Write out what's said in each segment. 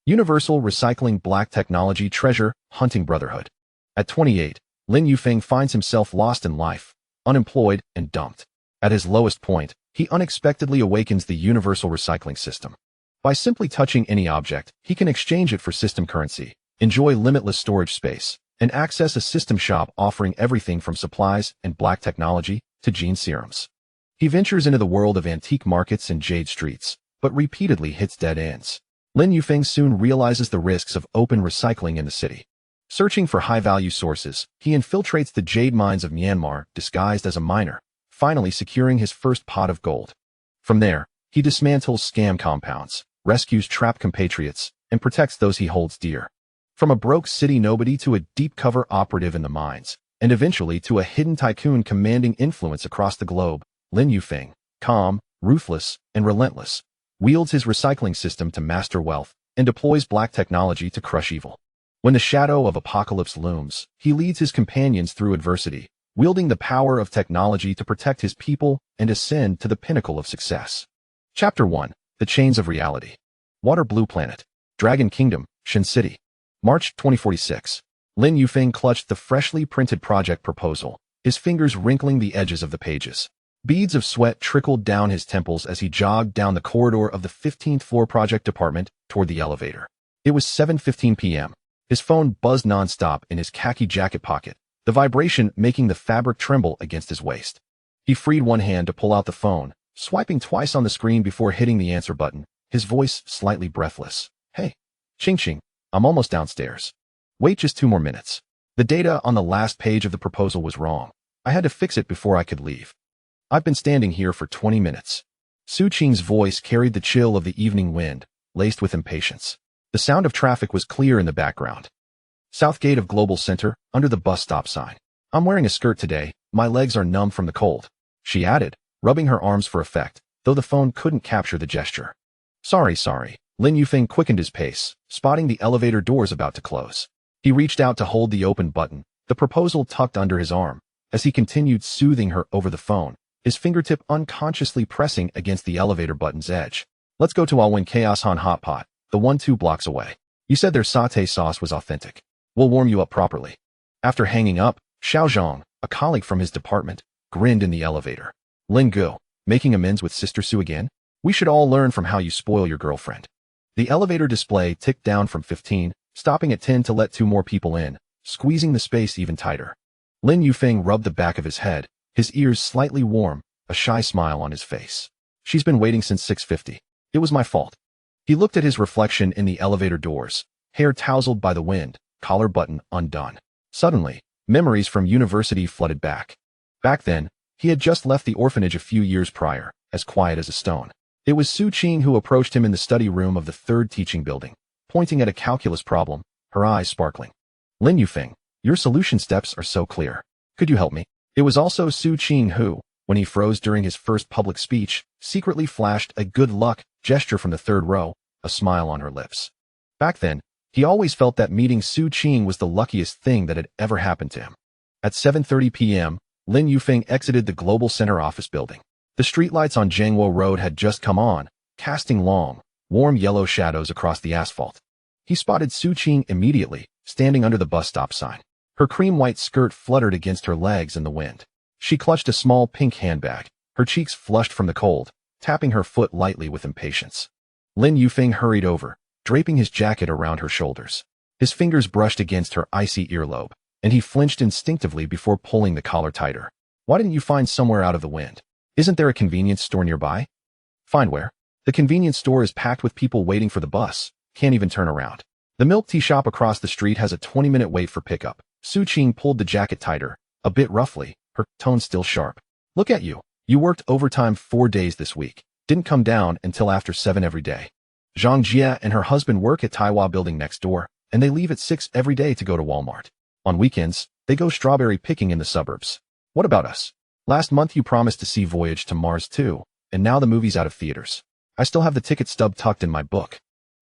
Universal Recycling Black Technology Treasure Hunting Brotherhood. At 28, Lin Yufeng finds himself lost in life, unemployed, and dumped. At his lowest point, he unexpectedly awakens the Universal Recycling System. By simply touching any object, he can exchange it for system currency, enjoy limitless storage space, and access a system shop offering everything from supplies and black technology to gene serums. He ventures into the world of antique markets and jade streets, but repeatedly hits dead ends. Lin Yufeng soon realizes the risks of open recycling in the city. Searching for high-value sources, he infiltrates the jade mines of Myanmar disguised as a miner, finally securing his first pot of gold. From there, he dismantles scam compounds, rescues trapped compatriots, and protects those he holds dear. From a broke city nobody to a deep-cover operative in the mines, and eventually to a hidden tycoon commanding influence across the globe, Lin Yufeng, calm, ruthless, and relentless, wields his recycling system to master wealth and deploys black technology to crush evil. When the shadow of apocalypse looms, he leads his companions through adversity, wielding the power of technology to protect his people and ascend to the pinnacle of success. Chapter 1. The Chains of Reality. Water Blue Planet. Dragon Kingdom, Shin City. March 2046. Lin Yufeng clutched the freshly printed project proposal, his fingers wrinkling the edges of the pages. Beads of sweat trickled down his temples as he jogged down the corridor of the 15th floor project department toward the elevator. It was 7:15 p.m. His phone buzzed nonstop in his khaki jacket pocket, the vibration making the fabric tremble against his waist. He freed one hand to pull out the phone, swiping twice on the screen before hitting the answer button, his voice slightly breathless. Hey. Ching ching. I'm almost downstairs. Wait just 2 more minutes. The data on the last page of the proposal was wrong. I had to fix it before I could leave. I've been standing here for 20 minutes. Su Qing's voice carried the chill of the evening wind, laced with impatience. The sound of traffic was clear in the background. South gate of Global Center, under the bus stop sign. I'm wearing a skirt today, my legs are numb from the cold, she added, rubbing her arms for effect, though the phone couldn't capture the gesture. Sorry. Lin Yufeng quickened his pace, spotting the elevator doors about to close. He reached out to hold the open button, the proposal tucked under his arm, as he continued soothing her over the phone, his fingertip unconsciously pressing against the elevator button's edge. Let's go to Awakens Chaos Han Hot Pot, the one 2 blocks away. You said their satay sauce was authentic. We'll warm you up properly. After hanging up, Xiao Zhang, a colleague from his department, grinned in the elevator. Lin Gu, making amends with Sister Su again? We should all learn from how you spoil your girlfriend. The elevator display ticked down from 15, stopping at 10 to let 2 more people in, squeezing the space even tighter. Lin Yufeng rubbed the back of his head, his ears slightly warm, a shy smile on his face. She's been waiting since 6:50. It was my fault. He looked at his reflection in the elevator doors, hair tousled by the wind, collar button undone. Suddenly, memories from university flooded back. Back then, he had just left the orphanage a few years prior, as quiet as a stone. It was Su Qing who approached him in the study room of the 3rd teaching building, pointing at a calculus problem, her eyes sparkling. Lin Yufeng, your solution steps are so clear. Could you help me? It was also Su Qing who, when he froze during his first public speech, secretly flashed a good luck gesture from the 3rd row, a smile on her lips. Back then, he always felt that meeting Su Qing was the luckiest thing that had ever happened to him. At 7:30 p.m., Lin Yufeng exited the Global Center office building. The streetlights on Jiangwo Road had just come on, casting long, warm yellow shadows across the asphalt. He spotted Su Qing immediately, standing under the bus stop sign. Her cream-white skirt fluttered against her legs in the wind. She clutched a small pink handbag, her cheeks flushed from the cold, tapping her foot lightly with impatience. Lin Yufeng hurried over, draping his jacket around her shoulders. His fingers brushed against her icy earlobe, and he flinched instinctively before pulling the collar tighter. Why didn't you find somewhere out of the wind? Isn't there a convenience store nearby? Find where? The convenience store is packed with people waiting for the bus, can't even turn around. The milk tea shop across the street has a 20-minute wait for pickup. Su Qing pulled the jacket tighter, a bit roughly, her tone still sharp. Look at you. You worked overtime 4 days this week. Didn't come down until after 7 every day. Zhang Jia and her husband work at Taiwan building next door, and they leave at 6 every day to go to Walmart. On weekends, they go strawberry picking in the suburbs. What about us? Last month you promised to see Voyage to Mars 2, and now the movie's out of theaters. I still have the ticket stub tucked in my book.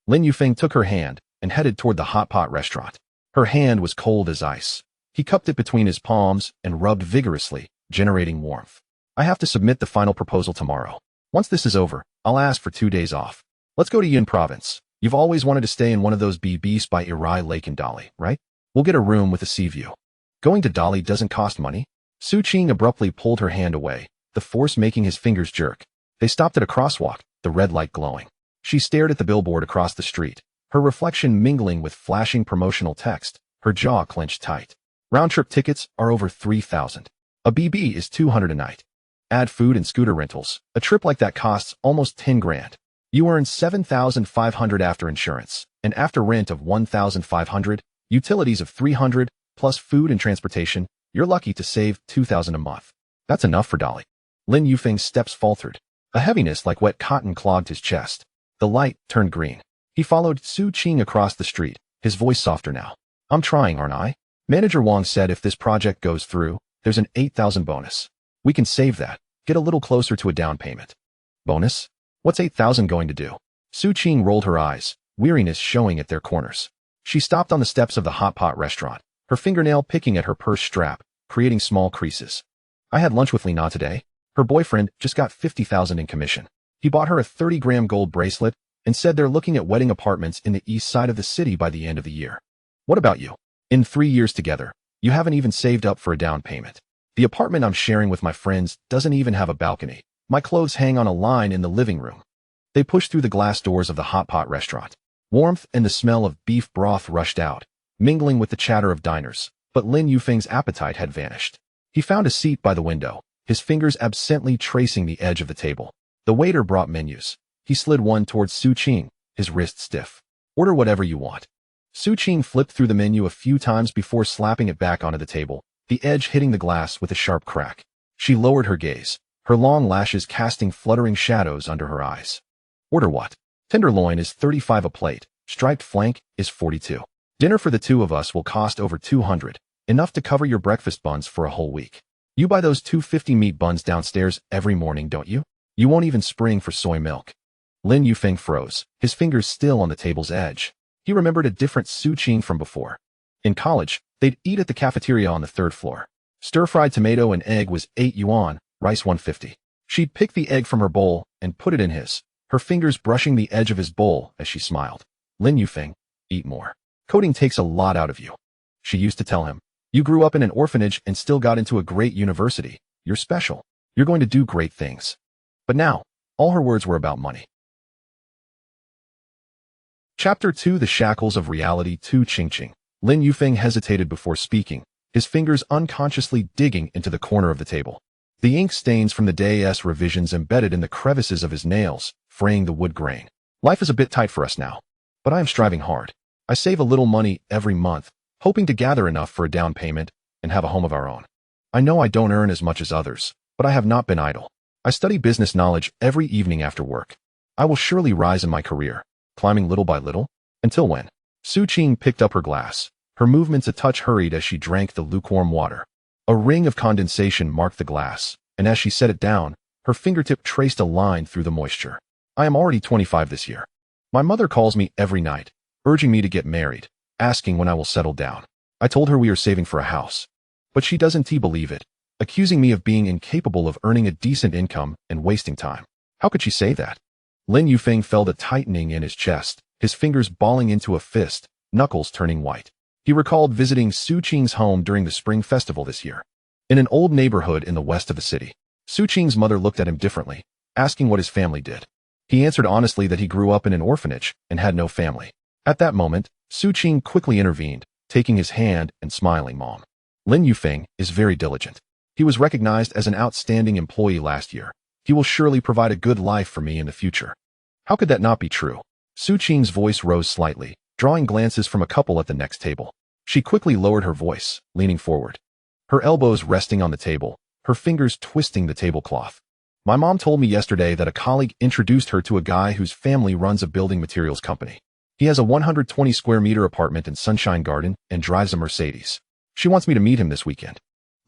Lin Yufeng took her hand and headed toward the hot pot restaurant. Her hand was cold as ice. He cupped it between his palms and rubbed vigorously, generating warmth. I have to submit the final proposal tomorrow. Once this is over, I'll ask for 2 days off. Let's go to Yun Province. You've always wanted to stay in one of those BBs by Eri Lake in Dali, right? We'll get a room with a sea view. Going to Dali doesn't cost money. Su Qing abruptly pulled her hand away, the force making his fingers jerk. They stopped at a crosswalk, the red light glowing. She stared at the billboard across the street, her reflection mingling with flashing promotional text, her jaw clenched tight. Round-trip tickets are over 3,000. A BB is 200 a night. Add food and scooter rentals. A trip like that costs almost 10 grand. You earn 7,500 after insurance, and after rent of 1,500, utilities of 300, plus food and transportation, you're lucky to save 2,000 a month. That's enough for Dolly. Lin Yufeng's steps faltered. A heaviness like wet cotton clogged his chest. The light turned green. He followed Su Qing across the street, his voice softer now. I'm trying, aren't I? Manager Wang said if this project goes through, there's an 8,000 bonus. We can save that, get a little closer to a down payment. Bonus? What's 8,000 going to do? Su Qing rolled her eyes, weariness showing at their corners. She stopped on the steps of the hot pot restaurant, her fingernail picking at her purse strap, creating small creases. I had lunch with Lina today. Her boyfriend just got 50,000 in commission. He bought her a 30-gram gold bracelet and said they're looking at wedding apartments in the east side of the city by the end of the year. What about you? In 3 years together, you haven't even saved up for a down payment. The apartment I'm sharing with my friends doesn't even have a balcony. My clothes hang on a line in the living room. They pushed through the glass doors of the hot pot restaurant. Warmth and the smell of beef broth rushed out, mingling with the chatter of diners, but Lin Yufeng's appetite had vanished. He found a seat by the window, his fingers absently tracing the edge of the table. The waiter brought menus. He slid one towards Su Qing, his wrist stiff. Order whatever you want. Su Qing flipped through the menu a few times before slapping it back onto the table, the edge hitting the glass with a sharp crack. She lowered her gaze, her long lashes casting fluttering shadows under her eyes. Order what? Tenderloin is 35 a plate, striped flank is 42. Dinner for the two of us will cost over 200, enough to cover your breakfast buns for a whole week. You buy those 250 meat buns downstairs every morning, don't you? You won't even spring for soy milk. Lin Yufeng froze, his fingers still on the table's edge. He remembered a different Su Qing from before. In college, they'd eat at the cafeteria on the 3rd floor. Stir-fried tomato and egg was 8 yuan, rice 150. She'd pick the egg from her bowl and put it in his, her fingers brushing the edge of his bowl as she smiled. Lin Yufeng, eat more. Coding takes a lot out of you. She used to tell him, you grew up in an orphanage and still got into a great university. You're special. You're going to do great things. But now, all her words were about money. Chapter 2 The Shackles of Reality 2 Qingqing. Lin Yufeng hesitated before speaking, his fingers unconsciously digging into the corner of the table. The ink stains from the day's revisions embedded in the crevices of his nails, fraying the wood grain. Life is a bit tight for us now, but I am striving hard. I save a little money every month, hoping to gather enough for a down payment and have a home of our own. I know I don't earn as much as others, but I have not been idle. I study business knowledge every evening after work. I will surely rise in my career, climbing little by little. Until when? Su Qing picked up her glass, her movements a touch hurried as she drank the lukewarm water. A ring of condensation marked the glass, and as she set it down, her fingertip traced a line through the moisture. I am already 25 this year. My mother calls me every night, urging me to get married, asking when I will settle down. I told her we are saving for a house. But she doesn't believe it, accusing me of being incapable of earning a decent income and wasting time. How could she say that? Lin Yufeng felt a tightening in his chest, his fingers balling into a fist, knuckles turning white. He recalled visiting Su Qing's home during the Spring Festival this year. In an old neighborhood in the west of the city, Su Qing's mother looked at him differently, asking what his family did. He answered honestly that he grew up in an orphanage and had no family. At that moment, Su Qing quickly intervened, taking his hand and smiling, Mom. Lin Yufeng is very diligent. He was recognized as an outstanding employee last year. He will surely provide a good life for me in the future. How could that not be true? Su Qing's voice rose slightly, drawing glances from a couple at the next table. She quickly lowered her voice, leaning forward. Her elbows resting on the table, her fingers twisting the tablecloth. My mom told me yesterday that a colleague introduced her to a guy whose family runs a building materials company. He has a 120 square meter apartment in Sunshine Garden and drives a Mercedes. She wants me to meet him this weekend.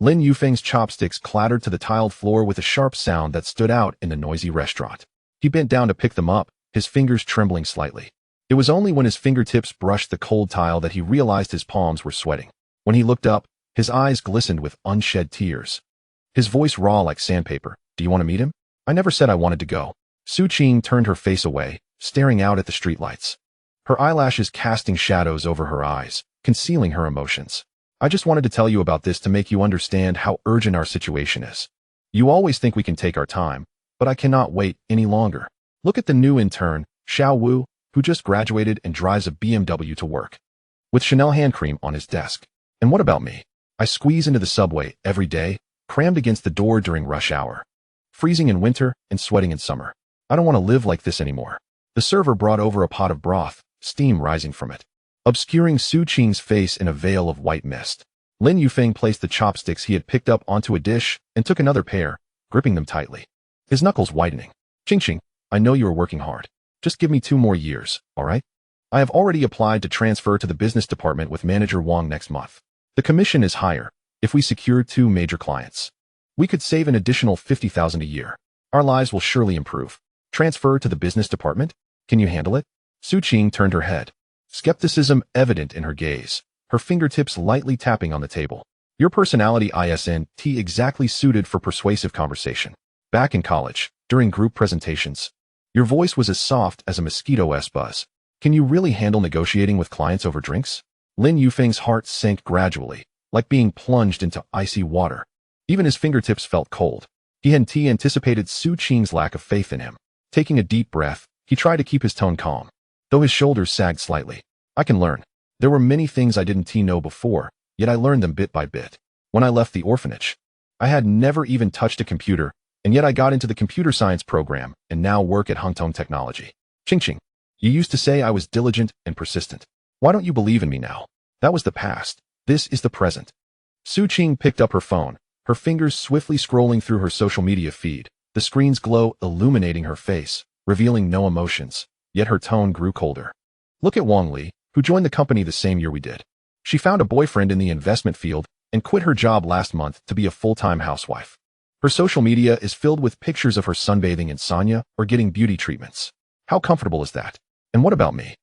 Lin Yufeng's chopsticks clattered to the tiled floor with a sharp sound that stood out in the noisy restaurant. He bent down to pick them up, his fingers trembling slightly. It was only when his fingertips brushed the cold tile that he realized his palms were sweating. When he looked up, his eyes glistened with unshed tears. His voice raw like sandpaper. Do you want to meet him? I never said I wanted to go. Su Qing turned her face away, staring out at the streetlights. her eyelashes casting shadows over her eyes, concealing her emotions. I just wanted to tell you about this to make you understand how urgent our situation is. You always think we can take our time, but I cannot wait any longer. Look at the new intern, Xiao Wu, who just graduated and drives a BMW to work, with Chanel hand cream on his desk. And what about me? I squeeze into the subway every day, crammed against the door during rush hour, freezing in winter and sweating in summer. I don't want to live like this anymore. The server brought over a pot of broth, steam rising from it, obscuring Su Qing's face in a veil of white mist. Lin Yufeng placed the chopsticks he had picked up onto a dish and took another pair, gripping them tightly, his knuckles widening. Qing, I know you are working hard. Just give me 2 more years, all right? I have already applied to transfer to the business department with Manager Wang next month. The commission is higher if we secure 2 major clients. We could save an additional 50,000 a year. Our lives will surely improve. Transfer to the business department? Can you handle it? Su Qing turned her head, skepticism evident in her gaze, her fingertips lightly tapping on the table. Your personality isn't exactly suited for persuasive conversation. Back in college, during group presentations, your voice was as soft as a mosquito's buzz. Can you really handle negotiating with clients over drinks? Lin Yufeng's heart sank gradually, like being plunged into icy water. Even his fingertips felt cold. He hadn't anticipated Su Qing's lack of faith in him. Taking a deep breath, he tried to keep his tone calm, though his shoulders sagged slightly. I can learn. There were many things I didn't know before, yet I learned them bit by bit. When I left the orphanage, I had never even touched a computer, and yet I got into the computer science program and now work at Hpakant Technology. Qing, you used to say I was diligent and persistent. Why don't you believe in me now? That was the past. This is the present. Su Qing picked up her phone, her fingers swiftly scrolling through her social media feed, the screen's glow illuminating her face, revealing no emotions, yet her tone grew colder. Look at Wang Li, who joined the company the same year we did. She found a boyfriend in the investment field and quit her job last month to be a full-time housewife. Her social media is filled with pictures of her sunbathing in sauna or getting beauty treatments. How comfortable is that? And what about me?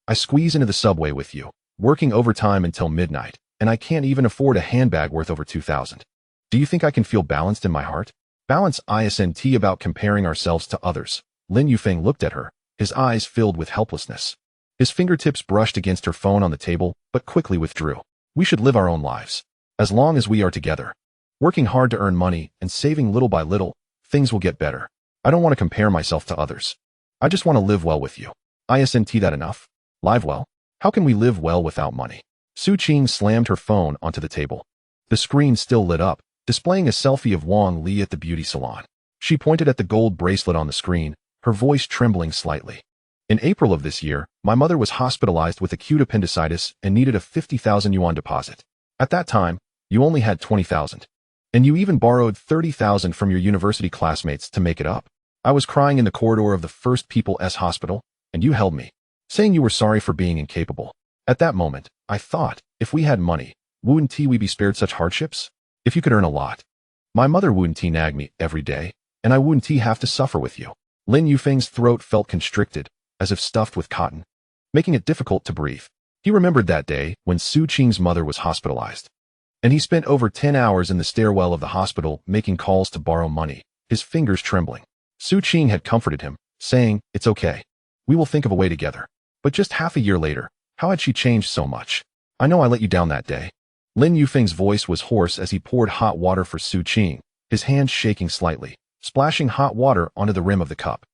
I squeeze into the subway with you, working overtime until midnight, and I can't even afford a handbag worth over 2,000. Do you think I can feel balanced in my heart? Balance isn't about comparing ourselves to others. Lin Yufeng looked at her, his eyes filled with helplessness. His fingertips brushed against her phone on the table, but quickly withdrew. We should live our own lives. As long as we are together, working hard to earn money and saving little by little, things will get better. I don't want to compare myself to others. I just want to live well with you. Isn't that enough? Live well? How can we live well without money? Su Qing slammed her phone onto the table. The screen still lit up, displaying a selfie of Wang Li at the beauty salon. She pointed at the gold bracelet on the screen, her voice trembling slightly. In April of this year, my mother was hospitalized with acute appendicitis and needed a 50,000 yuan deposit. At that time, you only had 20,000. And you even borrowed 30,000 from your university classmates to make it up. I was crying in the corridor of the First People's Hospital, and you held me, saying you were sorry for being incapable. At that moment, I thought, if we had money, wouldn't we be spared such hardships? If you could earn a lot. My mother wouldn't nag me every day, and I wouldn't have to suffer with you. Lin Yufeng's throat felt constricted, as if stuffed with cotton, making it difficult to breathe. He remembered that day when Su Qing's mother was hospitalized, and he spent over 10 hours in the stairwell of the hospital making calls to borrow money, his fingers trembling. Su Qing had comforted him, saying, "It's okay. We will think of a way together." But just half a year later, how had she changed so much? I know I let you down that day. Lin Yufeng's voice was hoarse as he poured hot water for Su Qing, his hands shaking slightly, splashing hot water onto the rim of the cup.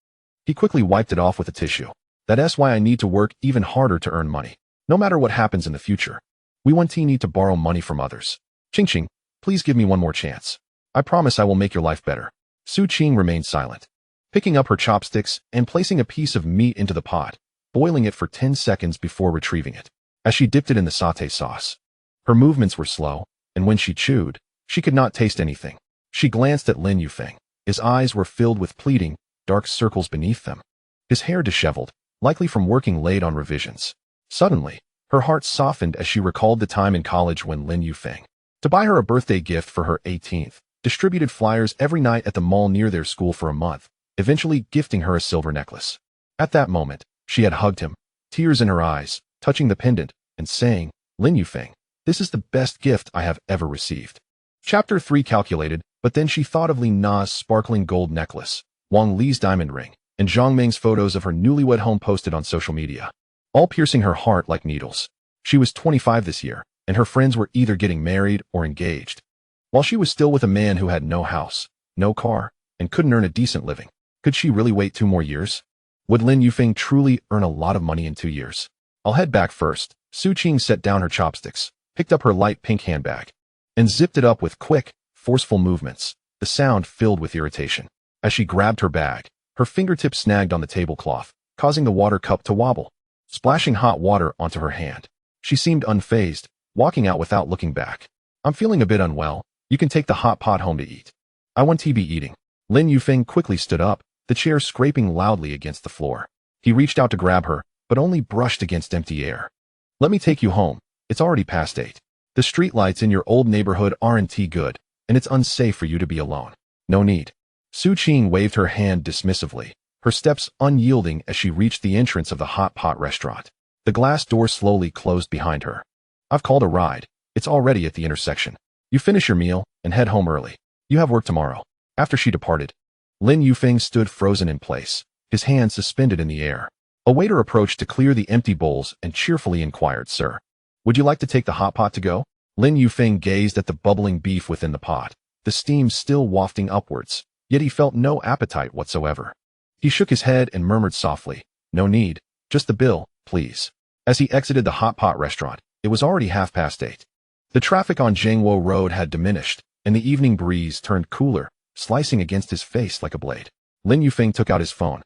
He quickly wiped it off with a tissue. That's why I need to work even harder to earn money. No matter what happens in the future, we need to borrow money from others. Qing, please give me one more chance. I promise I will make your life better. Su Qing remained silent, picking up her chopsticks and placing a piece of meat into the pot, boiling it for 10 seconds before retrieving it. As she dipped it in the sauté sauce, her movements were slow, and when she chewed, she could not taste anything. She glanced at Lin Yufeng. His eyes were filled with pleading, dark circles beneath them. His hair disheveled, likely from working late on revisions. Suddenly, her heart softened as she recalled the time in college when Lin Yufeng, to buy her a birthday gift for her 18th, distributed flyers every night at the mall near their school for a month, eventually gifting her a silver necklace. At that moment, she had hugged him, tears in her eyes, touching the pendant, and saying, "Lin Yufeng, this is the best gift I have ever received." Chapter 3 calculated, but then she thought of Lin Na's sparkling gold necklace, Wang Li's diamond ring, and Zhang Meng's photos of her newlywed home posted on social media. all piercing her heart like needles. She was 25 this year, and her friends were either getting married or engaged. While she was still with a man who had no house, no car, and couldn't earn a decent living, could she really wait 2 more years? Would Lin Yufeng truly earn a lot of money in 2 years? I'll head back first. Su Qing set down her chopsticks, picked up her light pink handbag, and zipped it up with quick, forceful movements, the sound filled with irritation. As she grabbed her bag, her fingertips snagged on the tablecloth, causing the water cup to wobble, splashing hot water onto her hand. She seemed unfazed, walking out without looking back. I'm feeling a bit unwell. You can take the hot pot home to eat. I want to be eating. Lin Yufeng quickly stood up, the chair scraping loudly against the floor. He reached out to grab her, but only brushed against empty air. Let me take you home. It's already past 8. The streetlights in your old neighborhood aren't good, and it's unsafe for you to be alone. No need. Su Qing waved her hand dismissively, her steps unyielding as she reached the entrance of the hot pot restaurant. The glass door slowly closed behind her. I've called a ride. It's already at the intersection. You finish your meal and head home early. You have work tomorrow. After she departed, Lin Yufeng stood frozen in place, his hands suspended in the air. A waiter approached to clear the empty bowls and cheerfully inquired, "Sir, would you like to take the hot pot to go?" Lin Yufeng gazed at the bubbling beef within the pot, the steam still wafting upwards, yet he felt no appetite whatsoever. He shook his head and murmured softly, "No need, just the bill, please." As he exited the hot pot restaurant, it was already 8:30. The traffic on Zhengguo Road had diminished, and the evening breeze turned cooler, slicing against his face like a blade. Lin Yufeng took out his phone,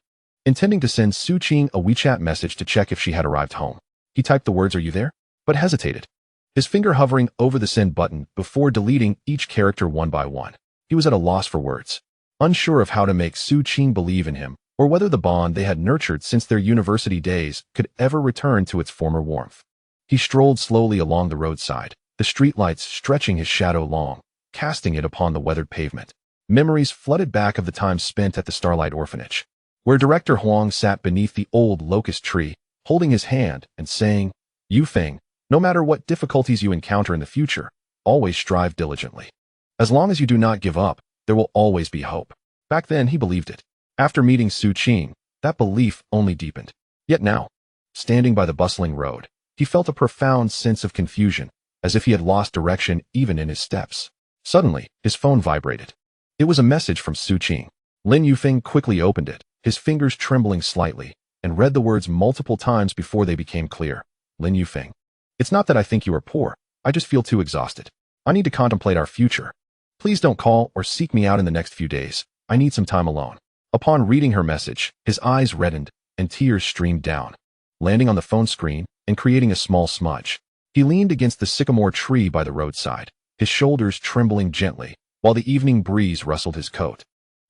intending to send Su Qing a WeChat message to check if she had arrived home. He typed the words, "Are you there?" but hesitated, his finger hovering over the send button before deleting each character one by one. He was at a loss for words, unsure of how to make Su Qing believe in him, or whether the bond they had nurtured since their university days could ever return to its former warmth. He strolled slowly along the roadside, the streetlights stretching his shadow long, casting it upon the weathered pavement. Memories flooded back of the time spent at the Starlight Orphanage, where Director Huang sat beneath the old locust tree, holding his hand and saying, "Yufeng, no matter what difficulties you encounter in the future, always strive diligently. As long as you do not give up, there will always be hope." Back then, he believed it. After meeting Su Qing, that belief only deepened. Yet now, standing by the bustling road, he felt a profound sense of confusion, as if he had lost direction even in his steps. Suddenly, his phone vibrated. It was a message from Su Qing. Lin Yufeng quickly opened it, his fingers trembling slightly, and read the words multiple times before they became clear. Lin Yufeng. It's not that I think you are poor. I just feel too exhausted. I need to contemplate our future. Please don't call or seek me out in the next few days. I need some time alone. Upon reading her message, his eyes reddened and tears streamed down, landing on the phone screen and creating a small smudge. He leaned against the sycamore tree by the roadside, his shoulders trembling gently, while the evening breeze rustled his coat.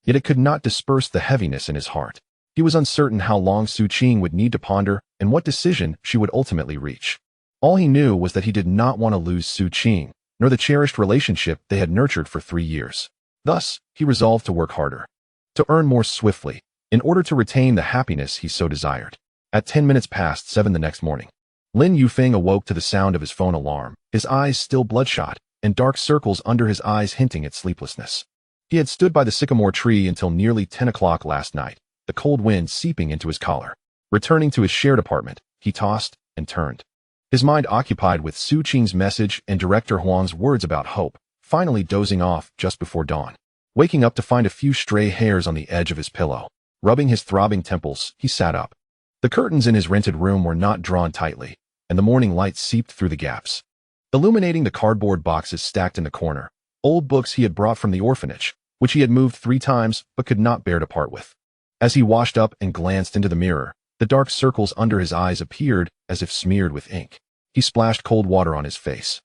Yet it could not disperse the heaviness in his heart. He was uncertain how long Su Qing would need to ponder and what decision she would ultimately reach. All he knew was that he did not want to lose Su Qing, nor the cherished relationship they had nurtured for 3 years. Thus, he resolved to work harder, to earn more swiftly, in order to retain the happiness he so desired. At 10 minutes past 7 the next morning, Lin Yufeng awoke to the sound of his phone alarm, his eyes still bloodshot, and dark circles under his eyes hinting at sleeplessness. He had stood by the sycamore tree until nearly 10 o'clock last night, the cold wind seeping into his collar. Returning to his shared apartment, he tossed and turned, his mind occupied with Su Qing's message and Director Huang's words about hope, finally dozing off just before dawn. Waking up to find a few stray hairs on the edge of his pillow. Rubbing his throbbing temples, he sat up. The curtains in his rented room were not drawn tightly, and the morning light seeped through the gaps, illuminating the cardboard boxes stacked in the corner, old books he had brought from the orphanage, which he had moved 3 times but could not bear to part with. As he washed up and glanced into the mirror, the dark circles under his eyes appeared as if smeared with ink. He splashed cold water on his face,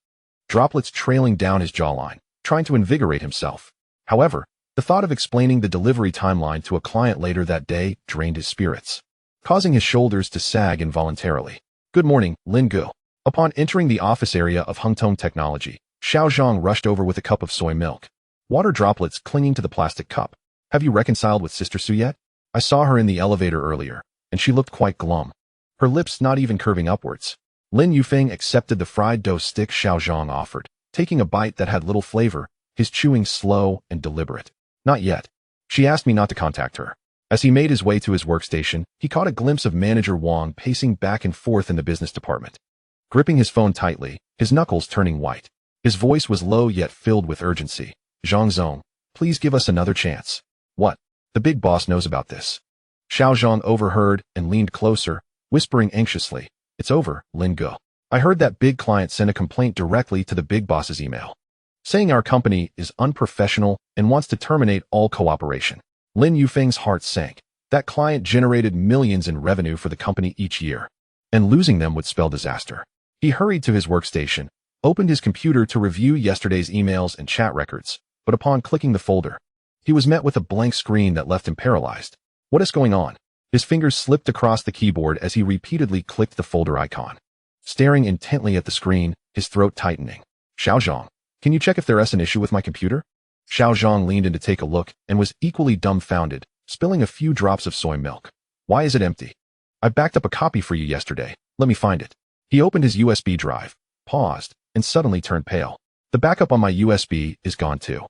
droplets trailing down his jawline, trying to invigorate himself. However, the thought of explaining the delivery timeline to a client later that day drained his spirits, causing his shoulders to sag involuntarily. "Good morning, Lin Gu." Upon entering the office area of Hpakant Technology, Xiao Zhang rushed over with a cup of soy milk, water droplets clinging to the plastic cup. "Have you reconciled with Sister Su yet? I saw her in the elevator earlier, and she looked quite glum, her lips not even curving upwards." Lin Yufeng accepted the fried dough stick Xiao Zhang offered, taking a bite that had little flavor, his chewing slow and deliberate. "Not yet. She asked me not to contact her. As he made his way to his workstation, he caught a glimpse of Manager Wang pacing back and forth in the business department. Gripping his phone tightly, his knuckles turning white. His voice was low yet filled with urgency. "Zhang Zong, please give us another chance." "What? The big boss knows about this." Xiao Zhang overheard and leaned closer, whispering anxiously, "It's over, Lin Gu. I heard that big client sent a complaint directly to the big boss's email, saying our company is unprofessional and wants to terminate all cooperation." Lin Yufeng's heart sank. That client generated millions in revenue for the company each year, and losing them would spell disaster. He hurried to his workstation, opened his computer to review yesterday's emails and chat records, but upon clicking the folder, he was met with a blank screen that left him paralyzed. What is going on? His fingers slipped across the keyboard as he repeatedly clicked the folder icon. Staring intently at the screen, his throat tightening. "Xiao Zhang, can you check if there's an issue with my computer?" Xiao Zhang leaned in to take a look and was equally dumbfounded, spilling a few drops of soy milk. "Why is it empty? I backed up a copy for you yesterday. Let me find it." He opened his USB drive, paused, and suddenly turned pale. "The backup on my USB is gone too.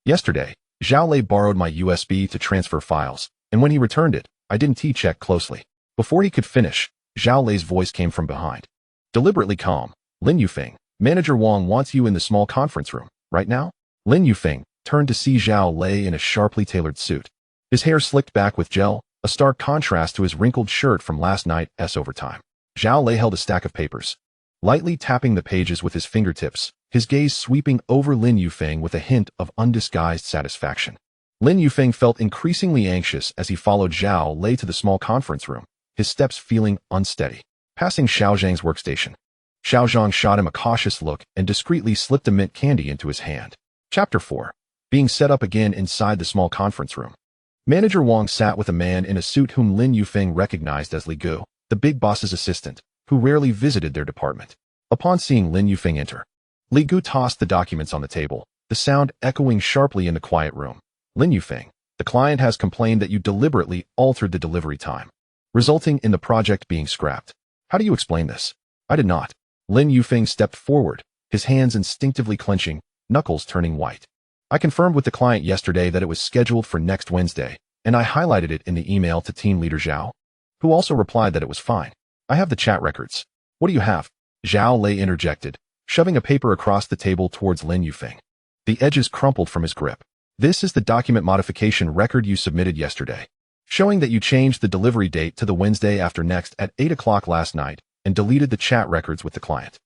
Yesterday, Zhao Lei borrowed my USB to transfer files, and when he returned it, I didn't check closely." Before he could finish, Zhao Lei's voice came from behind. Deliberately calm, "Lin Yufeng, Manager Wang wants you in the small conference room, right now?" Lin Yufeng turned to see Zhao Lei in a sharply tailored suit. His hair slicked back with gel, a stark contrast to his wrinkled shirt from last night's overtime. Zhao Lei held a stack of papers, lightly tapping the pages with his fingertips, his gaze sweeping over Lin Yufeng with a hint of undisguised satisfaction. Lin Yufeng felt increasingly anxious as he followed Zhao Lei to the small conference room, his steps feeling unsteady. Passing Xiao Zhang's workstation, Xiao Zhang shot him a cautious look and discreetly slipped a mint candy into his hand. Chapter 4. Being set up again inside the small conference room. Manager Wang sat with a man in a suit whom Lin Yufeng recognized as Li Gu, the big boss's assistant, who rarely visited their department. Upon seeing Lin Yufeng enter, Li Gu tossed the documents on the table, the sound echoing sharply in the quiet room. "Lin Yufeng, the client has complained that you deliberately altered the delivery time, resulting in the project being scrapped. How do you explain this?" "I did not." Lin Yufeng stepped forward, his hands instinctively clenching, knuckles turning white. "I confirmed with the client yesterday that it was scheduled for next Wednesday, and I highlighted it in the email to team leader Zhao, who also replied that it was fine. I have the chat records." "What do you have?" Zhao Lei interjected, shoving a paper across the table towards Lin Yufeng. The edges crumpled from his grip. "This is the document modification record you submitted yesterday, showing that you changed the delivery date to the Wednesday after next at 8 o'clock last night and deleted the chat records with the client.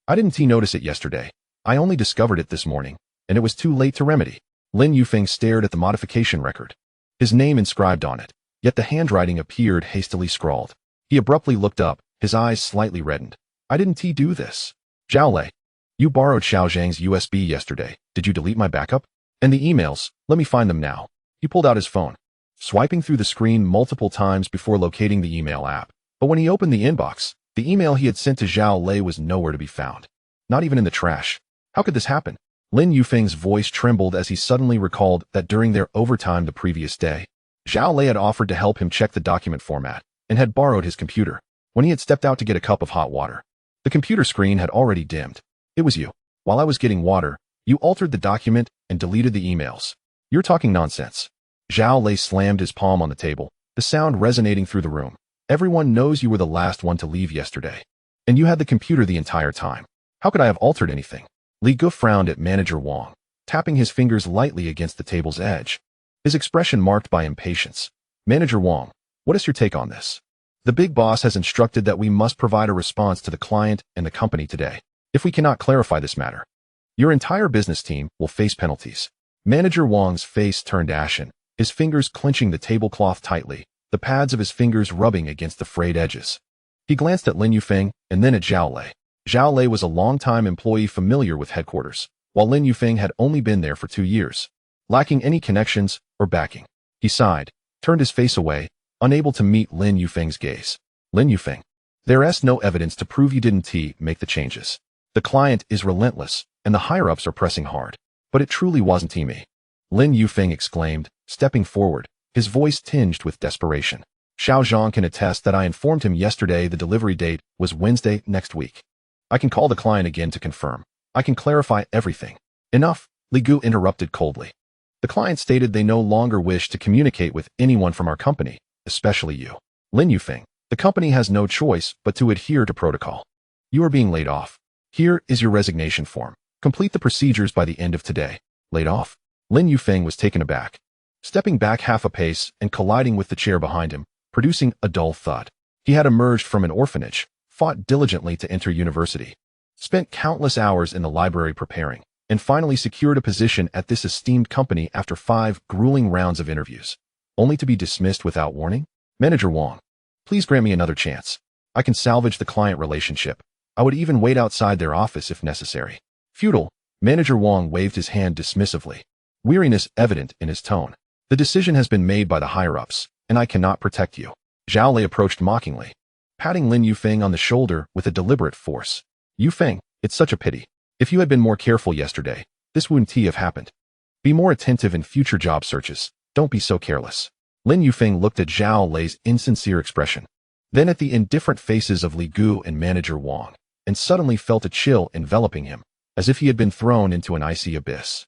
I didn't notice it yesterday. I only discovered it this morning, and it was too late to remedy." Lin Yufeng stared at the modification record, his name inscribed on it, yet the handwriting appeared hastily scrawled. He abruptly looked up, his eyes slightly reddened. "I didn't do this." "Zhao Lei, you borrowed Xiao Zhang's USB yesterday. Did you delete my backup? And the emails, let me find them now." He pulled out his phone, swiping through the screen multiple times before locating the email app. But when he opened the inbox, the email he had sent to Zhao Lei was nowhere to be found. Not even in the trash. How could this happen? Lin Yufeng's voice trembled as he suddenly recalled that during their overtime the previous day, Zhao Lei had offered to help him check the document format and had borrowed his computer. When he had stepped out to get a cup of hot water, the computer screen had already dimmed. "It was you. While I was getting water, you altered the document and deleted the emails. You're talking nonsense." Zhao Lei slammed his palm on the table, the sound resonating through the room. "Everyone knows you were the last one to leave yesterday, and you had the computer the entire time. How could I have altered anything?" Li Gu frowned at Manager Wang, tapping his fingers lightly against the table's edge, his expression marked by impatience. "Manager Wang, what is your take on this? The big boss has instructed that we must provide a response to the client and the company today. If we cannot clarify this matter, your entire business team will face penalties." Manager Wang's face turned ashen, his fingers clenching the tablecloth tightly, the pads of his fingers rubbing against the frayed edges. He glanced at Lin Yufeng and then at Zhao Lei. Zhao Lei was a long-time employee familiar with headquarters, while Lin Yufeng had only been there for 2 years, lacking any connections or backing. He sighed, turned his face away, unable to meet Lin Yufeng's gaze. "Lin Yufeng, there's no evidence to prove you didn't make the changes. The client is relentless, and the higher-ups are pressing hard. But it truly wasn't me," Lin Yufeng exclaimed, stepping forward, his voice tinged with desperation. "Xiao Zhang can attest that I informed him yesterday the delivery date was Wednesday next week. I can call the client again to confirm. I can clarify everything." "Enough," Li Gu interrupted coldly. The client stated they no longer wish to communicate with anyone from our company, especially you. Lin Yufeng, the company has no choice but to adhere to protocol. You are being laid off. Here is your resignation form. Complete the procedures by the end of today. Laid off? Lin Yufeng was taken aback, stepping back half a pace and colliding with the chair behind him, producing a dull thud. He had emerged from an orphanage, fought diligently to enter university, spent countless hours in the library preparing, and finally secured a position at this esteemed company after 5 grueling rounds of interviews, only to be dismissed without warning? Manager Wong, please grant me another chance. I can salvage the client relationship. I would even wait outside their office if necessary. Futile. Manager Wong waved his hand dismissively, weariness evident in his tone. The decision has been made by the higher-ups, and I cannot protect you. Zhao Lei approached mockingly, patting Lin Yufeng on the shoulder with a deliberate force. Yufeng, it's such a pity. If you had been more careful yesterday, this wouldn't have happened. Be more attentive in future job searches. Don't be so careless. Lin Yufeng looked at Zhao Lei's insincere expression, then at the indifferent faces of Li Gu and Manager Wong, and suddenly felt a chill enveloping him, as if he had been thrown into an icy abyss.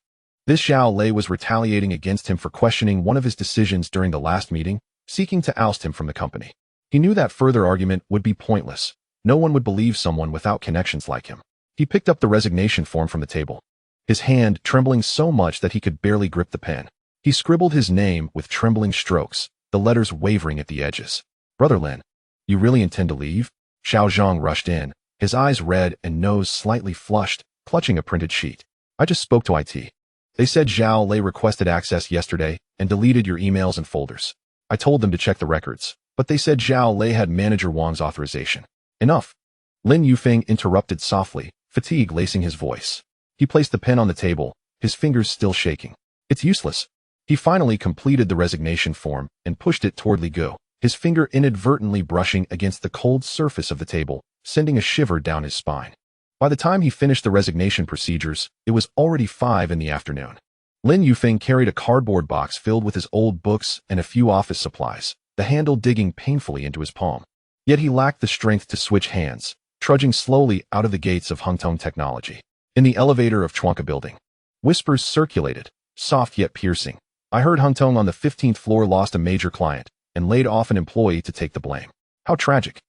This Zhao Lei was retaliating against him for questioning one of his decisions during the last meeting, seeking to oust him from the company. He knew that further argument would be pointless. No one would believe someone without connections like him. He picked up the resignation form from the table, his hand trembling so much that he could barely grip the pen. He scribbled his name with trembling strokes, the letters wavering at the edges. Brother Lin, you really intend to leave? Xiao Zhang rushed in, his eyes red and nose slightly flushed, clutching a printed sheet. I just spoke to IT. They said Zhao Lei requested access yesterday and deleted your emails and folders. I told them to check the records, but they said Zhao Lei had Manager Wang's authorization. Enough. Lin Yufeng interrupted softly, fatigue lacing his voice. He placed the pen on the table, his fingers still shaking. It's useless. He finally completed the resignation form and pushed it toward Li Gu, his finger inadvertently brushing against the cold surface of the table, sending a shiver down his spine. By the time he finished the resignation procedures, it was already 5 in the afternoon. Lin Yufeng carried a cardboard box filled with his old books and a few office supplies, the handle digging painfully into his palm. Yet he lacked the strength to switch hands, trudging slowly out of the gates of Hungtong Technology. In the elevator of Chuanka Building, whispers circulated, soft yet piercing. I heard Hungtong on the 15th floor lost a major client and laid off an employee to take the blame. How tragic.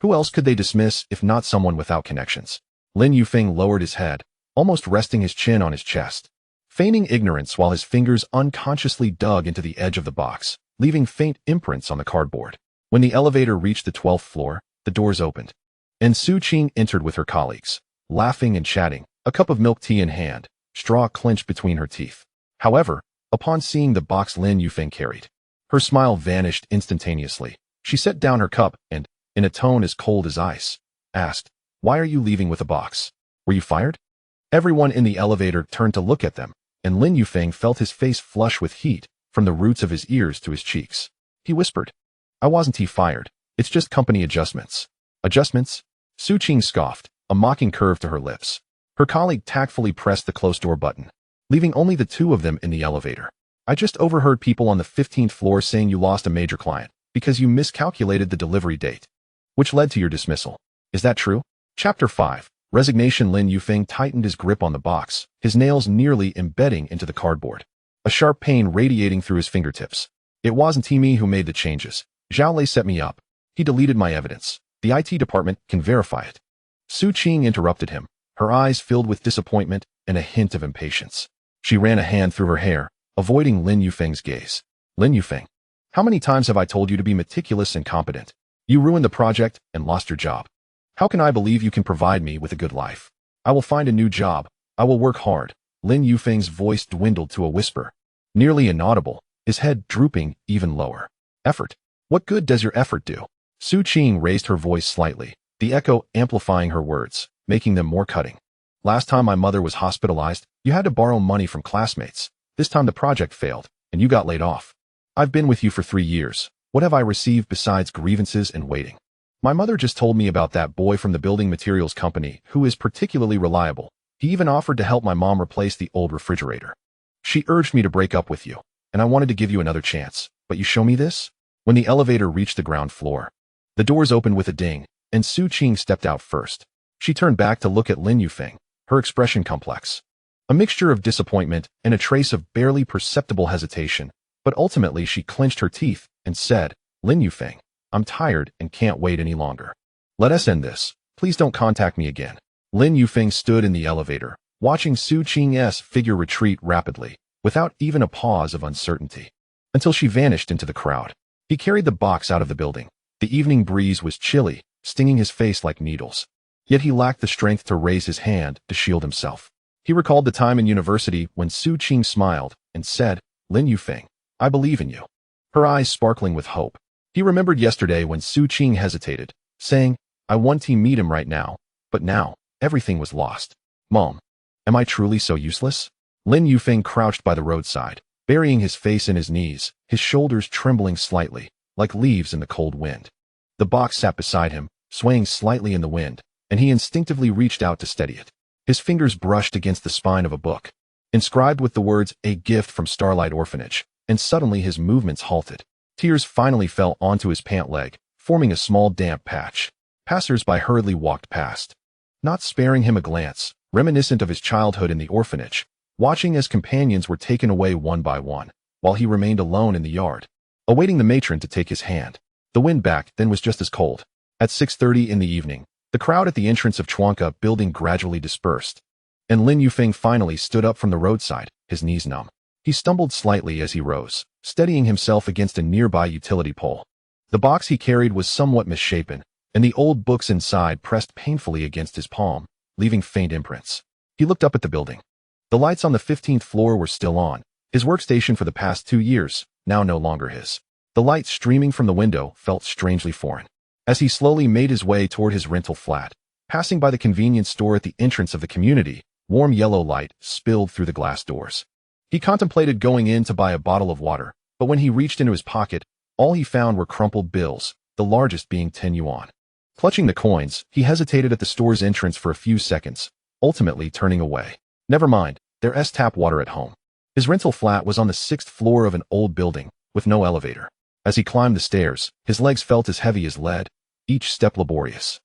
Who else could they dismiss if not someone without connections? Lin Yufeng lowered his head, almost resting his chin on his chest, feigning ignorance while his fingers unconsciously dug into the edge of the box, leaving faint imprints on the cardboard. When the elevator reached the 12th floor, the doors opened, and Su Qing entered with her colleagues, laughing and chatting, a cup of milk tea in hand, straw clenched between her teeth. However, upon seeing the box Lin Yufeng carried, her smile vanished instantaneously. She set down her cup and, in a tone as cold as ice, asked, "Why are you leaving with a box? Were you fired?" Everyone in the elevator turned to look at them, and Lin Yufeng felt his face flush with heat from the roots of his ears to his cheeks. He whispered, "I wasn't fired. It's just company adjustments." Adjustments? Su Qing scoffed, a mocking curve to her lips. Her colleague tactfully pressed the closed door button, leaving only the two of them in the elevator. I just overheard people on the 15th floor saying you lost a major client because you miscalculated the delivery date, which led to your dismissal. Is that true? Chapter 5. Resignation. Lin Yufeng tightened his grip on the box, his nails nearly embedding into the cardboard, a sharp pain radiating through his fingertips. It wasn't me who made the changes. Zhao Lei set me up. He deleted my evidence. The IT department can verify it. Su Qing interrupted him, her eyes filled with disappointment and a hint of impatience. She ran a hand through her hair, avoiding Lin Yufeng's gaze. Lin Yufeng, how many times have I told you to be meticulous and competent? You ruined the project and lost your job. How can I believe you can provide me with a good life? I will find a new job. I will work hard. Lin Yufeng's voice dwindled to a whisper, nearly inaudible, his head drooping even lower. Effort. What good does your effort do? Su Qing raised her voice slightly, the echo amplifying her words, making them more cutting. Last time my mother was hospitalized, you had to borrow money from classmates. This time the project failed, and you got laid off. I've been with you for 3 years. What have I received besides grievances and waiting? My mother just told me about that boy from the building materials company who is particularly reliable. He even offered to help my mom replace the old refrigerator. She urged me to break up with you, and I wanted to give you another chance, but you show me this? When the elevator reached the ground floor, the doors opened with a ding, and Su Qing stepped out first. She turned back to look at Lin Yufeng, her expression complex. A mixture of disappointment and a trace of barely perceptible hesitation, but ultimately she clenched her teeth and said, "Lin Yufeng, I'm tired and can't wait any longer. Let us end this. Please don't contact me again." Lin Yufeng stood in the elevator, watching Su Qing's figure retreat rapidly, without even a pause of uncertainty, until she vanished into the crowd. He carried the box out of the building. The evening breeze was chilly, stinging his face like needles. Yet he lacked the strength to raise his hand to shield himself. He recalled the time in university when Su Qing smiled and said, "Lin Yufeng, I believe in you," her eyes sparkling with hope. He remembered yesterday when Su Qing hesitated, saying, "I want to meet him right now," but now, everything was lost. "Mom, am I truly so useless?" Lin Yufeng crouched by the roadside, burying his face in his knees, his shoulders trembling slightly, like leaves in the cold wind. The box sat beside him, swaying slightly in the wind, and he instinctively reached out to steady it. His fingers brushed against the spine of a book, inscribed with the words, "A gift from Starlight Orphanage," and suddenly his movements halted. Tears finally fell onto his pant leg, forming a small damp patch. Passers-by hurriedly walked past, not sparing him a glance, reminiscent of his childhood in the orphanage, watching as companions were taken away one by one, while he remained alone in the yard, awaiting the matron to take his hand. The wind back then was just as cold. At 6:30 in the evening, the crowd at the entrance of Chuanka building gradually dispersed, and Lin Yufeng finally stood up from the roadside, his knees numb. He stumbled slightly as he rose, steadying himself against a nearby utility pole. The box he carried was somewhat misshapen, and the old books inside pressed painfully against his palm, leaving faint imprints. He looked up at the building. The lights on the 15th floor were still on, his workstation for the past 2 years, now no longer his. The light streaming from the window felt strangely foreign. As he slowly made his way toward his rental flat, passing by the convenience store at the entrance of the community, warm yellow light spilled through the glass doors. He contemplated going in to buy a bottle of water, but when he reached into his pocket, all he found were crumpled bills, the largest being 10 yuan. Clutching the coins, he hesitated at the store's entrance for a few seconds, ultimately turning away. Never mind, there's tap water at home. His rental flat was on the 6th floor of an old building, with no elevator. As he climbed the stairs, his legs felt as heavy as lead, each step laborious.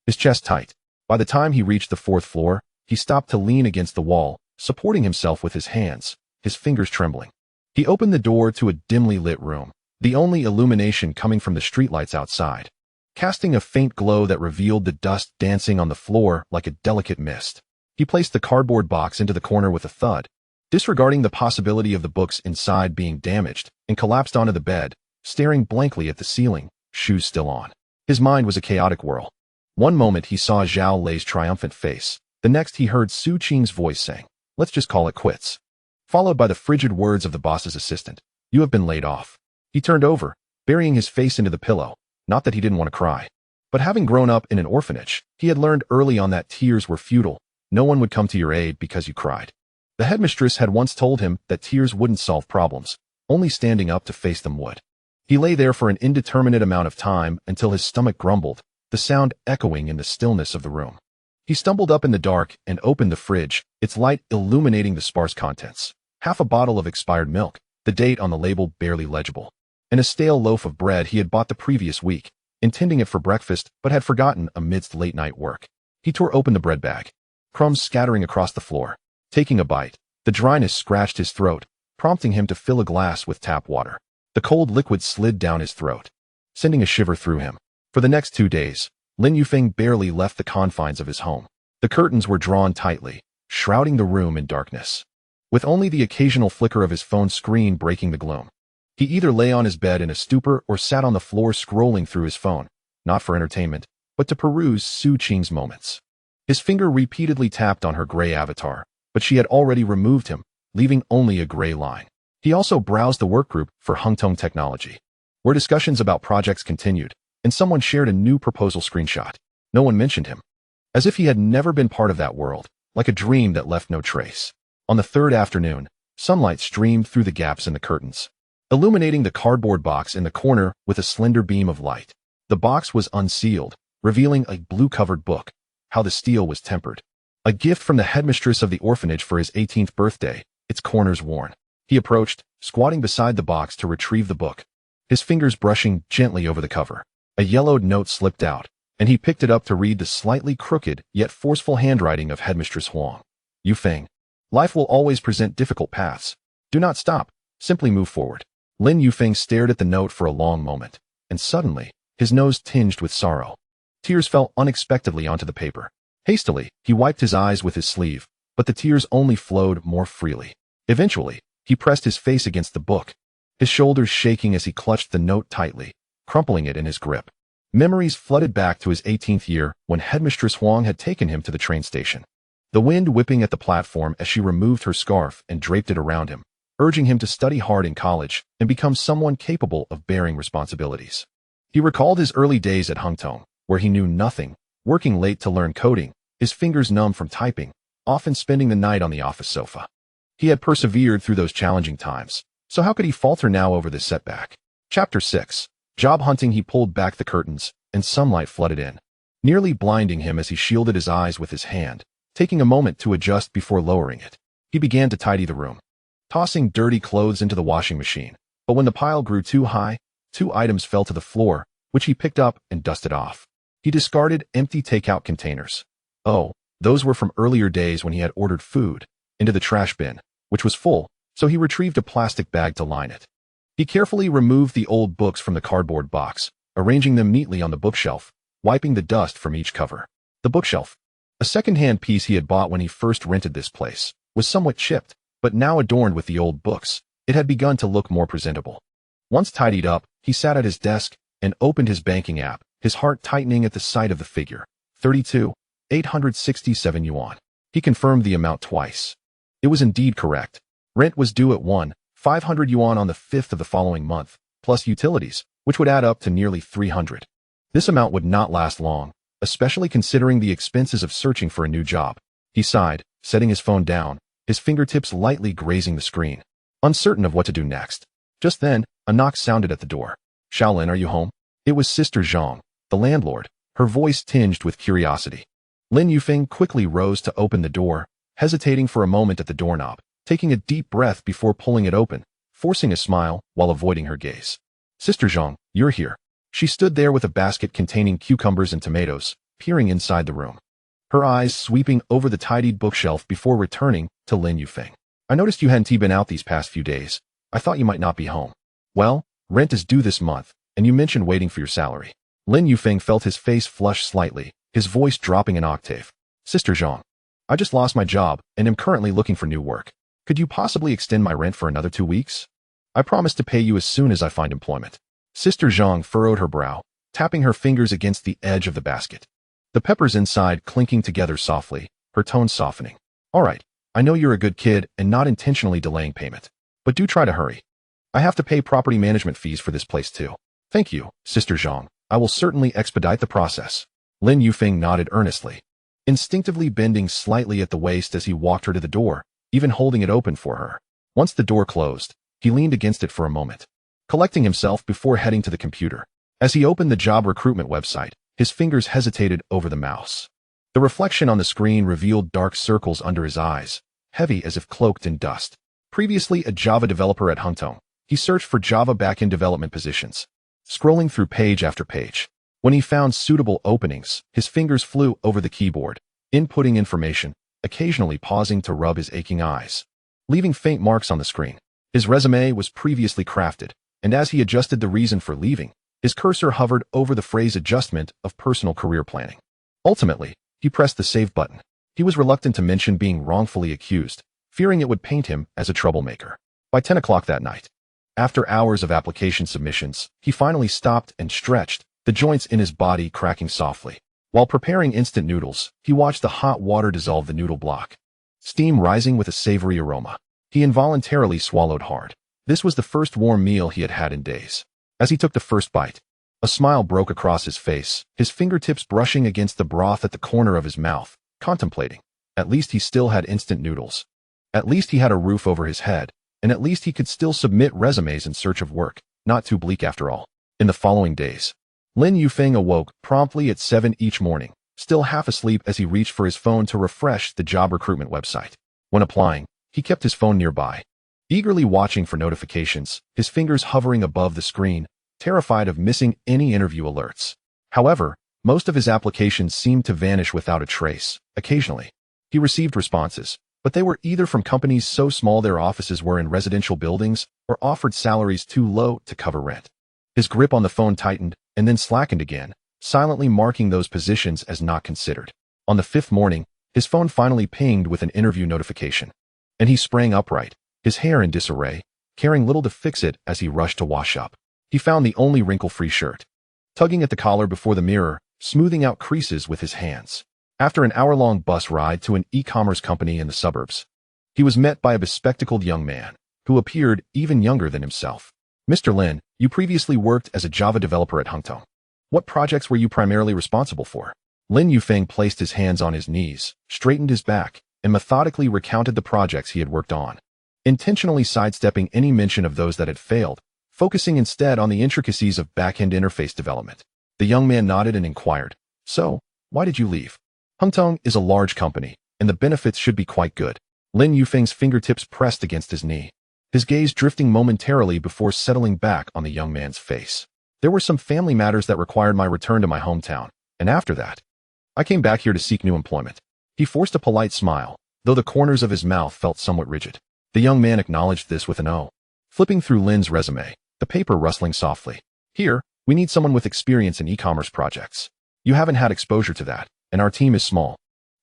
His chest tight. By the time he reached the 4th floor, he stopped to lean against the wall, supporting himself with his hands, his fingers trembling. He opened the door to a dimly lit room, the only illumination coming from the streetlights outside, casting a faint glow that revealed the dust dancing on the floor like a delicate mist. He placed the cardboard box into the corner with a thud, disregarding the possibility of the books inside being damaged, and collapsed onto the bed, staring blankly at the ceiling, shoes still on. His mind was a chaotic whirl. One moment he saw Zhao Lei's triumphant face, the next he heard Su Qing's voice saying, "Let's just call it quits," followed by the frigid words of the boss's assistant, "You have been laid off." He turned over, burying his face into the pillow, not that he didn't want to cry. But having grown up in an orphanage, he had learned early on that tears were futile. No one would come to your aid because you cried. The headmistress had once told him that tears wouldn't solve problems, only standing up to face them would. He lay there for an indeterminate amount of time until his stomach grumbled, the sound echoing in the stillness of the room. He stumbled up in the dark and opened the fridge, its light illuminating the sparse contents. Half a bottle of expired milk, the date on the label barely legible, and a stale loaf of bread he had bought the previous week, intending it for breakfast but had forgotten amidst late-night work. He tore open the bread bag, crumbs scattering across the floor. Taking a bite, the dryness scratched his throat, prompting him to fill a glass with tap water. The cold liquid slid down his throat, sending a shiver through him. For the next 2 days, Lin Yufeng barely left the confines of his home. The curtains were drawn tightly, shrouding the room in darkness, with only the occasional flicker of his phone screen breaking the gloom. He either lay on his bed in a stupor or sat on the floor scrolling through his phone, not for entertainment, but to peruse Su Qing's moments. His finger repeatedly tapped on her gray avatar, but she had already removed him, leaving only a gray line. He also browsed the workgroup for Hungtong Technology, where discussions about projects continued, and someone shared a new proposal screenshot. No one mentioned him, as if he had never been part of that world, like a dream that left no trace. On the 3rd afternoon, sunlight streamed through the gaps in the curtains, illuminating the cardboard box in the corner with a slender beam of light. The box was unsealed, revealing a blue-covered book, How the Steel Was Tempered. A gift from the headmistress of the orphanage for his 18th birthday, its corners worn. He approached, squatting beside the box to retrieve the book, his fingers brushing gently over the cover. A yellowed note slipped out, and he picked it up to read the slightly crooked yet forceful handwriting of Headmistress Huang. "Yufeng, Life will always present difficult paths. Do not stop. Simply move forward. Lin Yufeng stared at the note for a long moment, and suddenly, his nose tinged with sorrow. Tears fell unexpectedly onto the paper. Hastily, he wiped his eyes with his sleeve, but the tears only flowed more freely. Eventually, he pressed his face against the book, his shoulders shaking as he clutched the note tightly, crumpling it in his grip. Memories flooded back to his 18th year when Headmistress Huang had taken him to the train station. The wind whipping at the platform as she removed her scarf and draped it around him, urging him to study hard in college and become someone capable of bearing responsibilities. He recalled his early days at Hpakant, where he knew nothing, working late to learn coding, his fingers numb from typing, often spending the night on the office sofa. He had persevered through those challenging times, so how could he falter now over this setback? Chapter 6. Job hunting. He pulled back the curtains, and sunlight flooded in, nearly blinding him as he shielded his eyes with his hand, taking a moment to adjust before lowering it. He began to tidy the room, tossing dirty clothes into the washing machine. But when the pile grew too high, 2 items fell to the floor, which he picked up and dusted off. He discarded empty takeout containers. Oh, those were from earlier days when he had ordered food, into the trash bin, which was full, so he retrieved a plastic bag to line it. He carefully removed the old books from the cardboard box, arranging them neatly on the bookshelf, wiping the dust from each cover. The bookshelf, a second-hand piece he had bought when he first rented this place, was somewhat chipped, but now adorned with the old books, it had begun to look more presentable. Once tidied up, he sat at his desk and opened his banking app, his heart tightening at the sight of the figure. 32,867 yuan. He confirmed the amount twice. It was indeed correct. Rent was due at 1,500 yuan on the 5th of the following month, plus utilities, which would add up to nearly 300. This amount would not last long, especially considering the expenses of searching for a new job. He sighed, setting his phone down, his fingertips lightly grazing the screen, uncertain of what to do next. Just then, a knock sounded at the door. Shaolin, are you home? It was Sister Zhang, the landlord, her voice tinged with curiosity. Lin Yufeng quickly rose to open the door, hesitating for a moment at the doorknob, taking a deep breath before pulling it open, forcing a smile while avoiding her gaze. Sister Zhang, you're here. She stood there with a basket containing cucumbers and tomatoes, peering inside the room, her eyes sweeping over the tidied bookshelf before returning to Lin Yufeng. I noticed you hadn't been out these past few days. I thought you might not be home. Well, rent is due this month, and you mentioned waiting for your salary. Lin Yufeng felt his face flush slightly, his voice dropping an octave. Sister Zhang, I just lost my job and am currently looking for new work. Could you possibly extend my rent for another 2 weeks? I promise to pay you as soon as I find employment. Sister Zhang furrowed her brow, tapping her fingers against the edge of the basket. The peppers inside clinking together softly, her tone softening. All right, I know you're a good kid and not intentionally delaying payment, but do try to hurry. I have to pay property management fees for this place too. Thank you, Sister Zhang. I will certainly expedite the process. Lin Yufeng nodded earnestly, instinctively bending slightly at the waist as he walked her to the door, even holding it open for her. Once the door closed, he leaned against it for a moment, collecting himself before heading to the computer. As he opened the job recruitment website, his fingers hesitated over the mouse. The reflection on the screen revealed dark circles under his eyes, heavy as if cloaked in dust. Previously a Java developer at Hpakant, he searched for Java backend development positions, scrolling through page after page. When he found suitable openings, his fingers flew over the keyboard, inputting information, occasionally pausing to rub his aching eyes, leaving faint marks on the screen. His resume was previously crafted, and as he adjusted the reason for leaving, his cursor hovered over the phrase adjustment of personal career planning. Ultimately, he pressed the save button. He was reluctant to mention being wrongfully accused, fearing it would paint him as a troublemaker. By 10 o'clock that night, after hours of application submissions, he finally stopped and stretched, the joints in his body cracking softly. While preparing instant noodles, he watched the hot water dissolve the noodle block, steam rising with a savory aroma. He involuntarily swallowed hard. This was the first warm meal he had had in days. As he took the first bite, a smile broke across his face, his fingertips brushing against the broth at the corner of his mouth, contemplating. At least he still had instant noodles. At least he had a roof over his head, and at least he could still submit resumes in search of work. Not too bleak after all. In the following days, Lin Yufeng awoke promptly at 7 each morning, still half asleep as he reached for his phone to refresh the job recruitment website. When applying, he kept his phone nearby, eagerly watching for notifications, his fingers hovering above the screen, terrified of missing any interview alerts. However, most of his applications seemed to vanish without a trace. Occasionally, he received responses, but they were either from companies so small their offices were in residential buildings or offered salaries too low to cover rent. His grip on the phone tightened and then slackened again, silently marking those positions as not considered. On the fifth morning, his phone finally pinged with an interview notification, and he sprang upright, his hair in disarray, caring little to fix it as he rushed to wash up. He found the only wrinkle-free shirt, tugging at the collar before the mirror, smoothing out creases with his hands. After an hour-long bus ride to an e-commerce company in the suburbs, he was met by a bespectacled young man, who appeared even younger than himself. Mr. Lin, you previously worked as a Java developer at Hpakant. What projects were you primarily responsible for? Lin Yufeng placed his hands on his knees, straightened his back, and methodically recounted the projects he had worked on, intentionally sidestepping any mention of those that had failed, focusing instead on the intricacies of back-end interface development. The young man nodded and inquired, "So, why did you leave?" Hpakant is a large company, and the benefits should be quite good. Lin Yufeng's fingertips pressed against his knee, his gaze drifting momentarily before settling back on the young man's face. There were some family matters that required my return to my hometown, and after that, I came back here to seek new employment. He forced a polite smile, though the corners of his mouth felt somewhat rigid. The young man acknowledged this with an O. Flipping through Lin's resume, the paper rustling softly. "Here, we need someone with experience in e-commerce projects. You haven't had exposure to that, and our team is small.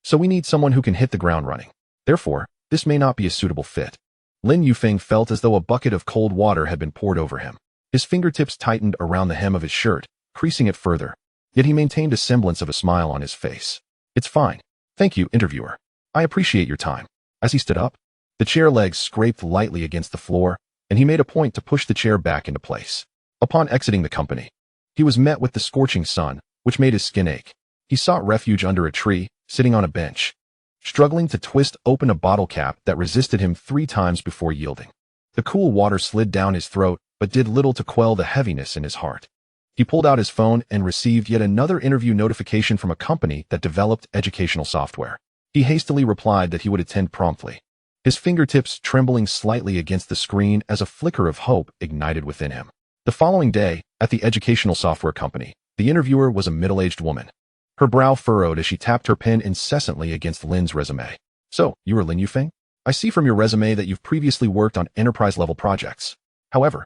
So we need someone who can hit the ground running. Therefore, this may not be a suitable fit." Lin Yufeng felt as though a bucket of cold water had been poured over him. His fingertips tightened around the hem of his shirt, creasing it further. Yet he maintained a semblance of a smile on his face. "It's fine. Thank you, interviewer. I appreciate your time." As he stood up, the chair legs scraped lightly against the floor, and he made a point to push the chair back into place. Upon exiting the company, he was met with the scorching sun, which made his skin ache. He sought refuge under a tree, sitting on a bench, struggling to twist open a bottle cap that resisted him 3 times before yielding. The cool water slid down his throat, but did little to quell the heaviness in his heart. He pulled out his phone and received yet another interview notification from a company that developed educational software. He hastily replied that he would attend promptly, his fingertips trembling slightly against the screen as a flicker of hope ignited within him. The following day, at the educational software company, the interviewer was a middle-aged woman. Her brow furrowed as she tapped her pen incessantly against Lin's resume. "So, you are Lin Yufeng? I see from your resume that you've previously worked on enterprise-level projects. However,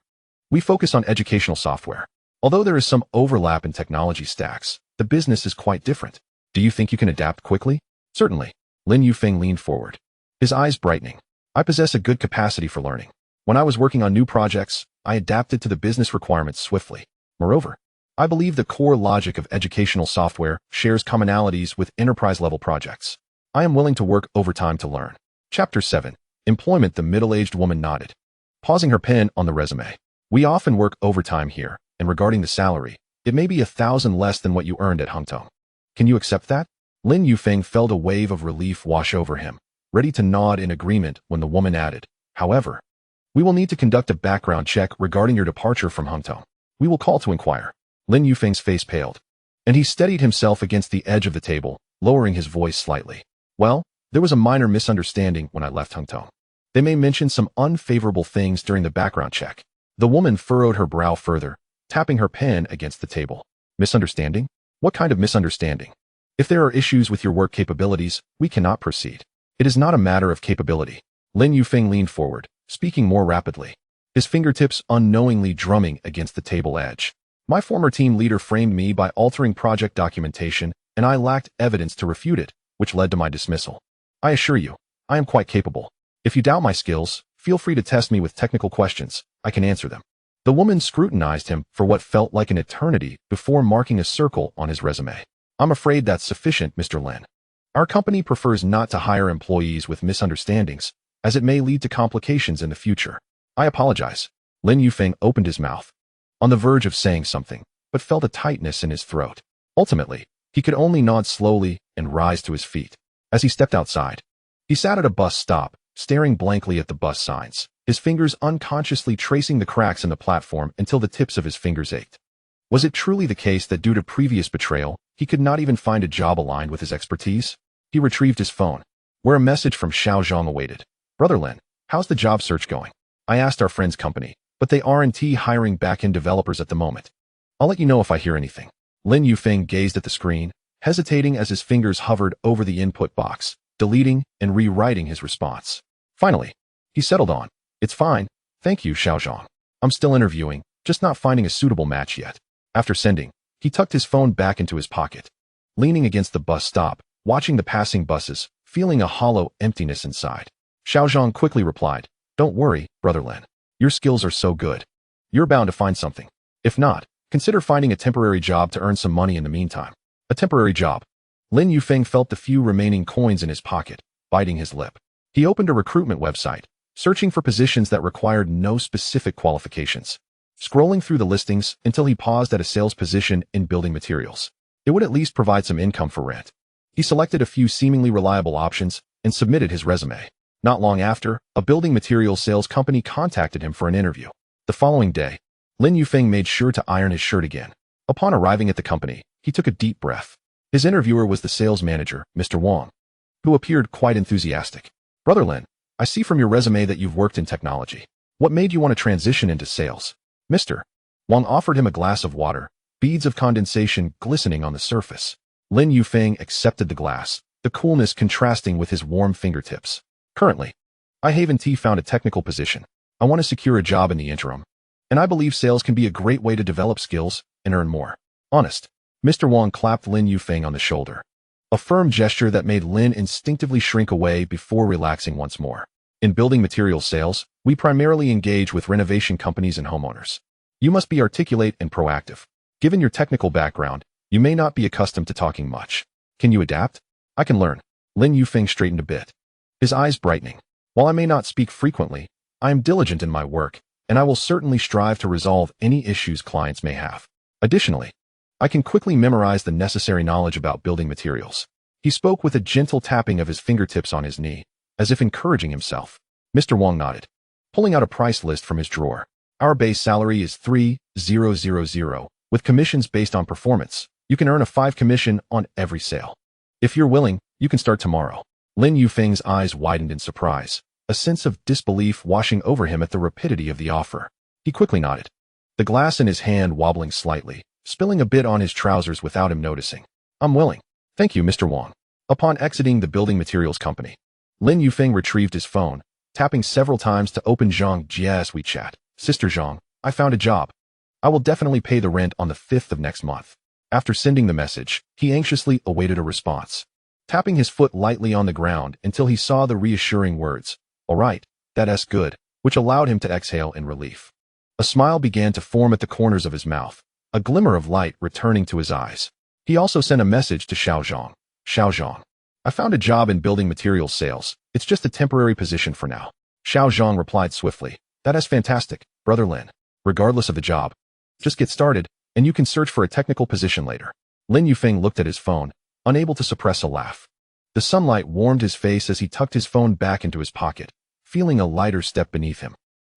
we focus on educational software. Although there is some overlap in technology stacks, the business is quite different. Do you think you can adapt quickly?" "Certainly." Lin Yufeng leaned forward, his eyes brightening. "I possess a good capacity for learning. When I was working on new projects, I adapted to the business requirements swiftly. Moreover, I believe the core logic of educational software shares commonalities with enterprise-level projects. I am willing to work overtime to learn." Chapter 7. Employment. The middle-aged woman nodded, pausing her pen on the resume. "We often work overtime here, and regarding the salary, it may be 1,000 less than what you earned at Hpakant. Can you accept that?" Lin Yufeng felt a wave of relief wash over him, ready to nod in agreement when the woman added, "However, we will need to conduct a background check regarding your departure from Hpakant. We will call to inquire." Lin Yufeng's face paled, and he steadied himself against the edge of the table, lowering his voice slightly. "Well, there was a minor misunderstanding when I left Hpakant. They may mention some unfavorable things during the background check." The woman furrowed her brow further, tapping her pen against the table. "Misunderstanding? What kind of misunderstanding? If there are issues with your work capabilities, we cannot proceed." "It is not a matter of capability." Lin Yufeng leaned forward, speaking more rapidly, his fingertips unknowingly drumming against the table edge. "My former team leader framed me by altering project documentation, and I lacked evidence to refute it, which led to my dismissal. I assure you, I am quite capable. If you doubt my skills, feel free to test me with technical questions. I can answer them." The woman scrutinized him for what felt like an eternity before marking a circle on his resume. "I'm afraid that's sufficient, Mr. Lin. Our company prefers not to hire employees with misunderstandings, as it may lead to complications in the future." "I apologize." Lin Yufeng opened his mouth, on the verge of saying something, but felt a tightness in his throat. Ultimately, he could only nod slowly and rise to his feet. As he stepped outside, he sat at a bus stop, staring blankly at the bus signs, his fingers unconsciously tracing the cracks in the platform until the tips of his fingers ached. Was it truly the case that due to previous betrayal, he could not even find a job aligned with his expertise? He retrieved his phone, where a message from Xiao Zhang awaited. "Brother Lin, how's the job search going? I asked our friend's company, but they aren't hiring back-end developers at the moment. I'll let you know if I hear anything." Lin Yufeng gazed at the screen, hesitating as his fingers hovered over the input box, deleting and rewriting his response. Finally, he settled on, "It's fine, thank you, Xiaozhong. I'm still interviewing, just not finding a suitable match yet." After sending, he tucked his phone back into his pocket. Leaning against the bus stop, watching the passing buses, feeling a hollow emptiness inside, Xiaozhong quickly replied, "Don't worry, Brother Lin. Your skills are so good. You're bound to find something. If not, consider finding a temporary job to earn some money in the meantime." A temporary job. Lin Yufeng felt the few remaining coins in his pocket, biting his lip. He opened a recruitment website, searching for positions that required no specific qualifications. Scrolling through the listings until he paused at a sales position in building materials. It would at least provide some income for rent. He selected a few seemingly reliable options and submitted his resume. Not long after, a building materials sales company contacted him for an interview. The following day, Lin Yufeng made sure to iron his shirt again. Upon arriving at the company, he took a deep breath. His interviewer was the sales manager, Mr. Wang, who appeared quite enthusiastic. "Brother Lin, I see from your resume that you've worked in technology. What made you want to transition into sales?" Mr. Wang offered him a glass of water, beads of condensation glistening on the surface. Lin Yufeng accepted the glass, the coolness contrasting with his warm fingertips. "Currently, I haven't found a technical position. I want to secure a job in the interim, and I believe sales can be a great way to develop skills and earn more." Honest. Mr. Wang clapped Lin Yufeng on the shoulder. A firm gesture that made Lin instinctively shrink away before relaxing once more. In building material sales, we primarily engage with renovation companies and homeowners. You must be articulate and proactive. Given your technical background, you may not be accustomed to talking much. Can you adapt? "I can learn." Lin Yufeng straightened a bit, his eyes brightening. "While I may not speak frequently, I am diligent in my work, and I will certainly strive to resolve any issues clients may have. Additionally, I can quickly memorize the necessary knowledge about building materials." He spoke with a gentle tapping of his fingertips on his knee, as if encouraging himself. Mr. Wang nodded, pulling out a price list from his drawer. "Our base salary is 3,000, with commissions based on performance. You can earn a 5 commission on every sale. If you're willing, you can start tomorrow." Lin Yufeng's eyes widened in surprise, a sense of disbelief washing over him at the rapidity of the offer. He quickly nodded, the glass in his hand wobbling slightly, spilling a bit on his trousers without him noticing. "I'm willing. Thank you, Mr. Wang." Upon exiting the building materials company, Lin Yufeng retrieved his phone, tapping several times to open Zhang Jia's WeChat. "Sister Zhang, I found a job. I will definitely pay the rent on the 5th of next month." After sending the message, he anxiously awaited a response, tapping his foot lightly on the ground until he saw the reassuring words, "All right, that's good," which allowed him to exhale in relief. A smile began to form at the corners of his mouth, a glimmer of light returning to his eyes. He also sent a message to Xiaozhong. "Xiaozhong, I found a job in building materials sales. It's just a temporary position for now." Xiaozhong replied swiftly, "That is fantastic, Brother Lin. Regardless of the job, just get started, and you can search for a technical position later." Lin Yufeng looked at his phone, unable to suppress a laugh. The sunlight warmed his face as he tucked his phone back into his pocket, feeling a lighter step beneath him.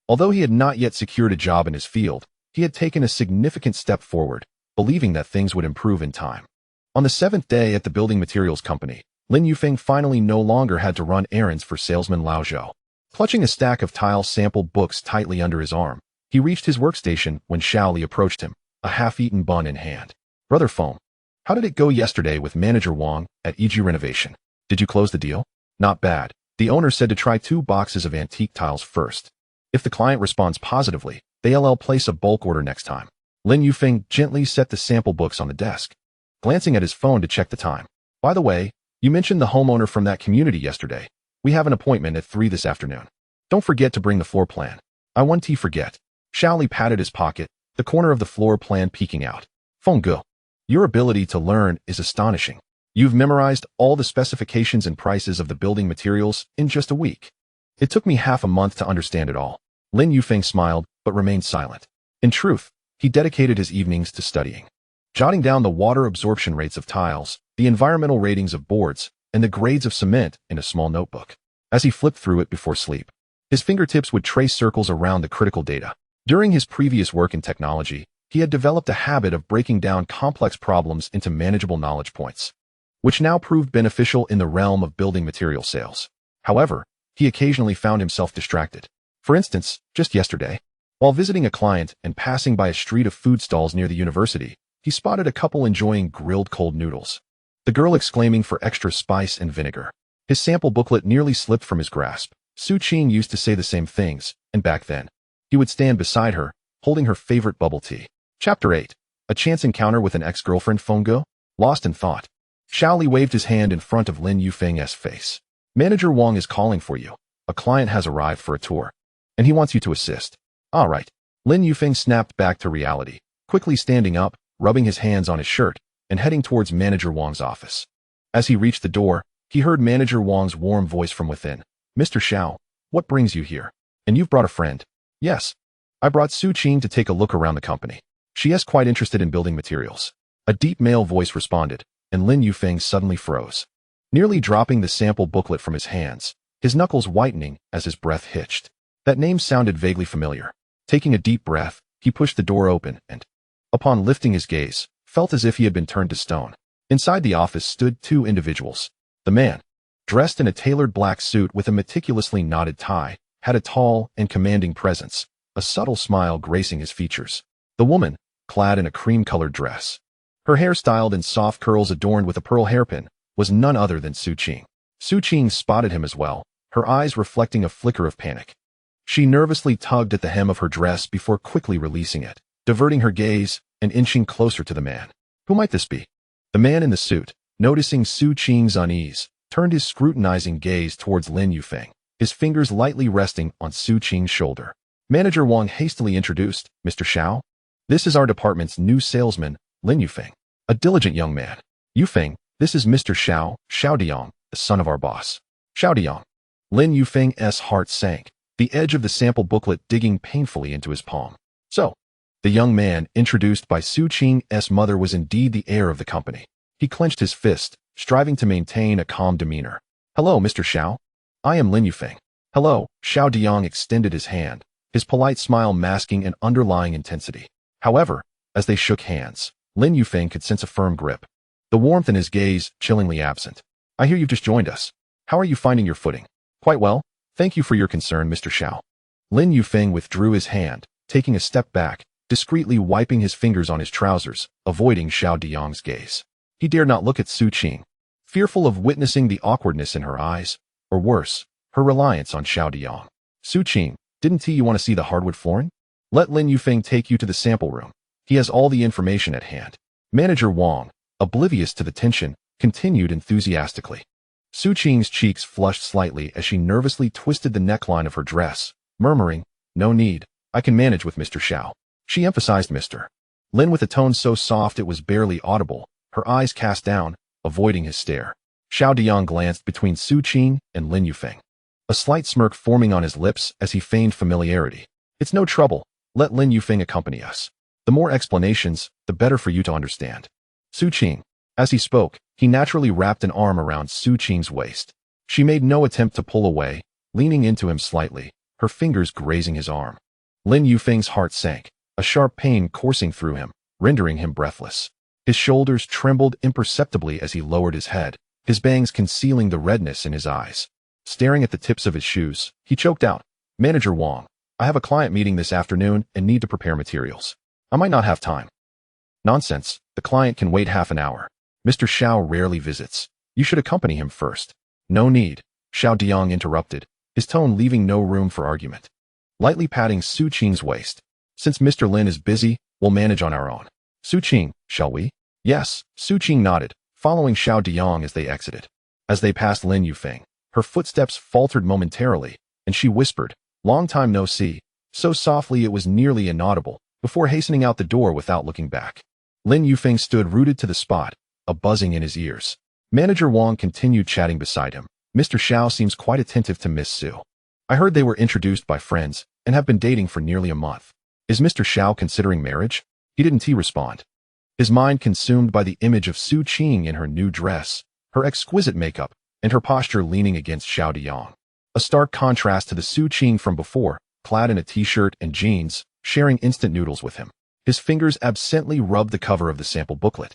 Although he had not yet secured a job in his field, he had taken a significant step forward, believing that things would improve in time. On the 7th day at the building materials company, Lin Yufeng finally no longer had to run errands for salesman Lao Zhou. Clutching a stack of tile sample books tightly under his arm, he reached his workstation when Xiaoli approached him, a half-eaten bun in hand. "Brother Foam, how did it go yesterday with Manager Wang at EG Renovation? Did you close the deal?" "Not bad. The owner said to try 2 boxes of antique tiles first. If the client responds positively, they'll place a bulk order next time." Lin Yufeng gently set the sample books on the desk, glancing at his phone to check the time. "By the way, you mentioned the homeowner from that community yesterday. We have an appointment at 3 this afternoon. Don't forget to bring the floor plan." "I won't forget." Xiaoli patted his pocket, the corner of the floor plan peeking out. "Feng Ge, your ability to learn is astonishing. You've memorized all the specifications and prices of the building materials in just a week." "It took me half a month to understand it all." Lin Yufeng smiled, but remained silent. In truth, he dedicated his evenings to studying, jotting down the water absorption rates of tiles, the environmental ratings of boards, and the grades of cement in a small notebook. As he flipped through it before sleep, his fingertips would trace circles around the critical data. During his previous work in technology, he had developed a habit of breaking down complex problems into manageable knowledge points, which now proved beneficial in the realm of building material sales. However, he occasionally found himself distracted. For instance, just yesterday, while visiting a client and passing by a street of food stalls near the university, he spotted a couple enjoying grilled cold noodles, the girl exclaiming for extra spice and vinegar. His sample booklet nearly slipped from his grasp. Su Qing used to say the same things, and back then, he would stand beside her, holding her favorite bubble tea. Chapter 8. A chance encounter with an ex-girlfriend. Fongo? Lost in thought, Xiao Li waved his hand in front of Lin Yufeng's face. Manager Wang is calling for you. A client has arrived for a tour, and he wants you to assist. All right. Lin Yufeng snapped back to reality, quickly standing up, rubbing his hands on his shirt, and heading towards Manager Wang's office. As he reached the door, he heard Manager Wang's warm voice from within. Mr. Xiao, what brings you here? And you've brought a friend? Yes. I brought Su Qing to take a look around the company. She is quite interested in building materials. A deep male voice responded, and Lin Yufeng suddenly froze, nearly dropping the sample booklet from his hands, his knuckles whitening as his breath hitched. That name sounded vaguely familiar. Taking a deep breath, he pushed the door open and, upon lifting his gaze, felt as if he had been turned to stone. Inside the office stood two individuals. The man, dressed in a tailored black suit with a meticulously knotted tie, had a tall and commanding presence, a subtle smile gracing his features. The woman, clad in a cream-colored dress, her hair styled in soft curls adorned with a pearl hairpin, was none other than Su Qing. Su Qing spotted him as well, her eyes reflecting a flicker of panic. She nervously tugged at the hem of her dress before quickly releasing it, diverting her gaze and inching closer to the man. Who might this be? The man in the suit, noticing Su Qing's unease, turned his scrutinizing gaze towards Lin Yufeng, his fingers lightly resting on Su Qing's shoulder. Manager Wang hastily introduced, Mr. Xiao. This is our department's new salesman, Lin Yufeng, a diligent young man. Yufeng, this is Mr. Xiao, Xiao Diang, the son of our boss. Xiao Diang. Lin Yufeng's heart sank, the edge of the sample booklet digging painfully into his palm. So, the young man, introduced by Su Qing's mother, was indeed the heir of the company. He clenched his fist, striving to maintain a calm demeanor. Hello, Mr. Xiao. I am Lin Yufeng. Hello, Xiao Diang extended his hand, his polite smile masking an underlying intensity. However, as they shook hands, Lin Yufeng could sense a firm grip, the warmth in his gaze chillingly absent. I hear you've just joined us. How are you finding your footing? Quite well. Thank you for your concern, Mr. Xiao. Lin Yufeng withdrew his hand, taking a step back, discreetly wiping his fingers on his trousers, avoiding Xiao Diang's gaze. He dared not look at Su Qing, fearful of witnessing the awkwardness in her eyes, or worse, her reliance on Xiao Diang. Su Qing, didn't you want to see the hardwood flooring? Let Lin Yufeng take you to the sample room. He has all the information at hand. Manager Wang, oblivious to the tension, continued enthusiastically. Su Qing's cheeks flushed slightly as she nervously twisted the neckline of her dress, murmuring, No need, I can manage with Mr. Xiao. She emphasized Mr. Lin with a tone so soft it was barely audible, her eyes cast down, avoiding his stare. Xiao Diang glanced between Su Qing and Lin Yufeng, a slight smirk forming on his lips as he feigned familiarity. It's no trouble. Let Lin Yufeng accompany us. The more explanations, the better for you to understand. Su Qing. As he spoke, he naturally wrapped an arm around Su Qing's waist. She made no attempt to pull away, leaning into him slightly, her fingers grazing his arm. Lin Yufeng's heart sank, a sharp pain coursing through him, rendering him breathless. His shoulders trembled imperceptibly as he lowered his head, his bangs concealing the redness in his eyes. Staring at the tips of his shoes, he choked out, Manager Wang, I have a client meeting this afternoon and need to prepare materials. I might not have time. Nonsense, the client can wait half an hour. Mr. Xiao rarely visits. You should accompany him first. No need, Xiao Diang interrupted, his tone leaving no room for argument. Lightly patting Su Qing's waist. Since Mr. Lin is busy, we'll manage on our own. Su Qing, shall we? Yes, Su Qing nodded, following Xiao Diang as they exited. As they passed Lin Yufeng, her footsteps faltered momentarily, and she whispered, Long time no see, so softly it was nearly inaudible, before hastening out the door without looking back. Lin Yufeng stood rooted to the spot, a buzzing in his ears. Manager Wang continued chatting beside him. Mr. Xiao seems quite attentive to Miss Su. I heard they were introduced by friends, and have been dating for nearly a month. Is Mr. Xiao considering marriage? He didn't respond. His mind consumed by the image of Su Qing in her new dress, her exquisite makeup, and her posture leaning against Xiao Diang. A stark contrast to the Su Qing from before, clad in a t-shirt and jeans, sharing instant noodles with him. His fingers absently rubbed the cover of the sample booklet,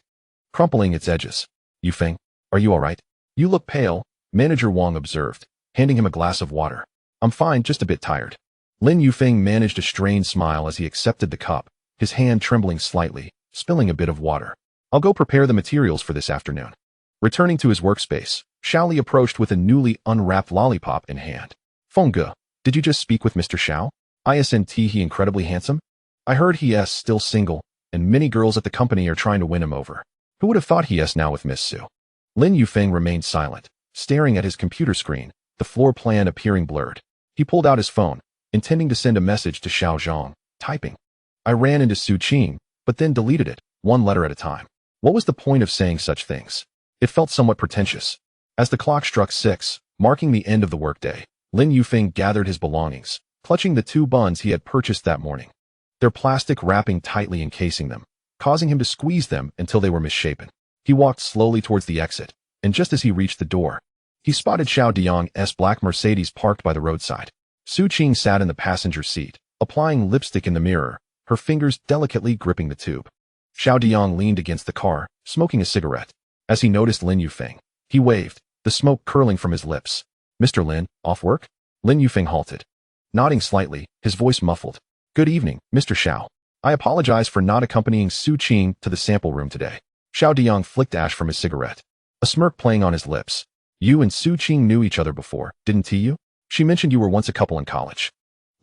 crumpling its edges. Yufeng, are you all right? You look pale, Manager Wang observed, handing him a glass of water. I'm fine, just a bit tired. Lin Yufeng managed a strained smile as he accepted the cup, his hand trembling slightly, spilling a bit of water. I'll go prepare the materials for this afternoon. Returning to his workspace, Xiaoli approached with a newly unwrapped lollipop in hand. Fengge, did you just speak with Mr. Xiao? Isn't he incredibly handsome? I heard he's still single, and many girls at the company are trying to win him over. Who would have thought he's now with Miss Su? Lin Yufeng remained silent, staring at his computer screen, the floor plan appearing blurred. He pulled out his phone, intending to send a message to Xiao Zhang, typing. I ran into Su Qing, but then deleted it, one letter at a time. What was the point of saying such things? It felt somewhat pretentious. As the clock struck 6, marking the end of the workday, Lin Yufeng gathered his belongings, clutching the 2 buns he had purchased that morning. Their plastic wrapping tightly encasing them, causing him to squeeze them until they were misshapen. He walked slowly towards the exit, and just as he reached the door, he spotted Xiao Diang's black Mercedes parked by the roadside. Su Qing sat in the passenger seat, applying lipstick in the mirror, her fingers delicately gripping the tube. Xiao Diang leaned against the car, smoking a cigarette. As he noticed Lin Yufeng, he waved, the smoke curling from his lips. Mr. Lin, off work? Lin Yufeng halted. Nodding slightly, his voice muffled. Good evening, Mr. Xiao. I apologize for not accompanying Su Qing to the sample room today. Xiao Diang flicked ash from his cigarette, a smirk playing on his lips. You and Su Qing knew each other before, didn't you? She mentioned you were once a couple in college.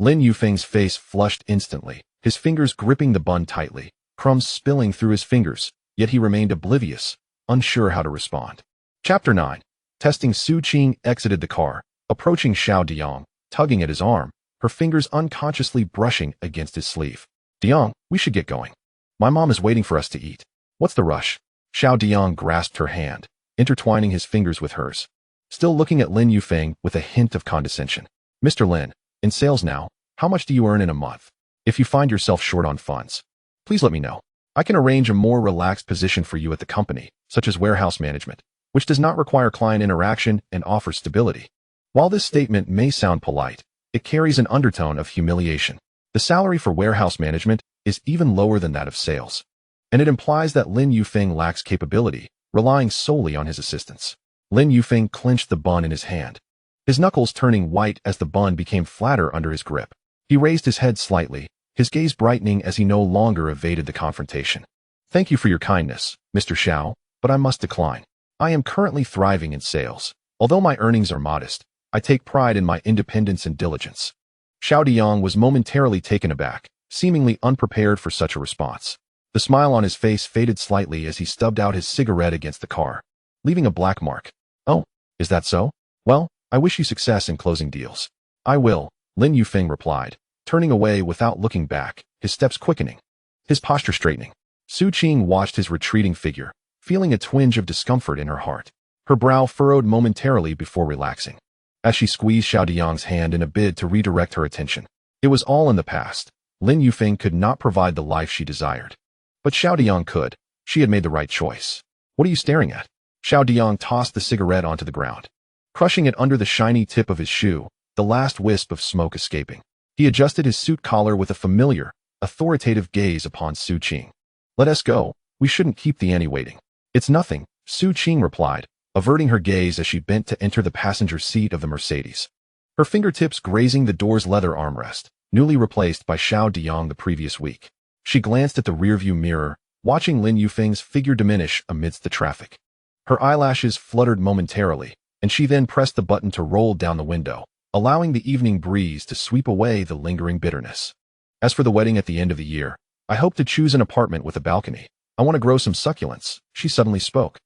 Lin Yufeng's face flushed instantly, his fingers gripping the bun tightly, crumbs spilling through his fingers, yet he remained oblivious, unsure how to respond. Chapter 9. Testing. Su Qing exited the car, approaching Xiao Diang, tugging at his arm, her fingers unconsciously brushing against his sleeve. Diang, we should get going. My mom is waiting for us to eat. What's the rush? Xiao Diang grasped her hand, intertwining his fingers with hers, still looking at Lin Yufeng with a hint of condescension. Mr. Lin, in sales now, how much do you earn in a month? If you find yourself short on funds, please let me know. I can arrange a more relaxed position for you at the company, such as warehouse management, which does not require client interaction and offers stability. While this statement may sound polite, it carries an undertone of humiliation. The salary for warehouse management is even lower than that of sales, and it implies that Lin Yufeng lacks capability, relying solely on his assistance. Lin Yufeng clenched the bun in his hand, his knuckles turning white as the bun became flatter under his grip. He raised his head slightly, his gaze brightening as he no longer evaded the confrontation. Thank you for your kindness, Mr. Xiao, but I must decline. I am currently thriving in sales. Although my earnings are modest, I take pride in my independence and diligence. Xiao Diang was momentarily taken aback, seemingly unprepared for such a response. The smile on his face faded slightly as he stubbed out his cigarette against the car, leaving a black mark. Oh, is that so? Well, I wish you success in closing deals. I will, Lin Yufeng replied, turning away without looking back, his steps quickening, his posture straightening. Su Qing watched his retreating figure, feeling a twinge of discomfort in her heart. Her brow furrowed momentarily before relaxing, as she squeezed Xiao Diang's hand in a bid to redirect her attention. It was all in the past. Lin Yufeng could not provide the life she desired. But Xiao Diang could. She had made the right choice. What are you staring at? Xiao Diang tossed the cigarette onto the ground, crushing it under the shiny tip of his shoe, the last wisp of smoke escaping. He adjusted his suit collar with a familiar, authoritative gaze upon Su Qing. Let us go. We shouldn't keep the Annie waiting. It's nothing, Su Qing replied, averting her gaze as she bent to enter the passenger seat of the Mercedes, her fingertips grazing the door's leather armrest, newly replaced by Xiao Diang the previous week. She glanced at the rearview mirror, watching Lin Yufeng's figure diminish amidst the traffic. Her eyelashes fluttered momentarily, and she then pressed the button to roll down the window, allowing the evening breeze to sweep away the lingering bitterness. As for the wedding at the end of the year, I hope to choose an apartment with a balcony. I want to grow some succulents, she suddenly spoke,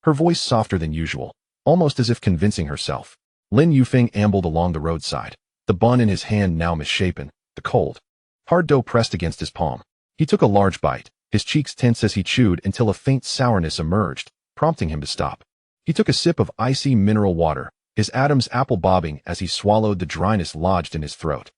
her voice softer than usual, almost as if convincing herself. Lin Yufeng ambled along the roadside, the bun in his hand now misshapen, the cold, hard dough pressed against his palm. He took a large bite, his cheeks tense as he chewed until a faint sourness emerged, prompting him to stop. He took a sip of icy mineral water, his Adam's apple bobbing as he swallowed the dryness lodged in his throat.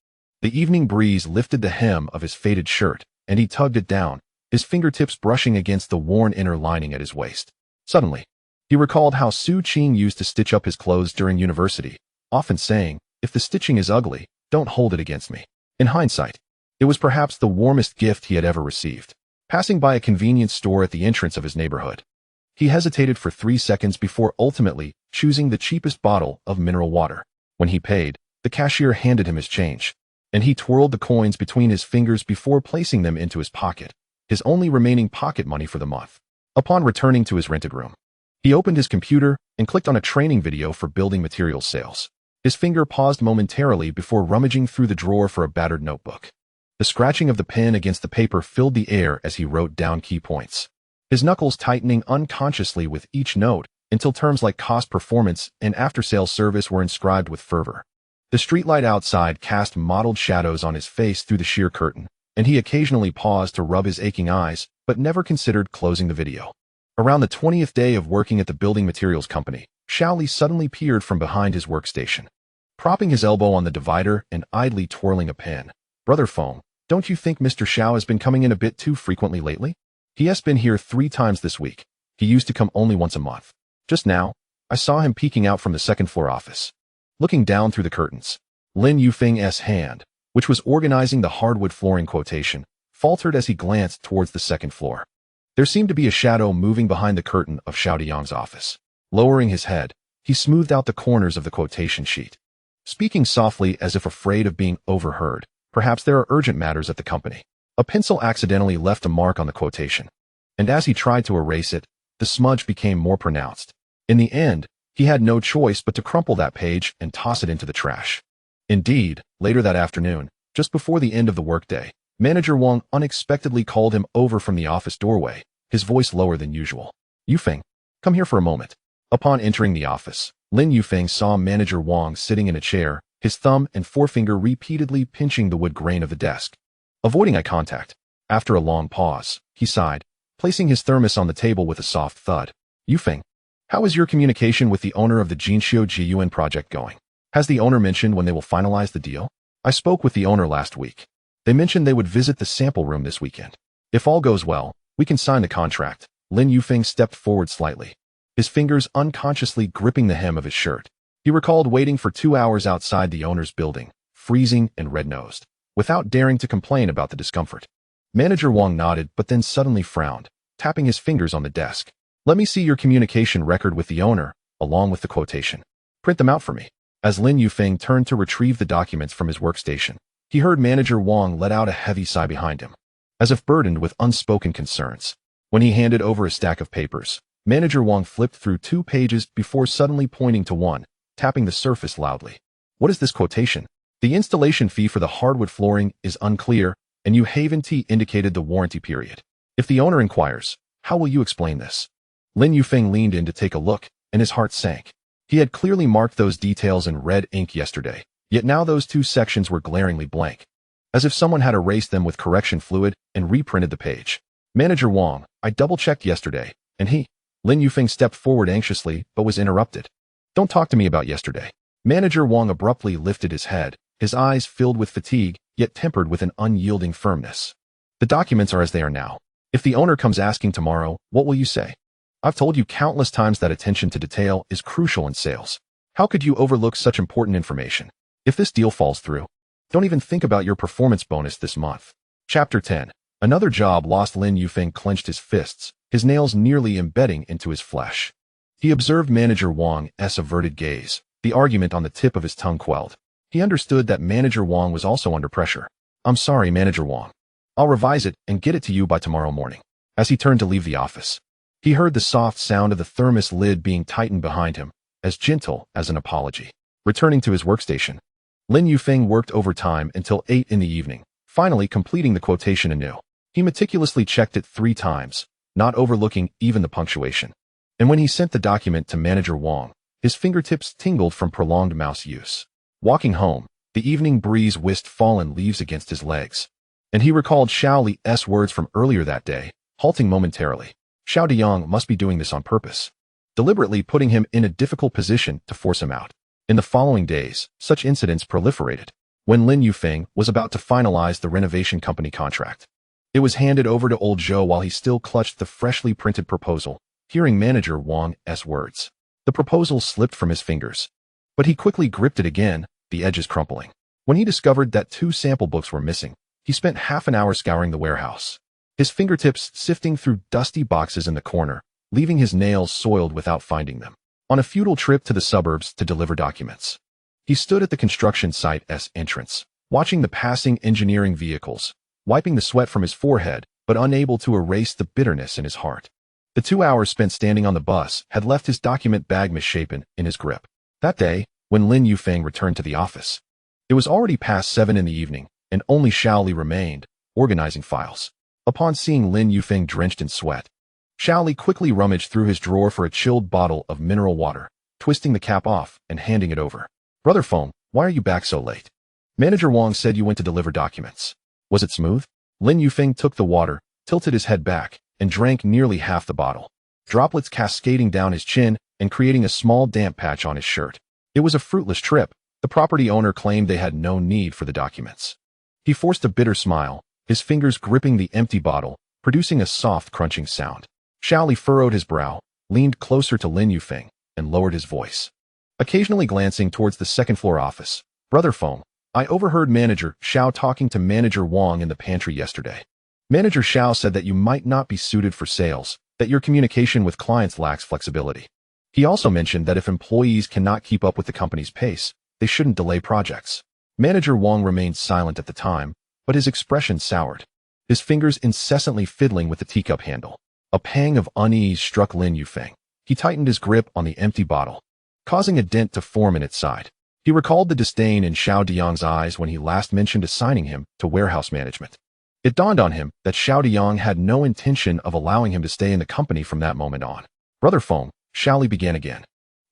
The evening breeze lifted the hem of his faded shirt, and he tugged it down, his fingertips brushing against the worn inner lining at his waist. Suddenly, he recalled how Su Qing used to stitch up his clothes during university, often saying, "If the stitching is ugly, don't hold it against me." In hindsight, it was perhaps the warmest gift he had ever received. Passing by a convenience store at the entrance of his neighborhood, he hesitated for 3 seconds before ultimately choosing the cheapest bottle of mineral water. When he paid, the cashier handed him his change, and he twirled the coins between his fingers before placing them into his pocket, his only remaining pocket money for the month. Upon returning to his rented room, He opened his computer and clicked on a training video for building materials sales. His finger paused momentarily before rummaging through the drawer for a battered notebook. The scratching of the pen against the paper filled the air as he wrote down key points. His knuckles tightening unconsciously with each note until terms like cost performance and after-sales service were inscribed with fervor. The streetlight outside cast mottled shadows on his face through the sheer curtain, and he occasionally paused to rub his aching eyes, but never considered closing the video. Around the 20th day of working at the building materials company, Xiaoli suddenly peered from behind his workstation. Propping his elbow on the divider and idly twirling a pen. "Brother Feng, don't you think Mr. Xiao has been coming in a bit too frequently lately? He has been here 3 times this week. He used to come only once a month. Just now, I saw him peeking out from the second-floor office." Looking down through the curtains, Lin Yufeng's hand, which was organizing the hardwood flooring quotation, faltered as he glanced towards the second floor. There seemed to be a shadow moving behind the curtain of Xiaodiyang's office. Lowering his head, he smoothed out the corners of the quotation sheet. Speaking softly as if afraid of being overheard, "Perhaps there are urgent matters at the company." A pencil accidentally left a mark on the quotation, and as he tried to erase it, the smudge became more pronounced. In the end, he had no choice but to crumple that page and toss it into the trash. Indeed, later that afternoon, just before the end of the workday, Manager Wang unexpectedly called him over from the office doorway, his voice lower than usual. "Yufeng, come here for a moment." Upon entering the office, Lin Yufeng saw Manager Wang sitting in a chair, his thumb and forefinger repeatedly pinching the wood grain of the desk. Avoiding eye contact, after a long pause, he sighed, placing his thermos on the table with a soft thud. "Yufeng, how is your communication with the owner of the Jinxiu Jiyuan project going? Has the owner mentioned when they will finalize the deal? I spoke with the owner last week. They mentioned they would visit the sample room this weekend. If all goes well, we can sign the contract." Lin Yufeng stepped forward slightly, his fingers unconsciously gripping the hem of his shirt. He recalled waiting for 2 hours outside the owner's building, freezing and red-nosed, without daring to complain about the discomfort. Manager Wang nodded but then suddenly frowned, tapping his fingers on the desk. "Let me see your communication record with the owner, along with the quotation. Print them out for me." As Lin Yufeng turned to retrieve the documents from his workstation, he heard Manager Wang let out a heavy sigh behind him, as if burdened with unspoken concerns. When he handed over a stack of papers, Manager Wang flipped through 2 pages before suddenly pointing to one, tapping the surface loudly. "What is this quotation? The installation fee for the hardwood flooring is unclear, and you haven't indicated the warranty period. If the owner inquires, how will you explain this?" Lin Yufeng leaned in to take a look, and his heart sank. He had clearly marked those details in red ink yesterday, yet now those 2 sections were glaringly blank, as if someone had erased them with correction fluid and reprinted the page. "Manager Wang, I double-checked yesterday, and he..." Lin Yufeng stepped forward anxiously but was interrupted. "Don't talk to me about yesterday." Manager Wang abruptly lifted his head, his eyes filled with fatigue, yet tempered with an unyielding firmness. "The documents are as they are now. If the owner comes asking tomorrow, what will you say? I've told you countless times that attention to detail is crucial in sales. How could you overlook such important information? If this deal falls through, don't even think about your performance bonus this month." Chapter 10. Another job lost. Lin Yufeng clenched his fists, his nails nearly embedding into his flesh. He observed Manager Wang's averted gaze, the argument on the tip of his tongue quelled. He understood that Manager Wang was also under pressure. "I'm sorry, Manager Wang. I'll revise it and get it to you by tomorrow morning." As he turned to leave the office, he heard the soft sound of the thermos lid being tightened behind him, as gentle as an apology. Returning to his workstation, Lin Yufeng worked overtime until 8 in the evening, finally completing the quotation anew. He meticulously checked it 3 times, not overlooking even the punctuation. And when he sent the document to Manager Wang, his fingertips tingled from prolonged mouse use. Walking home, the evening breeze whisked fallen leaves against his legs, and he recalled Xiaoli's words from earlier that day, halting momentarily. Xiaodiyang must be doing this on purpose, deliberately putting him in a difficult position to force him out. In the following days, such incidents proliferated. When Lin Yufeng was about to finalize the renovation company contract, it was handed over to old Zhou while he still clutched the freshly printed proposal. Hearing Manager Wang's words, the proposal slipped from his fingers, but he quickly gripped it again, the edges crumpling. When he discovered that 2 sample books were missing, he spent half an hour scouring the warehouse, his fingertips sifting through dusty boxes in the corner, leaving his nails soiled without finding them. On a futile trip to the suburbs to deliver documents, he stood at the construction site's entrance, watching the passing engineering vehicles, wiping the sweat from his forehead, but unable to erase the bitterness in his heart. The 2 hours spent standing on the bus had left his document bag misshapen in his grip. That day, when Lin Yufeng returned to the office, it was already past 7 in the evening, and only Xiao Li remained, organizing files. Upon seeing Lin Yufeng drenched in sweat, Xiao Li quickly rummaged through his drawer for a chilled bottle of mineral water, twisting the cap off and handing it over. "Brother Feng, why are you back so late? Manager Wang said you went to deliver documents. Was it smooth?" Lin Yufeng took the water, tilted his head back, and drank nearly half the bottle, droplets cascading down his chin and creating a small damp patch on his shirt. It was a fruitless trip. The property owner claimed they had no need for the documents. He forced a bitter smile, his fingers gripping the empty bottle, producing a soft crunching sound. Xiao Li furrowed his brow, leaned closer to Lin Yufeng, and lowered his voice, occasionally glancing towards the second-floor office. "Brother Feng, I overheard Manager Xiao talking to Manager Wang in the pantry yesterday. Manager Xiao said that you might not be suited for sales, that your communication with clients lacks flexibility. He also mentioned that if employees cannot keep up with the company's pace, they shouldn't delay projects." Manager Wang remained silent at the time, but his expression soured, his fingers incessantly fiddling with the teacup handle. A pang of unease struck Lin Yufeng. He tightened his grip on the empty bottle, causing a dent to form in its side. He recalled the disdain in Xiao Diyang's eyes when he last mentioned assigning him to warehouse management. It dawned on him that Xiao Diyang had no intention of allowing him to stay in the company from that moment on. "Brother Feng," Xiao Li began again.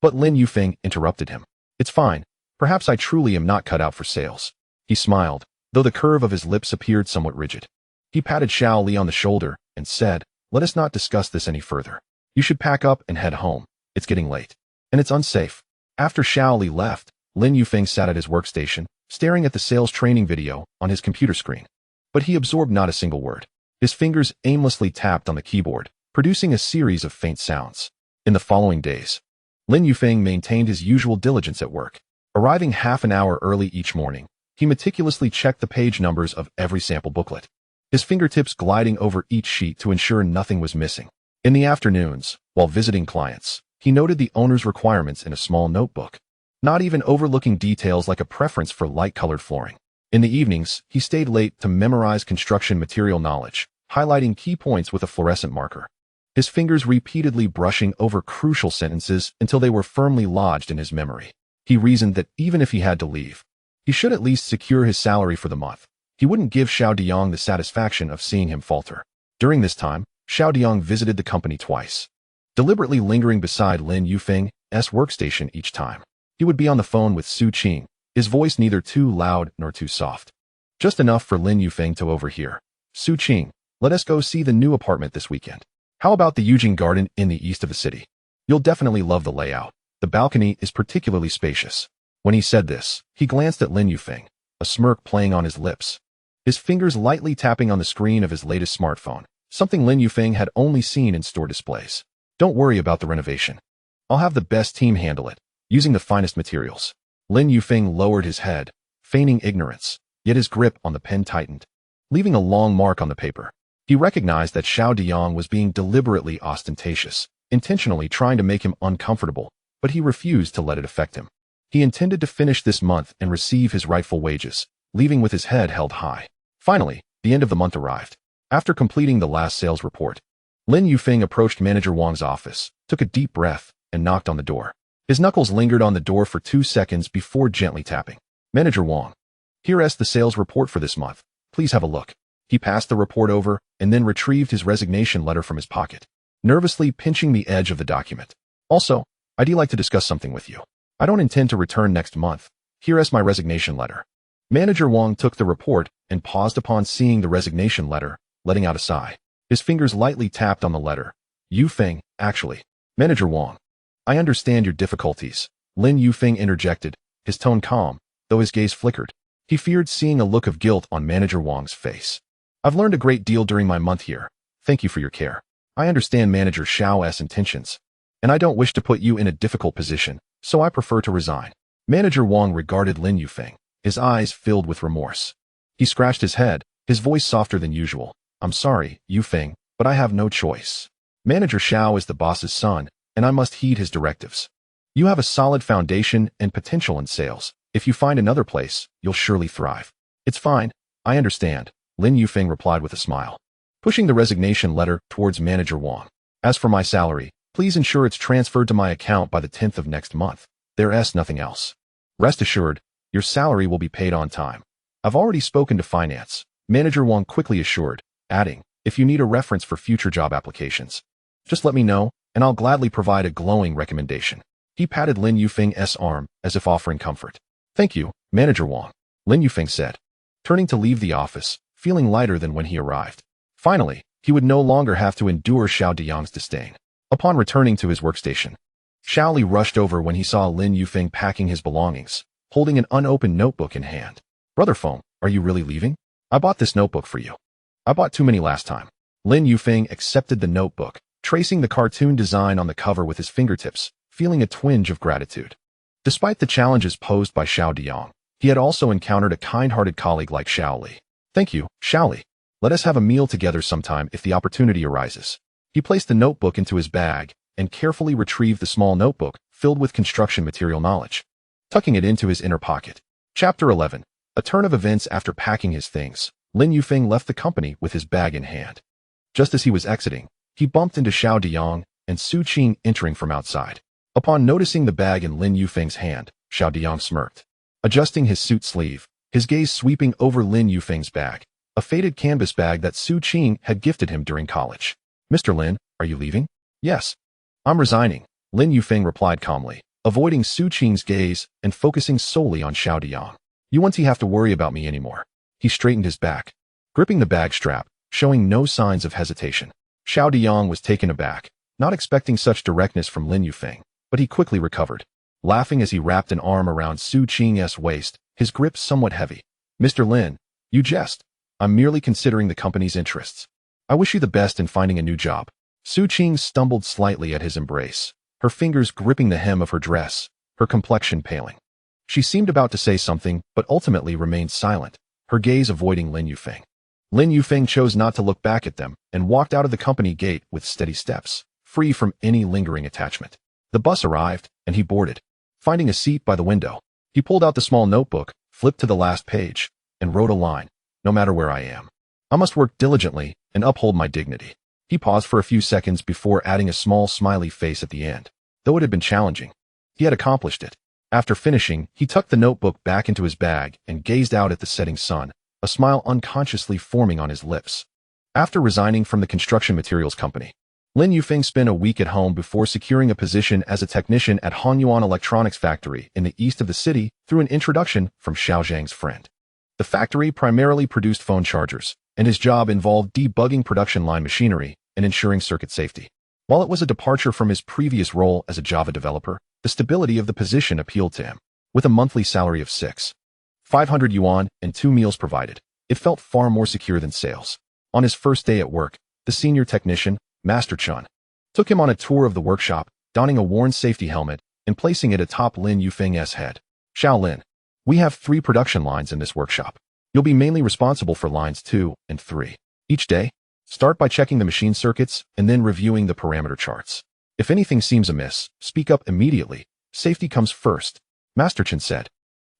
But Lin Yufeng interrupted him. "It's fine. Perhaps I truly am not cut out for sales." He smiled, though the curve of his lips appeared somewhat rigid. He patted Xiao Li on the shoulder and said, "Let us not discuss this any further. You should pack up and head home. It's getting late. And it's unsafe." After Xiao Li left, Lin Yufeng sat at his workstation, staring at the sales training video on his computer screen. But he absorbed not a single word. His fingers aimlessly tapped on the keyboard, producing a series of faint sounds. In the following days, Lin Yufeng maintained his usual diligence at work. Arriving half an hour early each morning, he meticulously checked the page numbers of every sample booklet, his fingertips gliding over each sheet to ensure nothing was missing. In the afternoons, while visiting clients, he noted the owner's requirements in a small notebook, not even overlooking details like a preference for light-colored flooring. In the evenings, he stayed late to memorize construction material knowledge, highlighting key points with a fluorescent marker, his fingers repeatedly brushing over crucial sentences until they were firmly lodged in his memory. He reasoned that even if he had to leave, he should at least secure his salary for the month. He wouldn't give Xiao Diyang the satisfaction of seeing him falter. During this time, Xiao Diyang visited the company twice, deliberately lingering beside Lin Yufeng's workstation each time. He would be on the phone with Su Qing, his voice neither too loud nor too soft, just enough for Lin Yufeng to overhear. "Su Qing, let us go see the new apartment this weekend. How about the Eugene Garden in the east of the city? You'll definitely love the layout. The balcony is particularly spacious." When he said this, he glanced at Lin Yufeng, a smirk playing on his lips, his fingers lightly tapping on the screen of his latest smartphone, something Lin Yufeng had only seen in store displays. "Don't worry about the renovation. I'll have the best team handle it, using the finest materials." Lin Yufeng lowered his head, feigning ignorance, yet his grip on the pen tightened, leaving a long mark on the paper. He recognized that Xiao Diyang was being deliberately ostentatious, intentionally trying to make him uncomfortable, but he refused to let it affect him. He intended to finish this month and receive his rightful wages, leaving with his head held high. Finally, the end of the month arrived. After completing the last sales report, Lin Yufeng approached Manager Wang's office, took a deep breath, and knocked on the door. His knuckles lingered on the door for 2 seconds before gently tapping. "Manager Wang, here's the sales report for this month. Please have a look." He passed the report over and then retrieved his resignation letter from his pocket, nervously pinching the edge of the document. "Also, I'd like to discuss something with you. I don't intend to return next month. Here's my resignation letter." Manager Wang took the report and paused upon seeing the resignation letter, letting out a sigh. His fingers lightly tapped on the letter. "Yufeng, actually." "Manager Wang, I understand your difficulties," Lin Yufeng interjected, his tone calm, though his gaze flickered. He feared seeing a look of guilt on Manager Wang's face. "I've learned a great deal during my month here. Thank you for your care. I understand Manager Xiao's intentions, and I don't wish to put you in a difficult position, so I prefer to resign." Manager Wang regarded Lin Yufeng, his eyes filled with remorse. He scratched his head, his voice softer than usual. "I'm sorry, Yufeng, but I have no choice. Manager Xiao is the boss's son, and I must heed his directives. You have a solid foundation and potential in sales. If you find another place, you'll surely thrive." "It's fine. I understand," Lin Yufeng replied with a smile, pushing the resignation letter towards Manager Wang. As for my salary, please ensure it's transferred to my account by the 10th of next month. There's nothing else. Rest assured, your salary will be paid on time. I've already spoken to finance, Manager Wang quickly assured, adding, if you need a reference for future job applications, just let me know, and I'll gladly provide a glowing recommendation. He patted Lin Yufeng's arm as if offering comfort. Thank you, Manager Wang, Lin Yufeng said, turning to leave the office, feeling lighter than when he arrived. Finally, he would no longer have to endure Xiao Diyang's disdain. Upon returning to his workstation, Xiao Li rushed over when he saw Lin Yufeng packing his belongings, holding an unopened notebook in hand. Brother Feng, are you really leaving? I bought this notebook for you. I bought too many last time. Lin Yufeng accepted the notebook, tracing the cartoon design on the cover with his fingertips, feeling a twinge of gratitude. Despite the challenges posed by Xiao Diyang, he had also encountered a kind-hearted colleague like Xiao Li. Thank you, Xiao Li. Let us have a meal together sometime if the opportunity arises. He placed the notebook into his bag and carefully retrieved the small notebook filled with construction material knowledge, tucking it into his inner pocket. Chapter 11. A turn of events. After packing his things, Lin Yufeng left the company with his bag in hand. Just as he was exiting, he bumped into Xiao Diyang and Su Qing entering from outside. Upon noticing the bag in Lin Yufeng's hand, Xiao Diyang smirked. Adjusting his suit sleeve, his gaze sweeping over Lin Yufeng's bag, a faded canvas bag that Su Qing had gifted him during college. Mr. Lin, are you leaving? Yes. I'm resigning, Lin Yufeng replied calmly, avoiding Su Qing's gaze and focusing solely on Xiao Diyang. You won't have to worry about me anymore. He straightened his back, gripping the bag strap, showing no signs of hesitation. Xiao Diyang was taken aback, not expecting such directness from Lin Yufeng, but he quickly recovered, laughing as he wrapped an arm around Su Qing's waist, his grip somewhat heavy. Mr. Lin, you jest. I'm merely considering the company's interests. I wish you the best in finding a new job. Su Qing stumbled slightly at his embrace, her fingers gripping the hem of her dress, her complexion paling. She seemed about to say something, but ultimately remained silent, her gaze avoiding Lin Yufeng. Lin Yufeng chose not to look back at them and walked out of the company gate with steady steps, free from any lingering attachment. The bus arrived, and he boarded. Finding a seat by the window, he pulled out the small notebook, flipped to the last page, and wrote a line, no matter where I am, I must work diligently and uphold my dignity. He paused for a few seconds before adding a small smiley face at the end. Though it had been challenging, he had accomplished it. After finishing, he tucked the notebook back into his bag and gazed out at the setting sun, a smile unconsciously forming on his lips. After resigning from the construction materials company, Lin Yufeng spent a week at home before securing a position as a technician at Hanyuan Electronics Factory in the east of the city through an introduction from Xiao Zhang's friend. The factory primarily produced phone chargers, and his job involved debugging production line machinery and ensuring circuit safety. While it was a departure from his previous role as a Java developer, the stability of the position appealed to him. With a monthly salary of 6,500 yuan and 2 meals provided, it felt far more secure than sales. On his first day at work, the senior technician, Master Chun, took him on a tour of the workshop, donning a worn safety helmet and placing it atop Lin Yufeng's head. Xiao Lin, we have 3 production lines in this workshop. You'll be mainly responsible for lines 2 and 3. Each day, start by checking the machine circuits and then reviewing the parameter charts. If anything seems amiss, speak up immediately. Safety comes first, Master Chen said,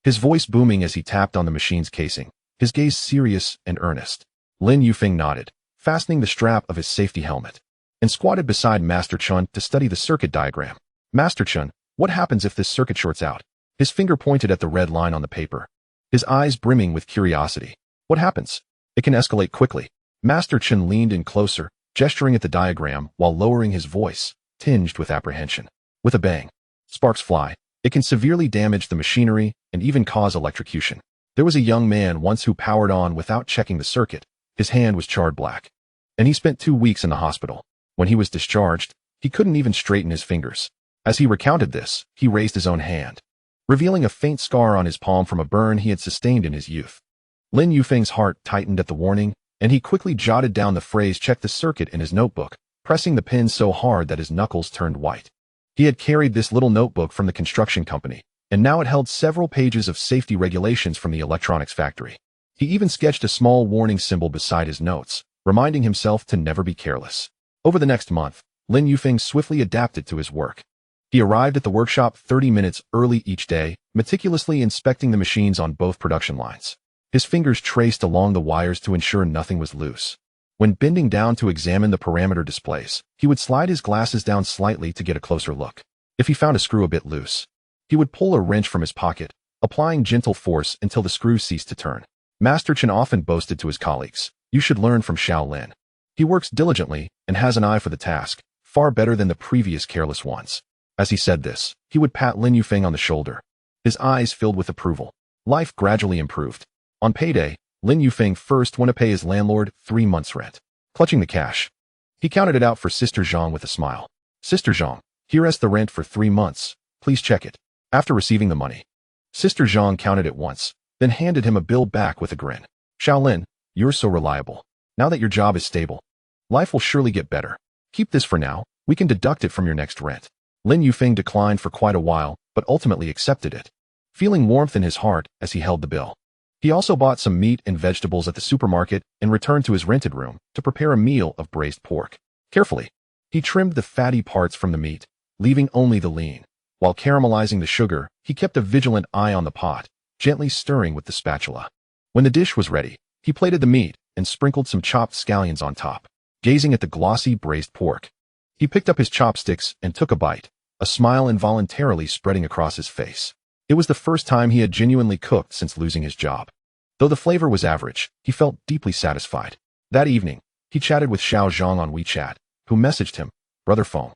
his voice booming as he tapped on the machine's casing, his gaze serious and earnest. Lin Yufeng nodded, fastening the strap of his safety helmet, and squatted beside Master Chen to study the circuit diagram. Master Chen, what happens if this circuit shorts out? His finger pointed at the red line on the paper, his eyes brimming with curiosity. What happens? It can escalate quickly. Master Chen leaned in closer, gesturing at the diagram while lowering his voice, tinged with apprehension. With a bang, sparks fly. It can severely damage the machinery and even cause electrocution. There was a young man once who powered on without checking the circuit. His hand was charred black, and he spent 2 weeks in the hospital. When he was discharged, he couldn't even straighten his fingers. As he recounted this, he raised his own hand, revealing a faint scar on his palm from a burn he had sustained in his youth. Lin Yufeng's heart tightened at the warning, and he quickly jotted down the phrase "check the circuit" in his notebook, pressing the pen so hard that his knuckles turned white. He had carried this little notebook from the construction company, and now it held several pages of safety regulations from the electronics factory. He even sketched a small warning symbol beside his notes, reminding himself to never be careless. Over the next month, Lin Yufeng swiftly adapted to his work. He arrived at the workshop 30 minutes early each day, meticulously inspecting the machines on both production lines. His fingers traced along the wires to ensure nothing was loose. When bending down to examine the parameter displays, he would slide his glasses down slightly to get a closer look. If he found a screw a bit loose, he would pull a wrench from his pocket, applying gentle force until the screw ceased to turn. Master Chen often boasted to his colleagues, "You should learn from Xiao Lin. He works diligently and has an eye for the task, far better than the previous careless ones." As he said this, he would pat Lin Yufeng on the shoulder. His eyes filled with approval. Life gradually improved. On payday, Lin Yufeng first went to pay his landlord 3 months' rent. Clutching the cash, he counted it out for Sister Zhang with a smile. "Sister Zhang, here is the rent for 3 months. Please check it." After receiving the money, Sister Zhang counted it once, then handed him a bill back with a grin. "Xiao Lin, you're so reliable. Now that your job is stable, life will surely get better. Keep this for now. We can deduct it from your next rent." Lin Yufeng declined for quite a while, but ultimately accepted it, feeling warmth in his heart as he held the bill. He also bought some meat and vegetables at the supermarket and returned to his rented room to prepare a meal of braised pork. Carefully, he trimmed the fatty parts from the meat, leaving only the lean. While caramelizing the sugar, he kept a vigilant eye on the pot, gently stirring with the spatula. When the dish was ready, he plated the meat and sprinkled some chopped scallions on top. Gazing at the glossy braised pork, he picked up his chopsticks and took a bite, a smile involuntarily spreading across his face. It was the first time he had genuinely cooked since losing his job. Though the flavor was average, he felt deeply satisfied. That evening, he chatted with Xiao Zhang on WeChat, who messaged him, "Brother Feng,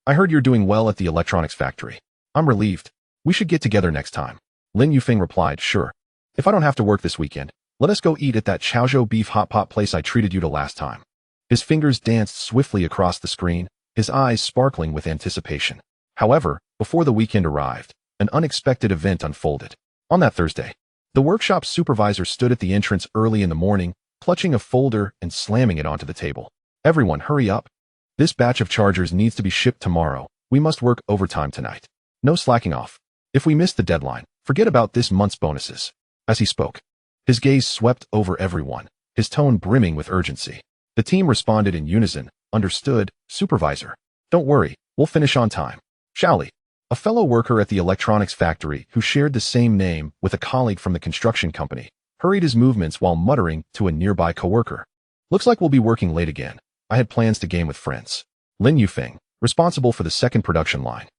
I heard you're doing well at the electronics factory. I'm relieved. We should get together next time." Lin Yufeng replied, "Sure. If I don't have to work this weekend, let us go eat at that Chaozhou beef hot pot place I treated you to last time." His fingers danced swiftly across the screen, his eyes sparkling with anticipation. However, before the weekend arrived, an unexpected event unfolded. On that Thursday, the workshop supervisor stood at the entrance early in the morning, clutching a folder and slamming it onto the table. "Everyone, hurry up. This batch of chargers needs to be shipped tomorrow. We must work overtime tonight. No slacking off. If we miss the deadline, forget about this month's bonuses." As he spoke, his gaze swept over everyone, his tone brimming with urgency. The team responded in unison, "Understood, supervisor. Don't worry, we'll finish on time." Xiaoli, a fellow worker at the electronics factory who shared the same name with a colleague from the construction company, hurried his movements while muttering to a nearby coworker, "Looks like we'll be working late again. I had plans to game with friends." Lin Yufeng, responsible for the second production line,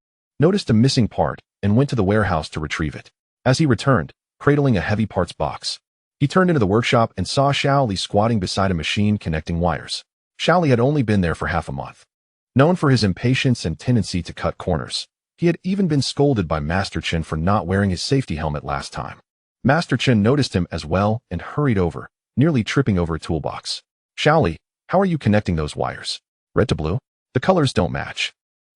noticed a missing part and went to the warehouse to retrieve it. As he returned, cradling a heavy parts box, he turned into the workshop and saw Xiaoli squatting beside a machine connecting wires. Xiaoli had only been there for half a month. Known for his impatience and tendency to cut corners, he had even been scolded by Master Chen for not wearing his safety helmet last time. Master Chen noticed him as well and hurried over, nearly tripping over a toolbox. "Xiaoli, how are you connecting those wires? Red to blue? The colors don't match.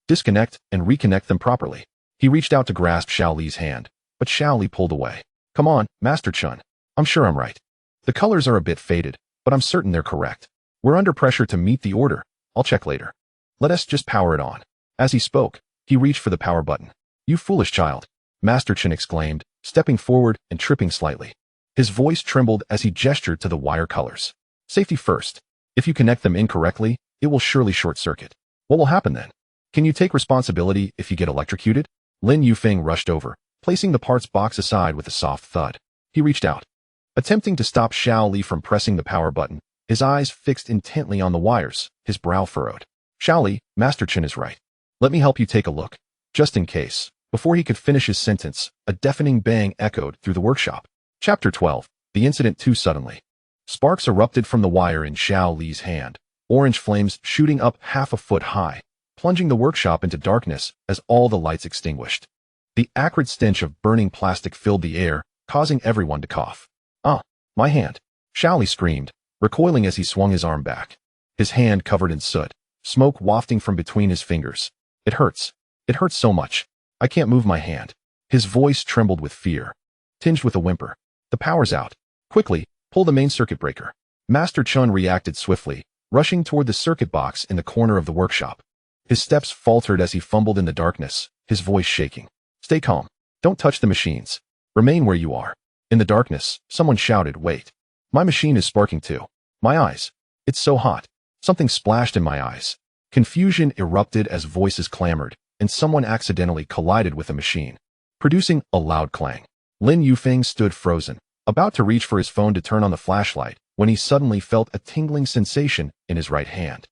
Disconnect and reconnect them properly." He reached out to grasp Xiaoli's hand, but Xiaoli pulled away. "Come on, Master Chen. I'm sure I'm right. The colors are a bit faded, but I'm certain they're correct. We're under pressure to meet the order. I'll check later. Let us just power it on." As he spoke, he reached for the power button. "You foolish child," Master Chen exclaimed, stepping forward and tripping slightly. His voice trembled as he gestured to the wire colors. "Safety first. If you connect them incorrectly, it will surely short-circuit. What will happen then? Can you take responsibility if you get electrocuted?" Lin Yufeng rushed over, placing the parts box aside with a soft thud. He reached out, attempting to stop Xiaoli from pressing the power button, his eyes fixed intently on the wires, his brow furrowed. "Xiaoli, Master Chen is right. Let me help you take a look." Just in case, before he could finish his sentence, a deafening bang echoed through the workshop. Chapter 12. The incident too suddenly. Sparks erupted from the wire in Xiao Li's hand, orange flames shooting up half a foot high, plunging the workshop into darkness as all the lights extinguished. The acrid stench of burning plastic filled the air, causing everyone to cough. "Ah, my hand!" Xiao Li screamed, recoiling as he swung his arm back. His hand covered in soot, smoke wafting from between his fingers. "It hurts. It hurts so much. I can't move my hand." His voice trembled with fear, tinged with a whimper. "The power's out. Quickly, pull the main circuit breaker." Master Chun reacted swiftly, rushing toward the circuit box in the corner of the workshop. His steps faltered as he fumbled in the darkness, his voice shaking. "Stay calm. Don't touch the machines. Remain where you are." In the darkness, someone shouted, "Wait. My machine is sparking too. My eyes. It's so hot." Something splashed in my eyes. Confusion erupted as voices clamored, and someone accidentally collided with a machine, producing a loud clang. Lin Yufeng stood frozen, about to reach for his phone to turn on the flashlight, when when he suddenly felt a tingling sensation in his right hand,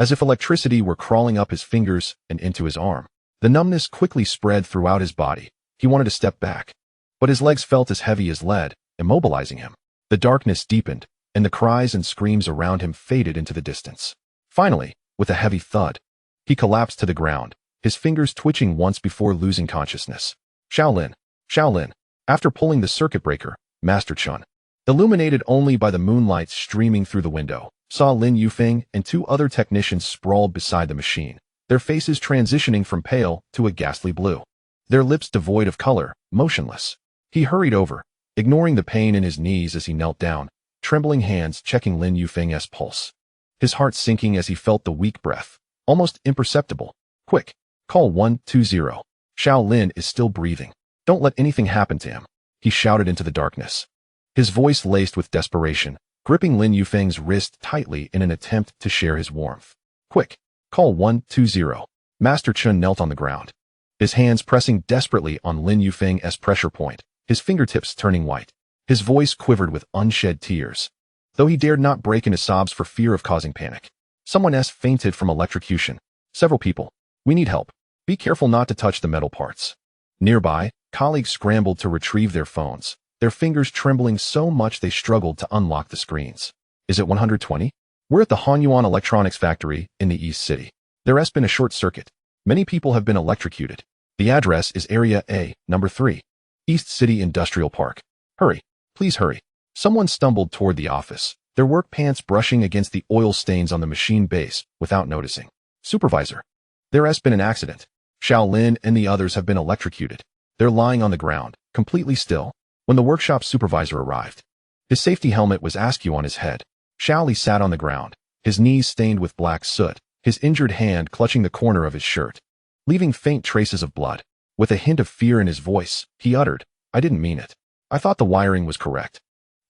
as if electricity were crawling up his fingers and into his arm. The numbness quickly spread throughout his body. He wanted to step back, but his legs felt as heavy as lead, immobilizing him. The darkness deepened, and the cries and screams around him faded into the distance. Finally, with a heavy thud, he collapsed to the ground, his fingers twitching once before losing consciousness. Shaolin. Shaolin. After pulling the circuit breaker, Master Chun, illuminated only by the moonlight streaming through the window, saw Lin Yufeng and two other technicians sprawled beside the machine, their faces transitioning from pale to a ghastly blue, their lips devoid of color, motionless. He hurried over, ignoring the pain in his knees as he knelt down, trembling hands checking Lin Yufeng's pulse, his heart sinking as he felt the weak breath, almost imperceptible. Quick, call 120. Shaolin is still breathing. Don't let anything happen to him, he shouted into the darkness, his voice laced with desperation, gripping Lin Yufeng's wrist tightly in an attempt to share his warmth. Quick, call 120. Master Chun knelt on the ground, his hands pressing desperately on Lin Yufeng's pressure point, his fingertips turning white. His voice quivered with unshed tears, though he dared not break into sobs for fear of causing panic. Someone else fainted from electrocution. Several people. We need help. Be careful not to touch the metal parts. Nearby, colleagues scrambled to retrieve their phones, their fingers trembling so much they struggled to unlock the screens. Is it 120? We're at the Hanyuan Electronics Factory in the East City. There has been a short circuit. Many people have been electrocuted. The address is Area A, number 3, East City Industrial Park. Hurry. Please hurry. Someone stumbled toward the office, their work pants brushing against the oil stains on the machine base without noticing. Supervisor. There has been an accident. Shaolin and the others have been electrocuted. They're lying on the ground, completely still, when the workshop supervisor arrived. His safety helmet was askew on his head. Shaoli sat on the ground, his knees stained with black soot, his injured hand clutching the corner of his shirt, leaving faint traces of blood. With a hint of fear in his voice, he uttered, I didn't mean it. I thought the wiring was correct.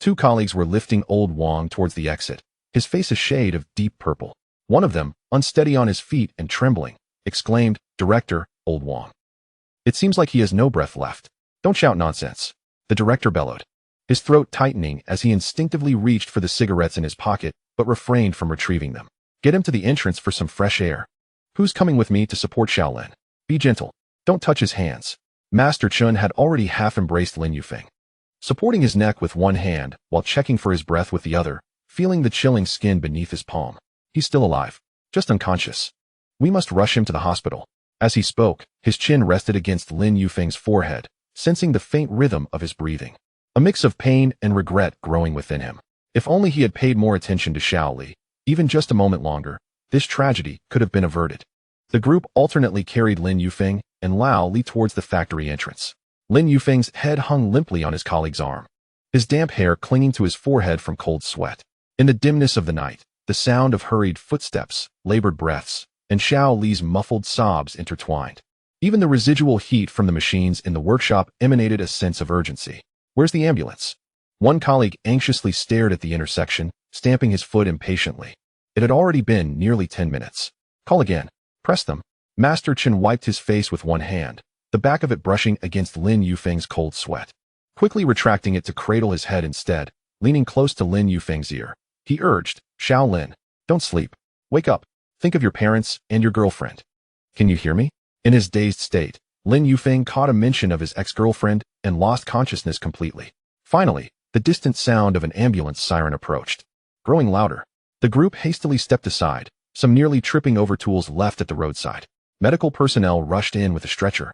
Two colleagues were lifting old Wang towards the exit, his face a shade of deep purple. One of them, unsteady on his feet and trembling, exclaimed, Director, old Wang. It seems like he has no breath left. Don't shout nonsense. The director bellowed, his throat tightening as he instinctively reached for the cigarettes in his pocket, but refrained from retrieving them. Get him to the entrance for some fresh air. Who's coming with me to support Shaolin? Be gentle. Don't touch his hands. Master Chun had already half embraced Lin Yufeng, supporting his neck with one hand while checking for his breath with the other, feeling the chilling skin beneath his palm. He's still alive, just unconscious. We must rush him to the hospital. As he spoke, his chin rested against Lin Yufeng's forehead, sensing the faint rhythm of his breathing, a mix of pain and regret growing within him. If only he had paid more attention to Shaoli, even just a moment longer, this tragedy could have been averted. The group alternately carried Lin Yufeng and Lao Li towards the factory entrance. Lin Yufeng's head hung limply on his colleague's arm, his damp hair clinging to his forehead from cold sweat. In the dimness of the night, the sound of hurried footsteps, labored breaths, and Xiao Li's muffled sobs intertwined. Even the residual heat from the machines in the workshop emanated a sense of urgency. Where's the ambulance? One colleague anxiously stared at the intersection, stamping his foot impatiently. It had already been nearly 10 minutes. Call again. Press them. Master Chen wiped his face with one hand, the back of it brushing against Lin Yufeng's cold sweat. Quickly retracting it to cradle his head instead, leaning close to Lin Yufeng's ear, he urged, Shaolin, don't sleep. Wake up. Think of your parents and your girlfriend. Can you hear me? In his dazed state, Lin Yufeng caught a mention of his ex-girlfriend and lost consciousness completely. Finally, the distant sound of an ambulance siren approached, growing louder. The group hastily stepped aside, some nearly tripping over tools left at the roadside. Medical personnel rushed in with a stretcher,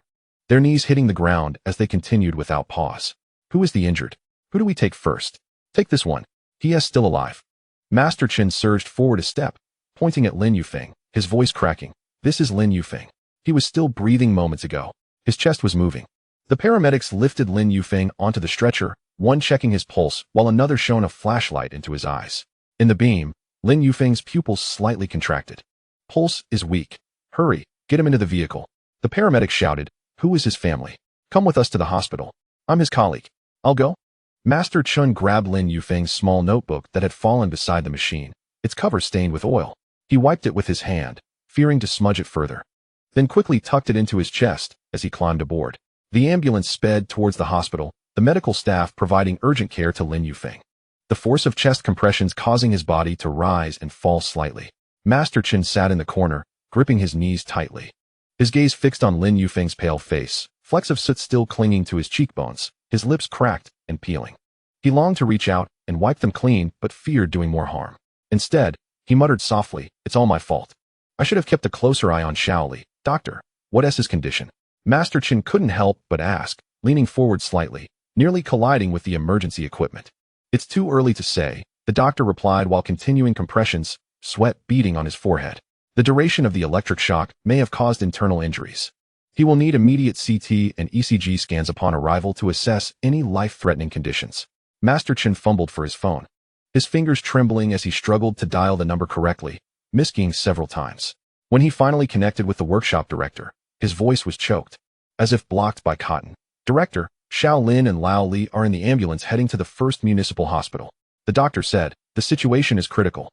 their knees hitting the ground as they continued without pause. Who is the injured? Who do we take first? Take this one. He is still alive. Master Chen surged forward a step, pointing at Lin Yufeng, his voice cracking. This is Lin Yufeng. He was still breathing moments ago. His chest was moving. The paramedics lifted Lin Yufeng onto the stretcher, one checking his pulse while another shone a flashlight into his eyes. In the beam, Lin Yufeng's pupils slightly contracted. Pulse is weak. Hurry, get him into the vehicle. The paramedic shouted. Who is his family? Come with us to the hospital. I'm his colleague. I'll go. Master Chun grabbed Lin Yufeng's small notebook that had fallen beside the machine, its cover stained with oil. He wiped it with his hand, fearing to smudge it further, then quickly tucked it into his chest as he climbed aboard. The ambulance sped towards the hospital, the medical staff providing urgent care to Lin Yufeng. the force of chest compressions causing his body to rise and fall slightly. Master Chen sat in the corner, gripping his knees tightly. His gaze fixed on Lin Yufeng's pale face, flecks of soot still clinging to his cheekbones, his lips cracked and peeling. He longed to reach out and wipe them clean, but feared doing more harm. Instead, he muttered softly, "It's all my fault. I should have kept a closer eye on Shaoli. Doctor, what is his condition?" Master Chen couldn't help but ask, leaning forward slightly, nearly colliding with the emergency equipment. "It's too early to say," the doctor replied while continuing compressions, sweat beading on his forehead. "The duration of the electric shock may have caused internal injuries. He will need immediate CT and ECG scans upon arrival to assess any life-threatening conditions." Master Chen fumbled for his phone, his fingers trembling as he struggled to dial the number correctly, miskeying several times. When he finally connected with the workshop director, his voice was choked, as if blocked by cotton. "Director, Xiao Lin and Lao Li are in the ambulance heading to the first municipal hospital." The doctor said, "The situation is critical."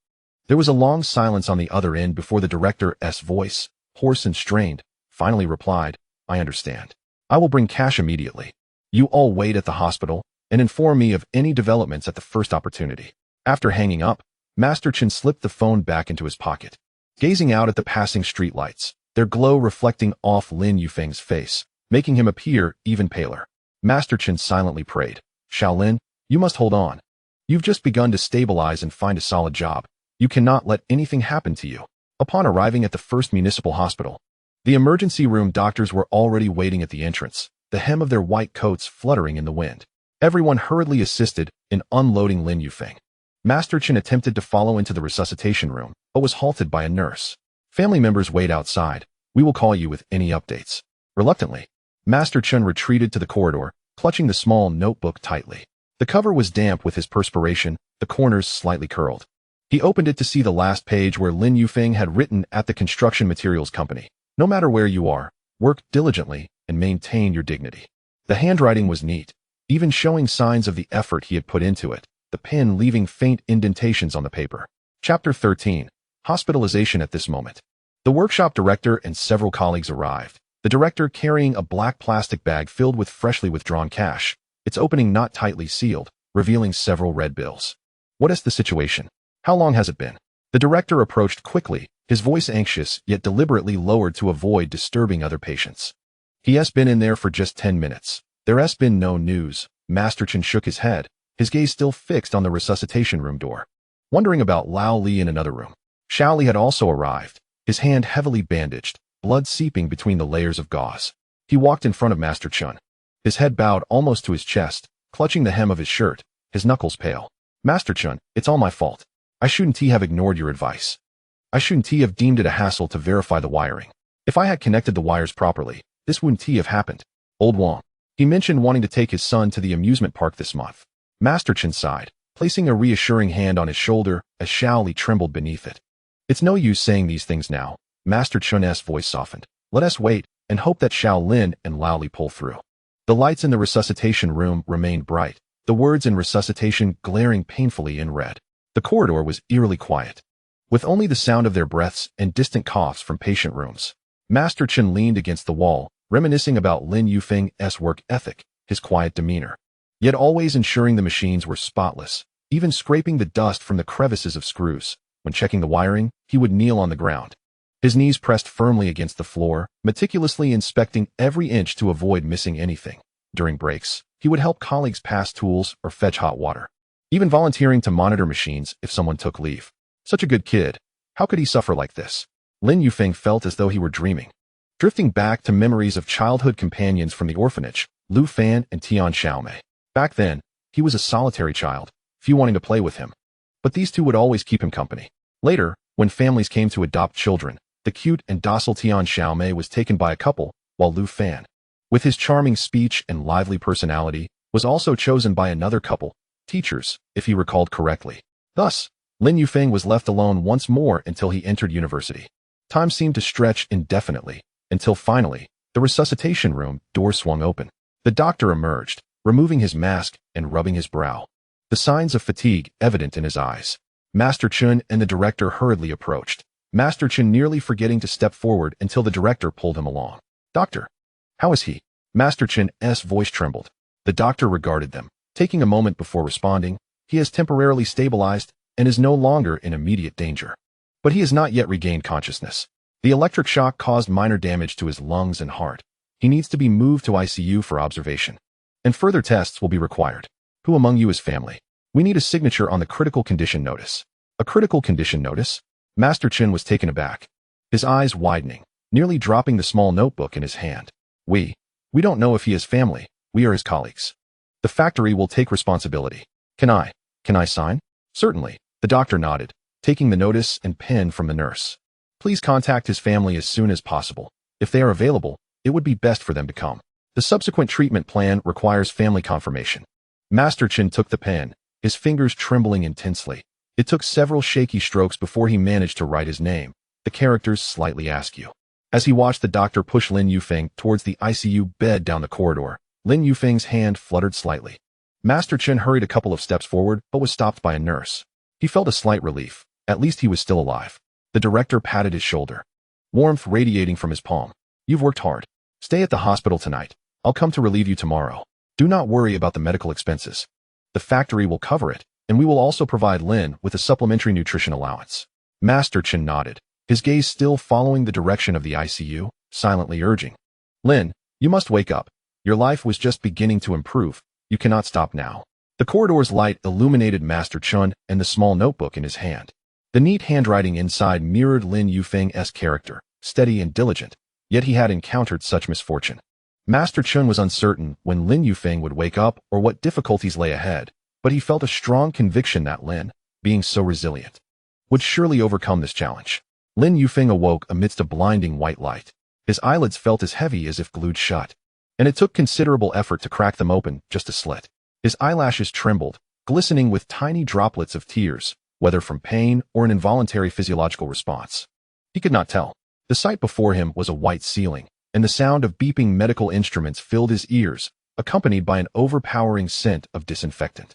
There was a long silence on the other end before the director's voice, hoarse and strained, finally replied, "I understand. I will bring cash immediately. You all wait at the hospital and inform me of any developments at the first opportunity." After hanging up, Master Chen slipped the phone back into his pocket, gazing out at the passing streetlights, their glow reflecting off Lin Yufeng's face, making him appear even paler. Master Chen silently prayed, "Xiao Lin, you must hold on. You've just begun to stabilize and find a solid job. You cannot let anything happen to you." Upon arriving at the first municipal hospital, the emergency room doctors were already waiting at the entrance, the hem of their white coats fluttering in the wind. Everyone hurriedly assisted in unloading Lin Yufeng. Master Chen attempted to follow into the resuscitation room, but was halted by a nurse. "Family members wait outside. We will call you with any updates." Reluctantly, Master Chen retreated to the corridor, clutching the small notebook tightly. The cover was damp with his perspiration, the corners slightly curled. He opened it to see the last page where Lin Yufeng had written at the construction materials company, "No matter where you are, work diligently and maintain your dignity." The handwriting was neat, even showing signs of the effort he had put into it, the pen leaving faint indentations on the paper. Chapter 13. Hospitalization. At this moment, the workshop director and several colleagues arrived, the director carrying a black plastic bag filled with freshly withdrawn cash, its opening not tightly sealed, revealing several red bills. "What is the situation? How long has it been?" The director approached quickly, his voice anxious yet deliberately lowered to avoid disturbing other patients. "He has been in there for just 10 minutes. There has been no news." Master Chen shook his head, his gaze still fixed on the resuscitation room door, wondering about Lao Li in another room. Xiao Li had also arrived, his hand heavily bandaged, blood seeping between the layers of gauze. He walked in front of Master Chen, his head bowed almost to his chest, clutching the hem of his shirt, his knuckles pale. "Master Chen, it's all my fault. I shouldn't have ignored your advice. I shouldn't have deemed it a hassle to verify the wiring. If I had connected the wires properly, this wouldn't have happened." Old Wang. He mentioned wanting to take his son to the amusement park this month. Master Chen sighed, placing a reassuring hand on his shoulder as Xiao Li trembled beneath it. "It's no use saying these things now." Master Chen's voice softened. "Let us wait and hope that Xiao Lin and Lao Li pull through." The lights in the resuscitation room remained bright, the words in resuscitation glaring painfully in red. The corridor was eerily quiet, with only the sound of their breaths and distant coughs from patient rooms. Master Chen leaned against the wall, reminiscing about Lin Yufeng's work ethic, his quiet demeanor, yet always ensuring the machines were spotless, even scraping the dust from the crevices of screws. When checking the wiring, he would kneel on the ground, his knees pressed firmly against the floor, meticulously inspecting every inch to avoid missing anything. During breaks, he would help colleagues pass tools or fetch hot water, even volunteering to monitor machines if someone took leave. Such a good kid. How could he suffer like this? Lin Yufeng felt as though he were dreaming, drifting back to memories of childhood companions from the orphanage, Lu Fan and Tian Xiaomei. Back then, he was a solitary child, few wanting to play with him. But these two would always keep him company. Later, when families came to adopt children, the cute and docile Tian Xiaomei was taken by a couple, while Lu Fan, with his charming speech and lively personality, was also chosen by another couple, teachers, if he recalled correctly. Thus, Lin Yufeng was left alone once more until he entered university. Time seemed to stretch indefinitely, until finally, the resuscitation room door swung open. The doctor emerged, removing his mask and rubbing his brow, the signs of fatigue evident in his eyes. Master Chen and the director hurriedly approached, Master Chen nearly forgetting to step forward until the director pulled him along. "Doctor, how is he?" Master Chen's voice trembled. The doctor regarded them, taking a moment before responding, He has temporarily stabilized and is no longer in immediate danger. But he has not yet regained consciousness. The electric shock caused minor damage to his lungs and heart. He needs to be moved to ICU for observation. And further tests will be required. Who among you is family? We need a signature on the critical condition notice. A critical condition notice? Master Chen was taken aback, his eyes widening, nearly dropping the small notebook in his hand. We don't know if he has family. We are his colleagues. The factory will take responsibility. Can I sign? Certainly. The doctor nodded, taking the notice and pen from the nurse. Please contact his family as soon as possible. If they are available, it would be best for them to come. The subsequent treatment plan requires family confirmation. Master Chen took the pen, his fingers trembling intensely. It took several shaky strokes before he managed to write his name, the characters slightly askew. As he watched the doctor push Lin Yufeng towards the ICU bed down the corridor, Lin Yufeng's hand fluttered slightly. Master Chen hurried a couple of steps forward but was stopped by a nurse. He felt a slight relief. At least he was still alive. The director patted his shoulder, warmth radiating from his palm. You've worked hard. Stay at the hospital tonight. I'll come to relieve you tomorrow. Do not worry about the medical expenses. The factory will cover it, and we will also provide Lin with a supplementary nutrition allowance. Master Chen nodded, his gaze still following the direction of the ICU, silently urging. Lin, you must wake up. Your life was just beginning to improve. You cannot stop now. The corridor's light illuminated Master Chen and the small notebook in his hand. The neat handwriting inside mirrored Lin Yufeng's character, steady and diligent, yet he had encountered such misfortune. Master Chen was uncertain when Lin Yufeng would wake up or what difficulties lay ahead, but he felt a strong conviction that Lin, being so resilient, would surely overcome this challenge. Lin Yufeng awoke amidst a blinding white light. His eyelids felt as heavy as if glued shut, and it took considerable effort to crack them open just a slit. His eyelashes trembled, glistening with tiny droplets of tears, whether from pain or an involuntary physiological response. He could not tell. The sight before him was a white ceiling, and the sound of beeping medical instruments filled his ears, accompanied by an overpowering scent of disinfectant.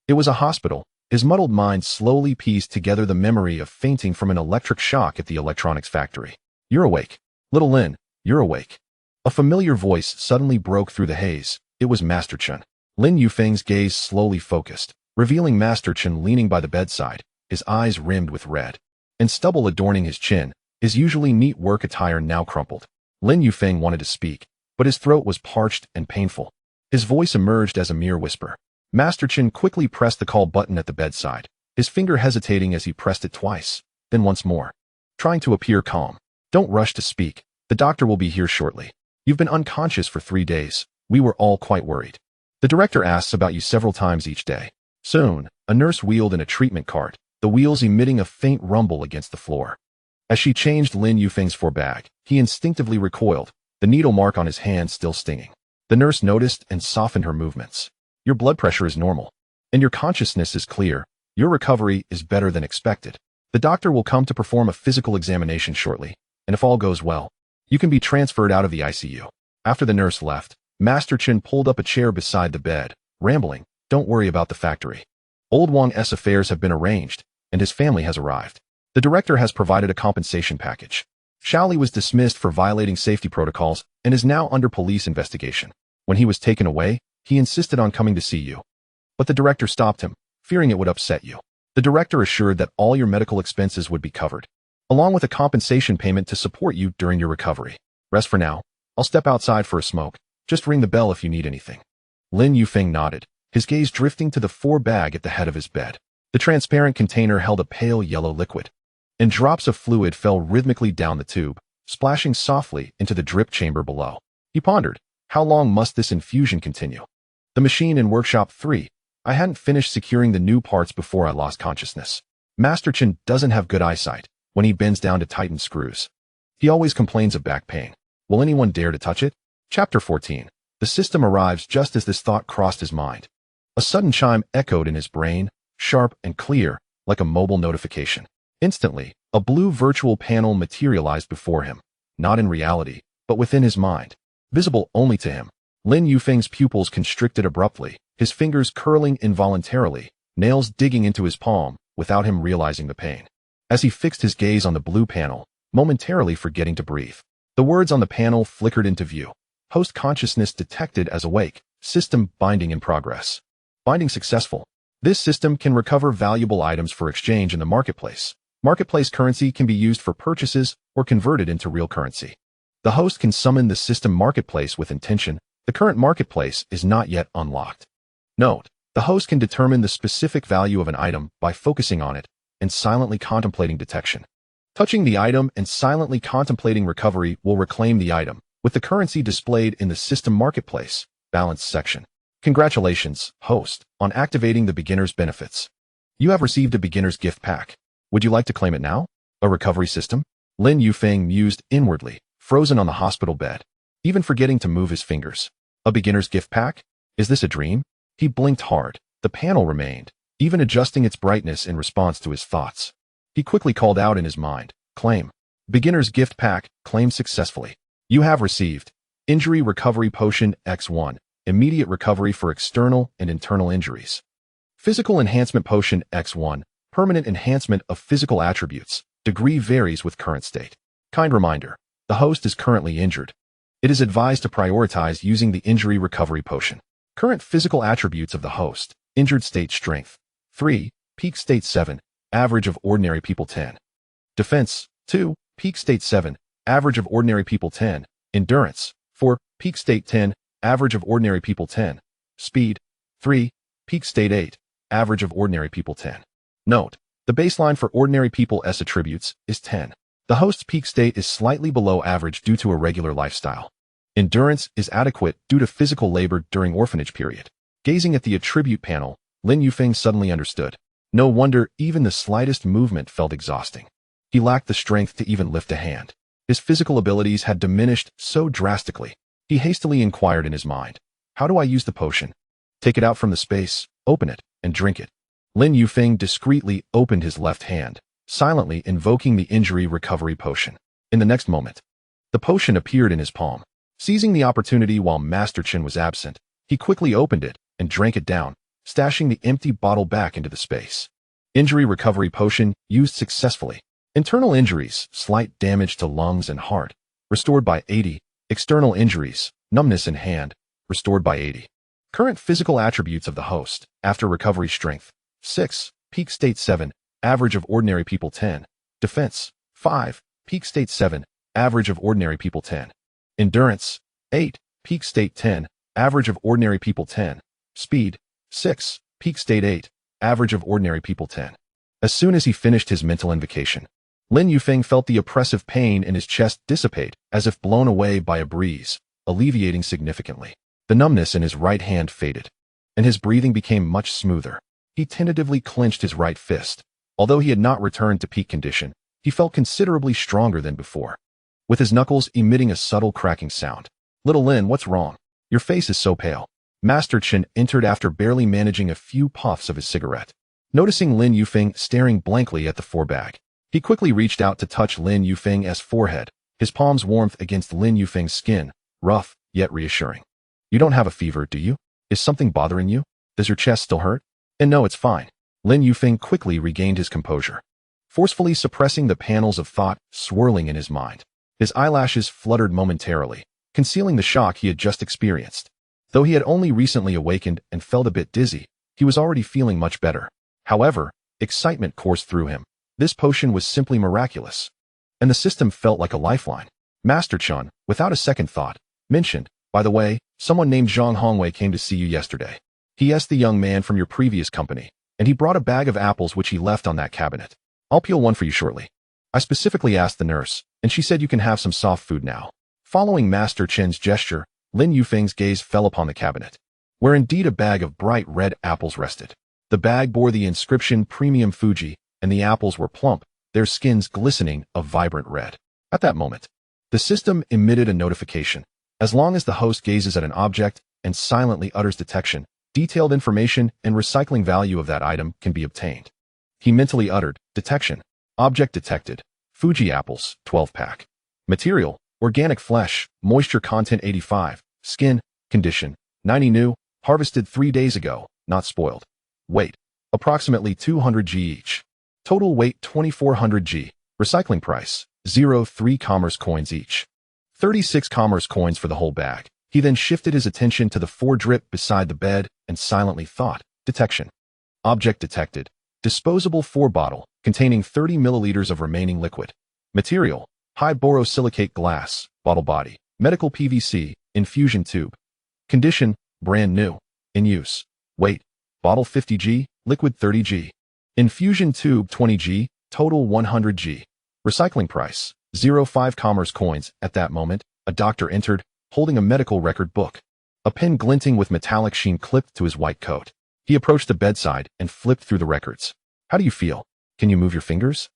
It was a hospital. His muddled mind slowly pieced together the memory of fainting from an electric shock at the electronics factory. You're awake. Little Lin, you're awake. A familiar voice suddenly broke through the haze. It was Master Chen. Lin Yufeng's gaze slowly focused, revealing Master Chen leaning by the bedside, his eyes rimmed with red, and stubble adorning his chin, his usually neat work attire now crumpled. Lin Yufeng wanted to speak, but his throat was parched and painful. His voice emerged as a mere whisper. Master Chen quickly pressed the call button at the bedside, his finger hesitating as he pressed it twice, then once more, trying to appear calm. Don't rush to speak. The doctor will be here shortly. You've been unconscious for 3 days. We were all quite worried. The director asks about you several times each day. Soon, a nurse wheeled in a treatment cart, the wheels emitting a faint rumble against the floor. As she changed Lin Yufeng's forebag, he instinctively recoiled, the needle mark on his hand still stinging. The nurse noticed and softened her movements. Your blood pressure is normal, and your consciousness is clear. Your recovery is better than expected. The doctor will come to perform a physical examination shortly, and if all goes well, you can be transferred out of the ICU. After the nurse left, Master Chen pulled up a chair beside the bed, rambling, don't worry about the factory. Old Wang's affairs have been arranged, and his family has arrived. The director has provided a compensation package. Shaoli was dismissed for violating safety protocols and is now under police investigation. When he was taken away, he insisted on coming to see you. But the director stopped him, fearing it would upset you. The director assured that all your medical expenses would be covered, along with a compensation payment to support you during your recovery. Rest for now. I'll step outside for a smoke. Just ring the bell if you need anything. Lin Yufeng nodded, his gaze drifting to the forebag at the head of his bed. The transparent container held a pale yellow liquid, and drops of fluid fell rhythmically down the tube, splashing softly into the drip chamber below. He pondered, how long must this infusion continue? The machine in workshop 3. I hadn't finished securing the new parts before I lost consciousness. Master Chen doesn't have good eyesight when he bends down to tighten screws. He always complains of back pain. Will anyone dare to touch it? Chapter 14. The system arrives just as this thought crossed his mind. A sudden chime echoed in his brain, sharp and clear, like a mobile notification. Instantly, a blue virtual panel materialized before him, not in reality, but within his mind, visible only to him. Lin Yufeng's pupils constricted abruptly, his fingers curling involuntarily, nails digging into his palm, without him realizing the pain. As he fixed his gaze on the blue panel, momentarily forgetting to breathe, the words on the panel flickered into view. Host consciousness detected as awake, system binding in progress. Binding successful. This system can recover valuable items for exchange in the marketplace. Marketplace currency can be used for purchases or converted into real currency. The host can summon the system marketplace with intention. The current marketplace is not yet unlocked. Note: the host can determine the specific value of an item by focusing on it and silently contemplating detection. Touching the item and silently contemplating recovery will reclaim the item, with the currency displayed in the system marketplace balance section. Congratulations, host, on activating the beginner's benefits. You have received a beginner's gift pack. Would you like to claim it now? A recovery system? Lin Yufeng mused inwardly, frozen on the hospital bed, even forgetting to move his fingers. A beginner's gift pack? Is this a dream? He blinked hard. The panel remained, even adjusting its brightness in response to his thoughts. He quickly called out in his mind, claim. Beginner's gift pack, claimed successfully. You have received Injury Recovery Potion X1, immediate recovery for external and internal injuries. Physical Enhancement Potion X1, permanent enhancement of physical attributes. Degree varies with current state. Kind reminder: the host is currently injured. It is advised to prioritize using the Injury Recovery Potion. Current physical attributes of the host: injured state strength 3, peak state 7, average of ordinary people 10. Defense 2, peak state 7, average of ordinary people 10. Endurance 4, peak state 10, average of ordinary people 10. Speed 3, peak state 8, average of ordinary people 10. Note: the baseline for ordinary people's attributes is 10. The host's peak state is slightly below average due to a regular lifestyle. Endurance is adequate due to physical labor during orphanage period. Gazing at the attribute panel, Lin Yufeng suddenly understood. No wonder even the slightest movement felt exhausting. He lacked the strength to even lift a hand. His physical abilities had diminished so drastically. He hastily inquired in his mind, how do I use the potion? Take it out from the space, open it, and drink it. Lin Yufeng discreetly opened his left hand, silently invoking the Injury Recovery Potion. In the next moment, the potion appeared in his palm. Seizing the opportunity while Master Chen was absent, he quickly opened it and drank it down, stashing the empty bottle back into the space. Injury Recovery Potion used successfully. Internal injuries, slight damage to lungs and heart, restored by 80. External injuries, numbness in hand, restored by 80. Current physical attributes of the host, after recovery: strength 6, peak state 7, average of ordinary people 10. Defense 5, peak state 7, average of ordinary people 10. Endurance 8, peak state 10, average of ordinary people 10. Speed 6, peak state 8, average of ordinary people 10. As soon as he finished his mental invocation, Lin Yufeng felt the oppressive pain in his chest dissipate as if blown away by a breeze, alleviating significantly. The numbness in his right hand faded, and his breathing became much smoother. He tentatively clenched his right fist. Although he had not returned to peak condition, he felt considerably stronger than before, with his knuckles emitting a subtle cracking sound. Little Lin, what's wrong? Your face is so pale. Master Chen entered after barely managing a few puffs of his cigarette. Noticing Lin Yufeng staring blankly at the forebag, he quickly reached out to touch Lin Yufeng's forehead, his palm's warmth against Lin Yufeng's skin, rough, yet reassuring. You don't have a fever, do you? Is something bothering you? Does your chest still hurt? And no, it's fine. Lin Yufeng quickly regained his composure, forcefully suppressing the panels of thought swirling in his mind. His eyelashes fluttered momentarily, concealing the shock he had just experienced. Though he had only recently awakened and felt a bit dizzy, he was already feeling much better. However, excitement coursed through him. This potion was simply miraculous, and the system felt like a lifeline. Master Chen, without a second thought, mentioned, by the way, someone named Zhang Hongwei came to see you yesterday. He asked the young man from your previous company, and he brought a bag of apples which he left on that cabinet. I'll peel one for you shortly. I specifically asked the nurse, and she said you can have some soft food now. Following Master Chen's gesture, Lin Yufeng's gaze fell upon the cabinet, where indeed a bag of bright red apples rested. The bag bore the inscription Premium Fuji, and the apples were plump, their skins glistening a vibrant red. At that moment, the system emitted a notification. As long as the host gazes at an object and silently utters detection, detailed information and recycling value of that item can be obtained. He mentally uttered, detection. Object detected. Fuji apples, 12-pack. Material, organic flesh, moisture content 85. Skin, condition, 90 new, harvested 3 days ago, not spoiled. Weight, approximately 200 g each. Total weight 2400 g. Recycling price, 0.3 commerce coins each. 36 commerce coins for the whole bag. He then shifted his attention to the 4 drip beside the bed and silently thought, detection. Object detected. Disposable 4 bottle, containing 30 milliliters of remaining liquid. Material, high borosilicate glass, bottle body, medical PVC, infusion tube. Condition, brand new. In use. Weight, bottle 50g, liquid 30g. Infusion tube 20g, total 100g. Recycling price, 0.5 commerce coins. At that moment, a doctor entered, holding a medical record book. A pen glinting with metallic sheen clipped to his white coat. He approached the bedside and flipped through the records. How do you feel? Can you move your fingers?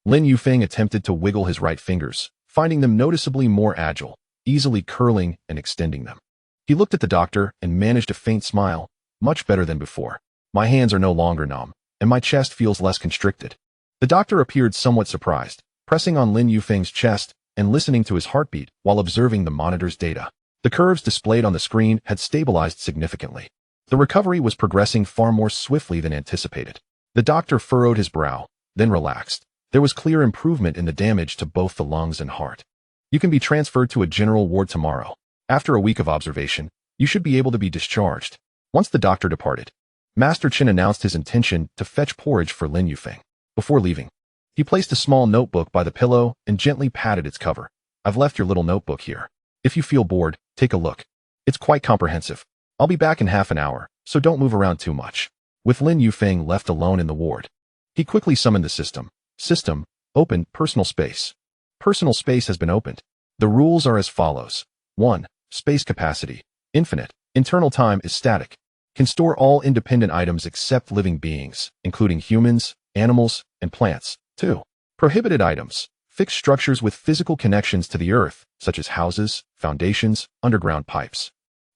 Lin Yufeng attempted to wiggle his right fingers, finding them noticeably more agile, easily curling and extending them. He looked at the doctor and managed a faint smile, much better than before. My hands are no longer numb, and my chest feels less constricted. The doctor appeared somewhat surprised, pressing on Lin Yufeng's chest and listening to his heartbeat while observing the monitor's data. The curves displayed on the screen had stabilized significantly. The recovery was progressing far more swiftly than anticipated. The doctor furrowed his brow, then relaxed. There was clear improvement in the damage to both the lungs and heart. You can be transferred to a general ward tomorrow. After a week of observation, you should be able to be discharged. Once the doctor departed, Master Chen announced his intention to fetch porridge for Lin Yufeng. Before leaving, he placed a small notebook by the pillow and gently patted its cover. I've left your little notebook here. If you feel bored, take a look. It's quite comprehensive. I'll be back in half an hour, so don't move around too much. With Lin Yufeng left alone in the ward, he quickly summoned the system. System, open, personal space. Personal space has been opened. The rules are as follows. 1. Space capacity, infinite. Internal time is static. Can store all independent items except living beings, including humans, animals, and plants. 2. Prohibited items, fixed structures with physical connections to the earth, such as houses, foundations, underground pipes,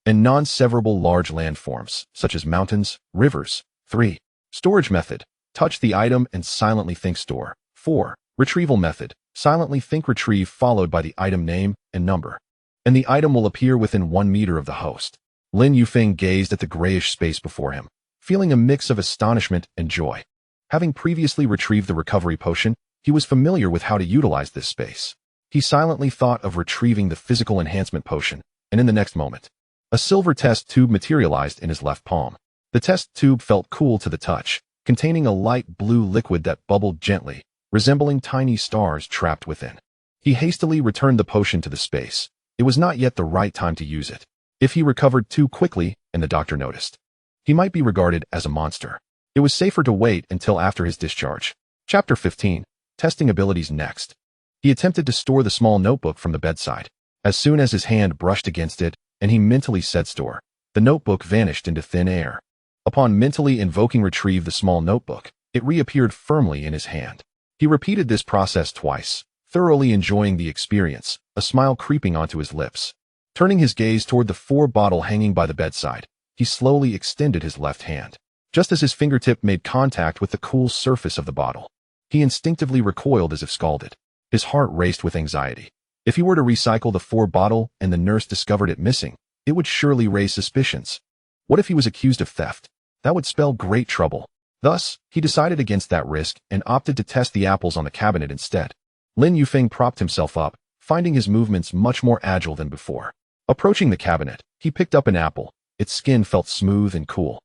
and non-severable large landforms, such as mountains, rivers. 3. Storage method, touch the item and silently think store. 4. Retrieval method, silently think retrieve followed by the item name and number, and the item will appear within 1 meter of the host. Lin Yufeng gazed at the grayish space before him, feeling a mix of astonishment and joy. Having previously retrieved the recovery potion, he was familiar with how to utilize this space. He silently thought of retrieving the physical enhancement potion, and in the next moment, a silver test tube materialized in his left palm. The test tube felt cool to the touch, containing a light blue liquid that bubbled gently, resembling tiny stars trapped within. He hastily returned the potion to the space. It was not yet the right time to use it. If he recovered too quickly, and the doctor noticed, he might be regarded as a monster. It was safer to wait until after his discharge. Chapter 15. Testing abilities next. He attempted to store the small notebook from the bedside. As soon as his hand brushed against it, and he mentally said store, the notebook vanished into thin air. Upon mentally invoking retrieve the small notebook, it reappeared firmly in his hand. He repeated this process twice, thoroughly enjoying the experience, a smile creeping onto his lips. Turning his gaze toward the 4 bottle hanging by the bedside, he slowly extended his left hand. Just as his fingertip made contact with the cool surface of the bottle, he instinctively recoiled as if scalded. His heart raced with anxiety. If he were to recycle the 4 bottle and the nurse discovered it missing, it would surely raise suspicions. What if he was accused of theft? That would spell great trouble. Thus, he decided against that risk and opted to test the apples on the cabinet instead. Lin Yufeng propped himself up, finding his movements much more agile than before. Approaching the cabinet, he picked up an apple. Its skin felt smooth and cool.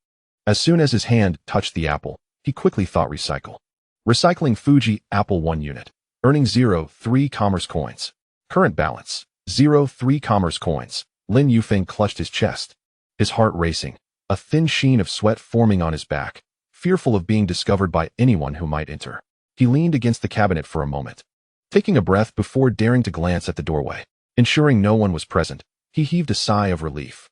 As soon as his hand touched the apple, he quickly thought recycle. Recycling Fuji apple 1 unit. Earning 0.3 commerce coins. Current balance, 0.3 commerce coins. Lin Yufeng clutched his chest, his heart racing, a thin sheen of sweat forming on his back, fearful of being discovered by anyone who might enter. He leaned against the cabinet for a moment, taking a breath before daring to glance at the doorway. Ensuring no one was present, he heaved a sigh of relief.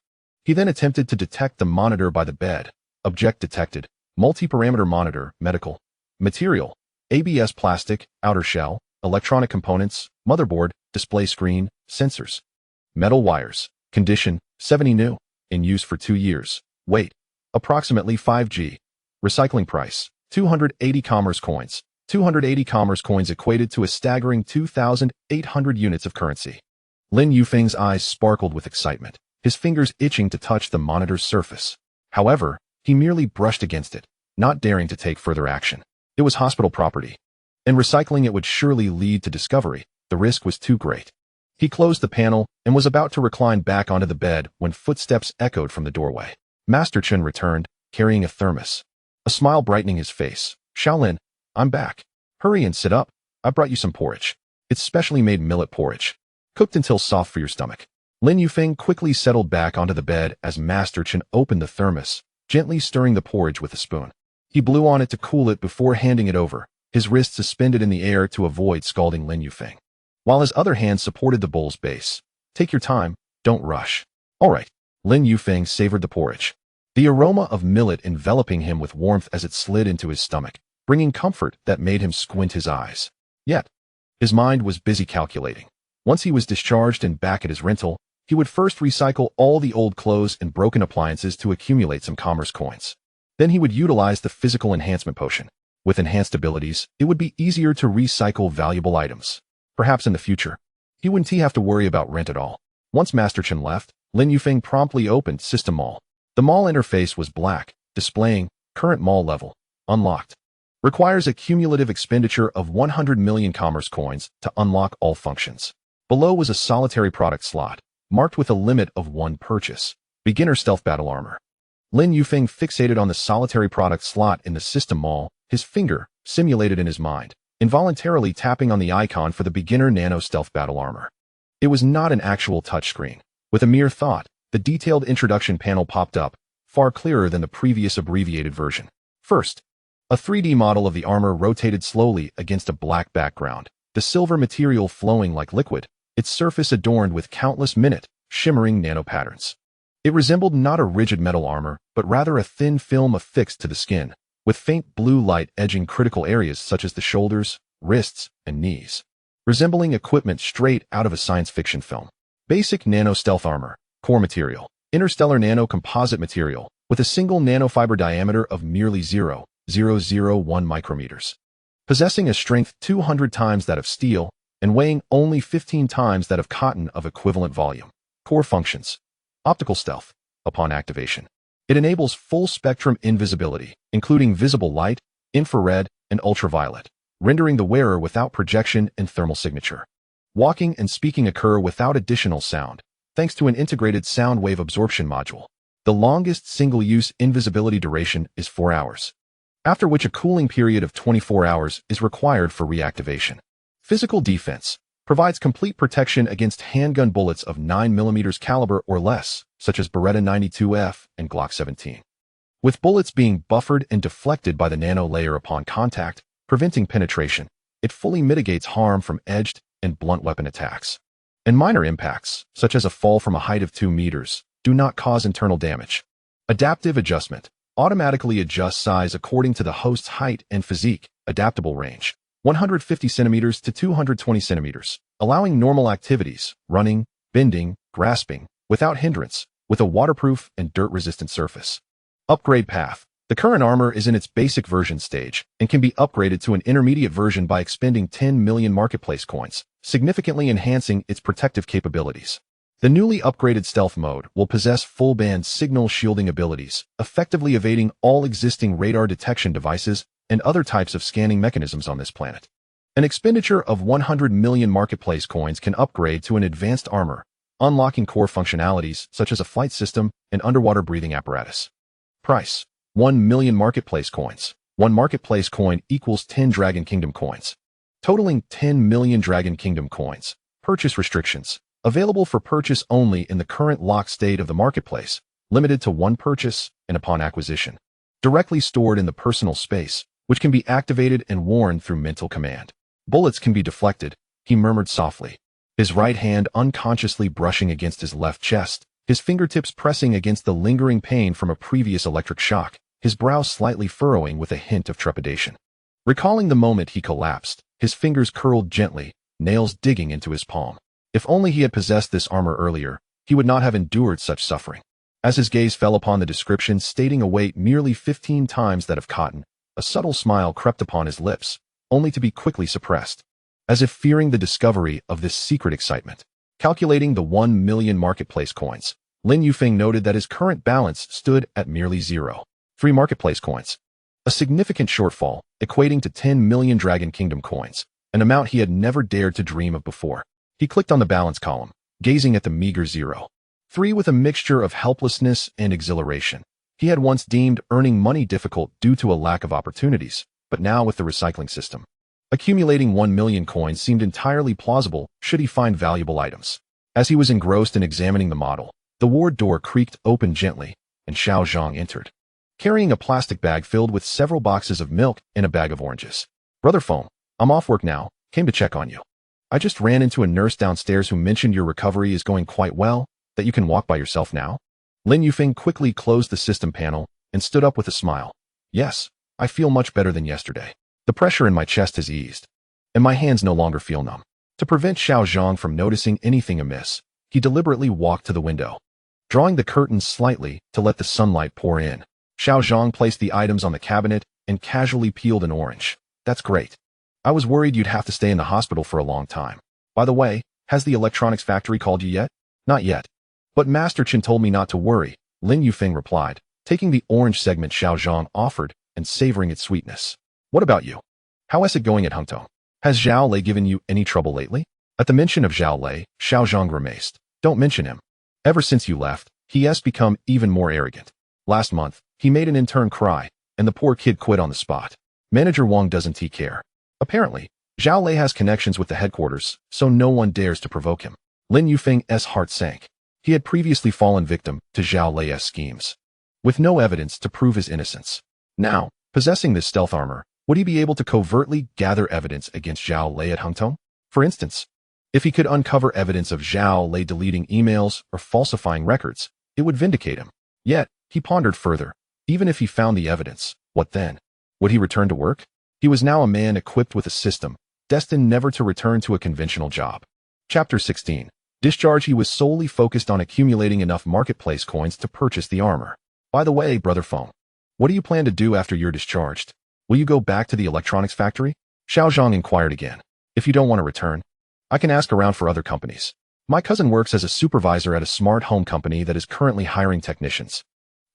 He then attempted to detect the monitor by the bed. Object detected. Multi-parameter monitor, medical. Material, ABS plastic, outer shell, electronic components, motherboard, display screen, sensors. Metal wires. Condition, 70 new. In use for 2 years. Weight, approximately 5g. Recycling price, 280 commerce coins. 280 commerce coins equated to a staggering 2,800 units of currency. Lin Yufeng's eyes sparkled with excitement, his fingers itching to touch the monitor's surface. However, he merely brushed against it, not daring to take further action. It was hospital property, and recycling it would surely lead to discovery. The risk was too great. He closed the panel and was about to recline back onto the bed when footsteps echoed from the doorway. Master Chen returned, carrying a thermos. a smile brightening his face. Shaolin, I'm back. Hurry and sit up. I brought you some porridge. It's specially made millet porridge, cooked until soft for your stomach. Lin Yufeng quickly settled back onto the bed as Master Chen opened the thermos, gently stirring the porridge with a spoon. He blew on it to cool it before handing it over, his wrist suspended in the air to avoid scalding Lin Yufeng, while his other hand supported the bowl's base. Take your time, don't rush. All right. Lin Yufeng savored the porridge, the aroma of millet enveloping him with warmth as it slid into his stomach, bringing comfort that made him squint his eyes. Yet, his mind was busy calculating. Once he was discharged and back at his rental, he would first recycle all the old clothes and broken appliances to accumulate some commerce coins. Then he would utilize the physical enhancement potion. With enhanced abilities, it would be easier to recycle valuable items. Perhaps in the future, he wouldn't have to worry about rent at all. Once Master Chen left, Lin Yufeng promptly opened System Mall. The mall interface was black, displaying current mall level, unlocked. Requires a cumulative expenditure of 100 million commerce coins to unlock all functions. Below was a solitary product slot, marked with a limit of 1 purchase. Beginner stealth battle armor. Lin Yufeng fixated on the solitary product slot in the System Mall, his finger simulated in his mind, involuntarily tapping on the icon for the beginner nano stealth battle armor. It was not an actual touchscreen. With a mere thought, the detailed introduction panel popped up, far clearer than the previous abbreviated version. First, a 3D model of the armor rotated slowly against a black background, the silver material flowing like liquid, its surface adorned with countless minute, shimmering nano patterns. It resembled not a rigid metal armor, but rather a thin film affixed to the skin, with faint blue light edging critical areas such as the shoulders, wrists, and knees, resembling equipment straight out of a science fiction film. Basic nano stealth armor, core material, interstellar nano composite material, with a single nanofiber diameter of merely 0.001 micrometers. Possessing a strength 200 times that of steel, and weighing only 15 times that of cotton of equivalent volume. Core functions. Optical stealth. Upon activation, it enables full-spectrum invisibility, including visible light, infrared, and ultraviolet, rendering the wearer without projection and thermal signature. Walking and speaking occur without additional sound, thanks to an integrated sound wave absorption module. The longest single-use invisibility duration is 4 hours, after which a cooling period of 24 hours is required for reactivation. Physical defense. Provides complete protection against handgun bullets of 9mm caliber or less, such as Beretta 92F and Glock 17. With bullets being buffered and deflected by the nano layer upon contact, preventing penetration, it fully mitigates harm from edged and blunt weapon attacks. And minor impacts, such as a fall from a height of 2 meters, do not cause internal damage. Adaptive adjustment. Automatically adjusts size according to the host's height and physique. Adaptable range. 150 centimeters to 220 centimeters, allowing normal activities, running, bending, grasping, without hindrance, with a waterproof and dirt-resistant surface. Upgrade path. The current armor is in its basic version stage and can be upgraded to an intermediate version by expending 10 million marketplace coins, significantly enhancing its protective capabilities. The newly upgraded stealth mode will possess full-band signal shielding abilities, effectively evading all existing radar detection devices and other types of scanning mechanisms on this planet. An expenditure of 100 million marketplace coins can upgrade to an advanced armor, unlocking core functionalities such as a flight system and underwater breathing apparatus. Price: 1 million marketplace coins. 1 marketplace coin equals 10 Dragon Kingdom coins, totaling 10 million Dragon Kingdom coins. Purchase restrictions. Available for purchase only in the current locked state of the marketplace, limited to 1 purchase and upon acquisition. Directly stored in the personal space, which can be activated and worn through mental command. Bullets can be deflected, he murmured softly, his right hand unconsciously brushing against his left chest, his fingertips pressing against the lingering pain from a previous electric shock, his brow slightly furrowing with a hint of trepidation. Recalling the moment he collapsed, his fingers curled gently, nails digging into his palm. If only he had possessed this armor earlier, he would not have endured such suffering. As his gaze fell upon the description stating a weight merely 15 times that of cotton, a subtle smile crept upon his lips, only to be quickly suppressed, as if fearing the discovery of this secret excitement. Calculating the 1 million marketplace coins, Lin Yufeng noted that his current balance stood at merely 0.3 marketplace coins, a significant shortfall, equating to 10 million Dragon Kingdom coins, an amount he had never dared to dream of before. He clicked on the balance column, gazing at the meager 0.3 with a mixture of helplessness and exhilaration. He had once deemed earning money difficult due to a lack of opportunities, but now with the recycling system, accumulating 1 million coins seemed entirely plausible should he find valuable items. As he was engrossed in examining the model, the ward door creaked open gently, and Xiao Zhang entered, carrying a plastic bag filled with several boxes of milk and a bag of oranges. "Brother Feng, I'm off work now, came to check on you. I just ran into a nurse downstairs who mentioned your recovery is going quite well, that you can walk by yourself now." Lin Yufeng quickly closed the system panel and stood up with a smile. "Yes, I feel much better than yesterday. The pressure in my chest has eased, and my hands no longer feel numb." To prevent Xiao Zhang from noticing anything amiss, he deliberately walked to the window, drawing the curtains slightly to let the sunlight pour in. Xiao Zhang placed the items on the cabinet and casually peeled an orange. "That's great. I was worried you'd have to stay in the hospital for a long time. By the way, has the electronics factory called you yet?" "Not yet. But Master Chen told me not to worry," Lin Yufeng replied, taking the orange segment Xiao Zhang offered and savoring its sweetness. "What about you? How is it going at Hpakant? Has Zhao Lei given you any trouble lately?" At the mention of Zhao Lei, Xiao Zhang grimaced. "Don't mention him. Ever since you left, he has become even more arrogant. Last month, he made an intern cry, and the poor kid quit on the spot. Manager Wang doesn't care. Apparently, Zhao Lei has connections with the headquarters, so no one dares to provoke him." Lin Yufeng's heart sank. He had previously fallen victim to Zhao Lei's schemes, with no evidence to prove his innocence. Now, possessing this stealth armor, would he be able to covertly gather evidence against Zhao Lei at Hpakant? For instance, if he could uncover evidence of Zhao Lei deleting emails or falsifying records, it would vindicate him. Yet, he pondered further. Even if he found the evidence, what then? Would he return to work? He was now a man equipped with a system, destined never to return to a conventional job. Chapter 16. Discharge. He was solely focused on accumulating enough marketplace coins to purchase the armor. "By the way, Brother Feng, what do you plan to do after you're discharged? Will you go back to the electronics factory?" Xiao Zhang inquired again. "If you don't want to return, I can ask around for other companies. My cousin works as a supervisor at a smart home company that is currently hiring technicians.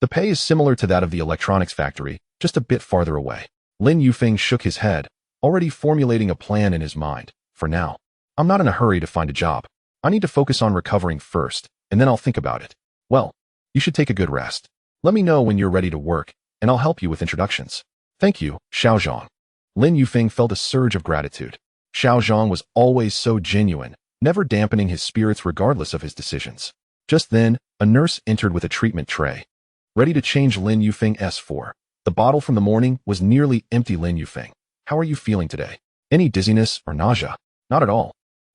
The pay is similar to that of the electronics factory, just a bit farther away." Lin Yufeng shook his head, already formulating a plan in his mind. "For now, I'm not in a hurry to find a job. I need to focus on recovering first, and then I'll think about it." "Well, you should take a good rest. Let me know when you're ready to work, and I'll help you with introductions." "Thank you, Xiao Zhang." Lin Yufeng felt a surge of gratitude. Xiao Zhang was always so genuine, never dampening his spirits regardless of his decisions. Just then, a nurse entered with a treatment tray, ready to change Lin Yufeng's for. The bottle from the morning was nearly empty. "Lin Yufeng, how are you feeling today? Any dizziness or nausea?" "Not at all.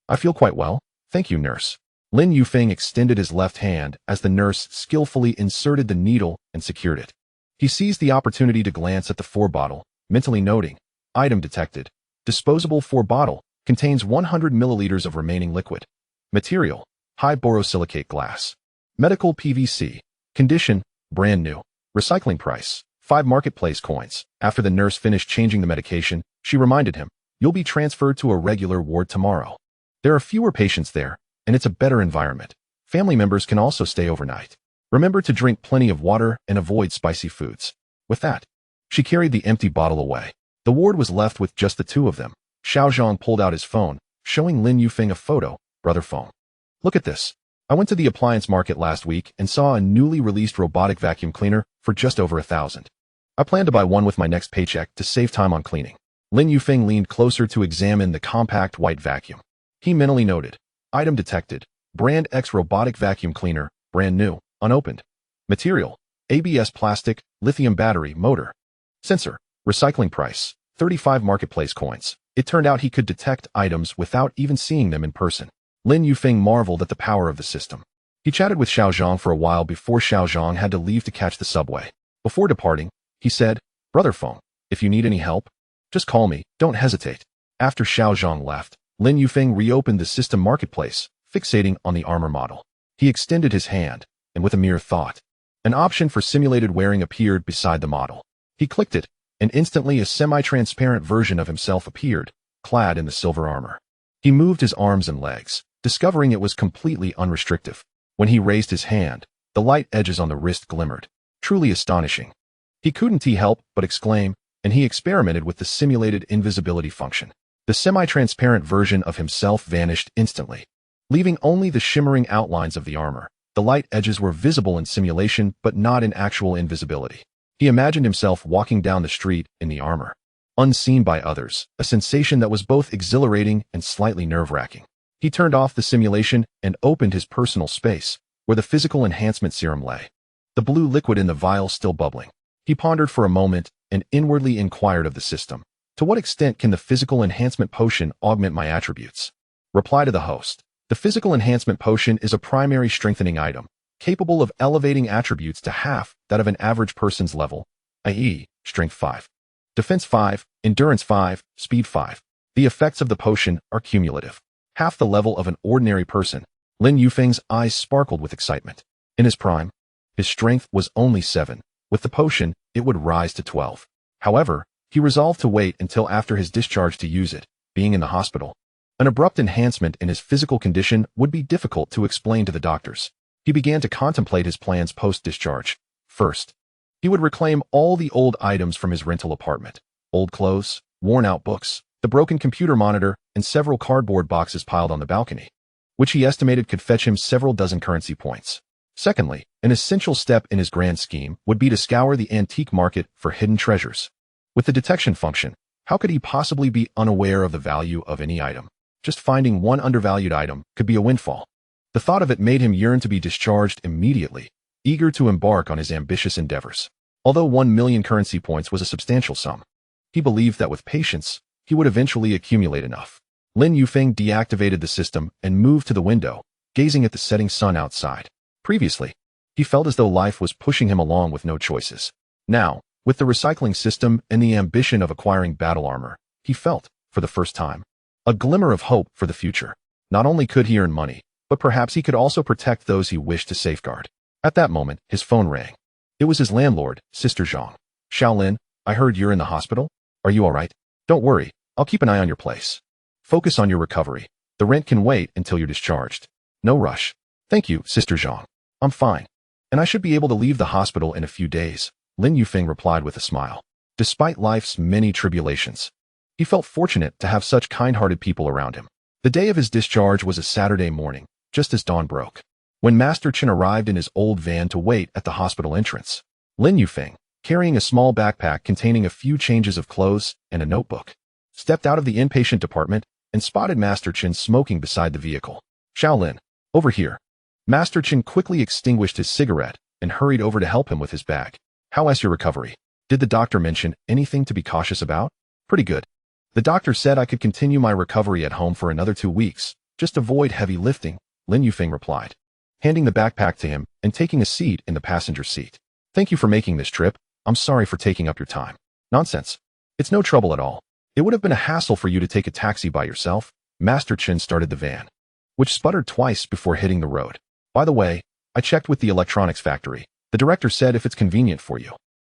I feel quite well. Thank you, nurse." Lin Yufeng extended his left hand as the nurse skillfully inserted the needle and secured it. He seized the opportunity to glance at the bottle, mentally noting, "Item detected. Disposable bottle, contains 100 milliliters of remaining liquid. Material, high borosilicate glass. Medical PVC. Condition, brand new. Recycling price, 5 marketplace coins." After the nurse finished changing the medication, she reminded him, "You'll be transferred to a regular ward tomorrow. There are fewer patients there, and it's a better environment. Family members can also stay overnight. Remember to drink plenty of water and avoid spicy foods." With that, she carried the empty bottle away. The ward was left with just the two of them. Xiao Zhang pulled out his phone, showing Lin Yufeng a photo. "Brother Feng, look at this. I went to the appliance market last week and saw a newly released robotic vacuum cleaner for just over 1,000. I plan to buy one with my next paycheck to save time on cleaning." Lin Yufeng leaned closer to examine the compact white vacuum. He mentally noted, "Item detected. Brand X robotic vacuum cleaner, brand new, unopened. Material, ABS plastic, lithium battery, motor. Sensor, recycling price, 35 marketplace coins." It turned out he could detect items without even seeing them in person. Lin Yufeng marveled at the power of the system. He chatted with Xiao Zhang for a while before Xiao Zhang had to leave to catch the subway. Before departing, he said, "Brother Feng, if you need any help, just call me, don't hesitate." After Xiao Zhang left, Lin Yufeng reopened the system marketplace, fixating on the armor model. He extended his hand, and with a mere thought, an option for simulated wearing appeared beside the model. He clicked it, and instantly a semi-transparent version of himself appeared, clad in the silver armor. He moved his arms and legs, discovering it was completely unrestrictive. When he raised his hand, the light edges on the wrist glimmered. Truly astonishing. He couldn't help but exclaim, and he experimented with the simulated invisibility function. The semi-transparent version of himself vanished instantly, leaving only the shimmering outlines of the armor. The light edges were visible in simulation, but not in actual invisibility. He imagined himself walking down the street in the armor, unseen by others, a sensation that was both exhilarating and slightly nerve-wracking. He turned off the simulation and opened his personal space, where the physical enhancement serum lay, the blue liquid in the vial still bubbling. He pondered for a moment and inwardly inquired of the system, to what extent can the physical enhancement potion augment my attributes? Reply to the host. The physical enhancement potion is a primary strengthening item, capable of elevating attributes to half that of an average person's level, i.e., strength 5, defense 5, endurance 5, speed 5. The effects of the potion are cumulative. Half the level of an ordinary person. Lin Yufeng's eyes sparkled with excitement. In his prime, his strength was only 7. With the potion, it would rise to 12. However, he resolved to wait until after his discharge to use it, being in the hospital. An abrupt enhancement in his physical condition would be difficult to explain to the doctors. He began to contemplate his plans post-discharge. First, he would reclaim all the old items from his rental apartment. Old clothes, worn-out books, the broken computer monitor, and several cardboard boxes piled on the balcony, which he estimated could fetch him several dozen currency points. Secondly, an essential step in his grand scheme would be to scour the antique market for hidden treasures. With the detection function, how could he possibly be unaware of the value of any item? Just finding one undervalued item could be a windfall. The thought of it made him yearn to be discharged immediately, eager to embark on his ambitious endeavors. Although 1 million currency points was a substantial sum, he believed that with patience, he would eventually accumulate enough. Lin Yufeng deactivated the system and moved to the window, gazing at the setting sun outside. Previously, he felt as though life was pushing him along with no choices. Now, with the recycling system and the ambition of acquiring battle armor, he felt, for the first time, a glimmer of hope for the future. Not only could he earn money, but perhaps he could also protect those he wished to safeguard. At that moment, his phone rang. It was his landlord, Sister Zhang. Shaolin, I heard you're in the hospital. Are you all right? Don't worry, I'll keep an eye on your place. Focus on your recovery. The rent can wait until you're discharged. No rush. Thank you, Sister Zhang. I'm fine. And I should be able to leave the hospital in a few days, Lin Yufeng replied with a smile. Despite life's many tribulations, he felt fortunate to have such kind-hearted people around him. The day of his discharge was a Saturday morning, just as dawn broke. When Master Chen arrived in his old van to wait at the hospital entrance, Lin Yufeng, carrying a small backpack containing a few changes of clothes and a notebook, stepped out of the inpatient department and spotted Master Chen smoking beside the vehicle. Shaolin, over here. Master Chen quickly extinguished his cigarette and hurried over to help him with his bag. How is your recovery? Did the doctor mention anything to be cautious about? Pretty good. The doctor said I could continue my recovery at home for another 2 weeks. Just avoid heavy lifting, Lin Yufeng replied, handing the backpack to him and taking a seat in the passenger seat. Thank you for making this trip. I'm sorry for taking up your time. Nonsense. It's no trouble at all. It would have been a hassle for you to take a taxi by yourself. Master Chen started the van, which sputtered twice before hitting the road. By the way, I checked with the electronics factory. The director said if it's convenient for you,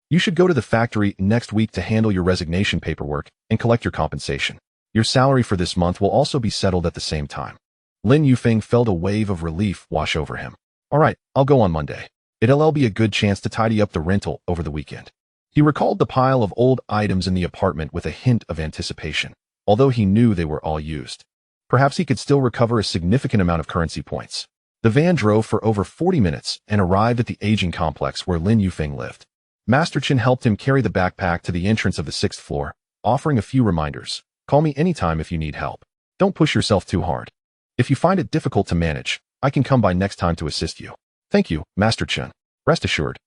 you should go to the factory next week to handle your resignation paperwork and collect your compensation. Your salary for this month will also be settled at the same time. Lin Yufeng felt a wave of relief wash over him. All right, I'll go on Monday. It'll be a good chance to tidy up the rental over the weekend. He recalled the pile of old items in the apartment with a hint of anticipation, although he knew they were all used. Perhaps he could still recover a significant amount of currency points. The van drove for over 40 minutes and arrived at the aging complex where Lin Yufeng lived. Master Chen helped him carry the backpack to the entrance of the 6th floor, offering a few reminders. Call me anytime if you need help. Don't push yourself too hard. If you find it difficult to manage, I can come by next time to assist you. Thank you, Master Chen. Rest assured,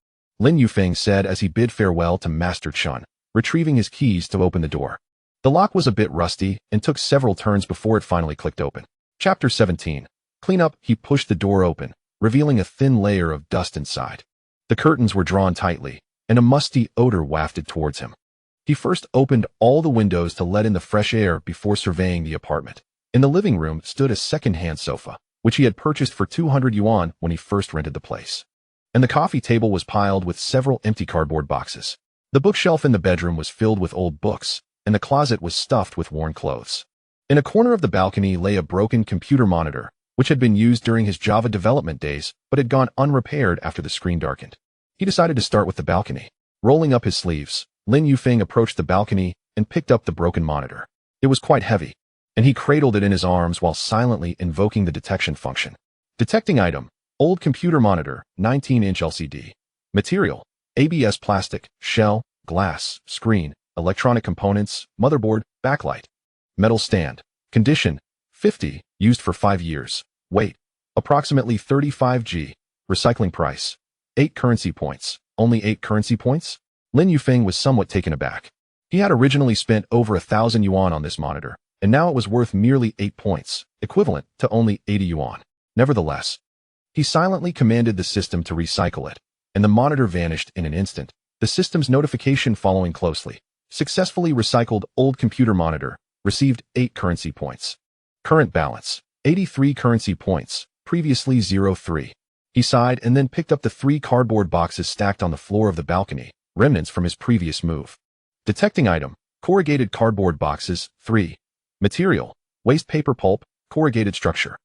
Lin Yufeng said as he bid farewell to Master Chen, retrieving his keys to open the door. The lock was a bit rusty and took several turns before it finally clicked open. Chapter 17. Clean up. He pushed the door open, revealing a thin layer of dust inside. The curtains were drawn tightly, and a musty odor wafted towards him. He first opened all the windows to let in the fresh air before surveying the apartment. In the living room stood a second-hand sofa, which he had purchased for 200 yuan when he first rented the place. And the coffee table was piled with several empty cardboard boxes. The bookshelf in the bedroom was filled with old books, and the closet was stuffed with worn clothes. In a corner of the balcony lay a broken computer monitor, which had been used during his Java development days but had gone unrepaired after the screen darkened. He decided to start with the balcony. Rolling up his sleeves, Lin Yufeng approached the balcony and picked up the broken monitor. It was quite heavy, and he cradled it in his arms while silently invoking the detection function. Detecting item. Old computer monitor, 19-inch LCD. Material, ABS plastic, shell, glass, screen, electronic components, motherboard, backlight. Metal stand. Condition, 50, used for 5 years. Weight, approximately 35 g. Recycling price, 8 currency points. Only 8 currency points? Lin Yufeng was somewhat taken aback. He had originally spent over 1,000 yuan on this monitor, and now it was worth merely 8 points, equivalent to only 80 yuan. Nevertheless, he silently commanded the system to recycle it, and the monitor vanished in an instant, the system's notification following closely. Successfully recycled old computer monitor, received 8 currency points. Current balance, 83 currency points, previously 0.3. He sighed and then picked up the 3 cardboard boxes stacked on the floor of the balcony, remnants from his previous move. Detecting item, corrugated cardboard boxes, 3. Material, waste paper pulp, corrugated structure.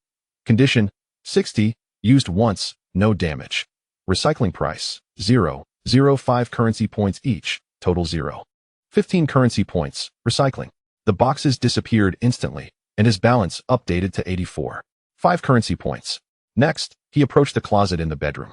Condition, 60, used once, no damage. Recycling price, 0.05 currency points each, total 0. 15 currency points, recycling. The boxes disappeared instantly, and his balance updated to 84. 5 currency points. Next, he approached the closet in the bedroom.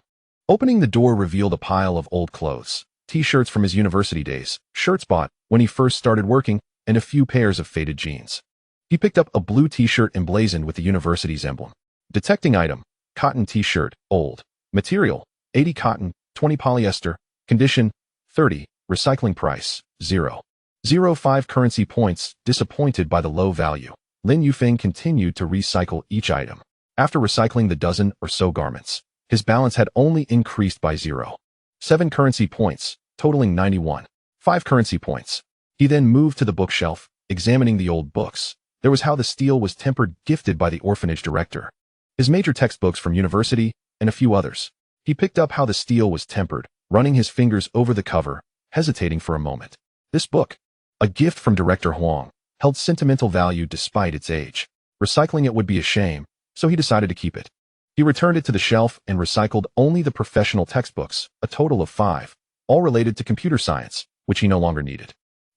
Opening the door revealed a pile of old clothes, t-shirts from his university days, shirts bought when he first started working, and a few pairs of faded jeans. He picked up a blue t-shirt emblazoned with the university's emblem. Detecting item, cotton t-shirt, old. Material, 80 cotton, 20 polyester. Condition, 30. Recycling price, 0.05 currency points. Disappointed by the low value, Lin Yufeng continued to recycle each item. After recycling the dozen or so garments, his balance had only increased by 0.7 currency points, totaling 91. 5 currency points. He then moved to the bookshelf, examining the old books. There was How the Steel Was Tempered, gifted by the orphanage director. His major textbooks from university, and a few others. He picked up How the Steel Was Tempered, running his fingers over the cover, hesitating for a moment. This book, a gift from Director Huang, held sentimental value despite its age. Recycling it would be a shame, so he decided to keep it. He returned it to the shelf and recycled only the professional textbooks, a total of 5, all related to computer science, which he no longer needed.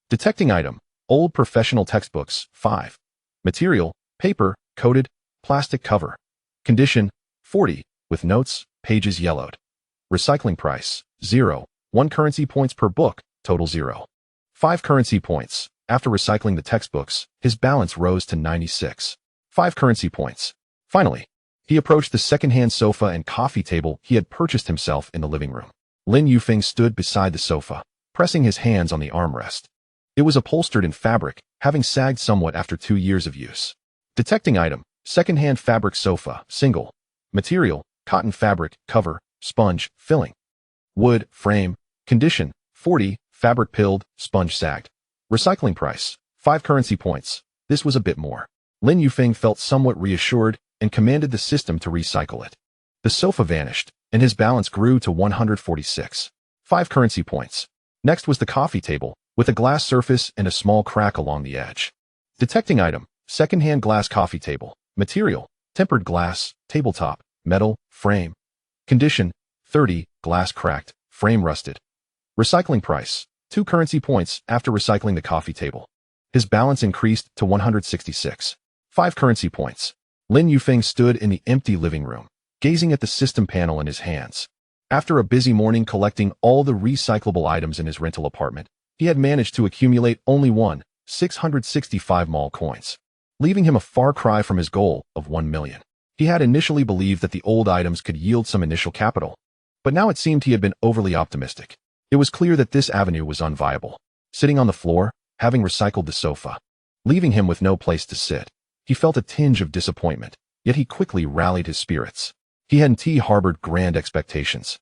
Detecting item, old professional textbooks, 5. Material, paper, coated, plastic cover. Condition, 40, with notes, pages yellowed. Recycling price, 0.1 currency points per book, total 0.5 currency points. After recycling the textbooks, his balance rose to 96. 5 currency points. Finally, he approached the second-hand sofa and coffee table he had purchased himself in the living room. Lin Yufeng stood beside the sofa, pressing his hands on the armrest. It was upholstered in fabric, having sagged somewhat after 2 years of use. Detecting item, second-hand fabric sofa, single. Material, cotton fabric, cover, sponge, filling. Wood, frame. Condition, 40, fabric pilled, sponge sagged. Recycling price, 5 currency points. This was a bit more. Lin Yufeng felt somewhat reassured and commanded the system to recycle it. The sofa vanished, and his balance grew to 146. 5 currency points. Next was the coffee table, with a glass surface and a small crack along the edge. Detecting item, second-hand glass coffee table. Material, tempered glass, tabletop, metal, frame. Condition, 30, glass cracked, frame rusted. Recycling price, 2 currency points. After recycling the coffee table, his balance increased to 166. 5 currency points. Lin Yufeng stood in the empty living room, gazing at the system panel in his hands. After a busy morning collecting all the recyclable items in his rental apartment, he had managed to accumulate only 665 mall coins, leaving him a far cry from his goal of 1 million. He had initially believed that the old items could yield some initial capital, but now it seemed he had been overly optimistic. It was clear that this avenue was unviable. Sitting on the floor, having recycled the sofa, leaving him with no place to sit, he felt a tinge of disappointment, yet he quickly rallied his spirits. He hadn't harbored grand expectations.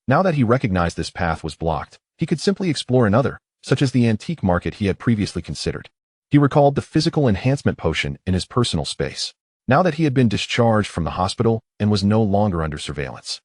Now that he recognized this path was blocked, he could simply explore another, such as the antique market he had previously considered. He recalled the physical enhancement potion in his personal space. Now that he had been discharged from the hospital and was no longer under surveillance,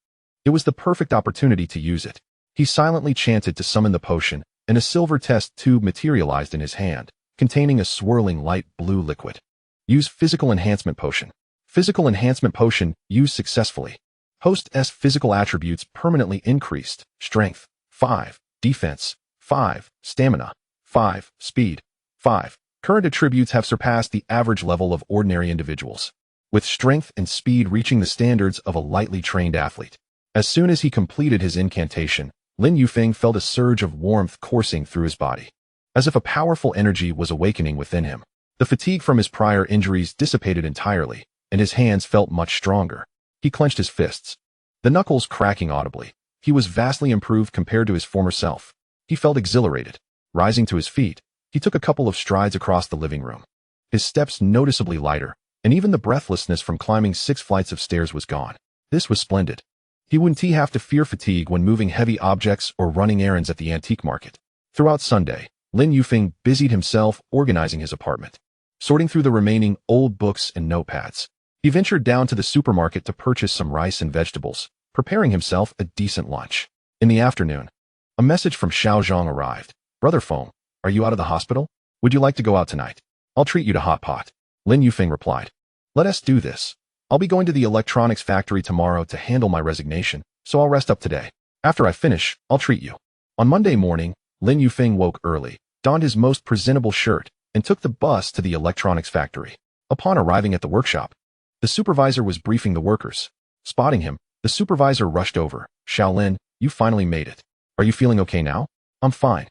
it was the perfect opportunity to use it. He silently chanted to summon the potion, and a silver test tube materialized in his hand, containing a swirling light blue liquid. Use physical enhancement potion. Physical enhancement potion used successfully. Host's physical attributes permanently increased. Strength, 5. Defense, 5. Stamina, 5. Speed, 5. Current attributes have surpassed the average level of ordinary individuals. with strength and speed reaching the standards of a lightly trained athlete. As soon as he completed his incantation, Lin Yufeng felt a surge of warmth coursing through his body, as if a powerful energy was awakening within him. The fatigue from his prior injuries dissipated entirely, and his hands felt much stronger. He clenched his fists, the knuckles cracking audibly. He was vastly improved compared to his former self. He felt exhilarated. Rising to his feet, he took a couple of strides across the living room. His steps noticeably lighter, and even the breathlessness from climbing 6 flights of stairs was gone. This was splendid. He wouldn't have to fear fatigue when moving heavy objects or running errands at the antique market. Throughout Sunday, Lin Yufeng busied himself organizing his apartment, sorting through the remaining old books and notepads. He ventured down to the supermarket to purchase some rice and vegetables, preparing himself a decent lunch. In the afternoon, a message from Xiao Zhang arrived. Brother Feng, are you out of the hospital? Would you like to go out tonight? I'll treat you to hot pot. Lin Yufeng replied. Let us do this. I'll be going to the electronics factory tomorrow to handle my resignation, so I'll rest up today. After I finish, I'll treat you. On Monday morning, Lin Yufeng woke early, donned his most presentable shirt, and took the bus to the electronics factory. Upon arriving at the workshop, the supervisor was briefing the workers. Spotting him, the supervisor rushed over. Xiaolin, you finally made it. Are you feeling okay now? I'm fine.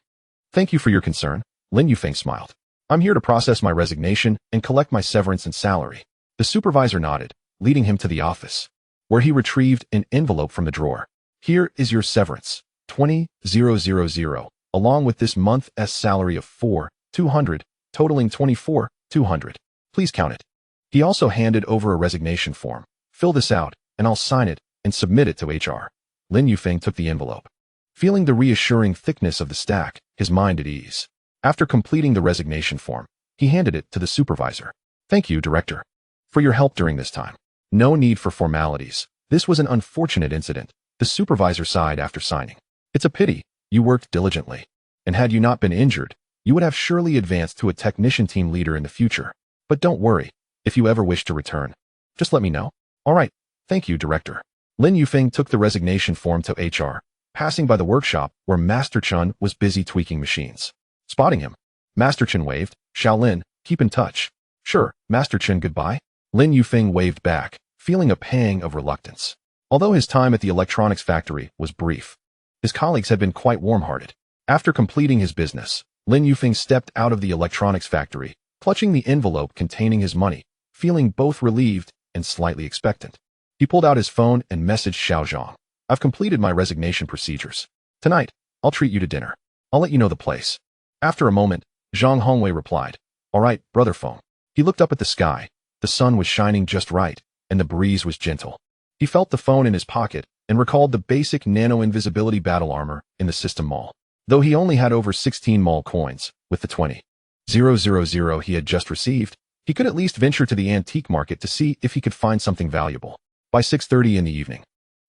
Thank you for your concern. Lin Yufeng smiled. I'm here to process my resignation and collect my severance and salary. The supervisor nodded, leading him to the office, where he retrieved an envelope from the drawer. Here is your severance, 20,000, along with this month's salary of 4,200, totaling 24,200. Please count it. He also handed over a resignation form. Fill this out, and I'll sign it and submit it to HR. Lin Yufeng took the envelope. Feeling the reassuring thickness of the stack, his mind at ease. After completing the resignation form, he handed it to the supervisor. Thank you, Director, for your help during this time. No need for formalities. This was an unfortunate incident. The supervisor sighed after signing. It's a pity. You worked diligently. And had you not been injured, you would have surely advanced to a technician team leader in the future. But don't worry. If you ever wish to return, just let me know. All right. Thank you, Director. Lin Yufeng took the resignation form to HR, passing by the workshop where Master Chun was busy tweaking machines. Spotting him, Master Chun waved. Xiaolin, keep in touch. Sure, Master Chun, goodbye. Lin Yufeng waved back, feeling a pang of reluctance. Although his time at the electronics factory was brief, his colleagues had been quite warm-hearted. After completing his business, Lin Yufeng stepped out of the electronics factory, clutching the envelope containing his money, feeling both relieved and slightly expectant. He pulled out his phone and messaged Xiao Zhang. I've completed my resignation procedures. Tonight, I'll treat you to dinner. I'll let you know the place. After a moment, Zhang Hongwei replied, All right, Brother Feng. He looked up at the sky. The sun was shining just right, and the breeze was gentle. He felt the phone in his pocket and recalled the basic nano-invisibility battle armor in the system mall. Though he only had over 16 mall coins, with the 20,000 he had just received, he could at least venture to the antique market to see if he could find something valuable. By 6:30 in the evening,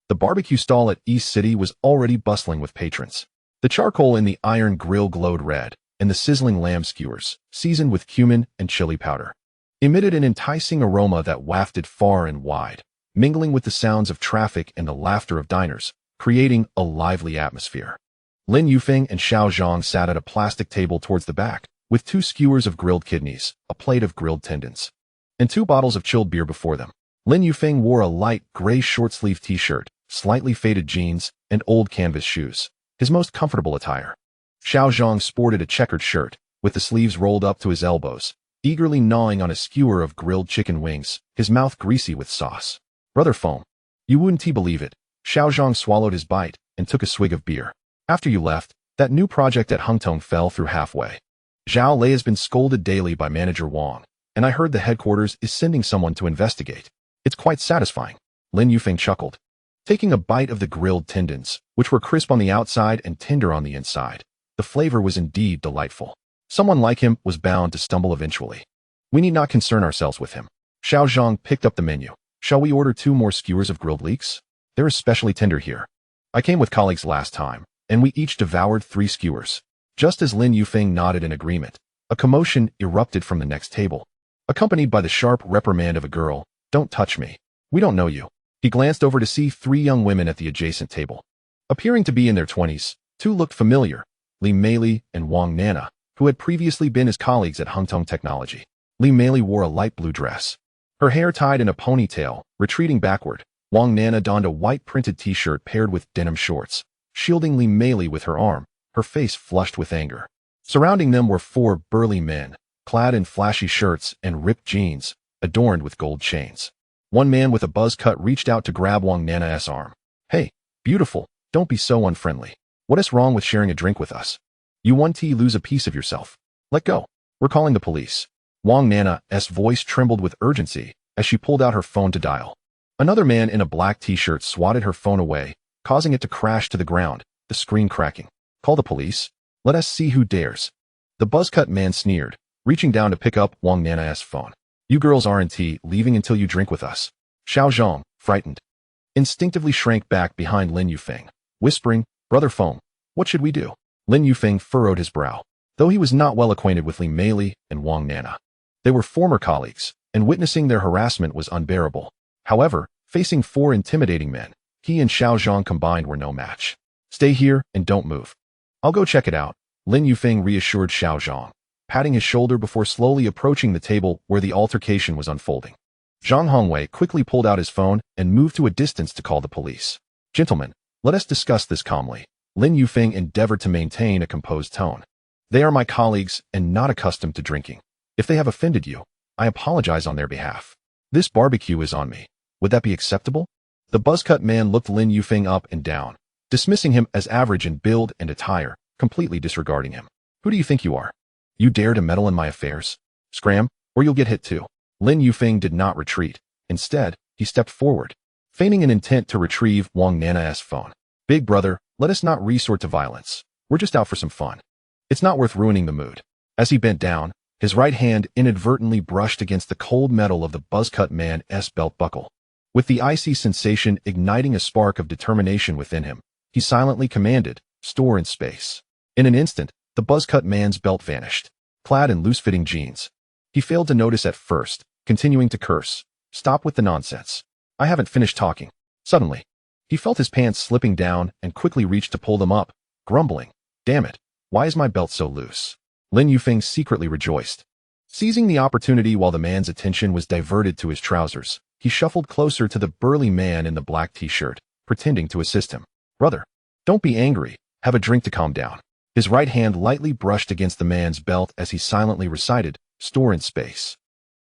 the barbecue stall at East City was already bustling with patrons. The charcoal in the iron grill glowed red, and the sizzling lamb skewers, seasoned with cumin and chili powder, emitted an enticing aroma that wafted far and wide, mingling with the sounds of traffic and the laughter of diners, creating a lively atmosphere. Lin Yufeng and Xiao Zhang sat at a plastic table towards the back, with 2 skewers of grilled kidneys, a plate of grilled tendons, and 2 bottles of chilled beer before them. Lin Yufeng wore a light gray short-sleeve t-shirt, slightly faded jeans, and old canvas shoes, his most comfortable attire. Xiao Zhang sported a checkered shirt, with the sleeves rolled up to his elbows, eagerly gnawing on a skewer of grilled chicken wings, his mouth greasy with sauce. Brother Feng, you wouldn't believe it. Xiao Zhang swallowed his bite and took a swig of beer. After you left, that new project at Hungtong fell through halfway. Zhao Lei has been scolded daily by Manager Wang, and I heard the headquarters is sending someone to investigate. It's quite satisfying. Lin Yufeng chuckled, taking a bite of the grilled tendons, which were crisp on the outside and tender on the inside. The flavor was indeed delightful. Someone like him was bound to stumble eventually. We need not concern ourselves with him. Xiao Zhang picked up the menu. Shall we order 2 more skewers of grilled leeks? They're especially tender here. I came with colleagues last time, and we each devoured 3 skewers. Just as Lin Yufeng nodded in agreement, a commotion erupted from the next table, accompanied by the sharp reprimand of a girl. Don't touch me. We don't know you. He glanced over to see 3 young women at the adjacent table. Appearing to be in their 20s, 2 looked familiar, Li Meili and Wang Nana, who had previously been his colleagues at Hungtong Technology. Li Meili wore a light blue dress. Her hair tied in a ponytail, retreating backward, Wang Nana donned a white printed t-shirt paired with denim shorts, shielding Li Meili with her arm, her face flushed with anger. Surrounding them were 4 burly men, clad in flashy shirts and ripped jeans, adorned with gold chains. One man with a buzz cut reached out to grab Wang Nana's arm. "Hey, beautiful, don't be so unfriendly. What is wrong with sharing a drink with us? You want to lose a piece of yourself. Let go. We're calling the police." Wang Nana's voice trembled with urgency as she pulled out her phone to dial. Another man in a black t-shirt swatted her phone away, causing it to crash to the ground, the screen cracking. "Call the police? Let us see who dares." The buzzcut man sneered, reaching down to pick up Wang Nana's phone. "You girls aren't leaving until you drink with us." Xiao Zhang, frightened, instinctively shrank back behind Lin Yufeng, whispering, "Brother Feng, what should we do?" Lin Yufeng furrowed his brow, though he was not well acquainted with Li Meili and Wang Nana. They were former colleagues, and witnessing their harassment was unbearable. However, facing 4 intimidating men, he and Xiao Zhang combined were no match. "Stay here and don't move. I'll go check it out," Lin Yufeng reassured Xiao Zhang, patting his shoulder before slowly approaching the table where the altercation was unfolding. Zhang Hongwei quickly pulled out his phone and moved to a distance to call the police. "Gentlemen, let us discuss this calmly." Lin Yufeng endeavored to maintain a composed tone. "They are my colleagues and not accustomed to drinking. If they have offended you, I apologize on their behalf. This barbecue is on me. Would that be acceptable?" The buzzcut man looked Lin Yufeng up and down, dismissing him as average in build and attire, completely disregarding him. "Who do you think you are? You dare to meddle in my affairs? Scram, or you'll get hit too." Lin Yufeng did not retreat. Instead, he stepped forward, feigning an intent to retrieve Wang Nana's phone. "Big brother, let us not resort to violence. We're just out for some fun. It's not worth ruining the mood." As he bent down, his right hand inadvertently brushed against the cold metal of the buzzcut man's belt buckle. With the icy sensation igniting a spark of determination within him, he silently commanded, "Store in space." In an instant, the buzzcut man's belt vanished, clad in loose-fitting jeans. He failed to notice at first, continuing to curse, "Stop with the nonsense. I haven't finished talking." Suddenly, he felt his pants slipping down and quickly reached to pull them up, grumbling, "Damn it, why is my belt so loose?" Lin Yufeng secretly rejoiced. Seizing the opportunity while the man's attention was diverted to his trousers, he shuffled closer to the burly man in the black t-shirt, pretending to assist him. "Brother, don't be angry. Have a drink to calm down." His right hand lightly brushed against the man's belt as he silently recited, "Store in space."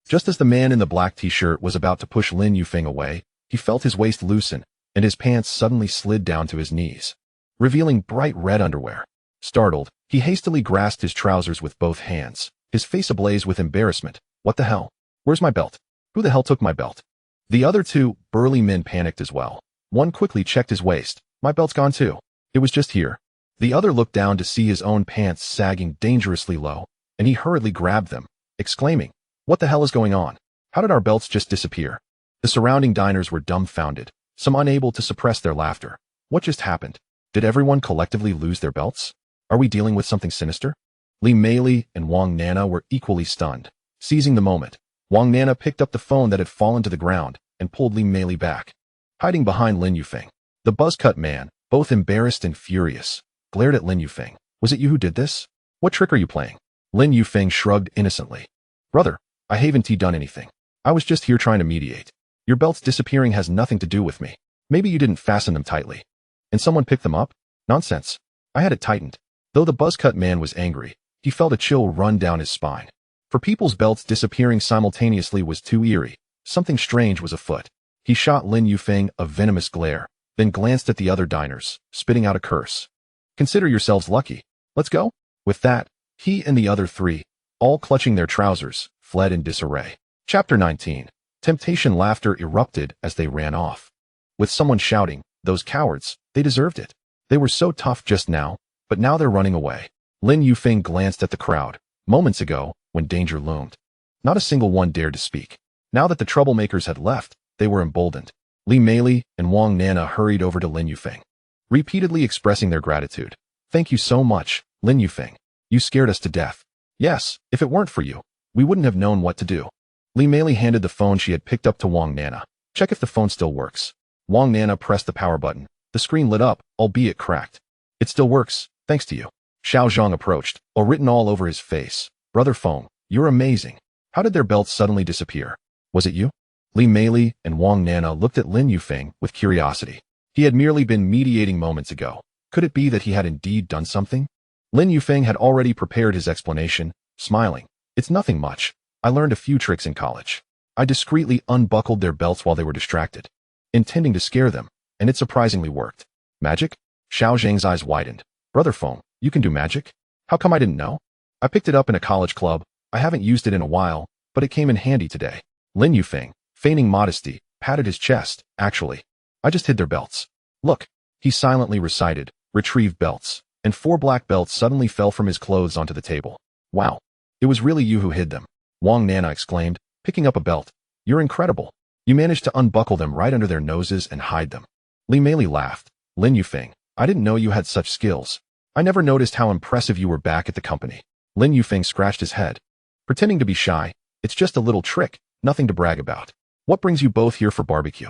Just as the man in the black t-shirt was about to push Lin Yufeng away, he felt his waist loosen, and his pants suddenly slid down to his knees, revealing bright red underwear. Startled, he hastily grasped his trousers with both hands, his face ablaze with embarrassment. "What the hell? Where's my belt? Who the hell took my belt?" The other 2 burly men panicked as well. One quickly checked his waist. "My belt's gone too. It was just here." The other looked down to see his own pants sagging dangerously low, and he hurriedly grabbed them, exclaiming, "What the hell is going on? How did our belts just disappear?" The surrounding diners were dumbfounded, some unable to suppress their laughter. What just happened? Did everyone collectively lose their belts? Are we dealing with something sinister? Li Meili and Wang Nana were equally stunned. Seizing the moment, Wang Nana picked up the phone that had fallen to the ground and pulled Li Meili back. Hiding behind Lin Yufeng, the buzzcut man, both embarrassed and furious, glared at Lin Yufeng. "Was it you who did this? What trick are you playing?" Lin Yufeng shrugged innocently. "Brother, I haven't done anything. I was just here trying to mediate. Your belts disappearing has nothing to do with me. Maybe you didn't fasten them tightly. And someone picked them up? Nonsense. I had it tightened." Though the buzzcut man was angry, he felt a chill run down his spine. For people's belts disappearing simultaneously was too eerie. Something strange was afoot. He shot Lin Yufeng a venomous glare, then glanced at the other diners, spitting out a curse. "Consider yourselves lucky. Let's go." With that, he and the other 3, all clutching their trousers, fled in disarray. Chapter 19. Temptation. Laughter erupted as they ran off, with someone shouting, "Those cowards, they deserved it. They were so tough just now, but now they're running away." Lin Yufeng glanced at the crowd. Moments ago, when danger loomed, not a single one dared to speak. Now that the troublemakers had left, they were emboldened. Li Meili and Wang Nana hurried over to Lin Yufeng, repeatedly expressing their gratitude. "Thank you so much, Lin Yufeng. You scared us to death." "Yes, if it weren't for you, we wouldn't have known what to do." Li Meili handed the phone she had picked up to Wang Nana. "Check if the phone still works." Wang Nana pressed the power button. The screen lit up, albeit cracked. "It still works, thanks to you." Xiao Zhang approached, written all over his face. "Brother Feng, you're amazing. How did their belts suddenly disappear? Was it you?" Li Meili and Wang Nana looked at Lin Yufeng with curiosity. He had merely been mediating moments ago. Could it be that he had indeed done something? Lin Yufeng had already prepared his explanation, smiling. It's nothing much. I learned a few tricks in college. I discreetly unbuckled their belts while they were distracted, intending to scare them, and it surprisingly worked. Magic? Xiao Zhang's eyes widened. Brother Feng, you can do magic? How come I didn't know? I picked it up in a college club. I haven't used it in a while, but it came in handy today. Lin Yufeng, feigning modesty, patted his chest. Actually, I just hid their belts. Look, he silently recited, retrieve belts, and 4 black belts suddenly fell from his clothes onto the table. Wow, it was really you who hid them, Wang Nana exclaimed, picking up a belt. You're incredible. You managed to unbuckle them right under their noses and hide them. Li Meili laughed. Lin Yufeng, I didn't know you had such skills. I never noticed how impressive you were back at the company. Lin Yufeng scratched his head. Pretending to be shy, it's just a little trick, nothing to brag about. What brings you both here for barbecue?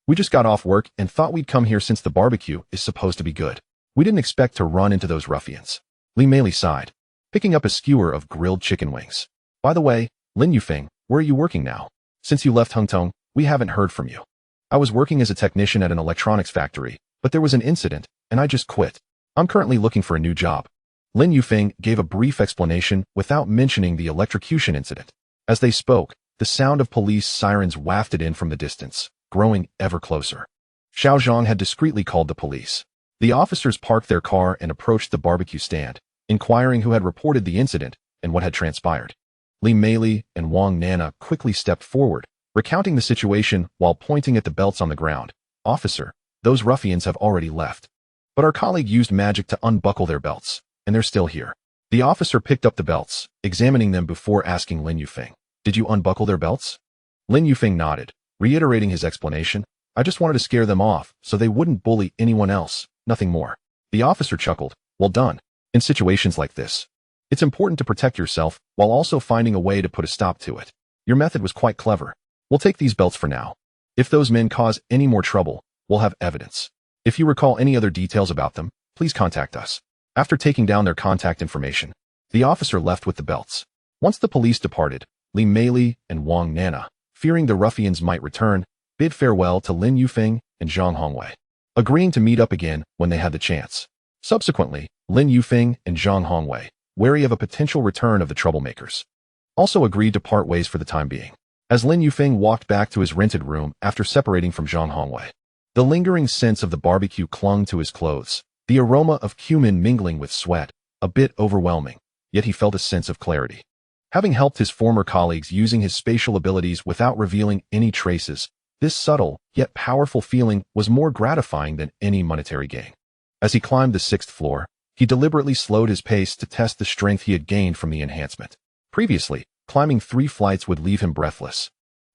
We just got off work and thought we'd come here since the barbecue is supposed to be good. We didn't expect to run into those ruffians. Li Meili sighed, picking up a skewer of grilled chicken wings. By the way, Lin Yufeng, where are you working now? Since you left Hungtong, we haven't heard from you. I was working as a technician at an electronics factory, but there was an incident, and I just quit. I'm currently looking for a new job. Lin Yufeng gave a brief explanation without mentioning the electrocution incident. As they spoke, the sound of police sirens wafted in from the distance, growing ever closer. Xiao Zhang had discreetly called the police. The officers parked their car and approached the barbecue stand, inquiring who had reported the incident and what had transpired. Li Meili and Wang Nana quickly stepped forward, recounting the situation while pointing at the belts on the ground. Officer, those ruffians have already left. But our colleague used magic to unbuckle their belts, and they're still here. The officer picked up the belts, examining them before asking Lin Yufeng, did you unbuckle their belts? Lin Yufeng nodded, reiterating his explanation. I just wanted to scare them off so they wouldn't bully anyone else, nothing more. The officer chuckled. Well done. In situations like this, it's important to protect yourself while also finding a way to put a stop to it. Your method was quite clever. We'll take these belts for now. If those men cause any more trouble, we'll have evidence. If you recall any other details about them, please contact us. After taking down their contact information, the officer left with the belts. Once the police departed, Li Meili and Wang Nana, fearing the ruffians might return, bid farewell to Lin Yufeng and Zhang Hongwei, agreeing to meet up again when they had the chance. Subsequently, Lin Yufeng and Zhang Hongwei, wary of a potential return of the troublemakers, also agreed to part ways for the time being. As Lin Yufeng walked back to his rented room after separating from Zhang Hongwei, the lingering sense of the barbecue clung to his clothes, the aroma of cumin mingling with sweat, a bit overwhelming, yet he felt a sense of clarity. Having helped his former colleagues using his spatial abilities without revealing any traces, this subtle, yet powerful feeling was more gratifying than any monetary gain. As he climbed the 6th floor, he deliberately slowed his pace to test the strength he had gained from the enhancement. Previously, climbing 3 flights would leave him breathless.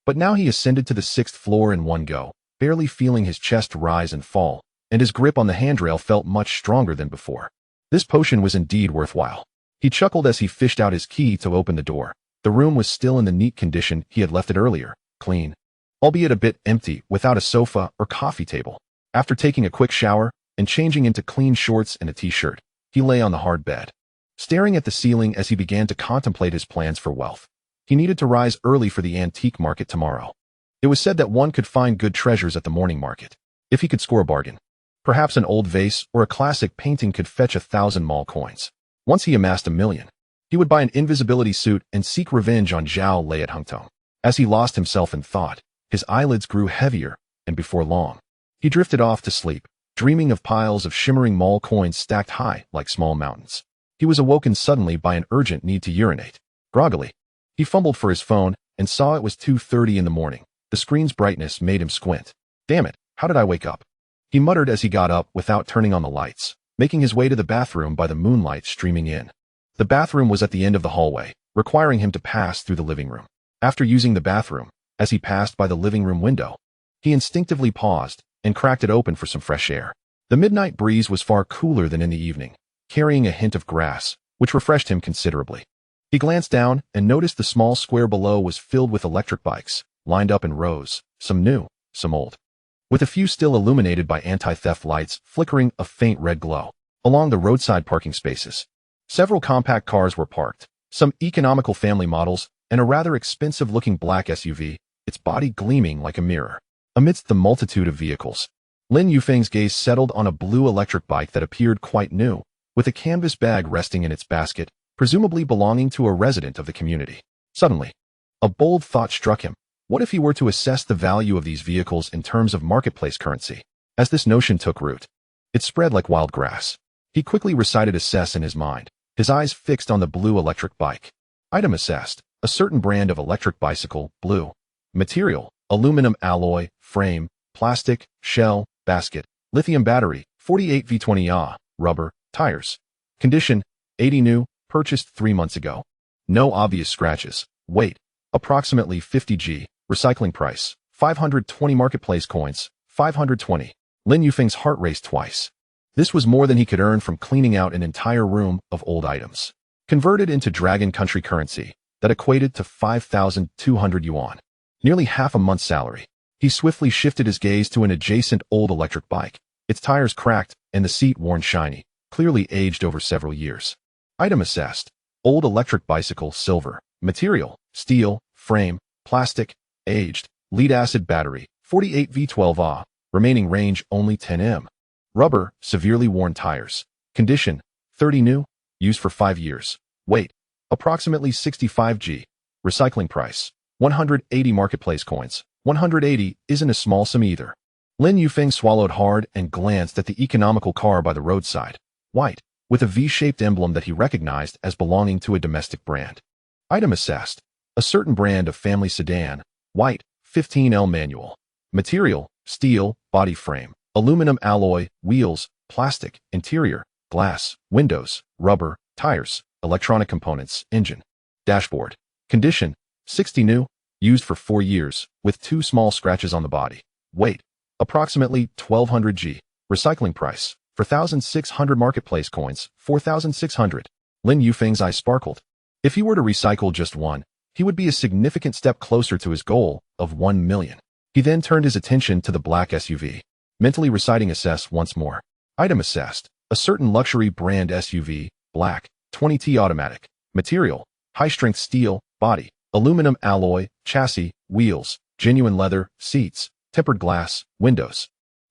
But now he ascended to the 6th floor in one go, barely feeling his chest rise and fall, and his grip on the handrail felt much stronger than before. This potion was indeed worthwhile. He chuckled as he fished out his key to open the door. The room was still in the neat condition he had left it earlier, clean, albeit a bit empty, without a sofa or coffee table. After taking a quick shower and changing into clean shorts and a t-shirt, he lay on the hard bed, staring at the ceiling as he began to contemplate his plans for wealth. He needed to rise early for the antique market tomorrow. It was said that one could find good treasures at the morning market, if he could score a bargain. Perhaps an old vase or a classic painting could fetch 1,000 mall coins. Once he amassed 1,000,000, he would buy an invisibility suit and seek revenge on Zhao Lei at Hungtong. As he lost himself in thought, his eyelids grew heavier, and before long, he drifted off to sleep, dreaming of piles of shimmering mall coins stacked high like small mountains. He was awoken suddenly by an urgent need to urinate. Groggily, he fumbled for his phone and saw it was 2:30 in the morning. The screen's brightness made him squint. Damn it, how did I wake up? He muttered as he got up without turning on the lights, making his way to the bathroom by the moonlight streaming in. The bathroom was at the end of the hallway, requiring him to pass through the living room. After using the bathroom, as he passed by the living room window, he instinctively paused and cracked it open for some fresh air. The midnight breeze was far cooler than in the evening, carrying a hint of grass, which refreshed him considerably. He glanced down and noticed the small square below was filled with electric bikes, lined up in rows, some new, some old, with a few still illuminated by anti-theft lights flickering a faint red glow. Along the roadside parking spaces, several compact cars were parked, some economical family models, and a rather expensive-looking black SUV, its body gleaming like a mirror. Amidst the multitude of vehicles, Lin Yufeng's gaze settled on a blue electric bike that appeared quite new, with a canvas bag resting in its basket, presumably belonging to a resident of the community. Suddenly, a bold thought struck him. What if he were to assess the value of these vehicles in terms of marketplace currency? As this notion took root, it spread like wild grass. He quickly recited assess in his mind, his eyes fixed on the blue electric bike. Item assessed, a certain brand of electric bicycle, blue. Material, aluminum alloy, frame, plastic, shell, basket, lithium battery, 48V20Ah, rubber, tires. Condition, 80 new, purchased 3 months ago. No obvious scratches. Weight, approximately 50G. Recycling price, 520 marketplace coins, 520. Lin Yufeng's heart raced twice. This was more than he could earn from cleaning out an entire room of old items. Converted into Dragon Country currency, that equated to 5,200 yuan. Nearly half a month's salary. He swiftly shifted his gaze to an adjacent old electric bike, its tires cracked and the seat worn shiny, clearly aged over several years. Item assessed, old electric bicycle, silver. Material, steel, frame, plastic, aged, lead-acid battery, 48V12Ah, remaining range only 10m. Rubber, severely worn tires. Condition, 30 new, used for 5 years. Weight, approximately 65G. Recycling price, 180 marketplace coins. 180 isn't a small sum either. Lin Yufeng swallowed hard and glanced at the economical car by the roadside. White, with a V-shaped emblem that he recognized as belonging to a domestic brand. Item assessed, a certain brand of family sedan, white, 15L manual. Material, steel, body frame, aluminum alloy, wheels, plastic, interior, glass, windows, rubber, tires, electronic components, engine. Dashboard. Condition, 60 new, used for 4 years, with 2 small scratches on the body. Weight, approximately 1200G. Recycling price, 4,600 marketplace coins, 4,600. Lin Yufeng's eyes sparkled. If he were to recycle just one, he would be a significant step closer to his goal of 1 million. He then turned his attention to the black SUV, mentally reciting assess once more. Item assessed, a certain luxury brand SUV, black, 20T automatic. Material, high-strength steel, body, aluminum alloy, chassis, wheels, genuine leather, seats, tempered glass, windows.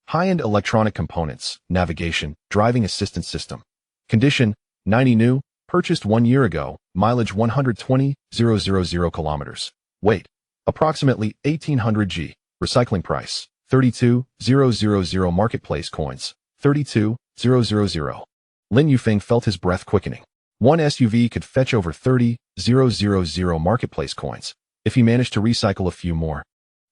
High-end electronic components, navigation, driving assistance system. Condition, 90 new, purchased 1 year ago, mileage 120,000 kilometers. Weight, approximately 1,800G. Recycling price, 32,000 marketplace coins, 32,000. Lin Yufeng felt his breath quickening. One SUV could fetch over 30,000 marketplace coins if he managed to recycle a few more.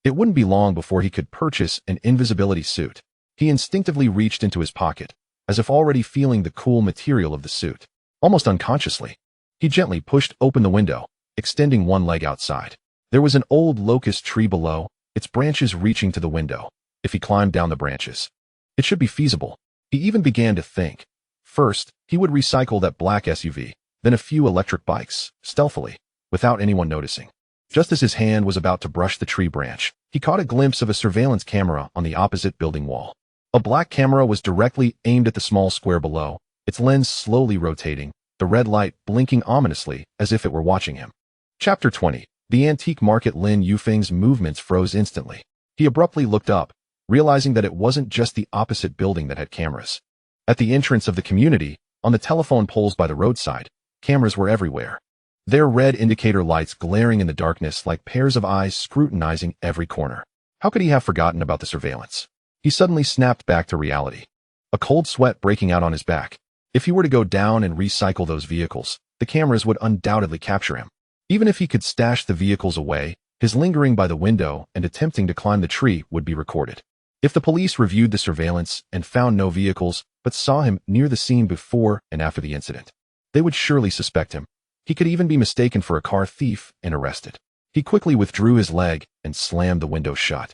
It wouldn't be long before he could purchase an invisibility suit. He instinctively reached into his pocket, as if already feeling the cool material of the suit. Almost unconsciously, he gently pushed open the window, extending one leg outside. There was an old locust tree below, its branches reaching to the window. If he climbed down the branches, it should be feasible. He even began to think. First, he would recycle that black SUV, then a few electric bikes, stealthily, without anyone noticing. Just as his hand was about to brush the tree branch, he caught a glimpse of a surveillance camera on the opposite building wall. A black camera was directly aimed at the small square below, its lens slowly rotating, the red light blinking ominously as if it were watching him. Chapter 20. The antique market. Lin Yufeng's movements froze instantly. He abruptly looked up, realizing that it wasn't just the opposite building that had cameras. At the entrance of the community, on the telephone poles by the roadside, cameras were everywhere. Their red indicator lights glaring in the darkness like pairs of eyes scrutinizing every corner. How could he have forgotten about the surveillance? He suddenly snapped back to reality, a cold sweat breaking out on his back. If he were to go down and recycle those vehicles, the cameras would undoubtedly capture him. Even if he could stash the vehicles away, his lingering by the window and attempting to climb the tree would be recorded. If the police reviewed the surveillance and found no vehicles, but saw him near the scene before and after the incident, they would surely suspect him. He could even be mistaken for a car thief and arrested. He quickly withdrew his leg and slammed the window shut.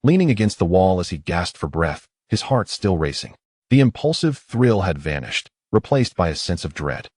Leaning against the wall as he gasped for breath, his heart still racing. The impulsive thrill had vanished, replaced by a sense of dread.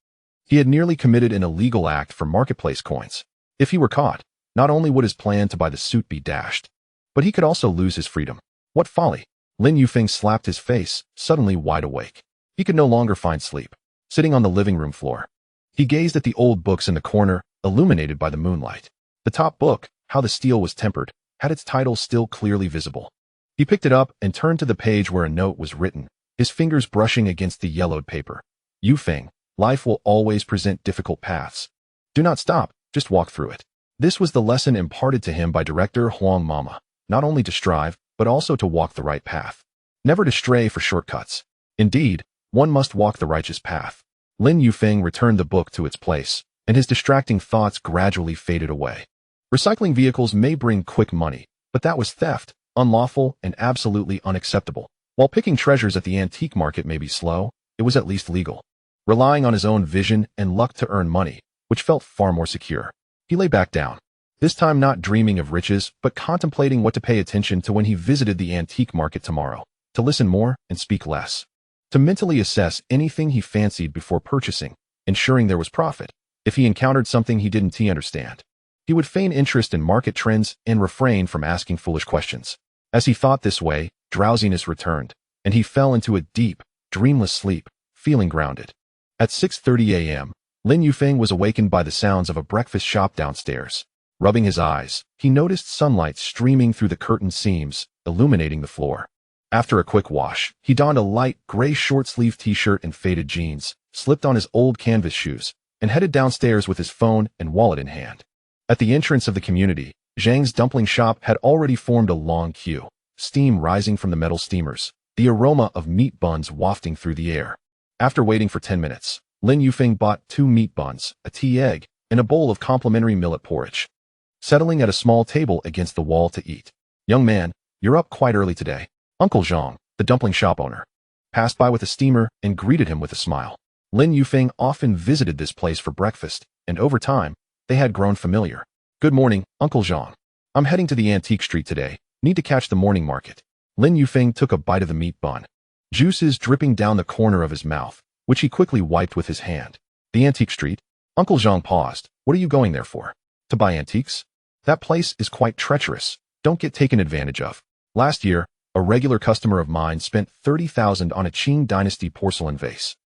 He had nearly committed an illegal act for marketplace coins. If he were caught, not only would his plan to buy the suit be dashed, but he could also lose his freedom. What folly! Lin Yufeng slapped his face, suddenly wide awake. He could no longer find sleep. Sitting on the living room floor, he gazed at the old books in the corner, illuminated by the moonlight. The top book, How the Steel Was Tempered, had its title still clearly visible. He picked it up and turned to the page where a note was written, his fingers brushing against the yellowed paper. Yufeng, life will always present difficult paths. Do not stop, just walk through it. This was the lesson imparted to him by director Huang Mama, not only to strive, but also to walk the right path. Never to stray for shortcuts. Indeed, one must walk the righteous path. Lin Yufeng returned the book to its place, and his distracting thoughts gradually faded away. Recycling vehicles may bring quick money, but that was theft, unlawful, and absolutely unacceptable. While picking treasures at the antique market may be slow, it was at least legal. Relying on his own vision and luck to earn money, which felt far more secure. He lay back down, this time not dreaming of riches, but contemplating what to pay attention to when he visited the antique market tomorrow, to listen more and speak less. To mentally assess anything he fancied before purchasing, ensuring there was profit. If he encountered something he didn't understand, he would feign interest in market trends and refrain from asking foolish questions. As he thought this way, drowsiness returned, and he fell into a deep, dreamless sleep, feeling grounded. At 6:30 a.m., Lin Yufeng was awakened by the sounds of a breakfast shop downstairs. Rubbing his eyes, he noticed sunlight streaming through the curtain seams, illuminating the floor. After a quick wash, he donned a light gray short-sleeved t-shirt and faded jeans, slipped on his old canvas shoes, and headed downstairs with his phone and wallet in hand. At the entrance of the community, Zhang's dumpling shop had already formed a long queue, steam rising from the metal steamers, the aroma of meat buns wafting through the air. After waiting for 10 minutes, Lin Yufeng bought 2 meat buns, a tea egg, and a bowl of complimentary millet porridge. Settling at a small table against the wall to eat. Young man, you're up quite early today. Uncle Zhang, the dumpling shop owner, passed by with a steamer and greeted him with a smile. Lin Yufeng often visited this place for breakfast, and over time, they had grown familiar. Good morning, Uncle Zhang. I'm heading to the antique street today. Need to catch the morning market. Lin Yufeng took a bite of the meat bun, juices dripping down the corner of his mouth, which he quickly wiped with his hand. The antique street? Uncle Zhang paused. What are you going there for? To buy antiques? That place is quite treacherous. Don't get taken advantage of. Last year, a regular customer of mine spent 30,000 on a Qing dynasty porcelain vase,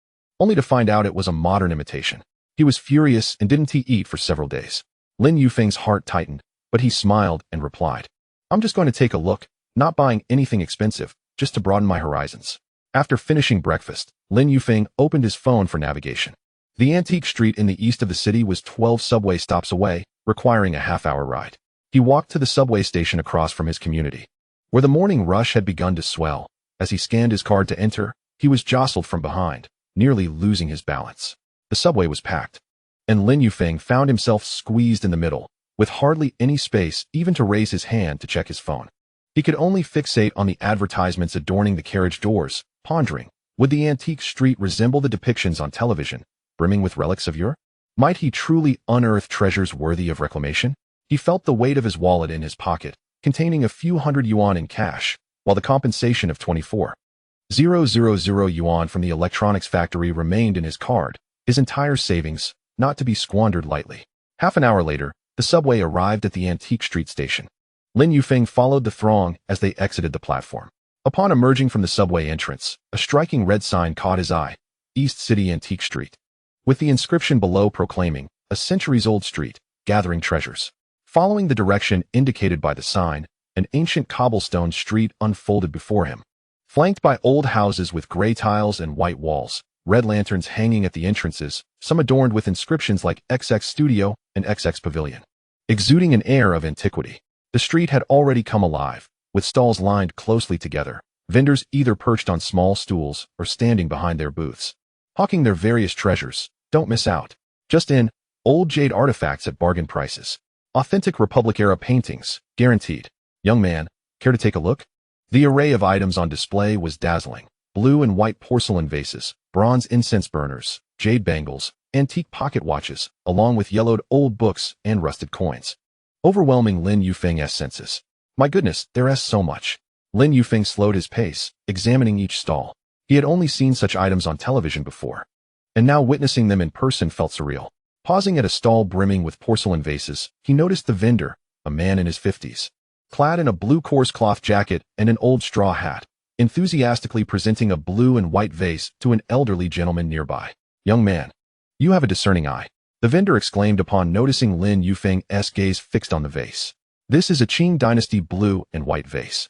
only to find out it was a modern imitation. He was furious and didn't eat for several days. Lin Yufeng's heart tightened, but he smiled and replied, I'm just going to take a look, not buying anything expensive, just to broaden my horizons. After finishing breakfast, Lin Yufeng opened his phone for navigation. The antique street in the east of the city was 12 subway stops away, requiring a half-hour ride. He walked to the subway station across from his community, where the morning rush had begun to swell. As he scanned his card to enter, he was jostled from behind, nearly losing his balance. The subway was packed, and Lin Yufeng found himself squeezed in the middle, with hardly any space even to raise his hand to check his phone. He could only fixate on the advertisements adorning the carriage doors, pondering, would the antique street resemble the depictions on television, brimming with relics of yore? Might he truly unearth treasures worthy of reclamation? He felt the weight of his wallet in his pocket, containing a few hundred yuan in cash, while the compensation of 24,000 yuan from the electronics factory remained in his card, his entire savings, not to be squandered lightly. Half an hour later, the subway arrived at the antique street station. Lin Yufeng followed the throng as they exited the platform. Upon emerging from the subway entrance, a striking red sign caught his eye, East City Antique Street, with the inscription below proclaiming, a centuries-old street, gathering treasures. Following the direction indicated by the sign, an ancient cobblestone street unfolded before him, flanked by old houses with gray tiles and white walls, red lanterns hanging at the entrances, some adorned with inscriptions like XX Studio and XX Pavilion. Exuding an air of antiquity, the street had already come alive, with stalls lined closely together, vendors either perched on small stools or standing behind their booths, hawking their various treasures. Don't miss out. Just in, old jade artifacts at bargain prices. Authentic Republic-era paintings, guaranteed. Young man, care to take a look? The array of items on display was dazzling. Blue and white porcelain vases, bronze incense burners, jade bangles, antique pocket watches, along with yellowed old books and rusted coins. Overwhelming Lin Yufeng's senses. My goodness, there's so much. Lin Yufeng slowed his pace, examining each stall. He had only seen such items on television before, and now witnessing them in person felt surreal. Pausing at a stall brimming with porcelain vases, he noticed the vendor, a man in his 50s, clad in a blue coarse cloth jacket and an old straw hat, enthusiastically presenting a blue and white vase to an elderly gentleman nearby. Young man, you have a discerning eye, the vendor exclaimed upon noticing Lin Yufeng's gaze fixed on the vase. This is a Qing Dynasty blue and white vase.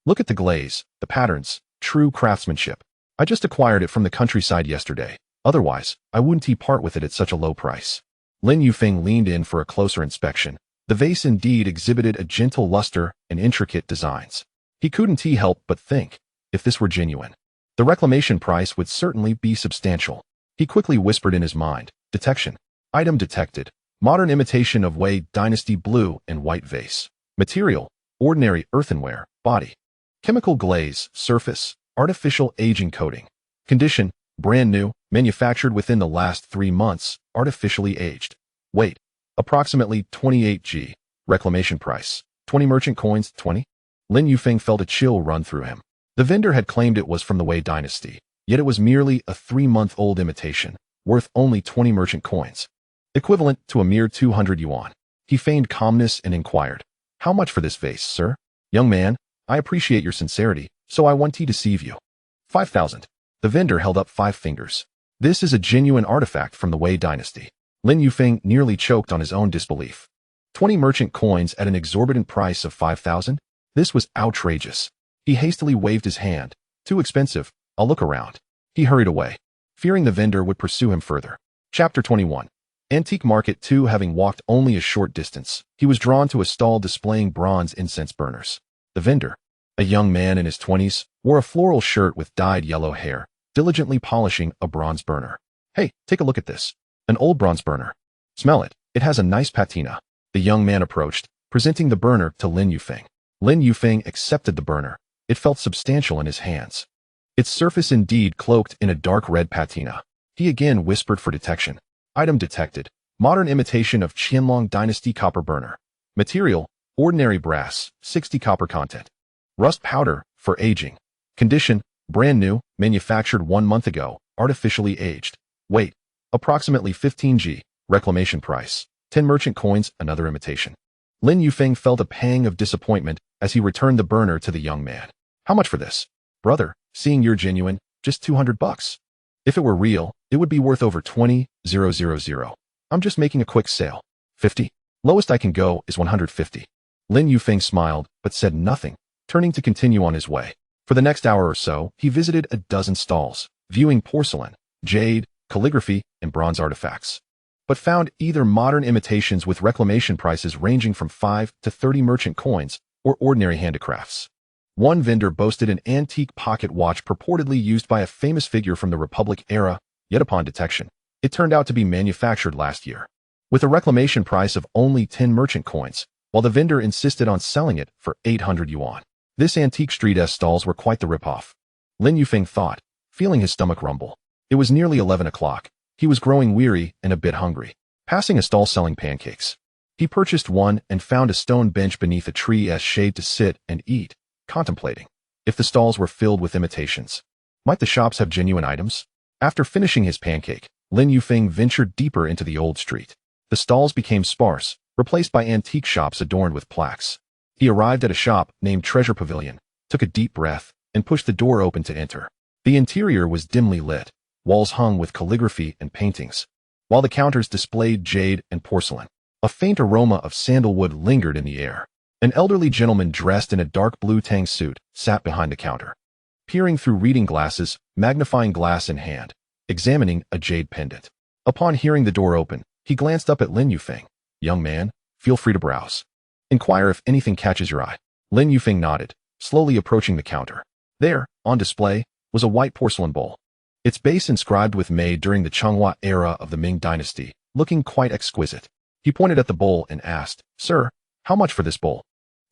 Look at the glaze, the patterns, true craftsmanship. I just acquired it from the countryside yesterday. Otherwise, I wouldn't part with it at such a low price. Lin Yufeng leaned in for a closer inspection. The vase indeed exhibited a gentle luster and intricate designs. He couldn't help but think, if this were genuine, the reclamation price would certainly be substantial. He quickly whispered in his mind, detection. Item detected. Modern imitation of Wei Dynasty blue and white vase. Material, ordinary earthenware, body. Chemical glaze, surface, artificial aging coating. Condition, brand new, manufactured within the last 3 months, artificially aged. Weight, approximately 28 g. Reclamation price, 20 merchant coins, 20? Lin Yufeng felt a chill run through him. The vendor had claimed it was from the Wei Dynasty, yet it was merely a 3-month-old imitation, worth only 20 merchant coins, equivalent to a mere 200 yuan. He feigned calmness and inquired, "How much for this vase, sir?" "Young man, I appreciate your sincerity, so I won't deceive you." 5,000. The vendor held up 5 fingers. This is a genuine artifact from the Wei Dynasty. Lin Yufeng nearly choked on his own disbelief. 20 merchant coins at an exorbitant price of 5,000? This was outrageous. He hastily waved his hand. "Too expensive, I'll look around." He hurried away, fearing the vendor would pursue him further. Chapter 21. Antique Market 2. Having walked only a short distance, he was drawn to a stall displaying bronze incense burners. The vendor, a young man in his 20s, wore a floral shirt with dyed yellow hair, diligently polishing a bronze burner. "Hey, take a look at this. An old bronze burner. Smell it, it has a nice patina." The young man approached, presenting the burner to Lin Yufeng. Lin Yufeng accepted the burner. It felt substantial in his hands. Its surface indeed cloaked in a dark red patina. He again whispered for detection. Item detected. Modern imitation of Qianlong Dynasty copper burner. Material, ordinary brass, 60 copper content. Rust powder, for aging. Condition, brand new, manufactured 1 month ago, artificially aged. Weight, approximately 15 g. Reclamation price, 10 merchant coins. Another imitation. Lin Yufeng felt a pang of disappointment as he returned the burner to the young man. "How much for this?" "Brother, seeing you're genuine, just 200 bucks. If it were real, it would be worth over 20,000. I'm just making a quick sale. 50? Lowest I can go is 150. Lin Yufeng smiled, but said nothing, turning to continue on his way. For the next hour or so, he visited a dozen stalls, viewing porcelain, jade, calligraphy, and bronze artifacts, but found either modern imitations with reclamation prices ranging from 5 to 30 merchant coins or ordinary handicrafts. One vendor boasted an antique pocket watch purportedly used by a famous figure from the Republic era, yet upon detection, it turned out to be manufactured last year, with a reclamation price of only 10 merchant coins, while the vendor insisted on selling it for 800 yuan. This antique street stalls were quite the ripoff. Lin Yufeng thought, feeling his stomach rumble. It was nearly 11 o'clock. He was growing weary and a bit hungry. Passing a stall selling pancakes, he purchased one and found a stone bench beneath a tree's shade to sit and eat, contemplating. If the stalls were filled with imitations, might the shops have genuine items? After finishing his pancake, Lin Yufeng ventured deeper into the old street. The stalls became sparse, replaced by antique shops adorned with plaques. He arrived at a shop named Treasure Pavilion, took a deep breath, and pushed the door open to enter. The interior was dimly lit, walls hung with calligraphy and paintings, while the counters displayed jade and porcelain. A faint aroma of sandalwood lingered in the air. An elderly gentleman dressed in a dark blue tang suit sat behind the counter, peering through reading glasses, magnifying glass in hand, examining a jade pendant. Upon hearing the door open, he glanced up at Lin Yufeng. "Young man, feel free to browse. Inquire if anything catches your eye." Lin Yufeng nodded, slowly approaching the counter. There, on display, was a white porcelain bowl, its base inscribed with made during the Changhua era of the Ming Dynasty, looking quite exquisite. He pointed at the bowl and asked, "Sir, how much for this bowl?"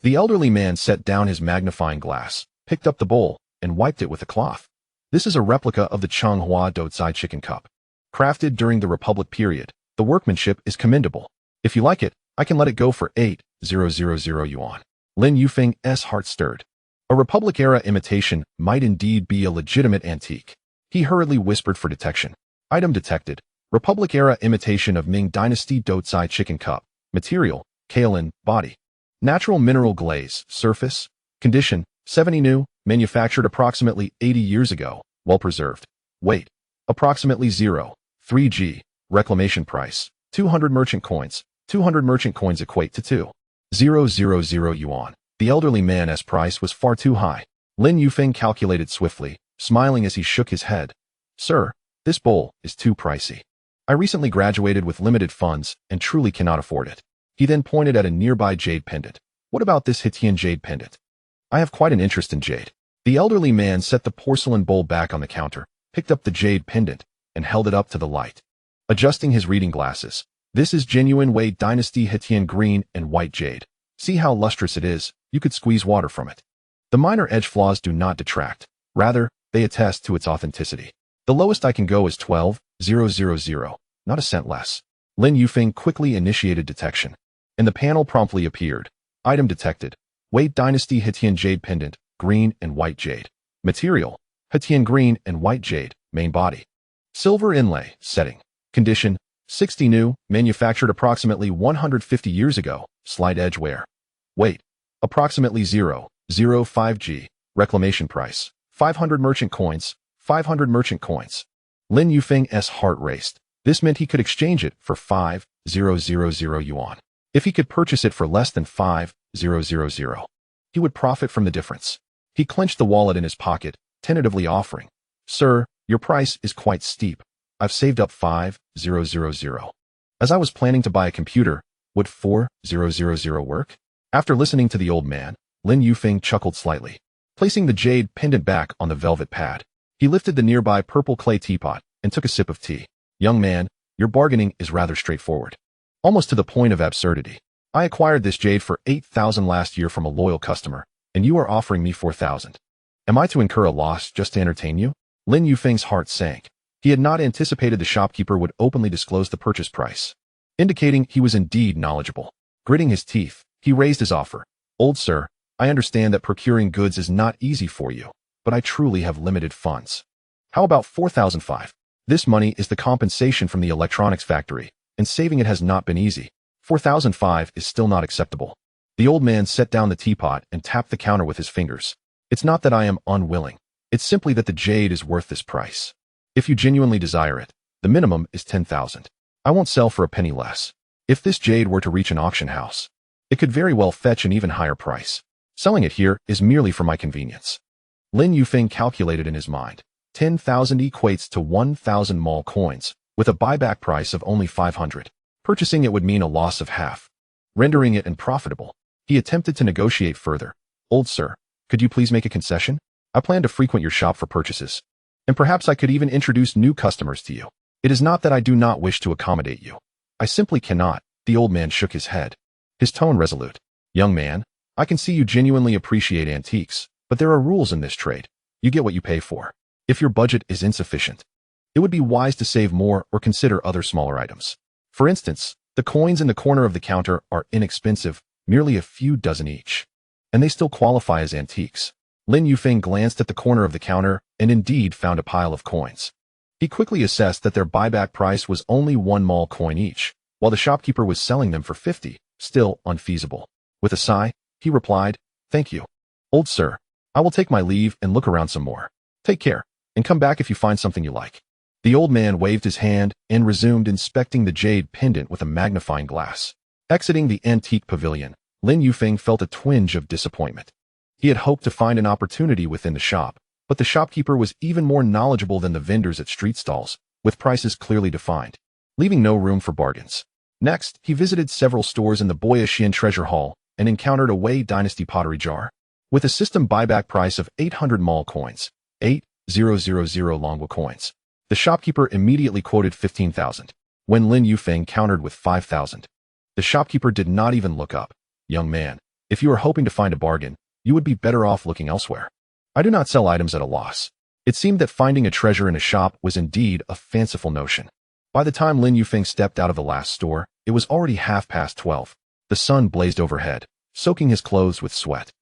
The elderly man set down his magnifying glass, picked up the bowl, and wiped it with a cloth. "This is a replica of the Changhua Doucai chicken cup. Crafted during the Republic period, the workmanship is commendable. If you like it, I can let it go for 8,000 yuan. Lin Yufeng's heart stirred. A Republic-era imitation might indeed be a legitimate antique. He hurriedly whispered for detection. Item detected. Republic-era imitation of Ming Dynasty Doucai chicken cup. Material, kaolin, body. Natural mineral glaze, surface. Condition, 70 new, manufactured approximately 80 years ago, well preserved. Weight, approximately 0.3 g. Reclamation price, 200 merchant coins. 200 merchant coins equate to 2. 000 yuan. The elderly man's price was far too high. Lin Yufeng calculated swiftly, smiling as he shook his head. Sir, this bowl is too pricey. I recently graduated with limited funds and truly cannot afford it. He then pointed at a nearby jade pendant. What about this Hitian jade pendant? I have quite an interest in jade. The elderly man set the porcelain bowl back on the counter, picked up the jade pendant, and held it up to the light. Adjusting his reading glasses, this is genuine Wei Dynasty Hitian green and white jade. See how lustrous it is, you could squeeze water from it. The minor edge flaws do not detract. Rather, they attest to its authenticity. The lowest I can go is 12,000, not a cent less. Lin Yufeng quickly initiated detection, and the panel promptly appeared. Item detected. Wei Dynasty Hitian jade pendant, green and white jade. Material, Hitian green and white jade, main body. Silver inlay, setting. Condition, 60 new, manufactured approximately 150 years ago, slight edge wear. Weight, approximately 0.05 g. Reclamation price, 500 merchant coins, 500 merchant coins. Lin Yufeng's heart raced. This meant he could exchange it for 5,000 yuan. If he could purchase it for less than 5,000, he would profit from the difference. He clenched the wallet in his pocket, tentatively offering, Sir, your price is quite steep. I've saved up 5,000. As I was planning to buy a computer, would 4,000 work? After listening to the old man, Lin Yufeng chuckled slightly. Placing the jade pendant back on the velvet pad, he lifted the nearby purple clay teapot and took a sip of tea. Young man, your bargaining is rather straightforward. Almost to the point of absurdity. I acquired this jade for 8,000 last year from a loyal customer, and you are offering me 4,000. Am I to incur a loss just to entertain you? Lin Yufeng's heart sank. He had not anticipated the shopkeeper would openly disclose the purchase price, indicating he was indeed knowledgeable. Gritting his teeth, he raised his offer. Old sir, I understand that procuring goods is not easy for you, but I truly have limited funds. How about 4,005? This money is the compensation from the electronics factory, and saving it has not been easy. 4,005 is still not acceptable. The old man set down the teapot and tapped the counter with his fingers. It's not that I am unwilling. It's simply that the jade is worth this price. If you genuinely desire it, the minimum is 10,000. I won't sell for a penny less. If this jade were to reach an auction house, it could very well fetch an even higher price. Selling it here is merely for my convenience. Lin Yufeng calculated in his mind. 10,000 equates to 1,000 mall coins, with a buyback price of only 500. Purchasing it would mean a loss of half, rendering it unprofitable. He attempted to negotiate further. Old sir, could you please make a concession? I plan to frequent your shop for purchases, and perhaps I could even introduce new customers to you. It is not that I do not wish to accommodate you. I simply cannot. The old man shook his head, his tone resolute. Young man, I can see you genuinely appreciate antiques, but there are rules in this trade. You get what you pay for. If your budget is insufficient, it would be wise to save more or consider other smaller items. For instance, the coins in the corner of the counter are inexpensive, merely a few dozen each, and they still qualify as antiques. Lin Yufeng glanced at the corner of the counter and indeed found a pile of coins. He quickly assessed that their buyback price was only 1 mall coin each, while the shopkeeper was selling them for 50, still unfeasible. With a sigh, he replied, Thank you. Old sir, I will take my leave and look around some more. Take care, and come back if you find something you like. The old man waved his hand and resumed inspecting the jade pendant with a magnifying glass. Exiting the antique pavilion, Lin Yufeng felt a twinge of disappointment. He had hoped to find an opportunity within the shop, but the shopkeeper was even more knowledgeable than the vendors at street stalls, with prices clearly defined, leaving no room for bargains. Next, he visited several stores in the Boyaxian Treasure Hall and encountered a Wei Dynasty pottery jar. With a system buyback price of 800 mall coins, 8,000 Longwa coins, the shopkeeper immediately quoted 15,000. When Lin Yufeng countered with 5,000, the shopkeeper did not even look up. Young man, if you are hoping to find a bargain, you would be better off looking elsewhere. I do not sell items at a loss. It seemed that finding a treasure in a shop was indeed a fanciful notion. By the time Lin Yufeng stepped out of the last store, it was already 12:30. The sun blazed overhead, soaking his clothes with sweat.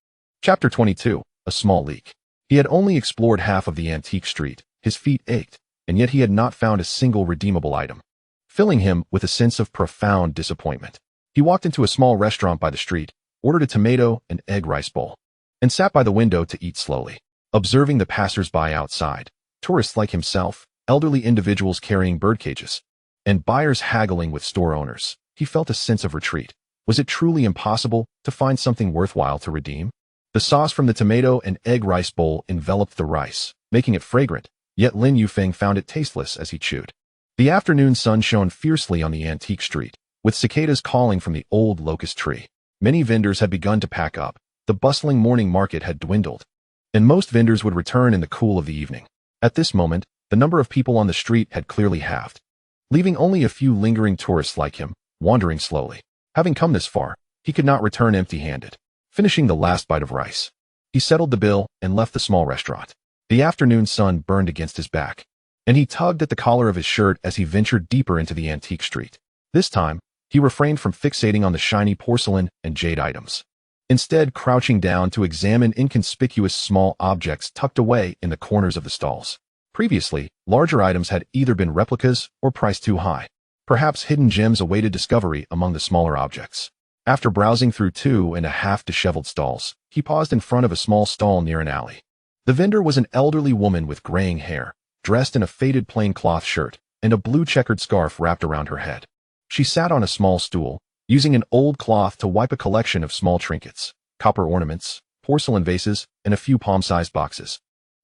Chapter 22, A Small Leak. He had only explored half of the antique street. His feet ached, and yet he had not found a single redeemable item, filling him with a sense of profound disappointment. He walked into a small restaurant by the street, ordered a tomato and egg rice bowl, and sat by the window to eat slowly, observing the passers-by outside, tourists like himself, elderly individuals carrying bird cages, and buyers haggling with store owners. He felt a sense of retreat. Was it truly impossible to find something worthwhile to redeem? The sauce from the tomato and egg rice bowl enveloped the rice, making it fragrant, yet Lin Yufeng found it tasteless as he chewed. The afternoon sun shone fiercely on the antique street, with cicadas calling from the old locust tree. Many vendors had begun to pack up. The bustling morning market had dwindled, and most vendors would return in the cool of the evening. At this moment, the number of people on the street had clearly halved, leaving only a few lingering tourists like him, wandering slowly. Having come this far, he could not return empty-handed. Finishing the last bite of rice, he settled the bill and left the small restaurant. The afternoon sun burned against his back, and he tugged at the collar of his shirt as he ventured deeper into the antique street. This time, he refrained from fixating on the shiny porcelain and jade items, instead crouching down to examine inconspicuous small objects tucked away in the corners of the stalls. Previously, larger items had either been replicas or priced too high. Perhaps hidden gems awaited discovery among the smaller objects. After browsing through 2.5 disheveled stalls, he paused in front of a small stall near an alley. The vendor was an elderly woman with graying hair, dressed in a faded plain cloth shirt and a blue checkered scarf wrapped around her head. She sat on a small stool, using an old cloth to wipe a collection of small trinkets, copper ornaments, porcelain vases, and a few palm-sized boxes,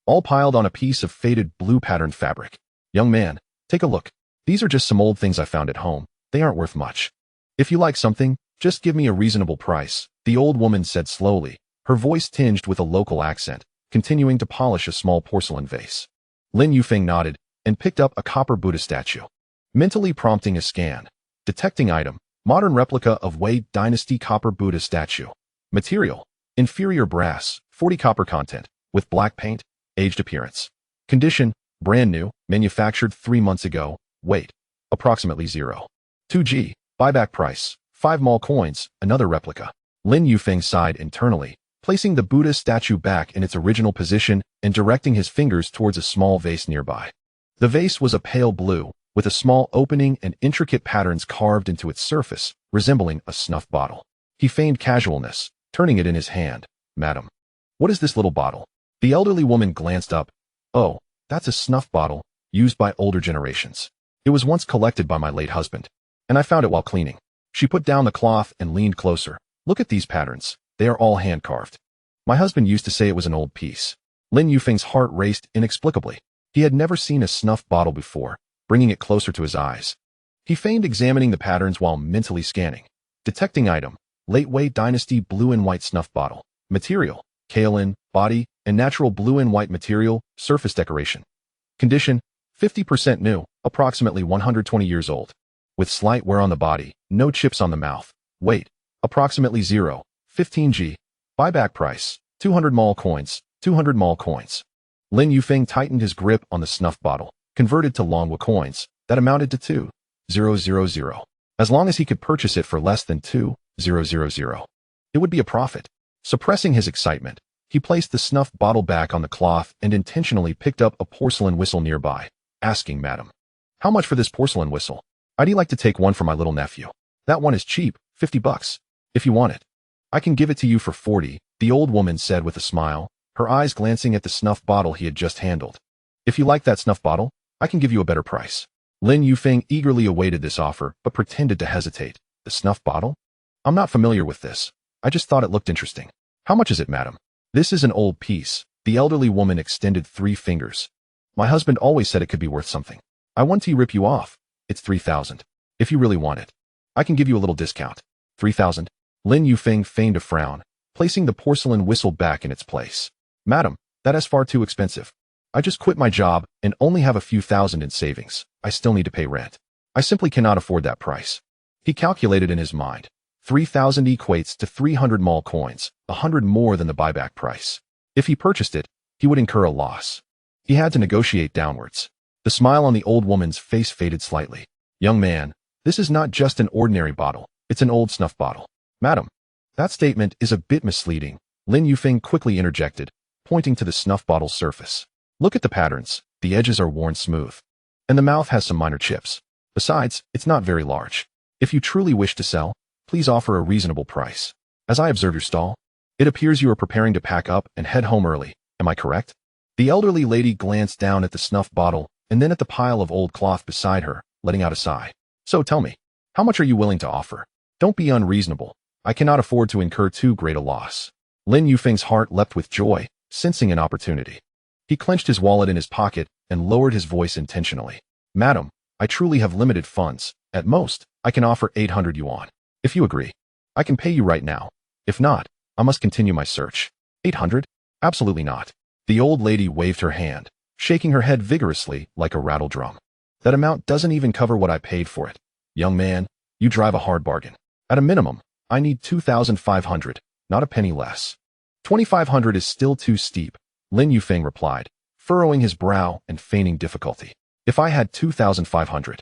all piled on a piece of faded blue-patterned fabric. "Young man, take a look. These are just some old things I found at home. They aren't worth much. If you like something, just give me a reasonable price," the old woman said slowly, her voice tinged with a local accent, continuing to polish a small porcelain vase. Lin Yufeng nodded and picked up a copper Buddha statue, mentally prompting a scan. Detecting item: modern replica of Wei Dynasty copper Buddha statue. Material: inferior brass, 40 copper content, with black paint, aged appearance. Condition: brand new, manufactured 3 months ago. Weight: approximately 0.2 g. Buyback price: 5 mall coins, another replica. Lin Yufeng sighed internally, placing the Buddha statue back in its original position and directing his fingers towards a small vase nearby. The vase was a pale blue, with a small opening and intricate patterns carved into its surface, resembling a snuff bottle. He feigned casualness, turning it in his hand. "Madam, what is this little bottle?" The elderly woman glanced up. "Oh, that's a snuff bottle, used by older generations. It was once collected by my late husband, and I found it while cleaning." She put down the cloth and leaned closer. "Look at these patterns. They are all hand-carved. My husband used to say it was an old piece." Lin Yufeng's heart raced inexplicably. He had never seen a snuff bottle before, bringing it closer to his eyes. He feigned examining the patterns while mentally scanning. Detecting item: late Wei Dynasty blue and white snuff bottle. Material: kaolin, body, and natural blue and white material, surface decoration. Condition: 50% new, approximately 120 years old. With slight wear on the body, no chips on the mouth. Weight: approximately 0.15 g. Buyback price: 200 mall coins, 200 mall coins. Lin Yufeng tightened his grip on the snuff bottle, converted to Longwa coins, that amounted to 2,000. As long as he could purchase it for less than 2,000, it would be a profit. Suppressing his excitement, he placed the snuff bottle back on the cloth and intentionally picked up a porcelain whistle nearby, asking, "Madam, how much for this porcelain whistle? I'd like to take one for my little nephew." "That one is cheap, $50. If you want it, I can give it to you for 40, the old woman said with a smile, her eyes glancing at the snuff bottle he had just handled. "If you like that snuff bottle, I can give you a better price." Lin Yufeng eagerly awaited this offer, but pretended to hesitate. "The snuff bottle? I'm not familiar with this. I just thought it looked interesting." "How much is it, madam?" "This is an old piece." The elderly woman extended 3 fingers. "My husband always said it could be worth something. I want to rip you off. It's 3,000. If you really want it, I can give you a little discount." 3,000? Lin Yufeng feigned a frown, placing the porcelain whistle back in its place. "Madam, that is far too expensive. I just quit my job and only have a few thousand in savings. I still need to pay rent. I simply cannot afford that price." He calculated in his mind. 3,000 equates to 300 mall coins, 100 more than the buyback price. If he purchased it, he would incur a loss. He had to negotiate downwards. The smile on the old woman's face faded slightly. "Young man, this is not just an ordinary bottle. It's an old snuff bottle." "Madam, that statement is a bit misleading," Lin Yufeng quickly interjected, pointing to the snuff bottle's surface. "Look at the patterns. The edges are worn smooth, and the mouth has some minor chips. Besides, it's not very large. If you truly wish to sell, please offer a reasonable price. As I observe your stall, it appears you are preparing to pack up and head home early. Am I correct?" The elderly lady glanced down at the snuff bottle and then at the pile of old cloth beside her, letting out a sigh. "So tell me, how much are you willing to offer?" Don't be unreasonable. I cannot afford to incur too great a loss. Lin Yufeng's heart leapt with joy, sensing an opportunity. He clenched his wallet in his pocket and lowered his voice intentionally. Madam, I truly have limited funds. At most, I can offer 800 yuan. If you agree, I can pay you right now. If not, I must continue my search. 800? Absolutely not. The old lady waved her hand, shaking her head vigorously like a rattle drum. That amount doesn't even cover what I paid for it. Young man, you drive a hard bargain. At a minimum, I need 2,500, not a penny less. 2,500 is still too steep, Lin Yufeng replied, furrowing his brow and feigning difficulty. If I had 2,500,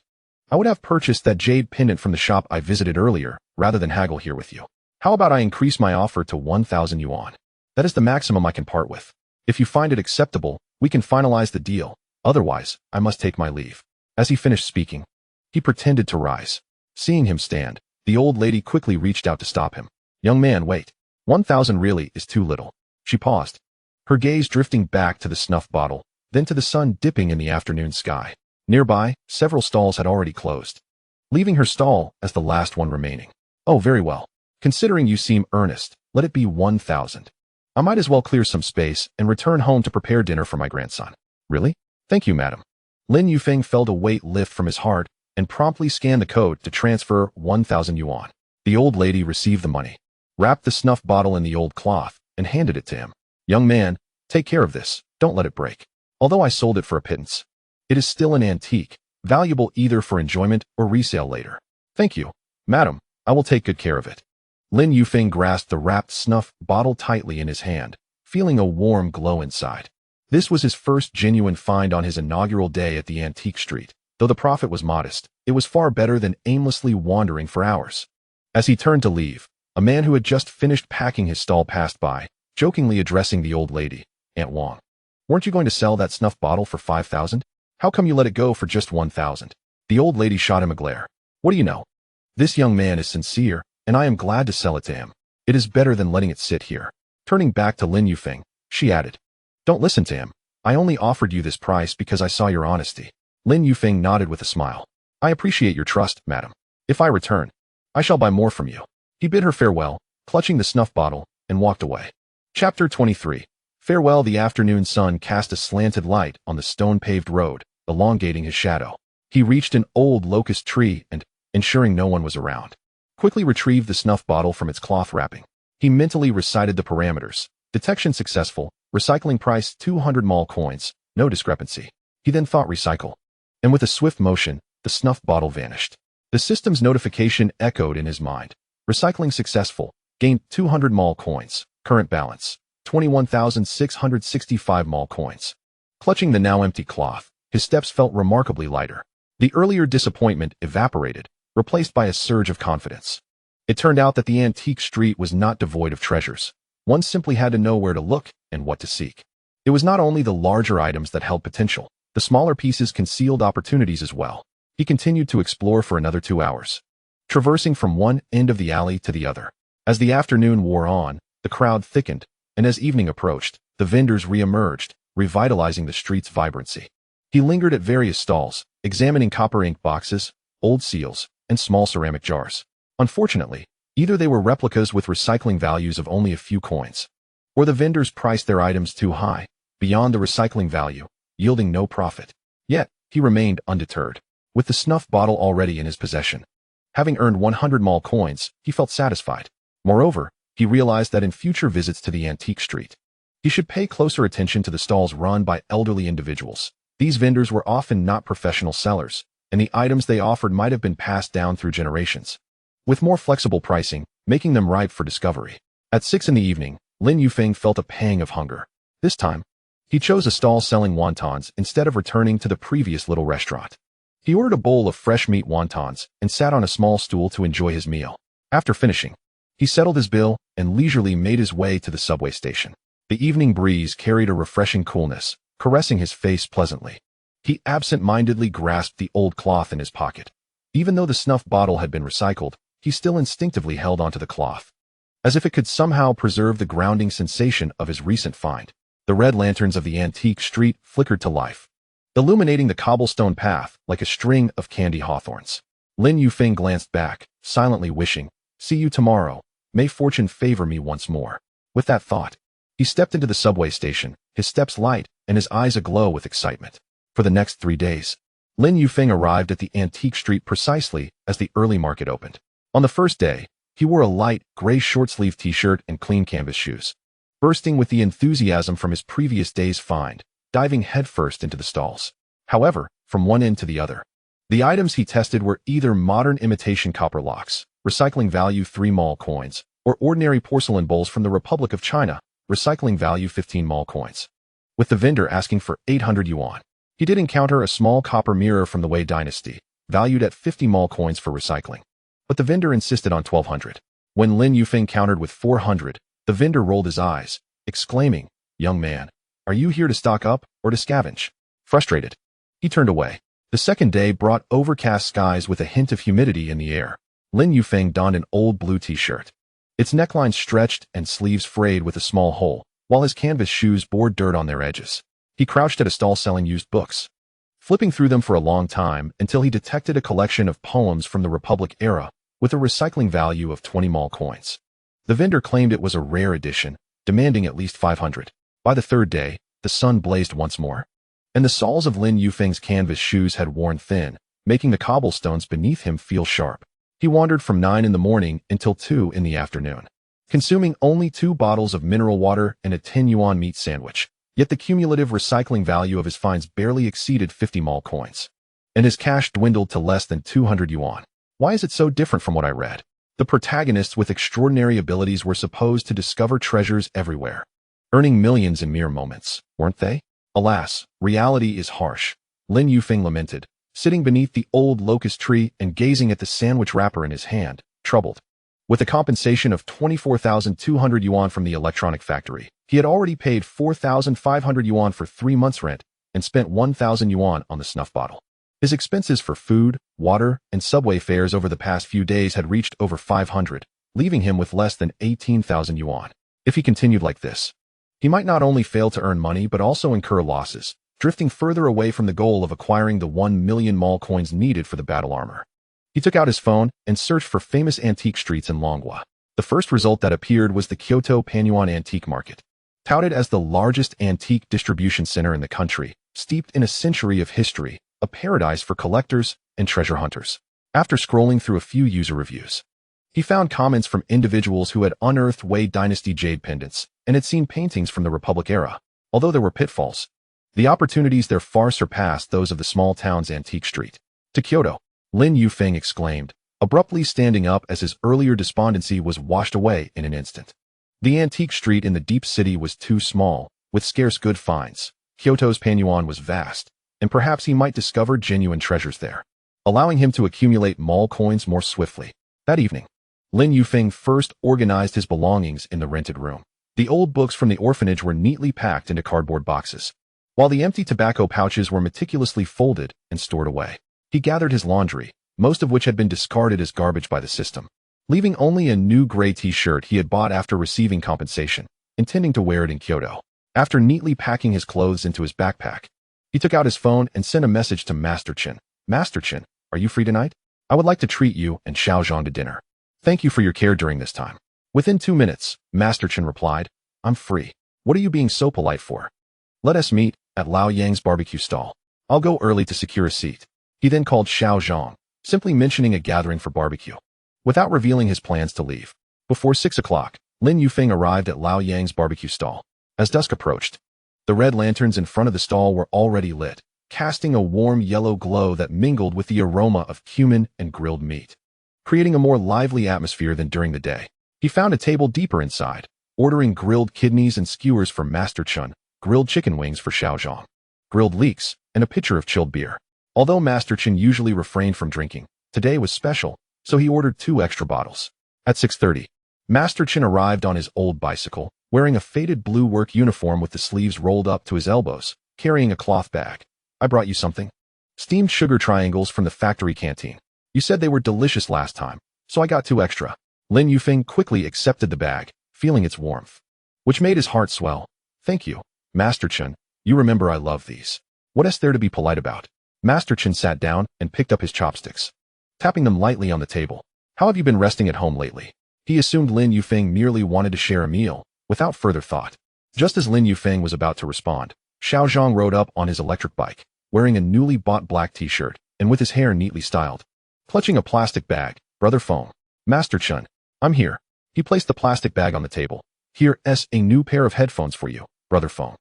I would have purchased that jade pendant from the shop I visited earlier, rather than haggle here with you. How about I increase my offer to 1,000 yuan? That is the maximum I can part with. If you find it acceptable, we can finalize the deal. Otherwise, I must take my leave. As he finished speaking, he pretended to rise. Seeing him stand, the old lady quickly reached out to stop him. Young man, wait. 1,000 really is too little. She paused, her gaze drifting back to the snuff bottle, then to the sun dipping in the afternoon sky. Nearby, several stalls had already closed, leaving her stall as the last one remaining. Oh, very well. Considering you seem earnest, let it be 1,000. I might as well clear some space and return home to prepare dinner for my grandson. Really? Thank you, madam. Lin Yufeng felt a weight lift from his heart and promptly scanned the code to transfer 1,000 yuan. The old lady received the money, wrapped the snuff bottle in the old cloth, and handed it to him. Young man, take care of this. Don't let it break. Although I sold it for a pittance, it is still an antique, valuable either for enjoyment or resale later. Thank you, madam. I will take good care of it. Lin Yufeng grasped the wrapped snuff bottle tightly in his hand, feeling a warm glow inside. This was his first genuine find on his inaugural day at the antique street. Though the profit was modest, it was far better than aimlessly wandering for hours. As he turned to leave, a man who had just finished packing his stall passed by, jokingly addressing the old lady. Aunt Wang, weren't you going to sell that snuff bottle for 5,000? How come you let it go for just 1,000? The old lady shot him a glare. What do you know? This young man is sincere, and I am glad to sell it to him. It is better than letting it sit here. Turning back to Lin Yufeng, she added, don't listen to him. I only offered you this price because I saw your honesty. Lin Yufeng nodded with a smile. I appreciate your trust, madam. If I return, I shall buy more from you. He bid her farewell, clutching the snuff bottle, and walked away. Chapter 23. Farewell. The afternoon sun cast a slanted light on the stone-paved road, elongating his shadow. He reached an old locust tree and, ensuring no one was around, quickly retrieved the snuff bottle from its cloth wrapping. He mentally recited the parameters. Detection successful. Recycling price 200 mall coins. No discrepancy. He then thought recycle. And with a swift motion, the snuff bottle vanished. The system's notification echoed in his mind. Recycling successful. Gained 200 mall coins. Current balance, 21,665 mall coins. Clutching the now empty cloth, his steps felt remarkably lighter. The earlier disappointment evaporated, replaced by a surge of confidence. It turned out that the antique street was not devoid of treasures. One simply had to know where to look and what to seek. It was not only the larger items that held potential, the smaller pieces concealed opportunities as well. He continued to explore for another 2 hours, traversing from one end of the alley to the other. As the afternoon wore on, the crowd thickened, and as evening approached, the vendors re-emerged, revitalizing the street's vibrancy. He lingered at various stalls, examining copper ink boxes, old seals, and small ceramic jars. Unfortunately, either they were replicas with recycling values of only a few coins, or the vendors priced their items too high, beyond the recycling value, yielding no profit. Yet, he remained undeterred. With the snuff bottle already in his possession, having earned 100 mall coins, he felt satisfied. Moreover, he realized that in future visits to the antique street, he should pay closer attention to the stalls run by elderly individuals. These vendors were often not professional sellers, and the items they offered might have been passed down through generations, with more flexible pricing, making them ripe for discovery. At 6 in the evening, Lin Yufeng felt a pang of hunger. This time, he chose a stall selling wontons instead of returning to the previous little restaurant. He ordered a bowl of fresh meat wontons and sat on a small stool to enjoy his meal. After finishing, he settled his bill and leisurely made his way to the subway station. The evening breeze carried a refreshing coolness, caressing his face pleasantly. He absent-mindedly grasped the old cloth in his pocket. Even though the snuff bottle had been recycled, he still instinctively held onto the cloth, as if it could somehow preserve the grounding sensation of his recent find. The red lanterns of the antique street flickered to life, illuminating the cobblestone path like a string of candy hawthorns. Lin Yufeng glanced back, silently wishing, See you tomorrow. May fortune favor me once more. With that thought, he stepped into the subway station, his steps light and his eyes aglow with excitement. For the next 3 days, Lin Yufeng arrived at the antique street precisely as the early market opened. On the first day, he wore a light, gray short-sleeve t-shirt and clean canvas shoes. Bursting with the enthusiasm from his previous day's find, diving headfirst into the stalls. However, from one end to the other, the items he tested were either modern imitation copper locks, recycling value 3 mall coins, or ordinary porcelain bowls from the Republic of China, recycling value 15 mall coins. With the vendor asking for 800 yuan. He did encounter a small copper mirror from the Wei dynasty, valued at 50 mall coins for recycling. But the vendor insisted on 1,200. When Lin Yufeng countered with 400, the vendor rolled his eyes, exclaiming, "Young man, are you here to stock up or to scavenge?" Frustrated, he turned away. The second day brought overcast skies with a hint of humidity in the air. Lin Yufeng donned an old blue t-shirt. Its neckline stretched and sleeves frayed with a small hole, while his canvas shoes bore dirt on their edges. He crouched at a stall selling used books, flipping through them for a long time until he detected a collection of poems from the Republic era with a recycling value of 20 mall coins. The vendor claimed it was a rare edition, demanding at least 500. By the third day, the sun blazed once more, and the soles of Lin Yufeng's canvas shoes had worn thin, making the cobblestones beneath him feel sharp. He wandered from 9 in the morning until 2 in the afternoon, consuming only 2 bottles of mineral water and a 10 yuan meat sandwich. Yet the cumulative recycling value of his finds barely exceeded 50 mall coins, and his cash dwindled to less than 200 yuan. Why is it so different from what I read? The protagonists with extraordinary abilities were supposed to discover treasures everywhere, earning millions in mere moments, weren't they? Alas, reality is harsh. Lin Yufeng lamented, sitting beneath the old locust tree and gazing at the sandwich wrapper in his hand, troubled. With a compensation of 24,200 yuan from the electronic factory, he had already paid 4,500 yuan for 3 months' rent and spent 1,000 yuan on the snuff bottle. His expenses for food, water, and subway fares over the past few days had reached over 500, leaving him with less than 18,000 yuan. If he continued like this, he might not only fail to earn money but also incur losses, drifting further away from the goal of acquiring the 1 million mall coins needed for the battle armor. He took out his phone and searched for famous antique streets in Longhua. The first result that appeared was the Kyoto Panyuan Antique Market. Touted as the largest antique distribution center in the country, steeped in a century of history, a paradise for collectors and treasure hunters. After scrolling through a few user reviews, he found comments from individuals who had unearthed Wei dynasty jade pendants and had seen paintings from the Republic era. Although there were pitfalls, the opportunities there far surpassed those of the small town's antique street. To Kyoto, Lin Yufeng exclaimed, abruptly standing up as his earlier despondency was washed away in an instant. The antique street in the deep city was too small, with scarce good finds. Kyoto's Panyuan was vast, and perhaps he might discover genuine treasures there, allowing him to accumulate mall coins more swiftly. That evening, Lin Yufeng first organized his belongings in the rented room. The old books from the orphanage were neatly packed into cardboard boxes, while the empty tobacco pouches were meticulously folded and stored away. He gathered his laundry, most of which had been discarded as garbage by the system, leaving only a new gray t-shirt he had bought after receiving compensation, intending to wear it in Kyoto. After neatly packing his clothes into his backpack, he took out his phone and sent a message to Master Chen. Master Chen, are you free tonight? I would like to treat you and Xiao Zhang to dinner. Thank you for your care during this time. Within 2 minutes, Master Chen replied, I'm free. What are you being so polite for? Let us meet at Lao Yang's barbecue stall. I'll go early to secure a seat. He then called Xiao Zhang, simply mentioning a gathering for barbecue, without revealing his plans to leave. Before 6 o'clock, Lin Yufeng arrived at Lao Yang's barbecue stall. As dusk approached, the red lanterns in front of the stall were already lit, casting a warm yellow glow that mingled with the aroma of cumin and grilled meat, creating a more lively atmosphere than during the day. He found a table deeper inside, ordering grilled kidneys and skewers for Master Chen, grilled chicken wings for Xiao Zhang, grilled leeks, and a pitcher of chilled beer. Although Master Chen usually refrained from drinking, today was special, so he ordered 2 extra bottles. At 6:30, Master Chen arrived on his old bicycle, wearing a faded blue work uniform with the sleeves rolled up to his elbows, carrying a cloth bag. I brought you something. Steamed sugar triangles from the factory canteen. You said they were delicious last time, so I got 2 extra. Lin Yufeng quickly accepted the bag, feeling its warmth, which made his heart swell. Thank you, Master Chen. You remember I love these. What is there to be polite about? Master Chen sat down and picked up his chopsticks, tapping them lightly on the table. How have you been resting at home lately? He assumed Lin Yufeng merely wanted to share a meal, without further thought. Just as Lin Yufeng was about to respond, Xiao Zhang rode up on his electric bike, wearing a newly bought black t-shirt, and with his hair neatly styled. Clutching a plastic bag, Brother Feng. Master Chun, I'm here. He placed the plastic bag on the table. Here's a new pair of headphones for you, Brother Feng.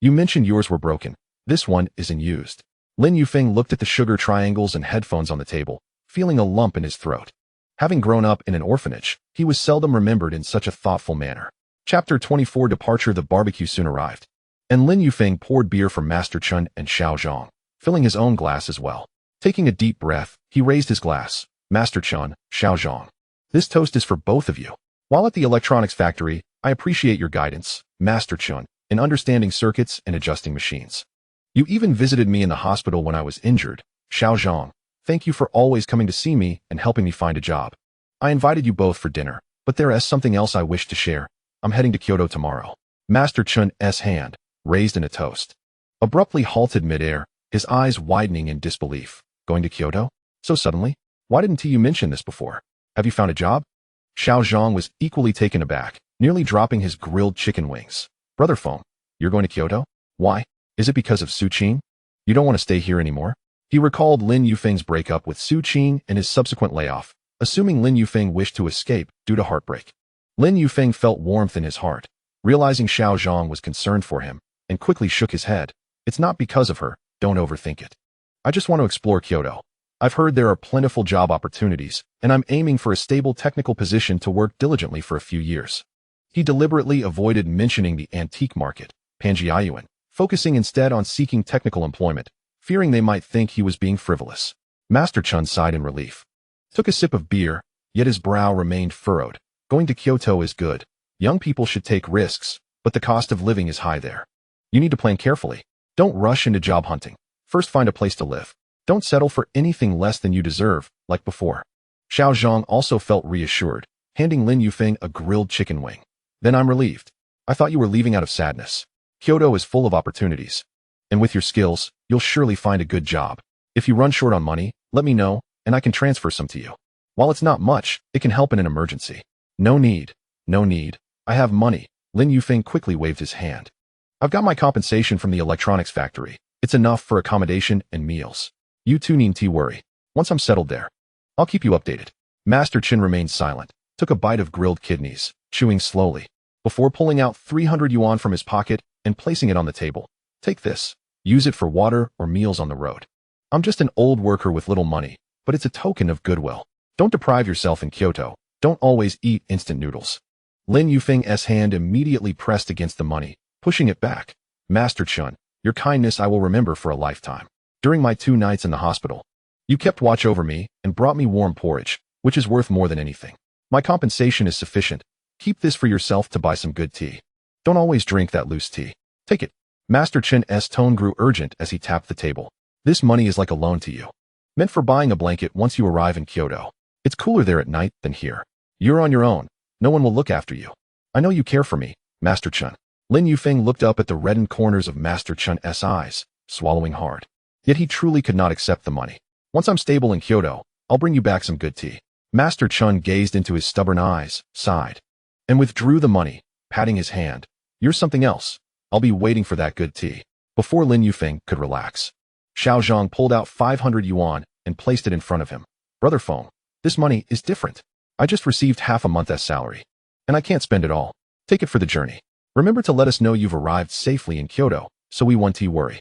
You mentioned yours were broken. This one isn't used. Lin Yufeng looked at the sugar triangles and headphones on the table, feeling a lump in his throat. Having grown up in an orphanage, he was seldom remembered in such a thoughtful manner. Chapter 24 Departure. The barbecue soon arrived, and Lin Yufeng poured beer for Master Chun and Xiao Zhang, filling his own glass as well. Taking a deep breath, he raised his glass. Master Chun, Xiao Zhang. This toast is for both of you. While at the electronics factory, I appreciate your guidance, Master Chun, in understanding circuits and adjusting machines. You even visited me in the hospital when I was injured, Xiao Zhang. Thank you for always coming to see me and helping me find a job. I invited you both for dinner, but there is something else I wish to share. I'm heading to Kyoto tomorrow. Master Chun's hand, raised in a toast, abruptly halted midair, his eyes widening in disbelief. Going to Kyoto? So suddenly? Why didn't you mention this before? Have you found a job? Xiao Zhang was equally taken aback, nearly dropping his grilled chicken wings. Brother Feng, you're going to Kyoto? Why? Is it because of Su Qing? You don't want to stay here anymore? He recalled Lin Yufeng's breakup with Su Qing and his subsequent layoff, assuming Lin Yufeng wished to escape due to heartbreak. Lin Yufeng felt warmth in his heart, realizing Xiao Zhang was concerned for him, and quickly shook his head. It's not because of her, don't overthink it. I just want to explore Kyoto. I've heard there are plentiful job opportunities, and I'm aiming for a stable technical position to work diligently for a few years. He deliberately avoided mentioning the antique market, Panjiayuan, focusing instead on seeking technical employment, fearing they might think he was being frivolous. Master Chun sighed in relief. Took a sip of beer, yet his brow remained furrowed. Going to Kyoto is good. Young people should take risks, but the cost of living is high there. You need to plan carefully. Don't rush into job hunting. First find a place to live. Don't settle for anything less than you deserve, like before. Xiao Zhang also felt reassured, handing Lin Yufeng a grilled chicken wing. Then I'm relieved. I thought you were leaving out of sadness. Kyoto is full of opportunities. And with your skills, you'll surely find a good job. If you run short on money, let me know, and I can transfer some to you. While it's not much, it can help in an emergency. No need. No need. I have money. Lin Yufeng quickly waved his hand. I've got my compensation from the electronics factory. It's enough for accommodation and meals. You two needn't worry. Once I'm settled there, I'll keep you updated. Master Chin remained silent, took a bite of grilled kidneys, chewing slowly, before pulling out 300 yuan from his pocket and placing it on the table. Take this. Use it for water or meals on the road. I'm just an old worker with little money, but it's a token of goodwill. Don't deprive yourself in Kyoto. Don't always eat instant noodles. Lin Yufeng's hand immediately pressed against the money, pushing it back. Master Chun, your kindness I will remember for a lifetime. During my 2 nights in the hospital, you kept watch over me and brought me warm porridge, which is worth more than anything. My compensation is sufficient. Keep this for yourself to buy some good tea. Don't always drink that loose tea. Take it. Master Chin's tone grew urgent as he tapped the table. This money is like a loan to you, meant for buying a blanket once you arrive in Kyoto. It's cooler there at night than here. You're on your own. No one will look after you. I know you care for me, Master Chun. Lin Yufeng looked up at the reddened corners of Master Chun's eyes, swallowing hard. Yet he truly could not accept the money. Once I'm stable in Kyoto, I'll bring you back some good tea. Master Chun gazed into his stubborn eyes, sighed, and withdrew the money, patting his hand. You're something else. I'll be waiting for that good tea. Before Lin Yufeng could relax, Xiao Zhang pulled out 500 yuan and placed it in front of him. Brother Feng, this money is different. I just received half a month's salary, and I can't spend it all. Take it for the journey. Remember to let us know you've arrived safely in Kyoto, so we won't worry.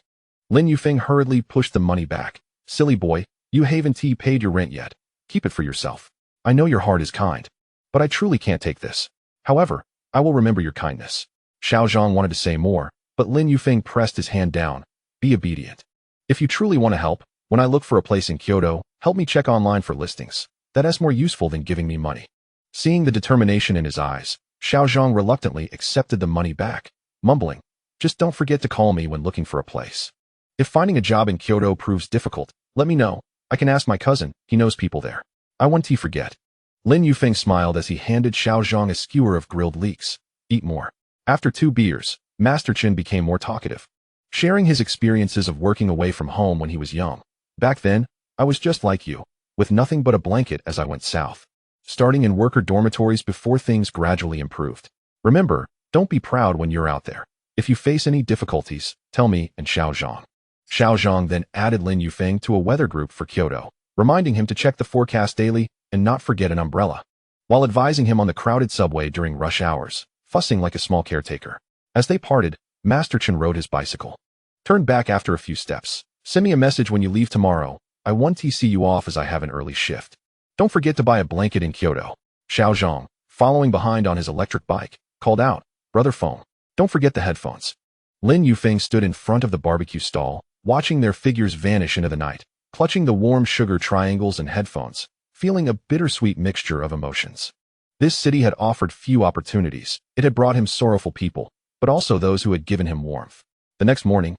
Lin Yufeng hurriedly pushed the money back. Silly boy, you haven't paid your rent yet. Keep it for yourself. I know your heart is kind, but I truly can't take this. However, I will remember your kindness. Xiao Zhang wanted to say more, but Lin Yufeng pressed his hand down. Be obedient. If you truly want to help, when I look for a place in Kyoto, help me check online for listings. That's more useful than giving me money. Seeing the determination in his eyes, Xiao Zhang reluctantly accepted the money back, mumbling, just don't forget to call me when looking for a place. If finding a job in Kyoto proves difficult, let me know. I can ask my cousin, he knows people there. I won't forget. Lin Yufeng smiled as he handed Xiao Zhang a skewer of grilled leeks. Eat more. After 2 beers, Master Chin became more talkative, sharing his experiences of working away from home when he was young. Back then, I was just like you, with nothing but a blanket as I went south. starting in worker dormitories before things gradually improved. Remember, don't be proud when you're out there. If you face any difficulties, tell me and Xiao Zhang. Xiao Zhang then added Lin Yufeng to a weather group for Kyoto, reminding him to check the forecast daily and not forget an umbrella, while advising him on the crowded subway during rush hours, fussing like a small caretaker. As they parted, Master Chen rode his bicycle. Turn back after a few steps. Send me a message when you leave tomorrow. I want to see you off as I have an early shift. Don't forget to buy a blanket in Kyoto. Xiao Zhang, following behind on his electric bike, called out, Brother Feng, don't forget the headphones. Lin Yufeng stood in front of the barbecue stall, watching their figures vanish into the night, clutching the warm sugar triangles and headphones, feeling a bittersweet mixture of emotions. This city had offered few opportunities. It had brought him sorrowful people, but also those who had given him warmth. The next morning,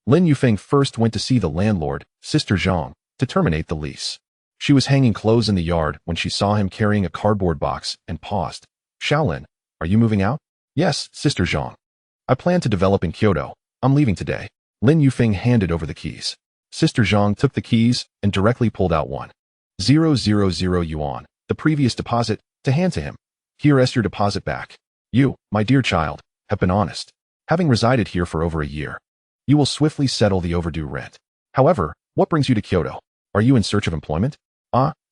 Lin Yufeng first went to see the landlord, Sister Zhang, to terminate the lease. She was hanging clothes in the yard when she saw him carrying a cardboard box and paused. Shaolin, are you moving out? Yes, Sister Zhang. I plan to develop in Kyoto. I'm leaving today. Lin Yufeng handed over the keys. Sister Zhang took the keys and directly pulled out 1,000 yuan, the previous deposit, to hand to him. Here's your deposit back. You, my dear child, have been honest. Having resided here for over a year, you will swiftly settle the overdue rent. However, what brings you to Kyoto? Are you in search of employment?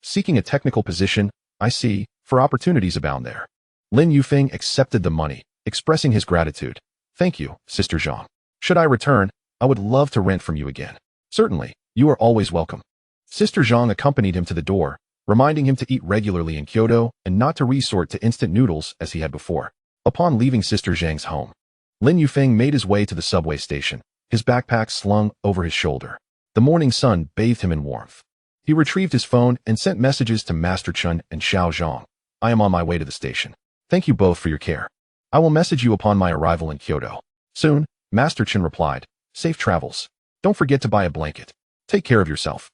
Seeking a technical position, I see, for opportunities abound there. Lin Yufeng accepted the money, expressing his gratitude. Thank you, Sister Zhang. Should I return, I would love to rent from you again. Certainly, you are always welcome. Sister Zhang accompanied him to the door, reminding him to eat regularly in Kyoto and not to resort to instant noodles as he had before. Upon leaving Sister Zhang's home, Lin Yufeng made his way to the subway station, his backpack slung over his shoulder. The morning sun bathed him in warmth. He retrieved his phone and sent messages to Master Chen and Xiao Zhang. I am on my way to the station. Thank you both for your care. I will message you upon my arrival in Kyoto. Soon, Master Chen replied, safe travels. Don't forget to buy a blanket. Take care of yourself.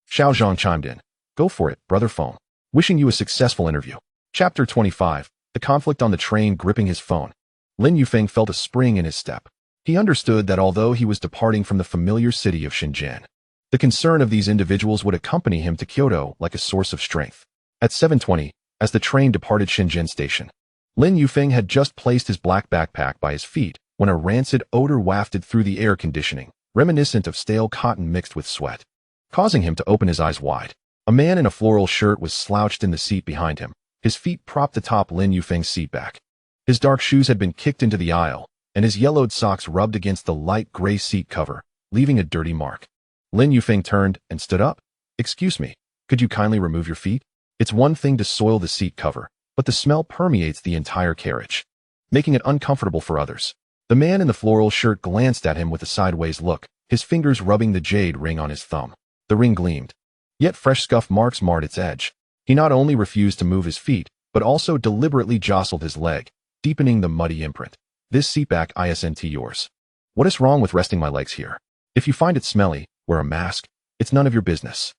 Xiao Zhang chimed in. Go for it, Brother Feng. Wishing you a successful interview. Chapter 25. The conflict on the train gripping his phone. Lin Yufeng felt a spring in his step. He understood that although he was departing from the familiar city of Shenzhen, the concern of these individuals would accompany him to Kyoto like a source of strength. At 7:20, as the train departed Shenzhen station, Lin Yufeng had just placed his black backpack by his feet when a rancid odor wafted through the air conditioning, reminiscent of stale cotton mixed with sweat, causing him to open his eyes wide. A man in a floral shirt was slouched in the seat behind him, his feet propped atop Lin Yufeng's seat back. His dark shoes had been kicked into the aisle, and his yellowed socks rubbed against the light gray seat cover, leaving a dirty mark. Lin Yufeng turned and stood up. Excuse me, could you kindly remove your feet? It's one thing to soil the seat cover, but the smell permeates the entire carriage, making it uncomfortable for others. The man in the floral shirt glanced at him with a sideways look, his fingers rubbing the jade ring on his thumb. The ring gleamed, yet fresh scuff marks marred its edge. He not only refused to move his feet, but also deliberately jostled his leg, deepening the muddy imprint. This seatback isn't yours. What is wrong with resting my legs here? If you find it smelly, wear a mask. It's none of your business.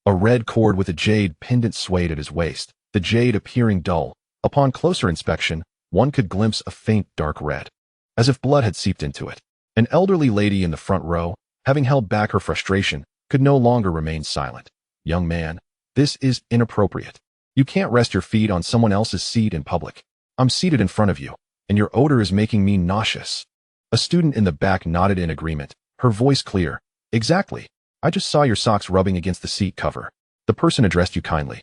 A red cord with a jade pendant swayed at his waist, the jade appearing dull. Upon closer inspection, one could glimpse a faint dark red, as if blood had seeped into it. An elderly lady in the front row, having held back her frustration, could no longer remain silent. Young man, this is inappropriate. You can't rest your feet on someone else's seat in public. I'm seated in front of you, and your odor is making me nauseous. A student in the back nodded in agreement, her voice clear. Exactly. I just saw your socks rubbing against the seat cover. The person addressed you kindly.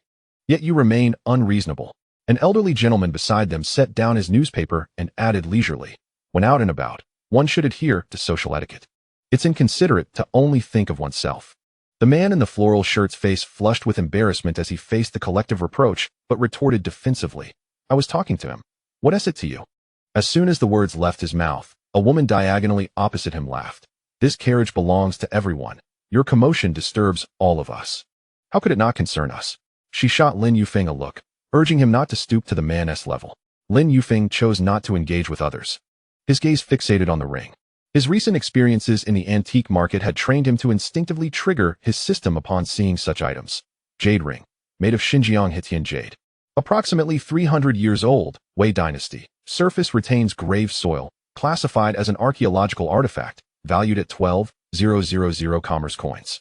Yet you remain unreasonable. An elderly gentleman beside them set down his newspaper and added leisurely. When out and about, one should adhere to social etiquette. It's inconsiderate to only think of oneself. The man in the floral shirt's face flushed with embarrassment as he faced the collective reproach, but retorted defensively. I was talking to him. What is it to you? As soon as the words left his mouth, a woman diagonally opposite him laughed. This carriage belongs to everyone. Your commotion disturbs all of us. How could it not concern us? She shot Lin Yufeng a look, urging him not to stoop to the man's level. Lin Yufeng chose not to engage with others. His gaze fixated on the ring. His recent experiences in the antique market had trained him to instinctively trigger his system upon seeing such items. Jade ring, made of Xinjiang Hetian jade. Approximately 300 years old, Wei Dynasty. Surface retains grave soil, classified as an archaeological artifact, valued at 12,000 commerce coins.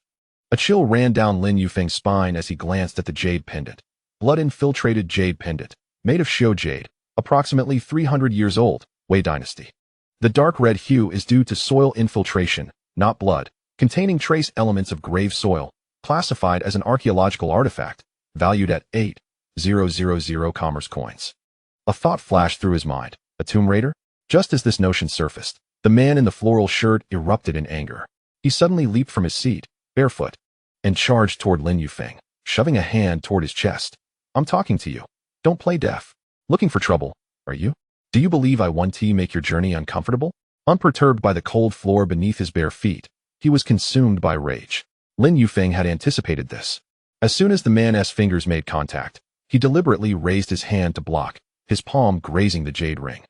A chill ran down Lin Yufeng's spine as he glanced at the jade pendant. blood-infiltrated jade pendant, made of show jade, approximately 300 years old, Wei Dynasty. The dark red hue is due to soil infiltration, not blood, containing trace elements of grave soil, classified as an archaeological artifact, valued at 8,000 commerce coins. A thought flashed through his mind. A tomb raider? Just as this notion surfaced, the man in the floral shirt erupted in anger. He suddenly leaped from his seat, barefoot, and charged toward Lin Yufeng, shoving a hand toward his chest. I'm talking to you. Don't play deaf. Looking for trouble, are you? Do you believe I want to make your journey uncomfortable? Unperturbed by the cold floor beneath his bare feet, he was consumed by rage. Lin Yufeng had anticipated this. As soon as the man's fingers made contact, he deliberately raised his hand to block, his palm grazing the jade ring.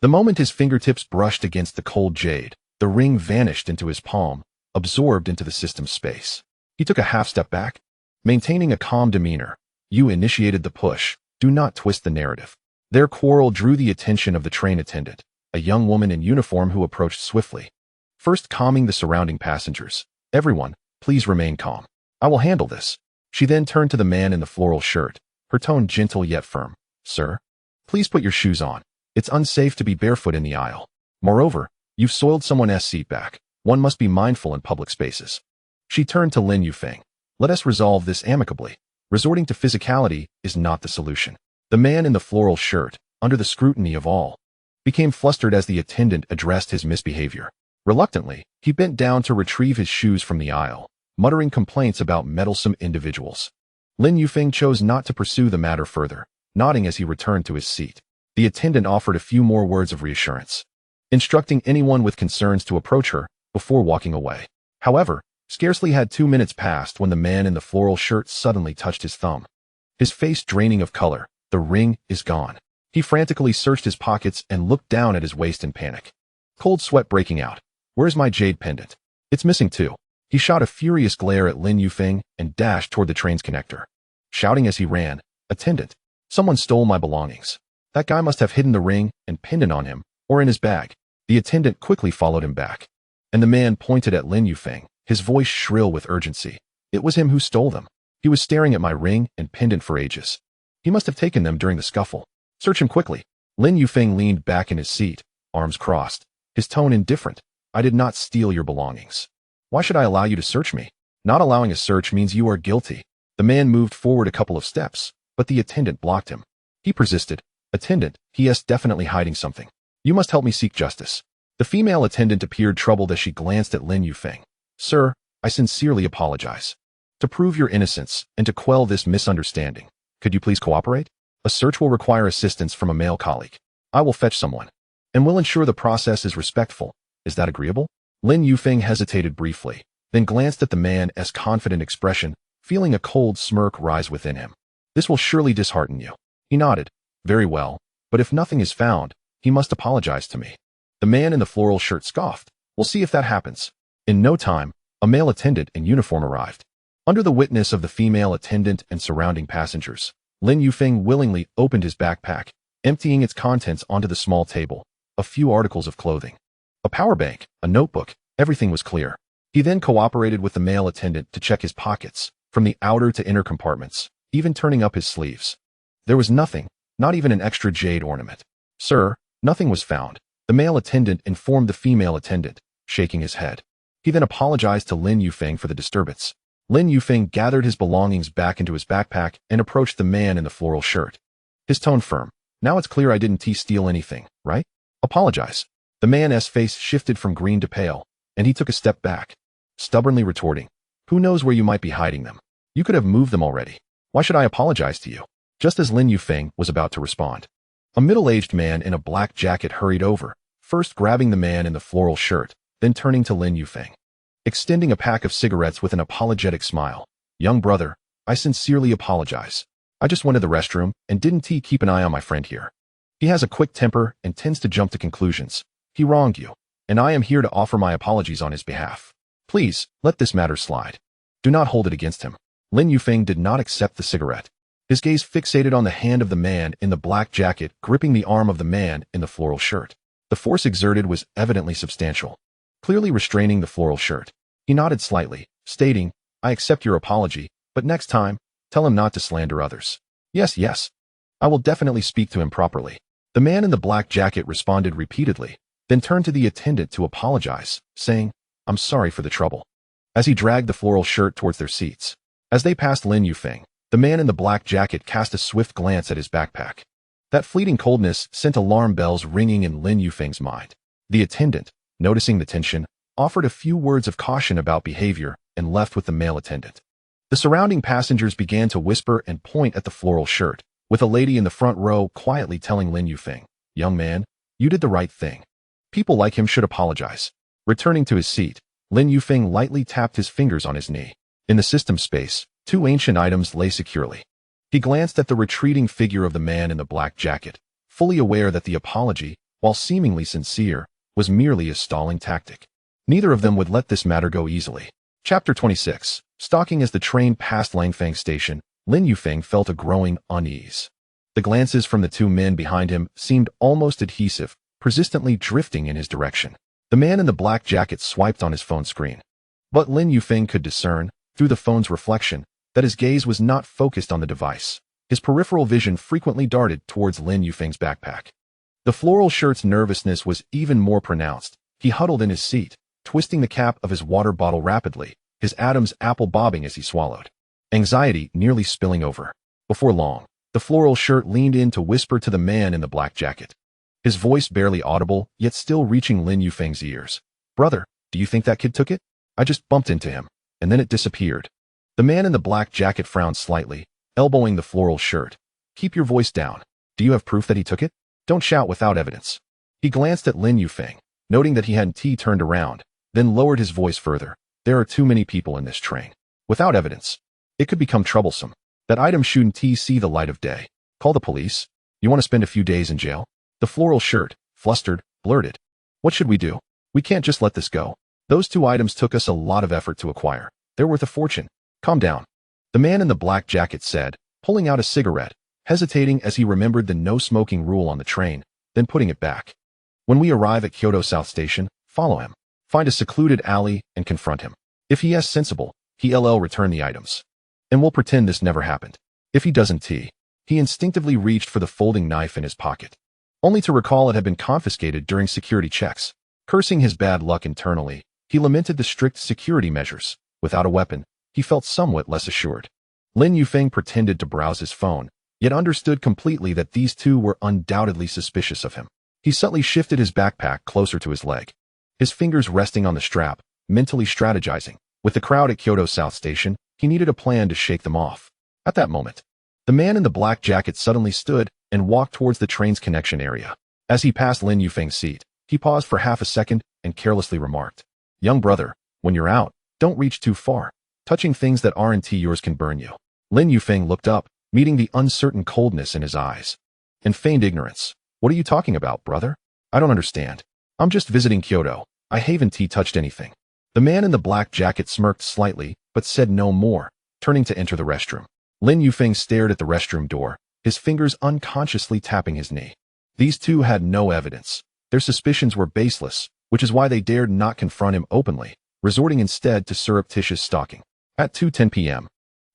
The moment his fingertips brushed against the cold jade, the ring vanished into his palm, absorbed into the system's space. He took a half step back. Maintaining a calm demeanor, you initiated the push. Do not twist the narrative. Their quarrel drew the attention of the train attendant, a young woman in uniform who approached swiftly. First calming the surrounding passengers. Everyone, please remain calm. I will handle this. She then turned to the man in the floral shirt, her tone gentle yet firm. Sir, please put your shoes on. It's unsafe to be barefoot in the aisle. Moreover, you've soiled someone's seat back. One must be mindful in public spaces. She turned to Lin Yufeng. Let us resolve this amicably. Resorting to physicality is not the solution. The man in the floral shirt, under the scrutiny of all, became flustered as the attendant addressed his misbehavior. Reluctantly, he bent down to retrieve his shoes from the aisle, muttering complaints about meddlesome individuals. Lin Yufeng chose not to pursue the matter further, nodding as he returned to his seat. The attendant offered a few more words of reassurance, instructing anyone with concerns to approach her before walking away. However, scarcely had 2 minutes passed when the man in the floral shirt suddenly touched his thumb. His face draining of color, the ring is gone. He frantically searched his pockets and looked down at his waist in panic. Cold sweat breaking out. Where's my jade pendant? It's missing too. He shot a furious glare at Lin Yufeng and dashed toward the train's connector, shouting as he ran, Attendant, someone stole my belongings. That guy must have hidden the ring and pendant on him, or in his bag. The attendant quickly followed him back, and the man pointed at Lin Yufeng, his voice shrill with urgency. It was him who stole them. He was staring at my ring and pendant for ages. He must have taken them during the scuffle. Search him quickly. Lin Yufeng leaned back in his seat, arms crossed, his tone indifferent. I did not steal your belongings. Why should I allow you to search me? Not allowing a search means you are guilty. The man moved forward a couple of steps, but the attendant blocked him. He persisted. Attendant, he is definitely hiding something. You must help me seek justice. The female attendant appeared troubled as she glanced at Lin Yufeng. Sir, I sincerely apologize. To prove your innocence and to quell this misunderstanding, could you please cooperate? A search will require assistance from a male colleague. I will fetch someone, and will ensure the process is respectful. Is that agreeable? Lin Yufeng hesitated briefly, then glanced at the man's confident expression, feeling a cold smirk rise within him. This will surely dishearten you. He nodded. Very well, but if nothing is found, he must apologize to me. The man in the floral shirt scoffed. We'll see if that happens. In no time, a male attendant in uniform arrived. Under the witness of the female attendant and surrounding passengers, Lin Yufeng willingly opened his backpack, emptying its contents onto the small table. A few articles of clothing, a power bank, a notebook, everything was clear. He then cooperated with the male attendant to check his pockets, from the outer to inner compartments, even turning up his sleeves. There was nothing, not even an extra jade ornament. Sir, nothing was found. The male attendant informed the female attendant, shaking his head. He then apologized to Lin Yufeng for the disturbance. Lin Yufeng gathered his belongings back into his backpack and approached the man in the floral shirt. His tone firm. Now it's clear I didn't steal anything, right? Apologize. The man's face shifted from green to pale, and he took a step back, stubbornly retorting. Who knows where you might be hiding them? You could have moved them already. Why should I apologize to you? Just as Lin Yufeng was about to respond, a middle-aged man in a black jacket hurried over, first grabbing the man in the floral shirt, then turning to Lin Yufeng, extending a pack of cigarettes with an apologetic smile. Young brother, I sincerely apologize. I just went to the restroom and didn't keep an eye on my friend here. He has a quick temper and tends to jump to conclusions. He wronged you, and I am here to offer my apologies on his behalf. Please, let this matter slide. Do not hold it against him. Lin Yufeng did not accept the cigarette. His gaze fixated on the hand of the man in the black jacket gripping the arm of the man in the floral shirt. The force exerted was evidently substantial, clearly restraining the floral shirt. He nodded slightly, stating, I accept your apology, but next time, tell him not to slander others. Yes, yes. I will definitely speak to him properly. The man in the black jacket responded repeatedly, then turned to the attendant to apologize, saying, I'm sorry for the trouble, as he dragged the floral shirt towards their seats. As they passed Lin Yufeng, the man in the black jacket cast a swift glance at his backpack. That fleeting coldness sent alarm bells ringing in Lin Yufeng's mind. The attendant, noticing the tension, offered a few words of caution about behavior and left with the male attendant. The surrounding passengers began to whisper and point at the floral shirt, with a lady in the front row quietly telling Lin Yufeng, young man, you did the right thing. People like him should apologize. Returning to his seat, Lin Yufeng lightly tapped his fingers on his knee. In the system space, 2 ancient items lay securely. He glanced at the retreating figure of the man in the black jacket, fully aware that the apology, while seemingly sincere, was merely a stalling tactic. Neither of them would let this matter go easily. Chapter 26. Stalking. As the train passed Langfang Station, Lin Yufeng felt a growing unease. The glances from the 2 men behind him seemed almost adhesive, persistently drifting in his direction. The man in the black jacket swiped on his phone screen. But Lin Yufeng could discern, through the phone's reflection, that his gaze was not focused on the device. His peripheral vision frequently darted towards Lin Yufeng's backpack. The floral shirt's nervousness was even more pronounced. He huddled in his seat, twisting the cap of his water bottle rapidly, his Adam's apple bobbing as he swallowed. Anxiety nearly spilling over. Before long, the floral shirt leaned in to whisper to the man in the black jacket. His voice barely audible, yet still reaching Lin Yufeng's ears. Brother, do you think that kid took it? I just bumped into him, and then it disappeared. The man in the black jacket frowned slightly, elbowing the floral shirt. Keep your voice down. Do you have proof that he took it? Don't shout without evidence. He glanced at Lin Yufeng, noting that he hadn't turned around, then lowered his voice further. There are too many people in this train. Without evidence, it could become troublesome. That item shouldn't see the light of day. Call the police. You want to spend a few days in jail? The floral shirt, flustered, blurted. What should we do? We can't just let this go. Those 2 items took us a lot of effort to acquire. They're worth a fortune. Calm down. The man in the black jacket said, pulling out a cigarette, hesitating as he remembered the no-smoking rule on the train, then putting it back. When we arrive at Kyoto South Station, follow him. Find a secluded alley and confront him. If he is sensible, he'll return the items. And we'll pretend this never happened. If he doesn't, he instinctively reached for the folding knife in his pocket, only to recall it had been confiscated during security checks. Cursing his bad luck internally, he lamented the strict security measures. Without a weapon, he felt somewhat less assured. Lin Yufeng pretended to browse his phone, yet understood completely that these 2 were undoubtedly suspicious of him. He subtly shifted his backpack closer to his leg, his fingers resting on the strap, mentally strategizing. With the crowd at Kyoto South Station, he needed a plan to shake them off. At that moment, the man in the black jacket suddenly stood and walked towards the train's connection area. As he passed Lin Yufeng's seat, he paused for half a second and carelessly remarked, young brother, when you're out, don't reach too far. Touching things that aren't yours can burn you. Lin Yufeng looked up, meeting the uncertain coldness in his eyes. In feigned ignorance. What are you talking about, brother? I don't understand. I'm just visiting Kyoto. I haven't touched anything. The man in the black jacket smirked slightly, but said no more, turning to enter the restroom. Lin Yufeng stared at the restroom door, his fingers unconsciously tapping his knee. These 2 had no evidence. Their suspicions were baseless, which is why they dared not confront him openly, resorting instead to surreptitious stalking. At 2:10 p.m.,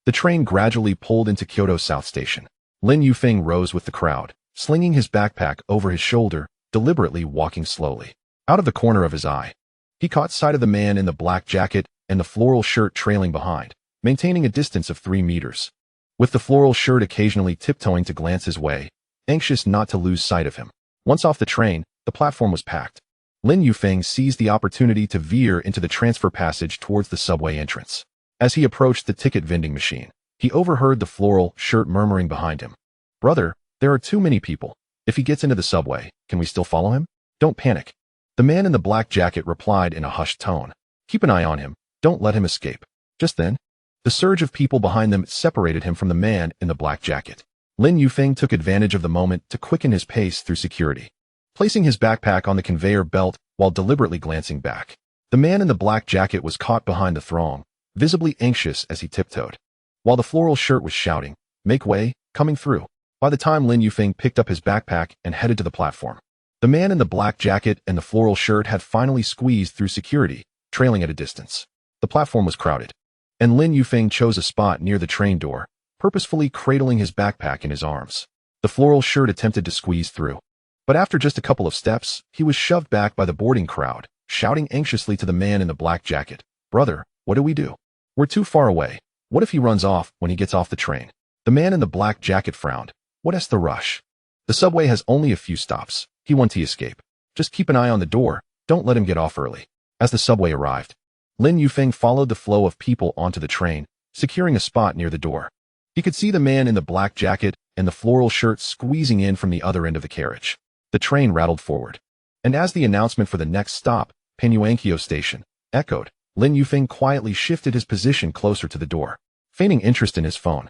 the train gradually pulled into Kyoto South Station. Lin Yufeng rose with the crowd, slinging his backpack over his shoulder, deliberately walking slowly. Out of the corner of his eye, he caught sight of the man in the black jacket and the floral shirt trailing behind, maintaining a distance of 3 meters. With the floral shirt occasionally tiptoeing to glance his way, anxious not to lose sight of him. Once off the train, the platform was packed. Lin Yufeng seized the opportunity to veer into the transfer passage towards the subway entrance. As he approached the ticket vending machine, he overheard the floral shirt murmuring behind him. Brother, there are too many people. If he gets into the subway, can we still follow him? Don't panic. The man in the black jacket replied in a hushed tone. Keep an eye on him. Don't let him escape. Just then, the surge of people behind them separated him from the man in the black jacket. Lin Yufeng took advantage of the moment to quicken his pace through security, placing his backpack on the conveyor belt while deliberately glancing back. The man in the black jacket was caught behind the throng, visibly anxious as he tiptoed, while the floral shirt was shouting, "Make way, coming through." By the time Lin Yufeng picked up his backpack and headed to the platform, the man in the black jacket and the floral shirt had finally squeezed through security, trailing at a distance. The platform was crowded, and Lin Yufeng chose a spot near the train door, purposefully cradling his backpack in his arms. The floral shirt attempted to squeeze through. But after just a couple of steps, he was shoved back by the boarding crowd, shouting anxiously to the man in the black jacket, "Brother, what do we do? We're too far away. What if he runs off when he gets off the train?" The man in the black jacket frowned. "What's the rush? The subway has only a few stops. He wants to escape. Just keep an eye on the door. Don't let him get off early." As the subway arrived, Lin Yufeng followed the flow of people onto the train, securing a spot near the door. He could see the man in the black jacket and the floral shirt squeezing in from the other end of the carriage. The train rattled forward. And as the announcement for the next stop, Penuankyo Station, echoed, Lin Yufeng quietly shifted his position closer to the door, feigning interest in his phone.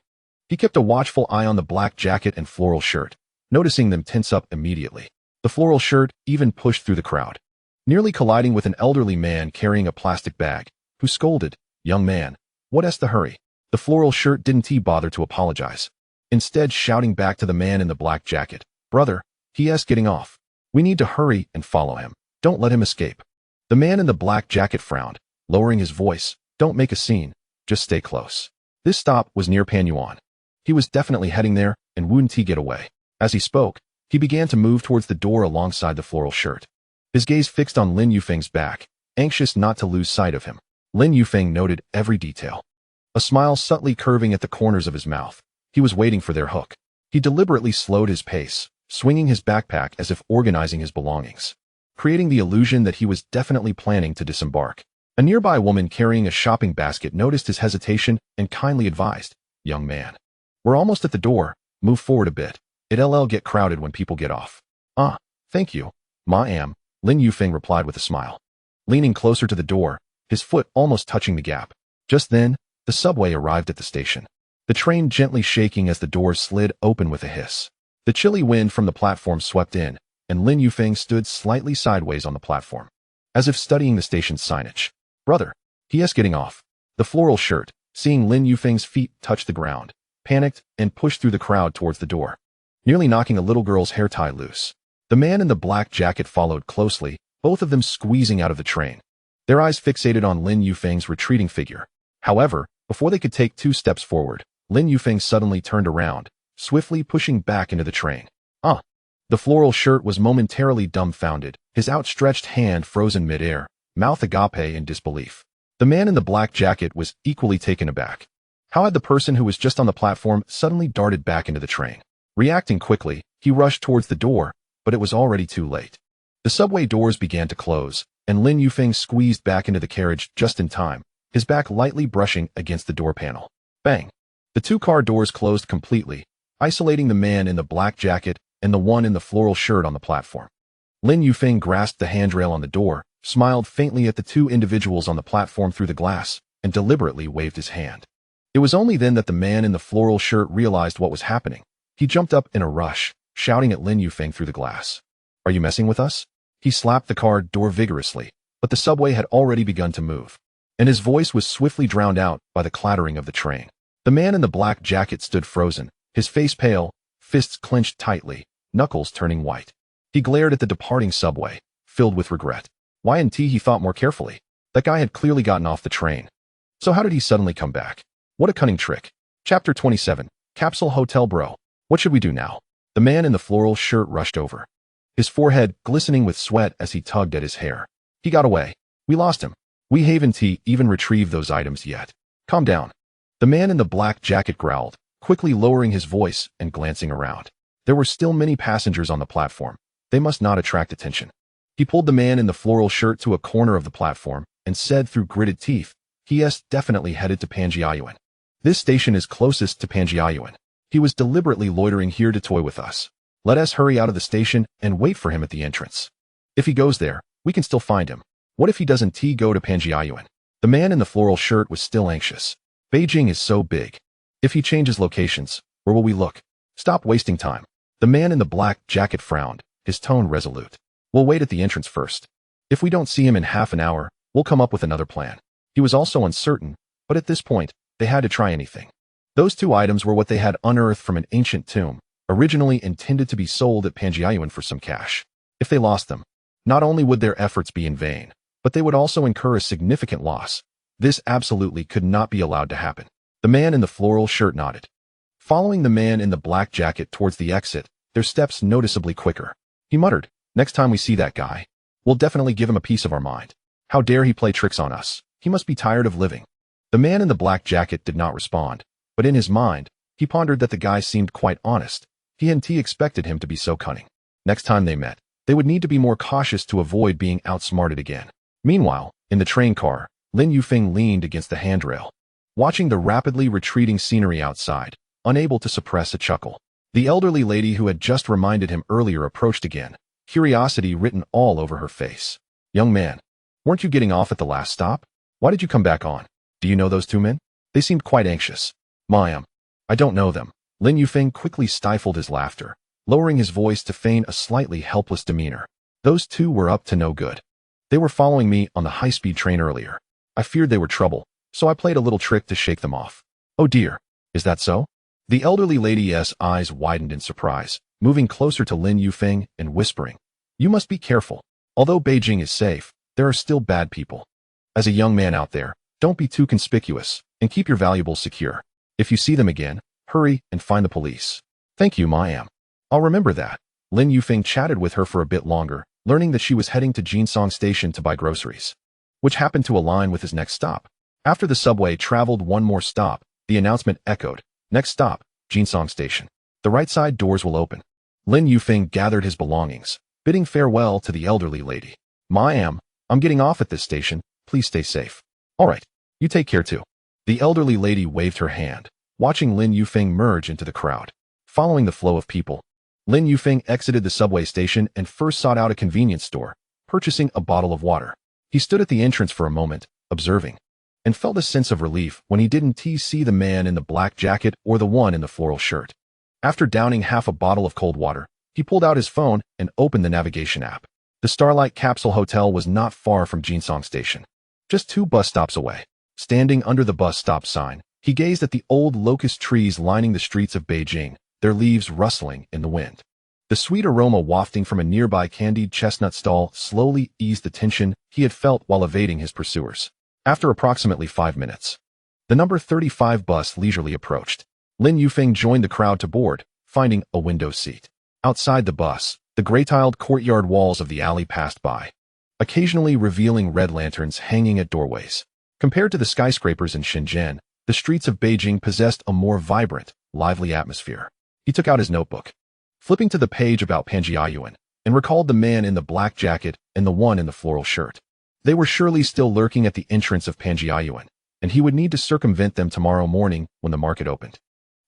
He kept a watchful eye on the black jacket and floral shirt, noticing them tense up immediately. The floral shirt even pushed through the crowd, nearly colliding with an elderly man carrying a plastic bag, who scolded, "Young man, what's the hurry?" The floral shirt didn't bother to apologize, instead shouting back to the man in the black jacket, "Brother, he's getting off. We need to hurry and follow him. Don't let him escape." The man in the black jacket frowned, lowering his voice, "Don't make a scene, just stay close." This stop was near Panyuan. He was definitely heading there and wouldn't get away. As he spoke, he began to move towards the door alongside the floral shirt. His gaze fixed on Lin Yufeng's back, anxious not to lose sight of him. Lin Yufeng noted every detail, a smile subtly curving at the corners of his mouth. He was waiting for their hook. He deliberately slowed his pace, swinging his backpack as if organizing his belongings, creating the illusion that he was definitely planning to disembark. A nearby woman carrying a shopping basket noticed his hesitation and kindly advised, "Young man, we're almost at the door. Move forward a bit. It'll get crowded when people get off." "Ah, thank you, ma'am," Lin Yufeng replied with a smile, leaning closer to the door, his foot almost touching the gap. Just then, the subway arrived at the station, the train gently shaking as the doors slid open with a hiss. The chilly wind from the platform swept in, and Lin Yufeng stood slightly sideways on the platform, as if studying the station's signage. "Brother, he's getting off." The floral shirt, seeing Lin Yufeng's feet touch the ground, panicked and pushed through the crowd towards the door, nearly knocking a little girl's hair tie loose. The man in the black jacket followed closely, both of them squeezing out of the train, their eyes fixated on Lin Yufeng's retreating figure. However, before they could take 2 steps forward, Lin Yufeng suddenly turned around, swiftly pushing back into the train. "Ah!" The floral shirt was momentarily dumbfounded, his outstretched hand frozen midair, mouth agape in disbelief. The man in the black jacket was equally taken aback. How had the person who was just on the platform suddenly darted back into the train? Reacting quickly, he rushed towards the door, but it was already too late. The subway doors began to close, and Lin Yufeng squeezed back into the carriage just in time, his back lightly brushing against the door panel. Bang! The 2-car doors closed completely, isolating the man in the black jacket and the one in the floral shirt on the platform. Lin Yufeng grasped the handrail on the door, smiled faintly at the 2 individuals on the platform through the glass, and deliberately waved his hand. It was only then that the man in the floral shirt realized what was happening. He jumped up in a rush, shouting at Lin Yufeng through the glass. "Are you messing with us?" He slapped the car door vigorously, but the subway had already begun to move, and his voice was swiftly drowned out by the clattering of the train. The man in the black jacket stood frozen, his face pale, fists clenched tightly, knuckles turning white. He glared at the departing subway, filled with regret. Why hadn't he thought more carefully? That guy had clearly gotten off the train. So how did he suddenly come back? What a cunning trick. Chapter 27, Capsule Hotel Bro. What should we do now? The man in the floral shirt rushed over, his forehead glistening with sweat as he tugged at his hair. "He got away. We lost him. We haven't even retrieved those items yet. Calm down." The man in the black jacket growled, quickly lowering his voice and glancing around. There were still many passengers on the platform. They must not attract attention. He pulled the man in the floral shirt to a corner of the platform and said through gritted teeth, "He's definitely headed to Panjiayuan. This station is closest to Panjiayuan. He was deliberately loitering here to toy with us. Let us hurry out of the station and wait for him at the entrance. If he goes there, we can still find him. What if he doesn't go to Panjiayuan?" The man in the floral shirt was still anxious. Beijing is so big. If he changes locations, where will we look? Stop wasting time. The man in the black jacket frowned, his tone resolute. "We'll wait at the entrance first. If we don't see him in half an hour, we'll come up with another plan." He was also uncertain, but at this point, they had to try anything. Those 2 items were what they had unearthed from an ancient tomb, originally intended to be sold at Panjiayuan for some cash. If they lost them, not only would their efforts be in vain, but they would also incur a significant loss. This absolutely could not be allowed to happen. The man in the floral shirt nodded. Following the man in the black jacket towards the exit, their steps noticeably quicker. He muttered, "Next time we see that guy, we'll definitely give him a piece of our mind. How dare he play tricks on us? He must be tired of living." The man in the black jacket did not respond, but in his mind, he pondered that the guy seemed quite honest. He hadn't expected him to be so cunning. Next time they met, they would need to be more cautious to avoid being outsmarted again. Meanwhile, in the train car, Lin Yufeng leaned against the handrail, watching the rapidly retreating scenery outside, unable to suppress a chuckle. The elderly lady who had just reminded him earlier approached again, curiosity written all over her face. "Young man, weren't you getting off at the last stop? Why did you come back on? Do you know those two men? They seemed quite anxious." "Ma'am, I don't know them." Lin Yufeng quickly stifled his laughter, lowering his voice to feign a slightly helpless demeanor. "Those two were up to no good. They were following me on the high-speed train earlier. I feared they were trouble, so I played a little trick to shake them off." "Oh dear, is that so?" The elderly lady's eyes widened in surprise, moving closer to Lin Yufeng and whispering, "You must be careful. Although Beijing is safe, there are still bad people. As a young man out there, don't be too conspicuous and keep your valuables secure. If you see them again, hurry and find the police." "Thank you, ma'am. I'll remember that." Lin Yufeng chatted with her for a bit longer, learning that she was heading to Jinsong Station to buy groceries, which happened to align with his next stop. After the subway traveled one more stop, the announcement echoed, "Next stop, Jinsong Station. The right side doors will open." Lin Yufeng gathered his belongings, bidding farewell to the elderly lady. "Ma'am, I'm getting off at this station. Please stay safe." "All right, you take care too." The elderly lady waved her hand, watching Lin Yufeng merge into the crowd. Following the flow of people, Lin Yufeng exited the subway station and first sought out a convenience store, purchasing a bottle of water. He stood at the entrance for a moment, observing, and felt a sense of relief when he didn't see the man in the black jacket or the one in the floral shirt. After downing half a bottle of cold water, he pulled out his phone and opened the navigation app. The Starlight Capsule Hotel was not far from Jinsong Station, just 2 bus stops away. Standing under the bus stop sign, he gazed at the old locust trees lining the streets of Beijing, their leaves rustling in the wind. The sweet aroma wafting from a nearby candied chestnut stall slowly eased the tension he had felt while evading his pursuers. After approximately 5 minutes, the number 35 bus leisurely approached. Lin Yufeng joined the crowd to board, finding a window seat. Outside the bus, the gray-tiled courtyard walls of the alley passed by, occasionally revealing red lanterns hanging at doorways. Compared to the skyscrapers in Shenzhen, the streets of Beijing possessed a more vibrant, lively atmosphere. He took out his notebook, flipping to the page about Panjiayuan, and recalled the man in the black jacket and the one in the floral shirt. They were surely still lurking at the entrance of Panjiayuan, and he would need to circumvent them tomorrow morning when the market opened,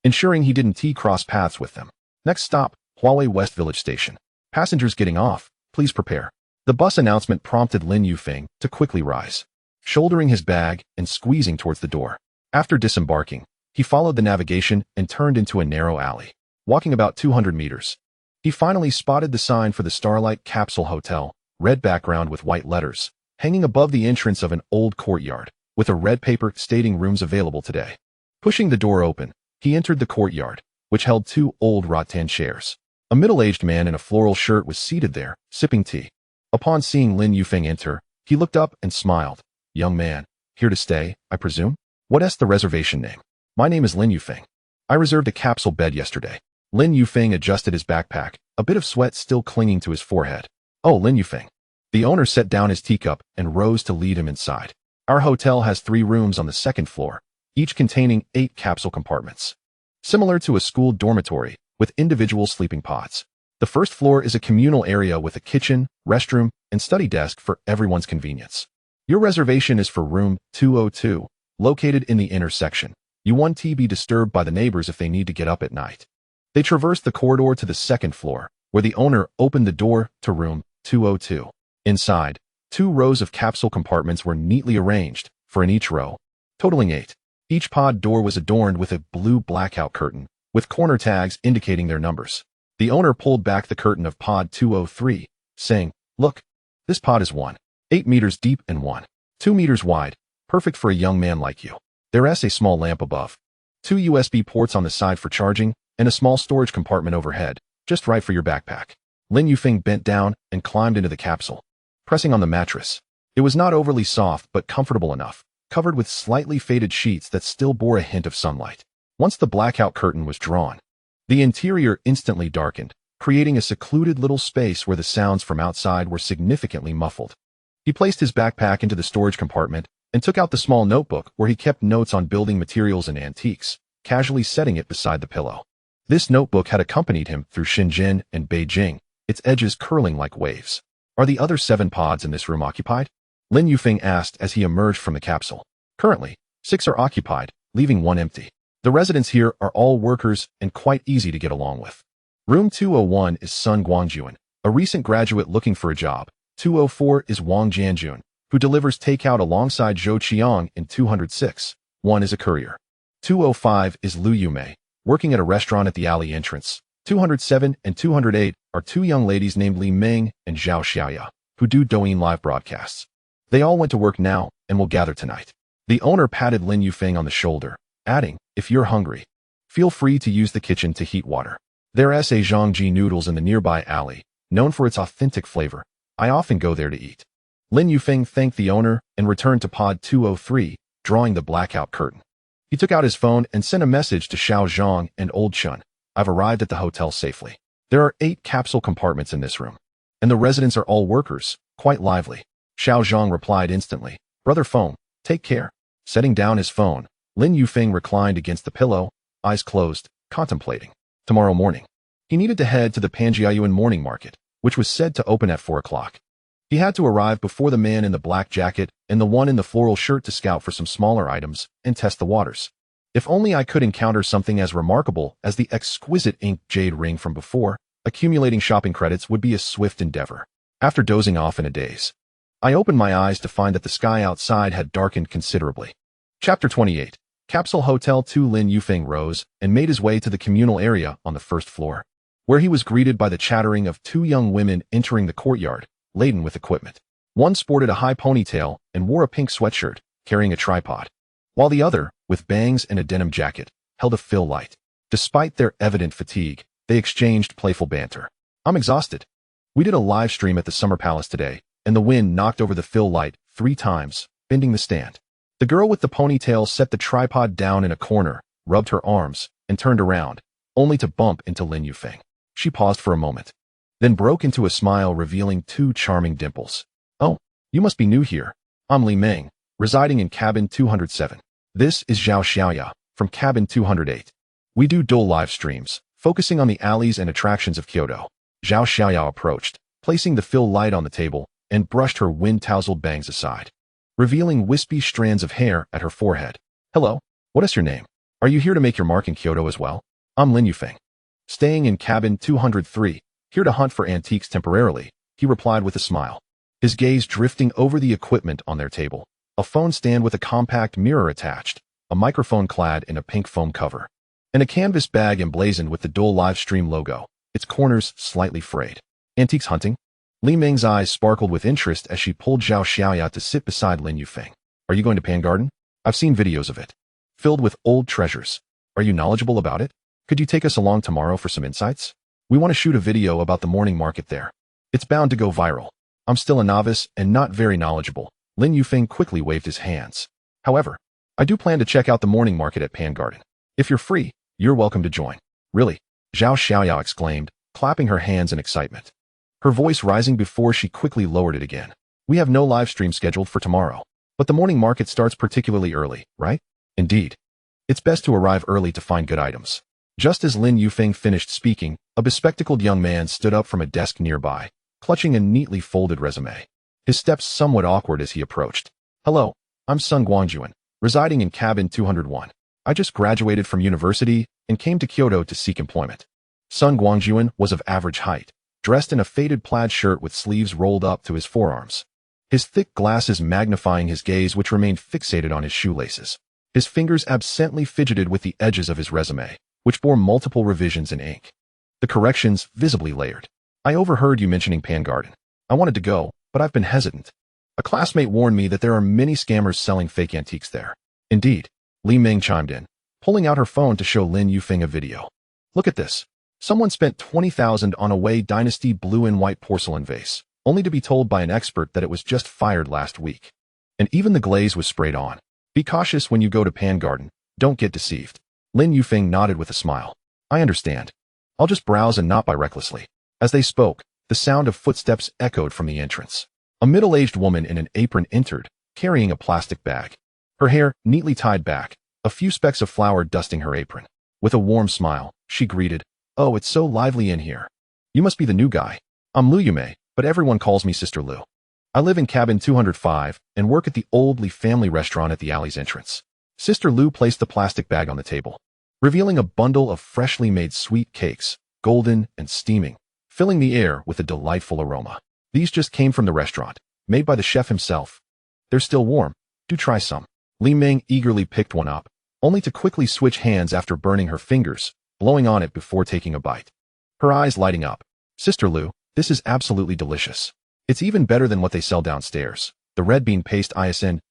ensuring he didn't cross paths with them. Next stop, Huawei West Village Station. Passengers getting off, please prepare. The bus announcement prompted Lin Yufeng to quickly rise, shouldering his bag and squeezing towards the door. After disembarking, he followed the navigation and turned into a narrow alley. Walking about 200 meters, he finally spotted the sign for the Starlight Capsule Hotel, red background with white letters, hanging above the entrance of an old courtyard, with a red paper stating rooms available today. Pushing the door open, he entered the courtyard, which held 2 old rattan chairs. A middle-aged man in a floral shirt was seated there, sipping tea. Upon seeing Lin Yufeng enter, he looked up and smiled. "Young man, here to stay, I presume? What's the reservation name?" "My name is Lin Yufeng. I reserved a capsule bed yesterday." Lin Yufeng adjusted his backpack, a bit of sweat still clinging to his forehead. "Oh, Lin Yufeng." The owner set down his teacup and rose to lead him inside. "Our hotel has 3 rooms on the 2nd floor, each containing 8 capsule compartments, similar to a school dormitory, with individual sleeping pods. The 1st floor is a communal area with a kitchen, restroom, and study desk for everyone's convenience. Your reservation is for room 202, located in the inner section. You won't be disturbed by the neighbors if they need to get up at night." They traversed the corridor to the 2nd floor, where the owner opened the door to room 202. Inside, 2 rows of capsule compartments were neatly arranged, 4 in each row, totaling 8. Each pod door was adorned with a blue blackout curtain, with corner tags indicating their numbers. The owner pulled back the curtain of pod 203, saying, "Look, this pod is 1.8 meters deep and 1.2 meters wide, perfect for a young man like you. There's a small lamp above, 2 USB ports on the side for charging, and a small storage compartment overhead, just right for your backpack." Lin Yufeng bent down and climbed into the capsule, pressing on the mattress. It was not overly soft but comfortable enough, covered with slightly faded sheets that still bore a hint of sunlight. Once the blackout curtain was drawn, the interior instantly darkened, creating a secluded little space where the sounds from outside were significantly muffled. He placed his backpack into the storage compartment and took out the small notebook where he kept notes on building materials and antiques, casually setting it beside the pillow. This notebook had accompanied him through Shenzhen and Beijing, its edges curling like waves. Are the other 7 pods in this room occupied? Lin Yufeng asked as he emerged from the capsule. Currently, 6 are occupied, leaving 1 empty. The residents here are all workers and quite easy to get along with. Room 201 is Sun Guangjuan, a recent graduate looking for a job. 204 is Wang Jianjun, who delivers takeout alongside Zhou Qiang in 206. 1 is a courier. 205 is Lu Yumei, working at a restaurant at the alley entrance. 207 and 208 are 2 young ladies named Li Ming and Zhao Xiaoya, who do Douyin live broadcasts. They all went to work now and will gather tonight. The owner patted Lin Yufeng on the shoulder, adding, if you're hungry, feel free to use the kitchen to heat water. There are Zhangji noodles in the nearby alley, known for its authentic flavor. I often go there to eat. Lin Yufeng thanked the owner and returned to pod 203, drawing the blackout curtain. He took out his phone and sent a message to Xiao Zhang and Old Chun. I've arrived at the hotel safely. There are 8 capsule compartments in this room, and the residents are all workers, quite lively. Xiao Zhang replied instantly, Brother Phone, take care. Setting down his phone, Lin Yufeng reclined against the pillow, eyes closed, contemplating. Tomorrow morning, he needed to head to the Panjiayuan morning market, which was said to open at 4 o'clock. He had to arrive before the man in the black jacket and the one in the floral shirt to scout for some smaller items and test the waters. If only I could encounter something as remarkable as the exquisite inked jade ring from before, accumulating shopping credits would be a swift endeavor. After dozing off in a daze, I opened my eyes to find that the sky outside had darkened considerably. Chapter 28. Capsule Hotel 2. Lin Yufeng rose and made his way to the communal area on the first floor, where he was greeted by the chattering of 2 young women entering the courtyard, laden with equipment. One sported a high ponytail and wore a pink sweatshirt, carrying a tripod, while the other, with bangs and a denim jacket, held a fill light. Despite their evident fatigue, they exchanged playful banter. I'm exhausted. We did a live stream at the Summer Palace today, and the wind knocked over the fill light 3 times, bending the stand. The girl with the ponytail set the tripod down in a corner, rubbed her arms, and turned around, only to bump into Lin Yufeng. She paused for a moment, then broke into a smile revealing 2 charming dimples. Oh, you must be new here. I'm Li Ming, residing in cabin 207. This is Zhao Xiaoya, from cabin 208. We do dual live streams, focusing on the alleys and attractions of Kyoto. Zhao Xiaoya approached, placing the fill light on the table, and brushed her wind-tousled bangs aside, revealing wispy strands of hair at her forehead. Hello, what is your name? Are you here to make your mark in Kyoto as well? I'm Lin Yufeng, staying in cabin 203, here to hunt for antiques temporarily, he replied with a smile, his gaze drifting over the equipment on their table. A phone stand with a compact mirror attached, a microphone clad in a pink foam cover, and a canvas bag emblazoned with the dual live stream logo, its corners slightly frayed. Antiques hunting? Li Ming's eyes sparkled with interest as she pulled Zhao Xiaoya to sit beside Lin Yufeng. Are you going to Pan Garden? I've seen videos of it, filled with old treasures. Are you knowledgeable about it? Could you take us along tomorrow for some insights? We want to shoot a video about the morning market there. It's bound to go viral. I'm still a novice and not very knowledgeable. Lin Yufeng quickly waved his hands. However, I do plan to check out the morning market at Pan Garden. If you're free, you're welcome to join. Really? Zhao Xiaoya exclaimed, clapping her hands in excitement, her voice rising before she quickly lowered it again. We have no live stream scheduled for tomorrow, but the morning market starts particularly early, right? Indeed. It's best to arrive early to find good items. Just as Lin Yufeng finished speaking, a bespectacled young man stood up from a desk nearby, clutching a neatly folded resume, his steps somewhat awkward as he approached. Hello, I'm Sun Guangjuan, residing in cabin 201. I just graduated from university and came to Kyoto to seek employment. Sun Guangjuan was of average height, dressed in a faded plaid shirt with sleeves rolled up to his forearms, his thick glasses magnifying his gaze which remained fixated on his shoelaces. His fingers absently fidgeted with the edges of his resume, which bore multiple revisions in ink, the corrections visibly layered. I overheard you mentioning Pan Garden. I wanted to go, but I've been hesitant. A classmate warned me that there are many scammers selling fake antiques there. Indeed, Li Ming chimed in, pulling out her phone to show Lin Yufeng a video. Look at this. Someone spent 20,000 on a Wei Dynasty blue and white porcelain vase, only to be told by an expert that it was just fired last week. And even the glaze was sprayed on. Be cautious when you go to Pan Garden. Don't get deceived. Lin Yufeng nodded with a smile. I understand. I'll just browse and not buy recklessly. As they spoke, the sound of footsteps echoed from the entrance. A middle-aged woman in an apron entered, carrying a plastic bag. Her hair neatly tied back, a few specks of flour dusting her apron. With a warm smile, she greeted, "Oh, it's so lively in here. You must be the new guy. I'm Lu Yume, but everyone calls me Sister Lu. I live in cabin 205 and work at the old Li family restaurant at the alley's entrance." Sister Lu placed the plastic bag on the table, revealing a bundle of freshly made sweet cakes, golden and steaming, filling the air with a delightful aroma. These just came from the restaurant, made by the chef himself. They're still warm. Do try some. Li Ming eagerly picked one up, only to quickly switch hands after burning her fingers, blowing on it before taking a bite. Her eyes lighting up. Sister Lu, this is absolutely delicious. It's even better than what they sell downstairs. The red bean paste isn't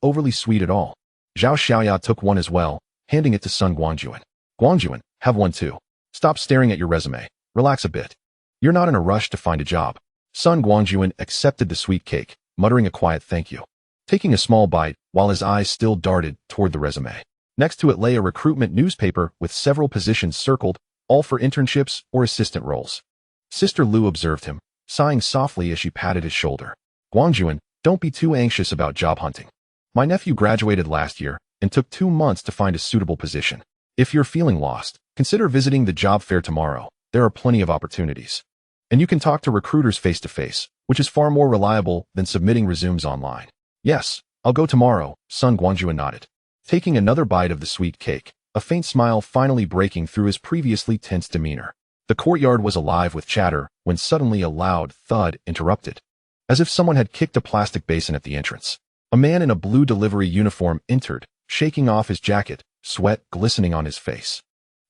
overly sweet at all. Zhao Xiaoya took one as well, handing it to Sun Guangjuan. Guangjuan, have one too. Stop staring at your resume. Relax a bit. You're not in a rush to find a job. Sun Guangjuan accepted the sweet cake, muttering a quiet thank you, taking a small bite while his eyes still darted toward the resume. Next to it lay a recruitment newspaper with several positions circled, all for internships or assistant roles. Sister Lu observed him, sighing softly as she patted his shoulder. Guangjuan, don't be too anxious about job hunting. My nephew graduated last year and took 2 months to find a suitable position. If you're feeling lost, consider visiting the job fair tomorrow. There are plenty of opportunities. And you can talk to recruiters face-to-face, which is far more reliable than submitting resumes online. Yes, I'll go tomorrow, Sun Guangjuan nodded, taking another bite of the sweet cake, a faint smile finally breaking through his previously tense demeanor. The courtyard was alive with chatter when suddenly a loud thud interrupted, as if someone had kicked a plastic basin at the entrance. A man in a blue delivery uniform entered, shaking off his jacket, sweat glistening on his face.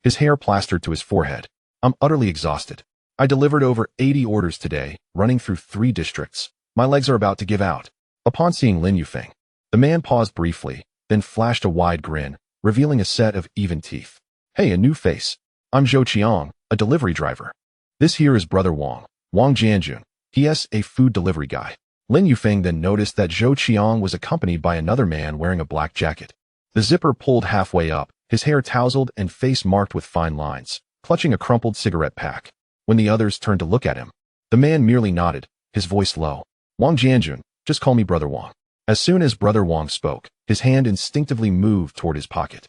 His hair plastered to his forehead. I'm utterly exhausted. I delivered over 80 orders today, running through 3 districts. My legs are about to give out. Upon seeing Lin Yufeng, the man paused briefly, then flashed a wide grin, revealing a set of even teeth. Hey, a new face. I'm Zhou Qiang, a delivery driver. This here is Brother Wang, Wang Jianjun. He.s. a food delivery guy. Lin Yufeng then noticed that Zhou Qiang was accompanied by another man wearing a black jacket. The zipper pulled halfway up, his hair tousled and face marked with fine lines, clutching a crumpled cigarette pack. When the others turned to look at him, the man merely nodded, his voice low. Wang Jianjun, just call me Brother Wang. As soon as Brother Wang spoke, his hand instinctively moved toward his pocket,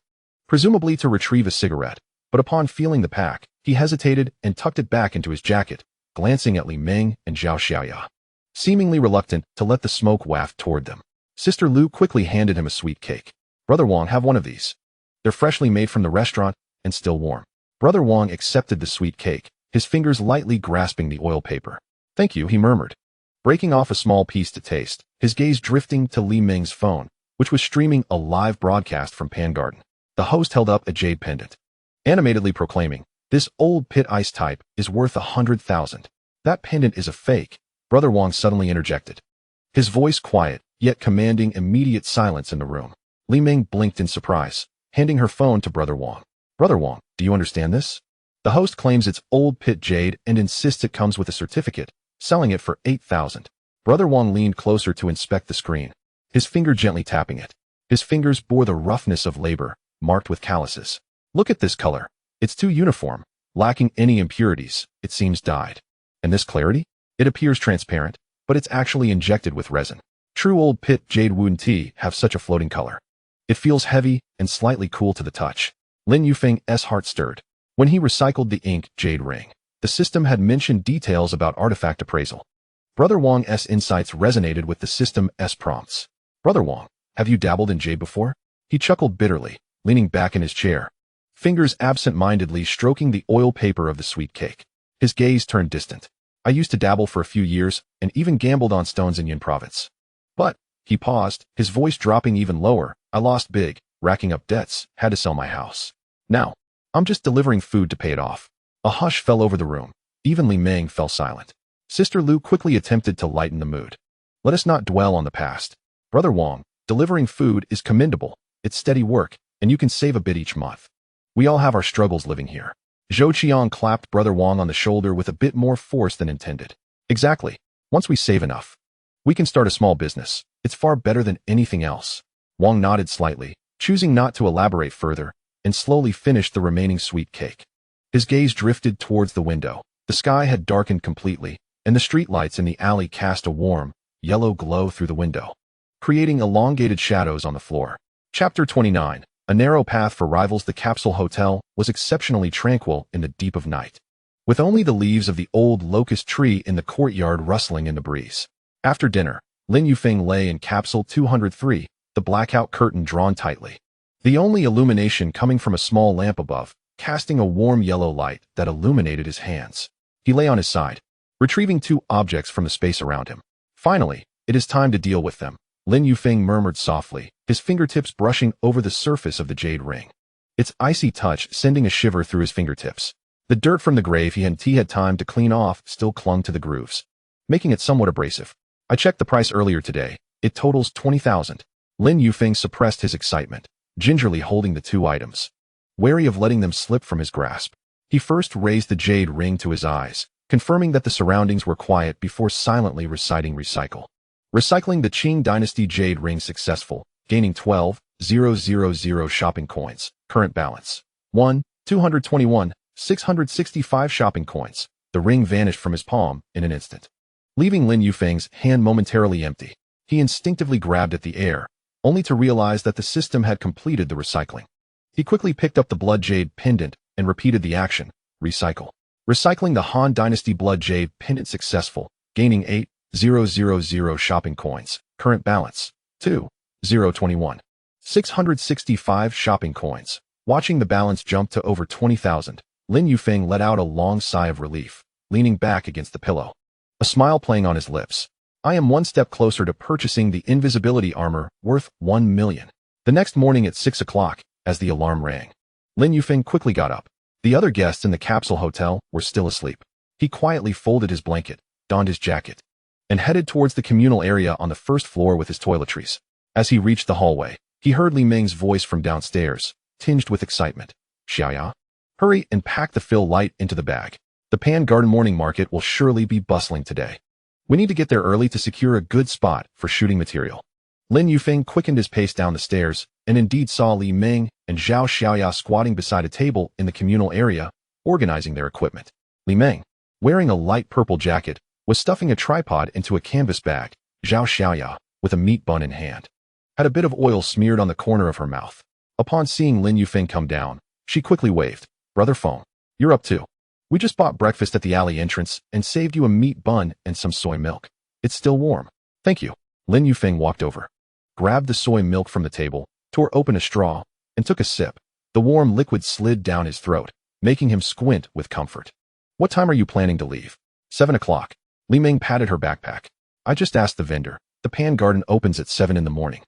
presumably to retrieve a cigarette, but upon feeling the pack, he hesitated and tucked it back into his jacket, glancing at Li Ming and Zhao Xiaoya, seemingly reluctant to let the smoke waft toward them. Sister Lu quickly handed him a sweet cake. Brother Wang, have one of these. They're freshly made from the restaurant and still warm. Brother Wang accepted the sweet cake, his fingers lightly grasping the oil paper. Thank you, he murmured, breaking off a small piece to taste, his gaze drifting to Li Ming's phone, which was streaming a live broadcast from Pan Garden. The host held up a jade pendant, animatedly proclaiming, "This old pit ice type is worth 100,000. That pendant is a fake," Brother Wang suddenly interjected, his voice quiet, yet commanding immediate silence in the room. Li Ming blinked in surprise, handing her phone to Brother Wang. Brother Wang, do you understand this? The host claims it's old pit jade and insists it comes with a certificate, selling it for 8,000. Brother Wang leaned closer to inspect the screen, his finger gently tapping it. His fingers bore the roughness of labor, marked with calluses. Look at this color. It's too uniform, lacking any impurities, it seems dyed. And this clarity? It appears transparent, but it's actually injected with resin. True old pit jade wouldn't have such a floating color. It feels heavy and slightly cool to the touch. Lin Yufeng's heart stirred. When he recycled the ink jade ring, the system had mentioned details about artifact appraisal. Brother Wang's insights resonated with the system's prompts. Brother Wang, have you dabbled in jade before? He chuckled bitterly, leaning back in his chair, fingers absent-mindedly stroking the oil paper of the sweet cake. His gaze turned distant. I used to dabble for a few years and even gambled on stones in Yin province. But, he paused, his voice dropping even lower, I lost big, racking up debts, had to sell my house. Now, I'm just delivering food to pay it off. A hush fell over the room. Even Li Ming fell silent. Sister Lu quickly attempted to lighten the mood. Let us not dwell on the past. Brother Wang, delivering food is commendable. It's steady work, and you can save a bit each month. We all have our struggles living here. Zhou Qiang clapped Brother Wang on the shoulder with a bit more force than intended. Exactly. Once we save enough, we can start a small business. It's far better than anything else. Wang nodded slightly, choosing not to elaborate further, and slowly finished the remaining sweet cake. His gaze drifted towards the window. The sky had darkened completely, and the streetlights in the alley cast a warm, yellow glow through the window, creating elongated shadows on the floor. Chapter 29. A narrow path for rivals. The capsule hotel was exceptionally tranquil in the deep of night, with only the leaves of the old locust tree in the courtyard rustling in the breeze. After dinner, Lin Yufeng lay in capsule 203, the blackout curtain drawn tightly, the only illumination coming from a small lamp above, casting a warm yellow light that illuminated his hands. He lay on his side, retrieving two objects from the space around him. Finally, it is time to deal with them, Lin Yufeng murmured softly, his fingertips brushing over the surface of the jade ring, its icy touch sending a shiver through his fingertips. The dirt from the grave he had time to clean off still clung to the grooves, making it somewhat abrasive. I checked the price earlier today. It totals 20,000. Lin Yufeng suppressed his excitement, gingerly holding the two items, wary of letting them slip from his grasp. He first raised the jade ring to his eyes, confirming that the surroundings were quiet before silently reciting recycle. Recycling the Qing Dynasty jade ring successful, gaining 12,000 shopping coins. Current balance: 1,221,665 shopping coins. The ring vanished from his palm in an instant, leaving Lin Yufeng's hand momentarily empty. He instinctively grabbed at the air, only to realize that the system had completed the recycling. He quickly picked up the blood jade pendant and repeated the action, recycle. Recycling the Han Dynasty blood jade pendant successful, gaining 8,000 shopping coins. Current balance: 2,021,665 shopping coins. Watching the balance jump to over 20,000, Lin Yufeng let out a long sigh of relief, leaning back against the pillow, a smile playing on his lips. I am one step closer to purchasing the invisibility armor worth 1 million. The next morning at 6 o'clock, as the alarm rang, Lin Yufeng quickly got up. The other guests in the capsule hotel were still asleep. He quietly folded his blanket, donned his jacket, and headed towards the communal area on the first floor with his toiletries. As he reached the hallway, he heard Li Meng's voice from downstairs, tinged with excitement. Xiaoya, hurry and pack the fill light into the bag. The Pan Garden morning market will surely be bustling today. We need to get there early to secure a good spot for shooting material. Lin Yufeng quickened his pace down the stairs, and indeed saw Li Meng and Zhao Xiaoya squatting beside a table in the communal area, organizing their equipment. Li Meng, wearing a light purple jacket, was stuffing a tripod into a canvas bag. Zhao Xiaoya, with a meat bun in hand, had a bit of oil smeared on the corner of her mouth. Upon seeing Lin Yufeng come down, she quickly waved. Brother Feng, you're up too. We just bought breakfast at the alley entrance and saved you a meat bun and some soy milk. It's still warm. Thank you. Lin Yufeng walked over, grabbed the soy milk from the table, tore open a straw, and took a sip. The warm liquid slid down his throat, making him squint with comfort. What time are you planning to leave? 7 o'clock. Li Meng patted her backpack. I just asked the vendor. The Pan Garden opens at 7 in the morning.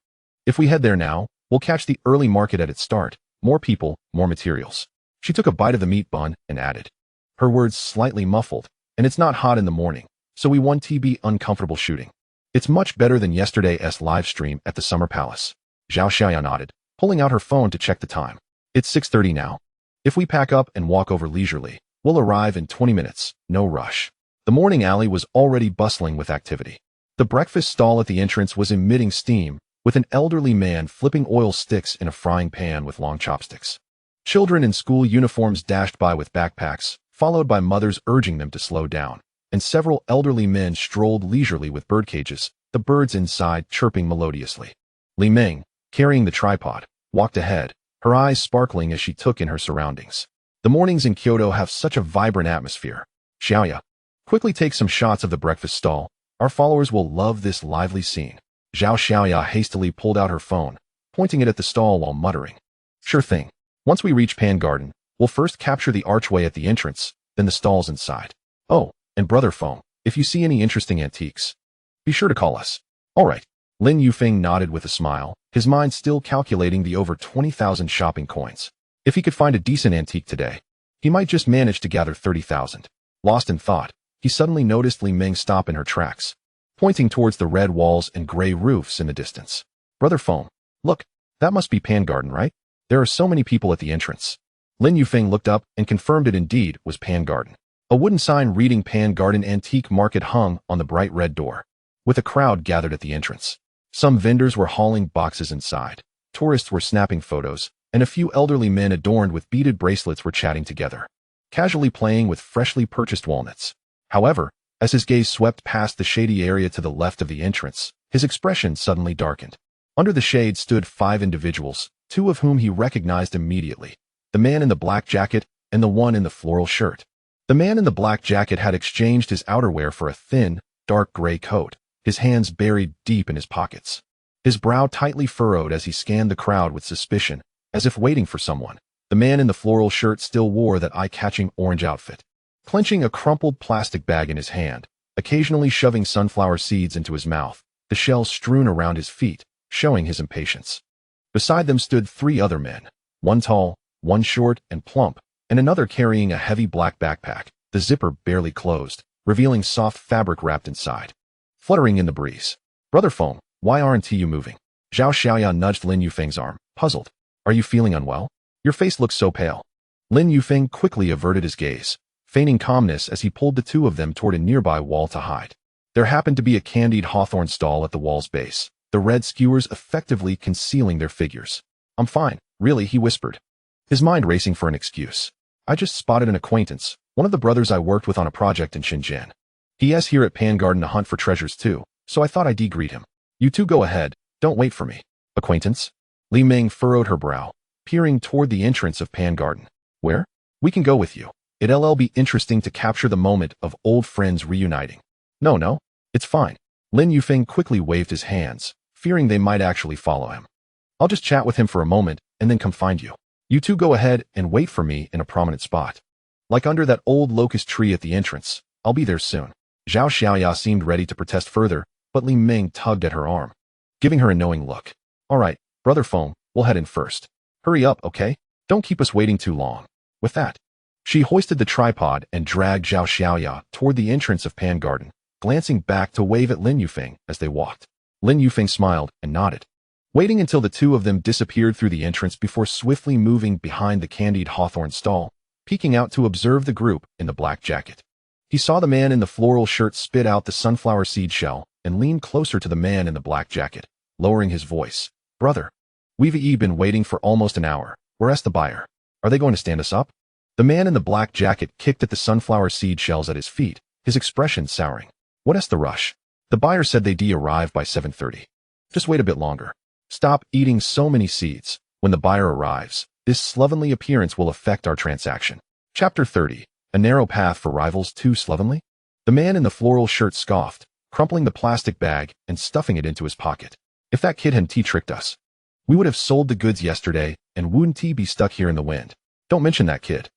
If we head there now, we'll catch the early market at its start. More people, more materials. She took a bite of the meat bun and added, her words slightly muffled, and it's not hot in the morning, so we won't be uncomfortable shooting. It's much better than yesterday's live stream at the Summer Palace. Zhao Xiaoya nodded, pulling out her phone to check the time. It's 6:30 now. If we pack up and walk over leisurely, we'll arrive in 20 minutes, no rush. The morning alley was already bustling with activity. The breakfast stall at the entrance was emitting steam, with an elderly man flipping oil sticks in a frying pan with long chopsticks. Children in school uniforms dashed by with backpacks, followed by mothers urging them to slow down, and several elderly men strolled leisurely with bird cages, the birds inside chirping melodiously. Li Meng, carrying the tripod, walked ahead, her eyes sparkling as she took in her surroundings. The mornings in Kyoto have such a vibrant atmosphere. Xiaoya, quickly take some shots of the breakfast stall. Our followers will love this lively scene. Zhao Xiaoya hastily pulled out her phone, pointing it at the stall while muttering. Sure thing. Once we reach Pan Garden, we'll first capture the archway at the entrance, then the stalls inside. Oh, and Brother Feng, if you see any interesting antiques, be sure to call us. All right. Lin Yufeng nodded with a smile, his mind still calculating the over 20,000 shopping coins. If he could find a decent antique today, he might just manage to gather 30,000. Lost in thought, he suddenly noticed Li Meng stop in her tracks, pointing towards the red walls and gray roofs in the distance. Brother Feng, look, that must be Pan Garden, right? There are so many people at the entrance. Lin Yufeng looked up and confirmed it indeed was Pan Garden. A wooden sign reading Pan Garden Antique Market hung on the bright red door, with a crowd gathered at the entrance. Some vendors were hauling boxes inside. Tourists were snapping photos, and a few elderly men adorned with beaded bracelets were chatting together, casually playing with freshly purchased walnuts. However, as his gaze swept past the shady area to the left of the entrance, his expression suddenly darkened. Under the shade stood 5 individuals, 2 of whom he recognized immediately: the man in the black jacket and the one in the floral shirt. The man in the black jacket had exchanged his outerwear for a thin, dark gray coat, his hands buried deep in his pockets. His brow tightly furrowed as he scanned the crowd with suspicion, as if waiting for someone. The man in the floral shirt still wore that eye-catching orange outfit, clenching a crumpled plastic bag in his hand, occasionally shoving sunflower seeds into his mouth, the shells strewn around his feet, showing his impatience. Beside them stood 3 other men, one tall, one short and plump, and another carrying a heavy black backpack, the zipper barely closed, revealing soft fabric wrapped inside, fluttering in the breeze. "Brother Foam, why aren't you moving?" Zhao Xiaoya nudged Lin Yufeng's arm, puzzled. "Are you feeling unwell? Your face looks so pale." Lin Yufeng quickly averted his gaze, feigning calmness as he pulled the 2 of them toward a nearby wall to hide. There happened to be a candied hawthorn stall at the wall's base, the red skewers effectively concealing their figures. "I'm fine, really," he whispered, his mind racing for an excuse. "I just spotted an acquaintance, one of the brothers I worked with on a project in Shenzhen. He is here at Pan Garden to hunt for treasures too, so I thought I'd greet him. You 2 go ahead, don't wait for me." "Acquaintance?" Li Ming furrowed her brow, peering toward the entrance of Pan Garden. "Where?" "We can go with you. It'll be interesting to capture the moment of old friends reuniting." No, it's fine." Lin Yufeng quickly waved his hands, fearing they might actually follow him. "I'll just chat with him for a moment and then come find you. You 2 go ahead and wait for me in a prominent spot, like under that old locust tree at the entrance. I'll be there soon." Zhao Xiaoya seemed ready to protest further, but Li Ming tugged at her arm, giving her a knowing look. "All right, Brother Foam, we'll head in first. Hurry up, okay? Don't keep us waiting too long." With that, she hoisted the tripod and dragged Zhao Xiaoya toward the entrance of Pan Garden, glancing back to wave at Lin Yufeng as they walked. Lin Yufeng smiled and nodded, waiting until the 2 of them disappeared through the entrance before swiftly moving behind the candied hawthorn stall, peeking out to observe the group in the black jacket. He saw the man in the floral shirt spit out the sunflower seed shell and leaned closer to the man in the black jacket, lowering his voice. "Brother, we've been waiting for almost an hour. Where's the buyer? Are they going to stand us up?" The man in the black jacket kicked at the sunflower seed shells at his feet, his expression souring. "What's the rush? The buyer said they'd arrive by 7:30. Just wait a bit longer. Stop eating so many seeds. When the buyer arrives, this slovenly appearance will affect our transaction." Chapter 30. A narrow path for rivals too slovenly? The man in the floral shirt scoffed, crumpling the plastic bag and stuffing it into his pocket. "If that kid hadn't tricked us, we would have sold the goods yesterday and wouldn't be stuck here in the wind. Don't mention that kid."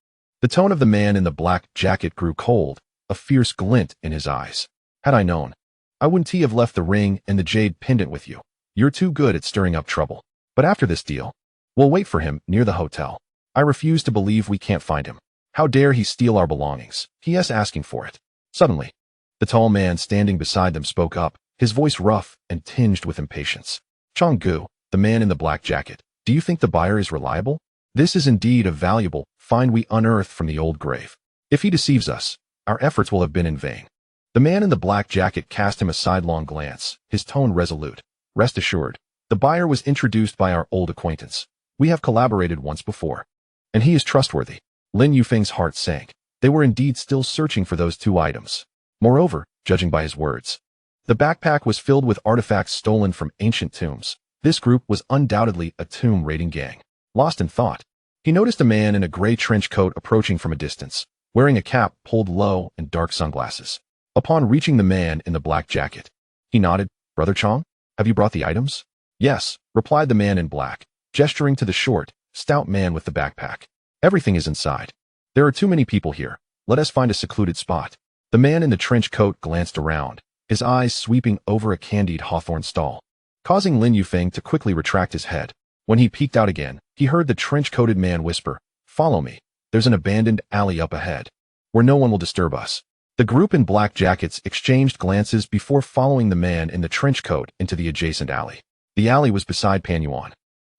The tone of the man in the black jacket grew cold, a fierce glint in his eyes. "Had I known, I wouldn't have left the ring and the jade pendant with you. You're too good at stirring up trouble. But after this deal, we'll wait for him near the hotel. I refuse to believe we can't find him. How dare he steal our belongings? He is asking for it." Suddenly, the tall man standing beside them spoke up, his voice rough and tinged with impatience. "Chong-gu, the man in the black jacket, do you think the buyer is reliable? This is indeed a valuable find we unearthed from the old grave. If he deceives us, our efforts will have been in vain." The man in the black jacket cast him a sidelong glance, his tone resolute. "Rest assured, the buyer was introduced by our old acquaintance. We have collaborated once before, and he is trustworthy." Lin Yufeng's heart sank. They were indeed still searching for those 2 items. Moreover, judging by his words, the backpack was filled with artifacts stolen from ancient tombs. This group was undoubtedly a tomb raiding gang. Lost in thought, he noticed a man in a gray trench coat approaching from a distance, wearing a cap pulled low and dark sunglasses. Upon reaching the man in the black jacket, he nodded. "Brother Chong, have you brought the items?" "Yes," replied the man in black, gesturing to the short, stout man with the backpack. "Everything is inside. There are too many people here. Let us find a secluded spot." The man in the trench coat glanced around, his eyes sweeping over a candied hawthorn stall, causing Lin Yufeng to quickly retract his head. When he peeked out again, he heard the trench-coated man whisper, "Follow me. There's an abandoned alley up ahead, where no one will disturb us." The group in black jackets exchanged glances before following the man in the trench coat into the adjacent alley. The alley was beside Pan Yuan,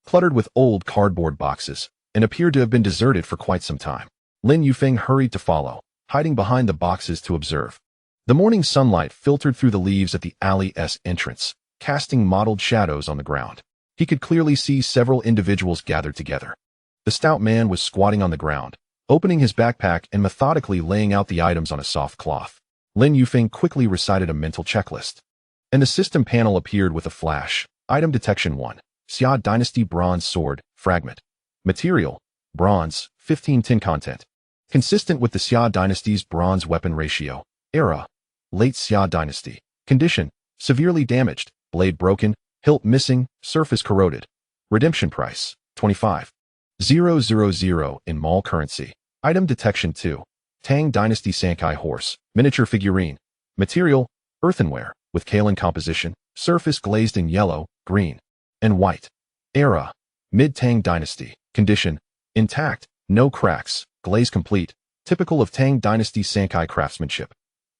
cluttered with old cardboard boxes, and appeared to have been deserted for quite some time. Lin Yufeng hurried to follow, hiding behind the boxes to observe. The morning sunlight filtered through the leaves at the alley's entrance, casting mottled shadows on the ground. He could clearly see several individuals gathered together. The stout man was squatting on the ground, opening his backpack and methodically laying out the items on a soft cloth. Lin Yufeng quickly recited a mental checklist. And the system panel appeared with a flash. Item detection 1. Xia Dynasty Bronze Sword, Fragment. Material, bronze, 15 tin content. Consistent with the Xia Dynasty's bronze weapon ratio. Era, late Xia Dynasty. Condition, severely damaged, blade broken, hilt missing, surface corroded. Redemption price, 25,000 in mall currency. Item detection 2. Tang Dynasty Sankai Horse, miniature figurine. Material, earthenware, with kaolin composition, surface glazed in yellow, green, and white. Era, mid-Tang Dynasty. Condition, intact, no cracks, glaze complete, typical of Tang Dynasty Sankai craftsmanship.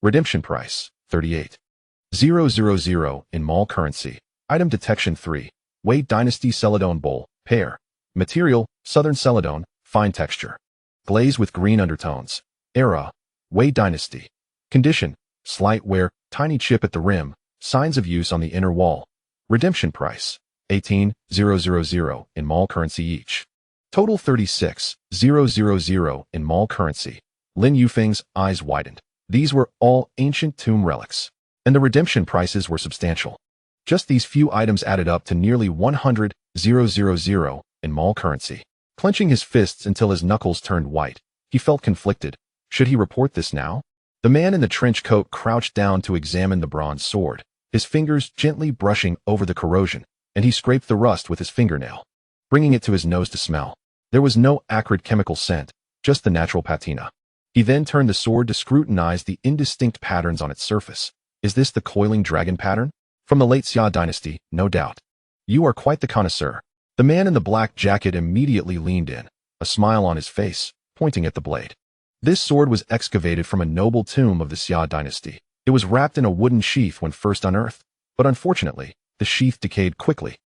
Redemption price, 38,000 in mall currency. Item detection 3. Wei Dynasty Celadon Bowl, pair. Material, southern celadon, fine texture. Glaze with green undertones. Era, Wei Dynasty. Condition, slight wear, tiny chip at the rim, signs of use on the inner wall. Redemption price, 18,000 in mall currency each. Total 36,000 in mall currency. Lin Yufeng's eyes widened. These were all ancient tomb relics, and the redemption prices were substantial. Just these few items added up to nearly 100,000 in mall currency. Clenching his fists until his knuckles turned white, he felt conflicted. Should he report this now? The man in the trench coat crouched down to examine the bronze sword, his fingers gently brushing over the corrosion, and he scraped the rust with his fingernail, bringing it to his nose to smell. There was no acrid chemical scent, just the natural patina. He then turned the sword to scrutinize the indistinct patterns on its surface. Is this the coiling dragon pattern? From the late Xia Dynasty, no doubt. You are quite the connoisseur. The man in the black jacket immediately leaned in, a smile on his face, pointing at the blade. This sword was excavated from a noble tomb of the Xia Dynasty. It was wrapped in a wooden sheath when first unearthed, but unfortunately, the sheath decayed quickly,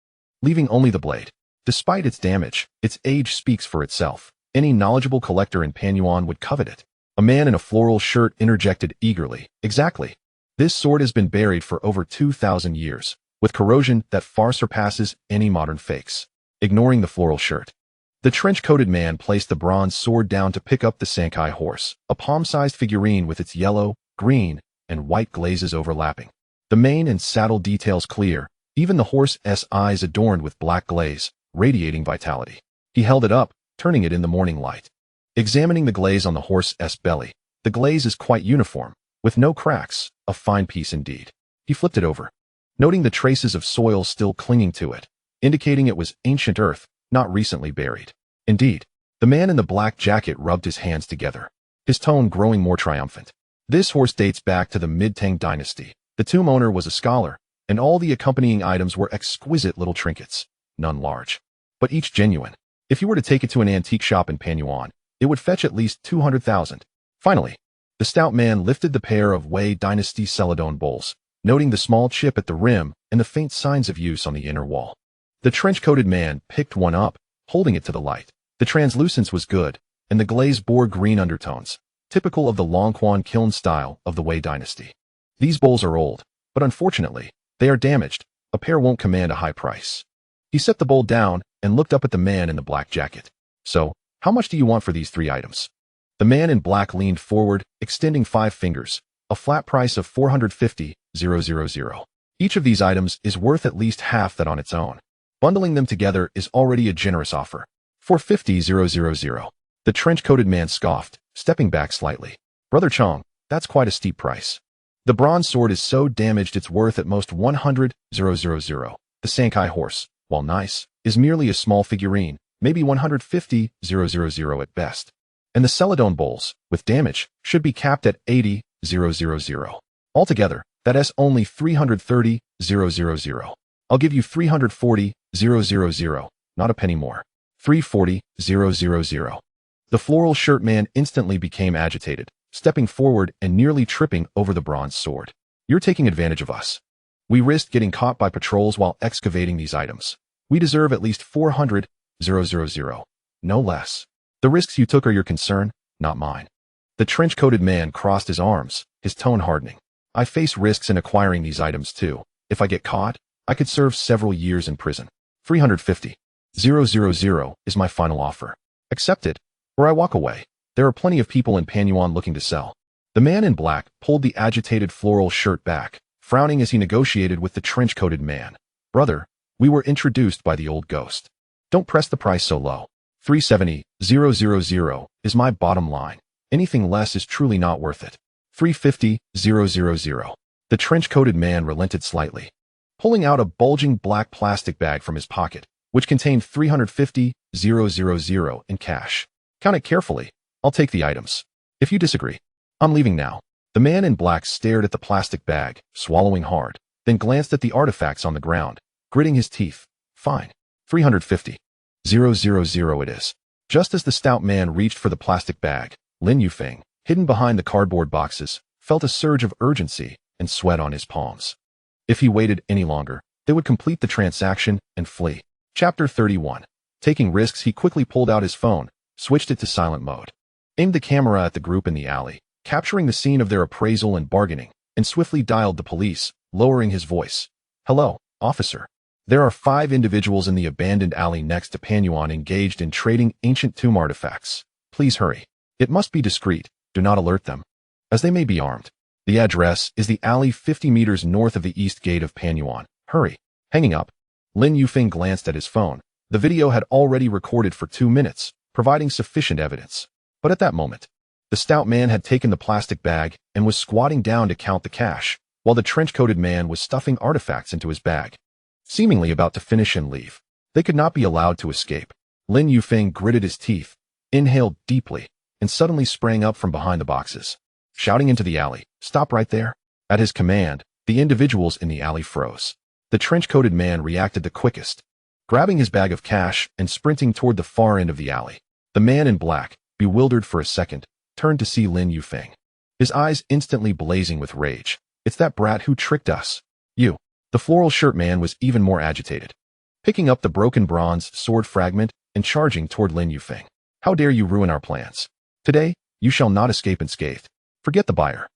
leaving only the blade. Despite its damage, its age speaks for itself. Any knowledgeable collector in Panyuan would covet it. A man in a floral shirt interjected eagerly. Exactly. This sword has been buried for over 2,000 years, with corrosion that far surpasses any modern fakes. Ignoring the floral shirt, the trench-coated man placed the bronze sword down to pick up the Sankai horse, a palm-sized figurine with its yellow, green, and white glazes overlapping. The mane and saddle details clear, even the horse's eyes adorned with black glaze, radiating vitality. He held it up, turning it in the morning light. Examining the glaze on the horse's belly, the glaze is quite uniform, with no cracks, a fine piece indeed. He flipped it over, noting the traces of soil still clinging to it, indicating it was ancient earth, not recently buried. Indeed, the man in the black jacket rubbed his hands together, his tone growing more triumphant. This horse dates back to the mid-Tang Dynasty. The tomb owner was a scholar, and all the accompanying items were exquisite little trinkets, none large, but each genuine. If you were to take it to an antique shop in Panyuan, it would fetch at least 200,000. Finally, the stout man lifted the pair of Wei Dynasty Celadon bowls, noting the small chip at the rim and the faint signs of use on the inner wall. The trench-coated man picked one up, holding it to the light. The translucence was good, and the glaze bore green undertones, typical of the Longquan kiln style of the Wei Dynasty. These bowls are old, but unfortunately, they are damaged. A pair won't command a high price. He set the bowl down and looked up at the man in the black jacket. So, how much do you want for these 3 items? The man in black leaned forward, extending 5 fingers, a flat price of 450,000. Each of these items is worth at least half that on its own. Bundling them together is already a generous offer. 450,000. The trench-coated man scoffed, stepping back slightly. Brother Chong, that's quite a steep price. The bronze sword is so damaged it's worth at most 100,000. The Sankai horse, while nice, is merely a small figurine, maybe 150,000 at best. And the Celadon bowls, with damage, should be capped at 80,000. Altogether, that's only 330,000. I'll give you 340,000, not a penny more. 340,000. The floral shirt man instantly became agitated, stepping forward and nearly tripping over the bronze sword. You're taking advantage of us. We risked getting caught by patrols while excavating these items. We deserve at least 400,000, no less. The risks you took are your concern, not mine. The trench-coated man crossed his arms, his tone hardening. I face risks in acquiring these items too. If I get caught, I could serve several years in prison. 350,000 is my final offer. Accept it, or I walk away. There are plenty of people in Panyuan looking to sell. The man in black pulled the agitated floral shirt back, frowning as he negotiated with the trench-coated man. Brother, we were introduced by the old ghost. Don't press the price so low. 370,000 is my bottom line. Anything less is truly not worth it. 350,000. The trench-coated man relented slightly, pulling out a bulging black plastic bag from his pocket, which contained 350,000 in cash. Count it carefully. I'll take the items. If you disagree, I'm leaving now. The man in black stared at the plastic bag, swallowing hard, then glanced at the artifacts on the ground, gritting his teeth. Fine. 350,000 it is. Just as the stout man reached for the plastic bag, Lin Yufeng, hidden behind the cardboard boxes, felt a surge of urgency and sweat on his palms. If he waited any longer, they would complete the transaction and flee. Chapter 31. Taking risks, he quickly pulled out his phone, switched it to silent mode, aimed the camera at the group in the alley, capturing the scene of their appraisal and bargaining, and swiftly dialed the police, lowering his voice. Hello, officer. There are 5 individuals in the abandoned alley next to Panyuan engaged in trading ancient tomb artifacts. Please hurry. It must be discreet. Do not alert them, as they may be armed. The address is the alley 50 meters north of the east gate of Panyuan. Hurry. Hanging up, Lin Yufeng glanced at his phone. The video had already recorded for 2 minutes, providing sufficient evidence. But at that moment, the stout man had taken the plastic bag and was squatting down to count the cash, while the trench-coated man was stuffing artifacts into his bag, seemingly about to finish and leave. They could not be allowed to escape. Lin Yufeng gritted his teeth, inhaled deeply, and suddenly sprang up from behind the boxes, shouting into the alley, "Stop right there!" At his command, the individuals in the alley froze. The trench-coated man reacted the quickest, grabbing his bag of cash and sprinting toward the far end of the alley. The man in black, bewildered for a second, turned to see Lin Yufeng, his eyes instantly blazing with rage. "It's that brat who tricked us. You." The floral shirt man was even more agitated, picking up the broken bronze sword fragment and charging toward Lin Yufeng. "How dare you ruin our plans? Today, you shall not escape unscathed. Forget the buyer.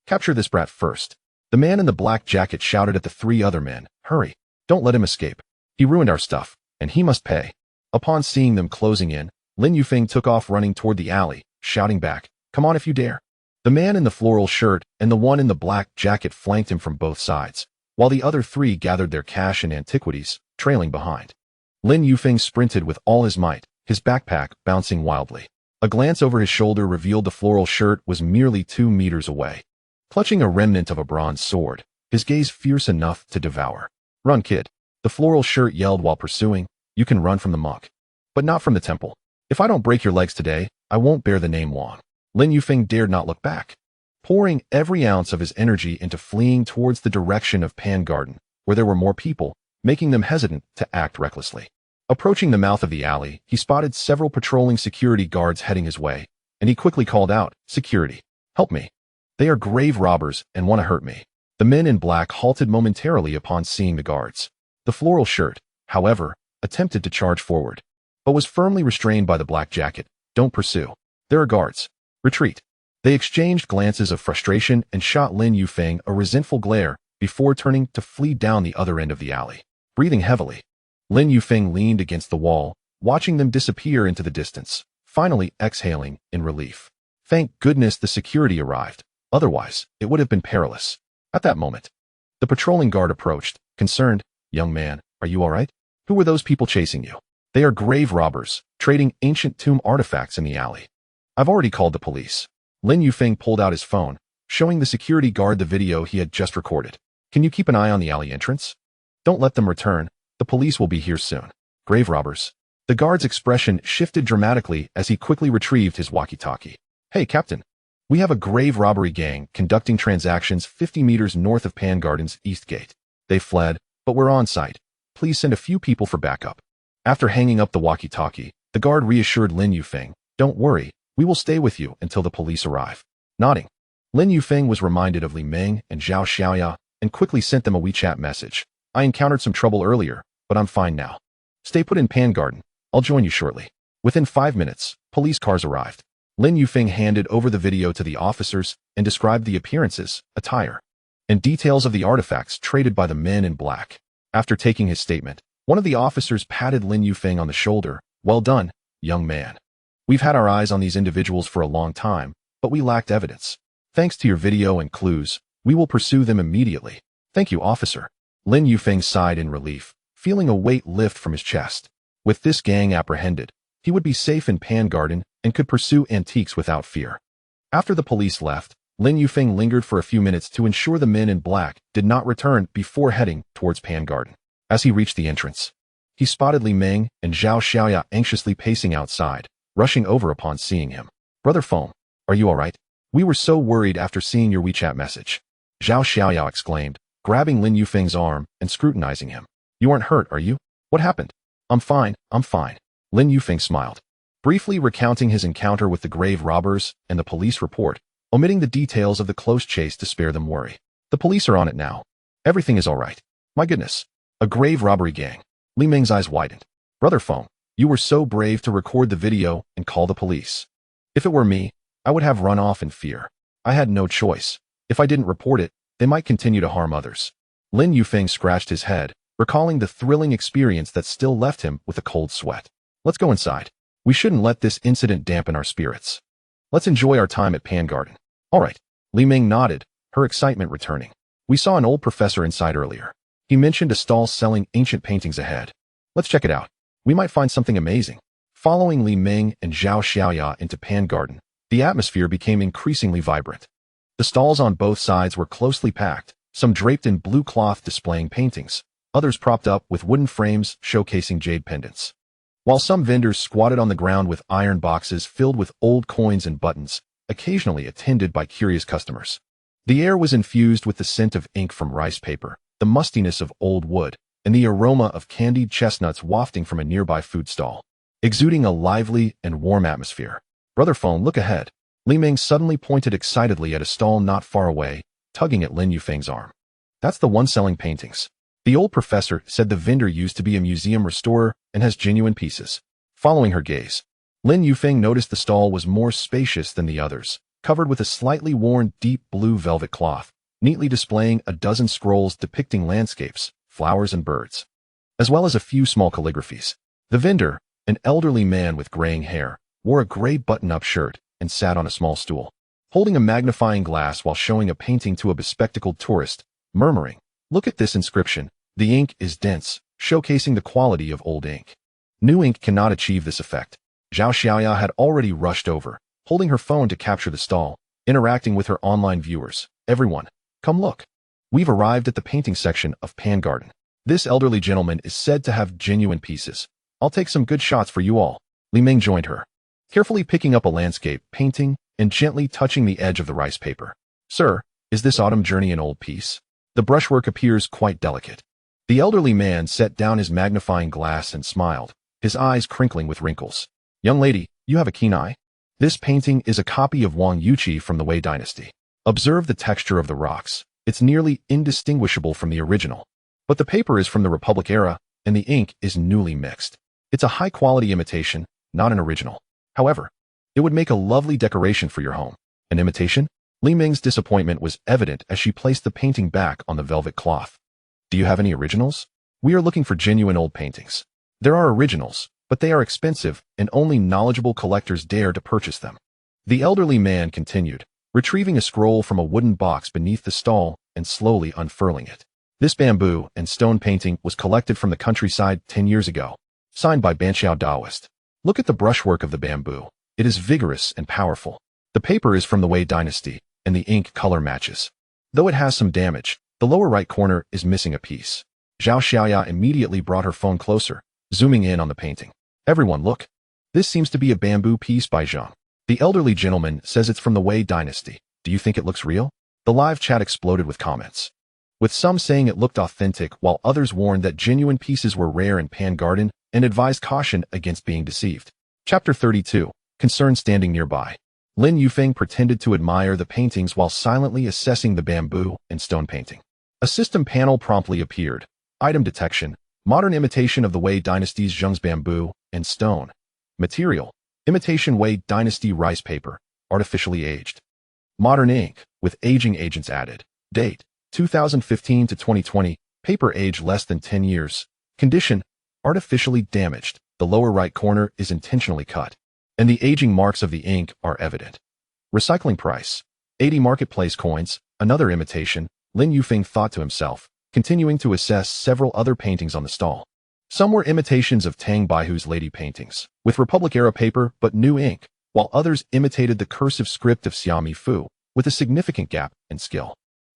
Capture this brat first." The man in the black jacket shouted at the 3 other men. "Hurry. Don't let him escape. He ruined our stuff, and he must pay." Upon seeing them closing in, Lin Yufeng took off running toward the alley, shouting back, "Come on if you dare." The man in the floral shirt and the one in the black jacket flanked him from both sides, while the other 3 gathered their cash and antiquities, trailing behind. Lin Yufeng sprinted with all his might, his backpack bouncing wildly. A glance over his shoulder revealed the floral shirt was merely 2 meters away, clutching a remnant of a bronze sword, his gaze fierce enough to devour. "Run, kid." The floral shirt yelled while pursuing. "You can run from the monk, but not from the temple. If I don't break your legs today, I won't bear the name Wang." Lin Yufeng dared not look back, pouring every ounce of his energy into fleeing towards the direction of Pan Garden, where there were more people, making them hesitant to act recklessly. Approaching the mouth of the alley, he spotted several patrolling security guards heading his way, and he quickly called out, "Security, help me. They are grave robbers and want to hurt me." The men in black halted momentarily upon seeing the guards. The floral shirt, however, attempted to charge forward, but was firmly restrained by the black jacket. "Don't pursue. There are guards. Retreat." They exchanged glances of frustration and shot Lin Yufeng a resentful glare before turning to flee down the other end of the alley. Breathing heavily, Lin Yufeng leaned against the wall, watching them disappear into the distance, finally exhaling in relief. Thank goodness the security arrived, otherwise it would have been perilous. At that moment, the patrolling guard approached, concerned. "Young man, are you all right? Who were those people chasing you?" "They are grave robbers, trading ancient tomb artifacts in the alley. I've already called the police." Lin Yufeng pulled out his phone, showing the security guard the video he had just recorded. "Can you keep an eye on the alley entrance? Don't let them return. The police will be here soon." "Grave robbers." The guard's expression shifted dramatically as he quickly retrieved his walkie-talkie. "Hey, Captain. We have a grave robbery gang conducting transactions 50 meters north of Pan Garden's east gate. They fled, but we're on site. Please send a few people for backup." After hanging up the walkie-talkie, the guard reassured Lin Yufeng, "Don't worry, we will stay with you until the police arrive." Nodding, Lin Yufeng was reminded of Li Meng and Zhao Xiaoya and quickly sent them a WeChat message. "I encountered some trouble earlier, but I'm fine now. Stay put in Pan Garden. I'll join you shortly." Within 5 minutes, police cars arrived. Lin Yufeng handed over the video to the officers and described the appearances, attire, and details of the artifacts traded by the men in black. After taking his statement, one of the officers patted Lin Yufeng on the shoulder. "Well done, young man. We've had our eyes on these individuals for a long time, but we lacked evidence. Thanks to your video and clues, we will pursue them immediately. Thank you, officer. Lin Yufeng sighed in relief, feeling a weight lift from his chest. With this gang apprehended, he would be safe in Pan Garden and could pursue antiques without fear. After the police left, Lin Yufeng lingered for a few minutes to ensure the men in black did not return before heading towards Pan Garden. As he reached the entrance, he spotted Li Ming and Zhao Xiaoya anxiously pacing outside, rushing over upon seeing him. Brother Feng, are you all right? We were so worried after seeing your WeChat message. Zhao Xiaoya exclaimed, grabbing Lin Yufeng's arm and scrutinizing him. You aren't hurt, are you? What happened? I'm fine. Lin Yufeng smiled, briefly recounting his encounter with the grave robbers and the police report, omitting the details of the close chase to spare them worry. The police are on it now. Everything is all right. My goodness. A grave robbery gang. Li Ming's eyes widened. Brother Feng, you were so brave to record the video and call the police. If it were me, I would have run off in fear. I had no choice. If I didn't report it, they might continue to harm others. Lin Yufeng scratched his head, recalling the thrilling experience that still left him with a cold sweat. Let's go inside. We shouldn't let this incident dampen our spirits. Let's enjoy our time at Pan Garden. All right. Li Ming nodded, her excitement returning. We saw an old professor inside earlier. He mentioned a stall selling ancient paintings ahead. Let's check it out. We might find something amazing. Following Li Ming and Zhao Xiaoya into Pan Garden, the atmosphere became increasingly vibrant. The stalls on both sides were closely packed, some draped in blue cloth displaying paintings, others propped up with wooden frames showcasing jade pendants. While some vendors squatted on the ground with iron boxes filled with old coins and buttons, occasionally attended by curious customers. The air was infused with the scent of ink from rice paper, the mustiness of old wood, and the aroma of candied chestnuts wafting from a nearby food stall, exuding a lively and warm atmosphere. Brother Feng, look ahead. Li Ming suddenly pointed excitedly at a stall not far away, tugging at Lin Yufeng's arm. That's the one selling paintings. The old professor said the vendor used to be a museum restorer and has genuine pieces. Following her gaze, Lin Yufeng noticed the stall was more spacious than the others, covered with a slightly worn deep blue velvet cloth, neatly displaying a dozen scrolls depicting landscapes, flowers and birds, as well as a few small calligraphies. The vendor, an elderly man with graying hair, wore a gray button-up shirt and sat on a small stool, holding a magnifying glass while showing a painting to a bespectacled tourist, murmuring, "Look at this inscription. The ink is dense, showcasing the quality of old ink. New ink cannot achieve this effect." Zhao Xiaoya had already rushed over, holding her phone to capture the stall, interacting with her online viewers. "Everyone, come look. We've arrived at the painting section of Pan Garden. This elderly gentleman is said to have genuine pieces. I'll take some good shots for you all." Li Ming joined her, carefully picking up a landscape painting and gently touching the edge of the rice paper. "Sir, is this Autumn Journey an old piece? The brushwork appears quite delicate." The elderly man set down his magnifying glass and smiled, his eyes crinkling with wrinkles. "Young lady, you have a keen eye. This painting is a copy of Wang Yuqi from the Wei dynasty. Observe the texture of the rocks. It's nearly indistinguishable from the original. But the paper is from the Republic era, and the ink is newly mixed. It's a high-quality imitation, not an original. However, it would make a lovely decoration for your home." "An imitation?" Li Ming's disappointment was evident as she placed the painting back on the velvet cloth. "Do you have any originals? We are looking for genuine old paintings. There are originals, but they are expensive and only knowledgeable collectors dare to purchase them." The elderly man continued, retrieving a scroll from a wooden box beneath the stall and slowly unfurling it. "This bamboo and stone painting was collected from the countryside 10 years ago, signed by Banqiao Daoist. Look at the brushwork of the bamboo. It is vigorous and powerful. The paper is from the Wei dynasty, and the ink color matches. Though it has some damage, the lower right corner is missing a piece." Zhao Xiaoya immediately brought her phone closer, zooming in on the painting. "Everyone look. This seems to be a bamboo piece by Zhang. The elderly gentleman says it's from the Wei dynasty. Do you think it looks real?" The live chat exploded with comments, with some saying it looked authentic while others warned that genuine pieces were rare in Pan Garden and advised caution against being deceived. Chapter 32. Concern standing nearby. Lin Yufeng pretended to admire the paintings while silently assessing the bamboo and stone painting. A system panel promptly appeared. Item detection. Modern imitation of the Wei dynasty's Zheng's bamboo and stone. Material. Imitation Wei dynasty rice paper, artificially aged. Modern ink, with aging agents added. Date, 2015 to 2020. Paper age less than 10 years. Condition, artificially damaged. The lower right corner is intentionally cut. and the aging marks of the ink are evident. Recycling price. 80 marketplace coins, another imitation, Lin Yufeng thought to himself, continuing to assess several other paintings on the stall. Some were imitations of Tang Baihu's lady paintings, with Republic-era paper but new ink, while others imitated the cursive script of Xiaomi Fu, with a significant gap in skill.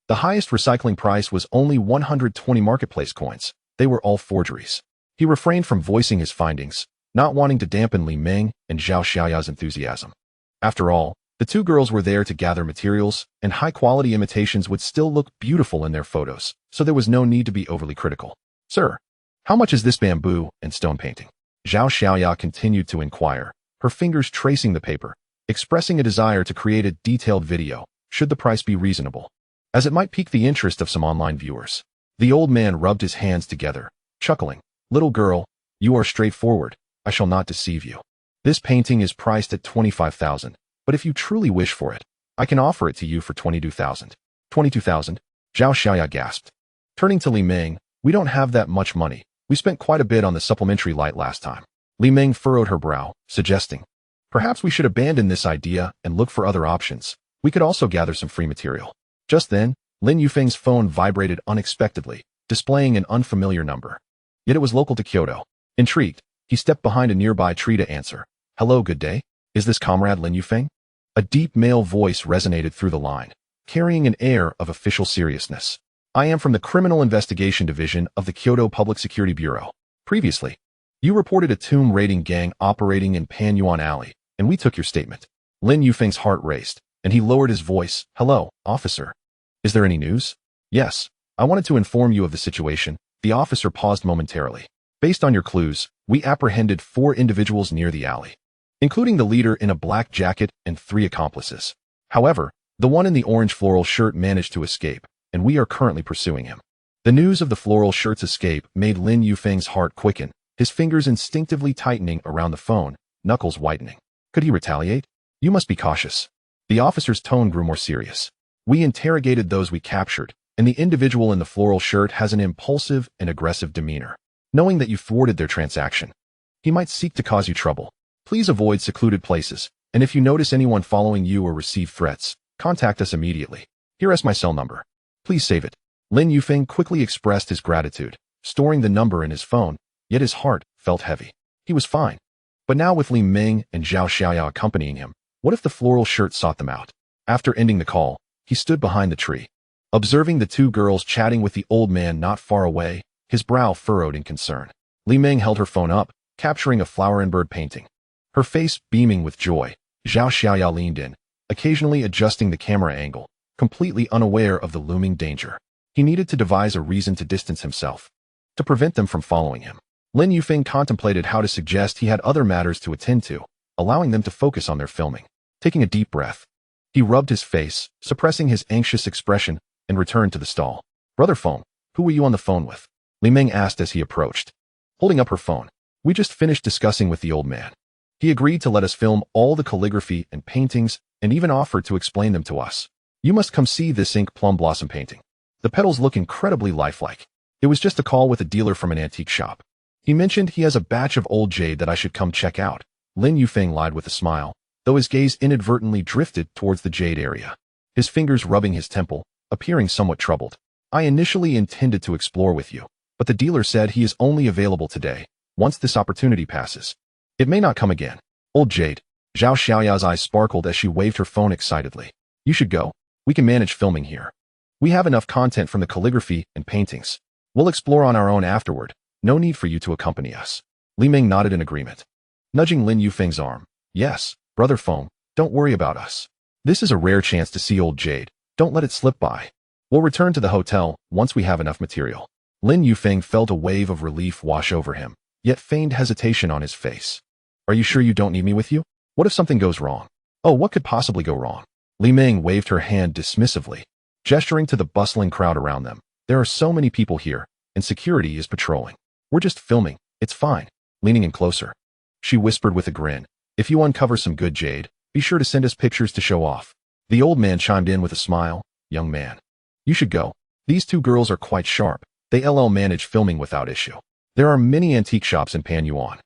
The highest recycling price was only 120 marketplace coins. They were all forgeries. He refrained from voicing his findings, not wanting to dampen Li Meng and Zhao Xiaoya's enthusiasm. After all, the two girls were there to gather materials, and high-quality imitations would still look beautiful in their photos, so there was no need to be overly critical. Sir, how much is this bamboo and stone painting? Zhao Xiaoya continued to inquire, her fingers tracing the paper, expressing a desire to create a detailed video, should the price be reasonable, as it might pique the interest of some online viewers. The old man rubbed his hands together, chuckling. Little girl, you are straightforward. I shall not deceive you. This painting is priced at 25,000, but if you truly wish for it, I can offer it to you for 22,000. 22,000? Zhao Xiaoya gasped. Turning to Li Meng, we don't have that much money. We spent quite a bit on the supplementary light last time. Li Meng furrowed her brow, suggesting, perhaps we should abandon this idea and look for other options. We could also gather some free material. Just then, Lin Yufeng's phone vibrated unexpectedly, displaying an unfamiliar number. Yet it was local to Kyoto. Intrigued, he stepped behind a nearby tree to answer. Hello, good day. Is this Comrade Lin Yufeng? A deep male voice resonated through the line, carrying an air of official seriousness. I am from the Criminal Investigation Division of the Kyoto Public Security Bureau. Previously, you reported a tomb raiding gang operating in Panyuan Alley, and we took your statement. Lin Yufeng's heart raced, and he lowered his voice. Hello, officer. Is there any news? Yes, I wanted to inform you of the situation. The officer paused momentarily. Based on your clues, we apprehended 4 individuals near the alley, including the leader in a black jacket and 3 accomplices. However, the one in the orange floral shirt managed to escape, and we are currently pursuing him. The news of the floral shirt's escape made Lin Yufeng's heart quicken, his fingers instinctively tightening around the phone, knuckles whitening. Could he retaliate? You must be cautious. The officer's tone grew more serious. We interrogated those we captured, and the individual in the floral shirt has an impulsive and aggressive demeanor. Knowing that you thwarted their transaction, he might seek to cause you trouble. Please avoid secluded places, and if you notice anyone following you or receive threats, contact us immediately. Here is my cell number. Please save it. Lin Yufeng quickly expressed his gratitude, storing the number in his phone, yet his heart felt heavy. He was fine. But now with Li Meng and Zhao Xiaoya accompanying him, what if the floral shirt sought them out? After ending the call, he stood behind the tree. Observing the 2 girls chatting with the old man not far away, his brow furrowed in concern. Li Meng held her phone up, capturing a flower and bird painting. Her face beaming with joy, Zhao Xiaoya leaned in, occasionally adjusting the camera angle, completely unaware of the looming danger. He needed to devise a reason to distance himself, to prevent them from following him. Lin Yufeng contemplated how to suggest he had other matters to attend to, allowing them to focus on their filming. Taking a deep breath, he rubbed his face, suppressing his anxious expression, and returned to the stall. Brother Feng, who were you on the phone with? Li Meng asked as he approached, holding up her phone. We just finished discussing with the old man. He agreed to let us film all the calligraphy and paintings and even offered to explain them to us. You must come see this ink plum blossom painting. The petals look incredibly lifelike. It was just a call with a dealer from an antique shop. He mentioned he has a batch of old jade that I should come check out. Lin Yufeng lied with a smile, though his gaze inadvertently drifted towards the jade area, his fingers rubbing his temple, appearing somewhat troubled. I initially intended to explore with you, but the dealer said he is only available today. Once this opportunity passes, it may not come again. Old jade. Zhao Xiaoya's eyes sparkled as she waved her phone excitedly. You should go. We can manage filming here. We have enough content from the calligraphy and paintings. We'll explore on our own afterward. No need for you to accompany us. Li Meng nodded in agreement, nudging Lin Yufeng's arm. Yes, Brother Feng, don't worry about us. This is a rare chance to see old jade. Don't let it slip by. We'll return to the hotel once we have enough material. Lin Yufeng felt a wave of relief wash over him, yet feigned hesitation on his face. Are you sure you don't need me with you? What if something goes wrong? Oh, what could possibly go wrong? Li Meng waved her hand dismissively, gesturing to the bustling crowd around them. There are so many people here, and security is patrolling. We're just filming. It's fine. Leaning in closer, she whispered with a grin. If you uncover some good jade, be sure to send us pictures to show off. The old man chimed in with a smile. Young man, you should go. These 2 girls are quite sharp. They manage filming without issue. There are many antique shops in Panyuan.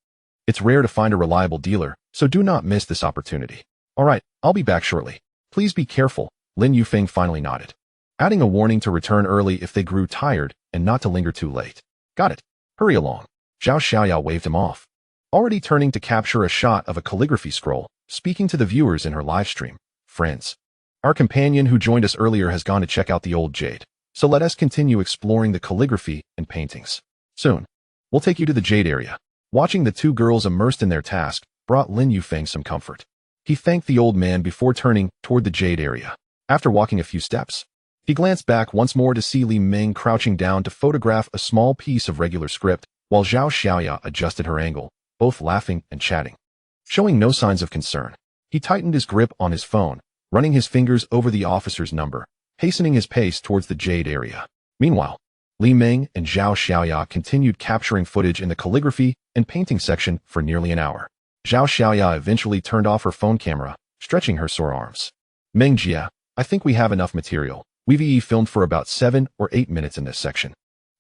It's rare to find a reliable dealer, so do not miss this opportunity. Alright, I'll be back shortly. Please be careful, Lin Yufeng finally nodded, adding a warning to return early if they grew tired and not to linger too late. Got it. Hurry along. Zhao Xiaoyao waved him off, already turning to capture a shot of a calligraphy scroll, speaking to the viewers in her livestream. Friends, our companion who joined us earlier has gone to check out the old jade, so let us continue exploring the calligraphy and paintings. Soon, we'll take you to the jade area. Watching the two girls immersed in their task brought Lin Yufeng some comfort. He thanked the old man before turning toward the jade area. After walking a few steps, he glanced back once more to see Li Ming crouching down to photograph a small piece of regular script, while Zhao Xiaoya adjusted her angle, both laughing and chatting. Showing no signs of concern, he tightened his grip on his phone, running his fingers over the officer's number, hastening his pace towards the jade area. Meanwhile, Li Ming and Zhao Xiaoya continued capturing footage in the calligraphy and painting section for nearly an hour. Zhao Xiaoya eventually turned off her phone camera, stretching her sore arms. Meng Jia, I think we have enough material. We filmed for about 7 or 8 minutes in this section.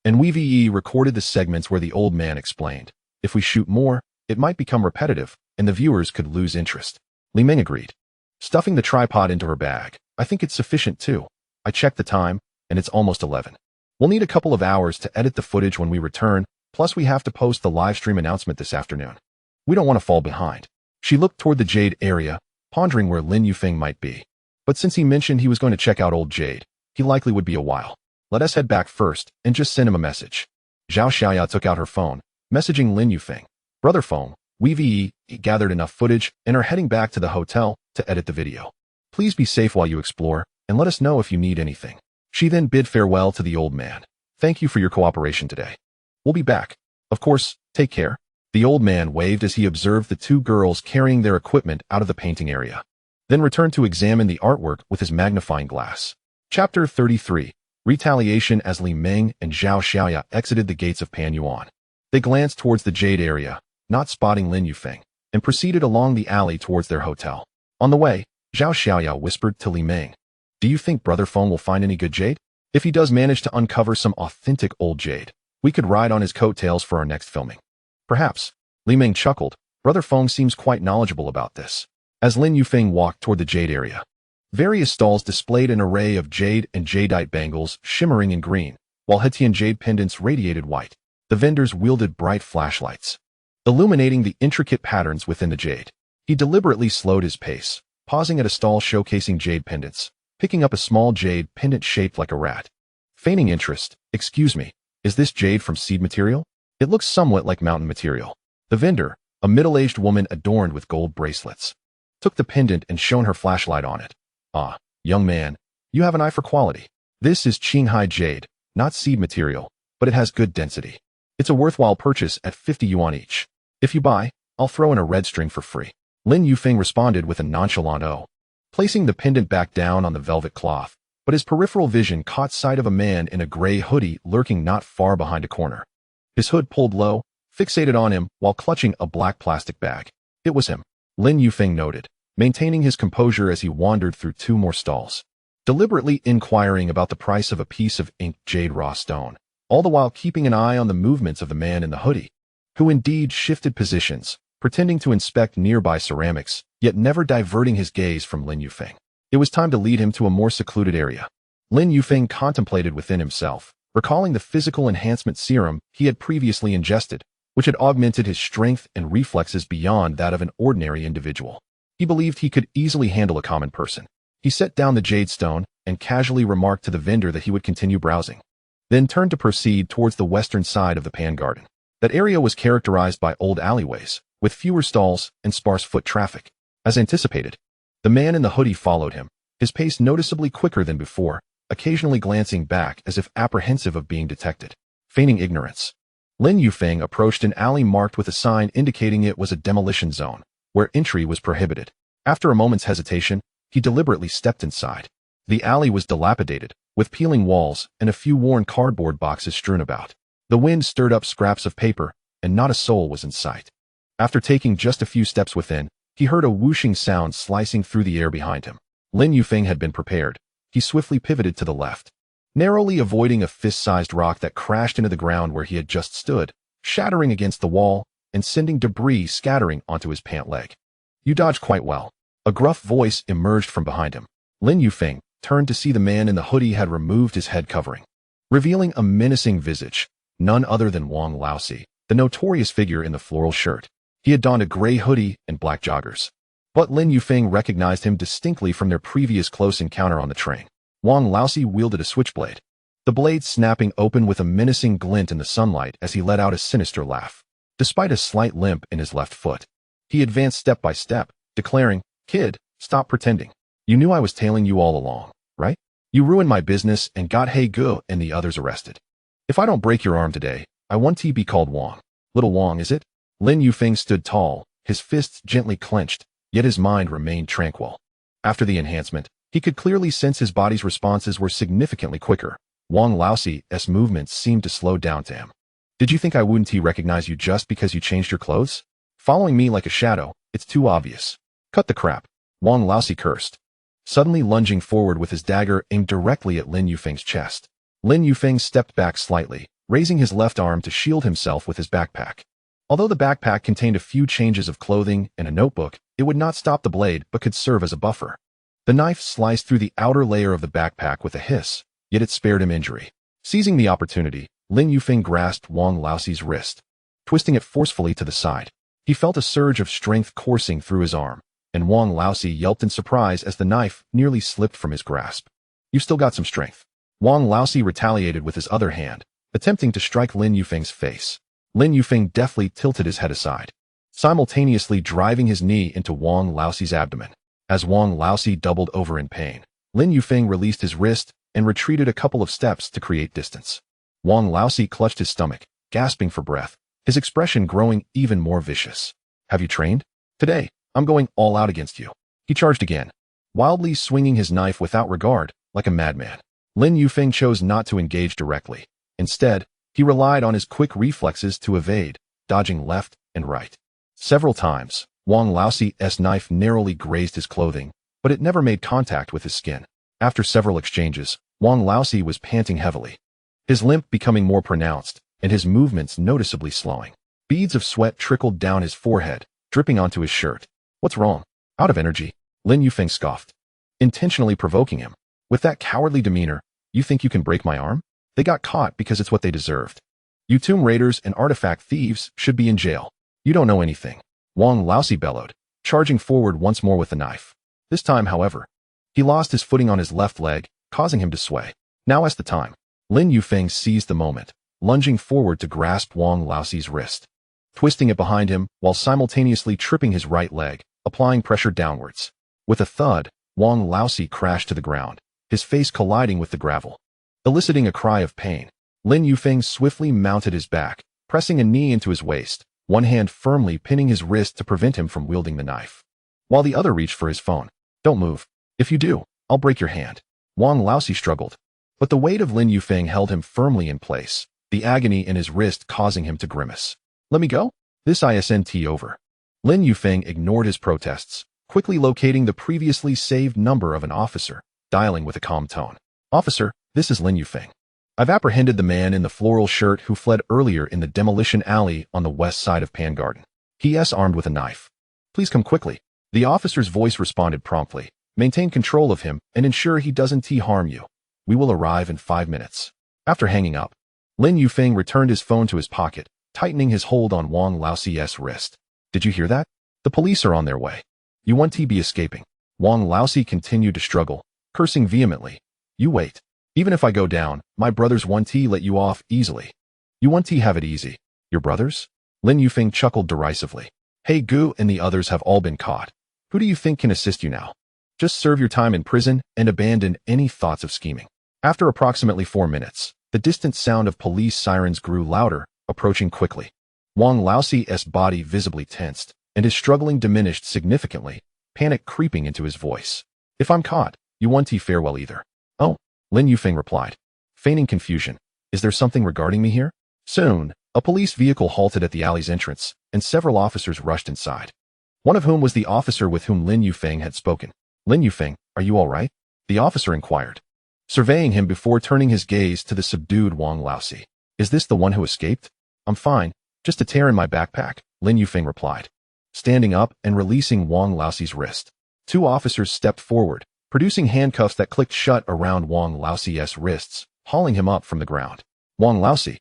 And we recorded the segments where the old man explained. If we shoot more, it might become repetitive, and the viewers could lose interest. Li Ming agreed, stuffing the tripod into her bag. I think it's sufficient too. I checked the time, and it's almost 11. We'll need a couple of hours to edit the footage when we return, plus we have to post the live stream announcement this afternoon. We don't want to fall behind. She looked toward the jade area, pondering where Lin Yufeng might be. But since he mentioned he was going to check out old jade, he likely would be a while. Let us head back first and just send him a message. Zhao Xiaoya took out her phone, messaging Lin Yufeng. Brother phone, we gathered enough footage and are heading back to the hotel to edit the video. Please be safe while you explore, and let us know if you need anything. She then bid farewell to the old man. Thank you for your cooperation today. We'll be back. Of course, take care. The old man waved as he observed the two girls carrying their equipment out of the painting area, then returned to examine the artwork with his magnifying glass. Chapter 33. Retaliation. As Li Ming and Zhao Xiaoya exited the gates of Panyuan, they glanced towards the jade area, not spotting Lin Yufeng, and proceeded along the alley towards their hotel. On the way, Zhao Xiaoya whispered to Li Ming, "Do you think Brother Feng will find any good jade? If he does manage to uncover some authentic old jade, we could ride on his coattails for our next filming." Perhaps. Li Ming chuckled. Brother Feng seems quite knowledgeable about this. As Lin Yufeng walked toward the jade area, various stalls displayed an array of jade and jadeite bangles shimmering in green, while Hetian jade pendants radiated white. The vendors wielded bright flashlights, illuminating the intricate patterns within the jade. He deliberately slowed his pace, pausing at a stall showcasing jade pendants, picking up a small jade pendant shaped like a rat. Feigning interest, "Excuse me, is this jade from seed material? It looks somewhat like mountain material." The vendor, a middle-aged woman adorned with gold bracelets, took the pendant and shone her flashlight on it. "Ah, young man, you have an eye for quality. This is Qinghai jade, not seed material, but it has good density. It's a worthwhile purchase at 50 yuan each. If you buy, I'll throw in a red string for free." Lin Yufeng responded with a nonchalant "Oh," placing the pendant back down on the velvet cloth, but his peripheral vision caught sight of a man in a gray hoodie lurking not far behind a corner. His hood pulled low, fixated on him while clutching a black plastic bag. It was him, Lin Yufeng noted, maintaining his composure as he wandered through 2 more stalls, deliberately inquiring about the price of a piece of inked jade raw stone, all the while keeping an eye on the movements of the man in the hoodie, who indeed shifted positions, pretending to inspect nearby ceramics, yet never diverting his gaze from Lin Yufeng. It was time to lead him to a more secluded area. Lin Yufeng contemplated within himself, recalling the physical enhancement serum he had previously ingested, which had augmented his strength and reflexes beyond that of an ordinary individual. He believed he could easily handle a common person. He set down the jade stone and casually remarked to the vendor that he would continue browsing, then turned to proceed towards the western side of the Pan Garden. That area was characterized by old alleyways, with fewer stalls and sparse foot traffic. As anticipated, the man in the hoodie followed him, his pace noticeably quicker than before, occasionally glancing back as if apprehensive of being detected. Feigning ignorance, Lin Yufeng approached an alley marked with a sign indicating it was a demolition zone, where entry was prohibited. After a moment's hesitation, he deliberately stepped inside. The alley was dilapidated, with peeling walls and a few worn cardboard boxes strewn about. The wind stirred up scraps of paper, and not a soul was in sight. After taking just a few steps within, he heard a whooshing sound slicing through the air behind him. Lin Yufeng had been prepared. He swiftly pivoted to the left, narrowly avoiding a fist-sized rock that crashed into the ground where he had just stood, shattering against the wall and sending debris scattering onto his pant leg. You dodged quite well. A gruff voice emerged from behind him. Lin Yufeng turned to see the man in the hoodie had removed his head covering, revealing a menacing visage, none other than Wang Laosi, the notorious figure in the floral shirt. He had donned a gray hoodie and black joggers. But Lin Yufeng recognized him distinctly from their previous close encounter on the train. Wang Laosi wielded a switchblade, the blade snapping open with a menacing glint in the sunlight as he let out a sinister laugh. Despite a slight limp in his left foot, he advanced step by step, declaring, "Kid, stop pretending. You knew I was tailing you all along, right? You ruined my business and got He Gu and the others arrested. If I don't break your arm today, I want to be called Wang. Little Wang, is it?" Lin Yufeng stood tall, his fists gently clenched, yet his mind remained tranquil. After the enhancement, he could clearly sense his body's responses were significantly quicker. Wang Laosi's movements seemed to slow down to him. "Did you think I wouldn't recognize you just because you changed your clothes? Following me like a shadow, it's too obvious. Cut the crap." Wang Laosi cursed, suddenly lunging forward with his dagger aimed directly at Lin Yufeng's chest. Lin Yufeng stepped back slightly, raising his left arm to shield himself with his backpack. Although the backpack contained a few changes of clothing and a notebook, it would not stop the blade but could serve as a buffer. The knife sliced through the outer layer of the backpack with a hiss, yet it spared him injury. Seizing the opportunity, Lin Yufeng grasped Wang Laosi's wrist, twisting it forcefully to the side. He felt a surge of strength coursing through his arm, and Wang Laosi yelped in surprise as the knife nearly slipped from his grasp. "You've still got some strength." Wang Laosi retaliated with his other hand, attempting to strike Lin Yufeng's face. Lin Yufeng deftly tilted his head aside, simultaneously driving his knee into Wang Laosi's abdomen. As Wang Laosi doubled over in pain, Lin Yufeng released his wrist and retreated a couple of steps to create distance. Wang Laosi clutched his stomach, gasping for breath, his expression growing even more vicious. "Have you trained? Today, I'm going all out against you." He charged again, wildly swinging his knife without regard, like a madman. Lin Yufeng chose not to engage directly. Instead, he relied on his quick reflexes to evade, dodging left and right. Several times, Wang Laosi's knife narrowly grazed his clothing, but it never made contact with his skin. After several exchanges, Wang Laosi was panting heavily, his limp becoming more pronounced, and his movements noticeably slowing. Beads of sweat trickled down his forehead, dripping onto his shirt. "What's wrong? Out of energy?" Lin Yufeng scoffed, intentionally provoking him. "With that cowardly demeanor, you think you can break my arm? They got caught because it's what they deserved. You tomb raiders and artifact thieves should be in jail. You don't know anything." Wang Laosi bellowed, charging forward once more with the knife. This time, however, he lost his footing on his left leg, causing him to sway. Now is the time. Lin Yufeng seized the moment, lunging forward to grasp Wang Laosi's wrist, twisting it behind him while simultaneously tripping his right leg, applying pressure downwards. With a thud, Wang Laosi crashed to the ground, his face colliding with the gravel, eliciting a cry of pain. Lin Yufeng swiftly mounted his back, pressing a knee into his waist, one hand firmly pinning his wrist to prevent him from wielding the knife, while the other reached for his phone. "Don't move. If you do, I'll break your hand." Wang Laosi struggled, but the weight of Lin Yufeng held him firmly in place, the agony in his wrist causing him to grimace. "Let me go? This isn't over." Lin Yufeng ignored his protests, quickly locating the previously saved number of an officer, dialing with a calm tone. "Officer, this is Lin Yufeng. I've apprehended the man in the floral shirt who fled earlier in the demolition alley on the west side of Pan Garden. He is armed with a knife. Please come quickly." The officer's voice responded promptly. "Maintain control of him and ensure he doesn't harm you. We will arrive in 5 minutes." After hanging up, Lin Yufeng returned his phone to his pocket, tightening his hold on Wang Laosi's wrist. "Did you hear that? The police are on their way. You want to be escaping." Wang Laosi continued to struggle, cursing vehemently. "You wait. Even if I go down, my brothers want to let you off easily. You want to have it easy. Your brothers?" Lin Yufeng chuckled derisively. "He Gu and the others have all been caught. Who do you think can assist you now? Just serve your time in prison and abandon any thoughts of scheming." After approximately 4 minutes, the distant sound of police sirens grew louder, approaching quickly. Wang Laosi's body visibly tensed, and his struggling diminished significantly, panic creeping into his voice. "If I'm caught, you won't fare well either." "Oh," Lin Yufeng replied, feigning confusion. "Is there something regarding me here?" Soon, a police vehicle halted at the alley's entrance, and several officers rushed inside, one of whom was the officer with whom Lin Yufeng had spoken. "Lin Yufeng, are you all right?" the officer inquired, surveying him before turning his gaze to the subdued Wang Laosi. "Is this the one who escaped?" "I'm fine, just a tear in my backpack," Lin Yufeng replied, standing up and releasing Wang Laoxi's wrist. Two officers stepped forward, producing handcuffs that clicked shut around Wang Laoxi's wrists, hauling him up from the ground. Wang Laoxi,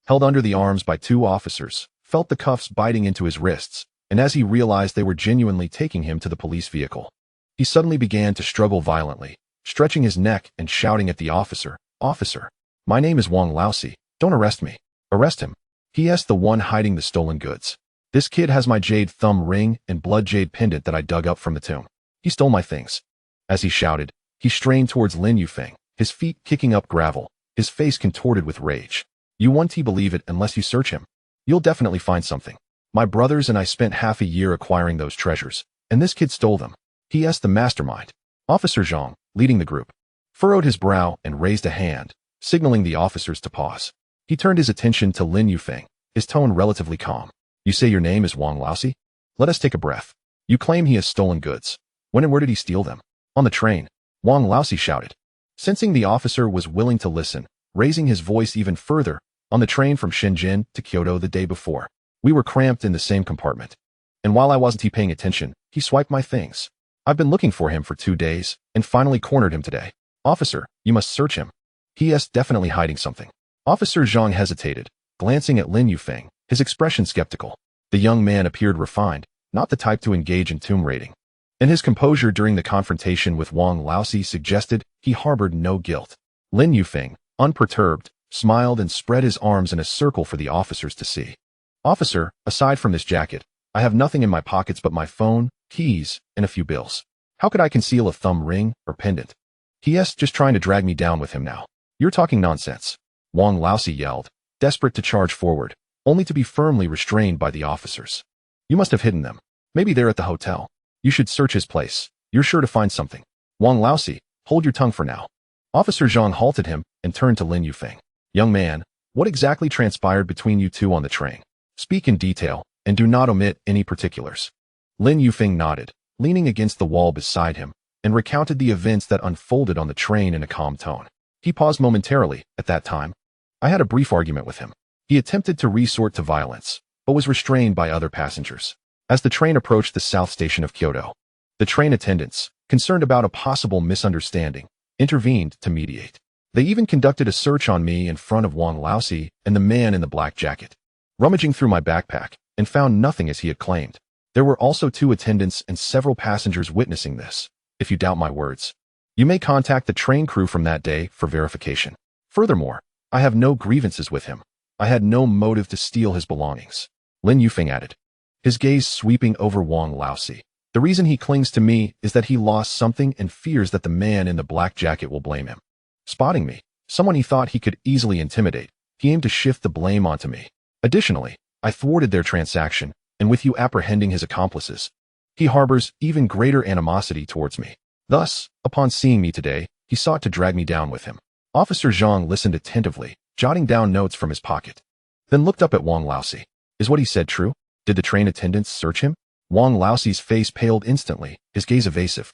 held under the arms by two officers, felt the cuffs biting into his wrists, and as he realized they were genuinely taking him to the police vehicle, he suddenly began to struggle violently, stretching his neck and shouting at the officer, "Officer, my name is Wang Laoxi, don't arrest me." "Arrest him?" he asked the one hiding the stolen goods. "This kid has my jade thumb ring and blood jade pendant that I dug up from the tomb. He stole my things." As he shouted, he strained towards Lin Yufeng, his feet kicking up gravel, his face contorted with rage. "You won't believe it unless you search him. You'll definitely find something. My brothers and I spent half a year acquiring those treasures, and this kid stole them." He asked the mastermind. Officer Zhang, leading the group, furrowed his brow and raised a hand, signaling the officers to pause. He turned his attention to Lin Yufeng, his tone relatively calm. "You say your name is Wang Laoxi? Let us take a breath. You claim he has stolen goods. When and where did he steal them?" "On the train," Wang Laoxi shouted, sensing the officer was willing to listen, raising his voice even further. "On the train from Shenzhen to Kyoto the day before. We were cramped in the same compartment. And while I wasn't paying attention, he swiped my things. I've been looking for him for 2 days, and finally cornered him today." "Officer, you must search him." He asked, definitely hiding something. Officer Zhang hesitated, glancing at Lin Yufeng, his expression skeptical. The young man appeared refined, not the type to engage in tomb raiding. And his composure during the confrontation with Wang Laoxi suggested he harbored no guilt. Lin Yufeng, unperturbed, smiled and spread his arms in a circle for the officers to see. "Officer, aside from this jacket, I have nothing in my pockets but my phone, keys, and a few bills. How could I conceal a thumb ring or pendant?" He asked, just trying to drag me down with him now. "You're talking nonsense," Wang Laoxi yelled, desperate to charge forward, only to be firmly restrained by the officers. "You must have hidden them. Maybe they're at the hotel. You should search his place. You're sure to find something." "Wang Laoxi, hold your tongue for now." Officer Zhang halted him and turned to Lin Yufeng. "Young man, what exactly transpired between you two on the train? Speak in detail, and do not omit any particulars." Lin Yufeng nodded, leaning against the wall beside him, and recounted the events that unfolded on the train in a calm tone. He paused momentarily. "At that time, I had a brief argument with him. He attempted to resort to violence, but was restrained by other passengers. As the train approached the south station of Kyoto, the train attendants, concerned about a possible misunderstanding, intervened to mediate. They even conducted a search on me in front of Wang Laoxi and the man in the black jacket, rummaging through my backpack, and found nothing as he had claimed. There were also 2 attendants and several passengers witnessing this. If you doubt my words, you may contact the train crew from that day for verification. Furthermore, I have no grievances with him. I had no motive to steal his belongings," Lin Yufeng added, his gaze sweeping over Wang Laoxi. "The reason he clings to me is that he lost something and fears that the man in the black jacket will blame him. Spotting me, someone he thought he could easily intimidate, he aimed to shift the blame onto me. Additionally, I thwarted their transaction, and with you apprehending his accomplices, he harbors even greater animosity towards me. Thus, upon seeing me today, he sought to drag me down with him." Officer Zhang listened attentively, jotting down notes from his pocket, then looked up at Wang Laoxi. "Is what he said true? Did the train attendants search him?" Wang Laoxi's face paled instantly, his gaze evasive.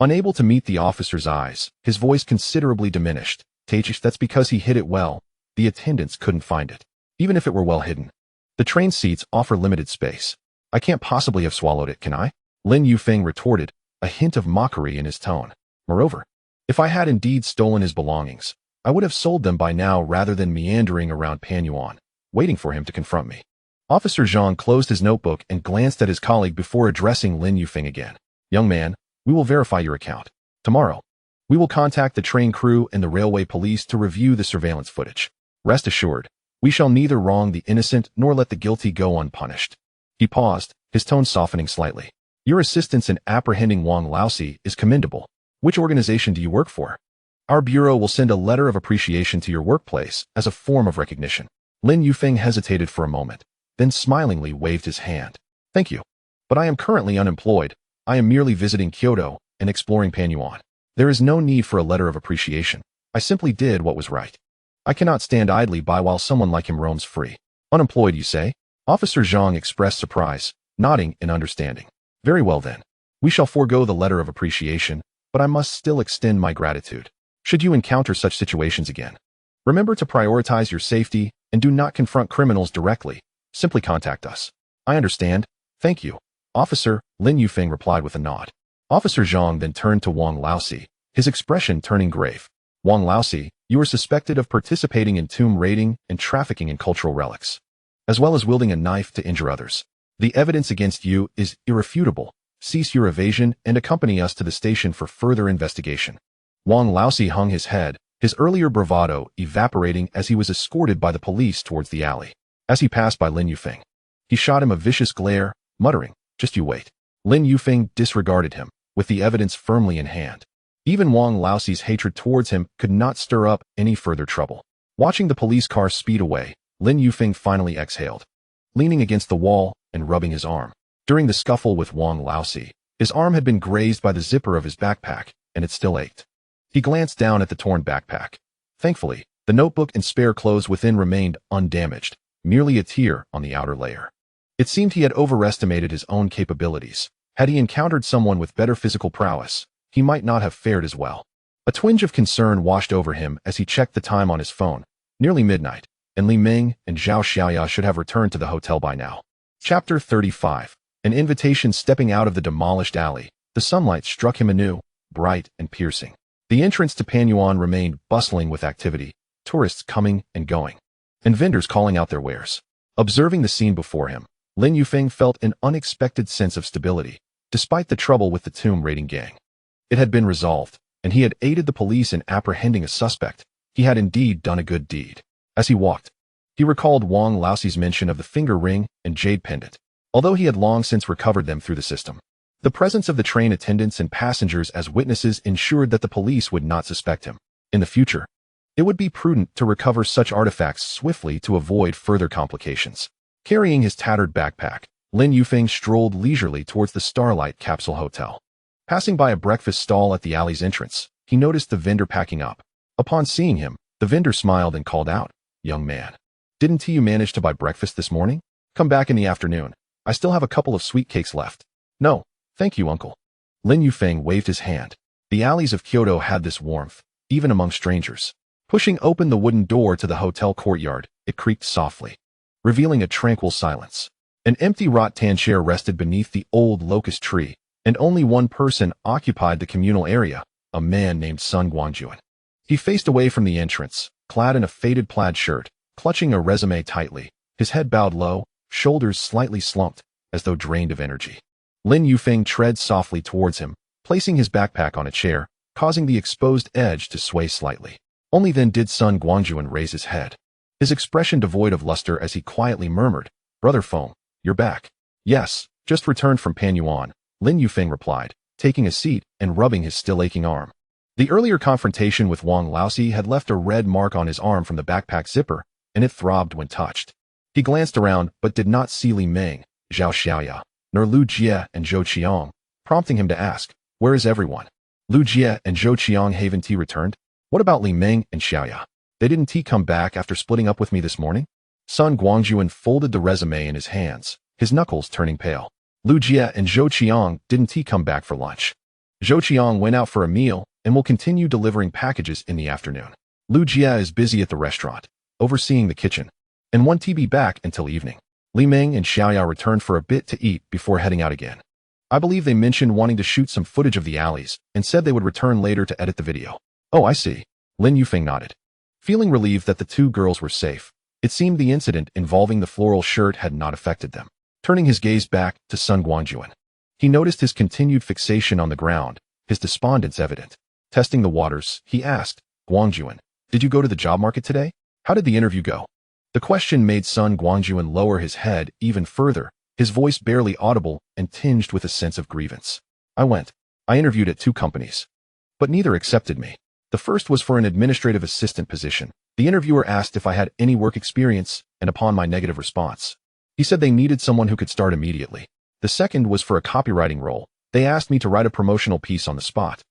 Unable to meet the officer's eyes, his voice considerably diminished. "Tachish, that's because he hid it well. The attendants couldn't find it. Even if it were well hidden. The train seats offer limited space. I can't possibly have swallowed it, can I?" Lin Yufeng retorted, a hint of mockery in his tone. "Moreover, if I had indeed stolen his belongings, I would have sold them by now rather than meandering around Panyuan, waiting for him to confront me." Officer Zhang closed his notebook and glanced at his colleague before addressing Lin Yufeng again. "Young man, we will verify your account. Tomorrow, we will contact the train crew and the railway police to review the surveillance footage. Rest assured, we shall neither wrong the innocent nor let the guilty go unpunished." He paused, his tone softening slightly. "Your assistance in apprehending Wang Laoxi is commendable. Which organization do you work for? Our bureau will send a letter of appreciation to your workplace as a form of recognition." Lin Yufeng hesitated for a moment, then smilingly waved his hand. "Thank you. But I am currently unemployed. I am merely visiting Kyoto and exploring Panyuan. There is no need for a letter of appreciation. I simply did what was right. I cannot stand idly by while someone like him roams free." "Unemployed, you say?" Officer Zhang expressed surprise, nodding in understanding. "Very well then. We shall forego the letter of appreciation, but I must still extend my gratitude. Should you encounter such situations again, remember to prioritize your safety and do not confront criminals directly. Simply contact us. I understand. Thank you, officer, Lin Yufeng replied with a nod. Officer Zhang then turned to Wang Laosi, his expression turning grave. Wang Laosi, you are suspected of participating in tomb raiding and trafficking in cultural relics, as well as wielding a knife to injure others. The evidence against you is irrefutable. Cease your evasion and accompany us to the station for further investigation. Wang Laosi hung his head, his earlier bravado evaporating as he was escorted by the police towards the alley. As he passed by Lin Yufeng, he shot him a vicious glare, muttering, "Just you wait." Lin Yufeng disregarded him, with the evidence firmly in hand. Even Wang Laosi's hatred towards him could not stir up any further trouble. Watching the police car speed away, Lin Yufeng finally exhaled, leaning against the wall and rubbing his arm. During the scuffle with Wang Laosi, his arm had been grazed by the zipper of his backpack, and it still ached. He glanced down at the torn backpack. Thankfully, the notebook and spare clothes within remained undamaged, merely a tear on the outer layer. It seemed he had overestimated his own capabilities. Had he encountered someone with better physical prowess, he might not have fared as well. A twinge of concern washed over him as he checked the time on his phone. Nearly midnight, and Li Ming and Zhao Xiaoya should have returned to the hotel by now. Chapter 35. An invitation. Stepping out of the demolished alley, the sunlight struck him anew, bright and piercing. The entrance to Panyuan remained bustling with activity, tourists coming and going, and vendors calling out their wares. Observing the scene before him, Lin Yufeng felt an unexpected sense of stability, despite the trouble with the tomb raiding gang. It had been resolved, and he had aided the police in apprehending a suspect. He had indeed done a good deed. As he walked, he recalled Wang Laosi's mention of the finger ring and jade pendant, although he had long since recovered them through the system. The presence of the train attendants and passengers as witnesses ensured that the police would not suspect him. In the future, it would be prudent to recover such artifacts swiftly to avoid further complications. Carrying his tattered backpack, Lin Yufeng strolled leisurely towards the Starlight Capsule Hotel. Passing by a breakfast stall at the alley's entrance, he noticed the vendor packing up. Upon seeing him, the vendor smiled and called out, "Young man, didn't you manage to buy breakfast this morning? Come back in the afternoon. I still have a couple of sweet cakes left." "No, thank you, uncle." Lin Yufeng waved his hand. The alleys of Kyoto had this warmth, even among strangers. Pushing open the wooden door to the hotel courtyard, it creaked softly, revealing a tranquil silence. An empty rattan chair rested beneath the old locust tree, and only one person occupied the communal area, a man named Sun Guangjuan. He faced away from the entrance, clad in a faded plaid shirt, clutching a resume tightly, his head bowed low, shoulders slightly slumped, as though drained of energy. Lin Yufeng tread softly towards him, placing his backpack on a chair, causing the exposed edge to sway slightly. Only then did Sun Guangjuan raise his head, his expression devoid of luster as he quietly murmured, "Brother Feng, you're back." "Yes, just returned from Panyuan," Lin Yufeng replied, taking a seat and rubbing his still aching arm. The earlier confrontation with Wang Laosi had left a red mark on his arm from the backpack zipper, and it throbbed when touched. He glanced around but did not see Li Ming, Zhao Xiaoya, nor Lu Jie and Zhou Qiang, prompting him to ask, "Where is everyone?" Lu Jie and Zhou Qiang haven't tea returned? What about Li Ming and Xiaoya? They didn't tea come back after splitting up with me this morning? Sun Guangjuan folded the resume in his hands, his knuckles turning pale. Lu Jie and Zhou Qiang didn't tea come back for lunch. Zhou Qiang went out for a meal and will continue delivering packages in the afternoon. Lu Jie is busy at the restaurant, overseeing the kitchen, and won't be back until evening. Li Ming and Xiaoya returned for a bit to eat before heading out again. I believe they mentioned wanting to shoot some footage of the alleys and said they would return later to edit the video. Oh, I see. Lin Yufeng nodded. Feeling relieved that the two girls were safe, it seemed the incident involving the floral shirt had not affected them. Turning his gaze back to Sun Guangjuan, he noticed his continued fixation on the ground, his despondence evident. Testing the waters, he asked, "Guangjuan, did you go to the job market today? How did the interview go?" The question made Sun Guangjuan lower his head even further, his voice barely audible and tinged with a sense of grievance. "I went. I interviewed at 2 companies, but neither accepted me. The first was for an administrative assistant position. The interviewer asked if I had any work experience, and upon my negative response, he said they needed someone who could start immediately. The second was for a copywriting role. They asked me to write a promotional piece on the spot,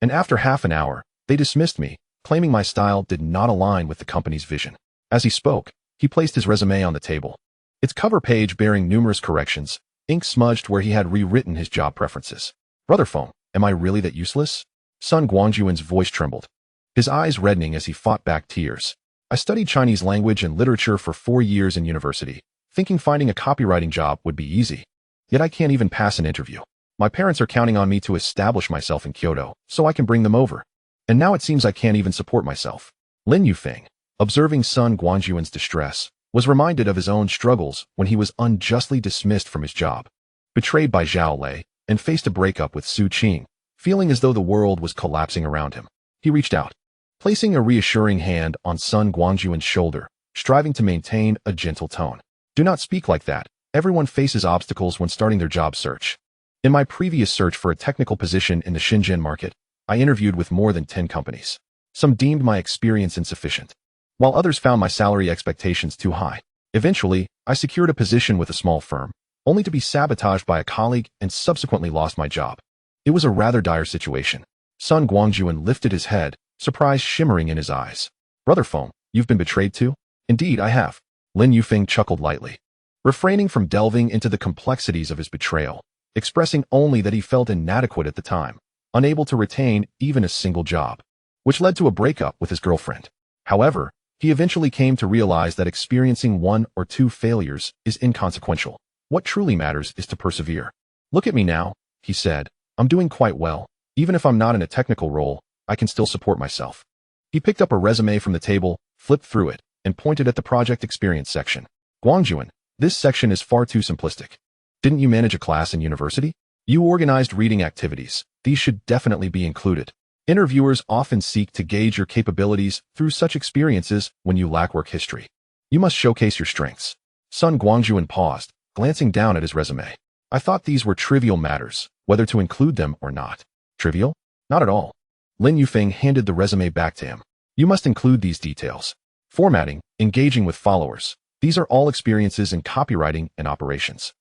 and after half an hour, they dismissed me, claiming my style did not align with the company's vision." As he spoke, he placed his resume on the table, its cover page bearing numerous corrections, ink smudged where he had rewritten his job preferences. "Brother Feng, am I really that useless?" Sun Guangjuan's voice trembled, his eyes reddening as he fought back tears. "I studied Chinese language and literature for 4 years in university. thinking finding a copywriting job would be easy. Yet I can't even pass an interview. My parents are counting on me to establish myself in Kyoto so I can bring them over. And now it seems I can't even support myself. Lin Yufeng, observing Sun Guangyuan's distress, was reminded of his own struggles when he was unjustly dismissed from his job, betrayed by Zhao Lei, and faced a breakup with Su Qing, feeling as though the world was collapsing around him. He reached out, placing a reassuring hand on Sun Guangyuan's shoulder, striving to maintain a gentle tone. Do not speak like that. Everyone faces obstacles when starting their job search. In my previous search for a technical position in the Shenzhen market, I interviewed with more than 10 companies. Some deemed my experience insufficient, while others found my salary expectations too high. Eventually, I secured a position with a small firm, only to be sabotaged by a colleague and subsequently lost my job. It was a rather dire situation. Sun Guangyuan lifted his head, surprise shimmering in his eyes. Brother Feng, you've been betrayed too? Indeed, I have. Lin Yufeng chuckled lightly, refraining from delving into the complexities of his betrayal, expressing only that he felt inadequate at the time, unable to retain even a single job, which led to a breakup with his girlfriend. However, he eventually came to realize that experiencing 1 or 2 failures is inconsequential. What truly matters is to persevere. Look at me now, he said. I'm doing quite well. Even if I'm not in a technical role, I can still support myself. He picked up a resume from the table, flipped through it, and pointed at the project experience section. Guangjuan, this section is far too simplistic. Didn't you manage a class in university? You organized reading activities. These should definitely be included. Interviewers often seek to gauge your capabilities through such experiences when you lack work history. You must showcase your strengths. Sun Guangyuan paused, glancing down at his resume. I thought these were trivial matters, whether to include them or not. Trivial? Not at all. Lin Yufeng handed the resume back to him. You must include these details. Formatting, engaging with followers. These are all experiences in copywriting and operations.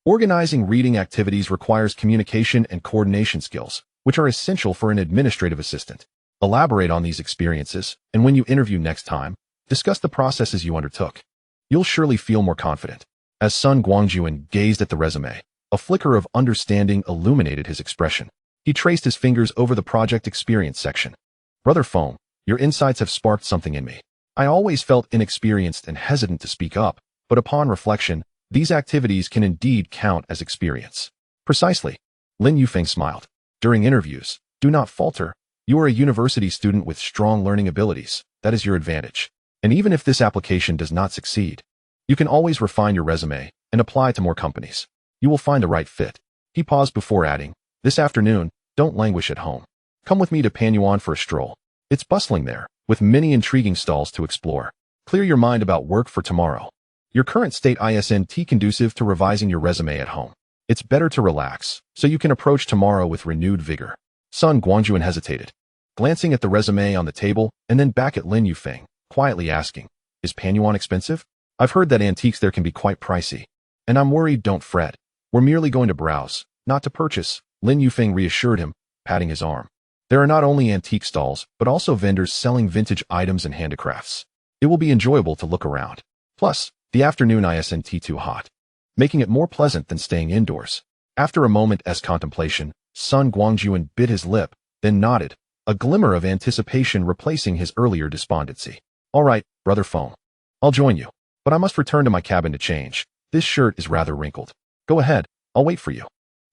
Organizing reading activities requires communication and coordination skills, which are essential for an administrative assistant. Elaborate on these experiences, and when you interview next time, discuss the processes you undertook. You'll surely feel more confident. As Sun Guangyuan gazed at the resume, a flicker of understanding illuminated his expression. He traced his fingers over the project experience section. Brother Feng, your insights have sparked something in me. I always felt inexperienced and hesitant to speak up, but upon reflection, these activities can indeed count as experience. Precisely. Lin Yufeng smiled. During interviews, do not falter. You are a university student with strong learning abilities. That is your advantage. And even if this application does not succeed, you can always refine your resume and apply to more companies. You will find the right fit. He paused before adding, this afternoon, don't languish at home. Come with me to Panyuan for a stroll. It's bustling there, with many intriguing stalls to explore. Clear your mind about work for tomorrow. Your current state isn't conducive to revising your resume at home. It's better to relax, so you can approach tomorrow with renewed vigor. Sun Guangyuan hesitated, glancing at the resume on the table and then back at Lin Yufeng, quietly asking, is Panyuan expensive? I've heard that antiques there can be quite pricey. And I'm worried, don't fret. We're merely going to browse, not to purchase, Lin Yufeng reassured him, patting his arm. There are not only antique stalls, but also vendors selling vintage items and handicrafts. It will be enjoyable to look around. Plus, the afternoon isn't too hot, making it more pleasant than staying indoors. After a moment's contemplation, Sun Guangyuan bit his lip, then nodded, a glimmer of anticipation replacing his earlier despondency. All right, Brother Feng. I'll join you, but I must return to my cabin to change. This shirt is rather wrinkled. Go ahead, I'll wait for you.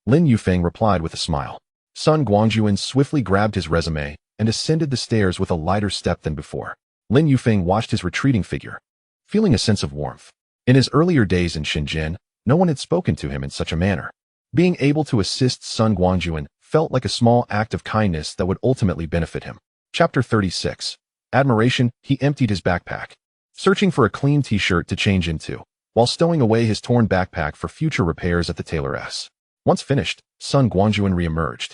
Lin Yufeng replied with a smile. Sun Guangyuan swiftly grabbed his resume and ascended the stairs with a lighter step than before. Lin Yufeng watched his retreating figure, feeling a sense of warmth. In his earlier days in Shenzhen, no one had spoken to him in such a manner. Being able to assist Sun Guangyuan felt like a small act of kindness that would ultimately benefit him. Chapter 36. Admiration. He emptied his backpack, searching for a clean t-shirt to change into, while stowing away his torn backpack for future repairs at the tailor's. Once finished, Sun Guangyuan reemerged,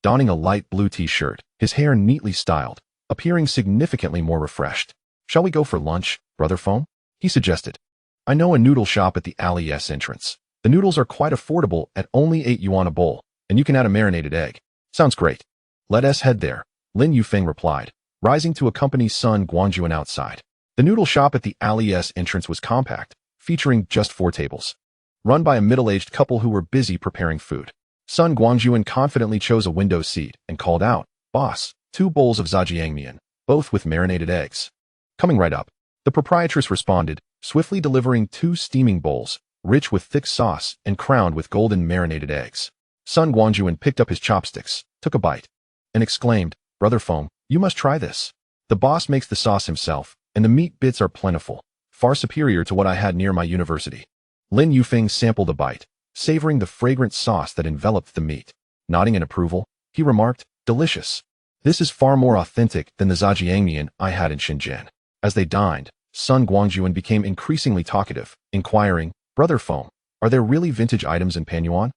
donning a light blue t-shirt, his hair neatly styled, appearing significantly more refreshed. Shall we go for lunch, Brother Feng? He suggested. I know a noodle shop at the alley's entrance. The noodles are quite affordable at only 8 yuan a bowl, and you can add a marinated egg. Sounds great. Let us head there, Lin Yufeng replied, rising to accompany Sun Guangyuan outside. The noodle shop at the alley's entrance was compact, featuring just 4 tables, run by a middle-aged couple who were busy preparing food. Sun Guangyuan confidently chose a window seat and called out, Boss, 2 bowls of zhajiangmian, both with marinated eggs. Coming right up. The proprietress responded, swiftly delivering 2 steaming bowls, rich with thick sauce and crowned with golden marinated eggs. Sun Guangjuan picked up his chopsticks, took a bite, and exclaimed, "Brother Foam, you must try this. The boss makes the sauce himself, and the meat bits are plentiful, far superior to what I had near my university." Lin Yufeng sampled a bite, savoring the fragrant sauce that enveloped the meat. Nodding in approval, he remarked, "Delicious. This is far more authentic than the zhajiangmian I had in Shenzhen." As they dined, Sun Guangjuan became increasingly talkative, inquiring, "Brother Foam, are there really vintage items in Panyuan?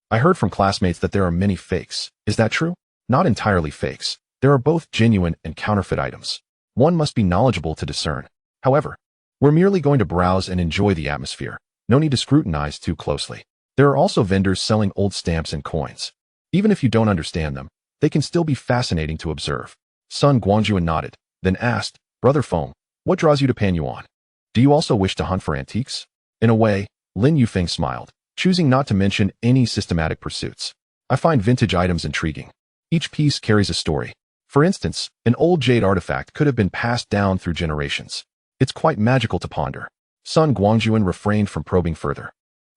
I heard from classmates that there are many fakes. Is that true?" "Not entirely fakes. There are both genuine and counterfeit items. One must be knowledgeable to discern. However, we're merely going to browse and enjoy the atmosphere. No need to scrutinize too closely. There are also vendors selling old stamps and coins. Even if you don't understand them, they can still be fascinating to observe." Sun Guangjuan nodded, then asked, "Brother Foam, what draws you to Panyuan? Do you also wish to hunt for antiques?" In a way, Lin Yufeng smiled, choosing not to mention any systematic pursuits. "I find vintage items intriguing. Each piece carries a story. For instance, an old jade artifact could have been passed down through generations. It's quite magical to ponder." Sun Guangjuan refrained from probing further,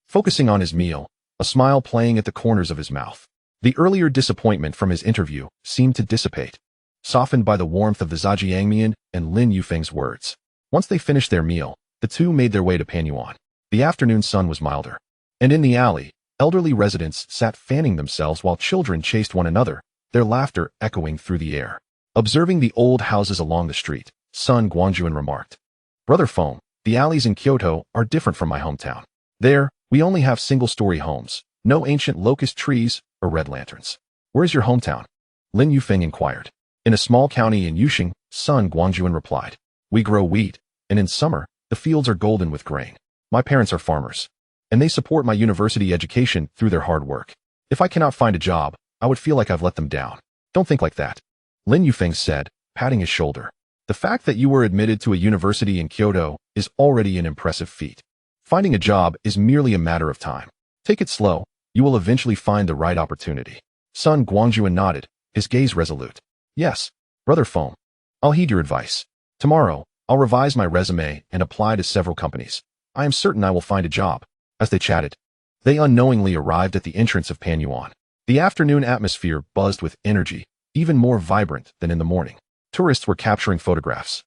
focusing on his meal, a smile playing at the corners of his mouth. The earlier disappointment from his interview seemed to dissipate, softened by the warmth of the zhajiangmian and Lin Yufeng's words. Once they finished their meal, the two made their way to Panyuan. The afternoon sun was milder, and in the alley, elderly residents sat fanning themselves while children chased one another, their laughter echoing through the air. Observing the old houses along the street, Sun Guangjuan remarked, "Brother Foam, the alleys in Kyoto are different from my hometown. There, we only have single-story homes, no ancient locust trees or red lanterns." "Where's your hometown?" Lin Yufeng inquired. "In a small county in Yusheng," Sun Guangjuan replied. "We grow wheat, and in summer, the fields are golden with grain. My parents are farmers, and they support my university education through their hard work. If I cannot find a job, I would feel like I've let them down." "Don't think like that," Lin Yufeng said, patting his shoulder. "The fact that you were admitted to a university in Kyoto is already an impressive feat. Finding a job is merely a matter of time. Take it slow, you will eventually find the right opportunity." Sun Guangjuan nodded, his gaze resolute. "Yes, Brother Foam. I'll heed your advice. Tomorrow, I'll revise my resume and apply to several companies. I am certain I will find a job." As they chatted, they unknowingly arrived at the entrance of Panyuan. The afternoon atmosphere buzzed with energy, even more vibrant than in the morning. Tourists were capturing photographs.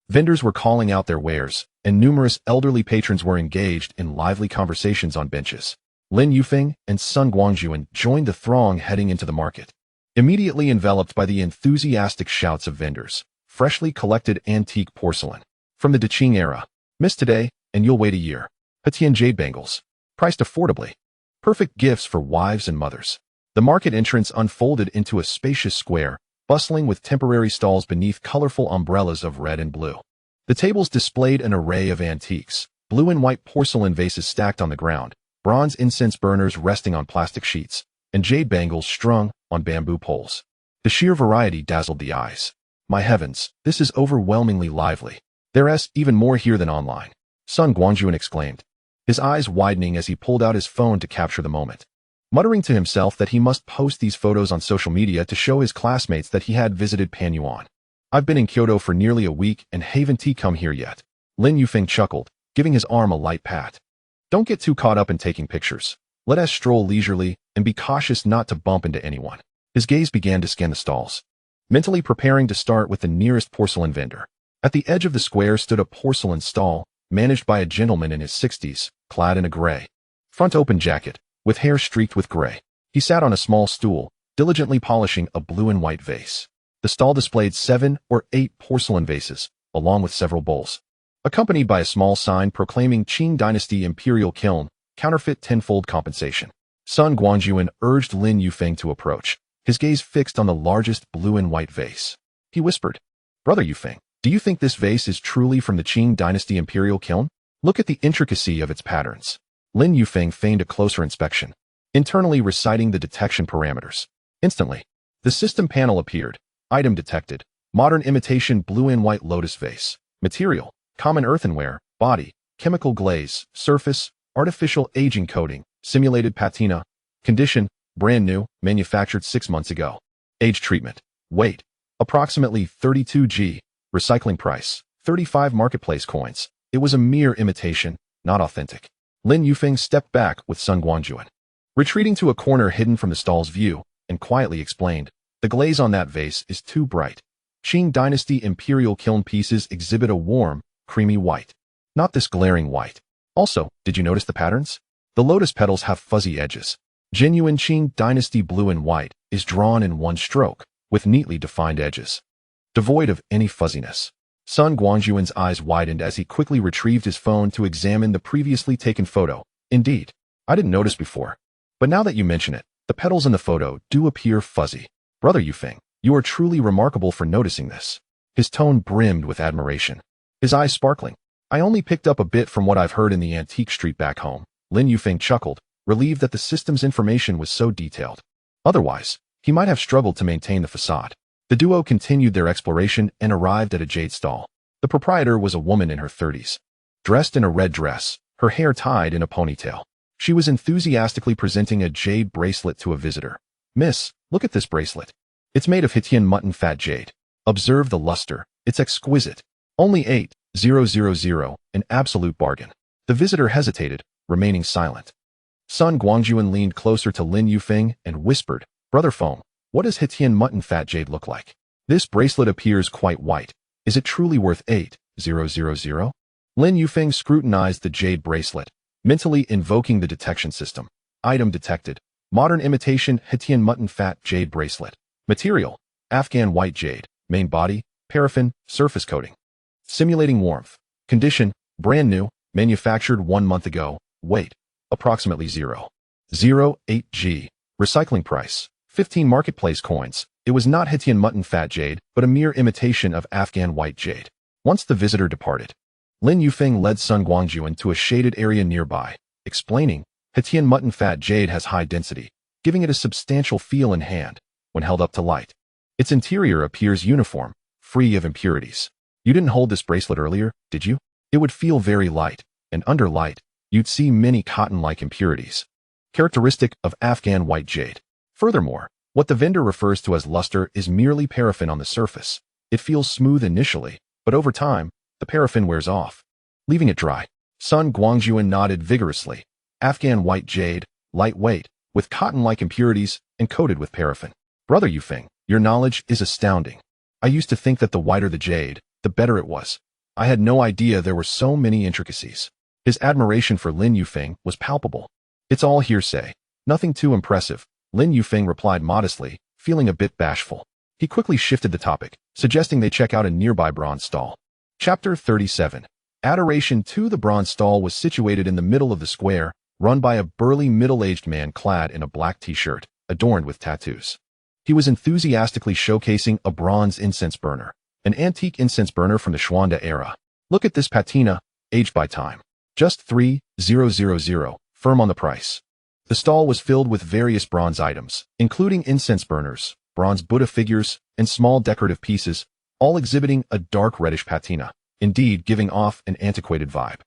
Vendors were calling out their wares, and numerous elderly patrons were engaged in lively conversations on benches. Lin Yufeng and Sun Guangjuan joined the throng heading into the market, immediately enveloped by the enthusiastic shouts of vendors. Freshly collected antique porcelain. From the Deqing era. "Miss today, and you'll wait a year." Hpakant jade bangles. Priced affordably. Perfect gifts for wives and mothers. The market entrance unfolded into a spacious square, bustling with temporary stalls beneath colorful umbrellas of red and blue. The tables displayed an array of antiques, blue and white porcelain vases stacked on the ground, bronze incense burners resting on plastic sheets, and jade bangles strung on bamboo poles. The sheer variety dazzled the eyes. "My heavens, this is overwhelmingly lively. There's even more here than online," Sun Guangjuan exclaimed, his eyes widening as he pulled out his phone to capture the moment. Muttering to himself that he must post these photos on social media to show his classmates that he had visited Panyuan. "I've been in Kyoto for nearly a week and haven't come here yet." Lin Yufeng chuckled, giving his arm a light pat. "Don't get too caught up in taking pictures. Let us stroll leisurely and be cautious not to bump into anyone." His gaze began to scan the stalls, mentally preparing to start with the nearest porcelain vendor. At the edge of the square stood a porcelain stall, managed by a gentleman in his 60s, clad in a gray, front-open jacket, with hair streaked with gray. He sat on a small stool, diligently polishing a blue and white vase. The stall displayed 7 or 8 porcelain vases, along with several bowls, accompanied by a small sign proclaiming Qing Dynasty Imperial Kiln, counterfeit tenfold compensation. Sun Guangjuan urged Lin Yufeng to approach, his gaze fixed on the largest blue and white vase. He whispered, "Brother Yufeng, do you think this vase is truly from the Qing Dynasty Imperial Kiln? Look at the intricacy of its patterns." Lin Yufeng feigned a closer inspection, internally reciting the detection parameters. Instantly, the system panel appeared. Item detected. Modern imitation blue and white lotus vase. Material: common earthenware. Body: chemical glaze. Surface: artificial aging coating. Simulated patina. Condition: brand new, manufactured 6 months ago. Age treatment. Weight: approximately 32 g. Recycling price: 35 marketplace coins. It was a mere imitation, not authentic. Lin Yufeng stepped back with Sun Guangjuan, retreating to a corner hidden from the stall's view, and quietly explained, "The glaze on that vase is too bright. Qing Dynasty Imperial Kiln pieces exhibit a warm, creamy white. Not this glaring white. Also, did you notice the patterns? The lotus petals have fuzzy edges. Genuine Qing Dynasty blue and white is drawn in one stroke, with neatly defined edges, devoid of any fuzziness." Sun Guangjuan's eyes widened as he quickly retrieved his phone to examine the previously taken photo. "Indeed, I didn't notice before. But now that you mention it, the petals in the photo do appear fuzzy. Brother Yufeng, you are truly remarkable for noticing this." His tone brimmed with admiration, his eyes sparkling. "I only picked up a bit from what I've heard in the antique street back home." Lin Yufeng chuckled, relieved that the system's information was so detailed. Otherwise, he might have struggled to maintain the facade. The duo continued their exploration and arrived at a jade stall. The proprietor was a woman in her 30s, dressed in a red dress, her hair tied in a ponytail. She was enthusiastically presenting a jade bracelet to a visitor. "Miss, look at this bracelet. It's made of Hitian mutton fat jade. Observe the luster. It's exquisite. Only 8,000, an absolute bargain." The visitor hesitated, remaining silent. Sun Guangjuan leaned closer to Lin Yufeng and whispered, "Brother Feng, what does Hitian mutton fat jade look like? This bracelet appears quite white. Is it truly worth 8,000? Lin Yufeng scrutinized the jade bracelet, mentally invoking the detection system. Item detected. Modern imitation Hitian mutton fat jade bracelet. Material: Afghan white jade. Main body: paraffin, surface coating. Simulating warmth. Condition: brand new, manufactured 1 month ago. Weight: approximately 0.08 g. Recycling price: 15 marketplace coins. It was not Hitian mutton fat jade, but a mere imitation of Afghan white jade. Once the visitor departed, Lin Yufeng led Sun Guangjuan to a shaded area nearby, explaining, "Hitian mutton fat jade has high density, giving it a substantial feel in hand when held up to light. Its interior appears uniform, free of impurities. You didn't hold this bracelet earlier, did you? It would feel very light, and under light, you'd see many cotton-like impurities, characteristic of Afghan white jade. Furthermore, what the vendor refers to as luster is merely paraffin on the surface. It feels smooth initially, but over time, the paraffin wears off, leaving it dry." Sun Guangjuan nodded vigorously. "Afghan white jade, lightweight, with cotton-like impurities, and coated with paraffin. Brother Yufeng, your knowledge is astounding. I used to think that the whiter the jade, the better it was. I had no idea there were so many intricacies." His admiration for Lin Yufeng was palpable. "It's all hearsay. Nothing too impressive," Lin Yufeng replied modestly, feeling a bit bashful. He quickly shifted the topic, suggesting they check out a nearby bronze stall. Chapter 37. Adoration 2. The bronze stall was situated in the middle of the square, run by a burly middle-aged man clad in a black t-shirt, adorned with tattoos. He was enthusiastically showcasing a bronze incense burner, an antique incense burner from the Xuanda era. "Look at this patina, aged by time. Just 3,000, firm on the price." The stall was filled with various bronze items, including incense burners, bronze Buddha figures, and small decorative pieces, all exhibiting a dark reddish patina, indeed giving off an antiquated vibe.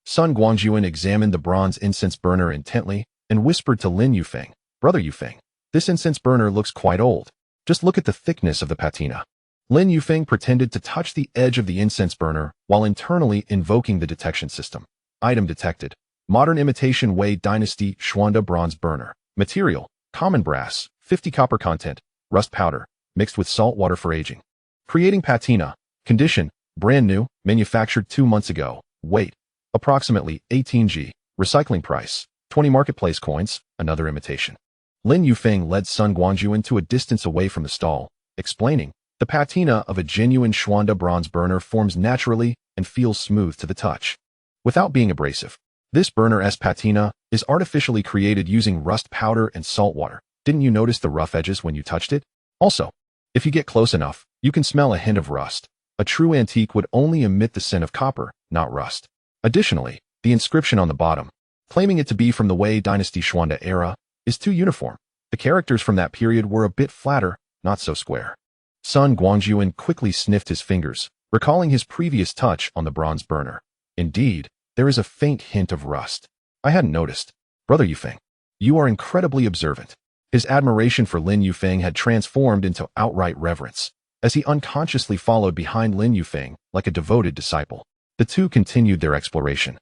Sun Guangjuan examined the bronze incense burner intently and whispered to Lin Yufeng, "Brother Yufeng, this incense burner looks quite old. Just look at the thickness of the patina." Lin Yufeng pretended to touch the edge of the incense burner while internally invoking the detection system. Item detected. Modern imitation Wei Dynasty Xuanda bronze burner. Material: common brass, 50 copper content, rust powder, mixed with salt water for aging. Creating patina. Condition: brand new, manufactured 2 months ago. Weight: approximately 18 g. Recycling price: 20 marketplace coins. Another imitation. Lin Yufeng led Sun Guangjuan to a distance away from the stall, explaining, "The patina of a genuine Xuanda bronze burner forms naturally and feels smooth to the touch, without being abrasive. This burner's patina is artificially created using rust powder and salt water. Didn't you notice the rough edges when you touched it? Also, if you get close enough, you can smell a hint of rust. A true antique would only emit the scent of copper, not rust." Additionally, the inscription on the bottom, claiming it to be from the Wei Dynasty Xuanda era, is too uniform. The characters from that period were a bit flatter, not so square. Sun Guangjuan quickly sniffed his fingers, recalling his previous touch on the bronze burner. "Indeed, there is a faint hint of rust. I hadn't noticed. Brother Yufeng, you are incredibly observant." His admiration for Lin Yufeng had transformed into outright reverence. as he unconsciously followed behind Lin Yufeng like a devoted disciple. The two continued their exploration,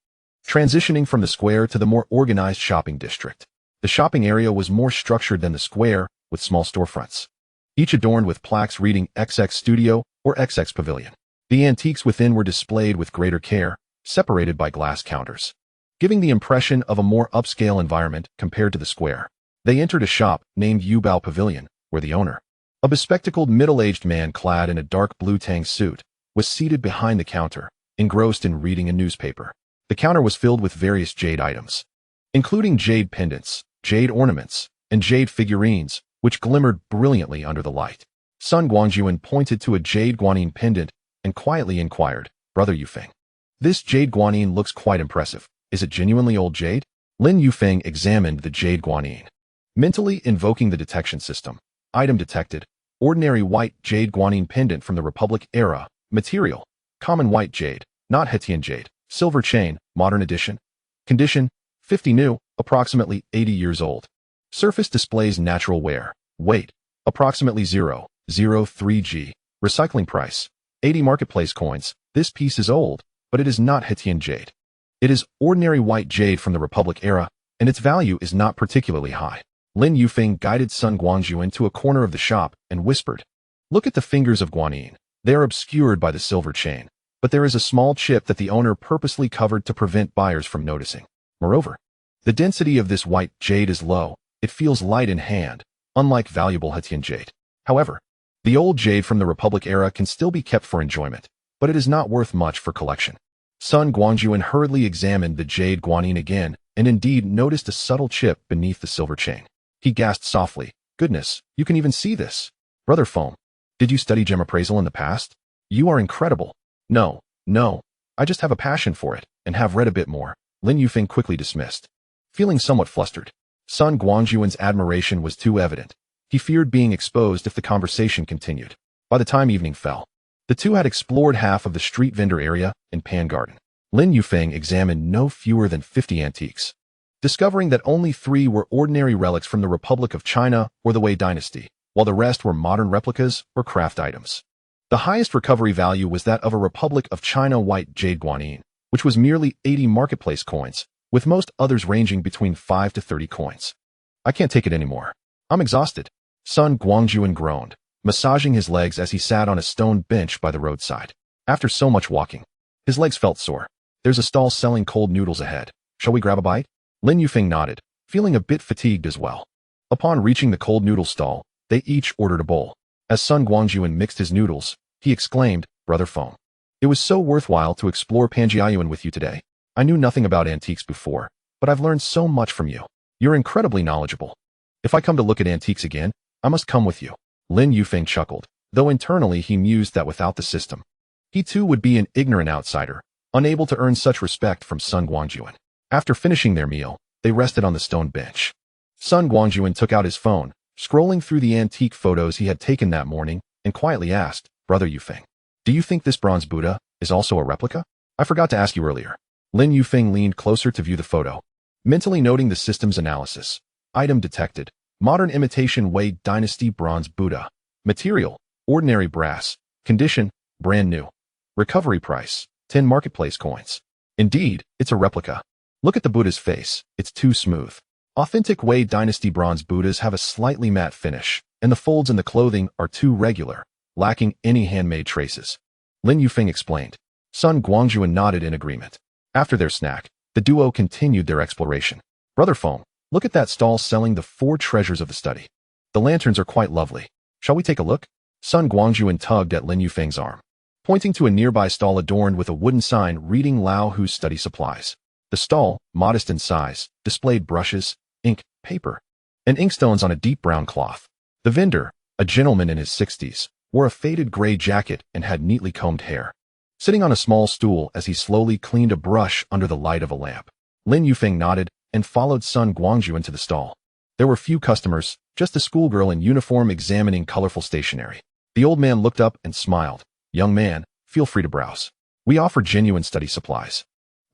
transitioning from the square to the more organized shopping district. The shopping area was more structured than the square, with small storefronts, each adorned with plaques reading XX Studio or XX Pavilion. The antiques within were displayed with greater care, separated by glass counters, giving the impression of a more upscale environment compared to the square. They entered a shop named Yubao Pavilion, where the owner, a bespectacled middle-aged man clad in a dark blue tang suit, was seated behind the counter, engrossed in reading a newspaper. The counter was filled with various jade items, including jade pendants, jade ornaments, and jade figurines, which glimmered brilliantly under the light. Sun Guangyuan pointed to a jade guanyin pendant and quietly inquired, "Brother Yufeng, this jade guanyin looks quite impressive. Is it genuinely old jade?" Lin Yufeng examined the jade guanyin, mentally invoking the detection system. Item detected: ordinary white jade guanyin pendant from the Republic era. Material: common white jade, not Hetian jade. Silver chain, modern edition. Condition: 50 new, approximately 80 years old. Surface displays natural wear. Weight: approximately 0.03 g. Recycling price: 80 marketplace coins. This piece is old, but it is not Hetian jade. It is ordinary white jade from the Republic era, and its value is not particularly high. Lin Yufeng guided Sun Guangyuan to a corner of the shop and whispered, "Look at the fingers of guanyin. They are obscured by the silver chain, but there is a small chip that the owner purposely covered to prevent buyers from noticing. Moreover, the density of this white jade is low. It feels light in hand, unlike valuable Hetian jade. However, the old jade from the Republic era can still be kept for enjoyment, but it is not worth much for collection." Sun Guangyuan hurriedly examined the jade guanyin again and indeed noticed a subtle chip beneath the silver chain. He gasped softly, "Goodness, you can even see this. Brother Foam, did you study gem appraisal in the past? You are incredible." No, I just have a passion for it and have read a bit more," Lin Yufeng quickly dismissed, feeling somewhat flustered. Sun Guangyuan's admiration was too evident. He feared being exposed if the conversation continued. By the time evening fell, the two had explored half of the street vendor area in Pan Garden. Lin Yufeng examined no fewer than 50 antiques, discovering that only 3 were ordinary relics from the Republic of China or the Wei Dynasty, while the rest were modern replicas or craft items. The highest recovery value was that of a Republic of China white jade guanyin, which was merely 80 marketplace coins, with most others ranging between 5 to 30 coins. "I can't take it anymore. I'm exhausted," Sun Guangyuan groaned, massaging his legs as he sat on a stone bench by the roadside. After so much walking, his legs felt sore. "There's a stall selling cold noodles ahead. Shall we grab a bite?" Lin Yufeng nodded, feeling a bit fatigued as well. Upon reaching the cold noodle stall, they each ordered a bowl. As Sun Guangyuan mixed his noodles, he exclaimed, "Brother Foam, it was so worthwhile to explore Panjiayuan with you today. I knew nothing about antiques before, but I've learned so much from you. You're incredibly knowledgeable. If I come to look at antiques again, I must come with you." Lin Yufeng chuckled, though internally he mused that without the system, he too would be an ignorant outsider, unable to earn such respect from Sun Guangyuan. After finishing their meal, they rested on the stone bench. Sun Guangyuan took out his phone, scrolling through the antique photos he had taken that morning, and quietly asked, "Brother Yufeng, do you think this bronze Buddha is also a replica? I forgot to ask you earlier." Lin Yufeng leaned closer to view the photo, mentally noting the system's analysis. Item detected: modern imitation Wei Dynasty bronze Buddha. Material: ordinary brass. Condition: brand new. Recovery price: 10 marketplace coins. Indeed, it's a replica. Look at the Buddha's face. It's too smooth. Authentic Wei Dynasty bronze Buddhas have a slightly matte finish, and the folds in the clothing are too regular, lacking any handmade traces. Lin Yufeng explained. Sun Guangyuan nodded in agreement. After their snack, the duo continued their exploration. "Brother Foam, look at that stall selling the 4 treasures of the study. The lanterns are quite lovely. Shall we take a look?" Sun Guangyuan tugged at Lin Yufeng's arm, pointing to a nearby stall adorned with a wooden sign reading Lao Hu's study supplies. The stall, modest in size, displayed brushes, ink, paper, and inkstones on a deep brown cloth. The vendor, a gentleman in his 60s, wore a faded gray jacket and had neatly combed hair, sitting on a small stool as he slowly cleaned a brush under the light of a lamp. Lin Yufeng nodded and followed Sun Guangyuan to the stall. There were few customers, just a schoolgirl in uniform examining colorful stationery. The old man looked up and smiled. "Young man, feel free to browse. We offer genuine study supplies.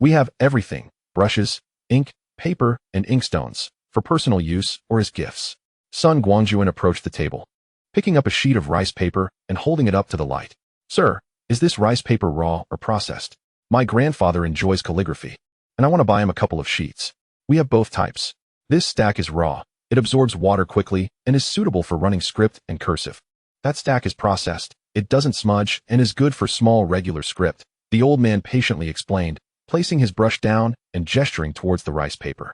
We have everything: brushes, ink, paper, and inkstones, for personal use or as gifts." Sun Guangyuan approached the table, picking up a sheet of rice paper and holding it up to the light. Sir, is this rice paper raw or processed? My grandfather enjoys calligraphy, and I want to buy him a couple of sheets. We have both types. This stack is raw. It absorbs water quickly and is suitable for running script and cursive. That stack is processed. It doesn't smudge and is good for small regular script, the old man patiently explained, placing his brush down and gesturing towards the rice paper.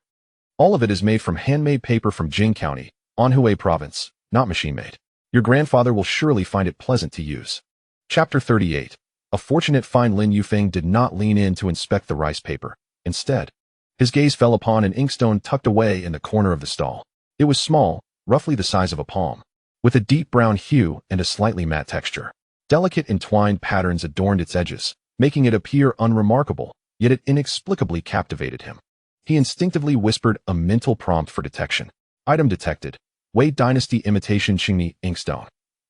All of it is made from handmade paper from Jing County, Anhui Province, not machine-made. Your grandfather will surely find it pleasant to use. Chapter 38. A fortunate find. Lin Yufeng did not lean in to inspect the rice paper. Instead, his gaze fell upon an inkstone tucked away in the corner of the stall. It was small, roughly the size of a palm, with a deep brown hue and a slightly matte texture. Delicate entwined patterns adorned its edges, making it appear unremarkable, yet it inexplicably captivated him. He instinctively whispered a mental prompt for detection. Item detected. Wei Dynasty Imitation Qingni Inkstone.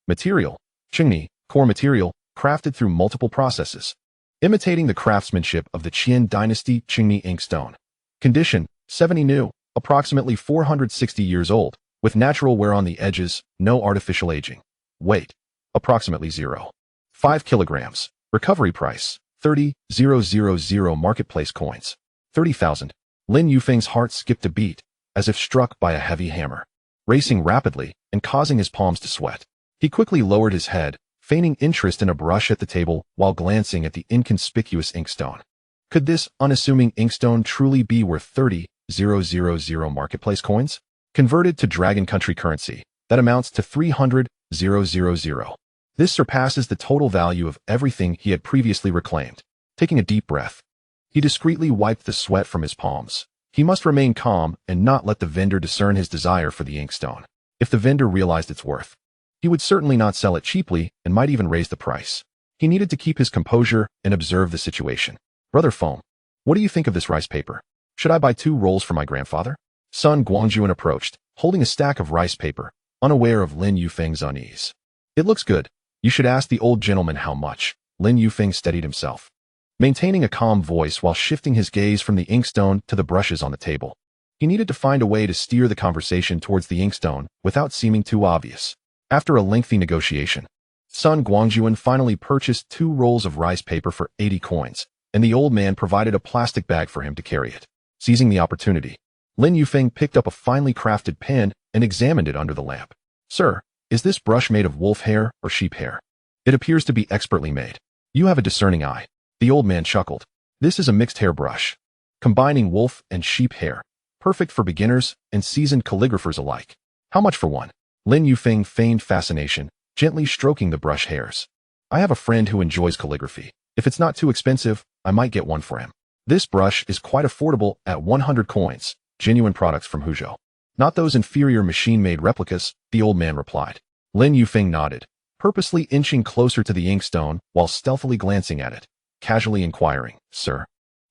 Material. Qingni, core material, crafted through multiple processes, imitating the craftsmanship of the Qian Dynasty Qingni Inkstone. Condition, 70 new, approximately 460 years old, with natural wear on the edges, no artificial aging. Weight, approximately 0.5 kilograms. Recovery price, 30,000 marketplace coins. 30,000. Lin Yufeng's heart skipped a beat, as if struck by a heavy hammer, racing rapidly and causing his palms to sweat. He quickly lowered his head, feigning interest in a brush at the table while glancing at the inconspicuous inkstone. Could this unassuming inkstone truly be worth 30,000 marketplace coins? Converted to Dragon Country currency, that amounts to 300,000. This surpasses the total value of everything he had previously reclaimed. Taking a deep breath, he discreetly wiped the sweat from his palms. He must remain calm and not let the vendor discern his desire for the inkstone. If the vendor realized its worth, he would certainly not sell it cheaply and might even raise the price. He needed to keep his composure and observe the situation. Brother Foam, what do you think of this rice paper? Should I buy 2 rolls for my grandfather? Son Guangjuan approached, holding a stack of rice paper, unaware of Lin Yufeng's unease. It looks good. You should ask the old gentleman how much. Lin Yufeng steadied himself, maintaining a calm voice while shifting his gaze from the inkstone to the brushes on the table. He needed to find a way to steer the conversation towards the inkstone without seeming too obvious. After a lengthy negotiation, Sun Guangjuan finally purchased 2 rolls of rice paper for 80 coins, and the old man provided a plastic bag for him to carry it. Seizing the opportunity, Lin Yufeng picked up a finely crafted pen and examined it under the lamp. Sir, is this brush made of wolf hair or sheep hair? It appears to be expertly made. You have a discerning eye. The old man chuckled. This is a mixed hair brush, combining wolf and sheep hair, perfect for beginners and seasoned calligraphers alike. How much for one? Lin Yufeng feigned fascination, gently stroking the brush hairs. I have a friend who enjoys calligraphy. If it's not too expensive, I might get one for him. This brush is quite affordable at 100 coins, genuine products from Huzhou. Not those inferior machine-made replicas, the old man replied. Lin Yufeng nodded, purposely inching closer to the inkstone while stealthily glancing at it, casually inquiring, Sir,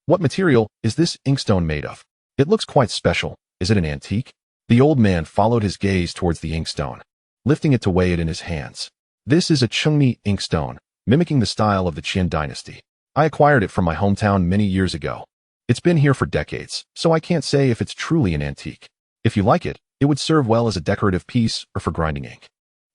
what material is this inkstone made of? It looks quite special. Is it an antique? The old man followed his gaze towards the inkstone, lifting it to weigh it in his hands. This is a Qingni inkstone, mimicking the style of the Qian dynasty. I acquired it from my hometown many years ago. It's been here for decades, so I can't say if it's truly an antique. If you like it, it would serve well as a decorative piece or for grinding ink.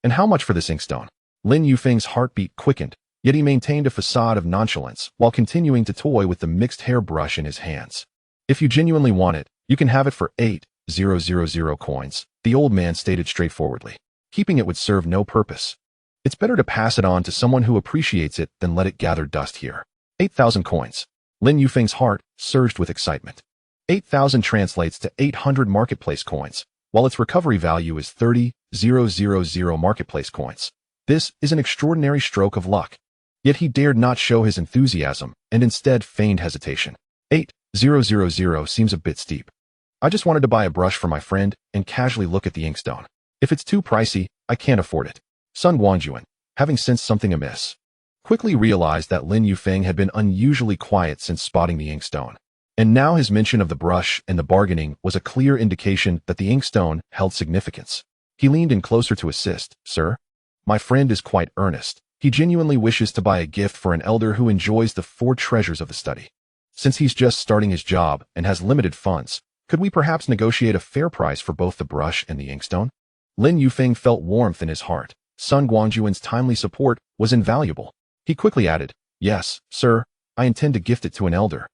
And how much for this inkstone? Lin Yufeng's heartbeat quickened, yet he maintained a facade of nonchalance while continuing to toy with the mixed hair brush in his hands. If you genuinely want it, you can have it for 8,000 coins, the old man stated straightforwardly. Keeping it would serve no purpose. It's better to pass it on to someone who appreciates it than let it gather dust here. 8,000 coins. Lin Yufeng's heart surged with excitement. 8,000 translates to 800 marketplace coins, while its recovery value is 30,000 marketplace coins. This is an extraordinary stroke of luck. Yet he dared not show his enthusiasm and instead feigned hesitation. 8,000 seems a bit steep. I just wanted to buy a brush for my friend and casually look at the inkstone. If it's too pricey, I can't afford it. Sun Guangjuan, having sensed something amiss, quickly realized that Lin Yufeng had been unusually quiet since spotting the inkstone. And now his mention of the brush and the bargaining was a clear indication that the inkstone held significance. He leaned in closer to assist. Sir, my friend is quite earnest. He genuinely wishes to buy a gift for an elder who enjoys the 4 treasures of the study. Since he's just starting his job and has limited funds, could we perhaps negotiate a fair price for both the brush and the inkstone? Lin Yufeng felt warmth in his heart, Sun Guangjuan's timely support was invaluable. He quickly added, "Yes, sir, I intend to gift it to an elder.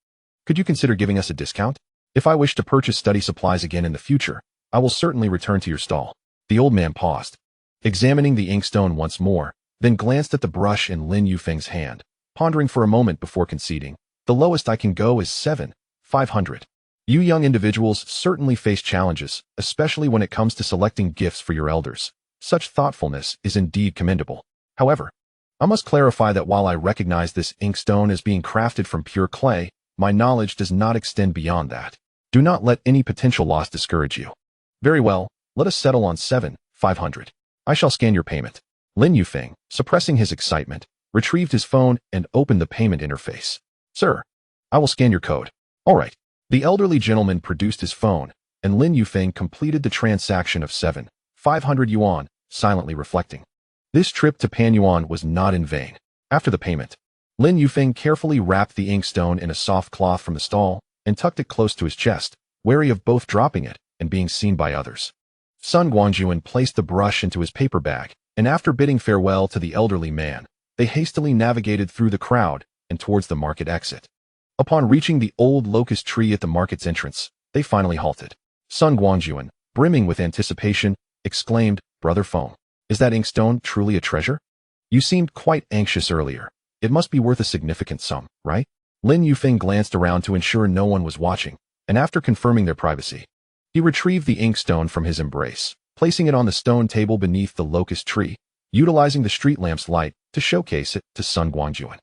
Could you consider giving us a discount? If I wish to purchase study supplies again in the future, I will certainly return to your stall." The old man paused, examining the inkstone once more, then glanced at the brush in Lin Yufeng's hand, pondering for a moment before conceding. "The lowest I can go is 7,500. You young individuals certainly face challenges, especially when it comes to selecting gifts for your elders. Such thoughtfulness is indeed commendable. However, I must clarify that while I recognize this inkstone as being crafted from pure clay, my knowledge does not extend beyond that. Do not let any potential loss discourage you." "Very well, let us settle on 7,500. I shall scan your payment." Lin Yufeng, suppressing his excitement, retrieved his phone and opened the payment interface. "Sir, I will scan your code." "All right." The elderly gentleman produced his phone, and Lin Yufeng completed the transaction of 7,500 yuan, silently reflecting. This trip to Panyuan was not in vain. After the payment, Lin Yufeng carefully wrapped the inkstone in a soft cloth from the stall and tucked it close to his chest, wary of both dropping it and being seen by others. Sun Guangjuan placed the brush into his paper bag, and after bidding farewell to the elderly man, they hastily navigated through the crowd and towards the market exit. Upon reaching the old locust tree at the market's entrance, they finally halted. Sun Guangjuan, brimming with anticipation, exclaimed, "Brother Feng, is that inkstone truly a treasure? You seemed quite anxious earlier. It must be worth a significant sum, right?" Lin Yufeng glanced around to ensure no one was watching, and after confirming their privacy, he retrieved the inkstone from his embrace, placing it on the stone table beneath the locust tree, utilizing the street lamp's light to showcase it to Sun Guangjuan.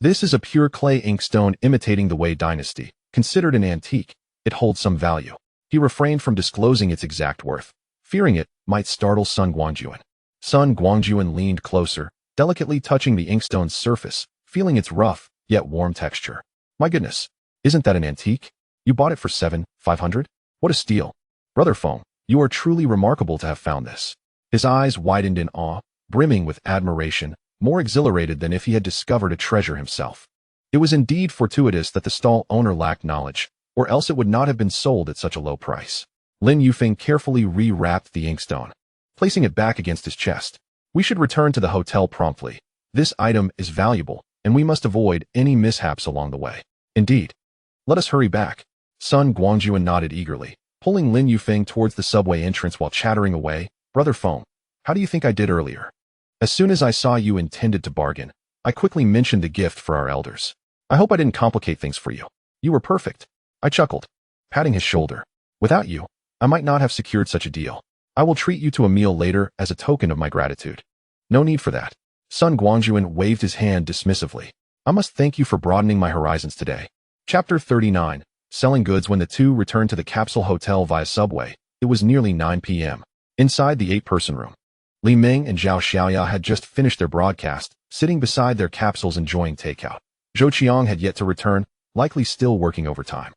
"This is a pure clay inkstone imitating the Wei dynasty. Considered an antique, it holds some value." He refrained from disclosing its exact worth, fearing it might startle Sun Guangjuan. Sun Guangjuan leaned closer, delicately touching the inkstone's surface, feeling its rough, yet warm texture. "My goodness, isn't that an antique? You bought it for 7,500? What a steal. Brother Feng, you are truly remarkable to have found this." His eyes widened in awe, brimming with admiration, more exhilarated than if he had discovered a treasure himself. It was indeed fortuitous that the stall owner lacked knowledge, or else it would not have been sold at such a low price. Lin Yufeng carefully re-wrapped the inkstone, placing it back against his chest. "We should return to the hotel promptly. This item is valuable, and we must avoid any mishaps along the way." "Indeed. Let us hurry back." Sun Guangjuan nodded eagerly, pulling Lin Yufeng towards the subway entrance while chattering away. "Brother Feng, how do you think I did earlier? As soon as I saw you intended to bargain, I quickly mentioned the gift for our elders. I hope I didn't complicate things for you. You were perfect." I chuckled, patting his shoulder. "Without you, I might not have secured such a deal. I will treat you to a meal later as a token of my gratitude." "No need for that." Sun Guangjuan waved his hand dismissively. "I must thank you for broadening my horizons today." Chapter 39. Selling goods. When the two returned to the capsule hotel via subway, it was nearly 9 p.m. Inside the 8-person room, Li Ming and Zhao Xiaoya had just finished their broadcast, sitting beside their capsules enjoying takeout. Zhou Qiang had yet to return, likely still working overtime.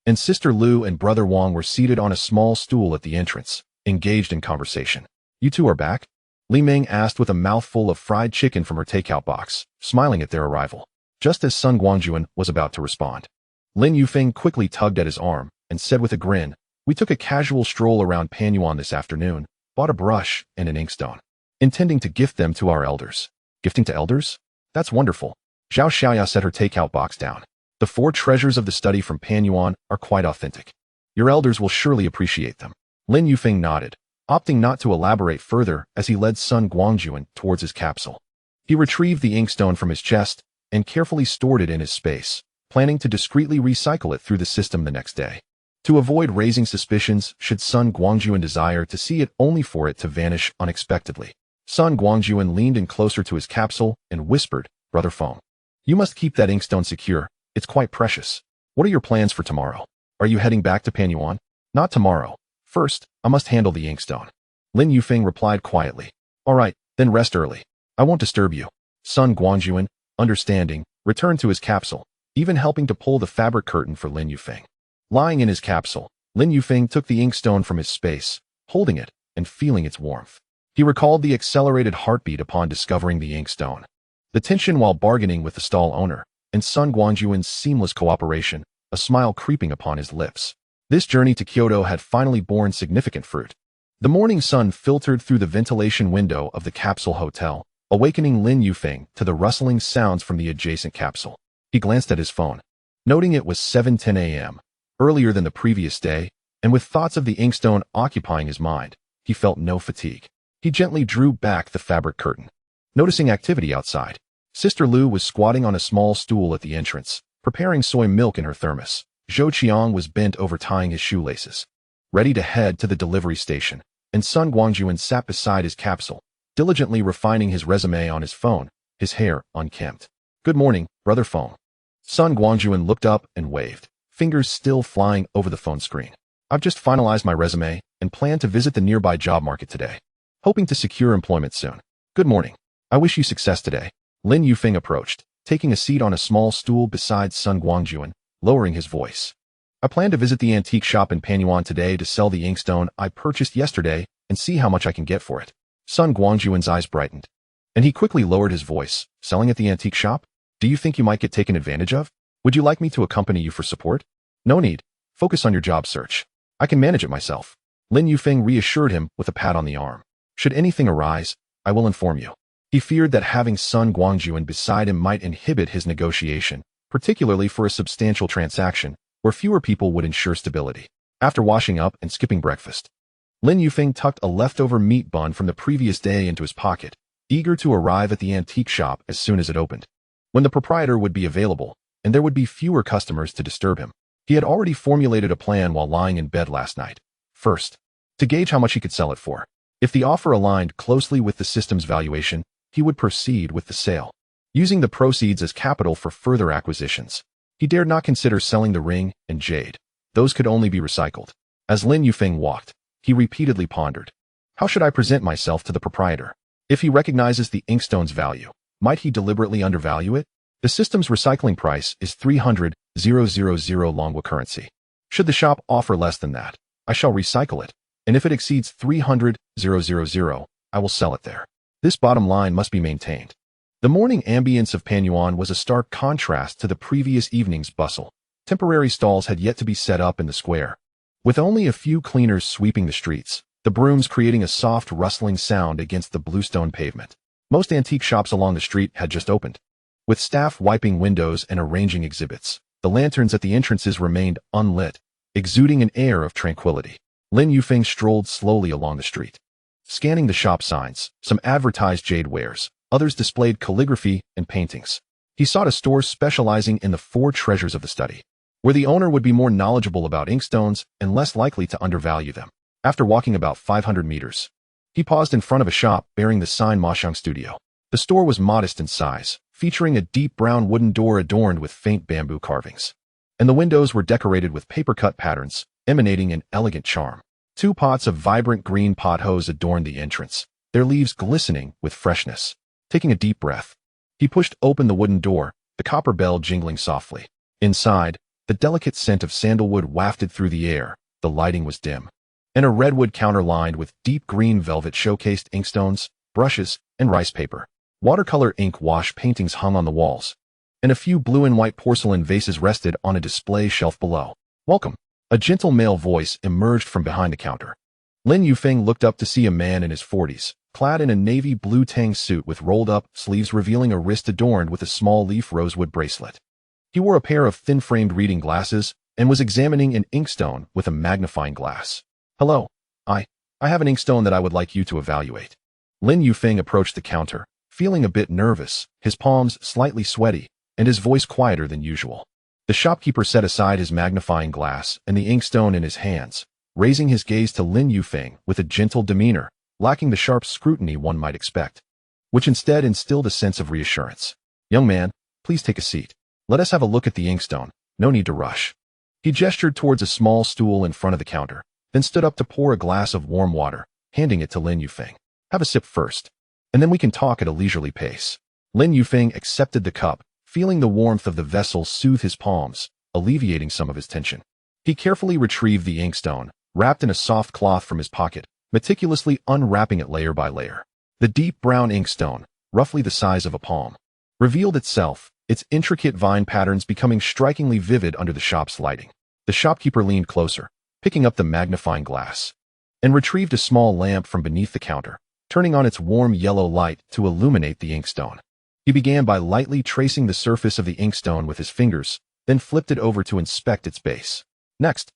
And Sister Lu and Brother Wang were seated on a small stool at the entrance, engaged in conversation. "You two are back?" Li Ming asked with a mouthful of fried chicken from her takeout box, smiling at their arrival. Just as Sun Guangjuan was about to respond, Lin Yufeng quickly tugged at his arm and said with a grin, "We took a casual stroll around Panyuan this afternoon, bought a brush and an inkstone, intending to gift them to our elders." "Gifting to elders? That's wonderful." Zhao Xiaoya set her takeout box down. "The 4 treasures of the study from Panyuan are quite authentic. Your elders will surely appreciate them." Lin Yufeng nodded, opting not to elaborate further as he led Sun Guangjuan towards his capsule. He retrieved the inkstone from his chest and carefully stored it in his space, planning to discreetly recycle it through the system the next day. To avoid raising suspicions should Sun Guangjuan desire to see it only for it to vanish unexpectedly, Sun Guangjuan leaned in closer to his capsule and whispered, "Brother Feng, you must keep that inkstone secure. It's quite precious. What are your plans for tomorrow? Are you heading back to Panyuan?" "Not tomorrow. First, I must handle the inkstone." Lin Yufeng replied quietly. "All right, then rest early. I won't disturb you." Sun Guangjuan, understanding, returned to his capsule, even helping to pull the fabric curtain for Lin Yufeng. Lying in his capsule, Lin Yufeng took the inkstone from his space, holding it and feeling its warmth. He recalled the accelerated heartbeat upon discovering the inkstone, the tension while bargaining with the stall owner, and Sun Guangjuan's seamless cooperation, a smile creeping upon his lips. This journey to Kyoto had finally borne significant fruit. The morning sun filtered through the ventilation window of the capsule hotel, awakening Lin Yufeng to the rustling sounds from the adjacent capsule. He glanced at his phone, noting it was 7:10 a.m., earlier than the previous day, and with thoughts of the inkstone occupying his mind, he felt no fatigue. He gently drew back the fabric curtain, noticing activity outside. Sister Lu was squatting on a small stool at the entrance, preparing soy milk in her thermos. Zhou Qiang was bent over tying his shoelaces, ready to head to the delivery station, and Sun Guangjuan sat beside his capsule, diligently refining his resume on his phone, his hair unkempt. "Good morning, brother phone." Sun Guangjuan looked up and waved, fingers still flying over the phone screen. "I've just finalized my resume and plan to visit the nearby job market today, hoping to secure employment soon. Good morning. I wish you success today." Lin Yufeng approached, taking a seat on a small stool beside Sun Guangjuan, lowering his voice. "I plan to visit the antique shop in Panyuan today to sell the inkstone I purchased yesterday and see how much I can get for it." Sun Guangjuan's eyes brightened, and he quickly lowered his voice. "Selling at the antique shop? Do you think you might get taken advantage of? Would you like me to accompany you for support?" "No need. Focus on your job search. I can manage it myself." Lin Yufeng reassured him with a pat on the arm. "Should anything arise, I will inform you." He feared that having Sun Guangjuan beside him might inhibit his negotiation, particularly for a substantial transaction, where fewer people would ensure stability. After washing up and skipping breakfast, Lin Yufeng tucked a leftover meat bun from the previous day into his pocket, eager to arrive at the antique shop as soon as it opened, when the proprietor would be available, and there would be fewer customers to disturb him. He had already formulated a plan while lying in bed last night. First, to gauge how much he could sell it for. If the offer aligned closely with the system's valuation, he would proceed with the sale, using the proceeds as capital for further acquisitions. He dared not consider selling the ring and jade. Those could only be recycled. As Lin Yufeng walked, he repeatedly pondered, "How should I present myself to the proprietor? If he recognizes the inkstone's value, might he deliberately undervalue it? The system's recycling price is 300,000 Longwa currency. Should the shop offer less than that, I shall recycle it, and if it exceeds 300,000, I will sell it there. This bottom line must be maintained." The morning ambience of Panyuan was a stark contrast to the previous evening's bustle. Temporary stalls had yet to be set up in the square, with only a few cleaners sweeping the streets, the brooms creating a soft rustling sound against the bluestone pavement. Most antique shops along the street had just opened, with staff wiping windows and arranging exhibits. The lanterns at the entrances remained unlit, exuding an air of tranquility. Lin Yufeng strolled slowly along the street, scanning the shop signs. Some advertised jade wares, others displayed calligraphy and paintings. He sought a store specializing in the four treasures of the study, where the owner would be more knowledgeable about inkstones and less likely to undervalue them. After walking about 500 meters, he paused in front of a shop bearing the sign Mashang Studio. The store was modest in size, featuring a deep brown wooden door adorned with faint bamboo carvings, and the windows were decorated with paper-cut patterns, emanating an elegant charm. Two pots of vibrant green pothos adorned the entrance, their leaves glistening with freshness. Taking a deep breath, he pushed open the wooden door, the copper bell jingling softly. Inside, the delicate scent of sandalwood wafted through the air. The lighting was dim, and a redwood counter lined with deep green velvet showcased inkstones, brushes, and rice paper. Watercolor ink wash paintings hung on the walls, and a few blue and white porcelain vases rested on a display shelf below. "Welcome." A gentle male voice emerged from behind the counter. Lin Yufeng looked up to see a man in his 40s, clad in a navy blue tang suit with rolled-up sleeves revealing a wrist adorned with a small leaf rosewood bracelet. He wore a pair of thin-framed reading glasses and was examining an inkstone with a magnifying glass. "Hello. I have an inkstone that I would like you to evaluate." Lin Yufeng approached the counter, feeling a bit nervous, his palms slightly sweaty, and his voice quieter than usual. The shopkeeper set aside his magnifying glass and the inkstone in his hands, raising his gaze to Lin Yufeng with a gentle demeanor, lacking the sharp scrutiny one might expect, which instead instilled a sense of reassurance. "Young man, please take a seat. Let us have a look at the inkstone. No need to rush." He gestured towards a small stool in front of the counter, then stood up to pour a glass of warm water, handing it to Lin Yufeng. "Have a sip first, and then we can talk at a leisurely pace." Lin Yufeng accepted the cup, feeling the warmth of the vessel soothe his palms, alleviating some of his tension. He carefully retrieved the inkstone, wrapped in a soft cloth from his pocket, meticulously unwrapping it layer by layer. The deep brown inkstone, roughly the size of a palm, revealed itself, its intricate vine patterns becoming strikingly vivid under the shop's lighting. The shopkeeper leaned closer, picking up the magnifying glass, and retrieved a small lamp from beneath the counter, turning on its warm yellow light to illuminate the inkstone. He began by lightly tracing the surface of the inkstone with his fingers, then flipped it over to inspect its base. Next,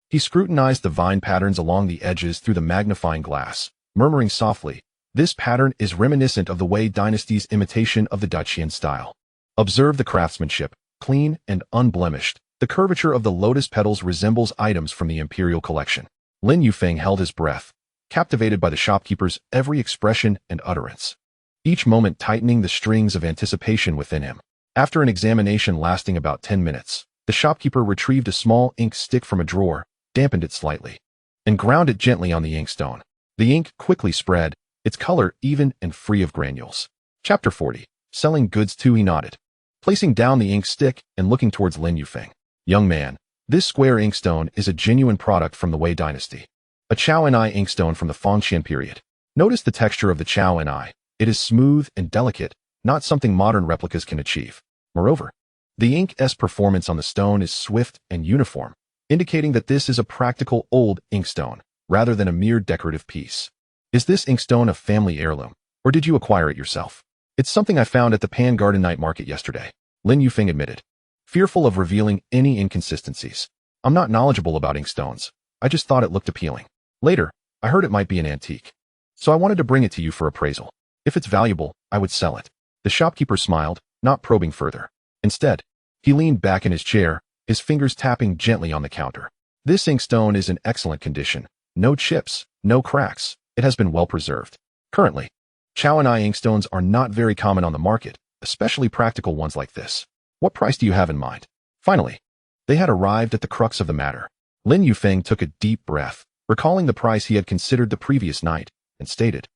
he scrutinized the vine patterns along the edges through the magnifying glass, murmuring softly, "This pattern is reminiscent of the Wei dynasty's imitation of the Dacian style. Observe the craftsmanship, clean and unblemished. The curvature of the lotus petals resembles items from the imperial collection." Lin Yufeng held his breath, captivated by the shopkeeper's every expression and utterance, each moment tightening the strings of anticipation within him. After an examination lasting about 10 minutes, the shopkeeper retrieved a small ink stick from a drawer, dampened it slightly, and ground it gently on the inkstone. The ink quickly spread, its color even and free of granules. Chapter 40. Selling goods too, he nodded, placing down the ink stick and looking towards Lin Yufeng. "Young man, this square inkstone is a genuine product from the Wei dynasty. A Chao and I inkstone from the Fangqian period. Notice the texture of the Chao and I. It is smooth and delicate, not something modern replicas can achieve. Moreover, the ink's performance on the stone is swift and uniform, indicating that this is a practical old inkstone, rather than a mere decorative piece. Is this inkstone a family heirloom, or did you acquire it yourself?" "It's something I found at the Pan Garden night market yesterday," Lin Yufeng admitted, fearful of revealing any inconsistencies. "I'm not knowledgeable about inkstones. I just thought it looked appealing. Later, I heard it might be an antique, so I wanted to bring it to you for appraisal. If it's valuable, I would sell it." The shopkeeper smiled, not probing further. Instead, he leaned back in his chair, his fingers tapping gently on the counter. "This inkstone is in excellent condition. No chips, no cracks. It has been well preserved. Currently, Chao and I inkstones are not very common on the market, especially practical ones like this. What price do you have in mind?" Finally, they had arrived at the crux of the matter. Lin Yufeng took a deep breath, recalling the price he had considered the previous night, and stated,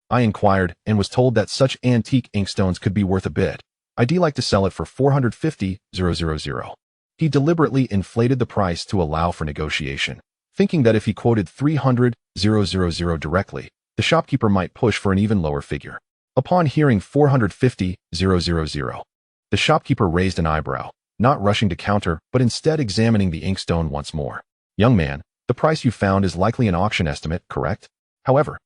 "I inquired and was told that such antique inkstones could be worth a bit. I'd like to sell it for 450,000. He deliberately inflated the price to allow for negotiation, thinking that if he quoted 300,000 directly, the shopkeeper might push for an even lower figure. Upon hearing 450,000, the shopkeeper raised an eyebrow, not rushing to counter but instead examining the inkstone once more. "Young man, the price you found is likely an auction estimate, correct? However,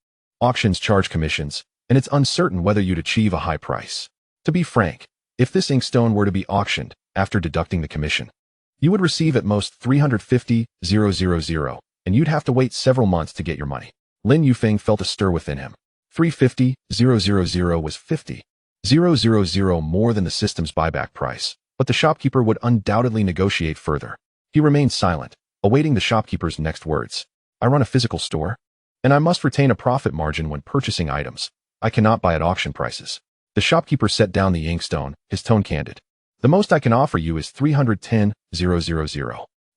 auctions charge commissions, and it's uncertain whether you'd achieve a high price. To be frank, if this inkstone were to be auctioned, after deducting the commission, you would receive at most 350,000, and you'd have to wait several months to get your money." Lin Yufeng felt a stir within him. 350,000 was 50,000 more than the system's buyback price, but the shopkeeper would undoubtedly negotiate further. He remained silent, awaiting the shopkeeper's next words. "I run a physical store, and I must retain a profit margin when purchasing items. I cannot buy at auction prices." The shopkeeper set down the inkstone, his tone candid. "The most I can offer you is 310,000.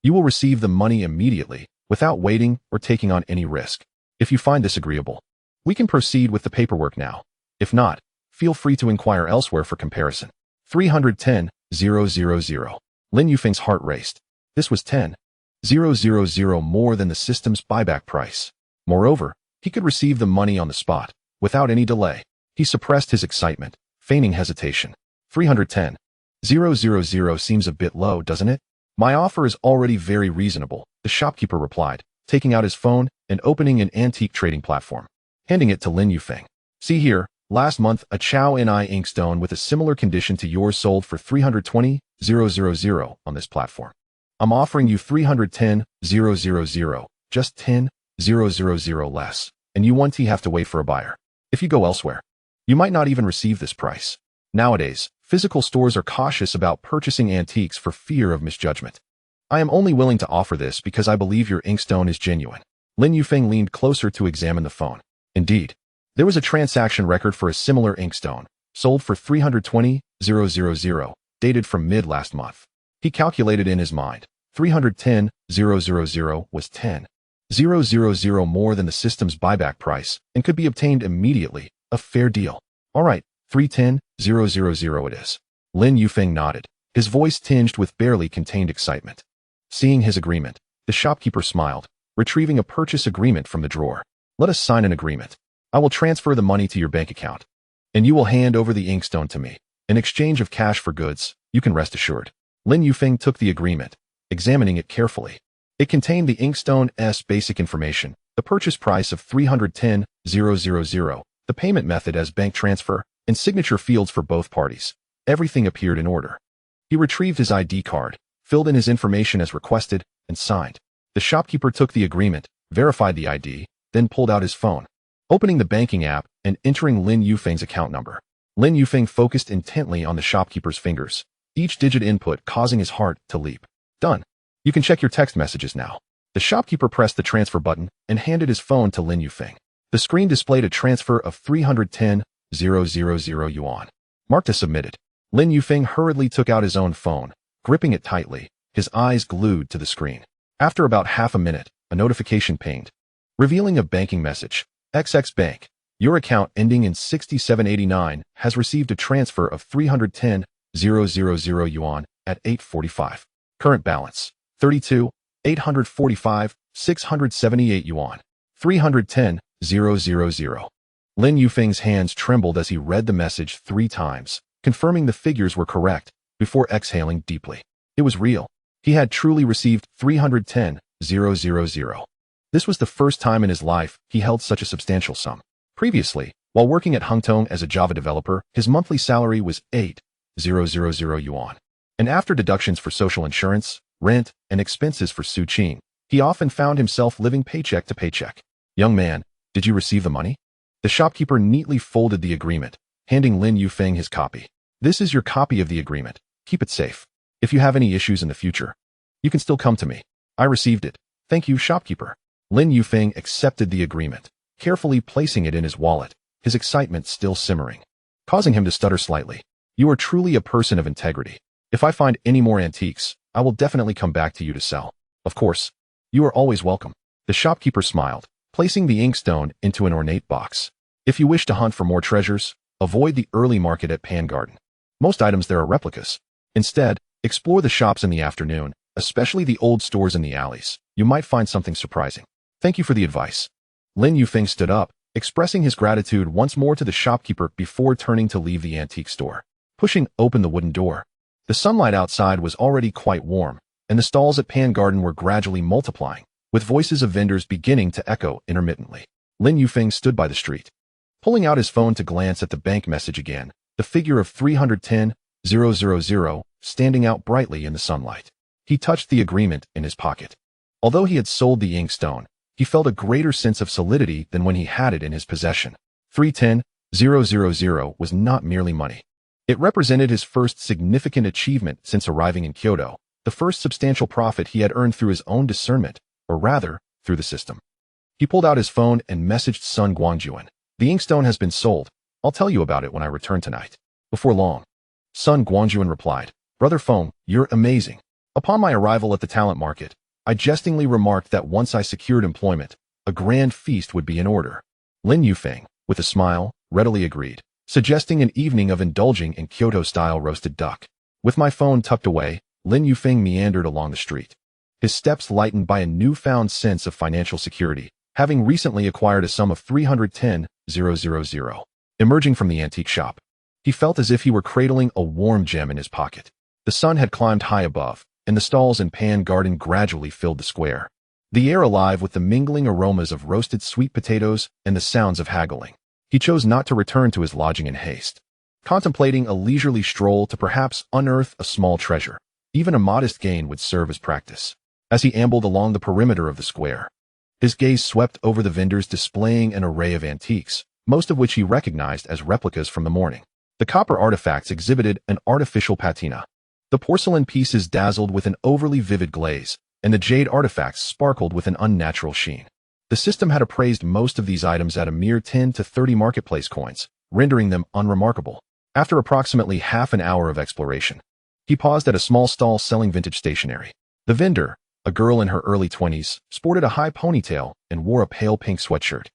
You will receive the money immediately, without waiting or taking on any risk. If you find this agreeable, we can proceed with the paperwork now. If not, feel free to inquire elsewhere for comparison." 310,000. Lin Yufeng's heart raced. This was 10,000 more than the system's buyback price. Moreover, he could receive the money on the spot, without any delay. He suppressed his excitement, feigning hesitation. 310,000 seems a bit low, doesn't it? "My offer is already very reasonable," the shopkeeper replied, taking out his phone and opening an antique trading platform, handing it to Lin Yufeng. "See here, last month a Chao and I inkstone with a similar condition to yours sold for 320,000 on this platform. I'm offering you 310,000, just 10,000 less, and you won't have to wait for a buyer. If you go elsewhere, you might not even receive this price." Nowadays, physical stores are cautious about purchasing antiques for fear of misjudgment. "I am only willing to offer this because I believe your inkstone is genuine." Lin Yufeng leaned closer to examine the phone. Indeed, there was a transaction record for a similar inkstone, sold for 320,000, dated from mid-last month. He calculated in his mind. 310,000 was 10,000 more than the system's buyback price and could be obtained immediately, a fair deal. "All right, 310,000 it is." Lin Yufeng nodded, his voice tinged with barely contained excitement. Seeing his agreement, the shopkeeper smiled, retrieving a purchase agreement from the drawer. "Let us sign an agreement. I will transfer the money to your bank account, and you will hand over the inkstone to me. In exchange of cash for goods, you can rest assured." Lin Yufeng took the agreement, examining it carefully. It contained the inkstone's basic information, the the purchase price of 310,000, the payment method as bank transfer, and signature fields for both parties. Everything appeared in order. He retrieved his ID card, filled in his information as requested, and signed. The shopkeeper took the agreement, verified the ID, then pulled out his phone. Opening the banking app and entering Lin Yufeng's account number. Lin Yufeng focused intently on the shopkeeper's fingers, each digit input causing his heart to leap. Done. You can check your text messages now. The shopkeeper pressed the transfer button and handed his phone to Lin Yufeng. The screen displayed a transfer of 310,000 yuan, marked as submitted. Lin Yufeng hurriedly took out his own phone, gripping it tightly, his eyes glued to the screen. After about half a minute, a notification pinged, revealing a banking message. XX Bank, your account ending in 6789 has received a transfer of 310,000 yuan at 8:45. Current balance, 32,845,678 yuan. 310,000. Lin Yufeng's hands trembled as he read the message 3 times, confirming the figures were correct, before exhaling deeply. It was real. He had truly received 310,000. This was the first time in his life he held such a substantial sum. Previously, while working at Hpakant as a Java developer, his monthly salary was 8,000 yuan. And after deductions for social insurance, rent, and expenses for Su Qing, he often found himself living paycheck to paycheck. Young man, did you receive the money? The shopkeeper neatly folded the agreement, handing Lin Yufeng his copy. This is your copy of the agreement. Keep it safe. If you have any issues in the future, you can still come to me. I received it. Thank you, shopkeeper. Lin Yufeng accepted the agreement, carefully placing it in his wallet, his excitement still simmering, causing him to stutter slightly. You are truly a person of integrity. If I find any more antiques, I will definitely come back to you to sell. Of course, you are always welcome. The shopkeeper smiled, placing the inkstone into an ornate box. If you wish to hunt for more treasures, avoid the early market at Pan Garden. Most items there are replicas. Instead, explore the shops in the afternoon, especially the old stores in the alleys. You might find something surprising. Thank you for the advice. Lin Yufeng stood up, expressing his gratitude once more to the shopkeeper before turning to leave the antique store. Pushing open the wooden door, the sunlight outside was already quite warm, and the stalls at Pan Garden were gradually multiplying, with voices of vendors beginning to echo intermittently. Lin Yufeng stood by the street, pulling out his phone to glance at the bank message again, the figure of 310,000 standing out brightly in the sunlight. He touched the agreement in his pocket. Although he had sold the inkstone, he felt a greater sense of solidity than when he had it in his possession. 310,000 was not merely money. It represented his first significant achievement since arriving in Kyoto, the first substantial profit he had earned through his own discernment, or rather, through the system. He pulled out his phone and messaged Sun Guangjuan. The inkstone has been sold. I'll tell you about it when I return tonight. Before long. Sun Guangjuan replied, Brother Feng, you're amazing. Upon my arrival at the talent market, I jestingly remarked that once I secured employment, a grand feast would be in order. Lin Yufeng, with a smile, readily agreed, suggesting an evening of indulging in Kyoto-style roasted duck. With my phone tucked away, Lin Yufeng meandered along the street, his steps lightened by a newfound sense of financial security, having recently acquired a sum of 310,000. Emerging from the antique shop, he felt as if he were cradling a warm gem in his pocket. The sun had climbed high above, and the stalls in Pan Garden gradually filled the square, the air alive with the mingling aromas of roasted sweet potatoes and the sounds of haggling. He chose not to return to his lodging in haste, contemplating a leisurely stroll to perhaps unearth a small treasure. Even a modest gain would serve as practice. As he ambled along the perimeter of the square, his gaze swept over the vendors displaying an array of antiques, most of which he recognized as replicas from the morning. The copper artifacts exhibited an artificial patina. The porcelain pieces dazzled with an overly vivid glaze, and the jade artifacts sparkled with an unnatural sheen. The system had appraised most of these items at a mere 10 to 30 marketplace coins, rendering them unremarkable. After approximately half an hour of exploration, he paused at a small stall selling vintage stationery. The vendor, a girl in her early 20s, sported a high ponytail and wore a pale pink sweatshirt,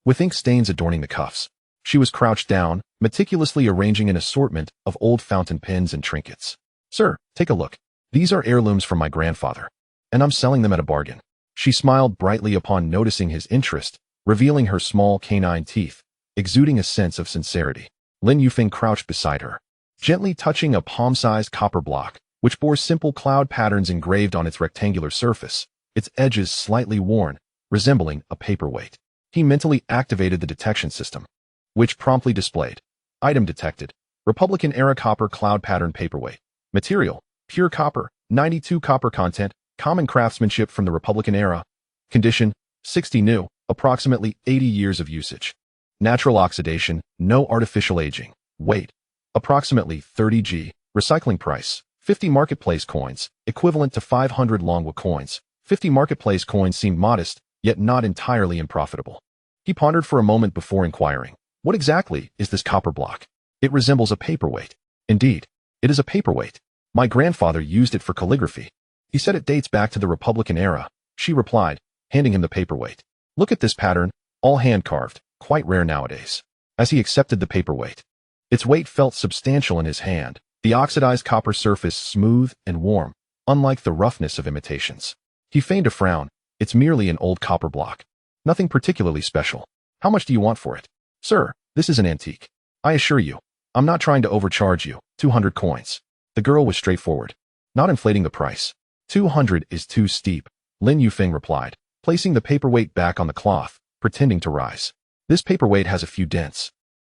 with ink stains adorning the cuffs. She was crouched down, meticulously arranging an assortment of old fountain pens and trinkets. Sir, take a look. These are heirlooms from my grandfather, and I'm selling them at a bargain. She smiled brightly upon noticing his interest, revealing her small canine teeth, exuding a sense of sincerity. Lin Yufeng crouched beside her, gently touching a palm-sized copper block, which bore simple cloud patterns engraved on its rectangular surface, its edges slightly worn, resembling a paperweight. He mentally activated the detection system, which promptly displayed. Item detected. Republican-era copper cloud pattern paperweight. Material, pure copper, 92 copper content, common craftsmanship from the Republican era. Condition, 60 new, approximately 80 years of usage. Natural oxidation, no artificial aging. Weight, approximately 30 g. Recycling price, 50 marketplace coins, equivalent to 500 Longwa coins. 50 marketplace coins seemed modest, yet not entirely unprofitable. He pondered for a moment before inquiring, what exactly is this copper block? It resembles a paperweight. Indeed, it is a paperweight. My grandfather used it for calligraphy. He said it dates back to the Republican era. She replied, handing him the paperweight. Look at this pattern, all hand-carved, quite rare nowadays. As he accepted the paperweight, its weight felt substantial in his hand, the oxidized copper surface smooth and warm, unlike the roughness of imitations. He feigned a frown. It's merely an old copper block. Nothing particularly special. How much do you want for it? Sir, this is an antique. I assure you, I'm not trying to overcharge you. 200 coins. The girl was straightforward, not inflating the price. 200 is too steep, Lin Yufeng replied, placing the paperweight back on the cloth, pretending to rise. This paperweight has a few dents.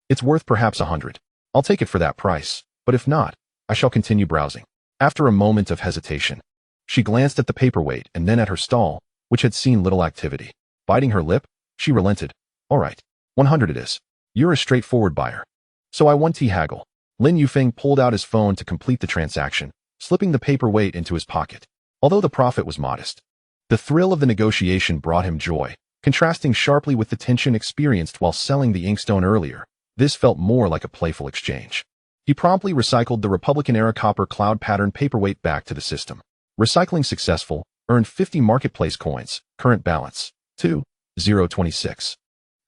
It's worth perhaps 100. I'll take it for that price, but if not, I shall continue browsing. After a moment of hesitation, she glanced at the paperweight and then at her stall, which had seen little activity. Biting her lip, she relented. All right, 100 it is. You're a straightforward buyer. So I 1T haggle. Lin Yufeng pulled out his phone to complete the transaction, slipping the paperweight into his pocket. Although the profit was modest, the thrill of the negotiation brought him joy, contrasting sharply with the tension experienced while selling the inkstone earlier. This felt more like a playful exchange. He promptly recycled the Republican-era copper cloud pattern paperweight back to the system. Recycling successful, earned 50 marketplace coins, current balance, 2,026.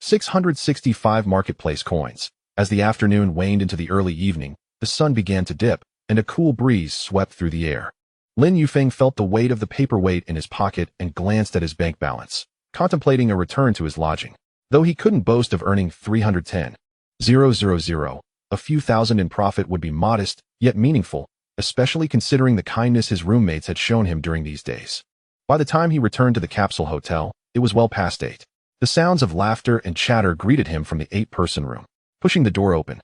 665 marketplace coins. As the afternoon waned into the early evening, the sun began to dip, and a cool breeze swept through the air. Lin Yufeng felt the weight of the paperweight in his pocket and glanced at his bank balance, contemplating a return to his lodging. Though he couldn't boast of earning 310,000, a few thousand in profit would be modest, yet meaningful, especially considering the kindness his roommates had shown him during these days. By the time he returned to the capsule hotel, it was well past 8. The sounds of laughter and chatter greeted him from the 8-person room. Pushing the door open,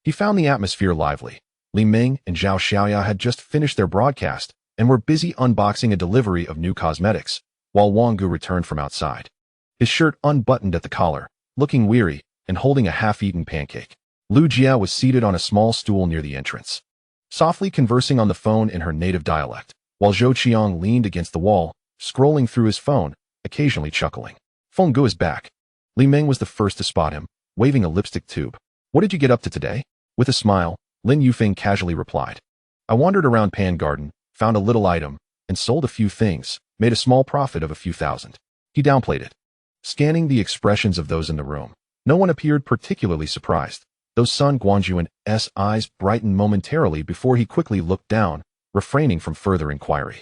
he found the atmosphere lively. Li Ming and Zhao Xiaoya had just finished their broadcast and were busy unboxing a delivery of new cosmetics, while Wang Gu returned from outside, his shirt unbuttoned at the collar, looking weary and holding a half-eaten pancake. Lu Jia was seated on a small stool near the entrance, softly conversing on the phone in her native dialect, while Zhou Qiang leaned against the wall, scrolling through his phone, occasionally chuckling. Feng Gu is back. Li Ming was the first to spot him, waving a lipstick tube. What did you get up to today? With a smile, Lin Yufeng casually replied. I wandered around Pan Garden, found a little item, and sold a few things, made a small profit of a few thousand. He downplayed it. Scanning the expressions of those in the room, no one appeared particularly surprised, though Sun Guangjuan's eyes brightened momentarily before he quickly looked down, refraining from further inquiry.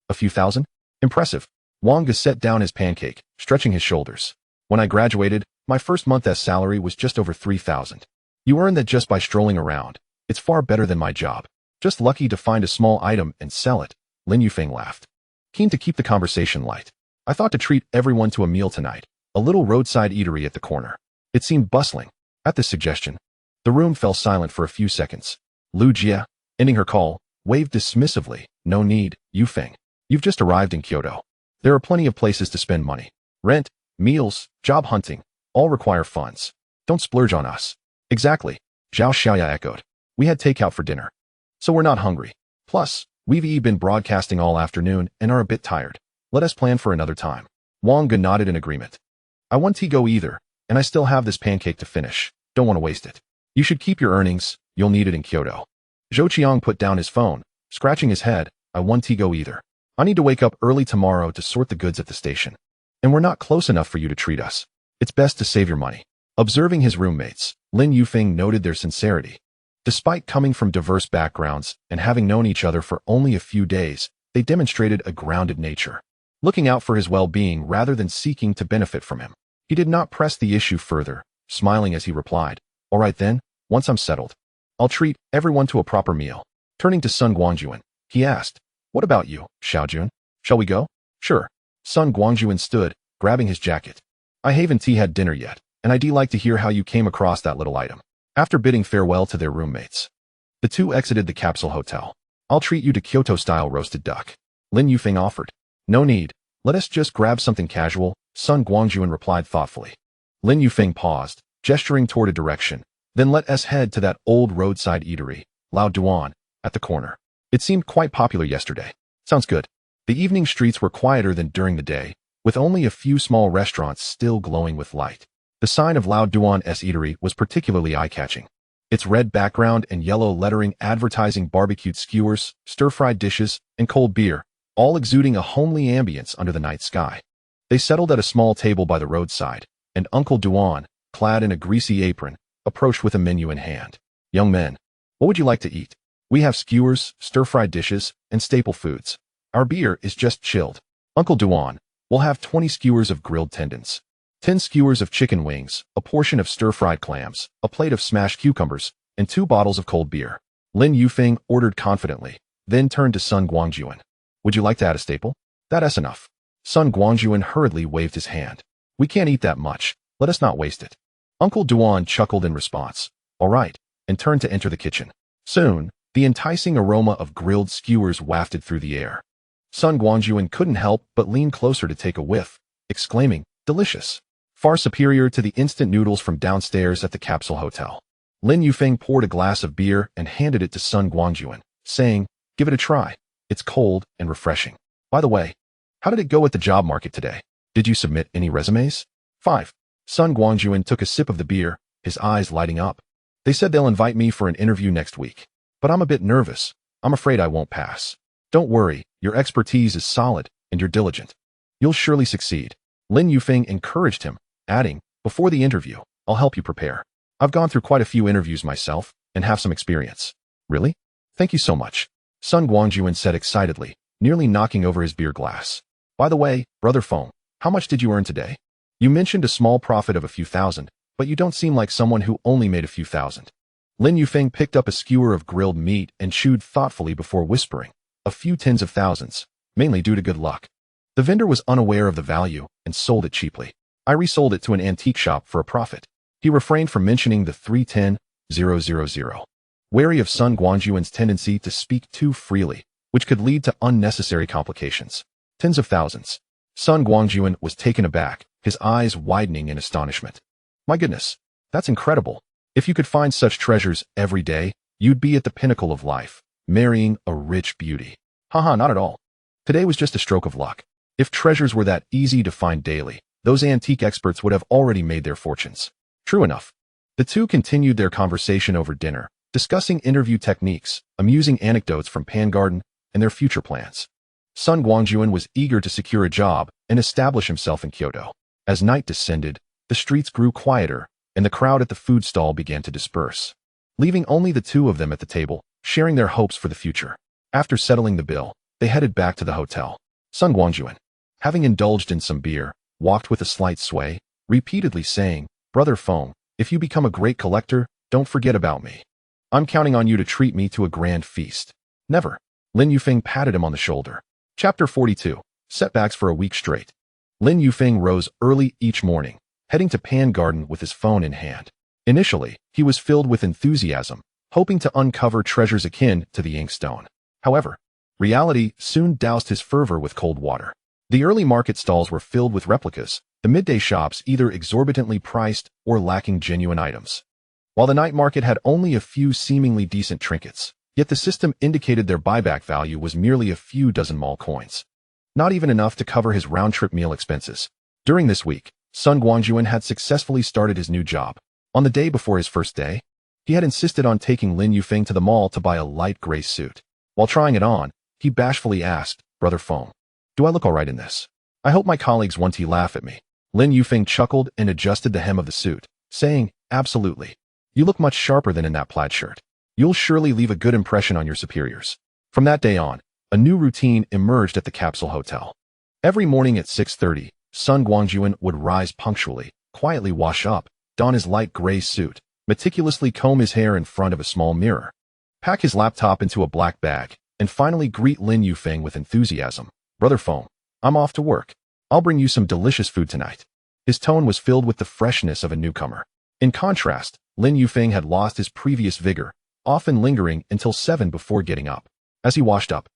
A few thousand? Impressive. Wang Ge set down his pancake, stretching his shoulders. When I graduated, my first month's salary was just over 3,000. You earn that just by strolling around. It's far better than my job. Just lucky to find a small item and sell it. Lin Yufeng laughed, keen to keep the conversation light. I thought to treat everyone to a meal tonight, a little roadside eatery at the corner. It seemed bustling. At this suggestion, the room fell silent for a few seconds. Lu Jia, ending her call, waved dismissively. No need, Yufeng. You've just arrived in Kyoto. There are plenty of places to spend money. Rent, meals, job hunting, all require funds. Don't splurge on us. Exactly, Zhao Xiaoya echoed. We had takeout for dinner, so we're not hungry. Plus, we've been broadcasting all afternoon and are a bit tired. Let us plan for another time. Wang Ge nodded in agreement. I won't go either, and I still have this pancake to finish. Don't want to waste it. You should keep your earnings. You'll need it in Kyoto. Zhou Qiang put down his phone, scratching his head. I won't go either. I need to wake up early tomorrow to sort the goods at the station. And we're not close enough for you to treat us. It's best to save your money. Observing his roommates, Lin Yufeng noted their sincerity. Despite coming from diverse backgrounds and having known each other for only a few days, they demonstrated a grounded nature, looking out for his well-being rather than seeking to benefit from him. He did not press the issue further, smiling as he replied, all right then, once I'm settled, I'll treat everyone to a proper meal. Turning to Sun Guangjuan, he asked, what about you, Xiaojun? Shall we go? Sure. Sun Guangjuan stood, grabbing his jacket. I haven't had dinner yet, and I'd like to hear how you came across that little item. After bidding farewell to their roommates, the two exited the capsule hotel. I'll treat you to Kyoto-style roasted duck, Lin Yufeng offered. No need. Let us just grab something casual, Sun Guangjuan replied thoughtfully. Lin Yufeng paused, gesturing toward a direction. Then let us head to that old roadside eatery, Lao Duan, at the corner. It seemed quite popular yesterday. Sounds good. The evening streets were quieter than during the day, with only a few small restaurants still glowing with light. The sign of Lao Duan's eatery was particularly eye-catching. Its red background and yellow lettering advertising barbecued skewers, stir-fried dishes, and cold beer, all exuding a homely ambience under the night sky. They settled at a small table by the roadside, and Uncle Duan, clad in a greasy apron, approached with a menu in hand. Young men, what would you like to eat? We have skewers, stir-fried dishes, and staple foods. Our beer is just chilled. Uncle Duan, we'll have 20 skewers of grilled tendons, 10 skewers of chicken wings, a portion of stir-fried clams, a plate of smashed cucumbers, and 2 bottles of cold beer. Lin Yufeng ordered confidently, then turned to Sun Guangjuan. Would you like to add a staple? That's enough. Sun Guangjuan hurriedly waved his hand. We can't eat that much. Let us not waste it. Uncle Duan chuckled in response. All right, and turned to enter the kitchen. Soon, the enticing aroma of grilled skewers wafted through the air. Sun Guangjuan couldn't help but lean closer to take a whiff, exclaiming, delicious. Far superior to the instant noodles from downstairs at the capsule hotel. Lin Yufeng poured a glass of beer and handed it to Sun Guangjuan, saying, give it a try. It's cold and refreshing. By the way, how did it go at the job market today? Did you submit any resumes? 5. Sun Guangjuan took a sip of the beer, his eyes lighting up. They said they'll invite me for an interview next week. But I'm a bit nervous. I'm afraid I won't pass. Don't worry, your expertise is solid, and you're diligent. You'll surely succeed. Lin Yufeng encouraged him, adding, before the interview, I'll help you prepare. I've gone through quite a few interviews myself, and have some experience. Really? Thank you so much. Sun Guangjuan said excitedly, nearly knocking over his beer glass. By the way, Brother Feng, how much did you earn today? You mentioned a small profit of a few thousand, but you don't seem like someone who only made a few thousand. Lin Yufeng picked up a skewer of grilled meat and chewed thoughtfully before whispering, a few tens of thousands, mainly due to good luck. The vendor was unaware of the value and sold it cheaply. I resold it to an antique shop for a profit. He refrained from mentioning the 310,000. Wary of Sun Guangjuan's tendency to speak too freely, which could lead to unnecessary complications. Tens of thousands. Sun Guangjuan was taken aback, his eyes widening in astonishment. My goodness, that's incredible. If you could find such treasures every day, you'd be at the pinnacle of life, marrying a rich beauty. Haha, not at all. Today was just a stroke of luck. If treasures were that easy to find daily, those antique experts would have already made their fortunes. True enough. The two continued their conversation over dinner, discussing interview techniques, amusing anecdotes from Pan Garden, and their future plans. Sun Guangjuan was eager to secure a job and establish himself in Kyoto. As night descended, the streets grew quieter, and the crowd at the food stall began to disperse, leaving only the two of them at the table, sharing their hopes for the future. After settling the bill, they headed back to the hotel. Sun Guangjuan, having indulged in some beer, walked with a slight sway, repeatedly saying, Brother Feng, if you become a great collector, don't forget about me. I'm counting on you to treat me to a grand feast. Never. Lin Yufeng patted him on the shoulder. Chapter 42. Setbacks for a week straight. Lin Yufeng rose early each morning, heading to Pan Garden with his phone in hand. Initially, he was filled with enthusiasm, hoping to uncover treasures akin to the inkstone. However, reality soon doused his fervor with cold water. The early market stalls were filled with replicas, the midday shops either exorbitantly priced or lacking genuine items. While the night market had only a few seemingly decent trinkets, yet the system indicated their buyback value was merely a few dozen mall coins. Not even enough to cover his round-trip meal expenses. During this week, Sun Guangjuan had successfully started his new job. On the day before his first day, he had insisted on taking Lin Yufeng to the mall to buy a light gray suit. While trying it on, he bashfully asked, Brother Feng, do I look all right in this? I hope my colleagues won't laugh at me. Lin Yufeng chuckled and adjusted the hem of the suit, saying, absolutely. You look much sharper than in that plaid shirt. You'll surely leave a good impression on your superiors. From that day on, a new routine emerged at the capsule hotel. Every morning at 6:30, Sun Guangjuan would rise punctually, quietly wash up, don his light gray suit, meticulously comb his hair in front of a small mirror, pack his laptop into a black bag, and finally greet Lin Yufeng with enthusiasm. Brother Feng, I'm off to work. I'll bring you some delicious food tonight. His tone was filled with the freshness of a newcomer. In contrast, Lin Yufeng had lost his previous vigor, often lingering until 7 before getting up. As he washed up,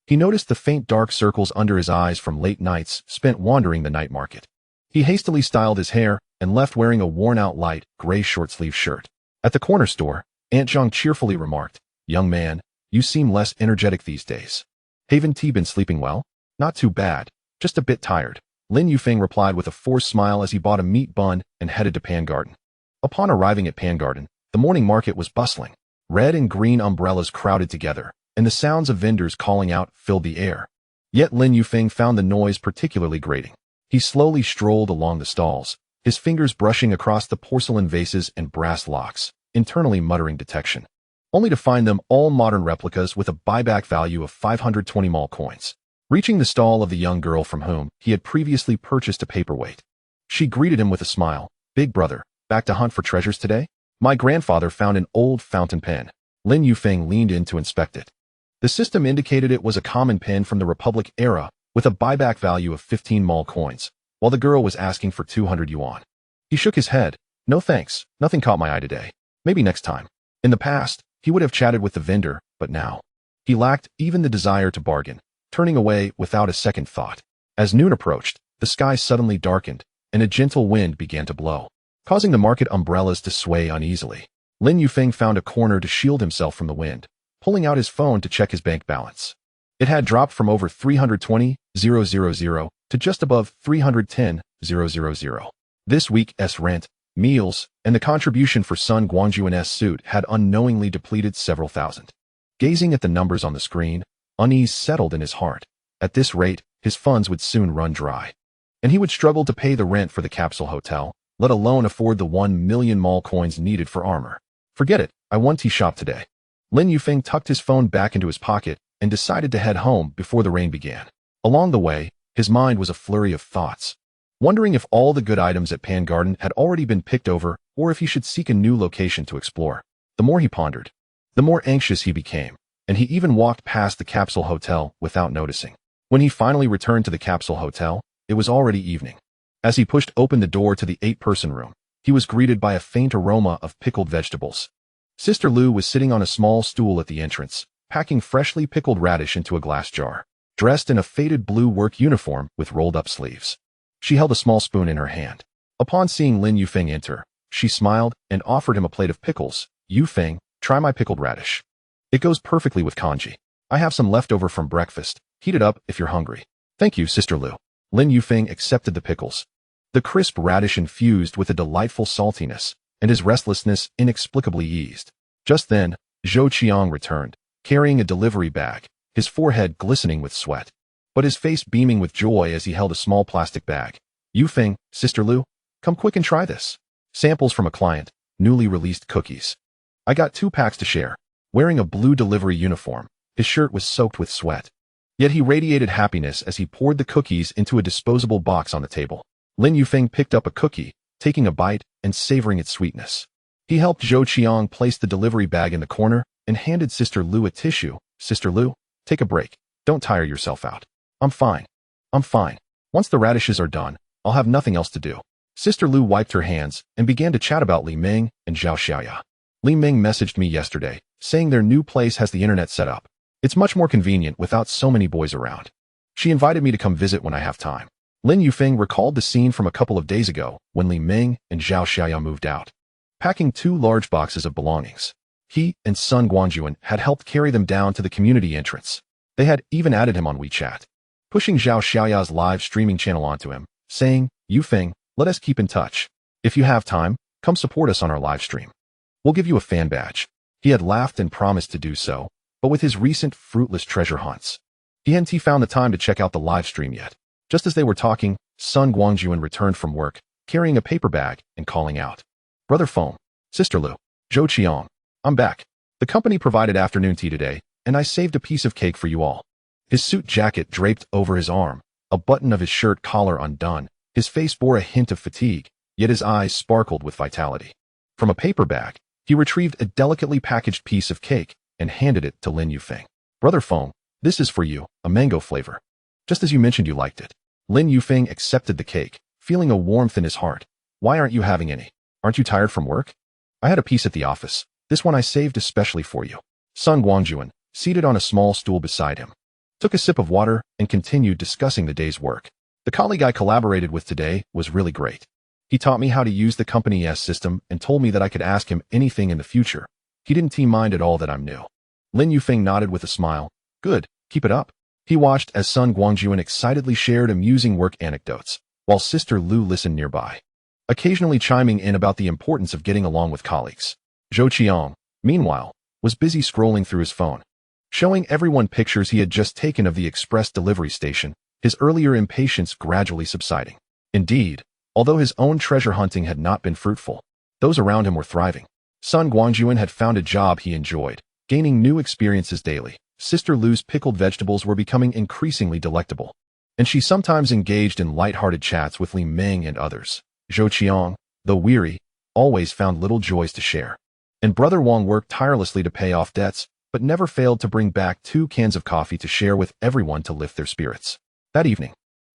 he noticed the faint dark circles under his eyes from late nights spent wandering the night market. He hastily styled his hair and left wearing a worn-out light gray short-sleeve shirt. At the corner store, Aunt Zhang cheerfully remarked, "Young man, you seem less energetic these days. Haven't T been sleeping well?" "Not too bad, just a bit tired," Lin Yufeng replied with a forced smile as he bought a meat bun and headed to Pan Garden. Upon arriving at Pan Garden, the morning market was bustling. Red and green umbrellas crowded together, and the sounds of vendors calling out filled the air. Yet Lin Yufeng found the noise particularly grating. He slowly strolled along the stalls, his fingers brushing across the porcelain vases and brass locks, internally muttering detection, only to find them all modern replicas with a buyback value of 520 mall coins. Reaching the stall of the young girl from whom he had previously purchased a paperweight, she greeted him with a smile. "Big brother, back to hunt for treasures today?" "My grandfather found an old fountain pen." Lin Yufeng leaned in to inspect it. The system indicated it was a common pen from the Republic era with a buyback value of 15 mall coins, while the girl was asking for 200 yuan. He shook his head. "No thanks, nothing caught my eye today. Maybe next time." In the past, he would have chatted with the vendor, but now he lacked even the desire to bargain, turning away without a second thought. As noon approached, the sky suddenly darkened, and a gentle wind began to blow, causing the market umbrellas to sway uneasily. Lin Yufeng found a corner to shield himself from the wind, pulling out his phone to check his bank balance. It had dropped from over 320,000 to just above 310,000. This week's rent, meals, and the contribution for Sun Guangjuan's suit had unknowingly depleted several thousand. Gazing at the numbers on the screen, unease settled in his heart. At this rate, his funds would soon run dry, and he would struggle to pay the rent for the capsule hotel, let alone afford the 1 million mall coins needed for armor. Forget it, I want tea shop today. Lin Yufeng tucked his phone back into his pocket and decided to head home before the rain began. Along the way, his mind was a flurry of thoughts, wondering if all the good items at Pan Garden had already been picked over or if he should seek a new location to explore. The more he pondered, the more anxious he became, and he even walked past the capsule hotel without noticing. When he finally returned to the capsule hotel, it was already evening. As he pushed open the door to the 8-person room, he was greeted by a faint aroma of pickled vegetables. Sister Lu was sitting on a small stool at the entrance, packing freshly pickled radish into a glass jar, dressed in a faded blue work uniform with rolled-up sleeves. She held a small spoon in her hand. Upon seeing Lin Yufeng enter, she smiled and offered him a plate of pickles. "Yufeng, try my pickled radish. It goes perfectly with congee. I have some leftover from breakfast. Heat it up if you're hungry." "Thank you, Sister Lu." Lin Yufeng accepted the pickles. The crisp radish infused with a delightful saltiness, and his restlessness inexplicably eased. Just then, Zhou Qiang returned, carrying a delivery bag, his forehead glistening with sweat, but his face beaming with joy as he held a small plastic bag. "Yufeng, Sister Lu, come quick and try this. Samples from a client, newly released cookies. I got 2 packs to share." Wearing a blue delivery uniform, his shirt was soaked with sweat. Yet he radiated happiness as he poured the cookies into a disposable box on the table. Lin Yufeng picked up a cookie, taking a bite and savoring its sweetness. He helped Zhou Qiang place the delivery bag in the corner and handed Sister Lu a tissue. "Sister Lu, take a break. Don't tire yourself out." I'm fine. Once the radishes are done, I'll have nothing else to do." Sister Lu wiped her hands and began to chat about Li Ming and Zhao Xiaoya. Li Ming messaged me yesterday, saying their new place has the internet set up. It's much more convenient without so many boys around. She invited me to come visit when I have time. Lin Yufeng recalled the scene from a couple of days ago when Li Ming and Zhao Xiaoya moved out, packing 2 large boxes of belongings. He and Sun Guangjuan had helped carry them down to the community entrance. They had even added him on WeChat, pushing Zhao Xiaoya's live streaming channel onto him, saying, "Yufeng, let us keep in touch. If you have time, come support us on our live stream. We'll give you a fan badge." He had laughed and promised to do so, but with his recent fruitless treasure hunts, he hadn't found the time to check out the live stream yet. Just as they were talking, Sun Guangjuan returned from work, carrying a paper bag and calling out, "Brother Foam, Sister Lu, Zhou Qiang, I'm back. The company provided afternoon tea today, and I saved a piece of cake for you all." His suit jacket draped over his arm, a button of his shirt collar undone, his face bore a hint of fatigue, yet his eyes sparkled with vitality. From a paper bag, he retrieved a delicately packaged piece of cake and handed it to Lin Yufeng. "Brother Foam, this is for you, a mango flavor. Just as you mentioned you liked it." Lin Yufeng accepted the cake, feeling a warmth in his heart. Why aren't you having any? Aren't you tired from work? I had a piece at the office. This one I saved especially for you. Sun Guangjuan, seated on a small stool beside him, took a sip of water and continued discussing the day's work. The colleague I collaborated with today was really great. He taught me how to use the company's system and told me that I could ask him anything in the future. He didn't mind at all that I'm new. Lin Yufeng nodded with a smile. Good, keep it up. He watched as Sun Guangjuan excitedly shared amusing work anecdotes, while Sister Lu listened nearby, occasionally chiming in about the importance of getting along with colleagues. Zhou Qiang, meanwhile, was busy scrolling through his phone, showing everyone pictures he had just taken of the express delivery station, his earlier impatience gradually subsiding. Indeed, although his own treasure hunting had not been fruitful, those around him were thriving. Sun Guangjuan had found a job he enjoyed, gaining new experiences daily. Sister Lu's pickled vegetables were becoming increasingly delectable, and she sometimes engaged in light-hearted chats with Li Ming and others. Zhou Qiang, though weary, always found little joys to share. And Brother Wang worked tirelessly to pay off debts, but never failed to bring back 2 cans of coffee to share with everyone to lift their spirits. That evening,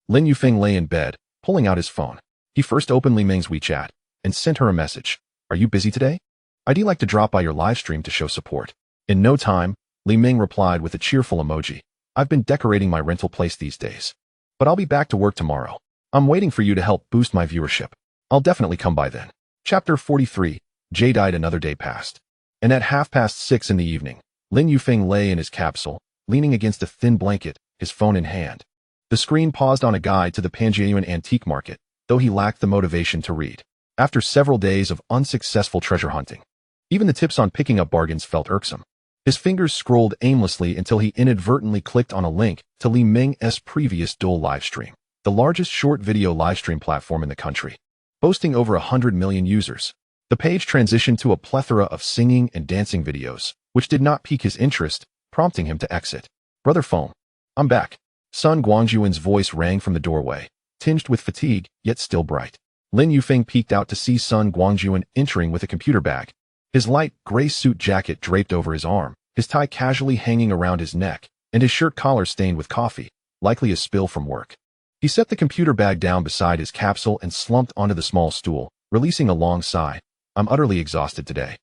Lin Yufeng lay in bed, pulling out his phone. He first opened Li Ming's WeChat and sent her a message. Are you busy today? I'd like to drop by your live stream to show support. In no time, Li Ming replied with a cheerful emoji. I've been decorating my rental place these days, but I'll be back to work tomorrow. I'm waiting for you to help boost my viewership. I'll definitely come by then. Chapter 43. Jade died. Another day passed, and at 6:30 in the evening, Lin Yufeng lay in his capsule, leaning against a thin blanket, his phone in hand. The screen paused on a guide to the Panjiayuan antique market, though he lacked the motivation to read. After several days of unsuccessful treasure hunting, even the tips on picking up bargains felt irksome. His fingers scrolled aimlessly until he inadvertently clicked on a link to Li Ming's previous dual livestream, the largest short video livestream platform in the country, boasting over 100 million users. The page transitioned to a plethora of singing and dancing videos, which did not pique his interest, prompting him to exit. Brother Foam, I'm back. Sun Guangjuan's voice rang from the doorway, tinged with fatigue, yet still bright. Lin Yufeng peeked out to see Sun Guangjuan entering with a computer bag, his light gray suit jacket draped over his arm, his tie casually hanging around his neck, and his shirt collar stained with coffee, likely a spill from work. He set the computer bag down beside his capsule and slumped onto the small stool, releasing a long sigh. I'm utterly exhausted today,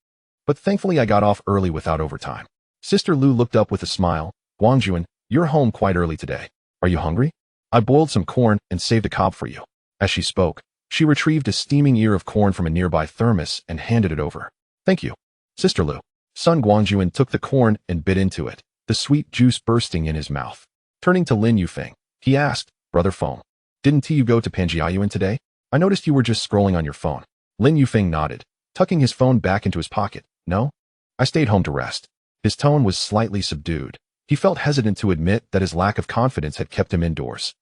but thankfully I got off early without overtime. Sister Lu looked up with a smile. Guangjuan, you're home quite early today. Are you hungry? I boiled some corn and saved a cob for you. As she spoke, she retrieved a steaming ear of corn from a nearby thermos and handed it over. Thank you, Sister Lu. Sun Guangjuan took the corn and bit into it, the sweet juice bursting in his mouth. Turning to Lin Yufeng, he asked, Brother Foam, didn't you go to Panjiayuan today? I noticed you were just scrolling on your phone. Lin Yufeng nodded, tucking his phone back into his pocket. No, I stayed home to rest. His tone was slightly subdued. He felt hesitant to admit that his lack of confidence had kept him indoors.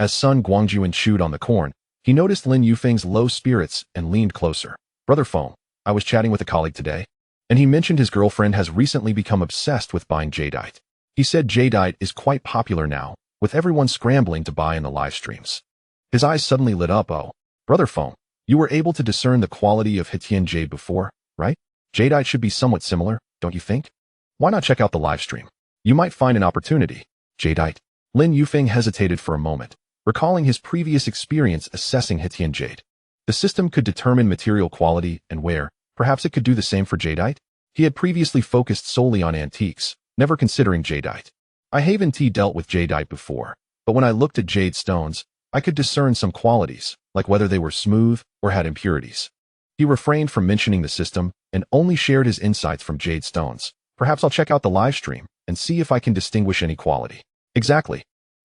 As Sun Guangjuan chewed on the corn, he noticed Lin Yufeng's low spirits and leaned closer. Brother Foam, I was chatting with a colleague today, and he mentioned his girlfriend has recently become obsessed with buying jadeite. He said jadeite is quite popular now, with everyone scrambling to buy in the live streams. His eyes suddenly lit up. Oh, Brother Foam, you were able to discern the quality of Htian jade before, right? Jadeite should be somewhat similar, don't you think? Why not check out the live stream? You might find an opportunity. Jadeite. Lin Yufeng hesitated for a moment, recalling his previous experience assessing Htian jade. The system could determine material quality and wear. Perhaps it could do the same for jadeite? He had previously focused solely on antiques, never considering jadeite. I haven't dealt with jadeite before, but when I looked at jade stones, I could discern some qualities, like whether they were smooth or had impurities. He refrained from mentioning the system and only shared his insights from jade stones. Perhaps I'll check out the live stream and see if I can distinguish any quality. Exactly.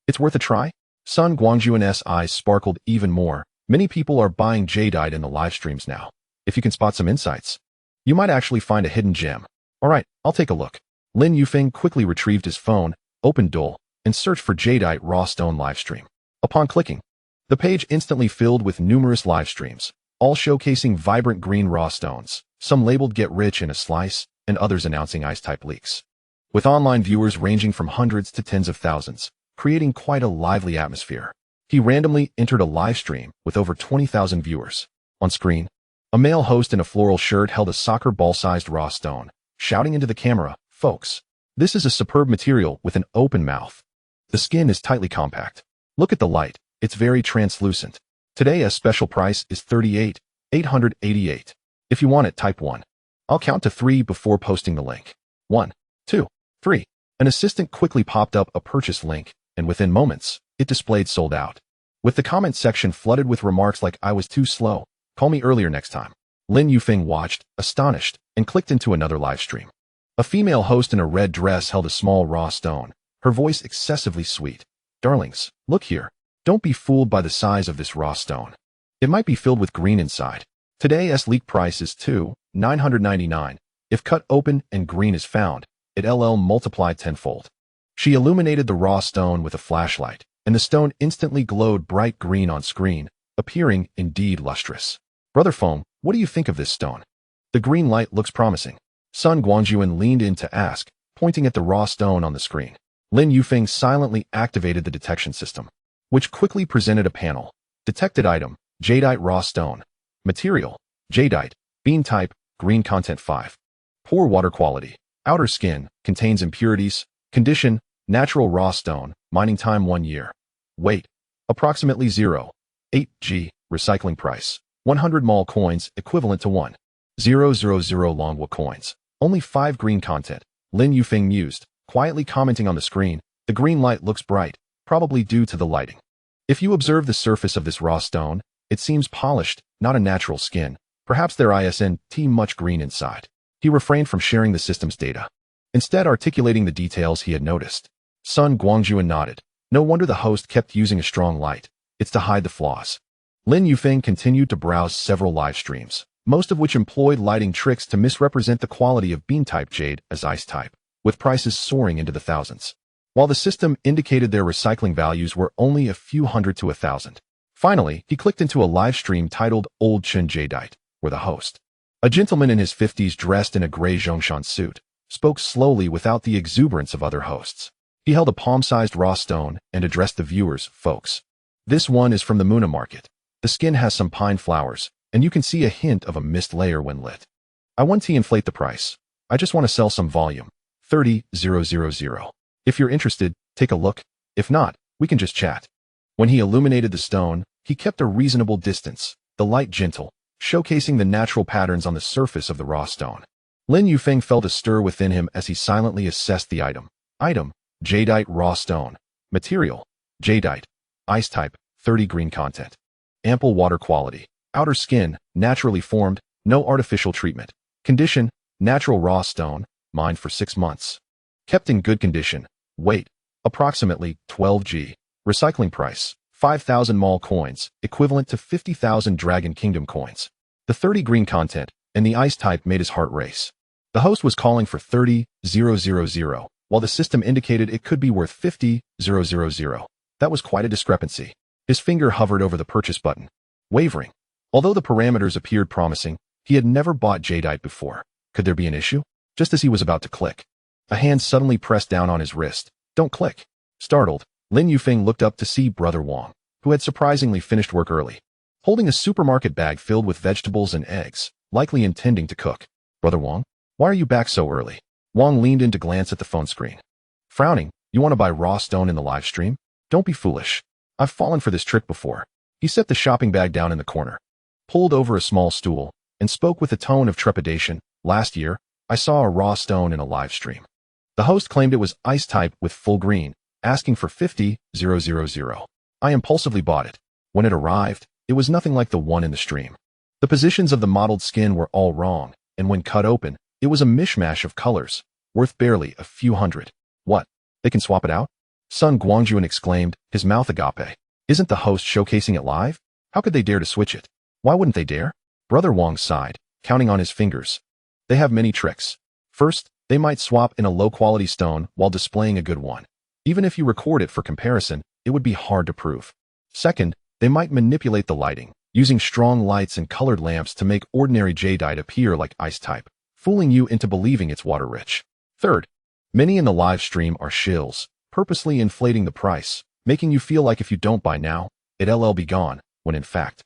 It's worth a try? Sun Guangjuan's eyes sparkled even more. Many people are buying jadeite in the live streams now. If you can spot some insights, you might actually find a hidden gem. All right, I'll take a look. Lin Yufeng quickly retrieved his phone, opened Duel, and searched for jadeite raw stone livestream. Upon clicking, the page instantly filled with numerous live streams, all showcasing vibrant green raw stones, some labeled Get Rich in a Slice, and others announcing ice-type leaks. With online viewers ranging from hundreds to tens of thousands, creating quite a lively atmosphere. He randomly entered a live stream with over 20,000 viewers. On screen, a male host in a floral shirt held a soccer ball-sized raw stone, shouting into the camera, "Folks, this is a superb material with an open mouth. The skin is tightly compact. Look at the light. It's very translucent. Today's special price is 38,888. If you want it, type 1. I'll count to 3 before posting the link. 1, 2, 3. An assistant quickly popped up a purchase link, and within moments, it displayed sold out. With the comment section flooded with remarks like "I was too slow, call me earlier next time." Lin Yufeng watched, astonished, and clicked into another live stream. A female host in a red dress held a small raw stone, her voice excessively sweet. "Darlings, look here. Don't be fooled by the size of this raw stone. It might be filled with green inside. Today's leak price is 2,999. If cut open and green is found, it'll multiply tenfold." She illuminated the raw stone with a flashlight, and the stone instantly glowed bright green on screen, appearing indeed lustrous. "Brother Feng, what do you think of this stone? The green light looks promising." Sun Guangjuan leaned in to ask, pointing at the raw stone on the screen. Lin Yufeng silently activated the detection system, which quickly presented a panel. Detected item, jadeite raw stone. Material, jadeite, bean type, green content 5. Poor water quality, outer skin, contains impurities. Condition, natural raw stone, mining time 1 year. Weight, approximately 0.8 g, recycling price, 100 mall coins equivalent to 1,000 Longwa coins. Only 5 green content, Lin Yufeng mused, quietly commenting on the screen. The green light looks bright, probably due to the lighting. If you observe the surface of this raw stone, it seems polished, not a natural skin. Perhaps there isn't much green inside. He refrained from sharing the system's data, instead articulating the details he had noticed. Sun Guangjuan nodded. No wonder the host kept using a strong light. It's to hide the flaws. Lin Yufeng continued to browse several live streams, most of which employed lighting tricks to misrepresent the quality of bean-type jade as ice-type, with prices soaring into the thousands, while the system indicated their recycling values were only a few hundred to 1,000. Finally, he clicked into a live stream titled Old Chen Jadeite, where the host, a gentleman in his 50s dressed in a gray Zhongshan suit, spoke slowly without the exuberance of other hosts. He held a palm-sized raw stone and addressed the viewers. "Folks, this one is from the Muna market. The skin has some pine flowers, and you can see a hint of a mist layer when lit. I want to inflate the price. I just want to sell some volume. 30,000. If you're interested, take a look. If not, we can just chat." When he illuminated the stone, he kept a reasonable distance, the light gentle, showcasing the natural patterns on the surface of the raw stone. Lin Yufeng felt a stir within him as he silently assessed the item. Item, jadeite raw stone. Material, jadeite. Ice type, 30 green content. Ample water quality. Outer skin, naturally formed, no artificial treatment. Condition, natural raw stone, mined for 6 months. Kept in good condition. Weight, approximately 12 g. Recycling price, 5,000 mall coins, equivalent to 50,000 Dragon Kingdom coins. The 30 green content and the ice type made his heart race. The host was calling for 30,000, while the system indicated it could be worth 50,000. That was quite a discrepancy. His finger hovered over the purchase button, wavering. Although the parameters appeared promising, he had never bought jadeite before. Could there be an issue? Just as he was about to click, a hand suddenly pressed down on his wrist. "Don't click." Startled, Lin Yufeng looked up to see Brother Wang, who had surprisingly finished work early, holding a supermarket bag filled with vegetables and eggs, likely intending to cook. "Brother Wang, why are you back so early?" Wang leaned in to glance at the phone screen. Frowning, "You want to buy raw stone in the live stream? Don't be foolish. I've fallen for this trick before." He set the shopping bag down in the corner, pulled over a small stool, and spoke with a tone of trepidation. "Last year, I saw a raw stone in a live stream. The host claimed it was ice type with full green, asking for 50,000. I impulsively bought it. When it arrived, it was nothing like the one in the stream. The positions of the modeled skin were all wrong, and when cut open, it was a mishmash of colors, worth barely a few hundred." "What? They can swap it out?" Sun Guangjuan exclaimed, his mouth agape. "Isn't the host showcasing it live? How could they dare to switch it? Why wouldn't they dare?" Brother Wang sighed, counting on his fingers. "They have many tricks. First, they might swap in a low-quality stone while displaying a good one. Even if you record it for comparison, it would be hard to prove. Second, they might manipulate the lighting, using strong lights and colored lamps to make ordinary jadeite appear like ice type, fooling you into believing it's water-rich. Third, many in the live stream are shills, purposely inflating the price, making you feel like if you don't buy now, it'll be gone, when in fact,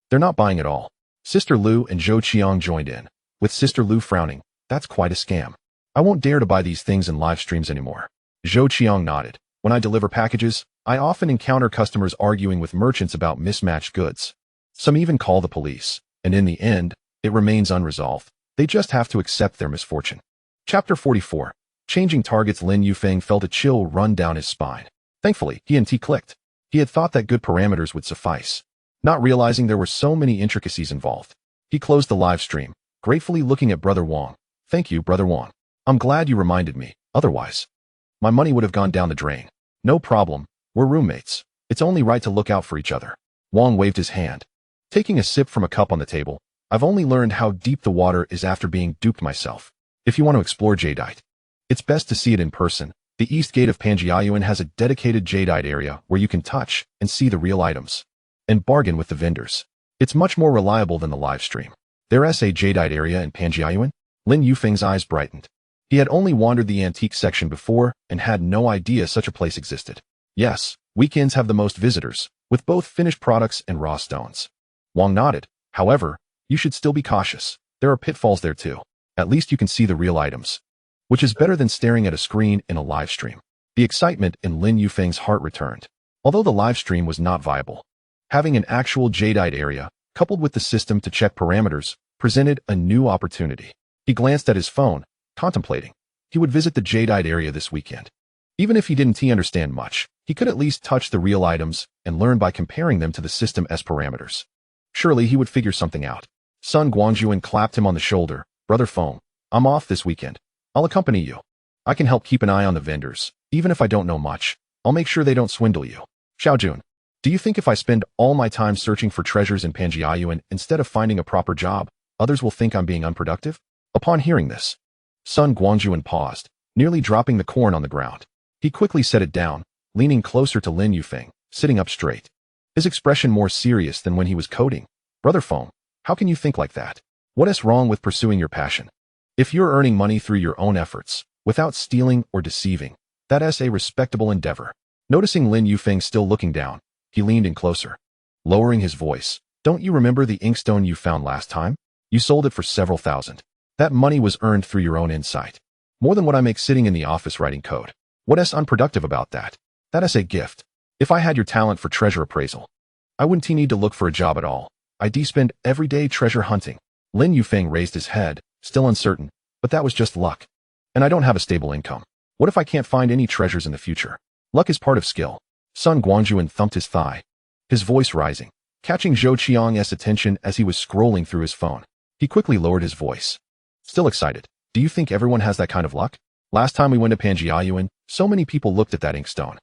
they're not buying at all." Sister Lu and Zhou Qiang joined in, with Sister Lu frowning. "That's quite a scam. I won't dare to buy these things in live streams anymore." Zhou Qiang nodded. "When I deliver packages, I often encounter customers arguing with merchants about mismatched goods. Some even call the police, and in the end, it remains unresolved. They just have to accept their misfortune. Chapter 44. Changing targets. Lin Yufeng felt a chill run down his spine. Thankfully, he clicked. He had thought that good parameters would suffice, not realizing there were so many intricacies involved. He closed the live stream, gratefully looking at Brother Wong. Thank you, Brother Wong. I'm glad you reminded me, otherwise my money would have gone down the drain. No problem, we're roommates. It's only right to look out for each other. Wong waved his hand, taking a sip from a cup on the table. I've only learned how deep the water is after being duped myself. If you want to explore jadeite, it's best to see it in person. The East Gate of Panjiayuan has a dedicated jadeite area where you can touch and see the real items and bargain with the vendors. It's much more reliable than the live stream. There's a jadeite area in Panjiayuan? Lin Yufeng's eyes brightened. He had only wandered the antique section before and had no idea such a place existed. Yes, weekends have the most visitors, with both finished products and raw stones. Wong nodded. However, you should still be cautious. There are pitfalls there too. At least you can see the real items, which is better than staring at a screen in a live stream. The excitement in Lin Yufeng's heart returned. Although the live stream was not viable, having an actual jadeite area, coupled with the system to check parameters, presented a new opportunity. He glanced at his phone, contemplating. He would visit the jadeite area this weekend. Even if he didn't understand much, he could at least touch the real items and learn by comparing them to the system's parameters. Surely he would figure something out. Sun Guangjuan clapped him on the shoulder. Brother Feng, I'm off this weekend. I'll accompany you. I can help keep an eye on the vendors. Even if I don't know much, I'll make sure they don't swindle you. Xiaojun, do you think if I spend all my time searching for treasures in Panjiayuan instead of finding a proper job, others will think I'm being unproductive? Upon hearing this, Sun Guangjuan paused, nearly dropping the corn on the ground. He quickly set it down, leaning closer to Lin Yufeng, sitting up straight, his expression more serious than when he was coding. Brother Feng, how can you think like that? What is wrong with pursuing your passion? If you're earning money through your own efforts, without stealing or deceiving, that is a respectable endeavor. Noticing Lin Yufeng still looking down, he leaned in closer, lowering his voice. Don't you remember the inkstone you found last time? You sold it for several thousand. That money was earned through your own insight. More than what I make sitting in the office writing code. What is unproductive about that? That is a gift. If I had your talent for treasure appraisal, I wouldn't need to look for a job at all. I'd spend every day treasure hunting. Lin Yufeng raised his head, still uncertain, but that was just luck. And I don't have a stable income. What if I can't find any treasures in the future? Luck is part of skill. Sun Guangjuan thumped his thigh, his voice rising, catching Zhou Qiang's attention as he was scrolling through his phone. He quickly lowered his voice. Still excited. Do you think everyone has that kind of luck? Last time we went to Panjiayuan, so many people looked at that inkstone.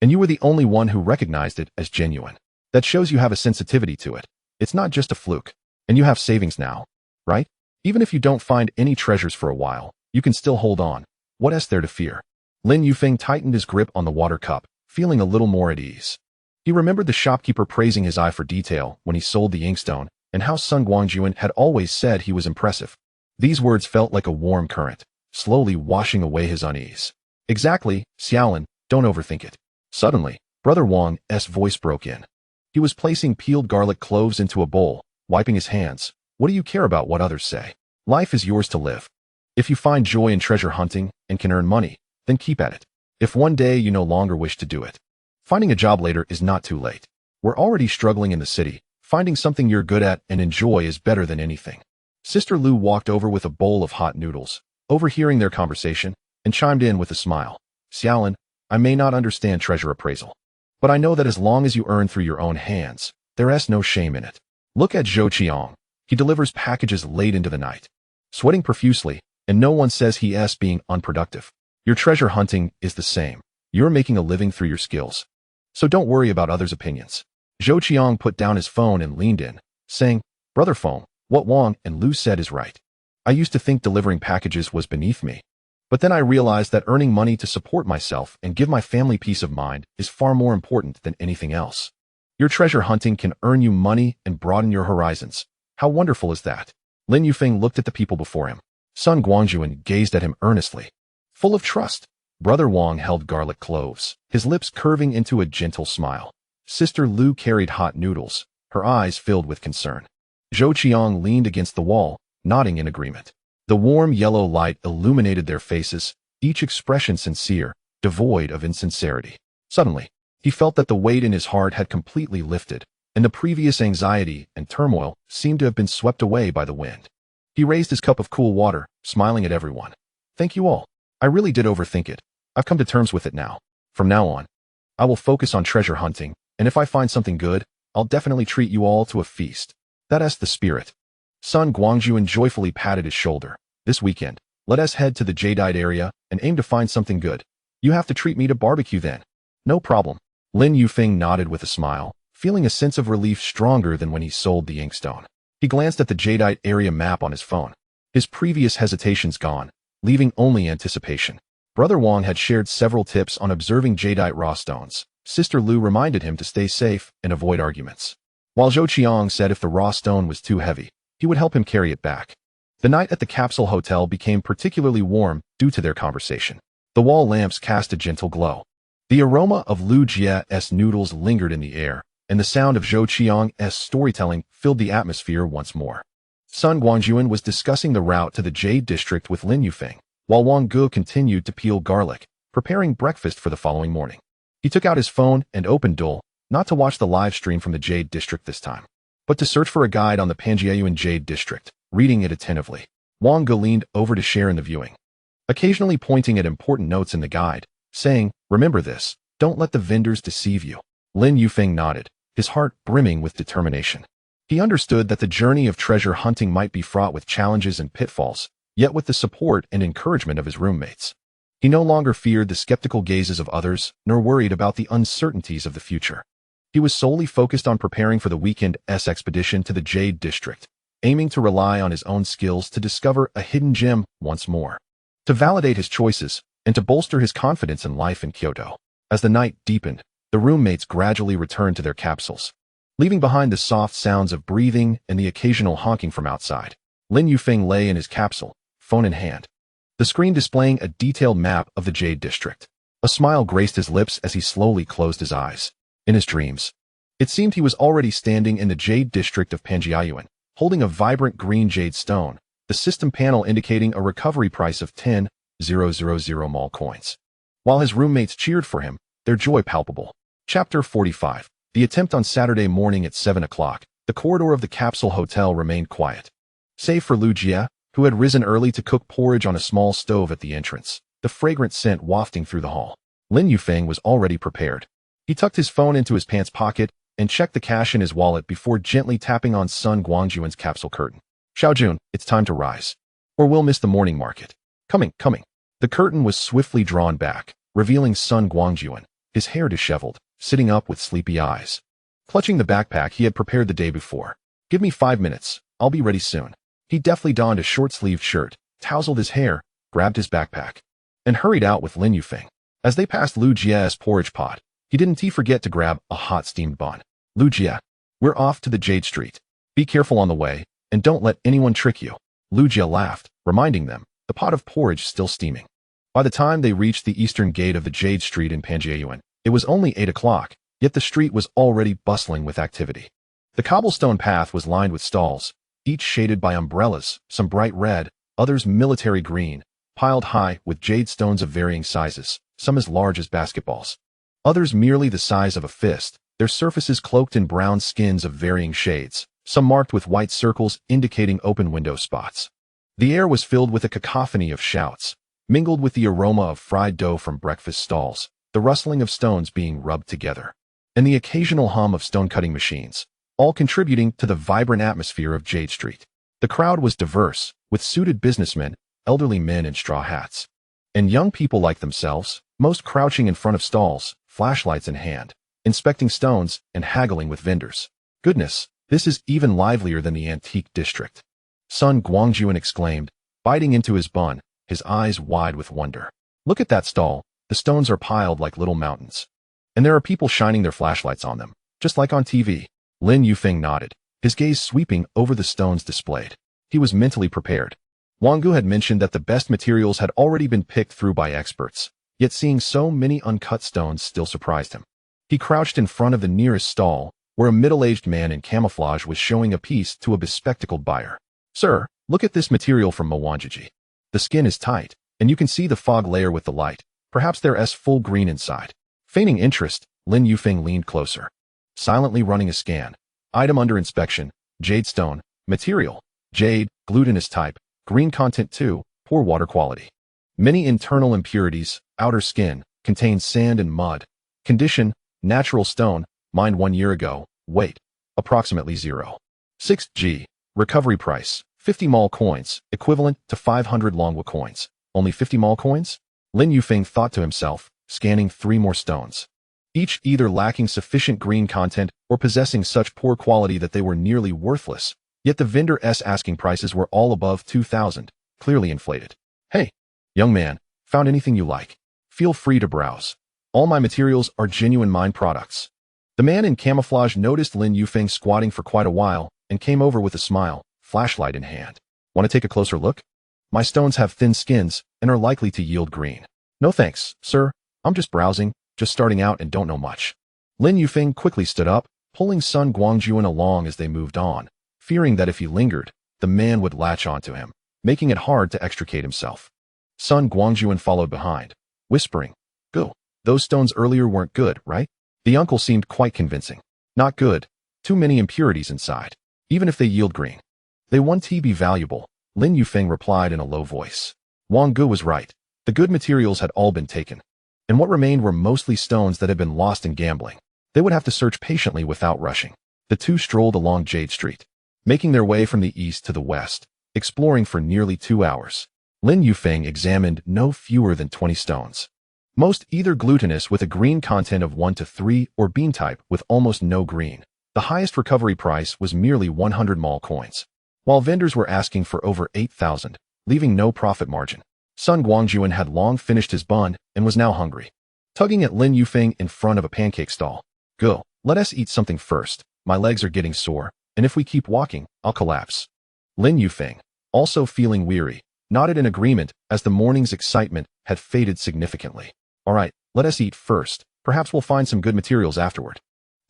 And you were the only one who recognized it as genuine. That shows you have a sensitivity to it. It's not just a fluke. And you have savings now, right? Even if you don't find any treasures for a while, you can still hold on. What is there to fear? Lin Yufeng tightened his grip on the water cup, feeling a little more at ease. He remembered the shopkeeper praising his eye for detail when he sold the inkstone, and how Sun Guangjuan had always said he was impressive. These words felt like a warm current, slowly washing away his unease. Exactly, Xiaolin, don't overthink it. Suddenly, Brother Wang's voice broke in. He was placing peeled garlic cloves into a bowl, wiping his hands. What do you care about what others say? Life is yours to live. If you find joy in treasure hunting and can earn money, then keep at it. If one day you no longer wish to do it, finding a job later is not too late. We're already struggling in the city. Finding something you're good at and enjoy is better than anything. Sister Lu walked over with a bowl of hot noodles, overhearing their conversation, and chimed in with a smile. Xiaolin, I may not understand treasure appraisal, but I know that as long as you earn through your own hands, there is no shame in it. Look at Zhou Qiang. He delivers packages late into the night, sweating profusely, and no one says he is being unproductive. Your treasure hunting is the same. You're making a living through your skills. So don't worry about others' opinions. Zhou Qiang put down his phone and leaned in, saying, Brother Feng, what Wang and Lu said is right. I used to think delivering packages was beneath me. But then I realized that earning money to support myself and give my family peace of mind is far more important than anything else. Your treasure hunting can earn you money and broaden your horizons. How wonderful is that? Lin Yufeng looked at the people before him. Sun Guangjuan gazed at him earnestly, full of trust. Brother Wang held garlic cloves, his lips curving into a gentle smile. Sister Lu carried hot noodles, her eyes filled with concern. Zhou Qiang leaned against the wall, nodding in agreement. The warm yellow light illuminated their faces, each expression sincere, devoid of insincerity. Suddenly, He felt that the weight in his heart had completely lifted, and the previous anxiety and turmoil seemed to have been swept away by the wind. He raised his cup of cool water, smiling at everyone. Thank you all. I really did overthink it. I've come to terms with it now. From now on, I will focus on treasure hunting, and if I find something good, I'll definitely treat you all to a feast. That's the spirit. Sun Guangjuan joyfully patted his shoulder. This weekend, let us head to the jade area and aim to find something good. You have to treat me to barbecue then. No problem. Lin Yufeng nodded with a smile, feeling a sense of relief stronger than when he sold the inkstone. He glanced at the jadeite area map on his phone. His previous hesitations gone, leaving only anticipation. Brother Wang had shared several tips on observing jadeite raw stones. Sister Lu reminded him to stay safe and avoid arguments. While Zhou Qiang said if the raw stone was too heavy, he would help him carry it back. The night at the capsule hotel became particularly warm due to their conversation. The wall lamps cast a gentle glow. The aroma of Lu Jie's noodles lingered in the air, and the sound of Zhou Qiang's storytelling filled the atmosphere once more. Sun Guangjuan was discussing the route to the Jade District with Lin Yufeng, while Wang Gu continued to peel garlic, preparing breakfast for the following morning. He took out his phone and opened Dole, not to watch the live stream from the Jade District this time, but to search for a guide on the Panjiayuan Jade District, reading it attentively. Wang Gu leaned over to share in the viewing, occasionally pointing at important notes in the guide, saying, "Remember this, don't let the vendors deceive you." Lin Yufeng nodded, his heart brimming with determination. He understood that the journey of treasure hunting might be fraught with challenges and pitfalls, yet with the support and encouragement of his roommates, he no longer feared the skeptical gazes of others, nor worried about the uncertainties of the future. He was solely focused on preparing for the weekend's expedition to the Jade District, aiming to rely on his own skills to discover a hidden gem once more, to validate his choices, and to bolster his confidence in life in Kyoto. As the night deepened, the roommates gradually returned to their capsules, leaving behind the soft sounds of breathing and the occasional honking from outside. Lin Yufeng lay in his capsule, phone in hand, the screen displaying a detailed map of the Jade District. A smile graced his lips as he slowly closed his eyes. In his dreams, it seemed he was already standing in the Jade District of Panjiayuan, holding a vibrant green jade stone, the system panel indicating a recovery price of 10,000 mall coins. While his roommates cheered for him, their joy palpable. Chapter 45. The attempt on Saturday morning at 7 o'clock, the corridor of the capsule hotel remained quiet. Save for Lu Jie, who had risen early to cook porridge on a small stove at the entrance, the fragrant scent wafting through the hall. Lin Yufeng was already prepared. He tucked his phone into his pants pocket and checked the cash in his wallet before gently tapping on Sun Guangjuan's capsule curtain. "Xiaojun, it's time to rise, or we'll miss the morning market. Coming. The curtain was swiftly drawn back, revealing Sun Guangjuan, his hair disheveled, sitting up with sleepy eyes, clutching the backpack he had prepared the day before. "Give me 5 minutes, I'll be ready soon." He deftly donned a short-sleeved shirt, tousled his hair, grabbed his backpack, and hurried out with Lin Yufeng. As they passed Lu Jie's porridge pot, he didn't forget to grab a hot steamed bun. "Lu Jie, we're off to the Jade Street. Be careful on the way, and don't let anyone trick you." Lu Jie laughed, reminding them, the pot of porridge still steaming. By the time they reached the eastern gate of the Jade Street in Panjiayuan, it was only 8 o'clock, yet the street was already bustling with activity. The cobblestone path was lined with stalls, each shaded by umbrellas, some bright red, others military green, piled high with jade stones of varying sizes, some as large as basketballs, others merely the size of a fist, their surfaces cloaked in brown skins of varying shades, some marked with white circles indicating open window spots. The air was filled with a cacophony of shouts, mingled with the aroma of fried dough from breakfast stalls, the rustling of stones being rubbed together, and the occasional hum of stone-cutting machines, all contributing to the vibrant atmosphere of Jade Street. The crowd was diverse, with suited businessmen, elderly men in straw hats, and young people like themselves, most crouching in front of stalls, flashlights in hand, inspecting stones and haggling with vendors. "Goodness, this is even livelier than the antique district," Sun Guangjuan exclaimed, biting into his bun, his eyes wide with wonder. "Look at that stall, the stones are piled like little mountains. And there are people shining their flashlights on them, just like on TV." Lin Yufeng nodded, his gaze sweeping over the stones displayed. He was mentally prepared. Wang Gu had mentioned that the best materials had already been picked through by experts, yet seeing so many uncut stones still surprised him. He crouched in front of the nearest stall, where a middle-aged man in camouflage was showing a piece to a bespectacled buyer. "Sir, look at this material from Mwanjiji. The skin is tight, and you can see the fog layer with the light. Perhaps there's full green inside." Feigning interest, Lin Yufeng leaned closer, silently running a scan. Item under inspection, jade stone, material, jade, glutinous type, green content 2, poor water quality. Many internal impurities, outer skin, contains sand and mud. Condition, natural stone, mined 1 year ago, weight, approximately 0.6 g. Recovery price, 50 mall coins, equivalent to 500 Longwa coins. Only 50 mall coins? Lin Yufeng thought to himself, scanning 3 more stones, each either lacking sufficient green content or possessing such poor quality that they were nearly worthless. Yet the vendor's asking prices were all above 2,000, clearly inflated. Hey, young man, found anything you like? Feel free to browse. All my materials are genuine mine products. The man in camouflage noticed Lin Yufeng squatting for quite a while and came over with a smile, flashlight in hand. Want to take a closer look? My stones have thin skins and are likely to yield green. No thanks, sir. I'm just browsing, just starting out and don't know much. Lin Yufeng quickly stood up, pulling Sun Guangjuan along as they moved on, fearing that if he lingered, the man would latch onto him, making it hard to extricate himself. Sun Guangjuan followed behind, whispering, "Go. Those stones earlier weren't good, right?" The uncle seemed quite convincing. "Not good. Too many impurities inside. Even if they yield green, they won't be valuable," Lin Yufeng replied in a low voice. Wang Gu was right. The good materials had all been taken, and what remained were mostly stones that had been lost in gambling. They would have to search patiently without rushing. The two strolled along Jade Street, making their way from the east to the west, exploring for nearly 2 hours. Lin Yufeng examined no fewer than 20 stones, most either glutinous with a green content of 1 to 3 or bean type with almost no green. The highest recovery price was merely 100 mall coins, while vendors were asking for over 8,000, leaving no profit margin. Sun Guangjuan had long finished his bun and was now hungry, tugging at Lin Yufeng in front of a pancake stall. "Go, let us eat something first. My legs are getting sore, and if we keep walking, I'll collapse." Lin Yufeng, also feeling weary, nodded in agreement as the morning's excitement had faded significantly. "All right, let us eat first. Perhaps we'll find some good materials afterward."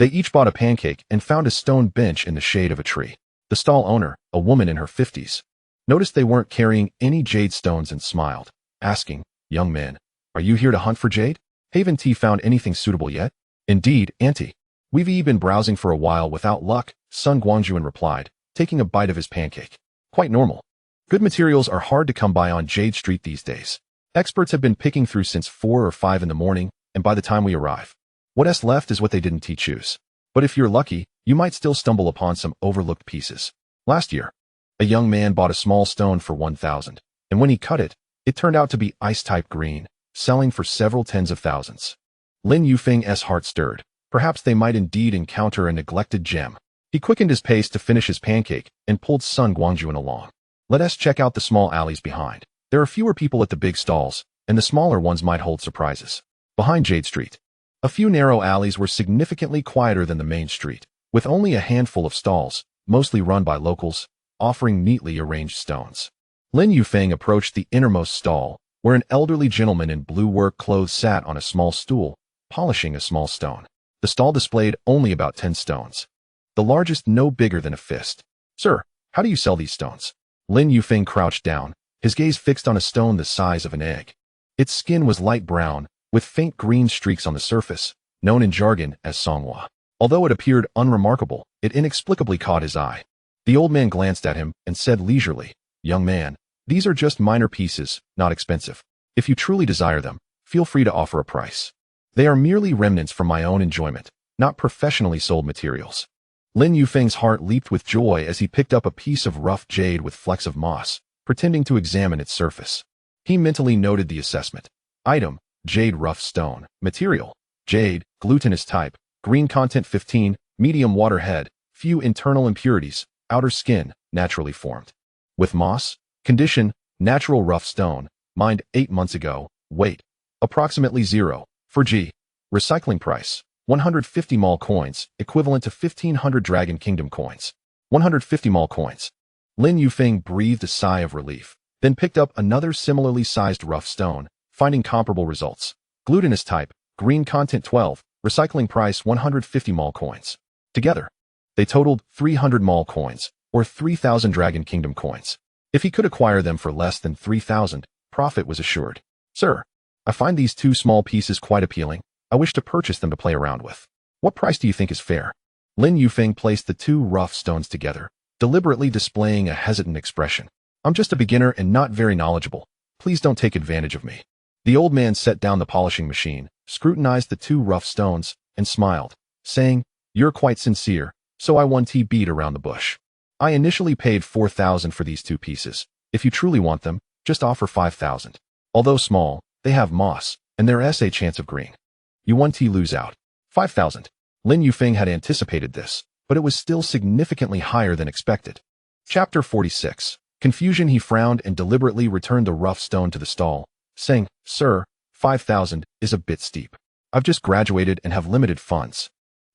They each bought a pancake and found a stone bench in the shade of a tree. The stall owner, a woman in her 50s, noticed they weren't carrying any jade stones and smiled, asking, "Young man, are you here to hunt for jade? Haven't you found anything suitable yet?" "Indeed, auntie. We've been browsing for a while without luck," Sun Guangjuan replied, taking a bite of his pancake. "Quite normal. Good materials are hard to come by on Jade Street these days. Experts have been picking through since 4 or 5 in the morning, and by the time we arrive, what's left is what they didn't choose. But if you're lucky, you might still stumble upon some overlooked pieces. Last year, a young man bought a small stone for 1,000, and when he cut it, it turned out to be ice-type green, selling for several tens of thousands." Lin Yufeng's heart stirred. Perhaps they might indeed encounter a neglected gem. He quickened his pace to finish his pancake and pulled Sun Guangjuan along. "Let us check out the small alleys behind. There are fewer people at the big stalls, and the smaller ones might hold surprises." Behind Jade Street, a few narrow alleys were significantly quieter than the main street, with only a handful of stalls, mostly run by locals, offering neatly arranged stones. Lin Yufeng approached the innermost stall, where an elderly gentleman in blue work clothes sat on a small stool, polishing a small stone. The stall displayed only about 10 stones, the largest no bigger than a fist. "Sir, how do you sell these stones?" Lin Yufeng crouched down, his gaze fixed on a stone the size of an egg. Its skin was light brown, with faint green streaks on the surface, known in jargon as songhua. Although it appeared unremarkable, it inexplicably caught his eye. The old man glanced at him and said leisurely, "Young man, these are just minor pieces, not expensive. If you truly desire them, feel free to offer a price. They are merely remnants from my own enjoyment, not professionally sold materials." Lin Yufeng's heart leaped with joy as he picked up a piece of rough jade with flecks of moss, pretending to examine its surface. He mentally noted the assessment. Item, jade rough stone. Material, jade, glutinous type, green content 15, medium water head, few internal impurities, outer skin, naturally formed. With moss. Condition, natural rough stone, mined 8 months ago, weight, approximately 0.4 g. Recycling price, 150 mall coins, equivalent to 1,500 Dragon Kingdom coins. 150 mall coins. Lin Yufeng breathed a sigh of relief, then picked up another similarly sized rough stone, finding comparable results. Glutinous type, green content 12, recycling price 150 mall coins. Together, they totaled 300 mall coins, or 3,000 Dragon Kingdom coins. If he could acquire them for less than 3,000, profit was assured. "Sir, I find these 2 small pieces quite appealing. I wish to purchase them to play around with. What price do you think is fair? Lin Yufeng placed the two rough stones together, deliberately displaying a hesitant expression. I'm just a beginner and not very knowledgeable. Please don't take advantage of me. The old man set down the polishing machine, scrutinized the two rough stones, and smiled, saying, You're quite sincere, so I won't beat around the bush. I initially paid 4,000 for these two pieces. If you truly want them, just offer 5,000. Although small, they have moss, and there's a chance of green. You won't lose out. 5,000. Lin Yufeng had anticipated this, but it was still significantly higher than expected. Chapter 46. Confusion. He frowned and deliberately returned the rough stone to the stall, saying, Sir, 5,000 is a bit steep. I've just graduated and have limited funds.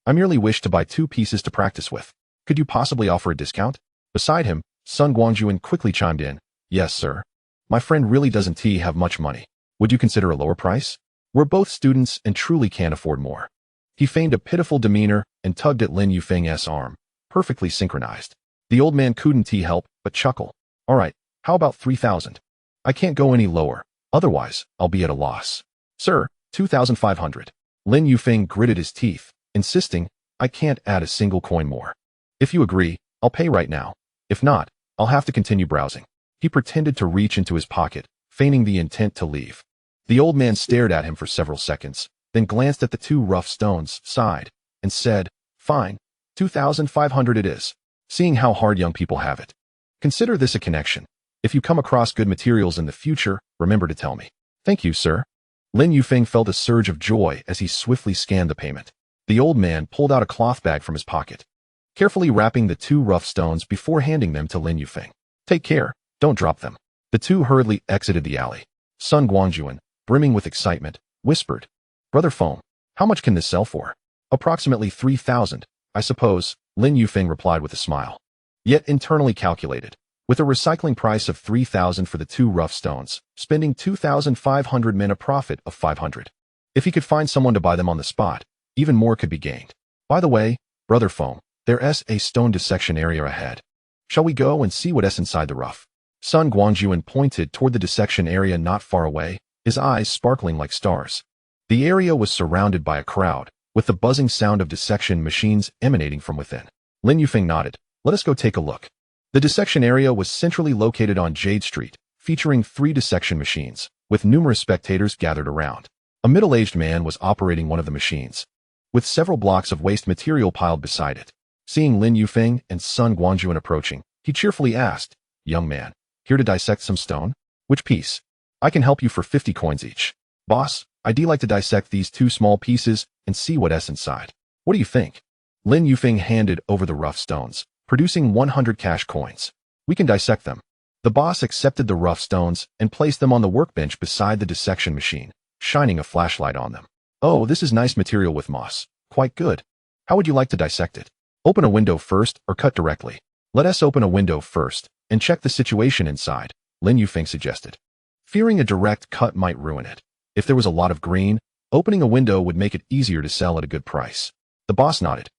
I merely wish to buy two pieces to practice with. Could you possibly offer a discount? Beside him, Sun Guangjuan quickly chimed in, Yes, sir. My friend really doesn't have much money. Would you consider a lower price? We're both students and truly can't afford more. He feigned a pitiful demeanor and tugged at Lin Yufeng's arm, perfectly synchronized. The old man couldn't help but chuckle. All right, how about 3,000? I can't go any lower, otherwise I'll be at a loss. Sir, 2,500. Lin Yufeng gritted his teeth, insisting, I can't add a single coin more. If you agree, I'll pay right now. If not, I'll have to continue browsing. He pretended to reach into his pocket, feigning the intent to leave. The old man stared at him for several seconds, then glanced at the two rough stones, sighed, and said, Fine, 2,500 it is, seeing how hard young people have it. Consider this a connection. If you come across good materials in the future, remember to tell me. Thank you, sir. Lin Yufeng felt a surge of joy as he swiftly scanned the payment. The old man pulled out a cloth bag from his pocket, carefully wrapping the two rough stones before handing them to Lin Yufeng. Take care, don't drop them. The two hurriedly exited the alley. Sun Guangjuan, brimming with excitement, whispered, Brother Foam, how much can this sell for? Approximately 3,000, I suppose, Lin Yufeng replied with a smile. Yet internally calculated. With a recycling price of 3,000 for the two rough stones, spending 2,500 meant a profit of 500. If he could find someone to buy them on the spot, even more could be gained. By the way, Brother Foam, there's a stone dissection area ahead. Shall we go and see what's inside the rough? Sun Guangjuan pointed toward the dissection area not far away, his eyes sparkling like stars. The area was surrounded by a crowd, with the buzzing sound of dissection machines emanating from within. Lin Yufeng nodded. Let us go take a look. The dissection area was centrally located on Jade Street, featuring 3 dissection machines, with numerous spectators gathered around. A middle-aged man was operating one of the machines, with several blocks of waste material piled beside it. Seeing Lin Yufeng and Sun Guangjuan approaching, he cheerfully asked, Young man, here to dissect some stone? Which piece? I can help you for 50 coins each. Boss, I'd like to dissect these 2 small pieces and see what's inside. What do you think? Lin Yufeng handed over the rough stones, producing 100 cash coins. We can dissect them. The boss accepted the rough stones and placed them on the workbench beside the dissection machine, shining a flashlight on them. Oh, this is nice material with moss. Quite good. How would you like to dissect it? Open a window first or cut directly? Let us open a window first and check the situation inside, Lin Yufeng suggested. Fearing a direct cut might ruin it. If there was a lot of green, opening a window would make it easier to sell at a good price. The boss nodded,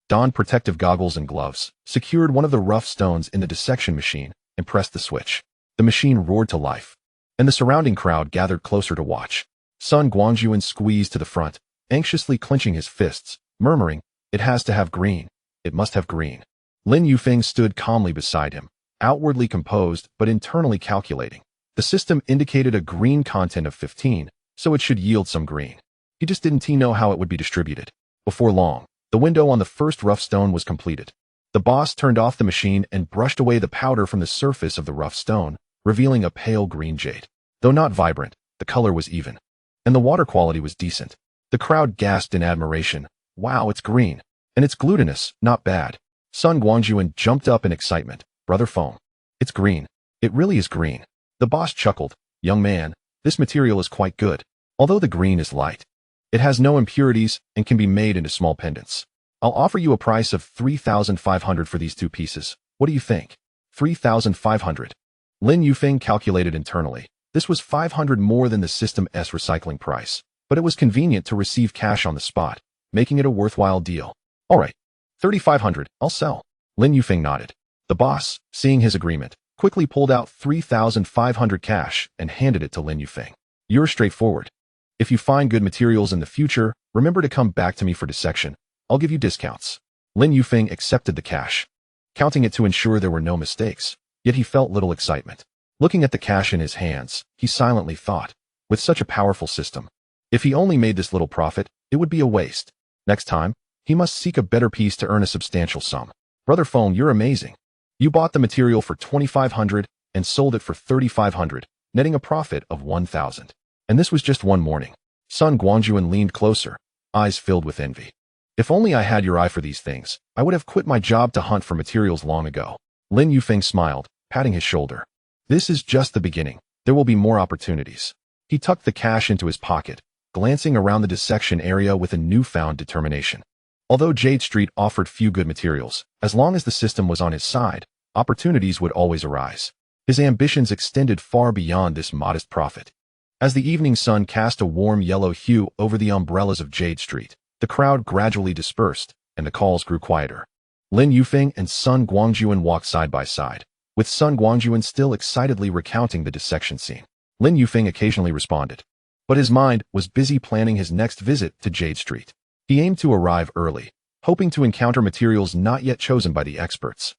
donned protective goggles and gloves, secured one of the rough stones in the dissection machine, and pressed the switch. The machine roared to life, and the surrounding crowd gathered closer to watch. Sun Guangjuan squeezed to the front, anxiously clenching his fists, murmuring, It has to have green. It must have green. Lin Yufeng stood calmly beside him, outwardly composed but internally calculating. The system indicated a green content of 15, so it should yield some green. He just didn't know how it would be distributed. Before long, the window on the first rough stone was completed. The boss turned off the machine and brushed away the powder from the surface of the rough stone, revealing a pale green jade. Though not vibrant, the color was even, and the water quality was decent. The crowd gasped in admiration. Wow, it's green. And it's glutinous, not bad. Sun Guangjuan jumped up in excitement. Brother Foam. It's green. It really is green. The boss chuckled. Young man, this material is quite good. Although the green is light, it has no impurities and can be made into small pendants. I'll offer you a price of 3,500 for these 2 pieces. What do you think? 3,500. Lin Yufeng calculated internally. This was 500 more than the system's recycling price, but it was convenient to receive cash on the spot, making it a worthwhile deal. All right, 3,500, I'll sell. Lin Yufeng nodded. The boss, seeing his agreement, quickly pulled out 3,500 cash and handed it to Lin Yufeng. You're straightforward. If you find good materials in the future, Remember to come back to me for dissection. I'll give you discounts. Lin Yufeng accepted the cash, counting it to ensure there were no mistakes, yet he felt little excitement. Looking at the cash in his hands, he silently thought, with such a powerful system, if he only made this little profit, it would be a waste. Next time, he must seek a better piece to earn a substantial sum. Brother Feng, you're amazing. You bought the material for 2,500 and sold it for 3,500, netting a profit of 1,000. And this was just one morning. Sun Guangjuan leaned closer, eyes filled with envy. If only I had your eye for these things, I would have quit my job to hunt for materials long ago. Lin Yufeng smiled, patting his shoulder. This is just the beginning. There will be more opportunities. He tucked the cash into his pocket, glancing around the dissection area with a newfound determination. Although Jade Street offered few good materials, as long as the system was on his side, opportunities would always arise. His ambitions extended far beyond this modest profit. As the evening sun cast a warm yellow hue over the umbrellas of Jade Street, the crowd gradually dispersed, and the calls grew quieter. Lin Yufeng and Sun Guangjuan walked side by side, with Sun Guangjuan still excitedly recounting the dissection scene. Lin Yufeng occasionally responded, but his mind was busy planning his next visit to Jade Street. He aimed to arrive early, hoping to encounter materials not yet chosen by the experts,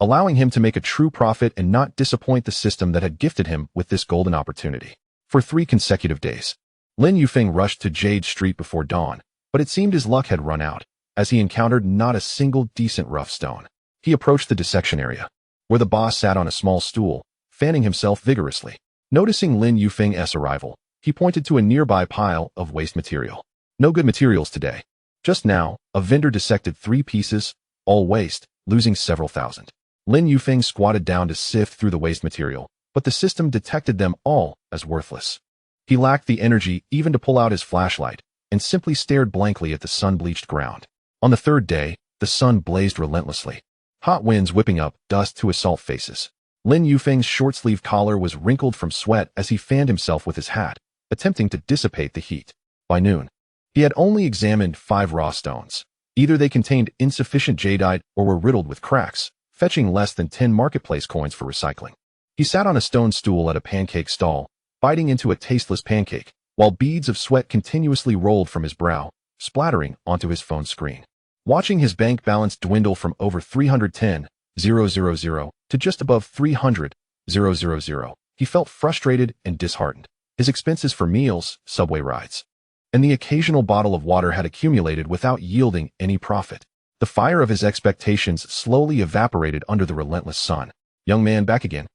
allowing him to make a true profit and not disappoint the system that had gifted him with this golden opportunity. For 3 consecutive days, Lin Yufeng rushed to Jade Street before dawn, but it seemed his luck had run out, as he encountered not a single decent rough stone. He approached the dissection area, where the boss sat on a small stool, fanning himself vigorously. Noticing Lin Yufeng's arrival, he pointed to a nearby pile of waste material. No good materials today. Just now, a vendor dissected 3 pieces, all waste, losing several thousand. Lin Yufeng squatted down to sift through the waste material, but the system detected them all as worthless. He lacked the energy even to pull out his flashlight, and simply stared blankly at the sun-bleached ground. On the 3rd day, the sun blazed relentlessly, hot winds whipping up dust to his salt faces. Lin Yufeng's short-sleeved collar was wrinkled from sweat as he fanned himself with his hat, attempting to dissipate the heat. By noon, he had only examined 5 raw stones. Either they contained insufficient jadeite or were riddled with cracks, fetching less than 10 marketplace coins for recycling. He sat on a stone stool at a pancake stall, biting into a tasteless pancake, while beads of sweat continuously rolled from his brow, splattering onto his phone screen. Watching his bank balance dwindle from over 310,000 to just above 300,000, he felt frustrated and disheartened. His expenses for meals, subway rides, and the occasional bottle of water had accumulated without yielding any profit. The fire of his expectations slowly evaporated under the relentless sun. Young man, back again.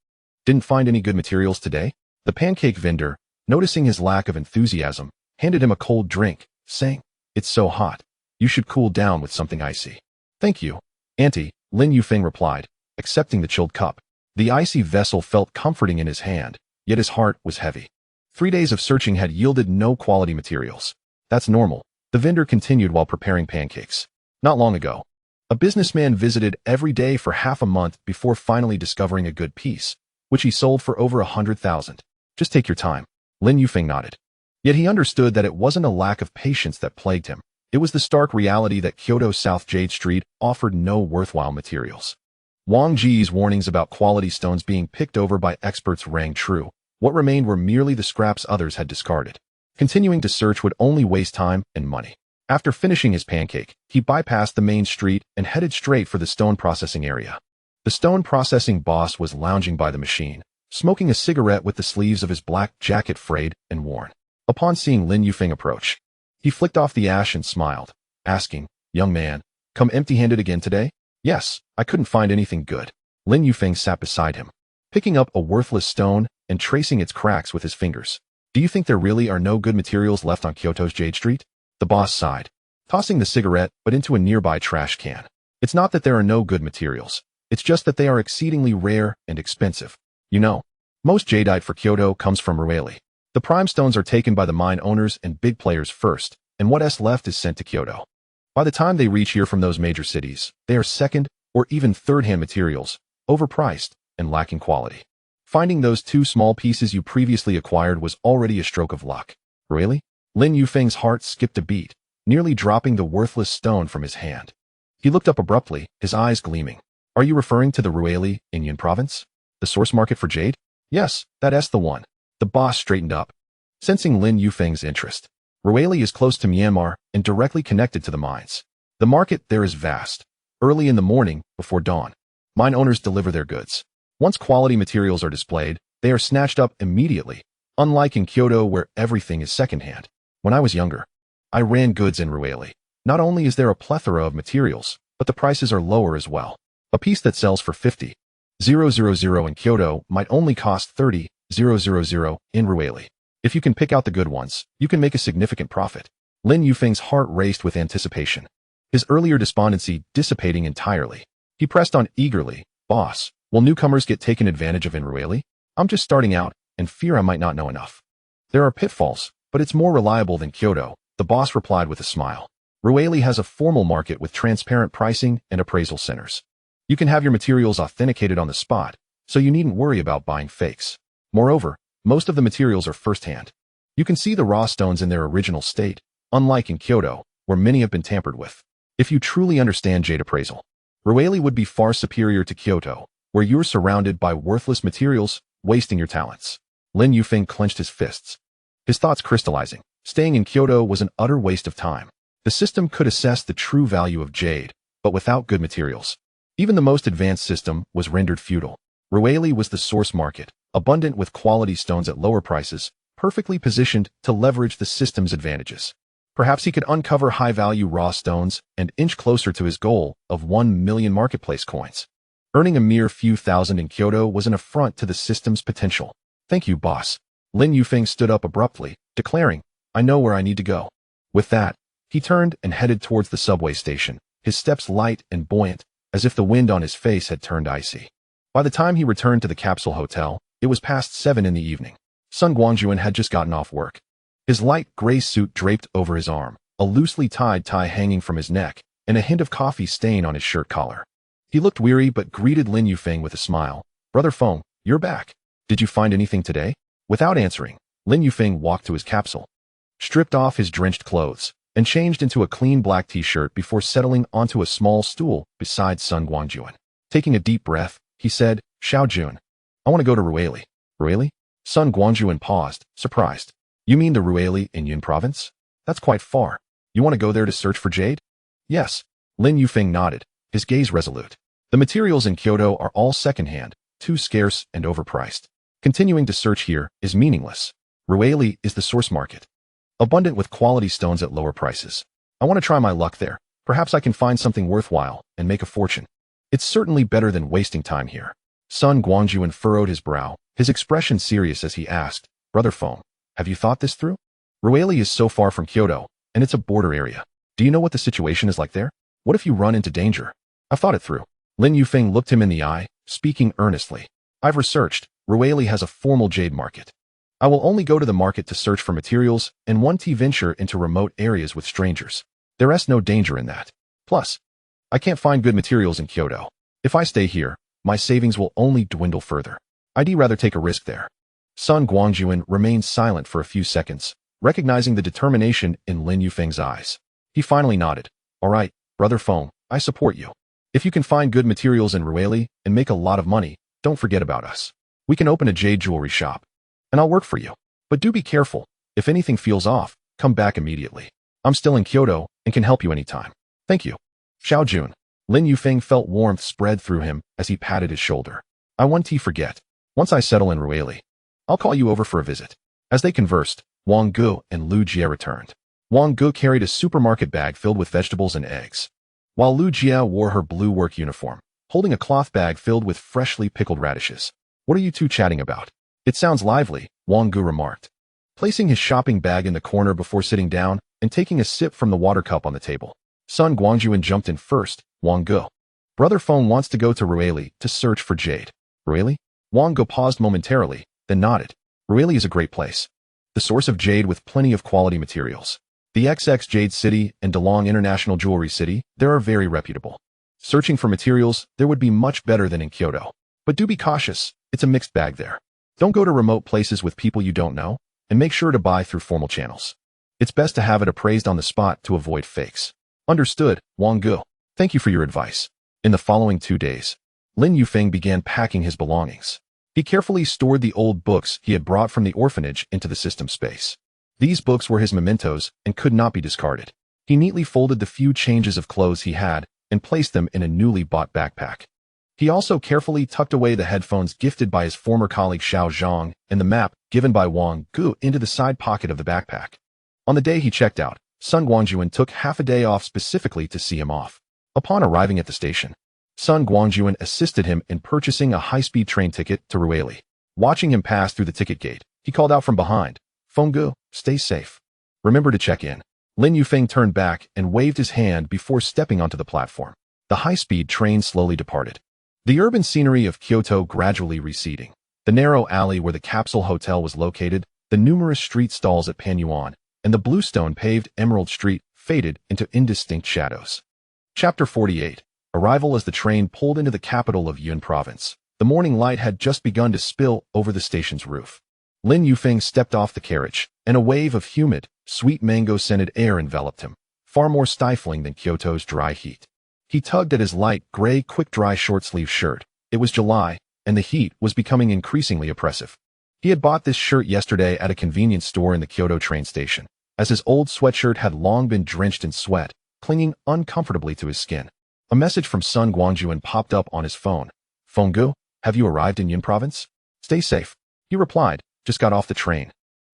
Didn't find any good materials today? The pancake vendor, noticing his lack of enthusiasm, handed him a cold drink, saying, "It's so hot. You should cool down with something icy." "Thank you, Auntie," Lin Yufeng replied, accepting the chilled cup. The icy vessel felt comforting in his hand, yet his heart was heavy. 3 days of searching had yielded no quality materials. "That's normal," the vendor continued while preparing pancakes. "Not long ago, a businessman visited every day for half a month before finally discovering a good piece, which he sold for over 100,000. Just take your time." Lin Yufeng nodded. Yet he understood that it wasn't a lack of patience that plagued him. It was the stark reality that Kyoto's South Jade Street offered no worthwhile materials. Wang Ji's warnings about quality stones being picked over by experts rang true. What remained were merely the scraps others had discarded. Continuing to search would only waste time and money. After finishing his pancake, he bypassed the main street and headed straight for the stone processing area. The stone processing boss was lounging by the machine, smoking a cigarette with the sleeves of his black jacket frayed and worn. Upon seeing Lin Yufeng approach, he flicked off the ash and smiled, asking, "Young man, come empty-handed again today?" "Yes, I couldn't find anything good." Lin Yufeng sat beside him, picking up a worthless stone and tracing its cracks with his fingers. "Do you think there really are no good materials left on Kyoto's Jade Street?" The boss sighed, tossing the cigarette but into a nearby trash can. "It's not that there are no good materials. It's just that they are exceedingly rare and expensive. You know, most jadeite for Kyoto comes from Rueli. The prime stones are taken by the mine owners and big players first, and what's left is sent to Kyoto. By the time they reach here from those major cities, they are second or even third-hand materials, overpriced and lacking quality. Finding those 2 small pieces you previously acquired was already a stroke of luck." "Really?" Lin Yufeng's heart skipped a beat, nearly dropping the worthless stone from his hand. He looked up abruptly, his eyes gleaming. "Are you referring to the Rueli, Inyan province? The source market for jade?" "Yes, that's the one." The boss straightened up, sensing Lin Yufeng's interest. Ruweli is close to Myanmar and directly connected to the mines. The market there is vast. Early in the morning, before dawn, mine owners deliver their goods. Once quality materials are displayed, they are snatched up immediately, unlike in Kyoto where everything is secondhand. When I was younger, I ran goods in Ruweli. Not only is there a plethora of materials, but the prices are lower as well. A piece that sells for 50,000 in Kyoto might only cost 30,000 in Ruweli. If you can pick out the good ones, you can make a significant profit. Lin Yufeng's heart raced with anticipation, his earlier despondency dissipating entirely. He pressed on eagerly, "Boss, will newcomers get taken advantage of in Ruweli? I'm just starting out and fear I might not know enough." "There are pitfalls, but it's more reliable than Kyoto," the boss replied with a smile. "Ruweli has a formal market with transparent pricing and appraisal centers. You can have your materials authenticated on the spot, so you needn't worry about buying fakes. Moreover, most of the materials are first-hand. You can see the raw stones in their original state, unlike in Kyoto, where many have been tampered with. If you truly understand jade appraisal, Ruweli would be far superior to Kyoto, where you're surrounded by worthless materials, wasting your talents." Lin Yufeng clenched his fists, his thoughts crystallizing. Staying in Kyoto was an utter waste of time. The system could assess the true value of jade, but without good materials, even the most advanced system was rendered futile. Ruweli was the source market, abundant with quality stones at lower prices, perfectly positioned to leverage the system's advantages. Perhaps he could uncover high-value raw stones and inch closer to his goal of 1 million marketplace coins. Earning a mere few thousand in Kyoto was an affront to the system's potential. "Thank you, boss." Lin Yufeng stood up abruptly, declaring, "I know where I need to go." With that, he turned and headed towards the subway station, his steps light and buoyant, as if the wind on his face had turned icy. By the time he returned to the capsule hotel, it was past 7 in the evening. Sun Guangjuan had just gotten off work. His light gray suit draped over his arm, a loosely tied tie hanging from his neck, and a hint of coffee stain on his shirt collar. He looked weary but greeted Lin Yufeng with a smile. "Brother Feng, you're back. Did you find anything today?" Without answering, Lin Yufeng walked to his capsule, stripped off his drenched clothes, and changed into a clean black t-shirt before settling onto a small stool beside Sun Guangjuan. Taking a deep breath, he said, "Xiao Jun, I want to go to Ruweli." "Ruweli?" Sun Guangjuan paused, surprised. "You mean the Ruweli in Yun province? That's quite far. You want to go there to search for jade?" "Yes." Lin Yufeng nodded, his gaze resolute. "The materials in Kyoto are all second-hand, too scarce and overpriced. Continuing to search here is meaningless. Ruweli is the source market, abundant with quality stones at lower prices. I want to try my luck there. Perhaps I can find something worthwhile and make a fortune. It's certainly better than wasting time here." Sun Guangjuan furrowed his brow, his expression serious as he asked, "Brother Feng, have you thought this through? Ruweli is so far from Kyoto, and it's a border area. Do you know what the situation is like there? What if you run into danger?" "I've thought it through." Lin Yufeng looked him in the eye, speaking earnestly. "I've researched. Ruweli has a formal jade market. I will only go to the market to search for materials and won't venture into remote areas with strangers. There is no danger in that. Plus, I can't find good materials in Kyoto. If I stay here, my savings will only dwindle further. I'd rather take a risk there." Sun Guangjuan remained silent for a few seconds, recognizing the determination in Lin Yufeng's eyes. He finally nodded. "All right, Brother Feng, I support you. If you can find good materials in Ruweli and make a lot of money, don't forget about us. We can open a jade jewelry shop, and I'll work for you. But do be careful. If anything feels off, come back immediately. I'm still in Kyoto and can help you anytime." "Thank you." "Xiao Jun." Lin Yufeng felt warmth spread through him as he patted his shoulder. "I won't forget. Once I settle in Ruweli, I'll call you over for a visit." As they conversed, Wang Gu and Lu Jia returned. Wang Gu carried a supermarket bag filled with vegetables and eggs, while Lu Jia wore her blue work uniform, holding a cloth bag filled with freshly pickled radishes. "What are you two chatting about?" "It sounds lively," Wang Gu remarked, placing his shopping bag in the corner before sitting down and taking a sip from the water cup on the table. Sun Guangjuan jumped in first. "Wang Gu, Brother Feng wants to go to Ruweli to search for jade." "Ruweli?" Wang Gu paused momentarily, then nodded. "Ruweli is a great place. The source of jade with plenty of quality materials. The XX Jade City and Dalong International Jewelry City, they are very reputable. Searching for materials, there would be much better than in Kyoto. But do be cautious. It's a mixed bag there. Don't go to remote places with people you don't know, and make sure to buy through formal channels. It's best to have it appraised on the spot to avoid fakes." "Understood, Wang Gu. Thank you for your advice." In the following 2 days, Lin Yufeng began packing his belongings. He carefully stored the old books he had brought from the orphanage into the system space. These books were his mementos and could not be discarded. He neatly folded the few changes of clothes he had and placed them in a newly bought backpack. He also carefully tucked away the headphones gifted by his former colleague Xiao Zhang and the map given by Wang Gu into the side pocket of the backpack. On the day he checked out, Sun Guangjuan took half a day off specifically to see him off. Upon arriving at the station, Sun Guangjuan assisted him in purchasing a high-speed train ticket to Ruili. Watching him pass through the ticket gate, he called out from behind, "Fenggu, stay safe. Remember to check in." Lin Yufeng turned back and waved his hand before stepping onto the platform. The high-speed train slowly departed. The urban scenery of Kyoto gradually receding. The narrow alley where the capsule hotel was located, the numerous street stalls at Panyuan, and the bluestone-paved Emerald Street faded into indistinct shadows. Chapter 48. Arrival. As the train pulled into the capital of Yun Province, the morning light had just begun to spill over the station's roof. Lin Yufeng stepped off the carriage, and a wave of humid, sweet mango-scented air enveloped him, far more stifling than Kyoto's dry heat. He tugged at his light, gray, quick-dry short-sleeve shirt. It was July, and the heat was becoming increasingly oppressive. He had bought this shirt yesterday at a convenience store in the Kyoto train station, as his old sweatshirt had long been drenched in sweat, clinging uncomfortably to his skin. A message from Sun Guangjuan popped up on his phone. "Fenggu, have you arrived in Yun Province? Stay safe," he replied. "Just got off the train."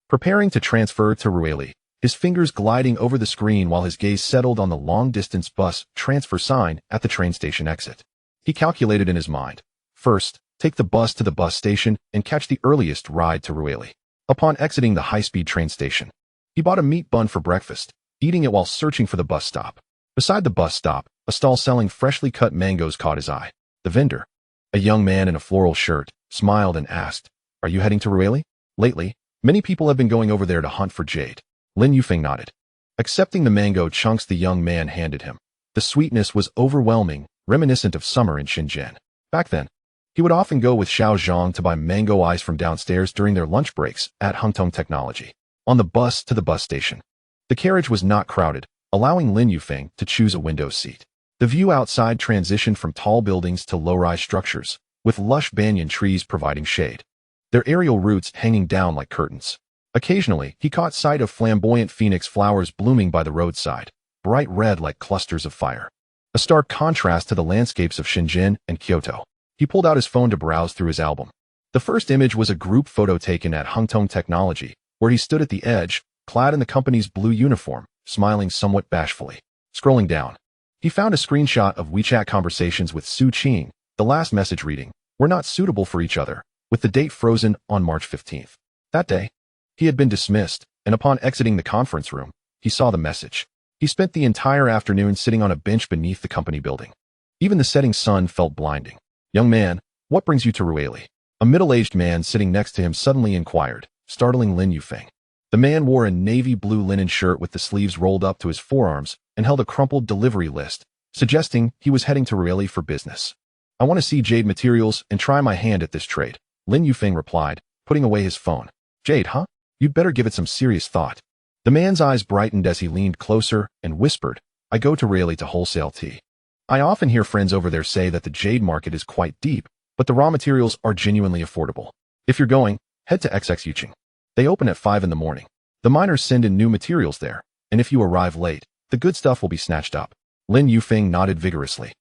Preparing to transfer to Ruili, his fingers gliding over the screen while his gaze settled on the long-distance bus transfer sign at the train station exit. He calculated in his mind. First, take the bus to the bus station and catch the earliest ride to Ruili. Upon exiting the high-speed train station, he bought a meat bun for breakfast, eating it while searching for the bus stop. Beside the bus stop, a stall selling freshly cut mangoes caught his eye. The vendor, a young man in a floral shirt, smiled and asked, "Are you heading to Ruili?" "Lately, many people have been going over there to hunt for jade." Lin Yufeng nodded. Accepting the mango chunks the young man handed him, the sweetness was overwhelming, reminiscent of summer in Shenzhen. Back then, he would often go with Xiao Zhang to buy mango ice from downstairs during their lunch breaks at Hpakant Technology. On the bus to the bus station, the carriage was not crowded, allowing Lin Yufeng to choose a window seat. The view outside transitioned from tall buildings to low-rise structures, with lush banyan trees providing shade, their aerial roots hanging down like curtains. Occasionally, he caught sight of flamboyant phoenix flowers blooming by the roadside, bright red like clusters of fire. A stark contrast to the landscapes of Shenzhen and Kyoto. He pulled out his phone to browse through his album. The first image was a group photo taken at Hpakant Technology, where he stood at the edge, clad in the company's blue uniform, smiling somewhat bashfully. Scrolling down, he found a screenshot of WeChat conversations with Su Qing, the last message reading, "We're not suitable for each other," with the date frozen on March 15th. That day, he had been dismissed, and upon exiting the conference room, he saw the message. He spent the entire afternoon sitting on a bench beneath the company building. Even the setting sun felt blinding. "Young man, what brings you to Ruili?" A middle-aged man sitting next to him suddenly inquired, startling Lin Yufeng. The man wore a navy blue linen shirt with the sleeves rolled up to his forearms and held a crumpled delivery list, suggesting he was heading to Ruili for business. "I want to see jade materials and try my hand at this trade," Lin Yufeng replied, putting away his phone. "Jade, huh? You'd better give it some serious thought." The man's eyes brightened as he leaned closer and whispered, "I go to Ruili to wholesale tea. I often hear friends over there say that the jade market is quite deep, but the raw materials are genuinely affordable. If you're going, head to XX Yuching. They open at 5 in the morning. The miners send in new materials there, and if you arrive late, the good stuff will be snatched up." Lin Yufeng nodded vigorously,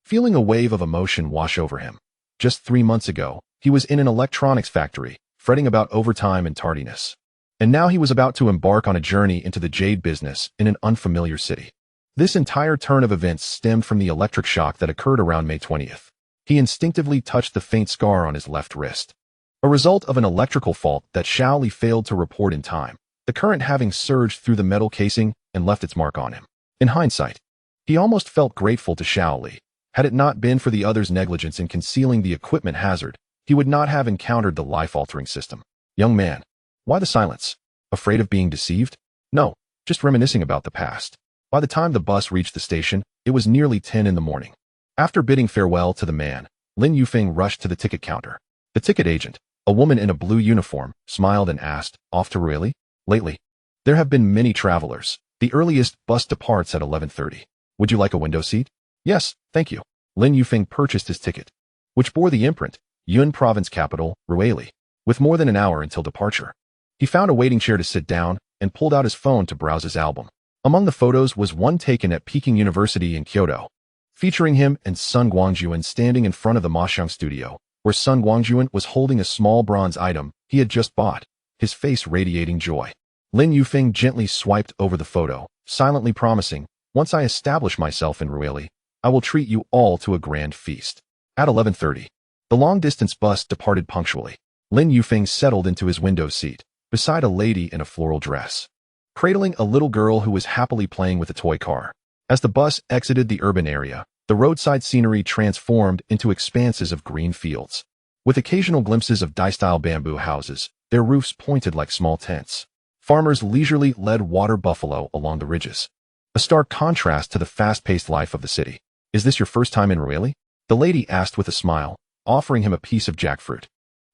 feeling a wave of emotion wash over him. Just 3 months ago, he was in an electronics factory, fretting about overtime and tardiness. And now he was about to embark on a journey into the jade business in an unfamiliar city. This entire turn of events stemmed from the electric shock that occurred around May 20th. He instinctively touched the faint scar on his left wrist, a result of an electrical fault that Xiao Li failed to report in time, the current having surged through the metal casing and left its mark on him. In hindsight, he almost felt grateful to Xiao Li. Had it not been for the other's negligence in concealing the equipment hazard, he would not have encountered the life-altering system. "Young man, why the silence? Afraid of being deceived?" "No, just reminiscing about the past." By the time the bus reached the station, it was nearly 10 in the morning. After bidding farewell to the man, Lin Yufeng rushed to the ticket counter. The ticket agent, a woman in a blue uniform, smiled and asked, "Off to Ruili?" "Lately, there have been many travelers. The earliest bus departs at 11:30. Would you like a window seat?" "Yes, thank you." Lin Yufeng purchased his ticket, which bore the imprint, Yun Province capital, Ruili. With more than an hour until departure, he found a waiting chair to sit down and pulled out his phone to browse his album. Among the photos was one taken at Peking University in Kyoto, featuring him and Sun Guangjuan standing in front of the Maxiang studio, where Sun Guangjuan was holding a small bronze item he had just bought, his face radiating joy. Lin Yufeng gently swiped over the photo, silently promising, "Once I establish myself in Ruili, I will treat you all to a grand feast." At 11:30, the long-distance bus departed punctually. Lin Yufeng settled into his window seat, beside a lady in a floral dress, cradling a little girl who was happily playing with a toy car. As the bus exited the urban area, the roadside scenery transformed into expanses of green fields, with occasional glimpses of Dai-style bamboo houses, their roofs pointed like small tents. Farmers leisurely led water buffalo along the ridges, a stark contrast to the fast-paced life of the city. "Is this your first time in Ruili?" the lady asked with a smile, offering him a piece of jackfruit.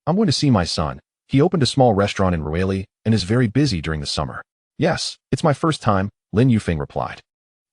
"I'm going to see my son. He opened a small restaurant in Ruili and is very busy during the summer." "Yes, it's my first time," Lin Yufeng replied,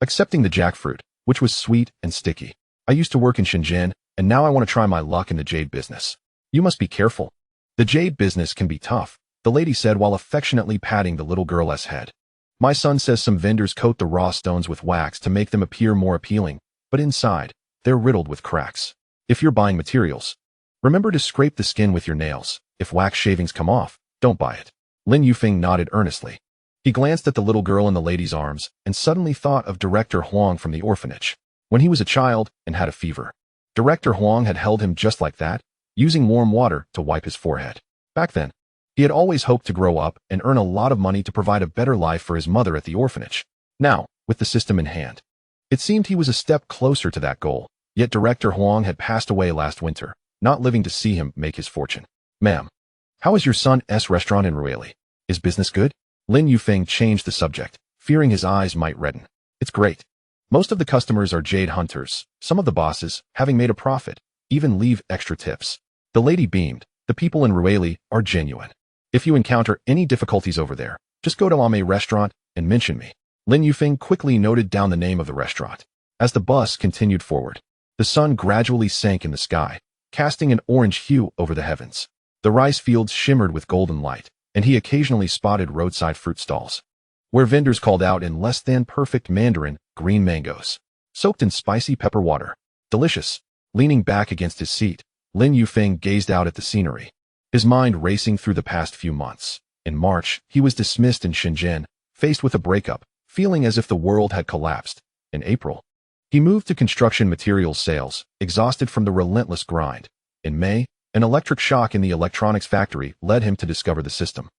accepting the jackfruit, which was sweet and sticky. "I used to work in Shenzhen, and now I want to try my luck in the jade business." "You must be careful. The jade business can be tough," the lady said while affectionately patting the little girl's head. "My son says some vendors coat the raw stones with wax to make them appear more appealing, but inside, they're riddled with cracks. If you're buying materials, remember to scrape the skin with your nails. If wax shavings come off, don't buy it." Lin Yufeng nodded earnestly. He glanced at the little girl in the lady's arms and suddenly thought of Director Huang from the orphanage. When he was a child and had a fever, Director Huang had held him just like that, using warm water to wipe his forehead. Back then, he had always hoped to grow up and earn a lot of money to provide a better life for his mother at the orphanage. Now, with the system in hand, it seemed he was a step closer to that goal, yet Director Huang had passed away last winter, not living to see him make his fortune. "Ma'am, how is your son's restaurant in Ruili? Is business good?" Lin Yufeng changed the subject, fearing his eyes might redden. "It's great. Most of the customers are jade hunters. Some of the bosses, having made a profit, even leave extra tips." The lady beamed. "The people in Ruili are genuine. If you encounter any difficulties over there, just go to Ame Restaurant and mention me." Lin Yufeng quickly noted down the name of the restaurant. As the bus continued forward, the sun gradually sank in the sky, casting an orange hue over the heavens. The rice fields shimmered with golden light, and he occasionally spotted roadside fruit stalls, where vendors called out in less than perfect Mandarin green mangoes, soaked in spicy pepper water. Delicious. Leaning back against his seat, Lin Yufeng gazed out at the scenery, his mind racing through the past few months. In March, he was dismissed in Shenzhen, faced with a breakup, feeling as if the world had collapsed. In April, he moved to construction materials sales, exhausted from the relentless grind. In May, an electric shock in the electronics factory led him to discover the system,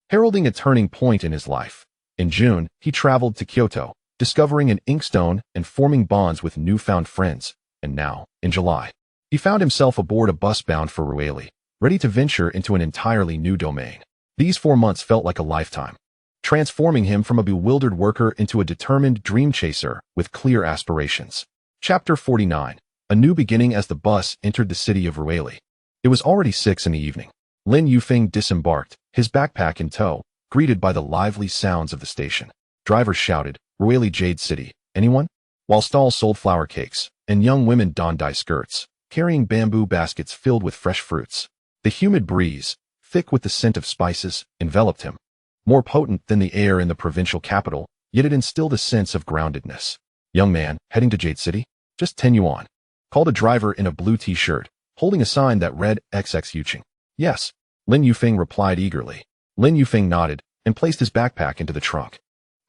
heralding a turning point in his life. In June, he traveled to Kyoto, discovering an inkstone and forming bonds with newfound friends. And now, in July, he found himself aboard a bus bound for Ruili, ready to venture into an entirely new domain. These 4 months felt like a lifetime, transforming him from a bewildered worker into a determined dream chaser with clear aspirations. Chapter 49. A new beginning. As the bus entered the city of Ruili, it was already 6 in the evening. Lin Yufeng disembarked, his backpack in tow, greeted by the lively sounds of the station. Drivers shouted, "Ruili Jade City, anyone?" While stalls sold flower cakes, and young women donned dye skirts, carrying bamboo baskets filled with fresh fruits. The humid breeze, thick with the scent of spices, enveloped him, more potent than the air in the provincial capital, yet it instilled a sense of groundedness. "Young man, heading to Jade City? Just 10 yuan," called a driver in a blue t-shirt, holding a sign that read XX Yuching. "Yes," Lin Yufeng replied eagerly. Lin Yufeng nodded and placed his backpack into the trunk.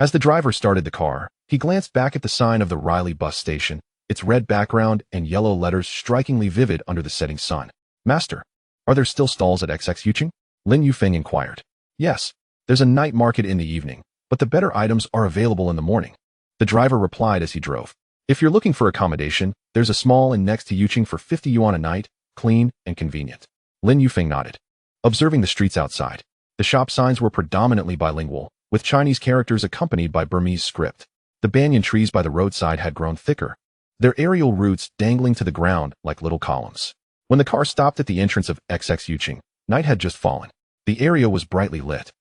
As the driver started the car, he glanced back at the sign of the Ruili bus station, its red background and yellow letters strikingly vivid under the setting sun. "Master, are there still stalls at XX Yuching?" Lin Yufeng inquired. "Yes, there's a night market in the evening, but the better items are available in the morning," the driver replied as he drove. "If you're looking for accommodation, there's a small inn next to Yuching for 50 yuan a night, clean and convenient." Lin Yufeng nodded, observing the streets outside. The shop signs were predominantly bilingual, with Chinese characters accompanied by Burmese script. The banyan trees by the roadside had grown thicker, their aerial roots dangling to the ground like little columns. When the car stopped at the entrance of XX Yuching, night had just fallen. The area was brightly lit,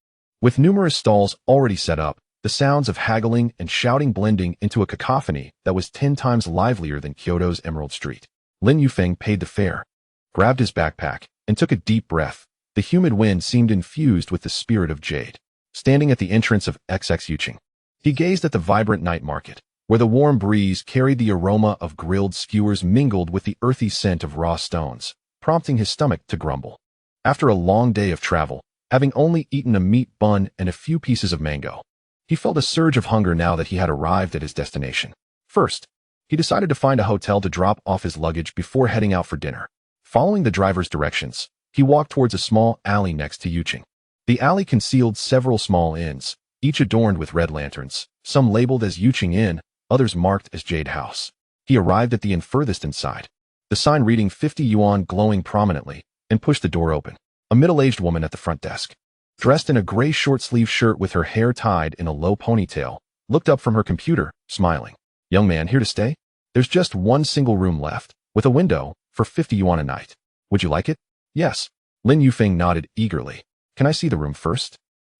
with numerous stalls already set up, the sounds of haggling and shouting blending into a cacophony that was 10 times livelier than Kyoto's Emerald Street. Lin Yufeng paid the fare, grabbed his backpack, and took a deep breath. The humid wind seemed infused with the spirit of jade. standing at the entrance of XX Yuching. He gazed at the vibrant night market, where the warm breeze carried the aroma of grilled skewers mingled with the earthy scent of raw stones, prompting his stomach to grumble. After a long day of travel, having only eaten a meat bun and a few pieces of mango, he felt a surge of hunger now that he had arrived at his destination. First, he decided to find a hotel to drop off his luggage before heading out for dinner. Following the driver's directions, he walked towards a small alley next to Yuching. The alley concealed several small inns, each adorned with red lanterns, some labeled as Yuching Inn, others marked as Jade House. He arrived at the inn furthest inside, the sign reading 50 yuan glowing prominently, and pushed the door open. A middle-aged woman at the front desk, dressed in a gray short-sleeve shirt with her hair tied in a low ponytail, looked up from her computer, smiling. "Young man, here to stay? There's just one single room left, with a window, for 50 yuan a night. Would you like it?" "Yes." Lin Yufeng nodded eagerly. "Can I see the room first?"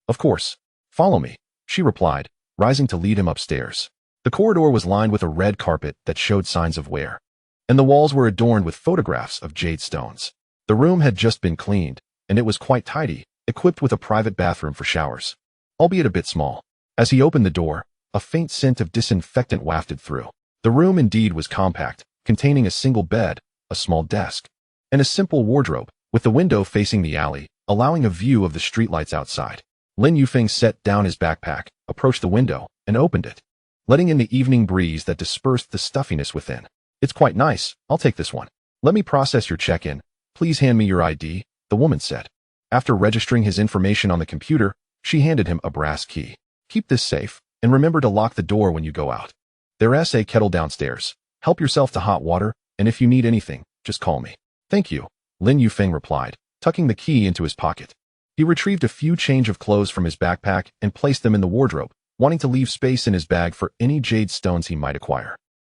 "Of course. Follow me," she replied, rising to lead him upstairs. The corridor was lined with a red carpet that showed signs of wear, and the walls were adorned with photographs of jade stones. The room had just been cleaned, and it was quite tidy, equipped with a private bathroom for showers, albeit a bit small. As he opened the door, a faint scent of disinfectant wafted through. The room indeed was compact, containing a single bed, a small desk, and a simple wardrobe, with the window facing the alley, allowing a view of the streetlights outside. Lin Yufeng set down his backpack, approached the window, and opened it, letting in the evening breeze that dispersed the stuffiness within. "It's quite nice. I'll take this one. Let me process your check-in. Please hand me your ID," the woman said. After registering his information on the computer, she handed him a brass key. "Keep this safe, and remember to lock the door when you go out. There's a kettle downstairs. Help yourself to hot water, and if you need anything, just call me." "Thank you," Lin Yufeng replied, tucking the key into his pocket. He retrieved a few change of clothes from his backpack and placed them in the wardrobe, wanting to leave space in his bag for any jade stones he might acquire.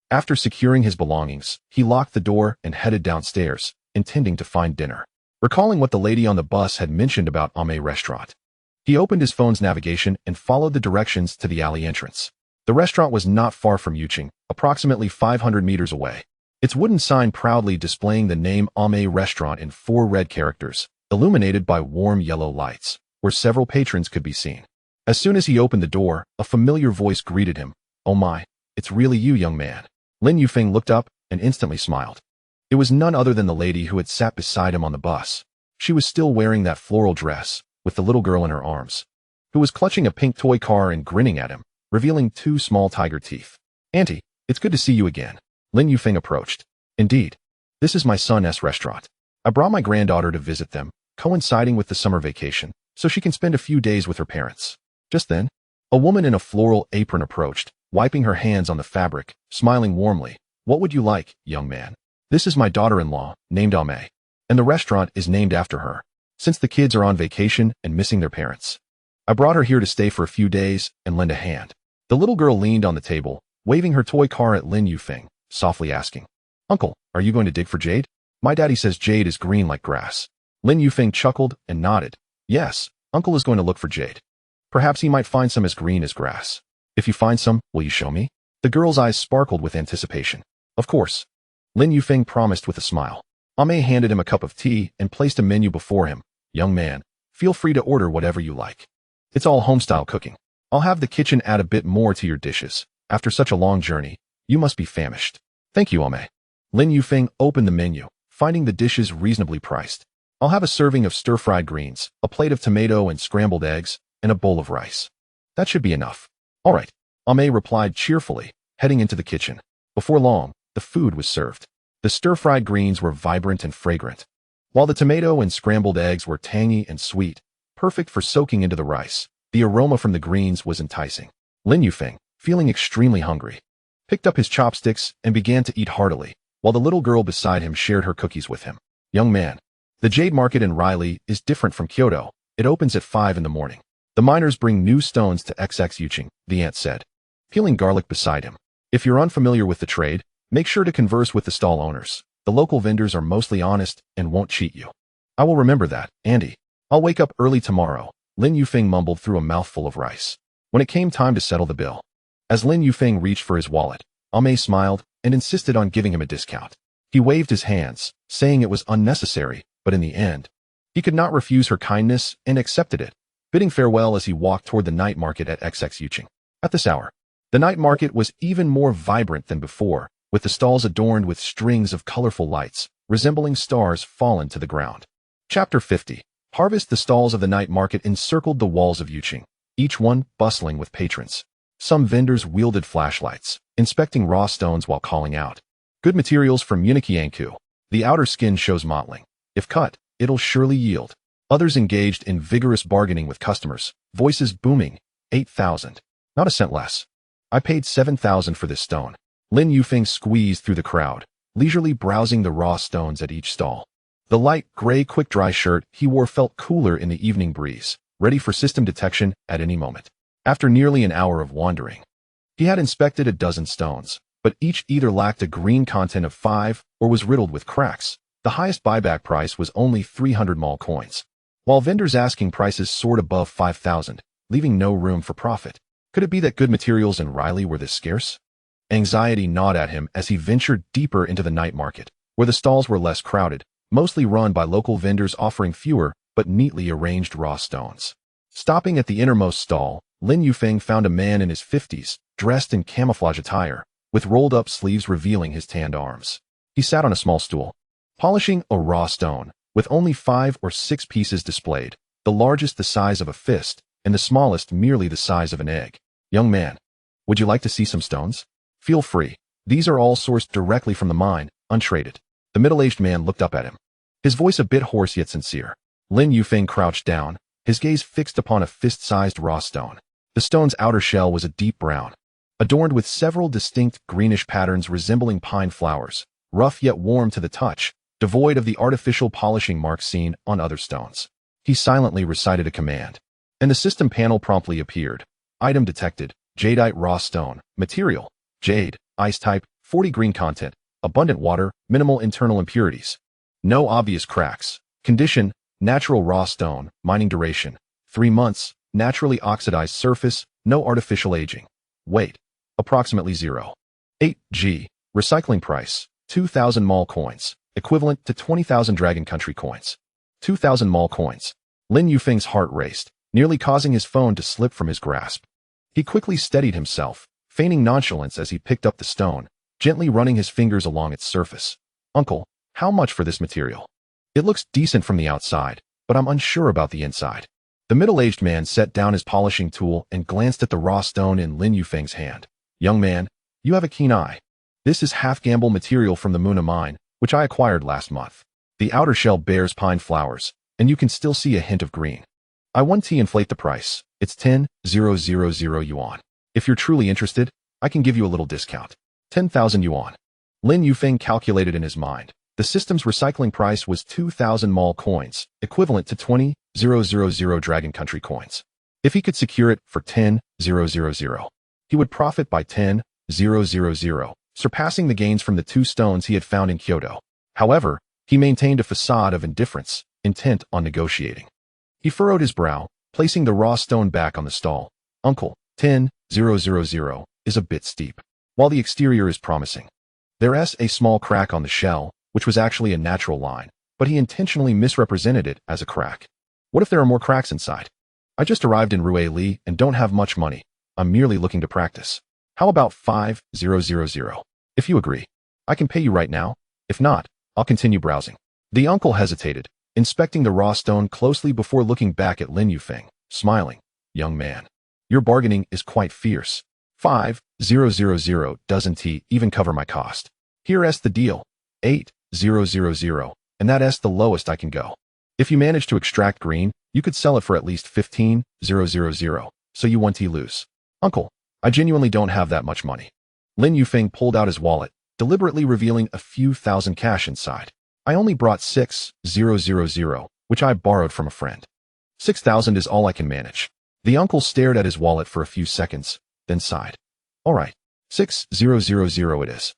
After securing his belongings, he locked the door and headed downstairs, intending to find dinner. Recalling what the lady on the bus had mentioned about Omni restaurant, he opened his phone's navigation and followed the directions to the alley entrance. The restaurant was not far from Yuching, approximately 500 meters away. Its wooden sign proudly displaying the name Omni Restaurant in 4 red characters, illuminated by warm yellow lights, where several patrons could be seen. As soon as he opened the door, a familiar voice greeted him. "Oh my, it's really you, young man." Lin Yufeng looked up and instantly smiled. It was none other than the lady who had sat beside him on the bus. She was still wearing that floral dress, with the little girl in her arms, who was clutching a pink toy car and grinning at him, revealing 2 small tiger teeth. "Auntie, it's good to see you again." Lin Yufeng approached. "Indeed. This is my son's restaurant. I brought my granddaughter to visit them, coinciding with the summer vacation, so she can spend a few days with her parents." Just then, a woman in a floral apron approached, wiping her hands on the fabric, smiling warmly. "What would you like, young man?" "This is my daughter-in-law, named Ame, and the restaurant is named after her, since the kids are on vacation and missing their parents. I brought her here to stay for a few days and lend a hand." The little girl leaned on the table, waving her toy car at Lin Yufeng, softly asking, "Uncle, are you going to dig for jade?" "My daddy says jade is green like grass." Lin Yufeng chuckled and nodded. "Yes, Uncle is going to look for jade. Perhaps he might find some as green as grass. If you find some, will you show me?" The girl's eyes sparkled with anticipation. "Of course," Lin Yufeng promised with a smile. Ame handed him a cup of tea and placed a menu before him. "Young man, feel free to order whatever you like. It's all home-style cooking. I'll have the kitchen add a bit more to your dishes. After such a long journey, you must be famished." "Thank you, Ame." Lin Yufeng opened the menu, finding the dishes reasonably priced. "I'll have a serving of stir-fried greens, a plate of tomato and scrambled eggs, and a bowl of rice. That should be enough." "All right," Ame replied cheerfully, heading into the kitchen. Before long, the food was served. The stir-fried greens were vibrant and fragrant, while the tomato and scrambled eggs were tangy and sweet, perfect for soaking into the rice. The aroma from the greens was enticing. Lin Yufeng, feeling extremely hungry, picked up his chopsticks and began to eat heartily, while the little girl beside him shared her cookies with him. "Young man, the jade market in Riley is different from Kyoto. It opens at 5 in the morning. The miners bring new stones to XX Yuching," the aunt said, peeling garlic beside him. "If you're unfamiliar with the trade, make sure to converse with the stall owners. The local vendors are mostly honest and won't cheat you." "I will remember that, Andy. I'll wake up early tomorrow," Lin Yufeng mumbled through a mouthful of rice. When it came time to settle the bill, as Lin Yufeng reached for his wallet, Ame smiled and insisted on giving him a discount. He waved his hands, saying it was unnecessary, but in the end, he could not refuse her kindness and accepted it. bidding farewell as he walked toward the night market at XX Yuching. At this hour, the night market was even more vibrant than before, with the stalls adorned with strings of colorful lights, resembling stars fallen to the ground. Chapter 50. Harvest. The stalls of the night market encircled the walls of Yuching, each one bustling with patrons. Some vendors wielded flashlights, inspecting raw stones while calling out, "Good materials from Munikianku. The outer skin shows mottling. If cut, it'll surely yield." Others engaged in vigorous bargaining with customers, voices booming, 8,000. Not a cent less. I paid 7,000 for this stone. Lin Yufeng squeezed through the crowd, leisurely browsing the raw stones at each stall. The light gray quick-dry shirt he wore felt cooler in the evening breeze, ready for system detection at any moment. After nearly an hour of wandering, he had inspected a dozen stones, but each either lacked a green content of 5 or was riddled with cracks. The highest buyback price was only 300 mall coins, while vendors' asking prices soared above 5,000, leaving no room for profit. Could it be that good materials in Riley were this scarce? Anxiety gnawed at him as he ventured deeper into the night market, where the stalls were less crowded, mostly run by local vendors offering fewer but neatly arranged raw stones. Stopping at the innermost stall, Lin Yufeng found a man in his 50s, dressed in camouflage attire, with rolled-up sleeves revealing his tanned arms. He sat on a small stool, polishing a raw stone, with only 5 or 6 pieces displayed, the largest the size of a fist, and the smallest merely the size of an egg. "Young man, would you like to see some stones? Feel free. These are all sourced directly from the mine, untraded." The middle-aged man looked up at him, his voice a bit hoarse yet sincere. Lin Yufeng crouched down, his gaze fixed upon a fist-sized raw stone. The stone's outer shell was a deep brown, adorned with several distinct greenish patterns resembling pine flowers, rough yet warm to the touch, devoid of the artificial polishing marks seen on other stones. He silently recited a command, and the system panel promptly appeared. Item detected: jadeite raw stone. Material: jade. Ice type: 40 green content. Abundant water, minimal internal impurities. No obvious cracks. Condition: natural raw stone. Mining duration: 3 months. Naturally oxidized surface, no artificial aging. Weight: approximately 0.8 g. Recycling price: 2,000 mall coins, equivalent to 20,000 Dragon Country coins. 2,000 mall coins. Lin Yufeng's heart raced, nearly causing his phone to slip from his grasp. He quickly steadied himself, feigning nonchalance as he picked up the stone, gently running his fingers along its surface. "Uncle, how much for this material? It looks decent from the outside, but I'm unsure about the inside." The middle-aged man set down his polishing tool and glanced at the raw stone in Lin Yufeng's hand. "Young man, you have a keen eye. This is half-gamble material from the Muna mine, which I acquired last month. The outer shell bears pine flowers, and you can still see a hint of green. I want to inflate the price. It's 10,000 yuan. If you're truly interested, I can give you a little discount. 10,000 yuan. Lin Yufeng calculated in his mind. The system's recycling price was 2,000 mall coins, equivalent to 20,000 Dragon Country coins. If he could secure it for 10,000, he would profit by 10,000, surpassing the gains from the 2 stones he had found in Kyoto. However, he maintained a facade of indifference, intent on negotiating. He furrowed his brow, placing the raw stone back on the stall. "Uncle, 10,000 is a bit steep. While the exterior is promising, there's a small crack on the shell, which was actually a natural line, but he intentionally misrepresented it as a crack. What if there are more cracks inside? I just arrived in Ruili and don't have much money. I'm merely looking to practice. How about 5,000? If you agree, I can pay you right now. If not, I'll continue browsing." The uncle hesitated, inspecting the raw stone closely before looking back at Lin Yufeng, smiling. "Young man, your bargaining is quite fierce. 5,000 doesn't even cover my cost. Here's the deal. 8,000, and that's the lowest I can go. If you manage to extract green, you could sell it for at least 15,000, so you want to lose." "Uncle, I genuinely don't have that much money." Lin Yufeng pulled out his wallet, deliberately revealing a few thousand cash inside. "I only brought 6,000, which I borrowed from a friend. 6,000 is all I can manage." The uncle stared at his wallet for a few seconds, then sighed. "All right, 6,000 it is.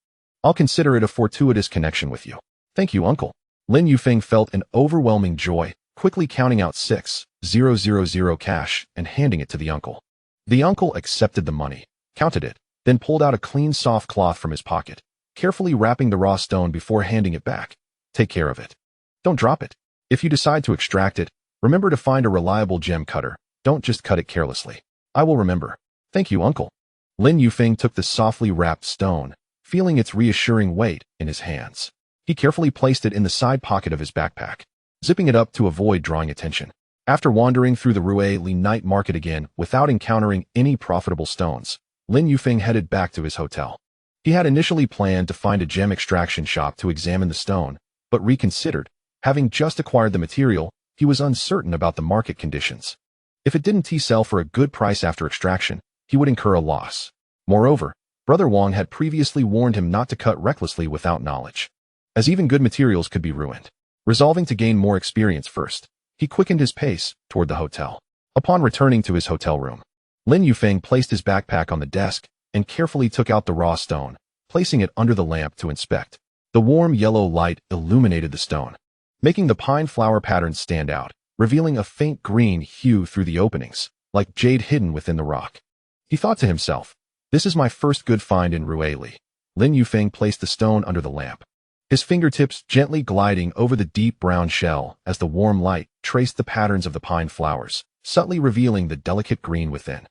I'll consider it a fortuitous connection with you." "Thank you, uncle." Lin Yufeng felt an overwhelming joy, quickly counting out 6,000 cash and handing it to the uncle. The uncle accepted the money, counted it, then pulled out a clean soft cloth from his pocket, carefully wrapping the raw stone before handing it back. "Take care of it. Don't drop it. If you decide to extract it, remember to find a reliable gem cutter. Don't just cut it carelessly. I will remember. Thank you, uncle. Lin Yufeng took the softly wrapped stone, feeling its reassuring weight in his hands. He carefully placed it in the side pocket of his backpack, zipping it up to avoid drawing attention. After wandering through the Ruili night market again without encountering any profitable stones, Lin Yufeng headed back to his hotel. He had initially planned to find a gem extraction shop to examine the stone, but reconsidered. Having just acquired the material, he was uncertain about the market conditions. If it didn't sell for a good price after extraction, he would incur a loss. Moreover, Brother Wang had previously warned him not to cut recklessly without knowledge, as even good materials could be ruined. Resolving to gain more experience first, he quickened his pace toward the hotel. Upon returning to his hotel room, Lin Yufeng placed his backpack on the desk and carefully took out the raw stone, placing it under the lamp to inspect. The warm yellow light illuminated the stone, making the pine flower patterns stand out, revealing a faint green hue through the openings, like jade hidden within the rock. He thought to himself, "This is my first good find in Ruili." Lin Yufeng placed the stone under the lamp, his fingertips gently gliding over the deep brown shell as the warm light traced the patterns of the pine flowers, subtly revealing the delicate green within.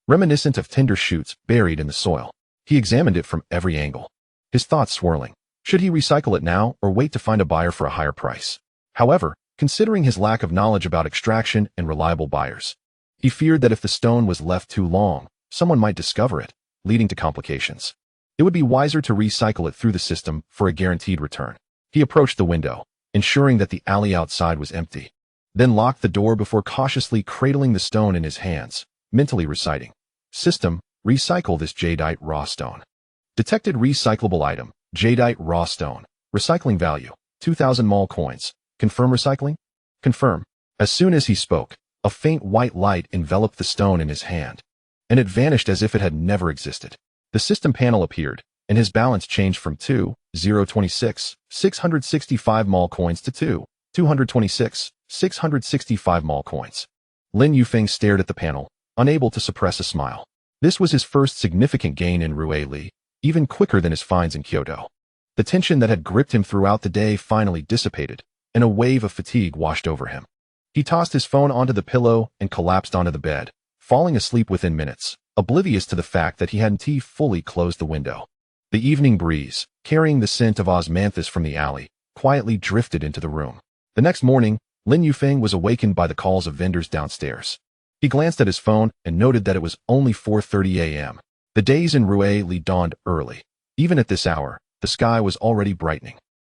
Reminiscent of tender shoots buried in the soil, he examined it from every angle, his thoughts swirling. Should he recycle it now or wait to find a buyer for a higher price? However, considering his lack of knowledge about extraction and reliable buyers, he feared that if the stone was left too long, someone might discover it, leading to complications. It would be wiser to recycle it through the system for a guaranteed return. He approached the window, ensuring that the alley outside was empty, then locked the door before cautiously cradling the stone in his hands, mentally reciting, "System, recycle this jadeite raw stone." Detected recyclable item, jadeite raw stone. Recycling value, 2,000 mall coins. Confirm recycling? Confirm. As soon as he spoke, a faint white light enveloped the stone in his hand, and it vanished as if it had never existed. The system panel appeared, and his balance changed from 2,026, 665 mall coins to 2,226, 665 mall coins. Lin Yufeng stared at the panel, unable to suppress a smile. This was his first significant gain in Ruili, even quicker than his finds in Kyoto. The tension that had gripped him throughout the day finally dissipated, and a wave of fatigue washed over him. He tossed his phone onto the pillow and collapsed onto the bed, falling asleep within minutes, oblivious to the fact that he hadn't fully closed the window. The evening breeze, carrying the scent of osmanthus from the alley, quietly drifted into the room. The next morning, Lin Yufeng was awakened by the calls of vendors downstairs. He glanced at his phone and noted that it was only 4:30 a.m. The days in Ruili dawned early. Even at this hour, the sky was already brightening,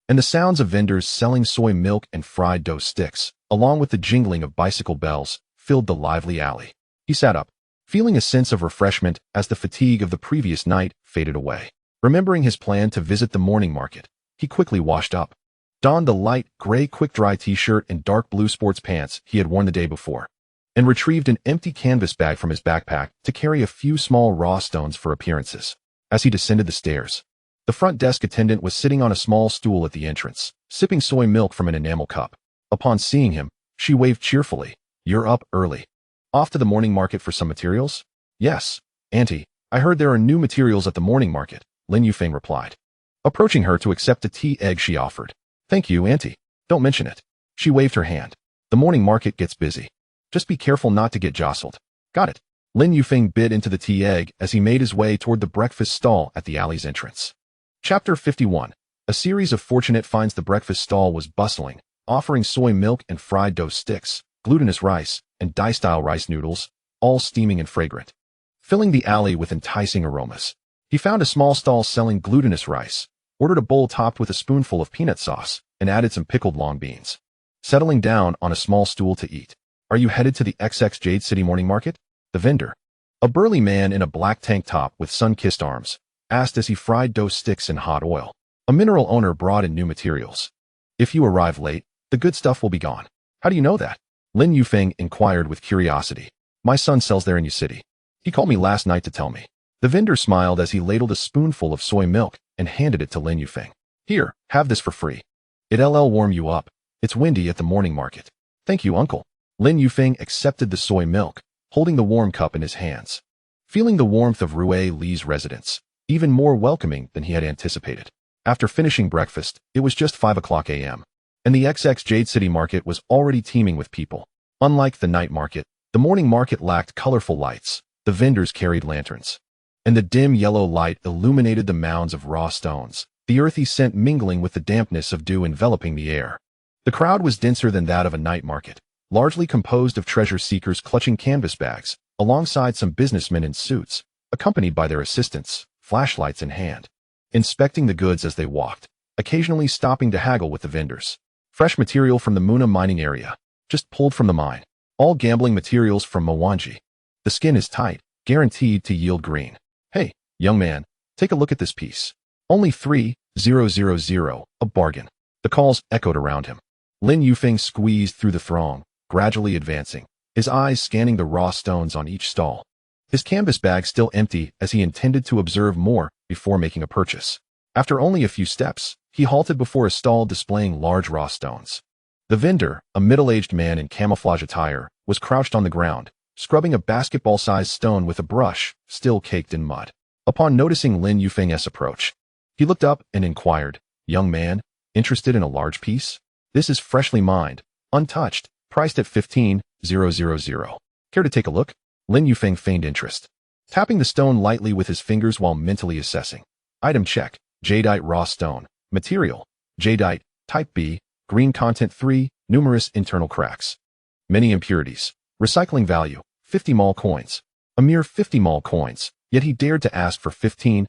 and the sounds of vendors selling soy milk and fried dough sticks, along with the jingling of bicycle bells, filled the lively alley. He sat up, feeling a sense of refreshment as the fatigue of the previous night faded away. Remembering his plan to visit the morning market, he quickly washed up, donned the light gray quick-dry t-shirt and dark blue sports pants he had worn the day before, and retrieved an empty canvas bag from his backpack to carry a few small raw stones for appearances. As he descended the stairs, the front desk attendant was sitting on a small stool at the entrance, sipping soy milk from an enamel cup. Upon seeing him, she waved cheerfully. "You're up early. Off to the morning market for some materials?" "Yes, Auntie. I heard there are new materials at the morning market," Lin Yufeng replied, approaching her to accept a tea egg she offered. "Thank you, Auntie. Don't mention it." She waved her hand. "The morning market gets busy. Just be careful not to get jostled." "Got it." Lin Yufeng bit into the tea egg as he made his way toward the breakfast stall at the alley's entrance. Chapter 51. A series of fortunate finds. The breakfast stall was bustling, offering soy milk and fried dough sticks, glutinous rice, and dai-style rice noodles, all steaming and fragrant, filling the alley with enticing aromas. He found a small stall selling glutinous rice, ordered a bowl topped with a spoonful of peanut sauce, and added some pickled long beans. Settling down on a small stool to eat. "Are you headed to the XX Jade City morning market?" The vendor, a burly man in a black tank top with sun-kissed arms, asked as he fried dough sticks in hot oil. A mineral owner brought in new materials. "If you arrive late, the good stuff will be gone." "How do you know that?" Lin Yufeng inquired with curiosity. "My son sells there in your city. He called me last night to tell me." The vendor smiled as he ladled a spoonful of soy milk and handed it to Lin Yufeng. "Here, have this for free. It'll warm you up. It's windy at the morning market." "Thank you, uncle." Lin Yufeng accepted the soy milk, holding the warm cup in his hands, feeling the warmth of Ruili's residence, even more welcoming than he had anticipated. After finishing breakfast, it was just 5 o'clock a.m., and the XX Jade City market was already teeming with people. Unlike the night market, The morning market lacked colorful lights. The vendors carried lanterns, and the dim yellow light illuminated the mounds of raw stones, the earthy scent mingling with the dampness of dew enveloping the air. The crowd was denser than that of a night market, largely composed of treasure seekers clutching canvas bags, alongside some businessmen in suits, accompanied by their assistants, flashlights in hand, inspecting the goods as they walked, occasionally stopping to haggle with the vendors. Fresh material from the Muna mining area, just pulled from the mine. All gambling materials from Mwangi. The skin is tight, guaranteed to yield green. Hey, young man, take a look at this piece. Only 3,000, a bargain. The calls echoed around him. Lin Yufeng squeezed through the throng, gradually advancing, his eyes scanning the raw stones on each stall. His canvas bag still empty as he intended to observe more before making a purchase. After only a few steps, he halted before a stall displaying large raw stones. The vendor, a middle-aged man in camouflage attire, was crouched on the ground, scrubbing a basketball-sized stone with a brush, still caked in mud. Upon noticing Lin Yufeng's approach, he looked up and inquired, "Young man, interested in a large piece? This is freshly mined, untouched, priced at 15,000. Care to take a look?" Lin Yufeng feigned interest, tapping the stone lightly with his fingers while mentally assessing. Item check, jadeite raw stone. Material, jadeite, type B, green content 3, numerous internal cracks. Many impurities. Recycling value, 50 mall coins. A mere 50 mall coins, yet he dared to ask for 15,000.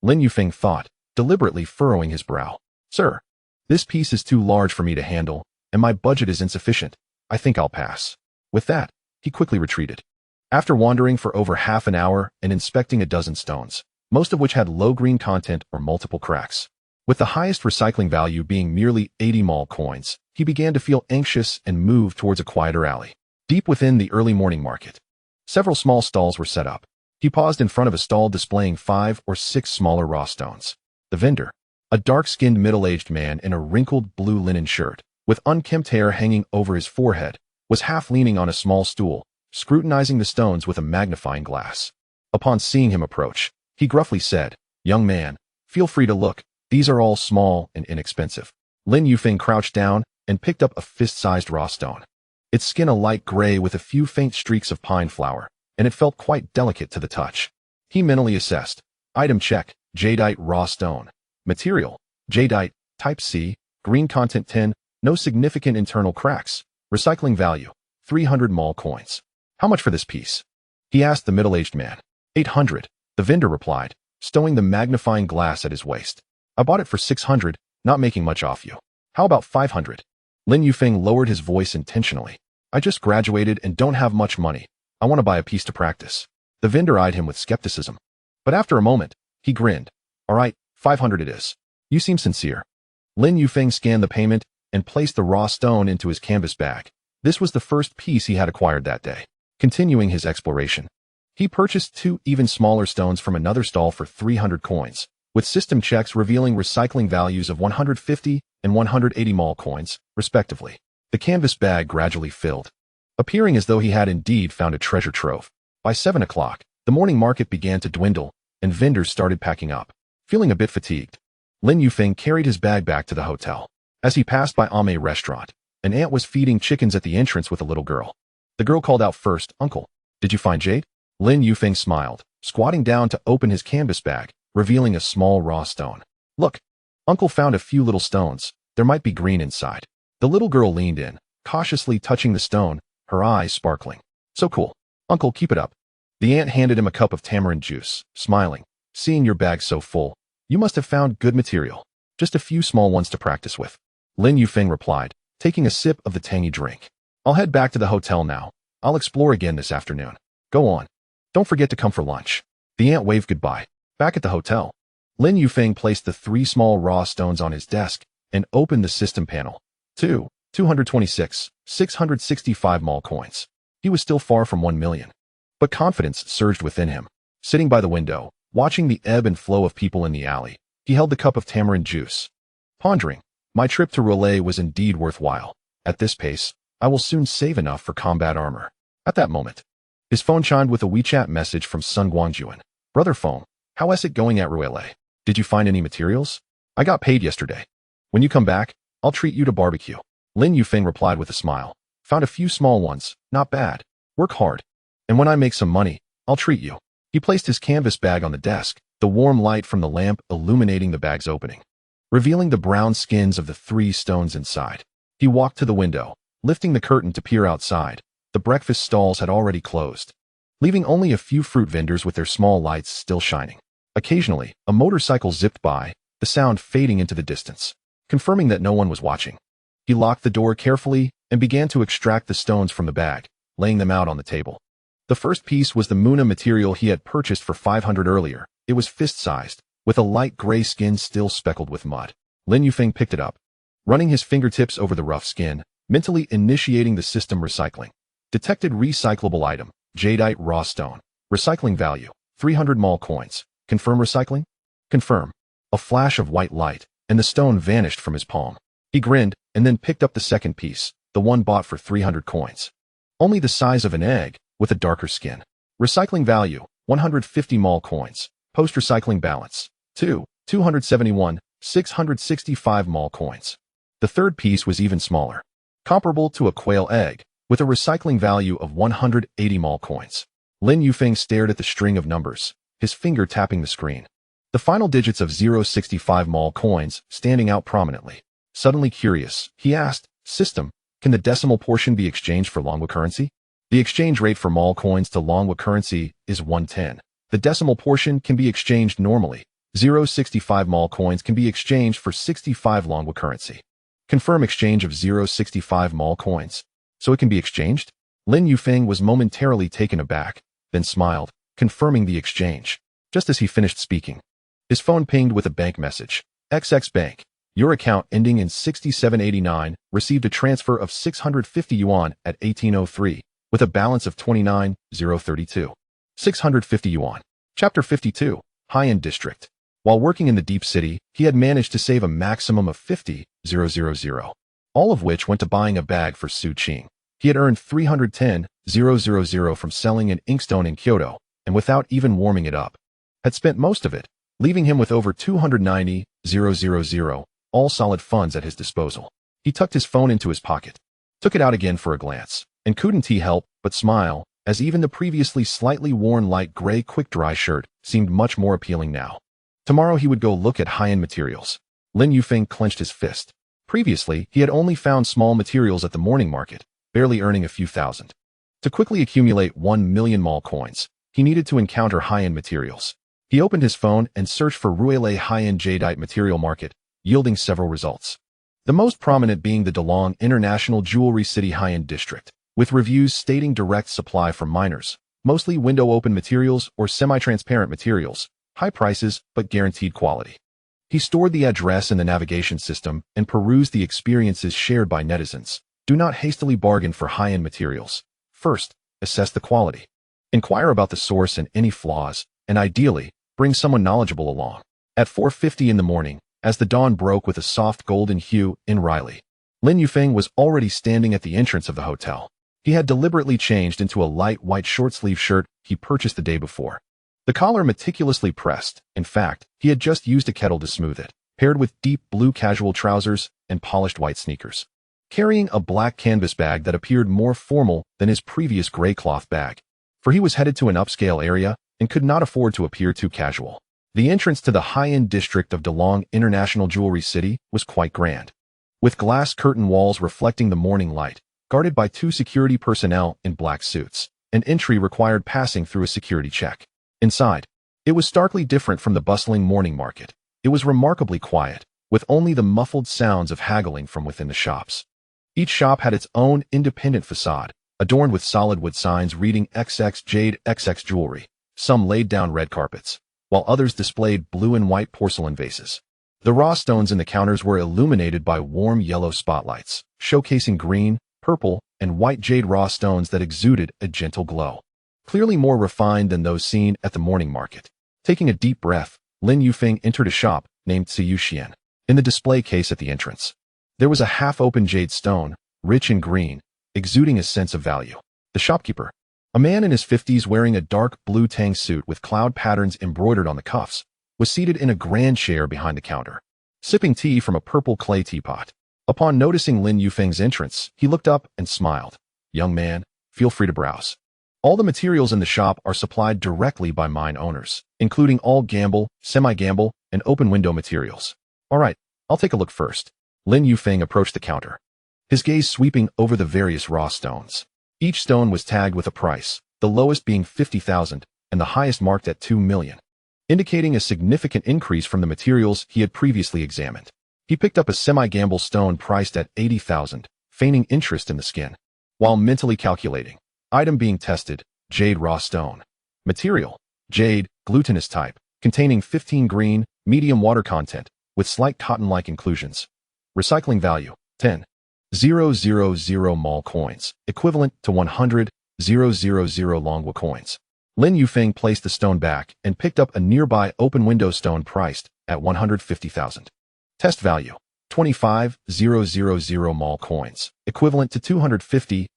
Lin Yufeng thought, deliberately furrowing his brow. "Sir, this piece is too large for me to handle, and my budget is insufficient. I think I'll pass." With that, he quickly retreated. After wandering for over half an hour and inspecting a dozen stones, most of which had low green content or multiple cracks, with the highest recycling value being merely 80 mall coins, he began to feel anxious and moved towards a quieter alley. Deep within the early morning market, several small stalls were set up. He paused in front of a stall displaying 5 or 6 smaller raw stones. The vendor, a dark-skinned middle-aged man in a wrinkled blue linen shirt, with unkempt hair hanging over his forehead, was half leaning on a small stool, scrutinizing the stones with a magnifying glass. Upon seeing him approach, he gruffly said, "Young man, feel free to look. These are all small and inexpensive." Lin Yufeng crouched down and picked up a fist-sized raw stone. Its skin a light gray with a few faint streaks of pine flower, and it felt quite delicate to the touch. He mentally assessed. Item check, jadeite raw stone. Material, jadeite, type C, green content 10, no significant internal cracks. Recycling value, 300 mall coins. "How much for this piece?" he asked the middle-aged man. 800, the vendor replied, stowing the magnifying glass at his waist. "I bought it for 600, not making much off you. How about 500? Lin Yufeng lowered his voice intentionally. "I just graduated and don't have much money. I want to buy a piece to practice." The vendor eyed him with skepticism. But after a moment, he grinned. "All right, 500 it is. You seem sincere." Lin Yufeng scanned the payment and placed the raw stone into his canvas bag. This was the first piece he had acquired that day. Continuing his exploration, he purchased 2 even smaller stones from another stall for 300 coins, with system checks revealing recycling values of 150 and 180 mall coins, respectively. The canvas bag gradually filled, appearing as though he had indeed found a treasure trove. By 7 o'clock, the morning market began to dwindle, and vendors started packing up. Feeling a bit fatigued, Lin Yufeng carried his bag back to the hotel. As he passed by Ame restaurant, an aunt was feeding chickens at the entrance with a little girl. The girl called out first, "Uncle, did you find jade?" Lin Yufeng smiled, squatting down to open his canvas bag, revealing a small raw stone. "Look, Uncle found a few little stones. There might be green inside." The little girl leaned in, cautiously touching the stone, her eyes sparkling. "So cool. Uncle, keep it up." The aunt handed him a cup of tamarind juice, smiling. "Seeing your bag so full, you must have found good material. Just a few small ones to practice with." Lin Yufeng replied, taking a sip of the tangy drink. "I'll head back to the hotel now. I'll explore again this afternoon." "Go on. Don't forget to come for lunch." The aunt waved goodbye. Back at the hotel, Lin Yufeng placed the 3 small raw stones on his desk and opened the system panel. 226, 665 mall coins. He was still far from 1 million. But confidence surged within him. Sitting by the window, watching the ebb and flow of people in the alley, he held the cup of tamarind juice, pondering. My trip to Relay was indeed worthwhile. At this pace, I will soon save enough for combat armor. At that moment, his phone chimed with a WeChat message from Sun Guangjuan. "Brother phone, how is it going at Relay? Did you find any materials? I got paid yesterday. When you come back, I'll treat you to barbecue." Lin Yufeng replied with a smile. Found a few small ones, not bad. Work hard. And when I make some money, I'll treat you. He placed his canvas bag on the desk, the warm light from the lamp illuminating the bag's opening, revealing the brown skins of the 3 stones inside. He walked to the window, lifting the curtain to peer outside. The breakfast stalls had already closed, leaving only a few fruit vendors with their small lights still shining. Occasionally, a motorcycle zipped by, the sound fading into the distance, confirming that no one was watching. He locked the door carefully and began to extract the stones from the bag, laying them out on the table. The first piece was the Muna material he had purchased for 500 earlier. It was fist-sized, with a light gray skin still speckled with mud. Lin Yufeng picked it up, running his fingertips over the rough skin, mentally initiating the system recycling. Detected recyclable item, jadeite raw stone. Recycling value, 300 mall coins. Confirm recycling? Confirm. A flash of white light, and the stone vanished from his palm. He grinned, and then picked up the second piece, the one bought for 300 coins. Only the size of an egg, with a darker skin. Recycling value, 150 mall coins. Post-recycling balance, 271, 665 mall coins. The third piece was even smaller, comparable to a quail egg, with a recycling value of 180 mall coins. Lin Yufeng stared at the string of numbers, his finger tapping the screen. The final digits of 065 mall coins standing out prominently. Suddenly curious, he asked, "System, can the decimal portion be exchanged for Longwa currency?" The exchange rate for mall coins to Longwa currency is 110. The decimal portion can be exchanged normally. 065 mall coins can be exchanged for 65 Longwa currency. Confirm exchange of 065 mall coins. So it can be exchanged? Lin Yufeng was momentarily taken aback, then smiled, confirming the exchange. Just as he finished speaking, his phone pinged with a bank message. XX Bank. Your account ending in 6789 received a transfer of 650 yuan at 1803, with a balance of 29,032. 650 yuan. Chapter 52, High-End District. While working in the deep city, he had managed to save a maximum of 50,000, all of which went to buying a bag for Su Qing. He had earned 310,000 from selling an inkstone in Kyoto, and without even warming it up, had spent most of it, leaving him with over 290,000, all solid funds at his disposal. He tucked his phone into his pocket, took it out again for a glance, and couldn't he help but smile, as even the previously slightly worn light gray quick-dry shirt seemed much more appealing now. Tomorrow he would go look at high-end materials. Lin Yufeng clenched his fist. Previously, he had only found small materials at the morning market, barely earning a few thousand. To quickly accumulate 1 million mall coins, he needed to encounter high-end materials. He opened his phone and searched for Ruele high-end jadeite material market, yielding several results. The most prominent being the Dalong International Jewelry City high-end district, with reviews stating direct supply from miners, mostly window-open materials or semi-transparent materials, high prices but guaranteed quality. He stored the address in the navigation system and perused the experiences shared by netizens. Do not hastily bargain for high-end materials. First, assess the quality. Inquire about the source and any flaws, and ideally, bring someone knowledgeable along. At 4:50 in the morning, as the dawn broke with a soft golden hue in Riley, Lin Yufeng was already standing at the entrance of the hotel. He had deliberately changed into a light white short-sleeve shirt he purchased the day before. The collar meticulously pressed. In fact, he had just used a kettle to smooth it, paired with deep blue casual trousers and polished white sneakers. Carrying a black canvas bag that appeared more formal than his previous gray cloth bag, for he was headed to an upscale area and could not afford to appear too casual. The entrance to the high-end district of Dalong International Jewelry City was quite grand, with glass curtain walls reflecting the morning light, guarded by 2 security personnel in black suits. An entry required passing through a security check. Inside, it was starkly different from the bustling morning market. It was remarkably quiet, with only the muffled sounds of haggling from within the shops. Each shop had its own independent facade, adorned with solid wood signs reading XX Jade XX Jewelry. Some laid down red carpets, while others displayed blue and white porcelain vases. The raw stones in the counters were illuminated by warm yellow spotlights, showcasing green, purple, and white jade raw stones that exuded a gentle glow, clearly more refined than those seen at the morning market. Taking a deep breath, Lin Yufeng entered a shop named Tsuyuxian. In the display case at the entrance, there was a half-open jade stone, rich and green, exuding a sense of value. The shopkeeper, a man in his 50s wearing a dark blue tang suit with cloud patterns embroidered on the cuffs, was seated in a grand chair behind the counter, sipping tea from a purple clay teapot. Upon noticing Lin Yufeng's entrance, he looked up and smiled. "Young man, feel free to browse. All the materials in the shop are supplied directly by mine owners, including all gamble, semi-gamble, and open window materials. All right, I'll take a look first." Lin Yufeng approached the counter, his gaze sweeping over the various raw stones. Each stone was tagged with a price, the lowest being 50,000 and the highest marked at 2 million, indicating a significant increase from the materials he had previously examined. He picked up a semi-gamble stone priced at 80,000, feigning interest in the skin, while mentally calculating. Item being tested, jade raw stone. Material, jade, glutinous type, containing 15 green, medium water content, with slight cotton-like inclusions. Recycling value, 10,000 mall coins, equivalent to 100,000 Longwa coins. Lin Yufeng placed the stone back and picked up a nearby open window stone priced at 150,000. Test value, 25,000 mall coins, equivalent to 250,000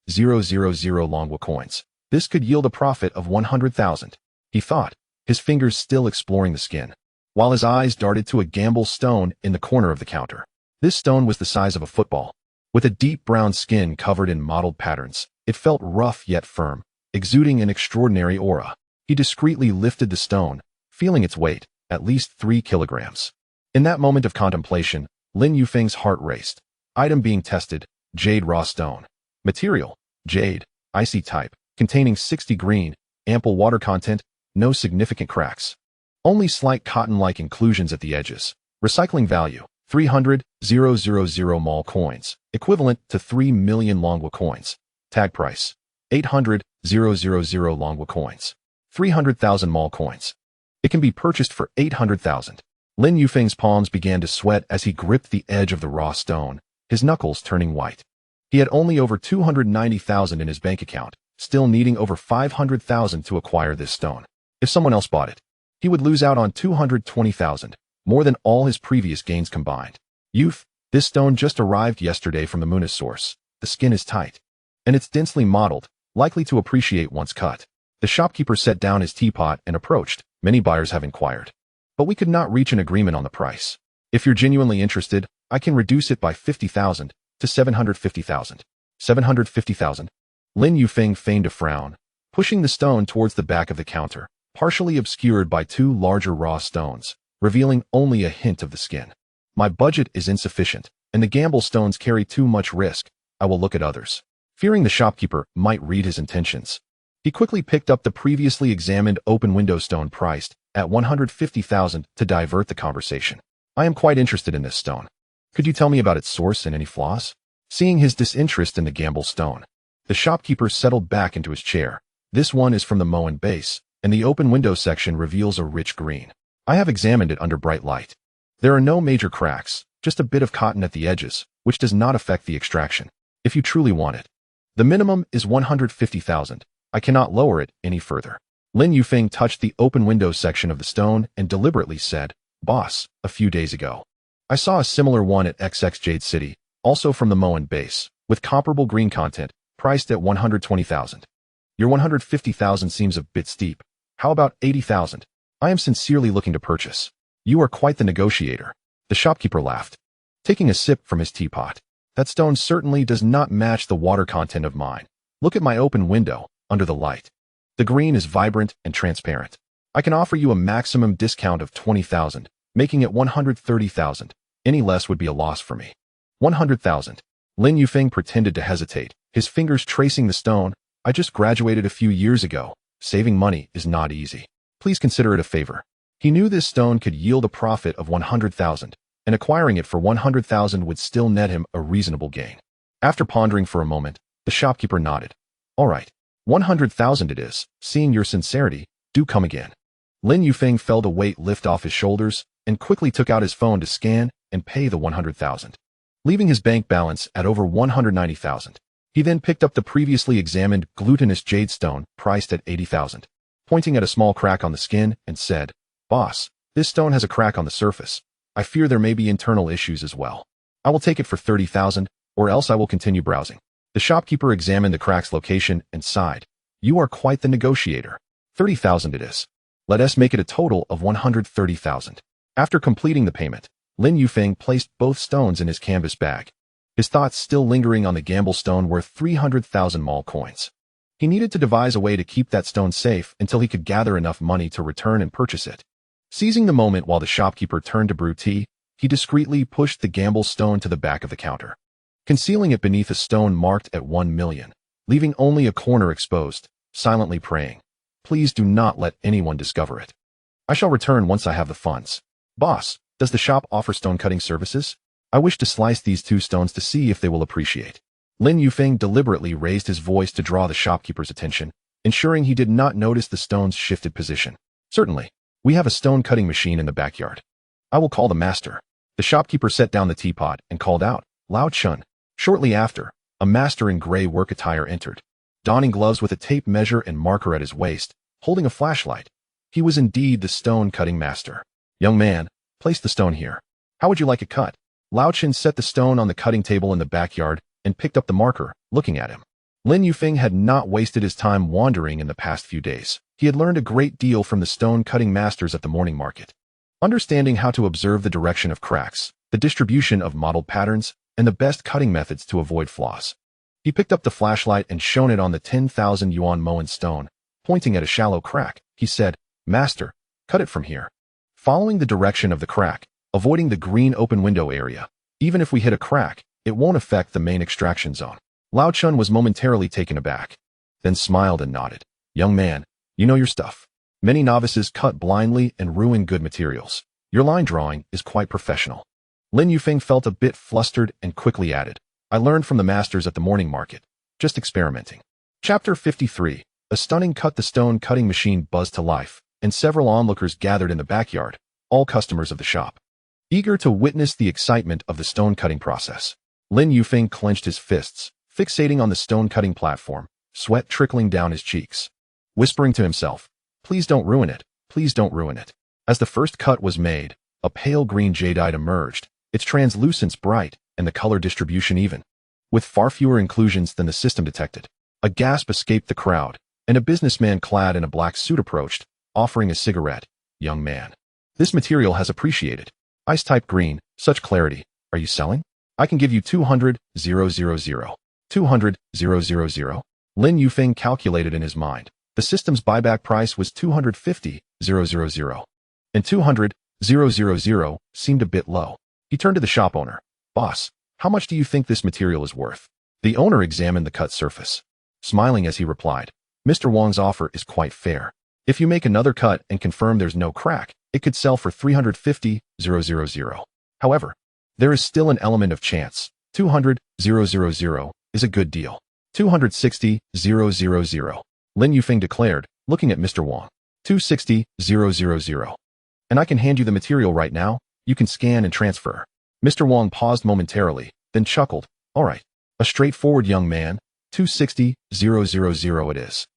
Longwa coins. This could yield a profit of 100,000, he thought, his fingers still exploring the skin, while his eyes darted to a gamble stone in the corner of the counter. This stone was the size of a football. With a deep brown skin covered in mottled patterns, it felt rough yet firm, exuding an extraordinary aura. He discreetly lifted the stone, feeling its weight, at least 3 kilograms. In that moment of contemplation, Lin Yufeng's heart raced. Item being tested, jade raw stone. Material, jade, icy type, containing 60 green, ample water content, no significant cracks. Only slight cotton-like inclusions at the edges. Recycling value, 300,000 mall coins, equivalent to 3 million Longwa coins. Tag price, 800,000 Longwa coins. 300,000 mall coins. It can be purchased for 800,000. Lin Yufeng's palms began to sweat as he gripped the edge of the raw stone, his knuckles turning white. He had only over 290,000 in his bank account, still needing over 500,000 to acquire this stone. If someone else bought it, he would lose out on 220,000, more than all his previous gains combined. "Youth, this stone just arrived yesterday from the Muna's source. The skin is tight, and it's densely mottled, likely to appreciate once cut." The shopkeeper set down his teapot and approached. "Many buyers have inquired, but we could not reach an agreement on the price. If you're genuinely interested, I can reduce it by 50,000 to 750,000. 750,000? Lin Yufeng feigned a frown, pushing the stone towards the back of the counter, partially obscured by 2 larger raw stones, revealing only a hint of the skin. "My budget is insufficient, and the gamble stones carry too much risk. I will look at others." Fearing the shopkeeper might read his intentions, he quickly picked up the previously examined open window stone priced at 150,000 to divert the conversation. "I am quite interested in this stone. Could you tell me about its source and any flaws?" Seeing his disinterest in the gamble stone, the shopkeeper settled back into his chair. "This one is from the Moan base, and the open window section reveals a rich green. I have examined it under bright light. There are no major cracks, just a bit of cotton at the edges, which does not affect the extraction. If you truly want it, the minimum is 150,000. I cannot lower it any further." Lin Yufeng touched the open window section of the stone and deliberately said, "Boss, a few days ago, I saw a similar one at XX Jade City, also from the Moan base, with comparable green content, priced at 120,000. Your 150,000 seems a bit steep. How about 80,000? I am sincerely looking to purchase." "You are quite the negotiator." The shopkeeper laughed, taking a sip from his teapot. "That stone certainly does not match the water content of mine. Look at my open window, under the light. The green is vibrant and transparent. I can offer you a maximum discount of 20,000, making it 130,000. Any less would be a loss for me." 100,000. Lin Yufeng pretended to hesitate, his fingers tracing the stone. "I just graduated a few years ago. Saving money is not easy. Please consider it a favor." He knew this stone could yield a profit of 100,000, and acquiring it for 100,000 would still net him a reasonable gain. After pondering for a moment, the shopkeeper nodded. "All right. 100,000 it is. Seeing your sincerity, do come again." Lin Yufeng felt a weight lift off his shoulders and quickly took out his phone to scan and pay the 100,000, leaving his bank balance at over 190,000. He then picked up the previously examined glutinous jade stone priced at 80,000, pointing at a small crack on the skin and said, "Boss, this stone has a crack on the surface. I fear there may be internal issues as well. I will take it for 30,000, or else I will continue browsing." The shopkeeper examined the crack's location and sighed. "You are quite the negotiator. 30,000 it is. Let us make it a total of 130,000. After completing the payment, Lin Yufeng placed both stones in his canvas bag. his thoughts still lingering on the gamble stone worth 300,000 mall coins. He needed to devise a way to keep that stone safe until he could gather enough money to return and purchase it. Seizing the moment while the shopkeeper turned to brew tea, he discreetly pushed the gamble stone to the back of the counter, concealing it beneath a stone marked at 1 million, leaving only a corner exposed, silently praying, "Please do not let anyone discover it. I shall return once I have the funds. Boss, does the shop offer stone cutting services? I wish to slice these 2 stones to see if they will appreciate." Lin Yufeng deliberately raised his voice to draw the shopkeeper's attention, ensuring he did not notice the stone's shifted position. "Certainly. We have a stone cutting machine in the backyard. I will call the master." The shopkeeper set down the teapot and called out, "Lao Chun." Shortly after, a master in gray work attire entered, donning gloves with a tape measure and marker at his waist, holding a flashlight. He was indeed the stone cutting master. "Young man, place the stone here. How would you like it cut?" Lao Chun set the stone on the cutting table in the backyard and picked up the marker, looking at him. Lin Yufeng had not wasted his time wandering in the past few days. He had learned a great deal from the stone-cutting masters at the morning market, understanding how to observe the direction of cracks, the distribution of modeled patterns, and the best cutting methods to avoid flaws. He picked up the flashlight and shone it on the 10,000 yuan Moen stone. Pointing at a shallow crack, he said, "Master, cut it from here." Following the direction of the crack, avoiding the green open window area, even if we hit a crack, it won't affect the main extraction zone. Lao Chun was momentarily taken aback, then smiled and nodded. "Young man, you know your stuff. Many novices cut blindly and ruin good materials. Your line drawing is quite professional." Lin Yufeng felt a bit flustered and quickly added, "I learned from the masters at the morning market, just experimenting." Chapter 53. A stunning cut-the-stone cutting machine buzzed to life, and several onlookers gathered in the backyard, all customers of the shop, eager to witness the excitement of the stone-cutting process. Lin Yufeng clenched his fists, fixating on the stone-cutting platform, sweat trickling down his cheeks, whispering to himself, "Please don't ruin it, please don't ruin it." As the first cut was made, a pale green jadeite emerged, its translucence bright and the color distribution even, with far fewer inclusions than the system detected. A gasp escaped the crowd, and a businessman clad in a black suit approached, offering a cigarette. "Young man, this material has appreciated. Ice-type green, such clarity. Are you selling? I can give you 200,000. 200,000. Lin Yufeng calculated in his mind. The system's buyback price was 250,000, and 200,000 seemed a bit low. He turned to the shop owner. "Boss, how much do you think this material is worth?" The owner examined the cut surface, smiling as he replied, "Mr. Wang's offer is quite fair. If you make another cut and confirm there's no crack, it could sell for 350,000. However, there is still an element of chance. 200,000 is a good deal. 260,000, Lin Yufeng declared, looking at Mr. Wang. 260,000. And I can hand you the material right now. You can scan and transfer. Mr. Wang paused momentarily, then chuckled. "All right. A straightforward young man. 260,000 it is."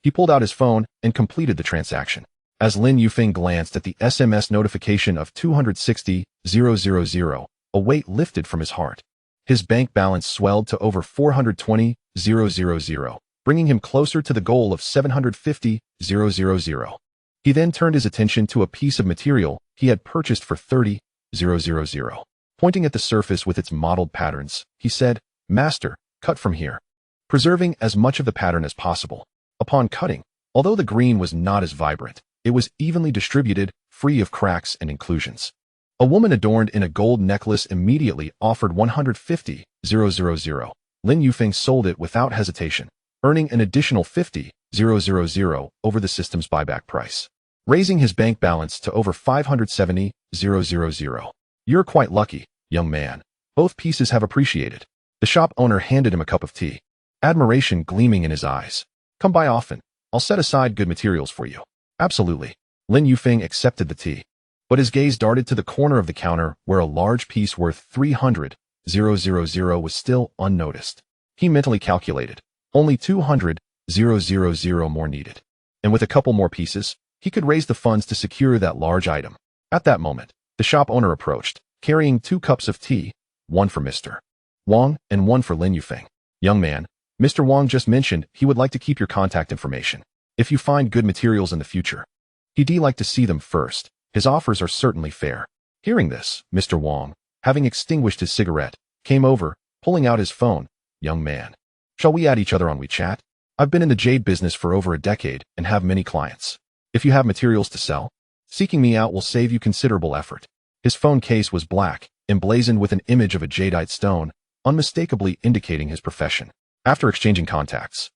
He pulled out his phone and completed the transaction. As Lin Yufeng glanced at the SMS notification of 260,000, a weight lifted from his heart. His bank balance swelled to over 420,000, bringing him closer to the goal of 750,000. He then turned his attention to a piece of material he had purchased for 30,000. Pointing at the surface with its modeled patterns, he said, "Master, cut from here," preserving as much of the pattern as possible. Upon cutting, although the green was not as vibrant, it was evenly distributed, free of cracks and inclusions. A woman adorned in a gold necklace immediately offered 150,000. Lin Yufeng sold it without hesitation, earning an additional 50,000 over the system's buyback price, raising his bank balance to over 570,000. "You're quite lucky, young man. Both pieces have appreciated." The shop owner handed him a cup of tea, admiration gleaming in his eyes. "Come by often. I'll set aside good materials for you." "Absolutely." Lin Yufeng accepted the tea, but his gaze darted to the corner of the counter where a large piece worth 300,000 was still unnoticed. He mentally calculated, only 200,000 more needed. And with a couple more pieces, he could raise the funds to secure that large item. At that moment, the shop owner approached, carrying 2 cups of tea, one for Mr. Wang and one for Lin Yufeng. "Young man, Mr. Wang just mentioned he would like to keep your contact information. If you find good materials in the future, he'd like to see them first. His offers are certainly fair." Hearing this, Mr. Wang, having extinguished his cigarette, came over, pulling out his phone. Young man. Shall we add each other on WeChat? I've been in the jade business for over a decade and have many clients. If you have materials to sell, seeking me out will save you considerable effort. His phone case was black, emblazoned with an image of a jadeite stone, unmistakably indicating his profession. After exchanging contacts,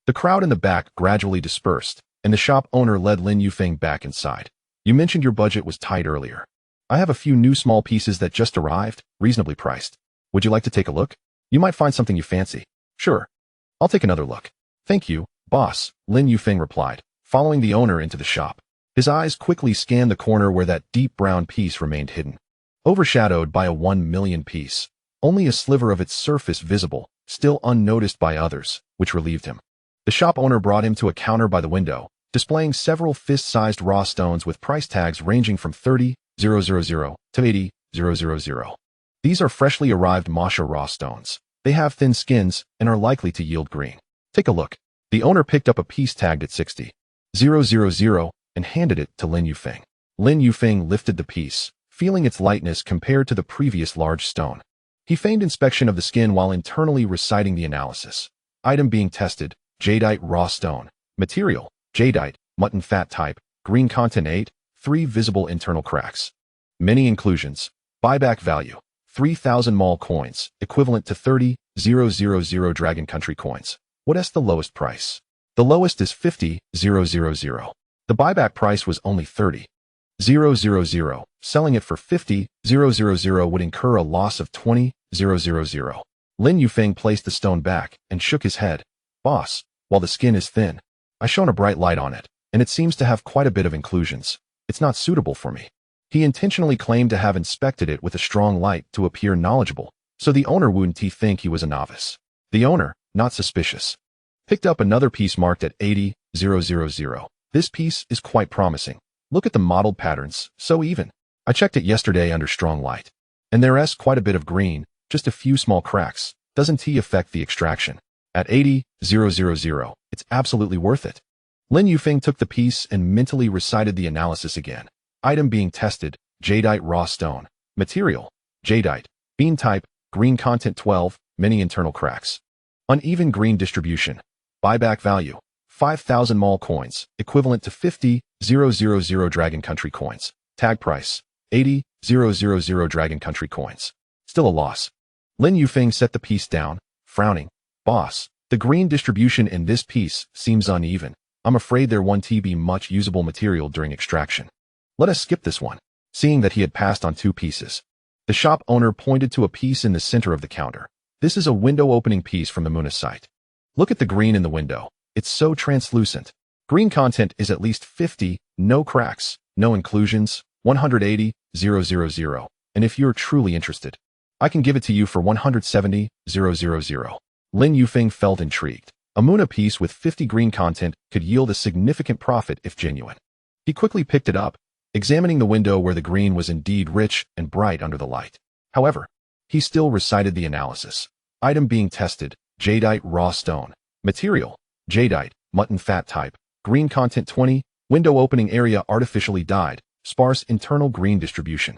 the crowd in the back gradually dispersed, and the shop owner led Lin Yufeng back inside. You mentioned your budget was tight earlier. I have a few new small pieces that just arrived, reasonably priced. Would you like to take a look? You might find something you fancy. Sure. I'll take another look. Thank you, boss, Lin Yufeng replied, following the owner into the shop. His eyes quickly scanned the corner where that deep brown piece remained hidden. Overshadowed by a 1 million piece, only a sliver of its surface visible, still unnoticed by others, which relieved him. The shop owner brought him to a counter by the window, displaying several fist-sized raw stones with price tags ranging from 30,000 to 80,000. These are freshly arrived Masha raw stones. They have thin skins and are likely to yield green. Take a look. The owner picked up a piece tagged at 60,000 and handed it to Lin Yufeng. Lin Yufeng lifted the piece, feeling its lightness compared to the previous large stone. He feigned inspection of the skin while internally reciting the analysis. Item being tested, jadeite raw stone. Material, jadeite, mutton fat type, green content 8, 3 visible internal cracks. Many inclusions. Buyback value, 3,000 mall coins, equivalent to 30,000 Dragon Country coins. What is the lowest price? The lowest is 50,000. The buyback price was only 30,000. Selling it for 50,000 would incur a loss of 20,000. Lin Yufeng placed the stone back and shook his head. Boss, while the skin is thin, I shone a bright light on it, and it seems to have quite a bit of inclusions. It's not suitable for me. He intentionally claimed to have inspected it with a strong light to appear knowledgeable, so the owner wouldn't think he was a novice. The owner, not suspicious, picked up another piece marked at 80,000. This piece is quite promising. Look at the modeled patterns, so even. I checked it yesterday under strong light, and there's quite a bit of green, just a few small cracks. Doesn't affect the extraction. At 80,000, it's absolutely worth it. Lin Yufeng took the piece and mentally recited the analysis again. Item being tested, jadeite raw stone. Material, jadeite. Bean type, green content 12, many internal cracks. Uneven green distribution. Buyback value, 5,000 mall coins, equivalent to 50,000 Dragon Country coins. Tag price, 80,000 Dragon Country coins. Still a loss. Lin Yufeng set the piece down, frowning. Boss, the green distribution in this piece seems uneven. I'm afraid there won't be much usable material during extraction. Let us skip this one. Seeing that he had passed on 2 pieces, the shop owner pointed to a piece in the center of the counter. This is a window opening piece from the Muna site. Look at the green in the window. It's so translucent. Green content is at least 50, no cracks, no inclusions, 180,000. And if you're truly interested, I can give it to you for 170,000. Lin Yufeng felt intrigued. A Muna piece with 50 green content could yield a significant profit if genuine. He quickly picked it up, examining the window where the green was indeed rich and bright under the light. However, he still recited the analysis. Item being tested, jadeite raw stone. Material, jadeite, mutton fat type, green content 20, window opening area artificially dyed, sparse internal green distribution.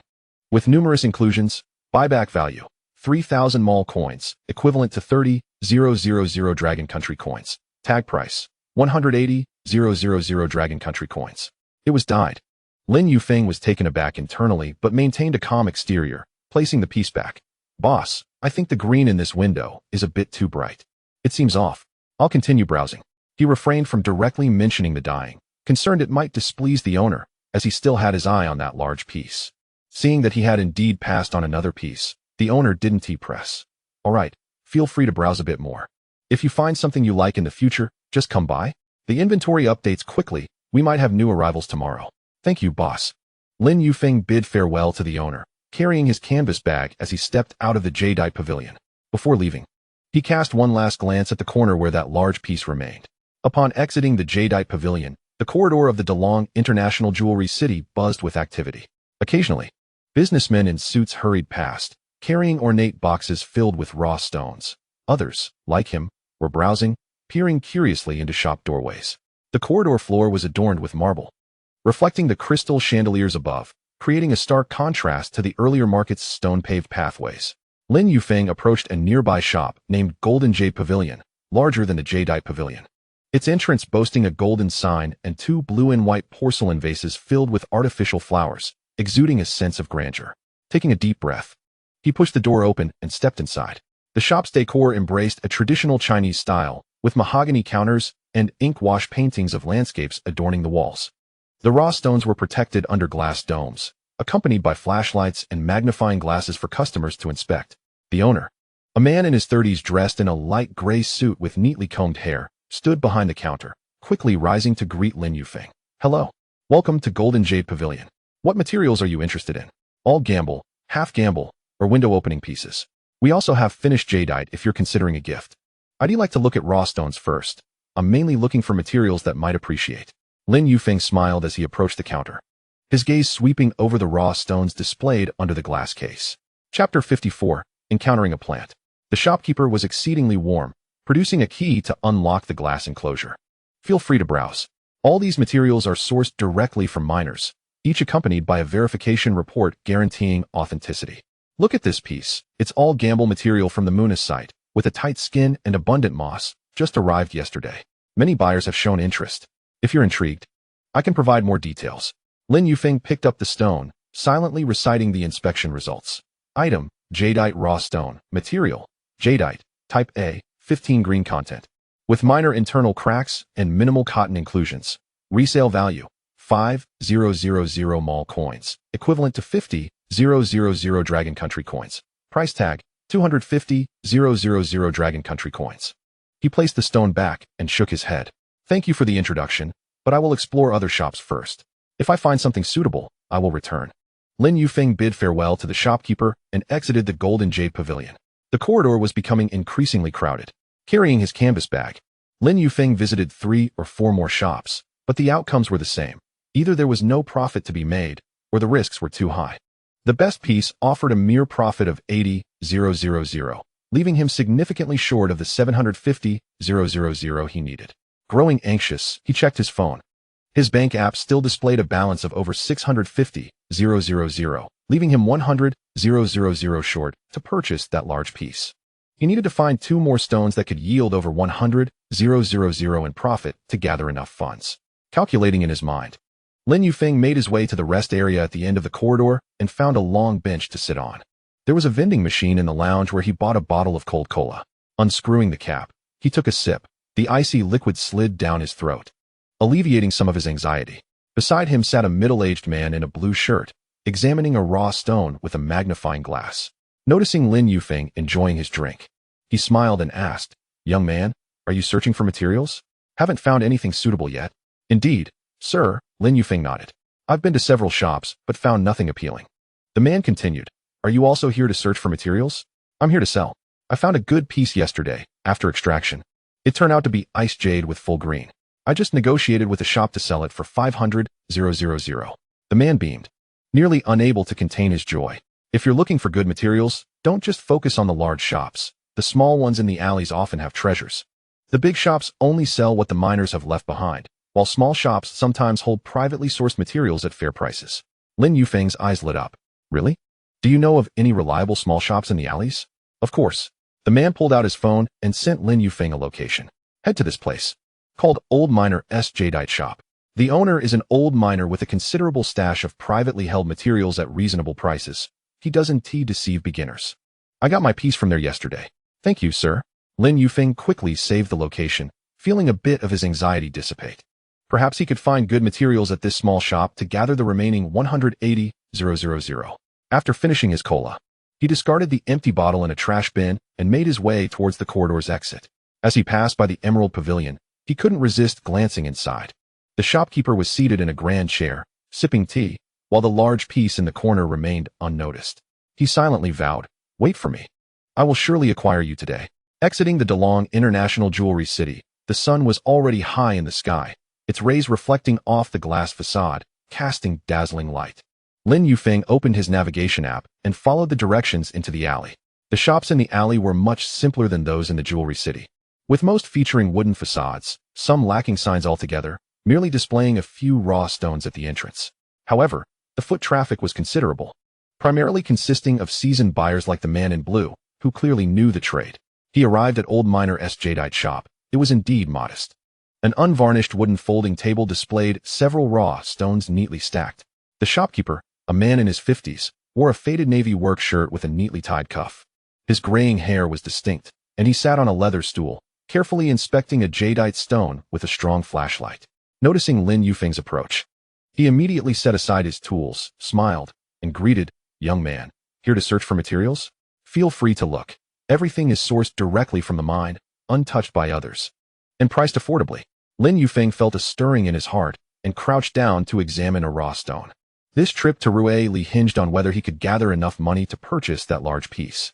With numerous inclusions, buyback value, 3,000 mall coins, equivalent to 30,000 Dragon Country coins. Tag price, 180,000 Dragon Country coins. It was dyed. Lin Yufeng was taken aback internally but maintained a calm exterior, placing the piece back. Boss, I think the green in this window is a bit too bright. It seems off. I'll continue browsing. He refrained from directly mentioning the dyeing, concerned it might displease the owner, as he still had his eye on that large piece. Seeing that he had indeed passed on another piece, the owner didn't press. All right, feel free to browse a bit more. If you find something you like in the future, just come by. The inventory updates quickly. We might have new arrivals tomorrow. Thank you, boss. Lin Yufeng bid farewell to the owner, carrying his canvas bag as he stepped out of the jadeite pavilion. Before leaving, he cast one last glance at the corner where that large piece remained. Upon exiting the jadeite pavilion, the corridor of the Dalong International Jewelry City buzzed with activity. Occasionally, businessmen in suits hurried past, carrying ornate boxes filled with raw stones. Others, like him, were browsing, peering curiously into shop doorways. The corridor floor was adorned with marble, reflecting the crystal chandeliers above, creating a stark contrast to the earlier market's stone-paved pathways. Lin Yufeng approached a nearby shop named Golden Jade Pavilion, larger than the Jadeite Pavilion. Its entrance boasting a golden sign and two blue and white porcelain vases filled with artificial flowers, exuding a sense of grandeur. Taking a deep breath, he pushed the door open and stepped inside. The shop's decor embraced a traditional Chinese style, with mahogany counters and ink-wash paintings of landscapes adorning the walls. The raw stones were protected under glass domes, accompanied by flashlights and magnifying glasses for customers to inspect. The owner, a man in his 30s dressed in a light gray suit with neatly combed hair, stood behind the counter, quickly rising to greet Lin Yufeng. "Hello. Welcome to Golden Jade Pavilion. What materials are you interested in? All gamble, half gamble, or window opening pieces? We also have finished jadeite if you're considering a gift. I'd like to look at raw stones first. I'm mainly looking for materials that might appreciate." Lin Yufeng smiled as he approached the counter, his gaze sweeping over the raw stones displayed under the glass case. Chapter 54, Encountering a Plant. The shopkeeper was exceedingly warm, producing a key to unlock the glass enclosure. "Feel free to browse. All these materials are sourced directly from miners, each accompanied by a verification report guaranteeing authenticity. Look at this piece. It's all gamble material from the Munis site, with a tight skin and abundant moss, just arrived yesterday. Many buyers have shown interest. If you're intrigued, I can provide more details." Lin Yufeng picked up the stone, silently reciting the inspection results. Item: jadeite raw stone. Material: jadeite, type A, 15 green content, with minor internal cracks and minimal cotton inclusions. Resale value: 5,000 mall coins, equivalent to 50,000 Dragon Country coins. Price tag: 250,000 Dragon Country coins. He placed the stone back and shook his head. "Thank you for the introduction, but I will explore other shops first. If I find something suitable, I will return." Lin Yufeng bid farewell to the shopkeeper and exited the Golden Jade Pavilion. The corridor was becoming increasingly crowded. Carrying his canvas bag, Lin Yufeng visited 3 or 4 more shops, but the outcomes were the same. Either there was no profit to be made, or the risks were too high. The best piece offered a mere profit of 80,000, leaving him significantly short of the 750,000 he needed. Growing anxious, he checked his phone. His bank app still displayed a balance of over 650,000, leaving him 100,000 short to purchase that large piece. He needed to find 2 more stones that could yield over 100,000 in profit to gather enough funds. Calculating in his mind, Lin Yufeng made his way to the rest area at the end of the corridor and found a long bench to sit on. There was a vending machine in the lounge where he bought a bottle of cold cola. Unscrewing the cap, he took a sip. The icy liquid slid down his throat, alleviating some of his anxiety. Beside him sat a middle-aged man in a blue shirt, examining a raw stone with a magnifying glass. Noticing Lin Yufeng enjoying his drink, he smiled and asked, "Young man, are you searching for materials? Haven't found anything suitable yet?" "Indeed, sir," Lin Yufeng nodded. "I've been to several shops, but found nothing appealing." The man continued, "Are you also here to search for materials?" "I'm here to sell. I found a good piece yesterday, after extraction. It turned out to be ice jade with full green. I just negotiated with the shop to sell it for 500,000. The man beamed, nearly unable to contain his joy. If you're looking for good materials, don't just focus on the large shops. The small ones in the alleys often have treasures. The big shops only sell what the miners have left behind, while small shops sometimes hold privately sourced materials at fair prices. Lin Yufeng's eyes lit up. "Really? Do you know of any reliable small shops in the alleys?" "Of course." The man pulled out his phone and sent Lin Yufeng a location. "Head to this place, called Old Miner's Jadeite Shop. The owner is an old miner with a considerable stash of privately held materials at reasonable prices. He doesn't deceive beginners. I got my piece from there yesterday." "Thank you, sir." Lin Yufeng quickly saved the location, feeling a bit of his anxiety dissipate. Perhaps he could find good materials at this small shop to gather the remaining 180,000. After finishing his cola, he discarded the empty bottle in a trash bin and made his way towards the corridor's exit. As he passed by the Emerald Pavilion, he couldn't resist glancing inside. The shopkeeper was seated in a grand chair, sipping tea, while the large piece in the corner remained unnoticed. He silently vowed, "Wait for me. I will surely acquire you today." Exiting the Dalong International Jewelry City, the sun was already high in the sky, its rays reflecting off the glass facade, casting dazzling light. Lin Yufeng opened his navigation app and followed the directions into the alley. The shops in the alley were much simpler than those in the jewelry city, with most featuring wooden facades, some lacking signs altogether, merely displaying a few raw stones at the entrance. However, the foot traffic was considerable. primarily consisting of seasoned buyers like the man in blue, who clearly knew the trade. He arrived at Old Miner's jadeite shop. It was indeed modest. An unvarnished wooden folding table displayed several raw stones neatly stacked. The shopkeeper, a man in his 50s, wore a faded navy work shirt with a neatly tied cuff. His graying hair was distinct, and he sat on a leather stool, carefully inspecting a jadeite stone with a strong flashlight. Noticing Lin Yufeng's approach, he immediately set aside his tools, smiled, and greeted, "Young man, here to search for materials? Feel free to look. Everything is sourced directly from the mine, untouched by others, and priced affordably." Lin Yufeng felt a stirring in his heart and crouched down to examine a raw stone. This trip to Rueli hinged on whether he could gather enough money to purchase that large piece.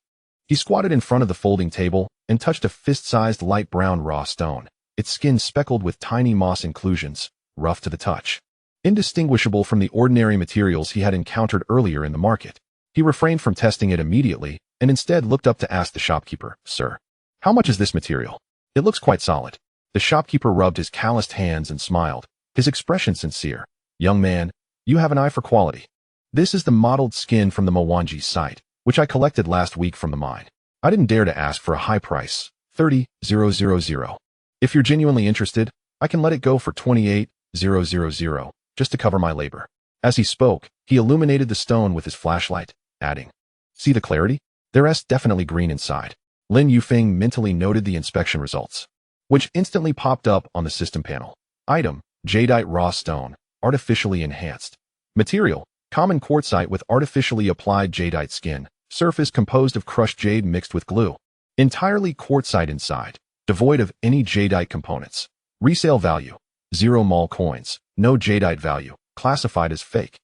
He squatted in front of the folding table and touched a fist-sized light brown raw stone, its skin speckled with tiny moss inclusions, rough to the touch. Indistinguishable from the ordinary materials he had encountered earlier in the market. He refrained from testing it immediately and instead looked up to ask the shopkeeper, "Sir, how much is this material? It looks quite solid." The shopkeeper rubbed his calloused hands and smiled, his expression sincere. "Young man, you have an eye for quality. This is the mottled skin from the Mwanji site, which I collected last week from the mine. I didn't dare to ask for a high price, 30,000. If you're genuinely interested, I can let it go for 28,000, just to cover my labor." As he spoke, he illuminated the stone with his flashlight, adding, "See the clarity? There's definitely green inside." Lin Yufeng mentally noted the inspection results, which instantly popped up on the system panel. Item, jadeite raw stone, artificially enhanced. Material, common quartzite with artificially applied jadeite skin. Surface composed of crushed jade mixed with glue. Entirely quartzite inside, devoid of any jadeite components. Resale value, 0 mall coins, no jadeite value, classified as fake.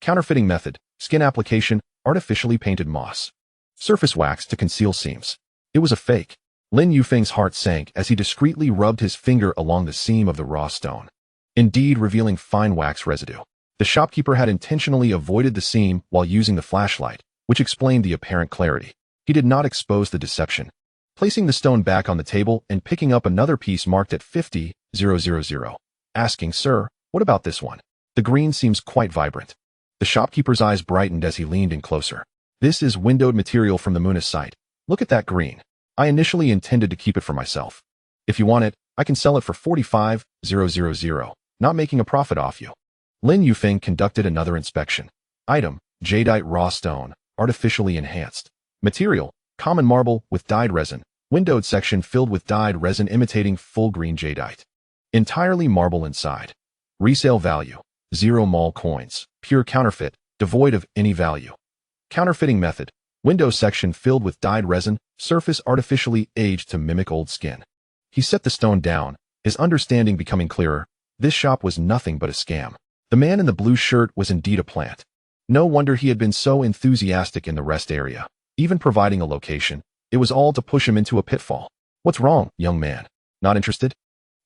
Counterfeiting method, skin application, artificially painted moss. Surface wax to conceal seams. It was a fake. Lin Yufeng's heart sank as he discreetly rubbed his finger along the seam of the raw stone, indeed revealing fine wax residue. The shopkeeper had intentionally avoided the seam while using the flashlight, which explained the apparent clarity. He did not expose the deception. Placing the stone back on the table and picking up another piece marked at 50,000, asking, "Sir, what about this one? The green seems quite vibrant." The shopkeeper's eyes brightened as he leaned in closer. "This is windowed material from the Muna site. Look at that green. I initially intended to keep it for myself. If you want it, I can sell it for 45,000, not making a profit off you." Lin Yufeng conducted another inspection. Item, jadeite raw stone, artificially enhanced. Material, common marble with dyed resin. Windowed section filled with dyed resin imitating full green jadeite. Entirely marble inside. Resale value, 0 mall coins. Pure counterfeit, devoid of any value. Counterfeiting method, window section filled with dyed resin, surface artificially aged to mimic old skin. He set the stone down, his understanding becoming clearer. This shop was nothing but a scam. The man in the blue shirt was indeed a plant. No wonder he had been so enthusiastic in the rest area, even providing a location. It was all to push him into a pitfall. "What's wrong, young man? Not interested?"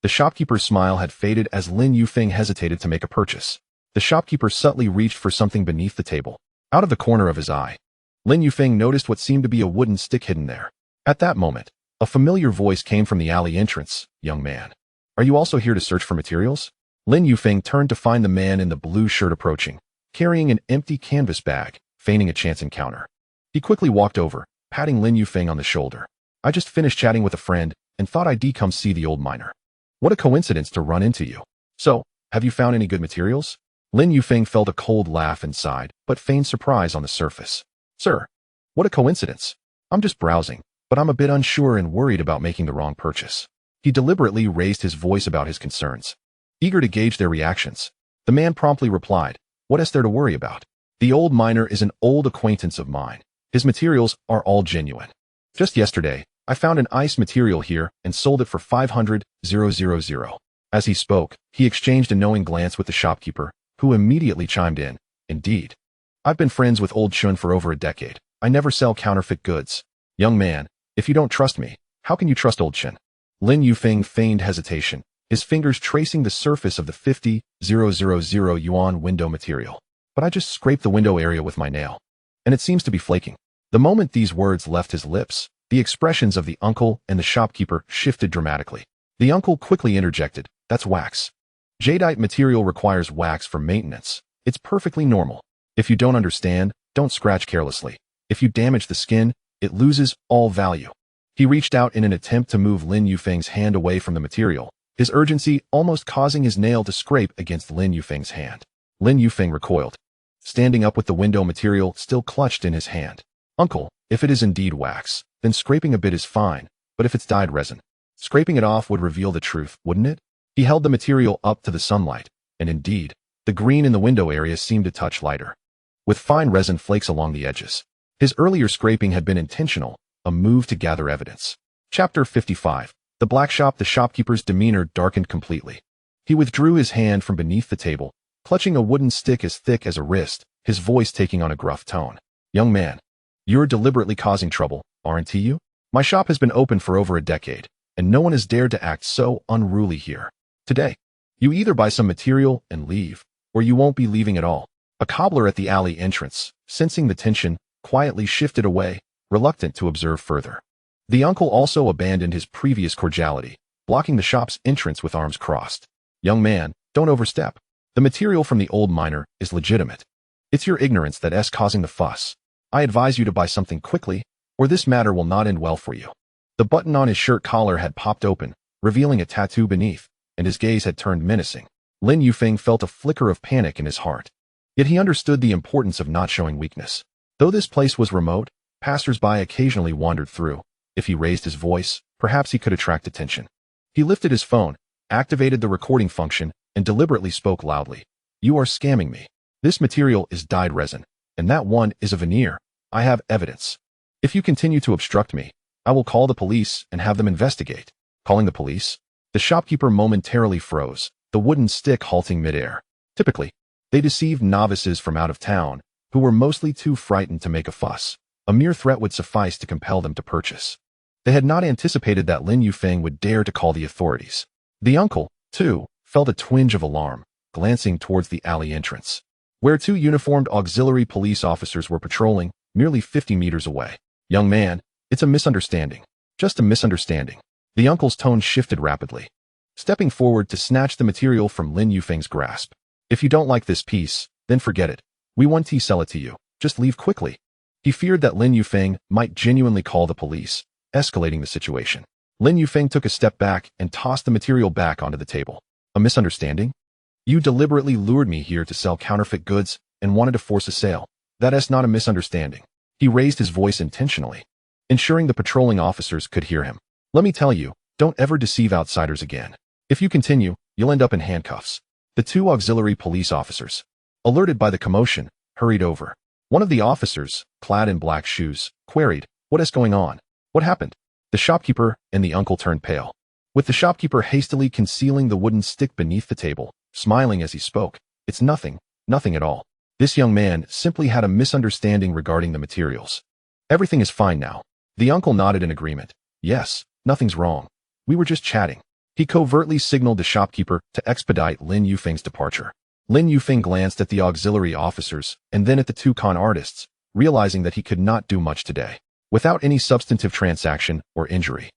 The shopkeeper's smile had faded as Lin Yufeng hesitated to make a purchase. The shopkeeper subtly reached for something beneath the table. Out of the corner of his eye, Lin Yufeng noticed what seemed to be a wooden stick hidden there. At that moment, a familiar voice came from the alley entrance. "Young man, are you also here to search for materials?" Lin Yufeng turned to find the man in the blue shirt approaching, carrying an empty canvas bag, feigning a chance encounter. He quickly walked over, patting Lin Yufeng on the shoulder. "I just finished chatting with a friend and thought I'd come see the old miner. What a coincidence to run into you. So, have you found any good materials?" Lin Yufeng felt a cold laugh inside, but feigned surprise on the surface. "Sir, what a coincidence. I'm just browsing, but I'm a bit unsure and worried about making the wrong purchase." He deliberately raised his voice about his concerns, eager to gauge their reactions. The man promptly replied, "What is there to worry about? The old miner is an old acquaintance of mine. His materials are all genuine. Just yesterday, I found an ice material here and sold it for 500,000. As he spoke, he exchanged a knowing glance with the shopkeeper, who immediately chimed in, "Indeed. I've been friends with Old Chun for over a decade. I never sell counterfeit goods. Young man, if you don't trust me, how can you trust Old Chun?" Lin Yufeng feigned hesitation, his fingers tracing the surface of the 50,000 yuan window material. "But I just scraped the window area with my nail, and it seems to be flaking." The moment these words left his lips, the expressions of the uncle and the shopkeeper shifted dramatically. The uncle quickly interjected, "That's wax. Jadeite material requires wax for maintenance. It's perfectly normal. If you don't understand, don't scratch carelessly. If you damage the skin, it loses all value. He reached out in an attempt to move Lin Yufeng's hand away from the material, his urgency almost causing his nail to scrape against Lin Yufeng's hand. Lin Yufeng recoiled, standing up with the window material still clutched in his hand. Uncle, if it is indeed wax, then scraping a bit is fine, but if it's dyed resin, scraping it off would reveal the truth, wouldn't it? He held the material up to the sunlight, and indeed, the green in the window area seemed a touch lighter, with fine resin flakes along the edges. His earlier scraping had been intentional, a move to gather evidence. Chapter 55. The Black Shop. The shopkeeper's demeanor darkened completely. He withdrew his hand from beneath the table, clutching a wooden stick as thick as a wrist, his voice taking on a gruff tone. Young man, you're deliberately causing trouble, aren't you? My shop has been open for over a decade, and no one has dared to act so unruly here. Today, you either buy some material and leave, or you won't be leaving at all. A cobbler at the alley entrance, sensing the tension, quietly shifted away, reluctant to observe further. The uncle also abandoned his previous cordiality, blocking the shop's entrance with arms crossed. Young man, don't overstep. The material from the old miner is legitimate. It's your ignorance that's causing the fuss. I advise you to buy something quickly, or this matter will not end well for you. The button on his shirt collar had popped open, revealing a tattoo beneath, and his gaze had turned menacing. Lin Yufeng felt a flicker of panic in his heart. Yet he understood the importance of not showing weakness. Though this place was remote, passers-by occasionally wandered through. If he raised his voice, perhaps he could attract attention. He lifted his phone, activated the recording function, and deliberately spoke loudly. You are scamming me. This material is dyed resin, and that one is a veneer. I have evidence. If you continue to obstruct me, I will call the police and have them investigate. Calling the police? The shopkeeper momentarily froze, the wooden stick halting midair. Typically, they deceived novices from out of town, who were mostly too frightened to make a fuss. A mere threat would suffice to compel them to purchase. They had not anticipated that Lin Yufeng would dare to call the authorities. The uncle, too, felt a twinge of alarm, glancing towards the alley entrance, where two uniformed auxiliary police officers were patrolling, merely 50 meters away. Young man, it's a misunderstanding. Just a misunderstanding. The uncle's tone shifted rapidly, stepping forward to snatch the material from Lin Yufeng's grasp. If you don't like this piece, then forget it. We won't sell it to you. Just leave quickly. He feared that Lin Yufeng might genuinely call the police, escalating the situation. Lin Yufeng took a step back and tossed the material back onto the table. A misunderstanding? You deliberately lured me here to sell counterfeit goods and wanted to force a sale. That is not a misunderstanding. He raised his voice intentionally, ensuring the patrolling officers could hear him. Let me tell you, don't ever deceive outsiders again. If you continue, you'll end up in handcuffs. The two auxiliary police officers, alerted by the commotion, hurried over. One of the officers, clad in black shoes, queried, "What is going on? What happened?" The shopkeeper and the uncle turned pale, with the shopkeeper hastily concealing the wooden stick beneath the table, smiling as he spoke. It's nothing, nothing at all. This young man simply had a misunderstanding regarding the materials. Everything is fine now. The uncle nodded in agreement. Yes, nothing's wrong. We were just chatting. He covertly signaled the shopkeeper to expedite Lin Yufeng's departure. Lin Yufeng glanced at the auxiliary officers and then at the two con artists, realizing that he could not do much today, without any substantive transaction or injury.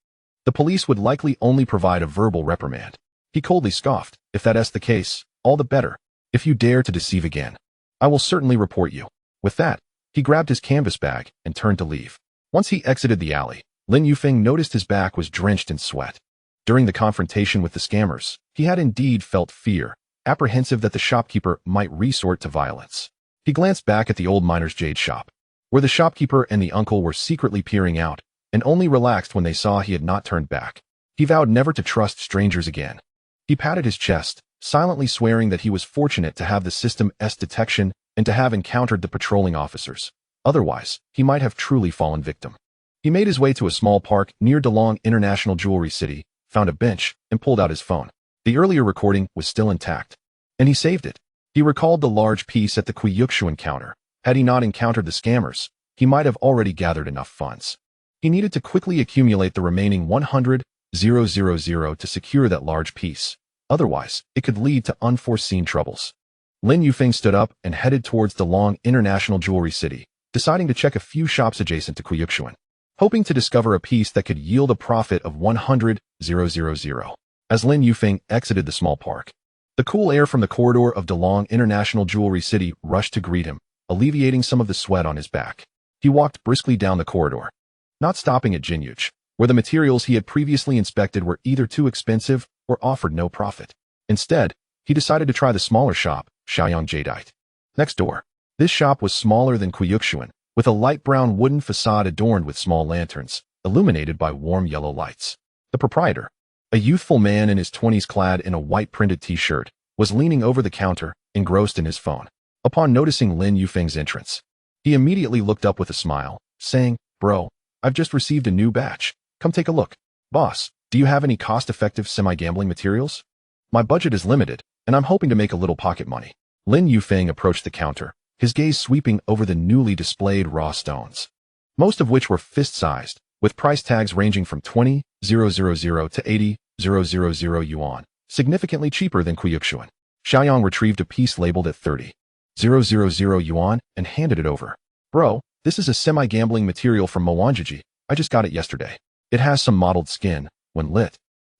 The police would likely only provide a verbal reprimand. He coldly scoffed. If that is the case, all the better. If you dare to deceive again, I will certainly report you. With that, he grabbed his canvas bag and turned to leave. Once he exited the alley, Lin Yufeng noticed his back was drenched in sweat. During the confrontation with the scammers, he had indeed felt fear, apprehensive that the shopkeeper might resort to violence. He glanced back at the old miner's jade shop, where the shopkeeper and the uncle were secretly peering out, and only relaxed when they saw he had not turned back. He vowed never to trust strangers again. He patted his chest, silently swearing that he was fortunate to have the system's detection and to have encountered the patrolling officers. Otherwise, he might have truly fallen victim. He made his way to a small park near Dalong International Jewelry City, found a bench, and pulled out his phone. The earlier recording was still intact, and he saved it. He recalled the large piece at the Kuyukshuan counter. Had he not encountered the scammers, he might have already gathered enough funds. He needed to quickly accumulate the remaining 100,000 to secure that large piece. Otherwise, it could lead to unforeseen troubles. Lin Yufeng stood up and headed towards Dalong International Jewelry City, deciding to check a few shops adjacent to Kuyukshuan, hoping to discover a piece that could yield a profit of 100,000. As Lin Yufeng exited the small park, the cool air from the corridor of Dalong International Jewelry City rushed to greet him, alleviating some of the sweat on his back. He walked briskly down the corridor, not stopping at Jinyuj, where the materials he had previously inspected were either too expensive or offered no profit. Instead, he decided to try the smaller shop, Shaoyang Jadeite. Next door. This shop was smaller than Kuyukshuan, with a light brown wooden facade adorned with small lanterns, illuminated by warm yellow lights. The proprietor, a youthful man in his 20s clad in a white printed t-shirt, was leaning over the counter, engrossed in his phone. Upon noticing Lin Yufeng's entrance, he immediately looked up with a smile, saying, "Bro, I've just received a new batch. Come take a look." "Boss, do you have any cost-effective semi-gambling materials? My budget is limited, and I'm hoping to make a little pocket money." Lin Yufeng approached the counter, his gaze sweeping over the newly displayed raw stones, most of which were fist-sized, with price tags ranging from 20,000 to 80,000 yuan, significantly cheaper than Kuyukshuan. Xiaoyang retrieved a piece labeled at 30,000 yuan and handed it over. "Bro, this is a semi-gambling material from Mowanjiji. I just got it yesterday. It has some mottled skin. When lit,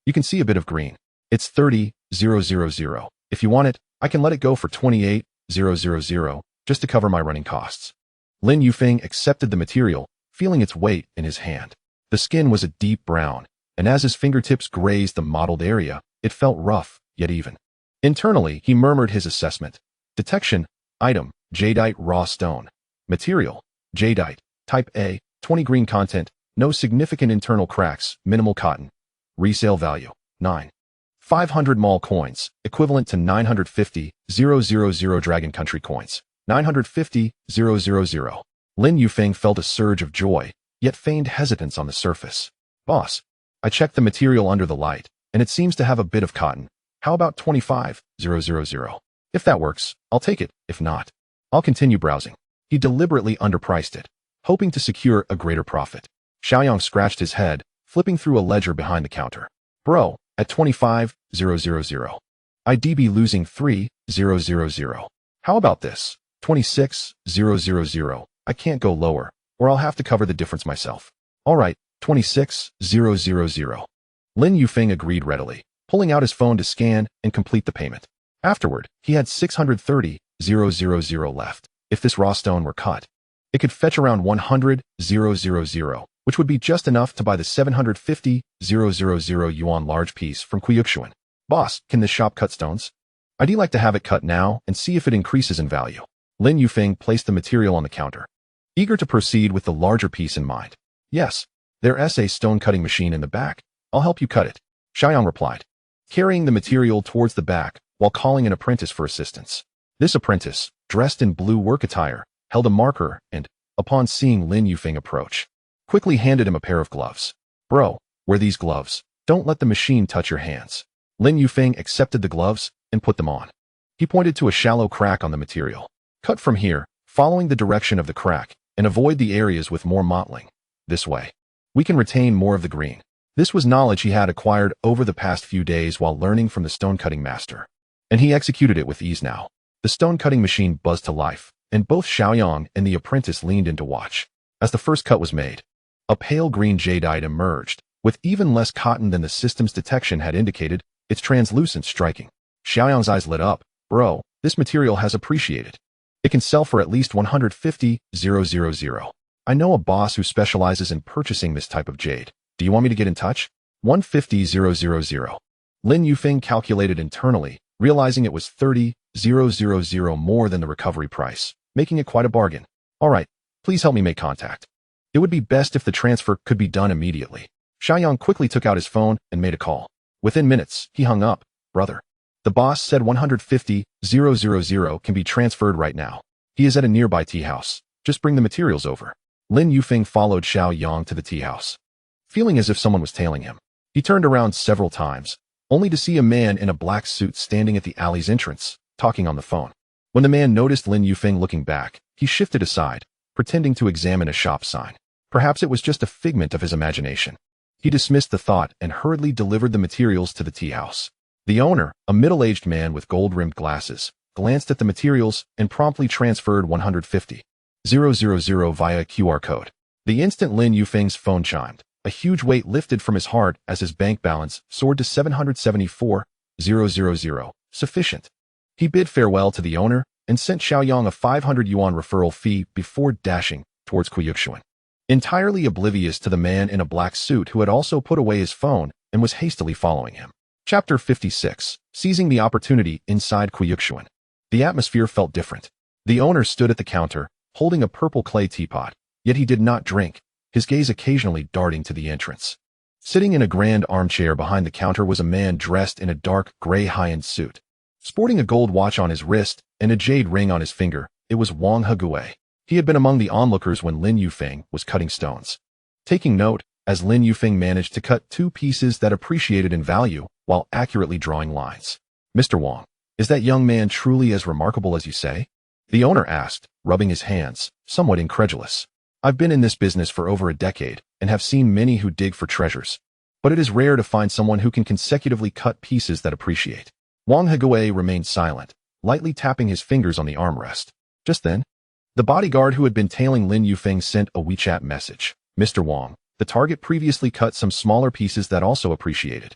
you can see a bit of green. It's 30,000. If you want it, I can let it go for 28,000, just to cover my running costs." Lin Yufeng accepted the material, feeling its weight in his hand. The skin was a deep brown, and as his fingertips grazed the mottled area, it felt rough, yet even. Internally, he murmured his assessment. Detection: item, jadeite raw stone. Material: jadeite. Type A, 20 green content, no significant internal cracks, minimal cotton. Resale value: 9,500 mall coins, equivalent to 950,000 Dragon Country coins. 950,000. Lin Yufeng felt a surge of joy, yet feigned hesitance on the surface. "Boss, I checked the material under the light, and it seems to have a bit of cotton. How about 25,000? If that works, I'll take it. If not, I'll continue browsing." He deliberately underpriced it, hoping to secure a greater profit. Xiaoyang scratched his head, flipping through a ledger behind the counter. "Bro, at 25,000, I'd be losing 3,000. How about this? 26,000. I can't go lower, or I'll have to cover the difference myself." "All right, 26,000. Lin Yufeng agreed readily, pulling out his phone to scan and complete the payment. Afterward, he had 630,000 left. If this raw stone were cut, it could fetch around 100,000, which would be just enough to buy the 750,000 yuan large piece from Kuyukshuan. "Boss, can this shop cut stones? I'd like to have it cut now and see if it increases in value." Lin Yufeng placed the material on the counter, eager to proceed with the larger piece in mind. "Yes, there's a stone-cutting machine in the back. I'll help you cut it," Xiaoyang replied, carrying the material towards the back while calling an apprentice for assistance. This apprentice, dressed in blue work attire, held a marker and, upon seeing Lin Yufeng approach, quickly handed him a pair of gloves. "Bro, wear these gloves. Don't let the machine touch your hands." Lin Yufeng accepted the gloves and put them on. He pointed to a shallow crack on the material. "Cut from here, following the direction of the crack, and avoid the areas with more mottling. This way, we can retain more of the green." This was knowledge he had acquired over the past few days while learning from the stone-cutting master, and he executed it with ease now. The stone-cutting machine buzzed to life, and both Xiaoyang and the apprentice leaned in to watch. As the first cut was made, a pale green jadeite emerged, with even less cotton than the system's detection had indicated, its translucence striking. Xiaoyang's eyes lit up. "Bro, this material has appreciated. It can sell for at least 150,000. I know a boss who specializes in purchasing this type of jade. Do you want me to get in touch?" 150,000. Lin Yufeng calculated internally, realizing it was 30,000 more than the recovery price, making it quite a bargain. "All right, please help me make contact. It would be best if the transfer could be done immediately." Xiaoyang quickly took out his phone and made a call. Within minutes, he hung up. "Brother, the boss said 150,000 can be transferred right now. He is at a nearby tea house. Just bring the materials over." Lin Yufeng followed Xiaoyang to the tea house, feeling as if someone was tailing him. He turned around several times, only to see a man in a black suit standing at the alley's entrance, talking on the phone. When the man noticed Lin Yufeng looking back, he shifted aside, pretending to examine a shop sign. Perhaps it was just a figment of his imagination. He dismissed the thought and hurriedly delivered the materials to the tea house. The owner, a middle-aged man with gold-rimmed glasses, glanced at the materials and promptly transferred 150,000 via a QR code. The instant Lin Yufeng's phone chimed, a huge weight lifted from his heart as his bank balance soared to 774,000. Sufficient. He bid farewell to the owner and sent Xiaoyang a 500 yuan referral fee before dashing towards Kuyukshuan. Entirely oblivious to the man in a black suit who had also put away his phone and was hastily following him. Chapter 56. Seizing the opportunity inside Kuyukshuan. The atmosphere felt different. The owner stood at the counter, holding a purple clay teapot, yet he did not drink, his gaze occasionally darting to the entrance. Sitting in a grand armchair behind the counter was a man dressed in a dark gray high-end suit. Sporting a gold watch on his wrist and a jade ring on his finger, it was Wang Hegui. He had been among the onlookers when Lin Yufeng was cutting stones. Taking note, as Lin Yufeng managed to cut 2 pieces that appreciated in value while accurately drawing lines. "Mr. Wang, is that young man truly as remarkable as you say?" the owner asked, rubbing his hands, somewhat incredulous. "I've been in this business for over a decade and have seen many who dig for treasures, but it is rare to find someone who can consecutively cut pieces that appreciate." Wang Hegui remained silent, lightly tapping his fingers on the armrest. Just then, the bodyguard who had been tailing Lin Yufeng sent a WeChat message. "Mr. Wang, the target previously cut some smaller pieces that also appreciated.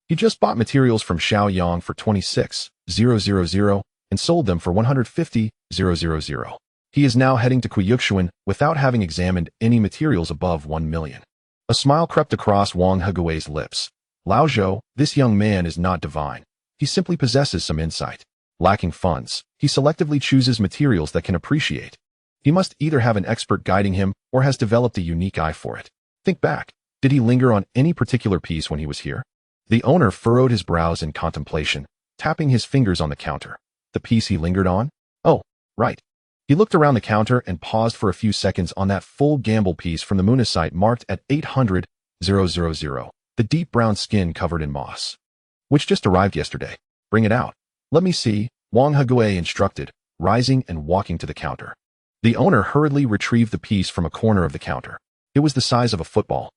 He just bought materials from Xiaoyang for 26,000 and sold them for 150,000. He is now heading to Kuyukshuan without having examined any materials above 1 million. A smile crept across Wang Hegui's lips. "Lao Zhou, this young man is not divine. He simply possesses some insight. Lacking funds, he selectively chooses materials that can appreciate. He must either have an expert guiding him or has developed a unique eye for it. Think back. Did he linger on any particular piece when he was here?" The owner furrowed his brows in contemplation, tapping his fingers on the counter. "The piece he lingered on? Oh, right." He looked around the counter and paused for a few seconds on that full gamble piece from the moonisite marked at 800,000, the deep brown skin covered in moss. "Which just arrived yesterday. Bring it out." "Let me see," Wang Hegui instructed, rising and walking to the counter. The owner hurriedly retrieved the piece from a corner of the counter. It was the size of a football.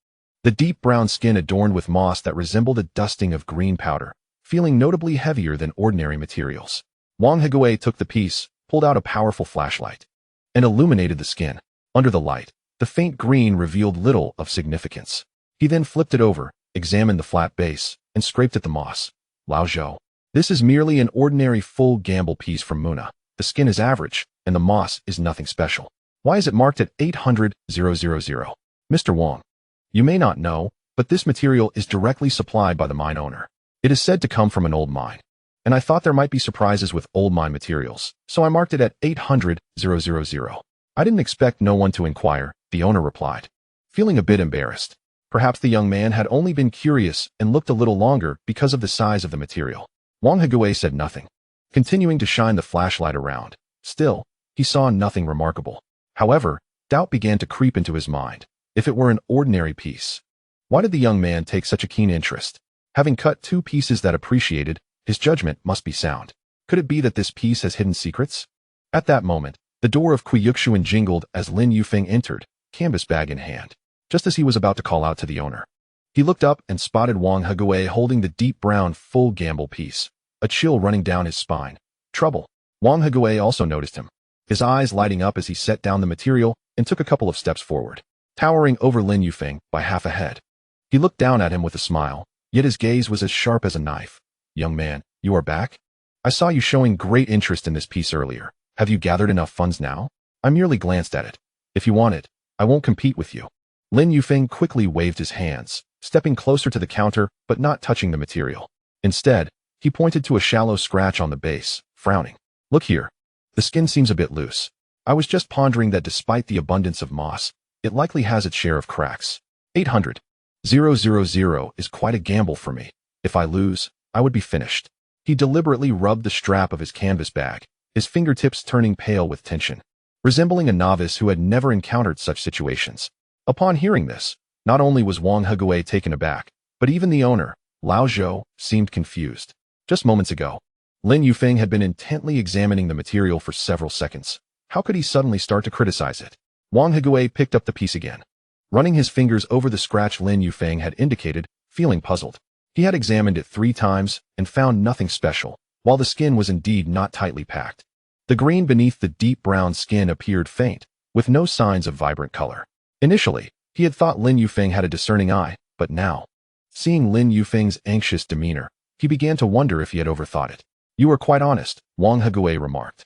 The deep brown skin adorned with moss that resembled a dusting of green powder, feeling notably heavier than ordinary materials. Wang Hegui took the piece, pulled out a powerful flashlight, and illuminated the skin. Under the light, the faint green revealed little of significance. He then flipped it over, examined the flat base, and scraped at the moss. "Lao Zhou, this is merely an ordinary full gamble piece from Muna. The skin is average, and the moss is nothing special. Why is it marked at 800,000? "Mr. Wang, you may not know, but this material is directly supplied by the mine owner. It is said to come from an old mine, and I thought there might be surprises with old mine materials, so I marked it at 800,000. "I didn't expect no one to inquire," the owner replied, feeling a bit embarrassed. Perhaps the young man had only been curious and looked a little longer because of the size of the material. Wang Hegui said nothing, continuing to shine the flashlight around. Still, he saw nothing remarkable. However, doubt began to creep into his mind. If it were an ordinary piece, why did the young man take such a keen interest? Having cut 2 pieces that appreciated, his judgment must be sound. Could it be that this piece has hidden secrets? At that moment, the door of Kuyukshuan jingled as Lin Yufeng entered, canvas bag in hand. Just as he was about to call out to the owner, he looked up and spotted Wang Hegui holding the deep brown full gamble piece, a chill running down his spine. Trouble. Wang Hegui also noticed him, his eyes lighting up as he set down the material and took a couple of steps forward, towering over Lin Yufeng by half a head. He looked down at him with a smile, yet his gaze was as sharp as a knife. "Young man, you are back? I saw you showing great interest in this piece earlier. Have you gathered enough funds now?" "I merely glanced at it. If you want it, I won't compete with you." Lin Yufeng quickly waved his hands, stepping closer to the counter but not touching the material. Instead, he pointed to a shallow scratch on the base, frowning. "Look here. The skin seems a bit loose. I was just pondering that despite the abundance of moss, it likely has its share of cracks. 800,000 is quite a gamble for me. If I lose, I would be finished." He deliberately rubbed the strap of his canvas bag, his fingertips turning pale with tension, resembling a novice who had never encountered such situations. Upon hearing this, not only was Wang Hegui taken aback, but even the owner, Lao Zhou, seemed confused. Just moments ago, Lin Yufeng had been intently examining the material for several seconds. How could he suddenly start to criticize it? Wang Hegui picked up the piece again, running his fingers over the scratch Lin Yufeng had indicated, feeling puzzled. He had examined it 3 times and found nothing special, while the skin was indeed not tightly packed. The green beneath the deep brown skin appeared faint, with no signs of vibrant color. Initially, he had thought Lin Yufeng had a discerning eye, but now, seeing Lin Yufeng's anxious demeanor, he began to wonder if he had overthought it. "You were quite honest," Wang Hegui remarked.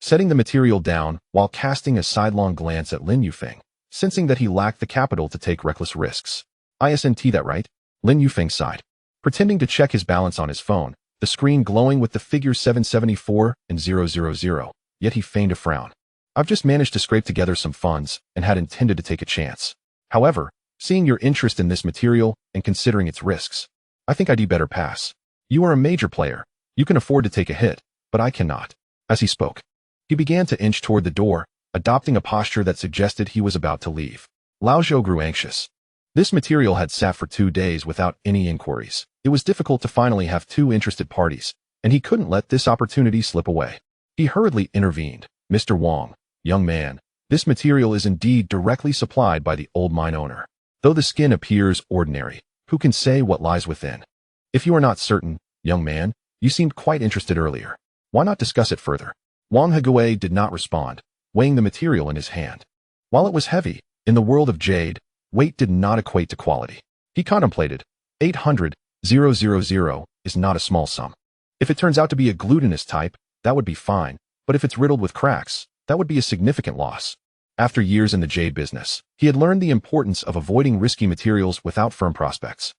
setting the material down while casting a sidelong glance at Lin Yufeng, sensing that he lacked the capital to take reckless risks. Isn't that right? Lin Yufeng sighed, pretending to check his balance on his phone, the screen glowing with the figures 774 and 000, yet he feigned a frown. I've just managed to scrape together some funds and had intended to take a chance. However, seeing your interest in this material and considering its risks, I think I'd better pass. You are a major player. You can afford to take a hit, but I cannot. As he spoke, he began to inch toward the door, adopting a posture that suggested he was about to leave. Lao Zhou grew anxious. This material had sat for 2 days without any inquiries. It was difficult to finally have 2 interested parties, and he couldn't let this opportunity slip away. He hurriedly intervened. Mr. Wang, young man, this material is indeed directly supplied by the old mine owner. Though the skin appears ordinary, who can say what lies within? If you are not certain, young man, you seemed quite interested earlier. Why not discuss it further? Wang Hegui did not respond, weighing the material in his hand. While it was heavy, in the world of jade, weight did not equate to quality. He contemplated. 800,000 is not a small sum. If it turns out to be a glutinous type, that would be fine, but if it's riddled with cracks, that would be a significant loss. After years in the jade business, he had learned the importance of avoiding risky materials without firm prospects.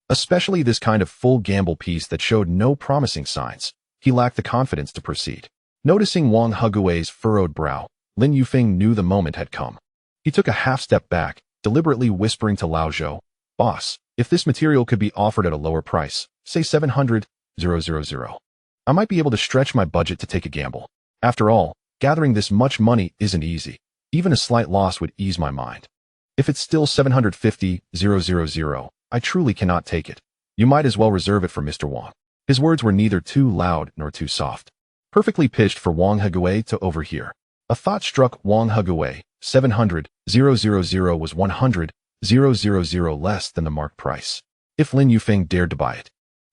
Especially this kind of full gamble piece that showed no promising signs. He lacked the confidence to proceed. Noticing Wang Hegui's furrowed brow, Lin Yufeng knew the moment had come. He took a half-step back, deliberately whispering to Lao Zhou, "Boss, if this material could be offered at a lower price, say 700,000, I might be able to stretch my budget to take a gamble. After all, gathering this much money isn't easy. Even a slight loss would ease my mind. If it's still 750,000, I truly cannot take it. You might as well reserve it for Mr. Wang." His words were neither too loud nor too soft, perfectly pitched for Wang Hegui to overhear. A thought struck Wang Hegui. 700,000 was 100,000 less than the marked price. If Lin Yufeng dared to buy it,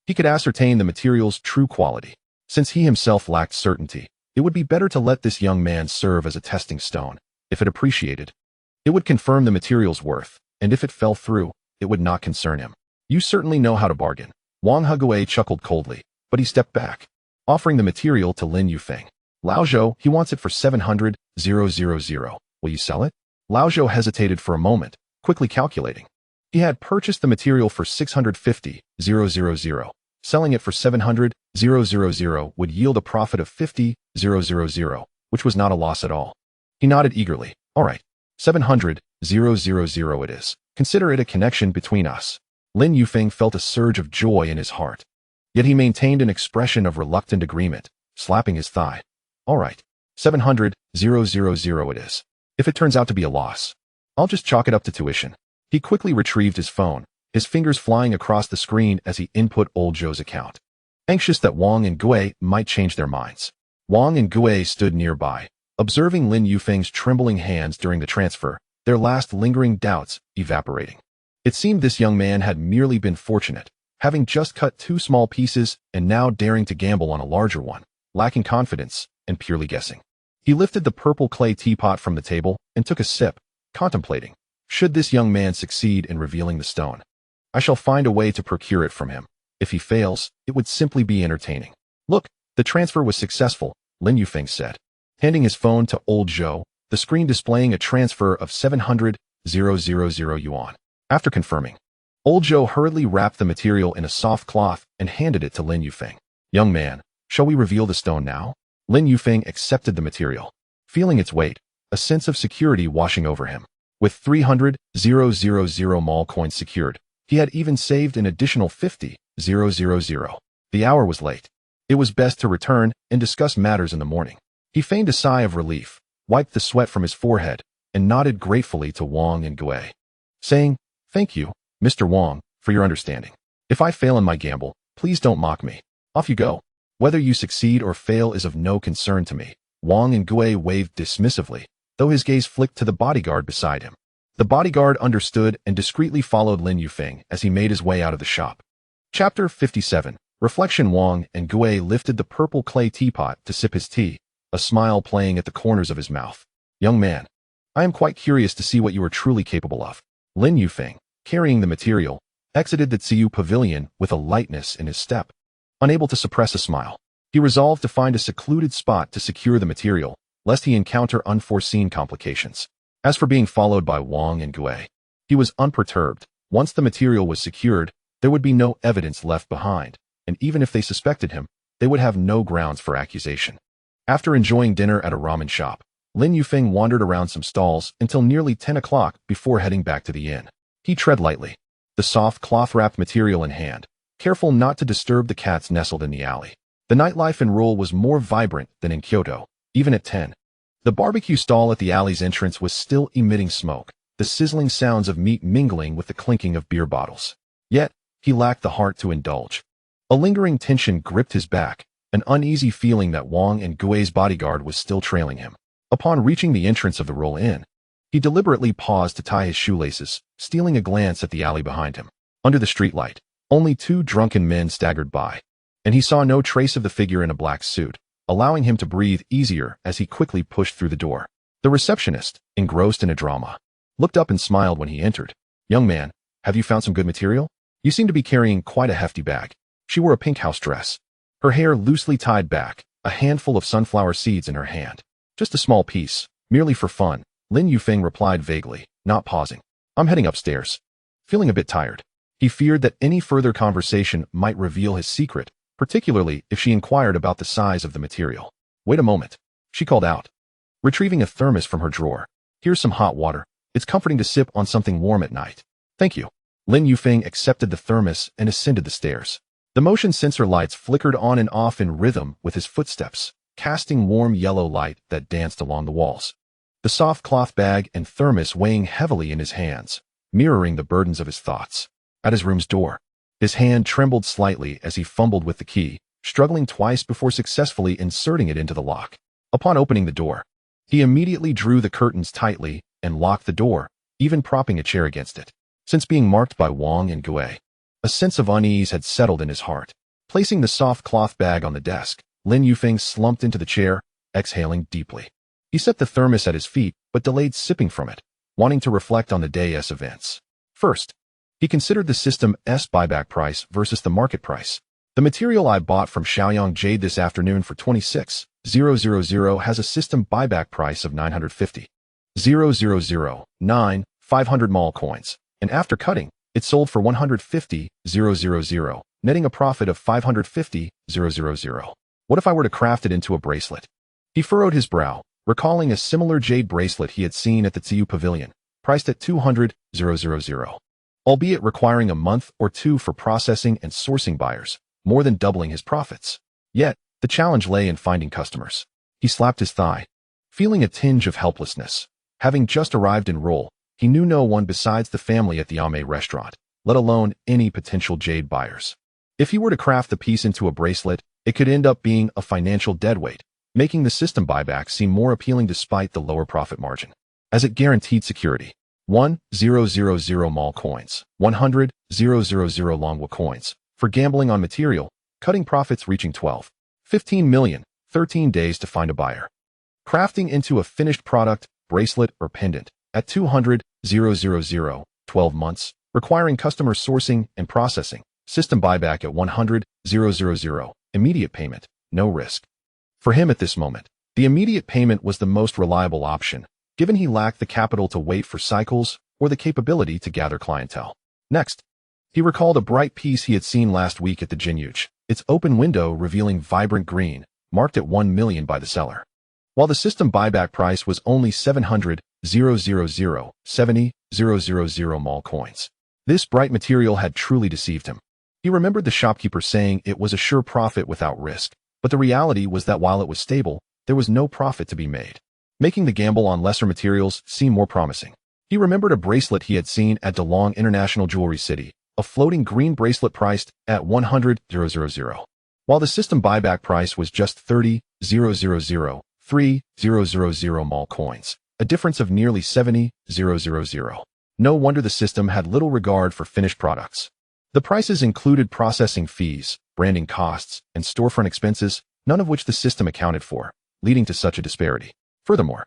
he could ascertain the material's true quality. Since he himself lacked certainty, it would be better to let this young man serve as a testing stone. If it appreciated, it would confirm the material's worth, and if it fell through, it would not concern him. You certainly know how to bargain. Wang Hegui chuckled coldly, but he stepped back, offering the material to Lin Yufeng. Lao Zhou, he wants it for 700,000. Will you sell it? Lao Zhou hesitated for a moment, quickly calculating. He had purchased the material for 650,000. Selling it for 700,000 would yield a profit of 50,000, which was not a loss at all. He nodded eagerly. All right, 700,000 it is. Consider it a connection between us. Lin Yufeng felt a surge of joy in his heart. Yet he maintained an expression of reluctant agreement, slapping his thigh. All right, 700,000 it is. If it turns out to be a loss, I'll just chalk it up to tuition. He quickly retrieved his phone, his fingers flying across the screen as he input old Zhou's account, anxious that Wang and Gui might change their minds. Wang and Gui stood nearby, observing Lin Yufeng's trembling hands during the transfer, their last lingering doubts evaporating. It seemed this young man had merely been fortunate, having just cut 2 small pieces and now daring to gamble on a larger one, lacking confidence and purely guessing. He lifted the purple clay teapot from the table and took a sip, contemplating. Should this young man succeed in revealing the stone, I shall find a way to procure it from him. If he fails, it would simply be entertaining. Look, the transfer was successful, Lin Yufeng said, handing his phone to old Zhou, the screen displaying a transfer of 700,000 yuan. After confirming, old Zhou hurriedly wrapped the material in a soft cloth and handed it to Lin Yufeng. Young man, shall we reveal the stone now? Lin Yufeng accepted the material, feeling its weight, a sense of security washing over him. With 300,000 mall coins secured, he had even saved an additional 50,000. The hour was late. It was best to return and discuss matters in the morning. He feigned a sigh of relief, wiped the sweat from his forehead, and nodded gratefully to Wang and Gui, saying, "Thank you, Mr. Wang, for your understanding. If I fail in my gamble, please don't mock me. Off you go. Whether you succeed or fail is of no concern to me." Wang and Gui waved dismissively, though his gaze flicked to the bodyguard beside him. The bodyguard understood and discreetly followed Lin Yufeng as he made his way out of the shop. Chapter 57. Reflection. Wang and Gui lifted the purple clay teapot to sip his tea, a smile playing at the corners of his mouth. "Young man, I am quite curious to see what you are truly capable of." Lin Yufeng, carrying the material, exited the Tsiyu pavilion with a lightness in his step. Unable to suppress a smile, he resolved to find a secluded spot to secure the material, lest he encounter unforeseen complications. As for being followed by Wang and Gui, he was unperturbed. Once the material was secured, there would be no evidence left behind, and even if they suspected him, they would have no grounds for accusation. After enjoying dinner at a ramen shop, Lin Yufeng wandered around some stalls until nearly 10 o'clock before heading back to the inn. He tread lightly, the soft cloth-wrapped material in hand, careful not to disturb the cats nestled in the alley. The nightlife in Seoul was more vibrant than in Kyoto, even at 10. The barbecue stall at the alley's entrance was still emitting smoke, the sizzling sounds of meat mingling with the clinking of beer bottles. Yet, he lacked the heart to indulge. A lingering tension gripped his back, an uneasy feeling that Wang and Gui's bodyguard was still trailing him. Upon reaching the entrance of the Roll Inn, he deliberately paused to tie his shoelaces, stealing a glance at the alley behind him. Under the streetlight, only 2 drunken men staggered by, and he saw no trace of the figure in a black suit, allowing him to breathe easier as he quickly pushed through the door. The receptionist, engrossed in a drama, looked up and smiled when he entered. "Young man, have you found some good material? You seem to be carrying quite a hefty bag." She wore a pink house dress, her hair loosely tied back, a handful of sunflower seeds in her hand. "Just a small piece, merely for fun," Lin Yufeng replied vaguely, not pausing. "I'm heading upstairs." Feeling a bit tired, he feared that any further conversation might reveal his secret, particularly if she inquired about the size of the material. "Wait a moment," she called out, retrieving a thermos from her drawer. "Here's some hot water. It's comforting to sip on something warm at night." "Thank you." Lin Yufeng accepted the thermos and ascended the stairs. The motion sensor lights flickered on and off in rhythm with his footsteps, casting warm yellow light that danced along the walls. The soft cloth bag and thermos weighing heavily in his hands, mirroring the burdens of his thoughts. At his room's door, his hand trembled slightly as he fumbled with the key, struggling twice before successfully inserting it into the lock. Upon opening the door, he immediately drew the curtains tightly and locked the door, even propping a chair against it. Since being marked by Wang and Gui, a sense of unease had settled in his heart. Placing the soft cloth bag on the desk, Lin Yufeng slumped into the chair, exhaling deeply. He set the thermos at his feet, but delayed sipping from it, wanting to reflect on the day's events. First, he considered the system's buyback price versus the market price. "The material I bought from Shaoyang Jade this afternoon for 26,000 has a system buyback price of 950,000, 500 mall coins, and after cutting, it sold for 150,000, netting a profit of 550,000. What if I were to craft it into a bracelet?" He furrowed his brow, recalling a similar jade bracelet he had seen at the Tsiyu Pavilion, priced at 200,000, albeit requiring a month or 2 for processing and sourcing buyers, more than doubling his profits. Yet, the challenge lay in finding customers. He slapped his thigh, feeling a tinge of helplessness. Having just arrived in Seoul, he knew no one besides the family at the Ame restaurant, let alone any potential jade buyers. If he were to craft the piece into a bracelet, it could end up being a financial deadweight, making the system buyback seem more appealing despite the lower profit margin, as it guaranteed security. 1,000 mall coins, 100,000 Longwa coins, for gambling on material, cutting profits reaching 15 million, 13 days to find a buyer. Crafting into a finished product, bracelet or pendant, at 200,000, 12 months, requiring customer sourcing and processing, system buyback at 100,000, immediate payment, no risk. For him at this moment, the immediate payment was the most reliable option, given he lacked the capital to wait for cycles or the capability to gather clientele. Next, he recalled a bright piece he had seen last week at the Jinyuj, its open window revealing vibrant green, marked at 1 million by the seller. While the system buyback price was only 700,000 mall coins, this bright material had truly deceived him. He remembered the shopkeeper saying it was a sure profit without risk, but the reality was that while it was stable, there was no profit to be made, making the gamble on lesser materials seem more promising. He remembered a bracelet he had seen at DeLong International Jewelry City, a floating green bracelet priced at 100,000. While the system buyback price was just 30,000, 3,000 mall coins, a difference of nearly 70,000. No wonder the system had little regard for finished products. The prices included processing fees, branding costs, and storefront expenses, none of which the system accounted for, leading to such a disparity. Furthermore,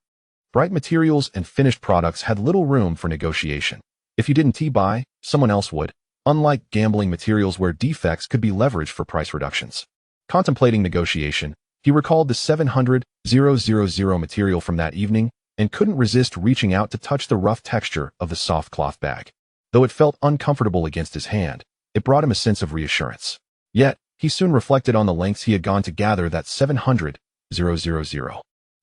bright materials and finished products had little room for negotiation. If you didn't T-buy, someone else would, unlike gambling materials where defects could be leveraged for price reductions. Contemplating negotiation, He recalled the 700,000 material from that evening and couldn't resist reaching out to touch the rough texture of the soft cloth bag. Though it felt uncomfortable against his hand, it brought him a sense of reassurance. Yet, he soon reflected on the lengths he had gone to gather that 700,000.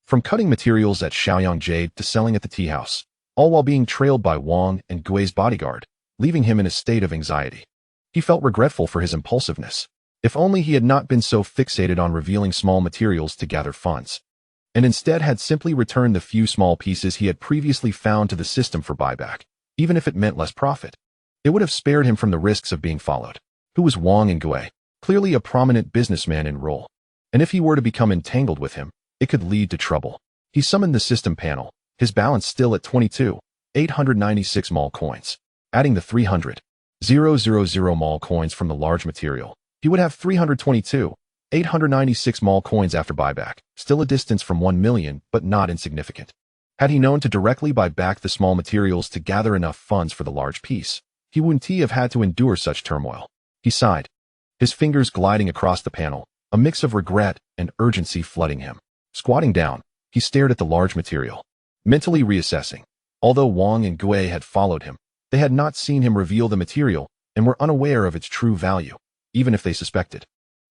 From cutting materials at Shaoyang Jade to selling at the tea house, all while being trailed by Wang and Gui's bodyguard, leaving him in a state of anxiety. He felt regretful for his impulsiveness. If only he had not been so fixated on revealing small materials to gather funds, and instead had simply returned the few small pieces he had previously found to the system for buyback, even if it meant less profit. It would have spared him from the risks of being followed. Who was Wang and Gui? Clearly a prominent businessman in role. And if he were to become entangled with him, it could lead to trouble. He summoned the system panel, his balance still at 22,896 mall coins. Adding the 300,000 mall coins from the large material, he would have 322,896 mall coins after buyback, still a distance from 1 million, but not insignificant. Had he known to directly buy back the small materials to gather enough funds for the large piece, he wouldn't have had to endure such turmoil. He sighed, his fingers gliding across the panel, a mix of regret and urgency flooding him. Squatting down, he stared at the large material, mentally reassessing. Although Wang and Gui had followed him, they had not seen him reveal the material and were unaware of its true value, even if they suspected.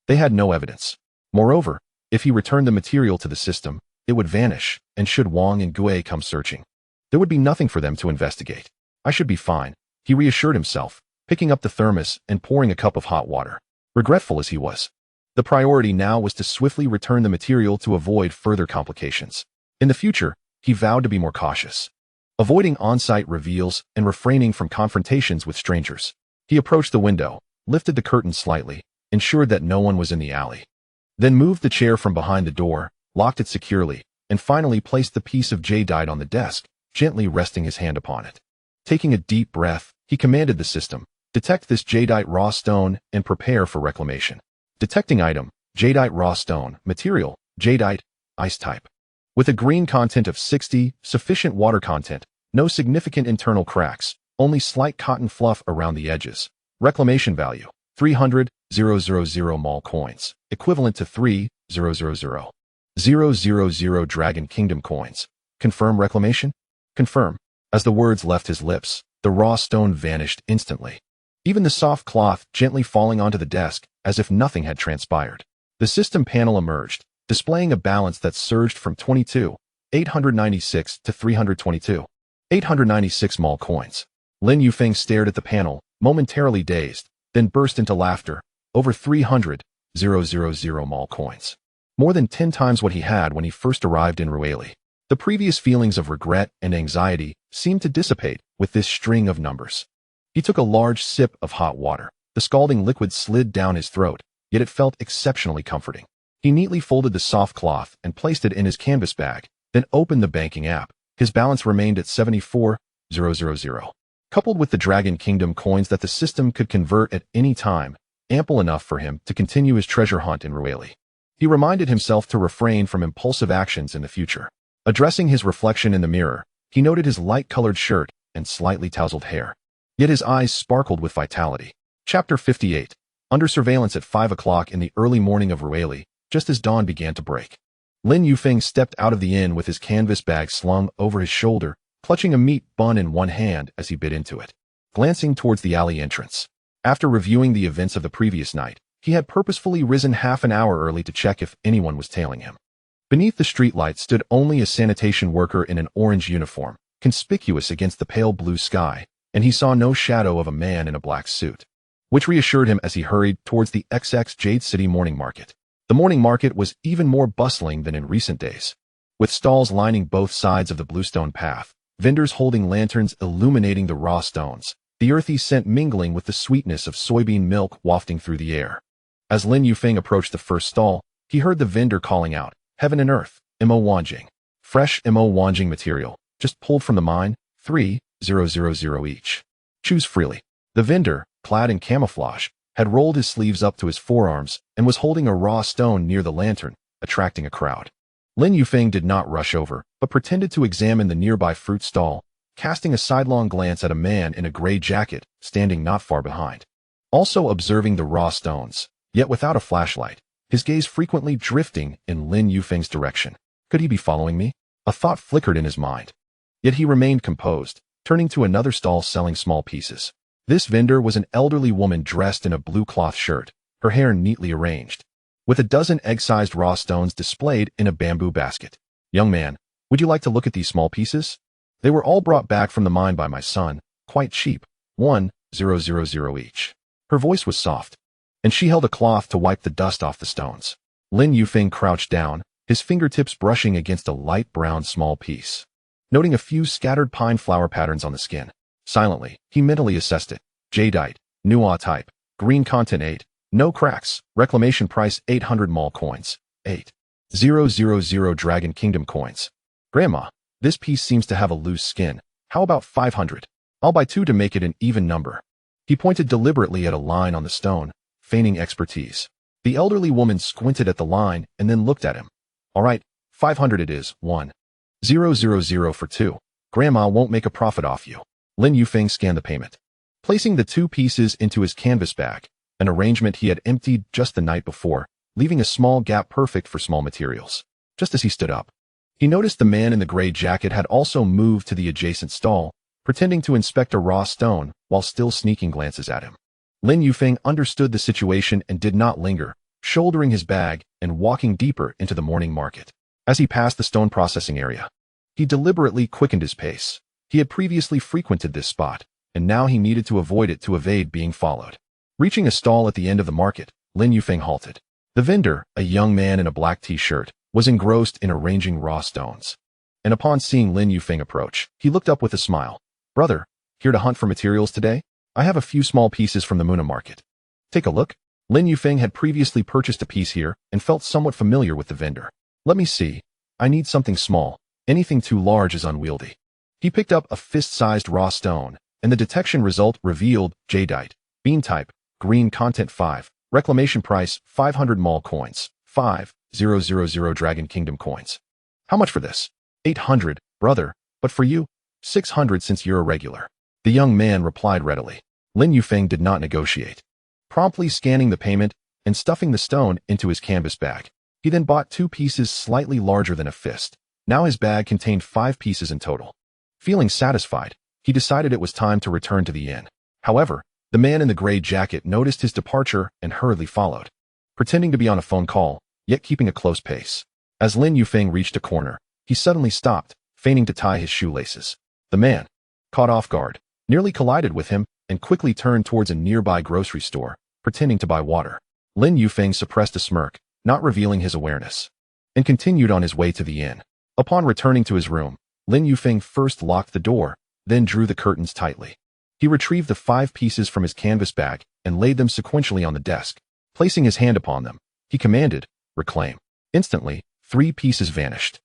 They had no evidence. Moreover, if he returned the material to the system, it would vanish, and should Wang and Gui come searching, there would be nothing for them to investigate. I should be fine, he reassured himself, picking up the thermos and pouring a cup of hot water. Regretful as he was, the priority now was to swiftly return the material to avoid further complications. In the future, he vowed to be more cautious, avoiding on-site reveals and refraining from confrontations with strangers. He approached the window, lifted the curtain slightly, ensured that no one was in the alley. Then moved the chair from behind the door, locked it securely, and finally placed the piece of jade on the desk, gently resting his hand upon it. Taking a deep breath, he commanded the system, detect this jadeite raw stone and prepare for reclamation. Detecting item, jadeite raw stone, material, jadeite, ice type. With a green content of 60, sufficient water content, no significant internal cracks, only slight cotton fluff around the edges. Reclamation value, 300,000 mall coins, equivalent to 3,000,000 Dragon Kingdom coins. Confirm reclamation? Confirm. As the words left his lips, the raw stone vanished instantly. Even the soft cloth gently falling onto the desk, as if nothing had transpired. The system panel emerged, displaying a balance that surged from 22,896 to 322,896 mall coins. Lin Yufeng stared at the panel, momentarily dazed, then burst into laughter. Over 300,000 mall coins. More than 10 times what he had when he first arrived in Rueli. The previous feelings of regret and anxiety seemed to dissipate with this string of numbers. He took a large sip of hot water. The scalding liquid slid down his throat, yet it felt exceptionally comforting. He neatly folded the soft cloth and placed it in his canvas bag, then opened the banking app. His balance remained at 74,000. Coupled with the Dragon Kingdom coins that the system could convert at any time, ample enough for him to continue his treasure hunt in Rueli. He reminded himself to refrain from impulsive actions in the future. Addressing his reflection in the mirror, he noted his light-colored shirt and slightly tousled hair. Yet his eyes sparkled with vitality. Chapter 58. Under surveillance at 5 o'clock in the early morning of Rueli, just as dawn began to break. Lin Yufeng stepped out of the inn with his canvas bag slung over his shoulder, clutching a meat bun in one hand as he bit into it. Glancing towards the alley entrance. After reviewing the events of the previous night, he had purposefully risen half an hour early to check if anyone was tailing him. Beneath the streetlight stood only a sanitation worker in an orange uniform, conspicuous against the pale blue sky, and he saw no shadow of a man in a black suit, which reassured him as he hurried towards the XX Jade City morning market. The morning market was even more bustling than in recent days, with stalls lining both sides of the bluestone path, vendors holding lanterns illuminating the raw stones, the earthy scent mingling with the sweetness of soybean milk wafting through the air. As Lin Yufeng approached the first stall, he heard the vendor calling out, "Heaven and Earth, Mo Wanjing. Fresh Mo Wanjing material, just pulled from the mine, 3,000 each. Choose freely." The vendor, clad in camouflage, had rolled his sleeves up to his forearms and was holding a raw stone near the lantern, attracting a crowd. Lin Yufeng did not rush over, but pretended to examine the nearby fruit stall, casting a sidelong glance at a man in a gray jacket standing not far behind. Also observing the raw stones, yet without a flashlight, his gaze frequently drifting in Lin Yufeng's direction. Could he be following me? A thought flickered in his mind. Yet he remained composed, turning to another stall selling small pieces. This vendor was an elderly woman dressed in a blue cloth shirt, her hair neatly arranged, with a dozen egg-sized raw stones displayed in a bamboo basket. "Young man, would you like to look at these small pieces? They were all brought back from the mine by my son, quite cheap, 1,000 each." Her voice was soft, and she held a cloth to wipe the dust off the stones. Lin Yufeng crouched down, his fingertips brushing against a light brown small piece. Noting a few scattered pine flower patterns on the skin. Silently, he mentally assessed it. Jadeite, Nuwa type, green content 8, no cracks, reclamation price 800 mall coins, 8,000 Dragon Kingdom coins. "Grandma, this piece seems to have a loose skin. How about 500? I'll buy 2 to make it an even number." He pointed deliberately at a line on the stone, feigning expertise. The elderly woman squinted at the line and then looked at him. "All right, 500 it is, 1,000 for 2. Grandma won't make a profit off you." Lin Yufeng scanned the payment, placing the 2 pieces into his canvas bag, an arrangement he had emptied just the night before, leaving a small gap perfect for small materials. Just as he stood up, he noticed the man in the gray jacket had also moved to the adjacent stall, pretending to inspect a raw stone while still sneaking glances at him. Lin Yufeng understood the situation and did not linger, shouldering his bag and walking deeper into the morning market. As he passed the stone processing area, he deliberately quickened his pace. He had previously frequented this spot, and now he needed to avoid it to evade being followed. Reaching a stall at the end of the market, Lin Yufeng halted. The vendor, a young man in a black t-shirt, was engrossed in arranging raw stones. And upon seeing Lin Yufeng approach, he looked up with a smile. "Brother, here to hunt for materials today? I have a few small pieces from the Muna market. Take a look." Lin Yufeng had previously purchased a piece here and felt somewhat familiar with the vendor. "Let me see. I need something small. Anything too large is unwieldy." He picked up a fist-sized raw stone, and the detection result revealed jadeite, bean type, green content 5, reclamation price 500 mall coins, 5,000 Dragon Kingdom coins. "How much for this?" 800, brother, but for you, 600 since you're a regular." The young man replied readily. Lin Yufeng did not negotiate. Promptly scanning the payment and stuffing the stone into his canvas bag, he then bought 2 pieces slightly larger than a fist. Now his bag contained 5 pieces in total. Feeling satisfied, he decided it was time to return to the inn. However, the man in the gray jacket noticed his departure and hurriedly followed, pretending to be on a phone call, yet keeping a close pace. As Lin Yufeng reached a corner, he suddenly stopped, feigning to tie his shoelaces. The man, caught off guard, nearly collided with him and quickly turned towards a nearby grocery store, pretending to buy water. Lin Yufeng suppressed a smirk, not revealing his awareness, and continued on his way to the inn. Upon returning to his room, Lin Yufeng first locked the door, then drew the curtains tightly. He retrieved the 5 pieces from his canvas bag and laid them sequentially on the desk. Placing his hand upon them, he commanded, "Reclaim." Instantly, 3 pieces vanished,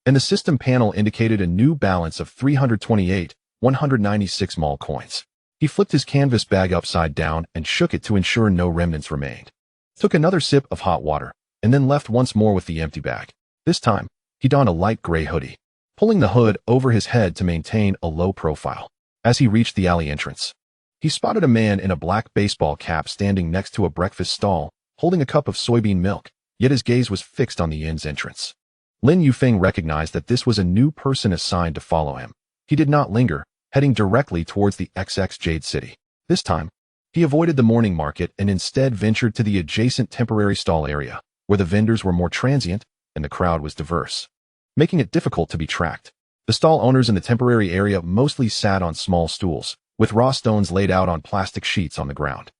and the system panel indicated a new balance of 328,196 mall coins. He flipped his canvas bag upside down and shook it to ensure no remnants remained. Took another sip of hot water, and then left once more with the empty bag. This time, he donned a light gray hoodie, pulling the hood over his head to maintain a low profile. As he reached the alley entrance, he spotted a man in a black baseball cap standing next to a breakfast stall, holding a cup of soybean milk, yet his gaze was fixed on the inn's entrance. Lin Yufeng recognized that this was a new person assigned to follow him. He did not linger, heading directly towards the XX Jade City. This time, he avoided the morning market and instead ventured to the adjacent temporary stall area, where the vendors were more transient and the crowd was diverse, making it difficult to be tracked. The stall owners in the temporary area mostly sat on small stools, with raw stones laid out on plastic sheets on the ground.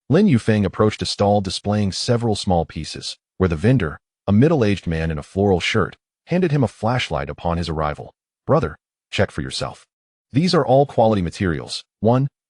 Lin Yufeng approached a stall displaying several small pieces, where the vendor, a middle-aged man in a floral shirt, handed him a flashlight upon his arrival. "Brother, check for yourself. These are all quality materials,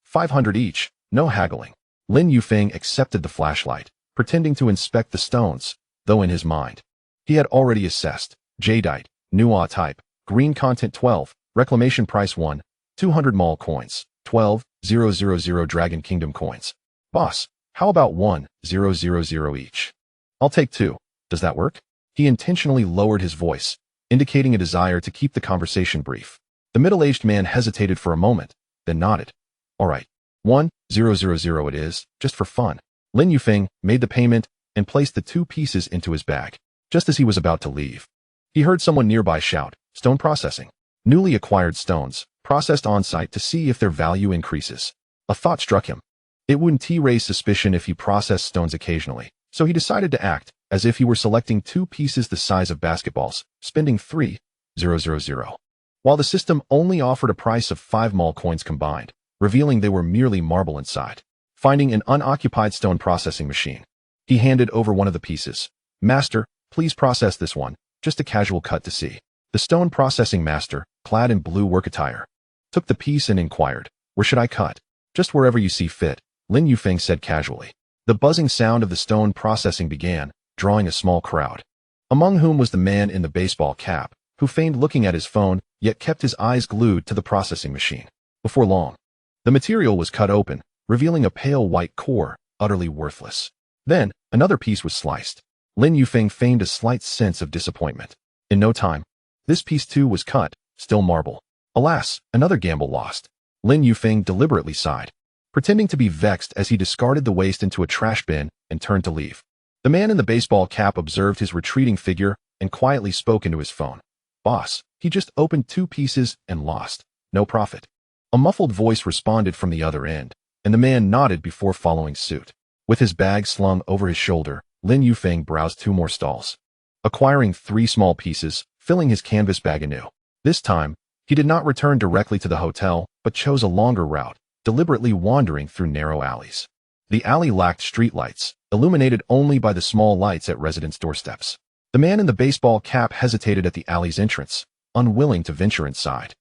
500 each, no haggling." Lin Yufeng accepted the flashlight, pretending to inspect the stones, though in his mind, he had already assessed jadeite, Nuwa type, green content 12, reclamation price 1,200 mall coins, 12,000 Dragon Kingdom coins. "Boss, how about 1,000 each? I'll take 2. Does that work?" He intentionally lowered his voice, indicating a desire to keep the conversation brief. The middle-aged man hesitated for a moment, then nodded. "All right, 1,000 it is, just for fun." Lin Yufeng made the payment and placed the 2 pieces into his bag. Just as he was about to leave, he heard someone nearby shout, "Stone processing. Newly acquired stones, processed on-site to see if their value increases." A thought struck him. It wouldn't raise suspicion if he processed stones occasionally, so he decided to act as if he were selecting 2 pieces the size of basketballs, spending 3,000, while the system only offered a price of 5 mall coins combined, revealing they were merely marble inside. Finding an unoccupied stone processing machine, he handed over one of the pieces. "Master, please process this one, just a casual cut to see." The stone processing master, clad in blue work attire, took the piece and inquired, "Where should I cut?" "Just wherever you see fit," Lin Yufeng said casually. The buzzing sound of the stone processing began, drawing a small crowd, among whom was the man in the baseball cap, who feigned looking at his phone, yet kept his eyes glued to the processing machine. Before long, the material was cut open, revealing a pale white core, utterly worthless. Then, another piece was sliced. Lin Yufeng feigned a slight sense of disappointment. In no time, this piece too was cut, still marble. Alas, another gamble lost. Lin Yufeng deliberately sighed, pretending to be vexed as he discarded the waste into a trash bin and turned to leave. The man in the baseball cap observed his retreating figure and quietly spoke into his phone. "Boss, he just opened 2 pieces and lost. No profit." A muffled voice responded from the other end, and the man nodded before following suit. With his bag slung over his shoulder, Lin Yufeng browsed 2 more stalls, acquiring 3 small pieces, filling his canvas bag anew. This time, he did not return directly to the hotel, but chose a longer route, deliberately wandering through narrow alleys. The alley lacked streetlights, illuminated only by the small lights at residents' doorsteps. The man in the baseball cap hesitated at the alley's entrance, unwilling to venture inside,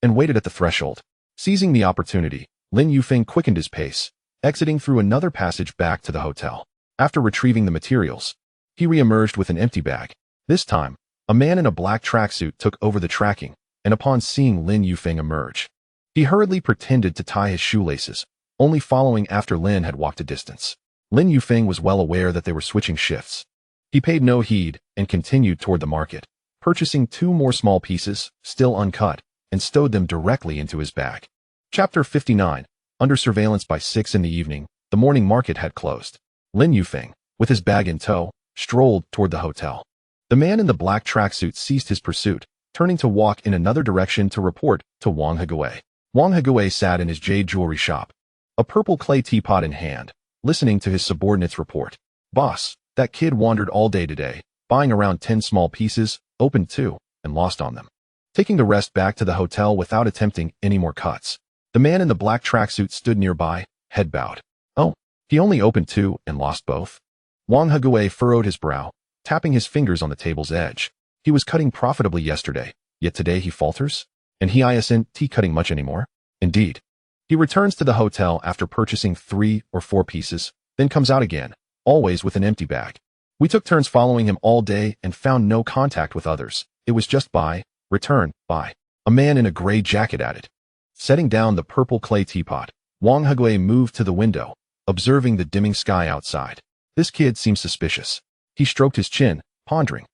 and waited at the threshold. Seizing the opportunity, Lin Yufeng quickened his pace, exiting through another passage back to the hotel. After retrieving the materials, he re-emerged with an empty bag. This time, a man in a black tracksuit took over the tracking, and upon seeing Lin Yufeng emerge, he hurriedly pretended to tie his shoelaces, only following after Lin had walked a distance. Lin Yufeng was well aware that they were switching shifts. He paid no heed and continued toward the market, purchasing 2 more small pieces, still uncut, and stowed them directly into his bag. Chapter 59. Under surveillance by 6 in the evening, the morning market had closed. Lin Yufeng, with his bag in tow, strolled toward the hotel. The man in the black tracksuit ceased his pursuit, turning to walk in another direction to report to Wang Hegui. Wang Hegui sat in his jade jewelry shop, a purple clay teapot in hand, listening to his subordinate's report. "Boss, that kid wandered all day today, buying around 10 small pieces, opened 2, and lost on them, taking the rest back to the hotel without attempting any more cuts." The man in the black tracksuit stood nearby, head bowed. "Oh, he only opened 2 and lost both?" Wang Hegui furrowed his brow, tapping his fingers on the table's edge. He was cutting profitably yesterday, yet today he falters? And he isn't cutting much anymore? Indeed. He returns to the hotel after purchasing 3 or 4 pieces, then comes out again, always with an empty bag. "We took turns following him all day and found no contact with others. It was just buy, return, buy." A man in a gray jacket added. Setting down the purple clay teapot, Wang Hegui moved to the window, observing the dimming sky outside. "This kid seems suspicious." He stroked his chin, pondering.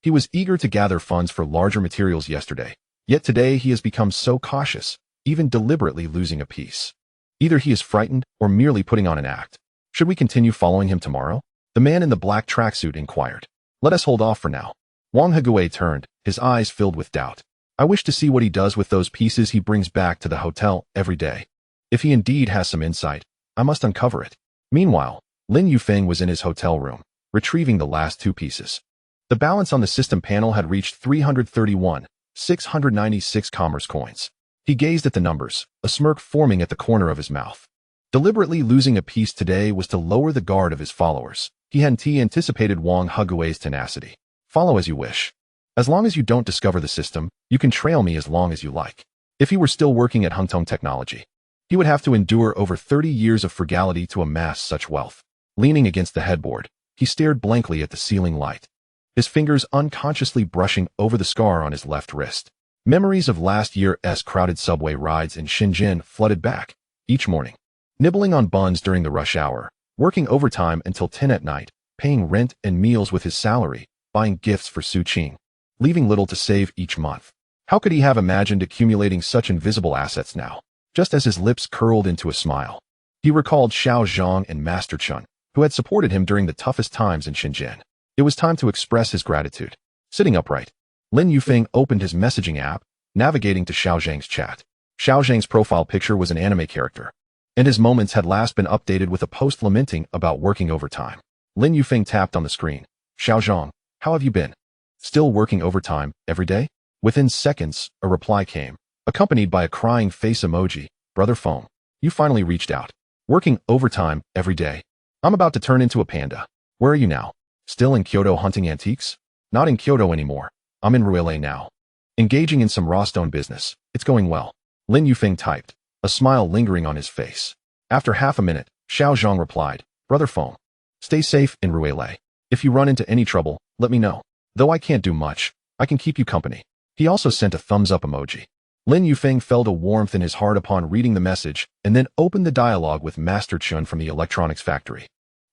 He was eager to gather funds for larger materials yesterday, yet today he has become so cautious, even deliberately losing a piece. Either he is frightened or merely putting on an act. "Should we continue following him tomorrow?" The man in the black tracksuit inquired. "Let us hold off for now." Wang Hegui turned, his eyes filled with doubt. "I wish to see what he does with those pieces he brings back to the hotel every day. If he indeed has some insight, I must uncover it." Meanwhile, Lin Yufeng was in his hotel room, retrieving the last 2 pieces. The balance on the system panel had reached 331,696 commerce coins. He gazed at the numbers, a smirk forming at the corner of his mouth. Deliberately losing a piece today was to lower the guard of his followers. He hadn't anticipated Wang Hegui's tenacity. "Follow as you wish. As long as you don't discover the system, you can trail me as long as you like." If he were still working at Hpakant Technology, he would have to endure over 30 years of frugality to amass such wealth. Leaning against the headboard, he stared blankly at the ceiling light, his fingers unconsciously brushing over the scar on his left wrist. Memories of last year's crowded subway rides in Shenzhen flooded back. Each morning, nibbling on buns during the rush hour, working overtime until 10 at night, paying rent and meals with his salary, buying gifts for Su Qing, leaving little to save each month. How could he have imagined accumulating such invisible assets now? Just as his lips curled into a smile, he recalled Xiao Zhang and Master Chun, who had supported him during the toughest times in Shenzhen. It was time to express his gratitude. Sitting upright, Lin Yufeng opened his messaging app, navigating to Xiao Zhang's chat. Xiao Zhang's profile picture was an anime character, and his moments had last been updated with a post lamenting about working overtime. Lin Yufeng tapped on the screen. Xiao Zhang, how have you been? Still working overtime, every day? Within seconds, a reply came, accompanied by a crying face emoji. Brother Feng, you finally reached out. Working overtime, every day. I'm about to turn into a panda. Where are you now? Still in Kyoto hunting antiques? Not in Kyoto anymore. I'm in Ruele now. Engaging in some raw stone business. It's going well. Lin Yufeng typed, a smile lingering on his face. After half a minute, Xiao Zhang replied, Brother Feng, stay safe in Ruele. If you run into any trouble, let me know. Though I can't do much, I can keep you company. He also sent a thumbs up emoji. Lin Yufeng felt a warmth in his heart upon reading the message and then opened the dialogue with Master Chun from the electronics factory.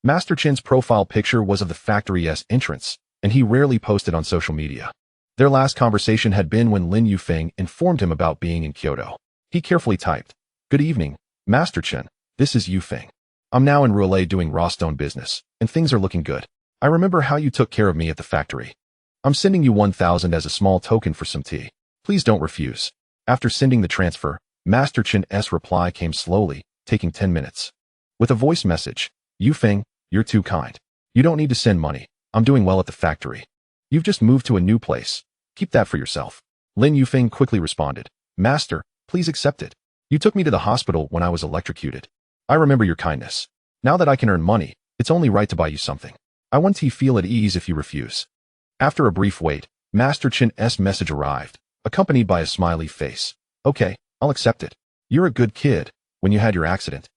Master Chin's profile picture was of the factory's entrance, and he rarely posted on social media. Their last conversation had been when Lin Yufeng informed him about being in Kyoto. He carefully typed, Good evening, Master Chin. This is Yufeng. I'm now in Ruele doing raw stone business, and things are looking good. I remember how you took care of me at the factory. I'm sending you 1,000 as a small token for some tea. Please don't refuse. After sending the transfer, Master Chin's reply came slowly, taking 10 minutes. With a voice message, Yufeng, you're too kind. You don't need to send money. I'm doing well at the factory. You've just moved to a new place. Keep that for yourself. Lin Yufeng quickly responded, Master, please accept it. You took me to the hospital when I was electrocuted. I remember your kindness. Now that I can earn money, it's only right to buy you something. I want to feel at ease if you refuse. After a brief wait, Master Chin's message arrived, accompanied by a smiley face. Okay, I'll accept it. You're a good kid. When you had your accident,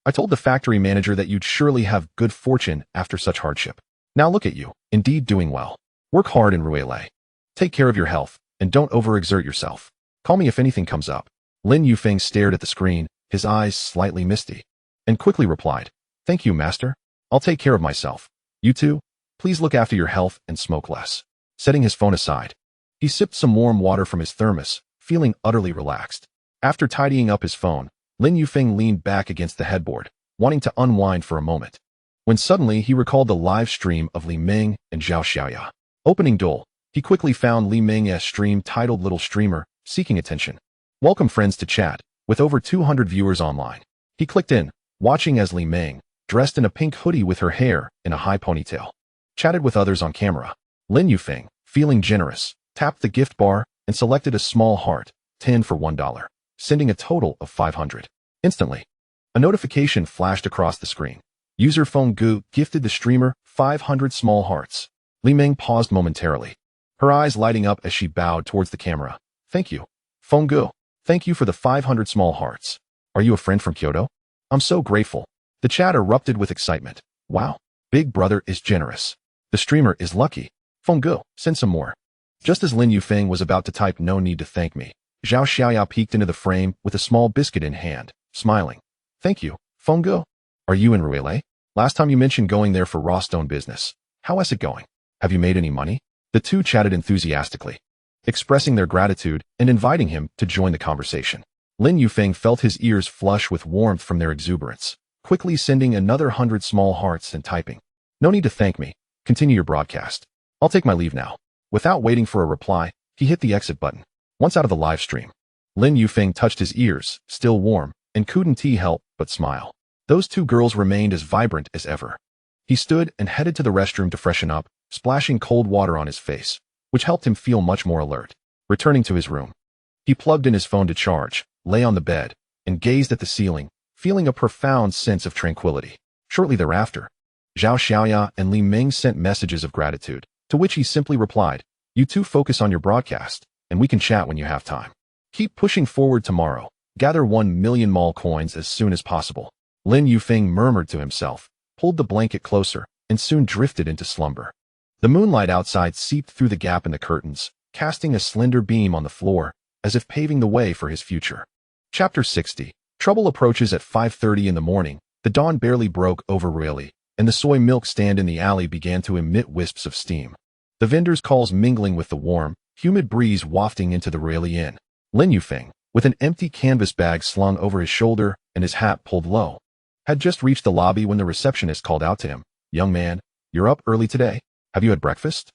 I told the factory manager that you'd surely have good fortune after such hardship. Now look at you, indeed doing well. Work hard in Ruele. Take care of your health, and don't overexert yourself. Call me if anything comes up. Lin Yufeng stared at the screen, his eyes slightly misty, and quickly replied, Thank you, Master. I'll take care of myself. You too? Please look after your health and smoke less. Setting his phone aside, he sipped some warm water from his thermos, feeling utterly relaxed. After tidying up his phone, Lin Yufeng leaned back against the headboard, wanting to unwind for a moment. When suddenly he recalled the live stream of Li Ming and Zhao Xiaoya. Opening Dole, he quickly found Li Ming's stream titled Little Streamer, Seeking Attention. Welcome friends to chat, with over 200 viewers online. He clicked in, watching as Li Ming, dressed in a pink hoodie with her hair in a high ponytail, chatted with others on camera. Lin Yufeng, feeling generous, tapped the gift bar and selected a small heart, 10 for $1, sending a total of 500. Instantly, a notification flashed across the screen. User Feng Gu gifted the streamer 500 small hearts. Li Ming paused momentarily, her eyes lighting up as she bowed towards the camera. Thank you, Feng Gu. Thank you for the 500 small hearts. Are you a friend from Kyoto? I'm so grateful. The chat erupted with excitement. Wow, Big Brother is generous. The streamer is lucky. Feng Gu, send some more. Just as Lin Yufeng was about to type no need to thank me, Zhao Xiaoya peeked into the frame with a small biscuit in hand, smiling. Thank you, Feng Gu. Are you in Ruele? Last time you mentioned going there for raw stone business. How is it going? Have you made any money? The two chatted enthusiastically, expressing their gratitude and inviting him to join the conversation. Lin Yufeng felt his ears flush with warmth from their exuberance, quickly sending another 100 small hearts and typing. No need to thank me. Continue your broadcast. I'll take my leave now. Without waiting for a reply, he hit the exit button. Once out of the live stream, Lin Yufeng touched his ears, still warm, and couldn't help but smile. Those two girls remained as vibrant as ever. He stood and headed to the restroom to freshen up, splashing cold water on his face, which helped him feel much more alert. Returning to his room, he plugged in his phone to charge, lay on the bed, and gazed at the ceiling, feeling a profound sense of tranquility. Shortly thereafter, Zhao Xiaoya and Li Ming sent messages of gratitude, to which he simply replied, You two focus on your broadcast, and we can chat when you have time. Keep pushing forward tomorrow. Gather 1 million mall coins as soon as possible. Lin Yufeng murmured to himself, pulled the blanket closer, and soon drifted into slumber. The moonlight outside seeped through the gap in the curtains, casting a slender beam on the floor, as if paving the way for his future. Chapter 60. Trouble approaches at 5:30 in the morning. The dawn barely broke over Ruele, and the soy milk stand in the alley began to emit wisps of steam. The vendors' calls mingling with the warm, humid breeze wafting into the Ruele Inn. Lin Yufeng, with an empty canvas bag slung over his shoulder and his hat pulled low, had just reached the lobby when the receptionist called out to him. "Young man, you're up early today. Have you had breakfast?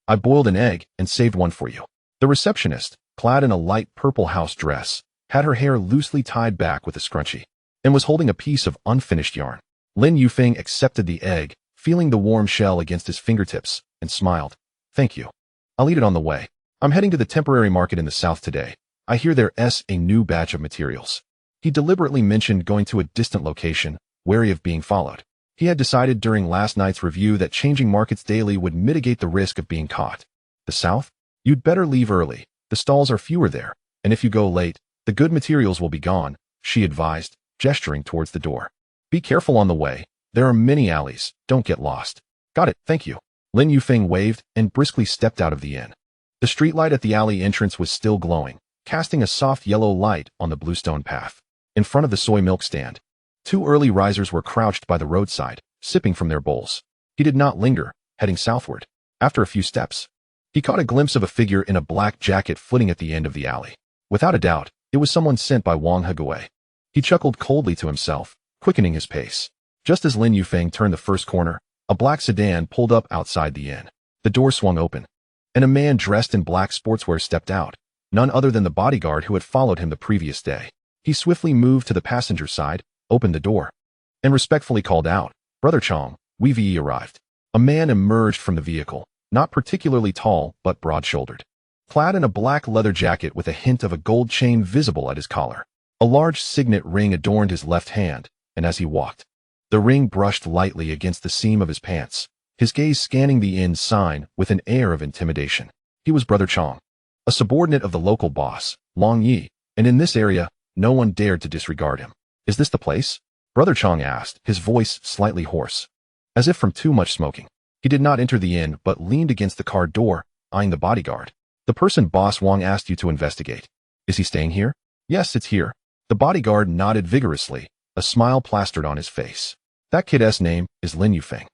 I boiled an egg and saved one for you." The receptionist, clad in a light purple house dress, had her hair loosely tied back with a scrunchie, and was holding a piece of unfinished yarn. Lin Yufeng accepted the egg, feeling the warm shell against his fingertips, and smiled. "Thank you. I'll eat it on the way. I'm heading to the temporary market in the south today. I hear there's a new batch of materials." He deliberately mentioned going to a distant location, wary of being followed. He had decided during last night's review that changing markets daily would mitigate the risk of being caught. "The south? You'd better leave early. The stalls are fewer there, and if you go late, the good materials will be gone," she advised, gesturing towards the door. "Be careful on the way. There are many alleys. Don't get lost." "Got it, thank you." Lin Yufeng waved and briskly stepped out of the inn. The streetlight at the alley entrance was still glowing, casting a soft yellow light on the bluestone path. In front of the soy milk stand, 2 early risers were crouched by the roadside, sipping from their bowls. He did not linger, heading southward. After a few steps, he caught a glimpse of a figure in a black jacket flitting at the end of the alley. Without a doubt, it was someone sent by Wang Hegui. He chuckled coldly to himself, quickening his pace. Just as Lin Yufeng turned the first corner, a black sedan pulled up outside the inn. The door swung open, and a man dressed in black sportswear stepped out, none other than the bodyguard who had followed him the previous day. He swiftly moved to the passenger side, opened the door, and respectfully called out, "Brother Chong, we've arrived." A man emerged from the vehicle, not particularly tall but broad-shouldered, clad in a black leather jacket with a hint of a gold chain visible at his collar. A large signet ring adorned his left hand, and as he walked, the ring brushed lightly against the seam of his pants, his gaze scanning the inn's sign with an air of intimidation. He was Brother Chong, a subordinate of the local boss, Long Yi, and in this area, no one dared to disregard him. "Is this the place?" Brother Chong asked, his voice slightly hoarse, as if from too much smoking. He did not enter the inn but leaned against the car door, eyeing the bodyguard. "The person Boss Wang asked you to investigate. Is he staying here?" "Yes, it's here." The bodyguard nodded vigorously, a smile plastered on his face. "That kid's name is Lin Yufeng.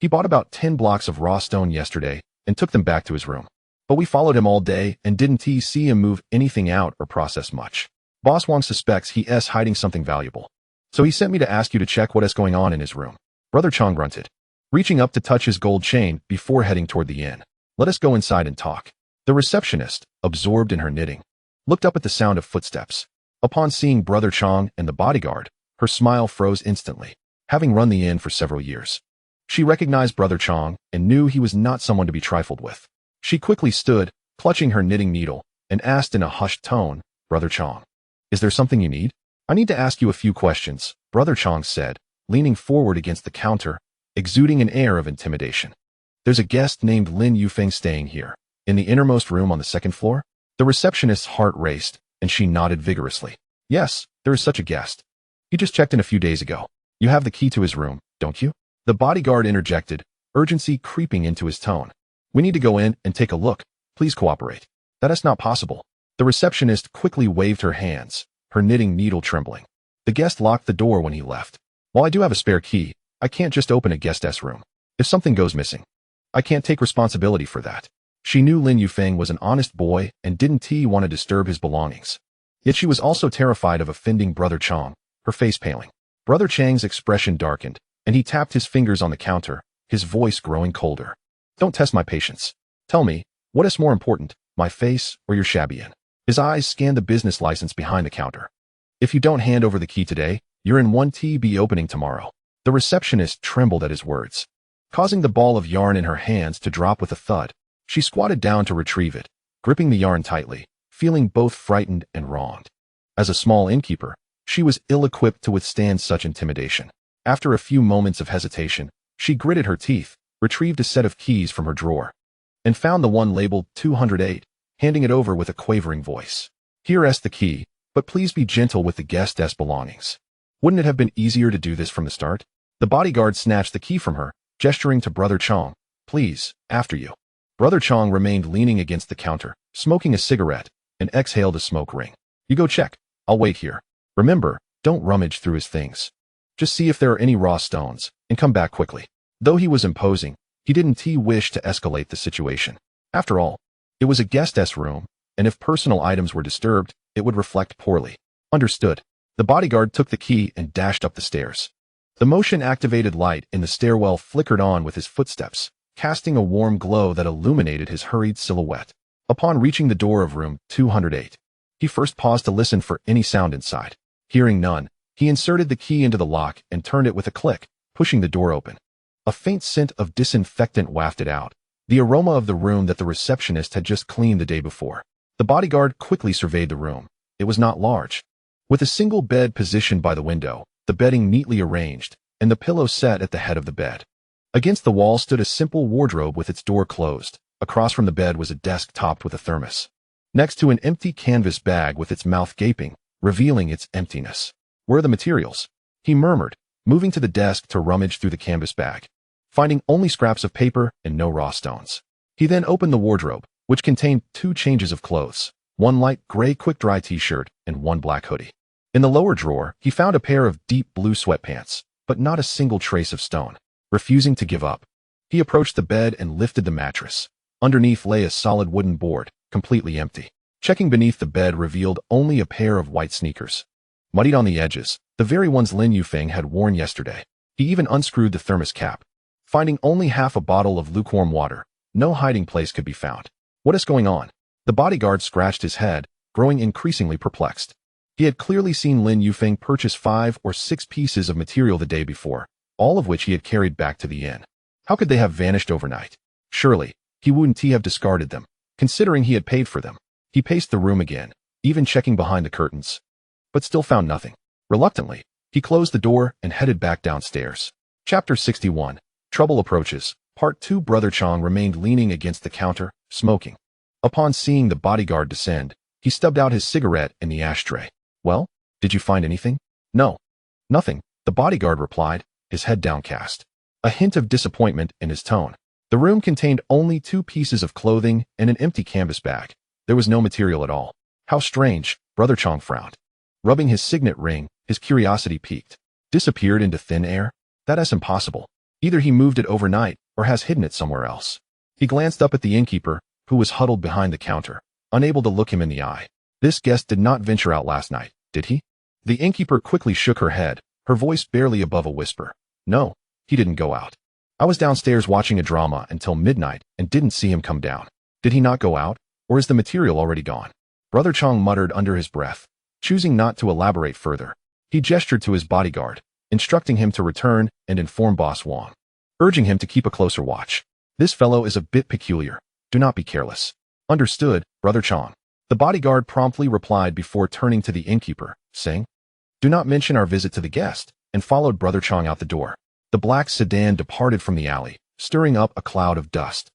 He bought about 10 blocks of raw stone yesterday and took them back to his room. But we followed him all day and didn't see him move anything out or process much. Boss Wang suspects he's hiding something valuable. So he sent me to ask you to check what's going on in his room." Brother Chong grunted, reaching up to touch his gold chain before heading toward the inn. "Let us go inside and talk." The receptionist, absorbed in her knitting, looked up at the sound of footsteps. Upon seeing Brother Chong and the bodyguard, her smile froze instantly. Having run the inn for several years, she recognized Brother Chong and knew he was not someone to be trifled with. She quickly stood, clutching her knitting needle, and asked in a hushed tone, "Brother Chong, is there something you need?" "I need to ask you a few questions," Brother Chong said, leaning forward against the counter, exuding an air of intimidation. "There's a guest named Lin Yufeng staying here, in the innermost room on the 2nd floor?" The receptionist's heart raced, and she nodded vigorously. "Yes, there is such a guest. He just checked in a few days ago. You have the key to his room, don't you?" The bodyguard interjected, urgency creeping into his tone. "We need to go in and take a look. Please cooperate." "That is not possible." The receptionist quickly waved her hands, her knitting needle trembling. "The guest locked the door when he left. While I do have a spare key, I can't just open a guest's room. If something goes missing, I can't take responsibility for that." She knew Lin Yufeng was an honest boy and didn't want to disturb his belongings. Yet she was also terrified of offending Brother Chong, her face paling. Brother Chang's expression darkened, and he tapped his fingers on the counter, his voice growing colder. "Don't test my patience. Tell me, what is more important, my face or your shabby inn?" His eyes scanned the business license behind the counter. "If you don't hand over the key today, you're in 1TB opening tomorrow." The receptionist trembled at his words, causing the ball of yarn in her hands to drop with a thud. She squatted down to retrieve it, gripping the yarn tightly, feeling both frightened and wronged. As a small innkeeper, she was ill-equipped to withstand such intimidation. After a few moments of hesitation, she gritted her teeth, retrieved a set of keys from her drawer, and found the one labeled 208, handing it over with a quavering voice. "Here's the key, but please be gentle with the guest's belongings. Wouldn't it have been easier to do this from the start?" The bodyguard snatched the key from her, gesturing to Brother Chong. "Please, after you." Brother Chong remained leaning against the counter, smoking a cigarette, and exhaled a smoke ring. "You go check. I'll wait here. Remember, don't rummage through his things. Just see if there are any raw stones, and come back quickly." Though he was imposing, he didn't wish to escalate the situation. After all, it was a guest's room, and if personal items were disturbed, it would reflect poorly. "Understood." The bodyguard took the key and dashed up the stairs. The motion-activated light in the stairwell flickered on with his footsteps, casting a warm glow that illuminated his hurried silhouette. Upon reaching the door of room 208, he first paused to listen for any sound inside. Hearing none, he inserted the key into the lock and turned it with a click, pushing the door open. A faint scent of disinfectant wafted out, the aroma of the room that the receptionist had just cleaned the day before. The bodyguard quickly surveyed the room. It was not large. With a single bed positioned by the window, the bedding neatly arranged, and the pillow set at the head of the bed. Against the wall stood a simple wardrobe with its door closed. Across from the bed was a desk topped with a thermos. Next to an empty canvas bag with its mouth gaping, revealing its emptiness. Where are the materials? He murmured, moving to the desk to rummage through the canvas bag, finding only scraps of paper and no raw stones. He then opened the wardrobe, which contained 2 changes of clothes, one light gray quick-dry t-shirt and one black hoodie. In the lower drawer, he found a pair of deep blue sweatpants, but not a single trace of stone. Refusing to give up, he approached the bed and lifted the mattress. Underneath lay a solid wooden board, completely empty. Checking beneath the bed revealed only a pair of white sneakers, muddied on the edges, the very ones Lin Yufeng had worn yesterday. He even unscrewed the thermos cap. Finding only half a bottle of lukewarm water, no hiding place could be found. What is going on? The bodyguard scratched his head, growing increasingly perplexed. He had clearly seen Lin Yufeng purchase 5 or 6 pieces of material the day before, all of which he had carried back to the inn. How could they have vanished overnight? Surely, he wouldn't have discarded them, considering he had paid for them. He paced the room again, even checking behind the curtains, but still found nothing. Reluctantly, he closed the door and headed back downstairs. Chapter 61. Trouble Approaches. Part 2. Brother Chong remained leaning against the counter, smoking. Upon seeing the bodyguard descend, he stubbed out his cigarette in the ashtray. Well, did you find anything? No. Nothing, the bodyguard replied, his head downcast, a hint of disappointment in his tone. The room contained only 2 pieces of clothing and an empty canvas bag. There was no material at all. How strange, Brother Chong frowned. Rubbing his signet ring, his curiosity piqued. Disappeared into thin air? That's impossible. Either he moved it overnight or has hidden it somewhere else. He glanced up at the innkeeper, who was huddled behind the counter, unable to look him in the eye. This guest did not venture out last night, did he? The innkeeper quickly shook her head, her voice barely above a whisper. No, he didn't go out. I was downstairs watching a drama until midnight and didn't see him come down. Did he not go out, or is the material already gone? Brother Chong muttered under his breath, choosing not to elaborate further. He gestured to his bodyguard, instructing him to return and inform Boss Wong, urging him to keep a closer watch. This fellow is a bit peculiar. Do not be careless. Understood, Brother Chong. The bodyguard promptly replied before turning to the innkeeper, saying, Do not mention our visit to the guest, and followed Brother Chong out the door. The black sedan departed from the alley, stirring up a cloud of dust.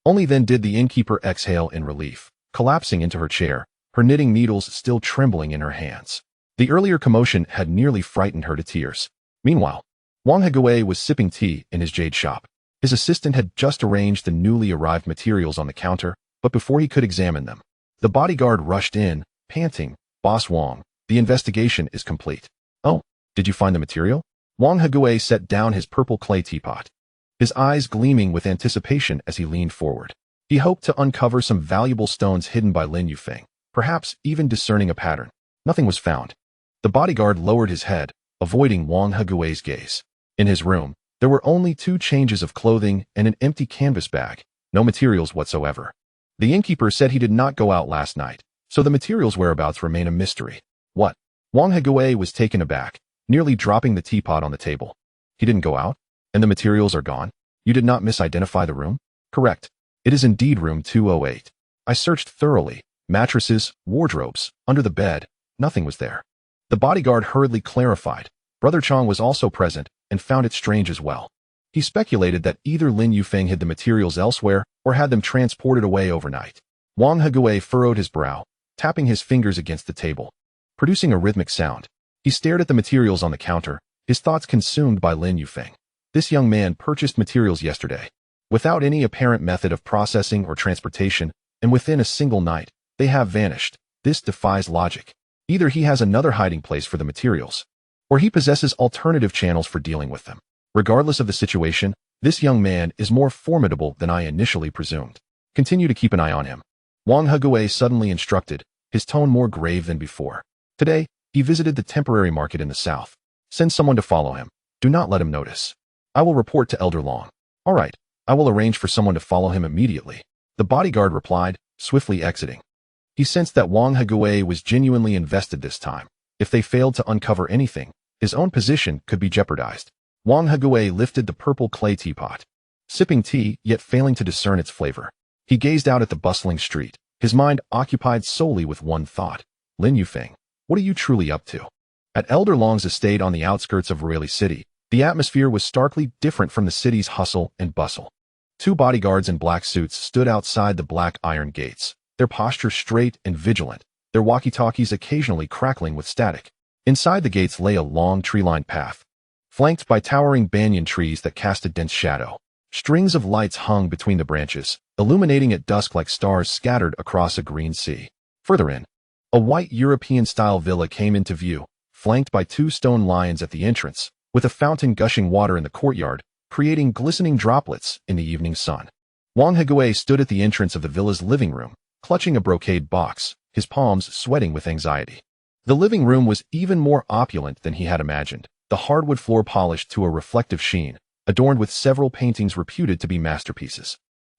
Only then did the innkeeper exhale in relief, collapsing into her chair, her knitting needles still trembling in her hands. The earlier commotion had nearly frightened her to tears. Meanwhile, Wang Hegui was sipping tea in his jade shop. His assistant had just arranged the newly arrived materials on the counter, but before he could examine them, the bodyguard rushed in, panting, Boss Wong, the investigation is complete. Oh, did you find the material? Wang Hegui set down his purple clay teapot, his eyes gleaming with anticipation as he leaned forward. He hoped to uncover some valuable stones hidden by Lin Yufeng, perhaps even discerning a pattern. Nothing was found. The bodyguard lowered his head, avoiding Wang Hegui's gaze. In his room, there were only 2 changes of clothing and an empty canvas bag, no materials whatsoever. The innkeeper said he did not go out last night, so the materials' whereabouts remain a mystery. What? Wang Hegui was taken aback, nearly dropping the teapot on the table. He didn't go out? And the materials are gone? You did not misidentify the room? Correct. It is indeed room 208. I searched thoroughly. Mattresses, wardrobes, under the bed, nothing was there. The bodyguard hurriedly clarified. Brother Chong was also present and found it strange as well. He speculated that either Lin Yufeng hid the materials elsewhere or had them transported away overnight. Wang Hegui furrowed his brow, tapping his fingers against the table, producing a rhythmic sound. He stared at the materials on the counter, his thoughts consumed by Lin Yufeng. This young man purchased materials yesterday, without any apparent method of processing or transportation, and within a single night, they have vanished. This defies logic. Either he has another hiding place for the materials, or he possesses alternative channels for dealing with them. Regardless of the situation, this young man is more formidable than I initially presumed. Continue to keep an eye on him. Wang Hegui suddenly instructed, his tone more grave than before. Today, he visited the temporary market in the south. Send someone to follow him. Do not let him notice. I will report to Elder Long. All right, I will arrange for someone to follow him immediately. The bodyguard replied, swiftly exiting. He sensed that Wang Hegui was genuinely invested this time. If they failed to uncover anything, his own position could be jeopardized. Wang Hegui lifted the purple clay teapot. Sipping tea, yet failing to discern its flavor. He gazed out at the bustling street, his mind occupied solely with one thought. Lin Yufeng, what are you truly up to? At Elder Long's estate on the outskirts of Rueli City, the atmosphere was starkly different from the city's hustle and bustle. Two bodyguards in black suits stood outside the black iron gates, their posture straight and vigilant, their walkie-talkies occasionally crackling with static. Inside the gates lay a long tree-lined path, flanked by towering banyan trees that cast a dense shadow. Strings of lights hung between the branches, illuminating at dusk like stars scattered across a green sea. Further in, a white European-style villa came into view, flanked by two stone lions at the entrance, with a fountain gushing water in the courtyard, creating glistening droplets in the evening sun. Wang Hegui stood at the entrance of the villa's living room, clutching a brocade box, his palms sweating with anxiety. The living room was even more opulent than he had imagined, the hardwood floor polished to a reflective sheen, adorned with several paintings reputed to be masterpieces.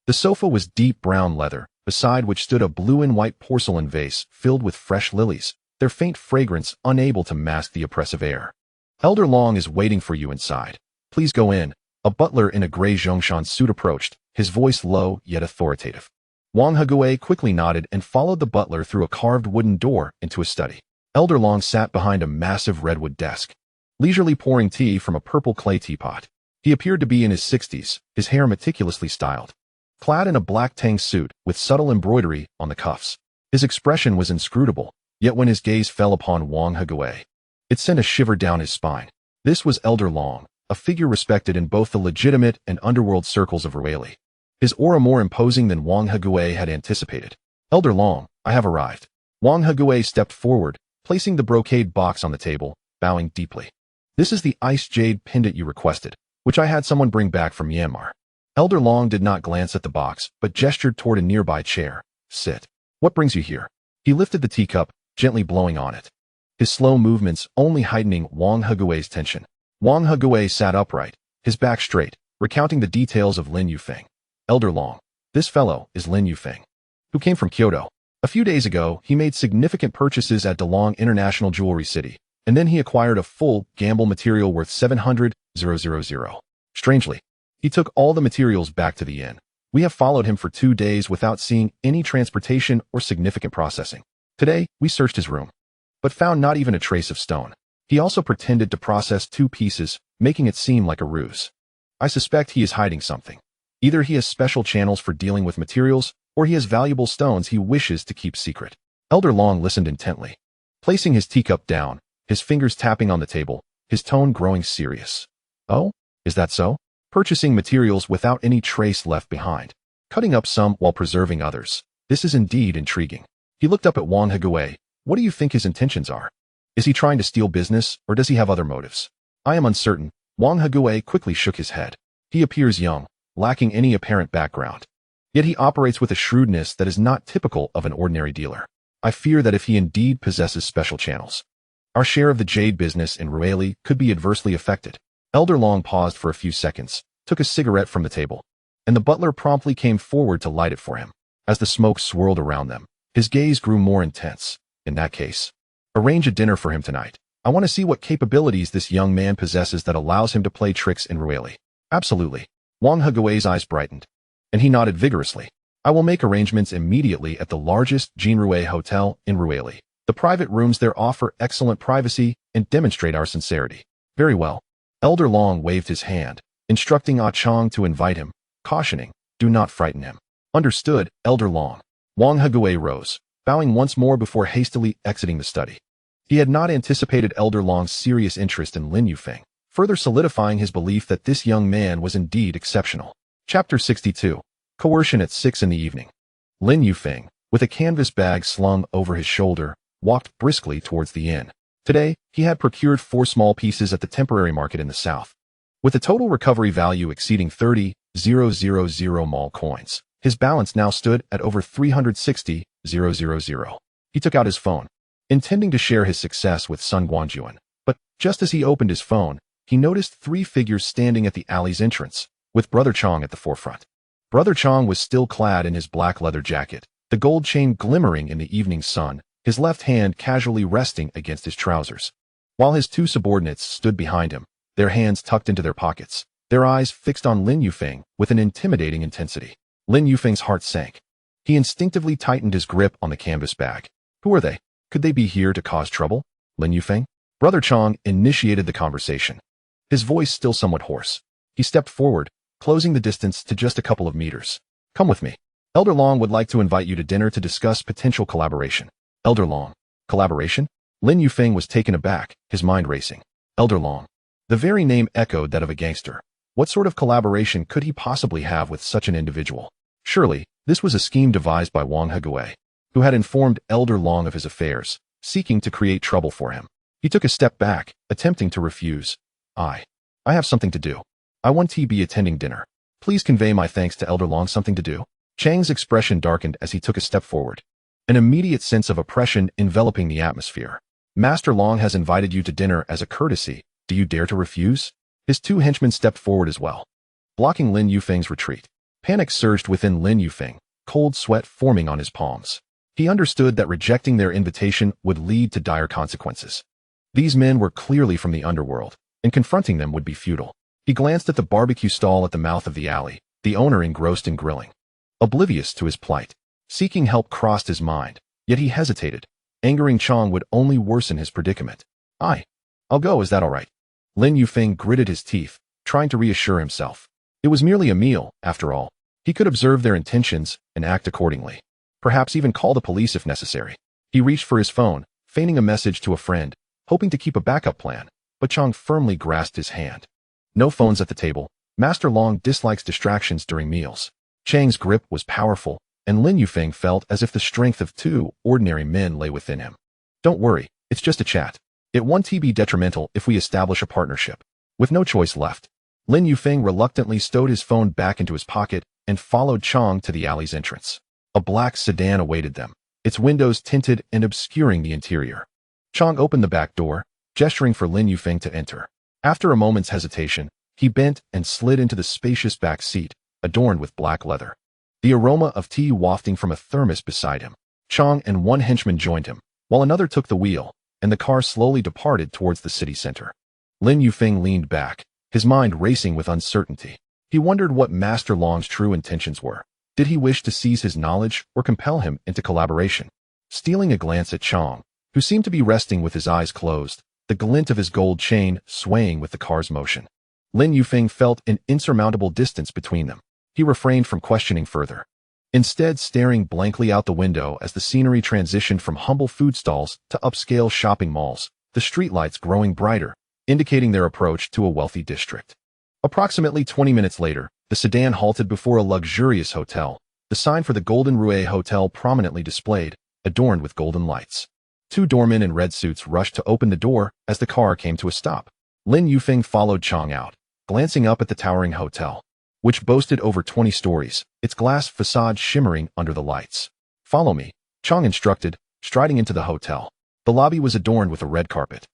The sofa was deep brown leather, beside which stood a blue and white porcelain vase filled with fresh lilies, their faint fragrance unable to mask the oppressive air. Elder Long is waiting for you inside. Please go in. A butler in a gray Zhongshan suit approached, his voice low yet authoritative. Wang Hegui quickly nodded and followed the butler through a carved wooden door into a study. Elder Long sat behind a massive redwood desk, leisurely pouring tea from a purple clay teapot. He appeared to be in his 60s, his hair meticulously styled. Clad in a black tang suit with subtle embroidery on the cuffs. His expression was inscrutable, yet when his gaze fell upon Wang Hegui, it sent a shiver down his spine. This was Elder Long, a figure respected in both the legitimate and underworld circles of Rueli. His aura more imposing than Wang Hegui had anticipated. Elder Long, I have arrived. Wang Hegui stepped forward, placing the brocade box on the table, bowing deeply. This is the ice jade pendant you requested, which I had someone bring back from Myanmar. Elder Long did not glance at the box, but gestured toward a nearby chair. Sit. What brings you here? He lifted the teacup, gently blowing on it, his slow movements only heightening Wang Hegui's tension. Wang Hegui sat upright, his back straight, recounting the details of Lin Yufeng. Elder Long, this fellow is Lin Yufeng, who came from Kyoto. A few days ago, he made significant purchases at DeLong International Jewelry City, and then he acquired a full gamble material worth 700,000. Strangely, he took all the materials back to the inn. We have followed him for 2 days without seeing any transportation or significant processing. Today, we searched his room, but found not even a trace of stone. He also pretended to process 2 pieces, making it seem like a ruse. I suspect he is hiding something. Either he has special channels for dealing with materials, or he has valuable stones he wishes to keep secret. Elder Long listened intently, placing his teacup down, his fingers tapping on the table, his tone growing serious. Oh, is that so? Purchasing materials without any trace left behind, cutting up some while preserving others. This is indeed intriguing. He looked up at Wang Hegui. What do you think his intentions are? Is he trying to steal business, or does he have other motives? I am uncertain. Wang Hegui quickly shook his head. He appears young, lacking any apparent background. Yet he operates with a shrewdness that is not typical of an ordinary dealer. I fear that if he indeed possesses special channels, our share of the jade business in Rueli could be adversely affected. Elder Long paused for a few seconds, took a cigarette from the table, and the butler promptly came forward to light it for him. As the smoke swirled around them, his gaze grew more intense. In that case, arrange a dinner for him tonight. I want to see what capabilities this young man possesses that allows him to play tricks in Rueli. Absolutely. Wang Hegui's eyes brightened, and he nodded vigorously. I will make arrangements immediately at the largest Jinrui hotel in Rueli. The private rooms there offer excellent privacy and demonstrate our sincerity. Very well. Elder Long waved his hand, instructing Ah Chong to invite him, cautioning, do not frighten him. Understood, Elder Long. Wang Hegui rose, bowing once more before hastily exiting the study. He had not anticipated Elder Long's serious interest in Lin Yufeng, further solidifying his belief that this young man was indeed exceptional. Chapter 62. Coercion at 6 in the evening. Lin Yufeng, with a canvas bag slung over his shoulder, walked briskly towards the inn. Today, he had procured 4 small pieces at the temporary market in the south. With a total recovery value exceeding 30,000 mall coins, his balance now stood at over 360,000. He took out his phone, intending to share his success with Sun Guangjuan, but just as he opened his phone, he noticed 3 figures standing at the alley's entrance, with Brother Chong at the forefront. Brother Chong was still clad in his black leather jacket, the gold chain glimmering in the evening sun, his left hand casually resting against his trousers, while his 2 subordinates stood behind him, their hands tucked into their pockets, their eyes fixed on Lin Yufeng with an intimidating intensity. Lin Yufeng's heart sank. He instinctively tightened his grip on the canvas bag. Who are they? Could they be here to cause trouble? Lin Yufeng? Brother Chong initiated the conversation, his voice still somewhat hoarse. He stepped forward, closing the distance to just a couple of meters. Come with me. Elder Long would like to invite you to dinner to discuss potential collaboration. Elder Long. Collaboration? Lin Yufeng was taken aback, his mind racing. Elder Long. The very name echoed that of a gangster. What sort of collaboration could he possibly have with such an individual? Surely, this was a scheme devised by Wang Hegui, who had informed Elder Long of his affairs, seeking to create trouble for him. He took a step back, attempting to refuse. I have something to do. I want to be attending dinner. Please convey my thanks to Elder Long. Something to do? Chang's expression darkened as he took a step forward, an immediate sense of oppression enveloping the atmosphere. Master Long has invited you to dinner as a courtesy. Do you dare to refuse? His 2 henchmen stepped forward as well, blocking Lin Yufeng's retreat. Panic surged within Lin Yufeng, cold sweat forming on his palms. He understood that rejecting their invitation would lead to dire consequences. These men were clearly from the underworld, and confronting them would be futile. He glanced at the barbecue stall at the mouth of the alley, the owner engrossed in grilling. Oblivious to his plight, seeking help crossed his mind, yet he hesitated. Angering Chong would only worsen his predicament. I'll go, is that all right? Lin Yufeng gritted his teeth, trying to reassure himself. It was merely a meal, after all. He could observe their intentions and act accordingly. Perhaps even call the police if necessary. He reached for his phone, feigning a message to a friend, hoping to keep a backup plan, but Chong firmly grasped his hand. No phones at the table. Master Long dislikes distractions during meals. Chang's grip was powerful, and Lin Yufeng felt as if the strength of 2 ordinary men lay within him. Don't worry, it's just a chat. It won't be detrimental if we establish a partnership. With no choice left, Lin Yufeng reluctantly stowed his phone back into his pocket and followed Chong to the alley's entrance. A black sedan awaited them, its windows tinted and obscuring the interior. Chong opened the back door, gesturing for Lin Yufeng to enter. After a moment's hesitation, he bent and slid into the spacious back seat, adorned with black leather, the aroma of tea wafting from a thermos beside him. Chong and 1 henchman joined him, while another took the wheel, and the car slowly departed towards the city center. Lin Yufeng leaned back, his mind racing with uncertainty. He wondered what Master Long's true intentions were. Did he wish to seize his knowledge or compel him into collaboration? Stealing a glance at Chong, who seemed to be resting with his eyes closed, the glint of his gold chain swaying with the car's motion, Lin Yufeng felt an insurmountable distance between them. He refrained from questioning further, instead staring blankly out the window as the scenery transitioned from humble food stalls to upscale shopping malls, the streetlights growing brighter, indicating their approach to a wealthy district. Approximately 20 minutes later, the sedan halted before a luxurious hotel, the sign for the Golden Rue Hotel prominently displayed, adorned with golden lights. 2 doormen in red suits rushed to open the door as the car came to a stop. Lin Yufeng followed Chong out, glancing up at the towering hotel, which boasted over 20 stories, its glass facade shimmering under the lights. Follow me, Chong instructed, striding into the hotel. The lobby was adorned with a red carpet,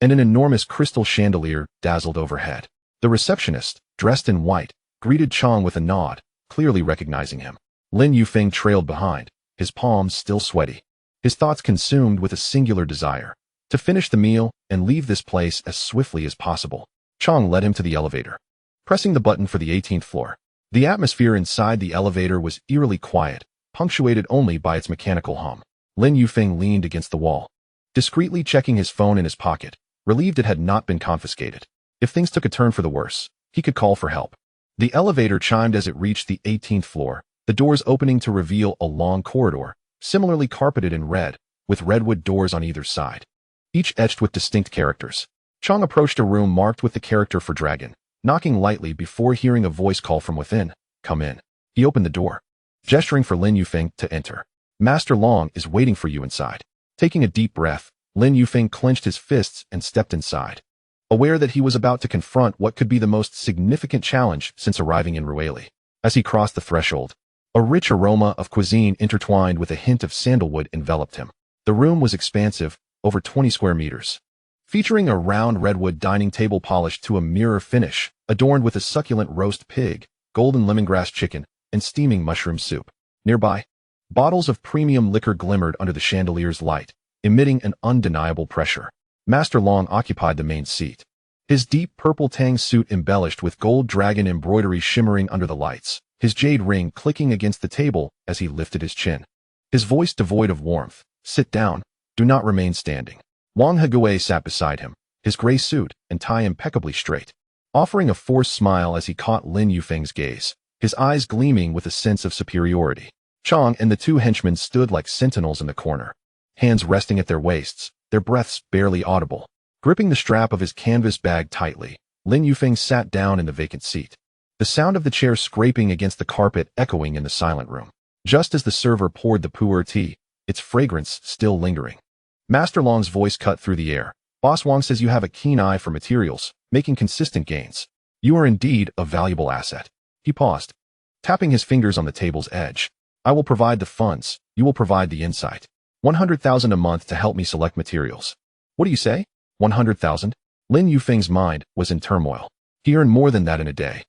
and an enormous crystal chandelier dazzled overhead. The receptionist, dressed in white, greeted Chong with a nod, clearly recognizing him. Lin Yufeng trailed behind, his palms still sweaty, his thoughts consumed with a singular desire to finish the meal and leave this place as swiftly as possible. Chong led him to the elevator, pressing the button for the 18th floor. The atmosphere inside the elevator was eerily quiet, punctuated only by its mechanical hum. Lin Yufeng leaned against the wall, discreetly checking his phone in his pocket, relieved it had not been confiscated. If things took a turn for the worse, he could call for help. The elevator chimed as it reached the 18th floor, the doors opening to reveal a long corridor, similarly carpeted in red, with redwood doors on either side, each etched with distinct characters. Chong approached a room marked with the character for dragon, knocking lightly before hearing a voice call from within, "Come in." He opened the door, gesturing for Lin Yufeng to enter. "Master Long is waiting for you inside." Taking a deep breath, Lin Yufeng clenched his fists and stepped inside, aware that he was about to confront what could be the most significant challenge since arriving in Rueli. As he crossed the threshold, a rich aroma of cuisine intertwined with a hint of sandalwood enveloped him. The room was expansive, over 20 square meters, featuring a round redwood dining table polished to a mirror finish, adorned with a succulent roast pig, golden lemongrass chicken, and steaming mushroom soup. Nearby, bottles of premium liquor glimmered under the chandelier's light, emitting an undeniable pressure. Master Long occupied the main seat. His deep purple tang suit embellished with gold dragon embroidery shimmering under the lights, his jade ring clicking against the table as he lifted his chin. His voice devoid of warmth. "Sit down. Do not remain standing." Wang Hegui sat beside him, his gray suit and tie impeccably straight, offering a forced smile as he caught Lin Yufeng's gaze, his eyes gleaming with a sense of superiority. Chang and the two henchmen stood like sentinels in the corner, hands resting at their waists, their breaths barely audible. Gripping the strap of his canvas bag tightly, Lin Yufeng sat down in the vacant seat, the sound of the chair scraping against the carpet echoing in the silent room. Just as the server poured the pu'er tea, its fragrance still lingering, Master Long's voice cut through the air. "Boss Wang says you have a keen eye for materials, making consistent gains. You are indeed a valuable asset." He paused, tapping his fingers on the table's edge. "I will provide the funds, you will provide the insight. 100,000 a month to help me select materials." "What do you say? 100,000? Lin Yufeng's mind was in turmoil. He earned more than that in a day.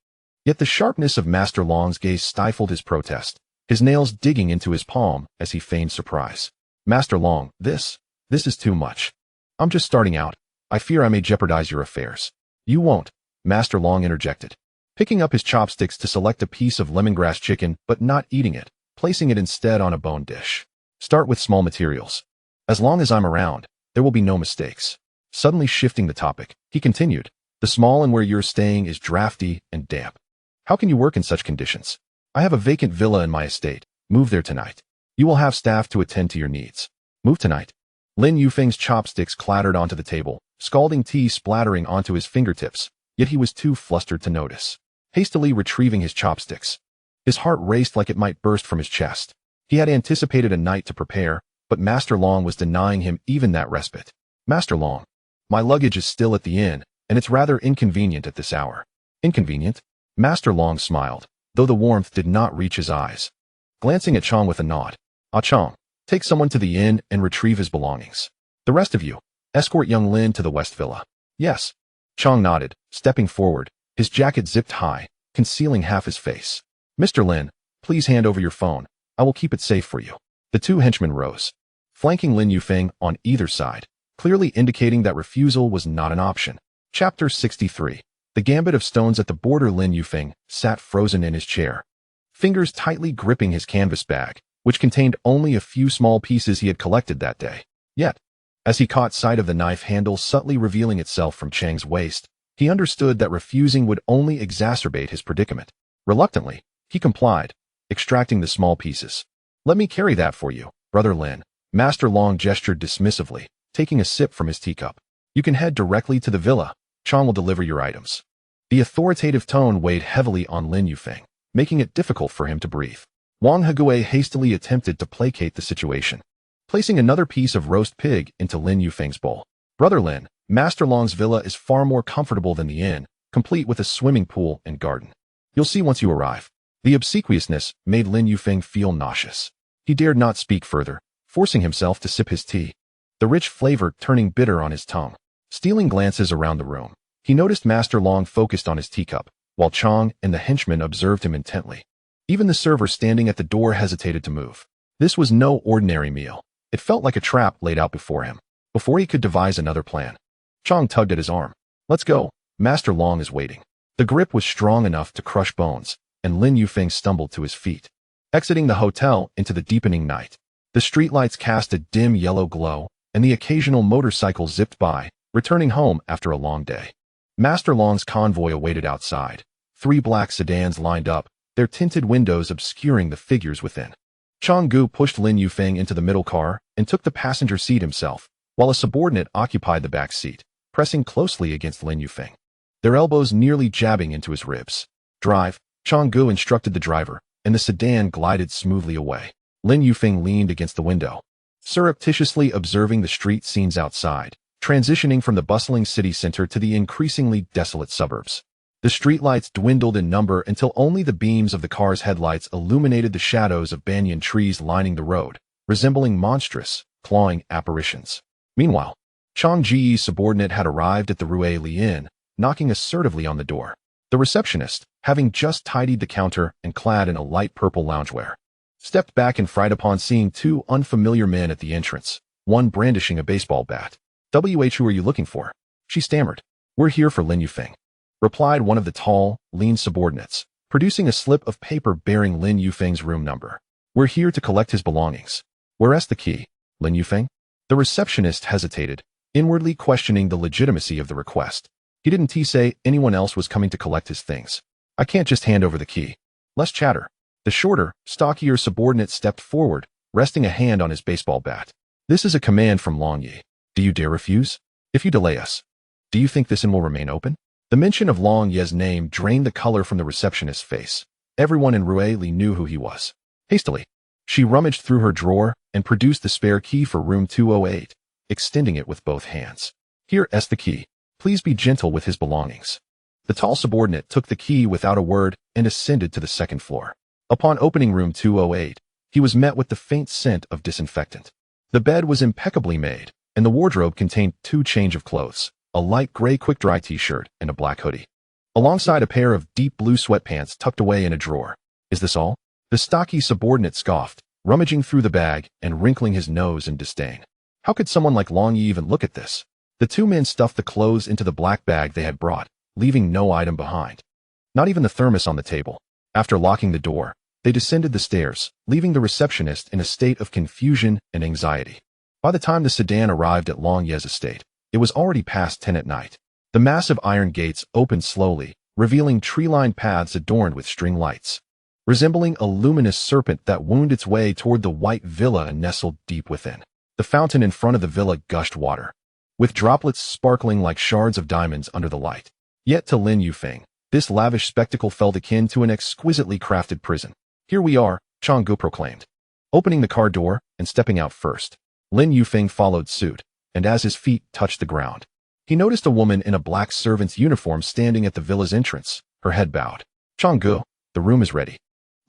Yet the sharpness of Master Long's gaze stifled his protest, his nails digging into his palm as he feigned surprise. "Master Long, this is too much. I'm just starting out. I fear I may jeopardize your affairs." "You won't," Master Long interjected, picking up his chopsticks to select a piece of lemongrass chicken but not eating it, placing it instead on a bone dish. "Start with small materials. As long as I'm around, there will be no mistakes." Suddenly shifting the topic, he continued, "The small and where you're staying is drafty and damp. How can you work in such conditions? I have a vacant villa in my estate. Move there tonight. You will have staff to attend to your needs. Move tonight." Lin Yufeng's chopsticks clattered onto the table, scalding tea splattering onto his fingertips, yet he was too flustered to notice. Hastily retrieving his chopsticks, his heart raced like it might burst from his chest. He had anticipated a night to prepare, but Master Long was denying him even that respite. "Master Long, my luggage is still at the inn, and it's rather inconvenient at this hour." "Inconvenient?" Master Long smiled, though the warmth did not reach his eyes. Glancing at Chang with a nod, "Ah Chang, take someone to the inn and retrieve his belongings. The rest of you, escort young Lin to the West Villa." "Yes." Chang nodded, stepping forward, his jacket zipped high, concealing half his face. "Mr. Lin, please hand over your phone. I will keep it safe for you." The two henchmen rose, flanking Lin Yufeng on either side, clearly indicating that refusal was not an option. Chapter 63. The Gambit of Stones. At the border, Lin Yufeng sat frozen in his chair, fingers tightly gripping his canvas bag, which contained only a few small pieces he had collected that day. Yet, as he caught sight of the knife handle subtly revealing itself from Chang's waist, he understood that refusing would only exacerbate his predicament. Reluctantly, he complied, extracting the small pieces. "Let me carry that for you, Brother Lin." Master Long gestured dismissively, taking a sip from his teacup. "You can head directly to the villa. Chang will deliver your items." The authoritative tone weighed heavily on Lin Yufeng, making it difficult for him to breathe. Wang Hegui hastily attempted to placate the situation, placing another piece of roast pig into Lin Yufeng's bowl. "Brother Lin, Master Long's villa is far more comfortable than the inn, complete with a swimming pool and garden. You'll see once you arrive." The obsequiousness made Lin Yufeng feel nauseous. He dared not speak further, forcing himself to sip his tea, the rich flavor turning bitter on his tongue. Stealing glances around the room, he noticed Master Long focused on his teacup, while Chang and the henchmen observed him intently. Even the server standing at the door hesitated to move. This was no ordinary meal. It felt like a trap laid out before him, before he could devise another plan. Chang tugged at his arm. "Let's go. Master Long is waiting." The grip was strong enough to crush bones, and Lin Yufeng stumbled to his feet, exiting the hotel into the deepening night. The streetlights cast a dim yellow glow, and the occasional motorcycle zipped by, returning home after a long day. Master Long's convoy awaited outside. 3 black sedans lined up, their tinted windows obscuring the figures within. Chang Gu pushed Lin Yufeng into the middle car and took the passenger seat himself, while a subordinate occupied the back seat, pressing closely against Lin Yufeng, their elbows nearly jabbing into his ribs. "Drive," Chang Gu instructed the driver, and the sedan glided smoothly away. Lin Yufeng leaned against the window, surreptitiously observing the street scenes outside, transitioning from the bustling city center to the increasingly desolate suburbs. The streetlights dwindled in number until only the beams of the car's headlights illuminated the shadows of banyan trees lining the road, resembling monstrous, clawing apparitions. Meanwhile, Chang Ji's subordinate had arrived at the Rue Li Inn, knocking assertively on the door. The receptionist, having just tidied the counter and clad in a light purple loungewear, stepped back in fright upon seeing two unfamiliar men at the entrance, one brandishing a baseball bat. "Who are you looking for?" she stammered. "We're here for Lin Yufeng," replied one of the tall, lean subordinates, producing a slip of paper bearing Lin Yufeng's room number. "We're here to collect his belongings." "Where's the key, Lin Yufeng?" The receptionist hesitated, inwardly questioning the legitimacy of the request. He didn't say anyone else was coming to collect his things. "I can't just hand over the key. Less chatter." The shorter, stockier subordinate stepped forward, resting a hand on his baseball bat. "This is a command from Long Yi. Do you dare refuse? If you delay us, do you think this inn will remain open?" The mention of Long Ye's name drained the color from the receptionist's face. Everyone in Rue Li knew who he was. Hastily, she rummaged through her drawer and produced the spare key for room 208, extending it with both hands. "Here's the key. Please be gentle with his belongings." The tall subordinate took the key without a word and ascended to the second floor. Upon opening room 208, he was met with the faint scent of disinfectant. The bed was impeccably made, and the wardrobe contained two change of clothes, a light gray quick-dry t-shirt and a black hoodie, alongside a pair of deep blue sweatpants tucked away in a drawer. "Is this all?" The stocky subordinate scoffed, rummaging through the bag and wrinkling his nose in disdain. How could someone like Long Yi even look at this? The two men stuffed the clothes into the black bag they had brought, leaving no item behind. Not even the thermos on the table. After locking the door, they descended the stairs, leaving the receptionist in a state of confusion and anxiety. By the time the sedan arrived at Long Ye's estate, it was already past 10 at night. The massive iron gates opened slowly, revealing tree-lined paths adorned with string lights, resembling a luminous serpent that wound its way toward the white villa nestled deep within. The fountain in front of the villa gushed water, with droplets sparkling like shards of diamonds under the light. Yet to Lin Yufeng, this lavish spectacle felt akin to an exquisitely crafted prison. "Here we are," Chang Gu proclaimed, opening the car door and stepping out first. Lin Yufeng followed suit, and as his feet touched the ground, he noticed a woman in a black servant's uniform standing at the villa's entrance, her head bowed. "Chang Gu, the room is ready.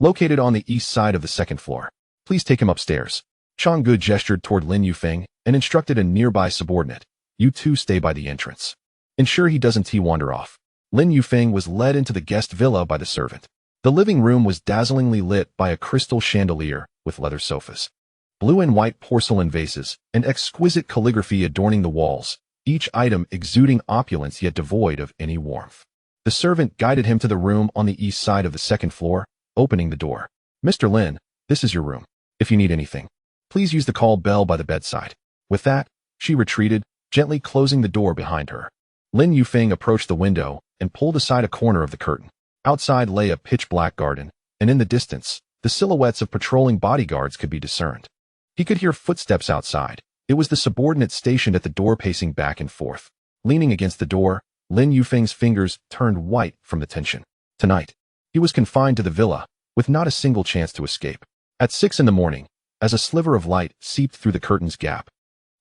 Located on the east side of the second floor. Please take him upstairs." Chang Gu gestured toward Lin Yufeng and instructed a nearby subordinate, "You two stay by the entrance. Ensure he doesn't wander off." Lin Yufeng was led into the guest villa by the servant. The living room was dazzlingly lit by a crystal chandelier with leather sofas, blue and white porcelain vases, and exquisite calligraphy adorning the walls, each item exuding opulence yet devoid of any warmth. The servant guided him to the room on the east side of the second floor, opening the door. "Mr. Lin, this is your room. If you need anything, please use the call bell by the bedside." With that, she retreated, gently closing the door behind her. Lin Yufeng approached the window and pulled aside a corner of the curtain. Outside lay a pitch-black garden, and in the distance, the silhouettes of patrolling bodyguards could be discerned. He could hear footsteps outside. It was the subordinate stationed at the door pacing back and forth. Leaning against the door, Lin Yufeng's fingers turned white from the tension. Tonight, he was confined to the villa, with not a single chance to escape. At 6 in the morning, as a sliver of light seeped through the curtain's gap,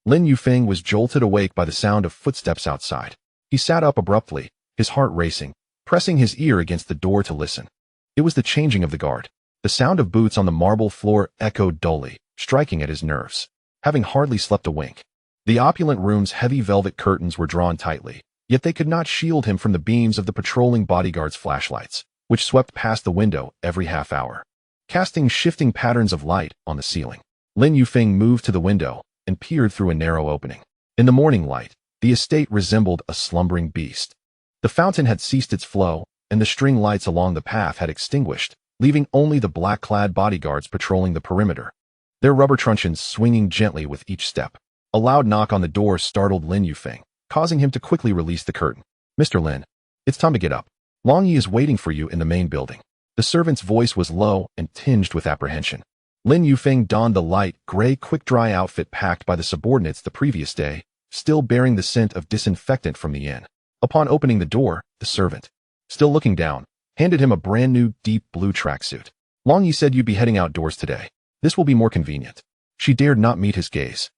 Lin Yufeng was jolted awake by the sound of footsteps outside. He sat up abruptly, his heart racing, pressing his ear against the door to listen. It was the changing of the guard. The sound of boots on the marble floor echoed dully, striking at his nerves. Having hardly slept a wink, the opulent room's heavy velvet curtains were drawn tightly, yet they could not shield him from the beams of the patrolling bodyguards' flashlights, which swept past the window every half hour, casting shifting patterns of light on the ceiling. Lin Yufeng moved to the window and peered through a narrow opening. In the morning light, the estate resembled a slumbering beast. The fountain had ceased its flow, and the string lights along the path had extinguished, leaving only the black-clad bodyguards patrolling the perimeter, their rubber truncheons swinging gently with each step. A loud knock on the door startled Lin Yufeng, causing him to quickly release the curtain. "Mr. Lin, it's time to get up. Long Yi is waiting for you in the main building." The servant's voice was low and tinged with apprehension. Lin Yufeng donned the light, gray, quick-dry outfit packed by the subordinates the previous day, still bearing the scent of disinfectant from the inn. Upon opening the door, the servant, still looking down, handed him a brand-new, deep blue tracksuit. "Long Yi said you'd be heading outdoors today. This will be more convenient." She dared not meet his gaze,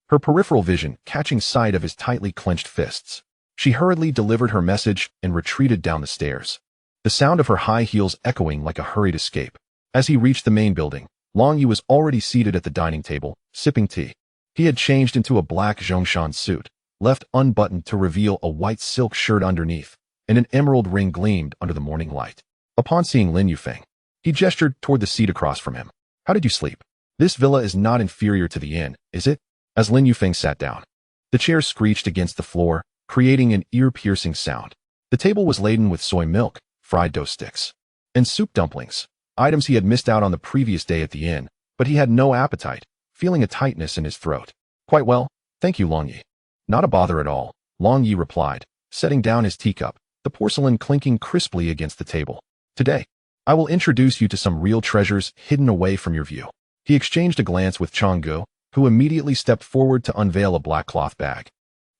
her peripheral vision catching sight of his tightly clenched fists. She hurriedly delivered her message and retreated down the stairs, the sound of her high heels echoing like a hurried escape. As he reached the main building, Long Yi was already seated at the dining table, sipping tea. He had changed into a black Zhongshan suit, left unbuttoned to reveal a white silk shirt underneath, and an emerald ring gleamed under the morning light. Upon seeing Lin Yufeng, he gestured toward the seat across from him. How did you sleep? This villa is not inferior to the inn, is it? As Lin Yufeng sat down, the chair screeched against the floor, creating an ear-piercing sound. The table was laden with soy milk, fried dough sticks, and soup dumplings, items he had missed out on the previous day at the inn, but he had no appetite, feeling a tightness in his throat. Quite well, thank you, Long Yi. Not a bother at all, Long Yi replied, setting down his teacup, the porcelain clinking crisply against the table. Today, I will introduce you to some real treasures hidden away from your view. He exchanged a glance with Changgu, who immediately stepped forward to unveil a black cloth bag,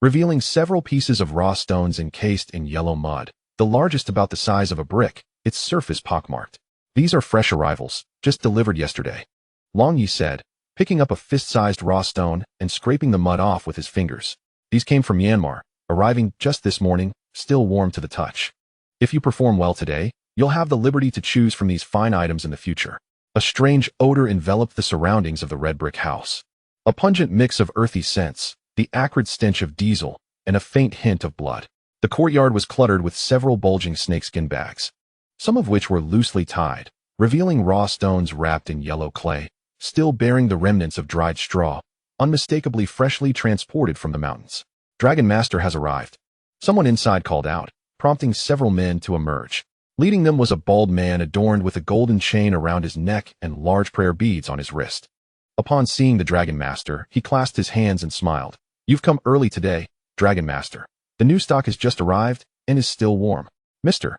revealing several pieces of raw stones encased in yellow mud, the largest about the size of a brick, its surface pockmarked. These are fresh arrivals, just delivered yesterday, Long Yi said, picking up a fist-sized raw stone and scraping the mud off with his fingers. These came from Myanmar, arriving just this morning, still warm to the touch. If you perform well today, you'll have the liberty to choose from these fine items in the future. A strange odor enveloped the surroundings of the red brick house. A pungent mix of earthy scents, the acrid stench of diesel, and a faint hint of blood. The courtyard was cluttered with several bulging snakeskin bags, some of which were loosely tied, revealing raw stones wrapped in yellow clay, still bearing the remnants of dried straw, unmistakably freshly transported from the mountains. Dragon Master has arrived. Someone inside called out, prompting several men to emerge. Leading them was a bald man adorned with a golden chain around his neck and large prayer beads on his wrist. Upon seeing the Dragon Master, he clasped his hands and smiled. You've come early today, Dragon Master. The new stock has just arrived and is still warm. Mr.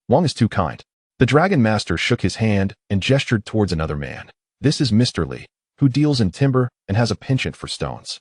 Wong is too kind. The Dragon Master shook his hand and gestured towards another man. This is Mr. Li, who deals in timber and has a penchant for stones.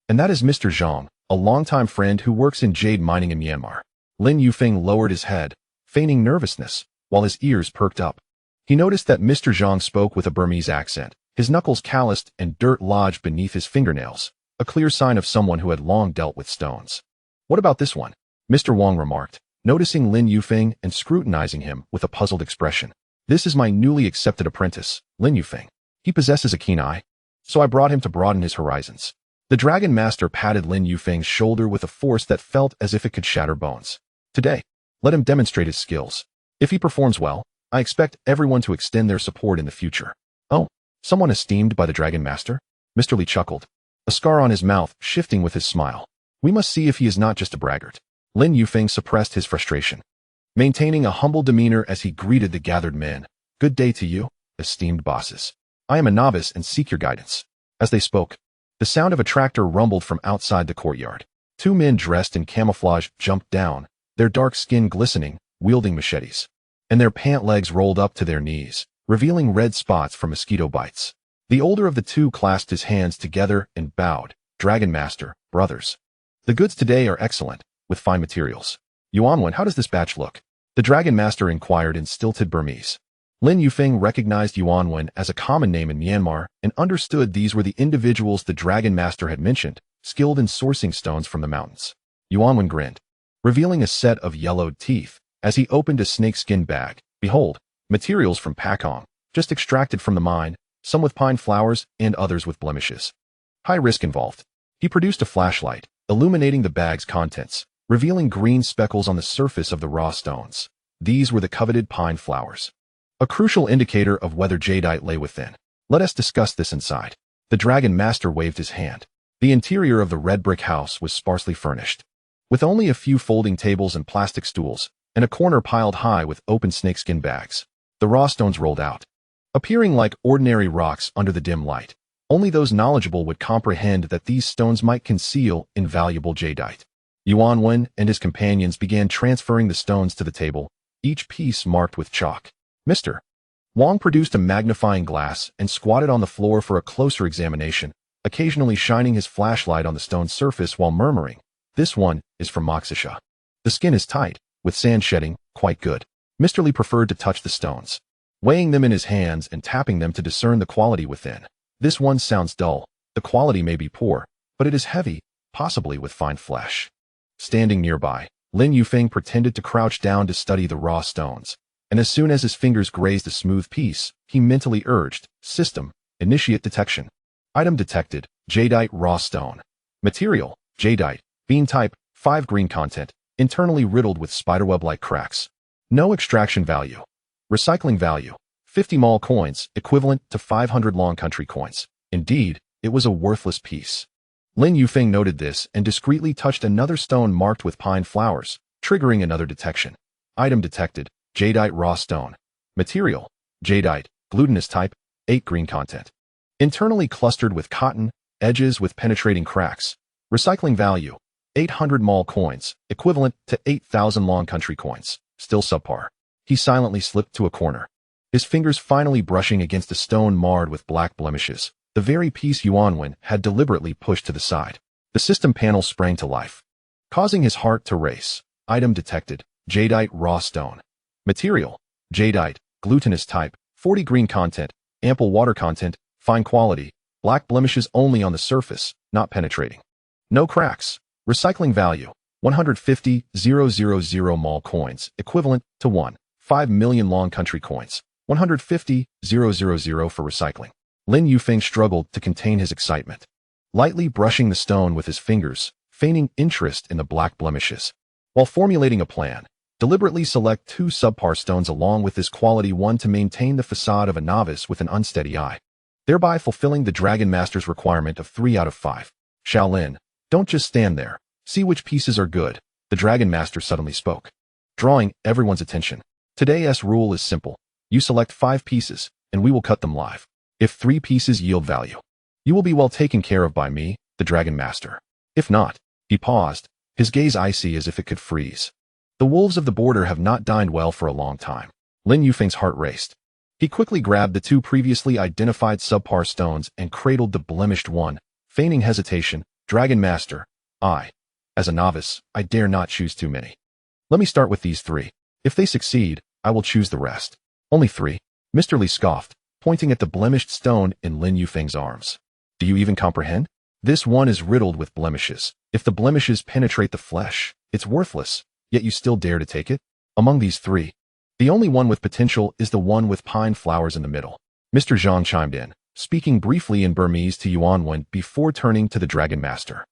And that is Mr. Zhang, a longtime friend who works in jade mining in Myanmar. Lin Yufeng lowered his head, feigning nervousness, while his ears perked up. He noticed that Mr. Zhang spoke with a Burmese accent, his knuckles calloused and dirt lodged beneath his fingernails, a clear sign of someone who had long dealt with stones. What about this one? Mr. Wong remarked, noticing Lin Yufeng and scrutinizing him with a puzzled expression. This is my newly accepted apprentice, Lin Yufeng. He possesses a keen eye, so I brought him to broaden his horizons. The Dragon Master patted Lin Yufeng's shoulder with a force that felt as if it could shatter bones. Today, let him demonstrate his skills. If he performs well, I expect everyone to extend their support in the future. Oh, someone esteemed by the Dragon Master? Mr. Li chuckled, a scar on his mouth shifting with his smile. We must see if he is not just a braggart. Lin Yufeng suppressed his frustration, maintaining a humble demeanor as he greeted the gathered men. Good day to you, esteemed bosses. I am a novice and seek your guidance. As they spoke, the sound of a tractor rumbled from outside the courtyard. Two men dressed in camouflage jumped down, their dark skin glistening, wielding machetes, and their pant legs rolled up to their knees, revealing red spots from mosquito bites. The older of the two clasped his hands together and bowed. Dragon Master, brothers. The goods today are excellent, with fine materials. Yuanwen, how does this batch look? The Dragon Master inquired in stilted Burmese. Lin Yufeng recognized Yuanwen as a common name in Myanmar and understood these were the individuals the Dragon Master had mentioned, skilled in sourcing stones from the mountains. Yuanwen grinned, revealing a set of yellowed teeth, as he opened a snakeskin bag. Behold, materials from Hpakant, just extracted from the mine, some with pine flowers and others with blemishes. High risk involved. He produced a flashlight, illuminating the bag's contents, revealing green speckles on the surface of the raw stones. These were the coveted pine flowers, a crucial indicator of whether jadeite lay within. Let us discuss this inside. The Dragon Master waved his hand. The interior of the red brick house was sparsely furnished, with only a few folding tables and plastic stools, and a corner piled high with open snakeskin bags. The raw stones rolled out, appearing like ordinary rocks under the dim light. Only those knowledgeable would comprehend that these stones might conceal invaluable jadeite. Yuanwen and his companions began transferring the stones to the table, each piece marked with chalk. Mr. Wong produced a magnifying glass and squatted on the floor for a closer examination, occasionally shining his flashlight on the stone surface while murmuring, "This one is from Moksha. The skin is tight, with sand shedding, quite good." Mr. Li preferred to touch the stones, weighing them in his hands and tapping them to discern the quality within. This one sounds dull. The quality may be poor, but it is heavy, possibly with fine flesh. Standing nearby, Lin Yufeng pretended to crouch down to study the raw stones, and as soon as his fingers grazed a smooth piece, he mentally urged, "System, initiate detection." Item detected, jadeite raw stone. Material, jadeite, Bean type, 5 green content, internally riddled with spiderweb-like cracks. No extraction value. Recycling value, 50 mall coins, equivalent to 500 long country coins. Indeed, it was a worthless piece. Lin Yufeng noted this and discreetly touched another stone marked with pine flowers, triggering another detection. Item detected, jadeite raw stone. Material, jadeite, glutinous type, 8 green content. Internally clustered with cotton, edges with penetrating cracks. Recycling value, 800 mall coins, equivalent to 8,000 long country coins. Still subpar. He silently slipped to a corner, his fingers finally brushing against a stone marred with black blemishes, the very piece Yuanwen had deliberately pushed to the side. The system panel sprang to life, causing his heart to race. Item detected, jadeite raw stone. Material, jadeite, glutinous type, 40 green content, ample water content, fine quality, black blemishes only on the surface, not penetrating. No cracks. Recycling value, 150,000 mall coins, equivalent to 1.5 million long country coins. 150,000 for recycling. Lin Yufeng struggled to contain his excitement, lightly brushing the stone with his fingers, feigning interest in the black blemishes. While formulating a plan, deliberately select 2 subpar stones along with this quality one to maintain the facade of a novice with an unsteady eye, thereby fulfilling the Dragon Master's requirement of 3 out of 5. Shaolin, don't just stand there. See which pieces are good, the Dragon Master suddenly spoke, drawing everyone's attention. Today's rule is simple. You select 5 pieces, and we will cut them live. If 3 pieces yield value, you will be well taken care of by me, the Dragon Master. If not, he paused, his gaze icy as if it could freeze. The wolves of the border have not dined well for a long time. Lin Yufeng's heart raced. He quickly grabbed the 2 previously identified subpar stones and cradled the blemished one, feigning hesitation. Dragon Master, as a novice, I dare not choose too many. Let me start with these 3. If they succeed, I will choose the rest. Only 3? Mr. Li scoffed, pointing at the blemished stone in Lin Yufeng's arms. Do you even comprehend? This one is riddled with blemishes. If the blemishes penetrate the flesh, it's worthless, yet you still dare to take it? Among these 3, the only one with potential is the one with pine flowers in the middle. Mr. Zhang chimed in, speaking briefly in Burmese to Yuanwen before turning to the Dragon Master.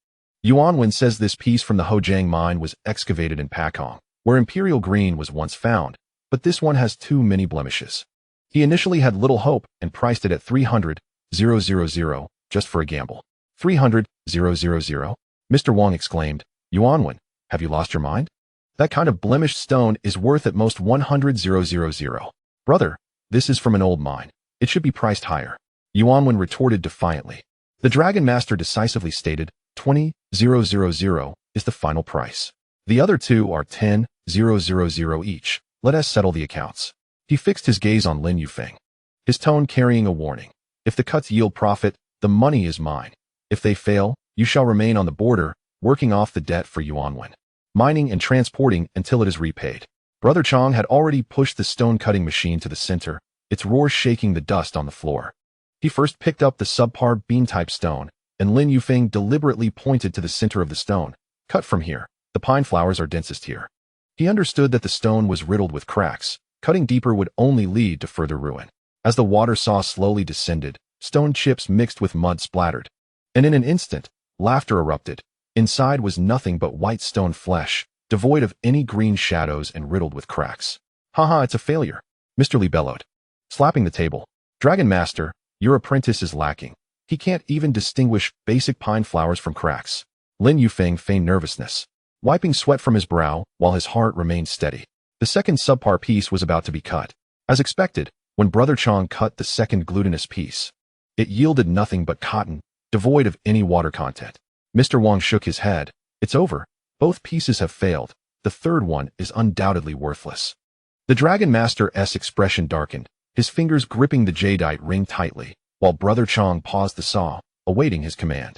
Yuanwen says this piece from the Hojiang mine was excavated in Hpakant, where imperial green was once found, but this one has too many blemishes. He initially had little hope and priced it at 300,000, just for a gamble. 300,000? Mr. Wang exclaimed. Yuanwen, have you lost your mind? That kind of blemished stone is worth at most 100,000. Brother, this is from an old mine. It should be priced higher. Yuanwen retorted defiantly. The Dragon Master decisively stated, 20,000 is the final price. The other 2 are 10,000 each. Let us settle the accounts. He fixed his gaze on Lin Yufeng, his tone carrying a warning. If the cuts yield profit, the money is mine. If they fail, you shall remain on the border, working off the debt for Yuanwen, mining and transporting until it is repaid. Brother Chong had already pushed the stone-cutting machine to the center, its roar shaking the dust on the floor. He first picked up the subpar bean-type stone, and Lin Yufeng deliberately pointed to the center of the stone. Cut from here. The pine flowers are densest here. He understood that the stone was riddled with cracks. Cutting deeper would only lead to further ruin. As the water saw slowly descended, stone chips mixed with mud splattered. And in an instant, laughter erupted. Inside was nothing but white stone flesh, devoid of any green shadows and riddled with cracks. Haha, it's a failure, Mr. Li bellowed, slapping the table. Dragon Master, your apprentice is lacking. He can't even distinguish basic pine flowers from cracks. Lin Yufeng feigned nervousness, wiping sweat from his brow while his heart remained steady. The second subpar piece was about to be cut. As expected, when Brother Chong cut the second glutinous piece, it yielded nothing but cotton, devoid of any water content. Mr. Wang shook his head. It's over. Both pieces have failed. The third one is undoubtedly worthless. The Dragon Master's expression darkened, his fingers gripping the jadeite ring tightly, while Brother Chong paused the saw, awaiting his command.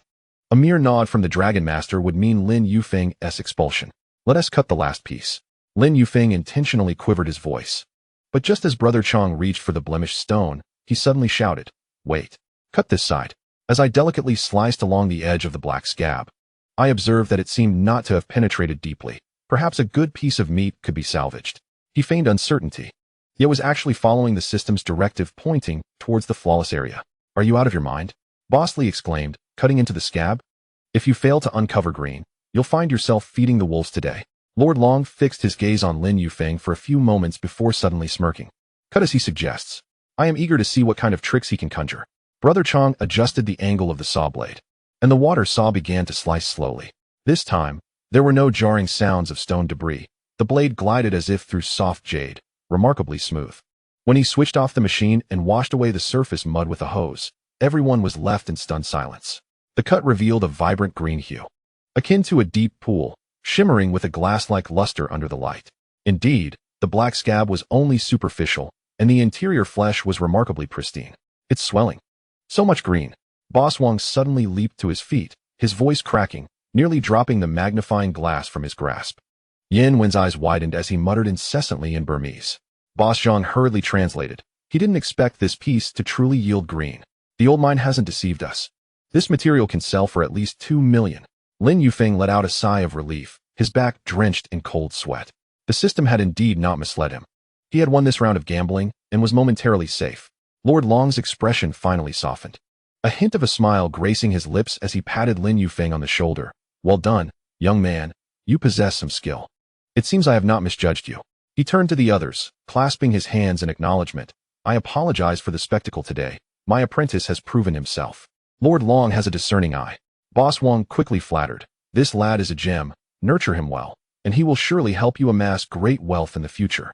A mere nod from the Dragon Master would mean Lin Yufeng's expulsion. Let us cut the last piece. Lin Yufeng intentionally quivered his voice. But just as Brother Chong reached for the blemished stone, he suddenly shouted, Wait, cut this side. As I delicately sliced along the edge of the black scab, I observed that it seemed not to have penetrated deeply. Perhaps a good piece of meat could be salvaged. He feigned uncertainty, yet was actually following the system's directive pointing towards the flawless area. Are you out of your mind? Bosley exclaimed, cutting into the scab. If you fail to uncover green, You'll find yourself feeding the wolves today. Lord Long fixed his gaze on Lin Yufeng for a few moments before suddenly smirking. Cut as he suggests. I am eager to see what kind of tricks he can conjure. Brother Chong adjusted the angle of the saw blade, and the water saw began to slice slowly. This time, there were no jarring sounds of stone debris. The blade glided as if through soft jade, remarkably smooth. When he switched off the machine and washed away the surface mud with a hose, everyone was left in stunned silence. The cut revealed a vibrant green hue, akin to a deep pool, shimmering with a glass-like luster under the light. Indeed, the black scab was only superficial, and the interior flesh was remarkably pristine. It's swelling. So much green. Boss Wong suddenly leaped to his feet, his voice cracking, nearly dropping the magnifying glass from his grasp. Yin Wen's eyes widened as he muttered incessantly in Burmese. Boss Zhang hurriedly translated. He didn't expect this piece to truly yield green. The old mine hasn't deceived us. This material can sell for at least 2 million. Lin Yufeng let out a sigh of relief, his back drenched in cold sweat. The system had indeed not misled him. He had won this round of gambling and was momentarily safe. Lord Long's expression finally softened. A hint of a smile gracing his lips as he patted Lin Yufeng on the shoulder. Well done, young man. You possess some skill. It seems I have not misjudged you. He turned to the others, clasping his hands in acknowledgement. I apologize for the spectacle today. My apprentice has proven himself. Lord Long has a discerning eye. Boss Wong quickly flattered. This lad is a gem. Nurture him well, and he will surely help you amass great wealth in the future.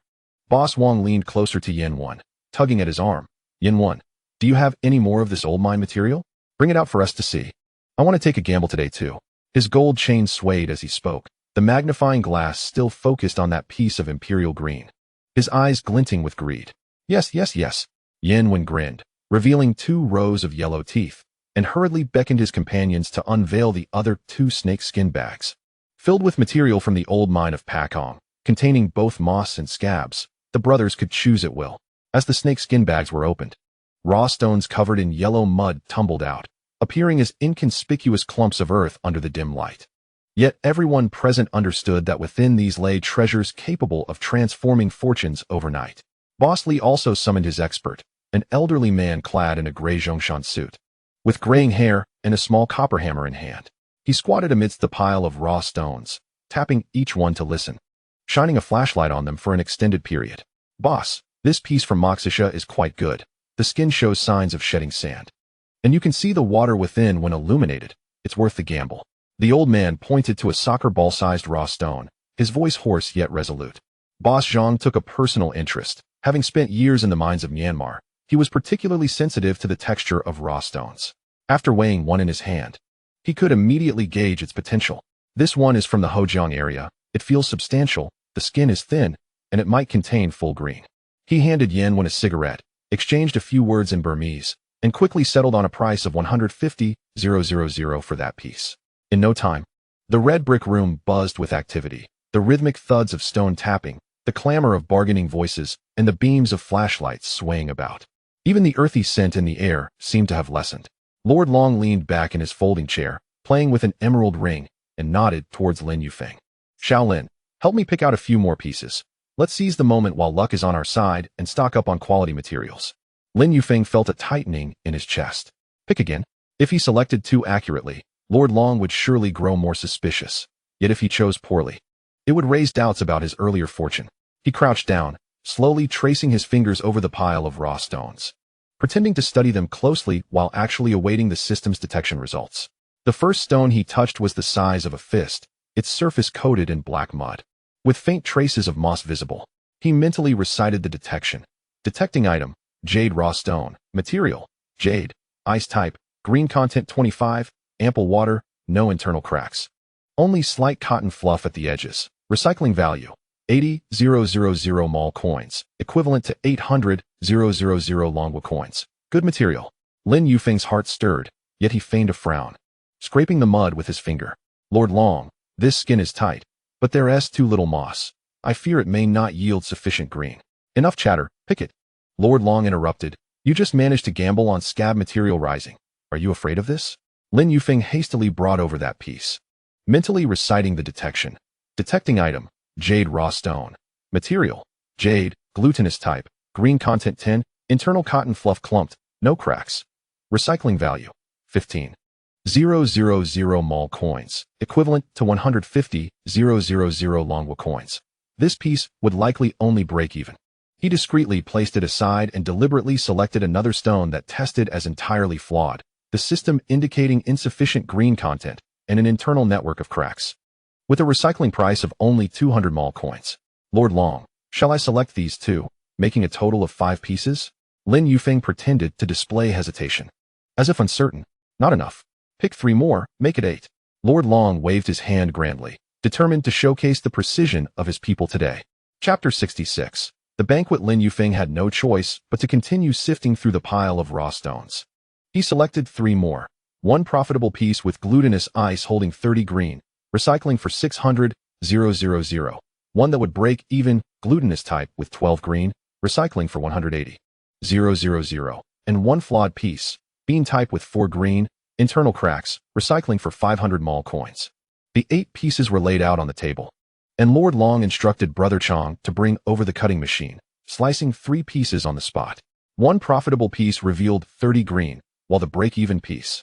Boss Wong leaned closer to Yin Wen, tugging at his arm. Yin Wen, do you have any more of this old mine material? Bring it out for us to see. I want to take a gamble today too. His gold chain swayed as he spoke, the magnifying glass still focused on that piece of imperial green. His eyes glinting with greed. Yes, yes, yes. Yin Wen grinned, revealing 2 rows of yellow teeth, and hurriedly beckoned his companions to unveil the other 2 snakeskin bags. Filled with material from the old mine of Hpakant, containing both moss and scabs, the brothers could choose at will. As the snakeskin bags were opened, raw stones covered in yellow mud tumbled out, appearing as inconspicuous clumps of earth under the dim light. Yet everyone present understood that within these lay treasures capable of transforming fortunes overnight. Boss Lee also summoned his expert, an elderly man clad in a gray Zhongshan suit, with graying hair and a small copper hammer in hand. He squatted amidst the pile of raw stones, tapping each one to listen, shining a flashlight on them for an extended period. Boss, this piece from Moksha is quite good. The skin shows signs of shedding sand, and you can see the water within when illuminated. It's worth the gamble. The old man pointed to a soccer ball-sized raw stone, his voice hoarse yet resolute. Boss Zhang took a personal interest. Having spent years in the mines of Myanmar, he was particularly sensitive to the texture of raw stones. After weighing one in his hand, he could immediately gauge its potential. This one is from the Hojiang area. It feels substantial, the skin is thin, and it might contain full green. He handed Yin Wen a cigarette, exchanged a few words in Burmese, and quickly settled on a price of 150,000 for that piece. In no time, the red brick room buzzed with activity, the rhythmic thuds of stone tapping, the clamor of bargaining voices, and the beams of flashlights swaying about. Even the earthy scent in the air seemed to have lessened. Lord Long leaned back in his folding chair, playing with an emerald ring, and nodded towards Lin Yufeng. Shaolin, help me pick out a few more pieces. Let's seize the moment while luck is on our side and stock up on quality materials. Lin Yufeng felt a tightening in his chest. Pick again. If he selected too accurately, Lord Long would surely grow more suspicious. Yet if he chose poorly, it would raise doubts about his earlier fortune. He crouched down, slowly tracing his fingers over the pile of raw stones, pretending to study them closely while actually awaiting the system's detection results. The first stone he touched was the size of a fist, its surface coated in black mud, with faint traces of moss visible. He mentally recited the detection. Detecting item, jade raw stone. Material, jade. Ice type, green content 25, ample water, no internal cracks. Only slight cotton fluff at the edges. Recycling value, 80,000 mall coins, equivalent to 800,000 Longwa coins. Good material. Lin Yufeng's heart stirred, yet he feigned a frown, scraping the mud with his finger. Lord Long, this skin is tight, but there is too little moss. I fear it may not yield sufficient green. Enough chatter, pick it. Lord Long interrupted. You just managed to gamble on scab material rising. Are you afraid of this? Lin Yufeng hastily brought over that piece, mentally reciting the detection. Detecting item, jade raw stone. Material, jade, glutinous type, green content 10, internal cotton fluff clumped, no cracks. Recycling value, 15. 000 mall coins, equivalent to 150,000 Longwa coins. This piece would likely only break even. He discreetly placed it aside and deliberately selected another stone that tested as entirely flawed, the system indicating insufficient green content and an internal network of cracks. With a recycling price of only 200 mall coins. Lord Long, shall I select these two, making a total of 5 pieces? Lin Yufeng pretended to display hesitation. As if uncertain. Not enough. Pick 3 more, make it 8. Lord Long waved his hand grandly, determined to showcase the precision of his people today. Chapter 66. The banquet. Lin Yufeng had no choice but to continue sifting through the pile of raw stones. He selected 3 more. One profitable piece with glutinous ice holding 30 green, recycling for 600,000. One that would break even, glutinous type with 12 green, recycling for 180,000. And one flawed piece, bean type with 4 green, internal cracks, recycling for 500 mall coins. The 8 pieces were laid out on the table, and Lord Long instructed Brother Chong to bring over the cutting machine, slicing 3 pieces on the spot. One profitable piece revealed 30 green, while the break-even piece,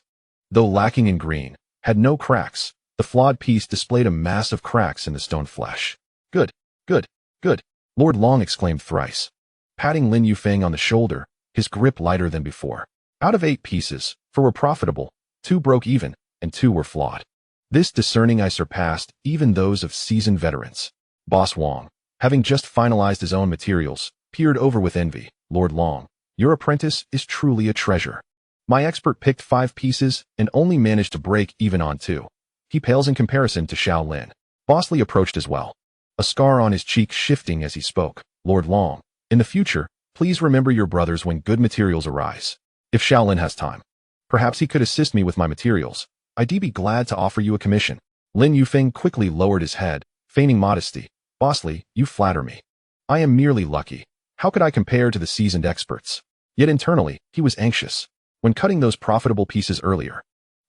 though lacking in green, had no cracks. The flawed piece displayed a mass of cracks in the stone flesh. Good, good, good, Lord Long exclaimed thrice, patting Lin Yufeng on the shoulder, his grip lighter than before. Out of 8 pieces, 4 were profitable, 2 broke even, and 2 were flawed. This discerning eye surpassed even those of seasoned veterans. Boss Wong, having just finalized his own materials, peered over with envy. Lord Long, your apprentice is truly a treasure. My expert picked 5 pieces and only managed to break even on 2. He pales in comparison to Xiao Lin. Boss Li approached as well, a scar on his cheek shifting as he spoke. Lord Long, in the future, please remember your brothers when good materials arise. If Xiao Lin has time, perhaps he could assist me with my materials. I'd be glad to offer you a commission. Lin Yufeng quickly lowered his head, feigning modesty. Boss Li, you flatter me. I am merely lucky. How could I compare to the seasoned experts? Yet internally, he was anxious. When cutting those profitable pieces earlier,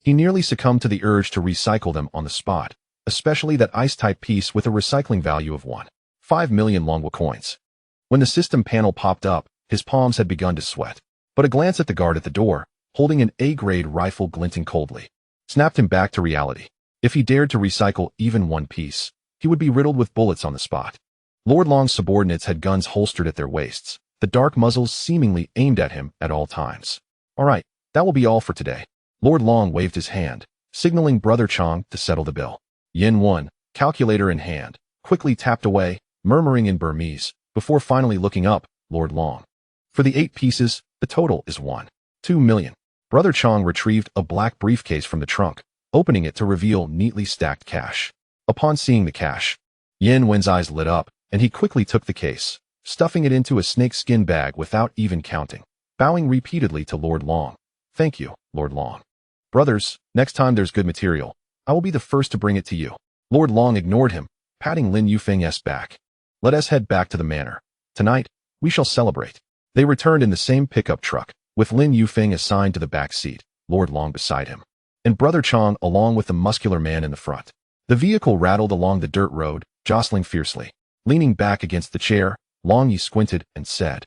he nearly succumbed to the urge to recycle them on the spot, especially that ice-type piece with a recycling value of 1.5 million Longwa coins. When the system panel popped up, his palms had begun to sweat. But a glance at the guard at the door, holding an A-grade rifle glinting coldly, snapped him back to reality. If he dared to recycle even 1 piece, he would be riddled with bullets on the spot. Lord Long's subordinates had guns holstered at their waists, the dark muzzles seemingly aimed at him at all times. All right, that will be all for today. Lord Long waved his hand, signaling Brother Chong to settle the bill. Yin 1, calculator in hand, quickly tapped away, murmuring in Burmese, before finally looking up. Lord Long, for the 8 pieces, the total is 1.2 million. Brother Chong retrieved a black briefcase from the trunk, opening it to reveal neatly stacked cash. Upon seeing the cash, Yin Wen's eyes lit up, and he quickly took the case, stuffing it into a snakeskin bag without even counting, bowing repeatedly to Lord Long. Thank you, Lord Long. Brothers, next time there's good material, I will be the first to bring it to you. Lord Long ignored him, patting Lin Yufeng's back. Let us head back to the manor. Tonight, we shall celebrate. They returned in the same pickup truck, with Lin Yufeng assigned to the back seat, Lord Long beside him, and Brother Chong along with the muscular man in the front. The vehicle rattled along the dirt road, jostling fiercely. Leaning back against the chair, Long Yi squinted and said,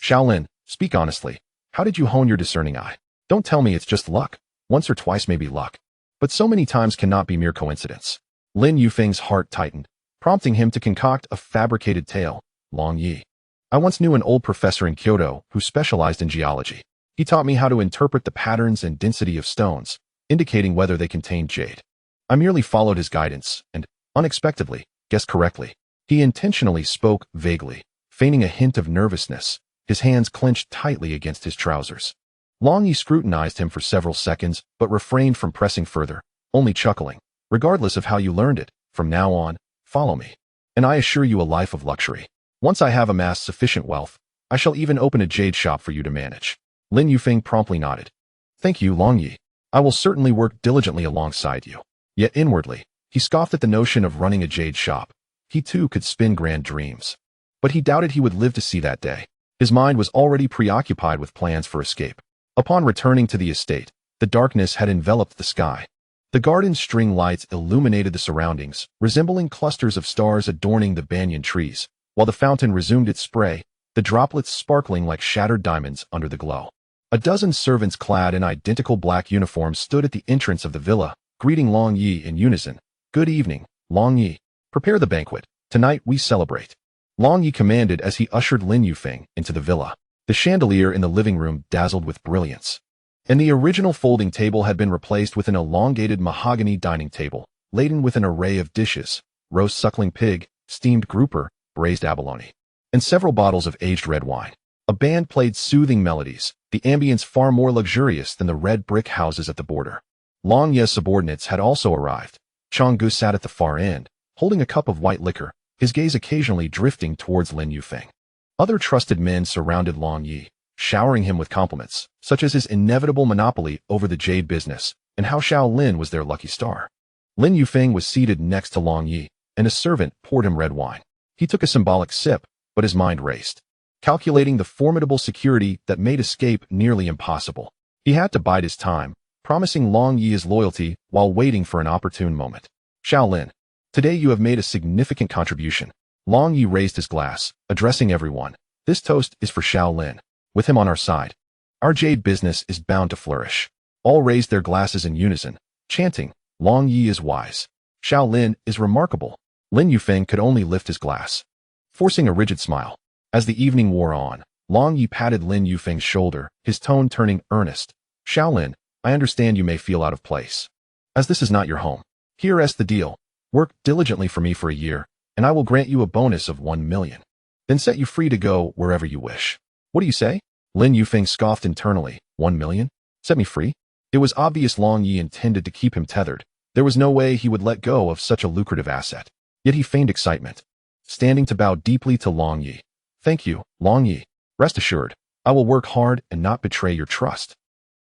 Shaolin, speak honestly. How did you hone your discerning eye? Don't tell me it's just luck. Once or twice may be luck, but so many times cannot be mere coincidence. Lin Yufeng's heart tightened, prompting him to concoct a fabricated tale. Long Yi. I once knew an old professor in Kyoto who specialized in geology. He taught me how to interpret the patterns and density of stones, indicating whether they contained jade. I merely followed his guidance and, unexpectedly, guessed correctly. He intentionally spoke vaguely, feigning a hint of nervousness, his hands clenched tightly against his trousers. Long Yi scrutinized him for several seconds, but refrained from pressing further, only chuckling. Regardless of how you learned it, from now on, follow me, and I assure you a life of luxury. Once I have amassed sufficient wealth, I shall even open a jade shop for you to manage. Lin Yufeng promptly nodded. Thank you, Long Yi. I will certainly work diligently alongside you. Yet inwardly, he scoffed at the notion of running a jade shop. He too could spin grand dreams. But he doubted he would live to see that day. His mind was already preoccupied with plans for escape. Upon returning to the estate, the darkness had enveloped the sky. The garden's string lights illuminated the surroundings, resembling clusters of stars adorning the banyan trees, while the fountain resumed its spray, the droplets sparkling like shattered diamonds under the glow. A dozen servants clad in identical black uniforms stood at the entrance of the villa, greeting Long Yi in unison. "Good evening, Long Yi. Prepare the banquet. Tonight we celebrate." Long Yi commanded as he ushered Lin Yufeng into the villa. The chandelier in the living room dazzled with brilliance, and the original folding table had been replaced with an elongated mahogany dining table, laden with an array of dishes: roast suckling pig, steamed grouper, braised abalone, and several bottles of aged red wine. A band played soothing melodies, the ambience far more luxurious than the red brick houses at the border. Long Ye's subordinates had also arrived. Changgu sat at the far end, holding a cup of white liquor, his gaze occasionally drifting towards Lin Yufeng. Other trusted men surrounded Long Yi, showering him with compliments, such as his inevitable monopoly over the jade business, and how Xiao Lin was their lucky star. Lin Yufeng was seated next to Long Yi, and a servant poured him red wine. He took a symbolic sip, but his mind raced, calculating the formidable security that made escape nearly impossible. He had to bide his time, promising Long Yi his loyalty while waiting for an opportune moment. "Xiao Lin, today you have made a significant contribution." Long Yi raised his glass, addressing everyone. "This toast is for Xiao Lin. With him on our side, our jade business is bound to flourish." All raised their glasses in unison, chanting, "Long Yi is wise. Xiao Lin is remarkable." Lin Yufeng could only lift his glass, forcing a rigid smile. As the evening wore on, Long Yi patted Lin Yufeng's shoulder, his tone turning earnest. "Xiao Lin, I understand you may feel out of place. As this is not your home, here's the deal. Work diligently for me for a year, and I will grant you a bonus of 1 million. Then set you free to go wherever you wish." "What do you say?" Lin Yufeng scoffed internally. 1 million? Set me free? It was obvious Long Yi intended to keep him tethered. There was no way he would let go of such a lucrative asset. Yet he feigned excitement, standing to bow deeply to Long Yi. "Thank you, Long Yi. Rest assured, I will work hard and not betray your trust."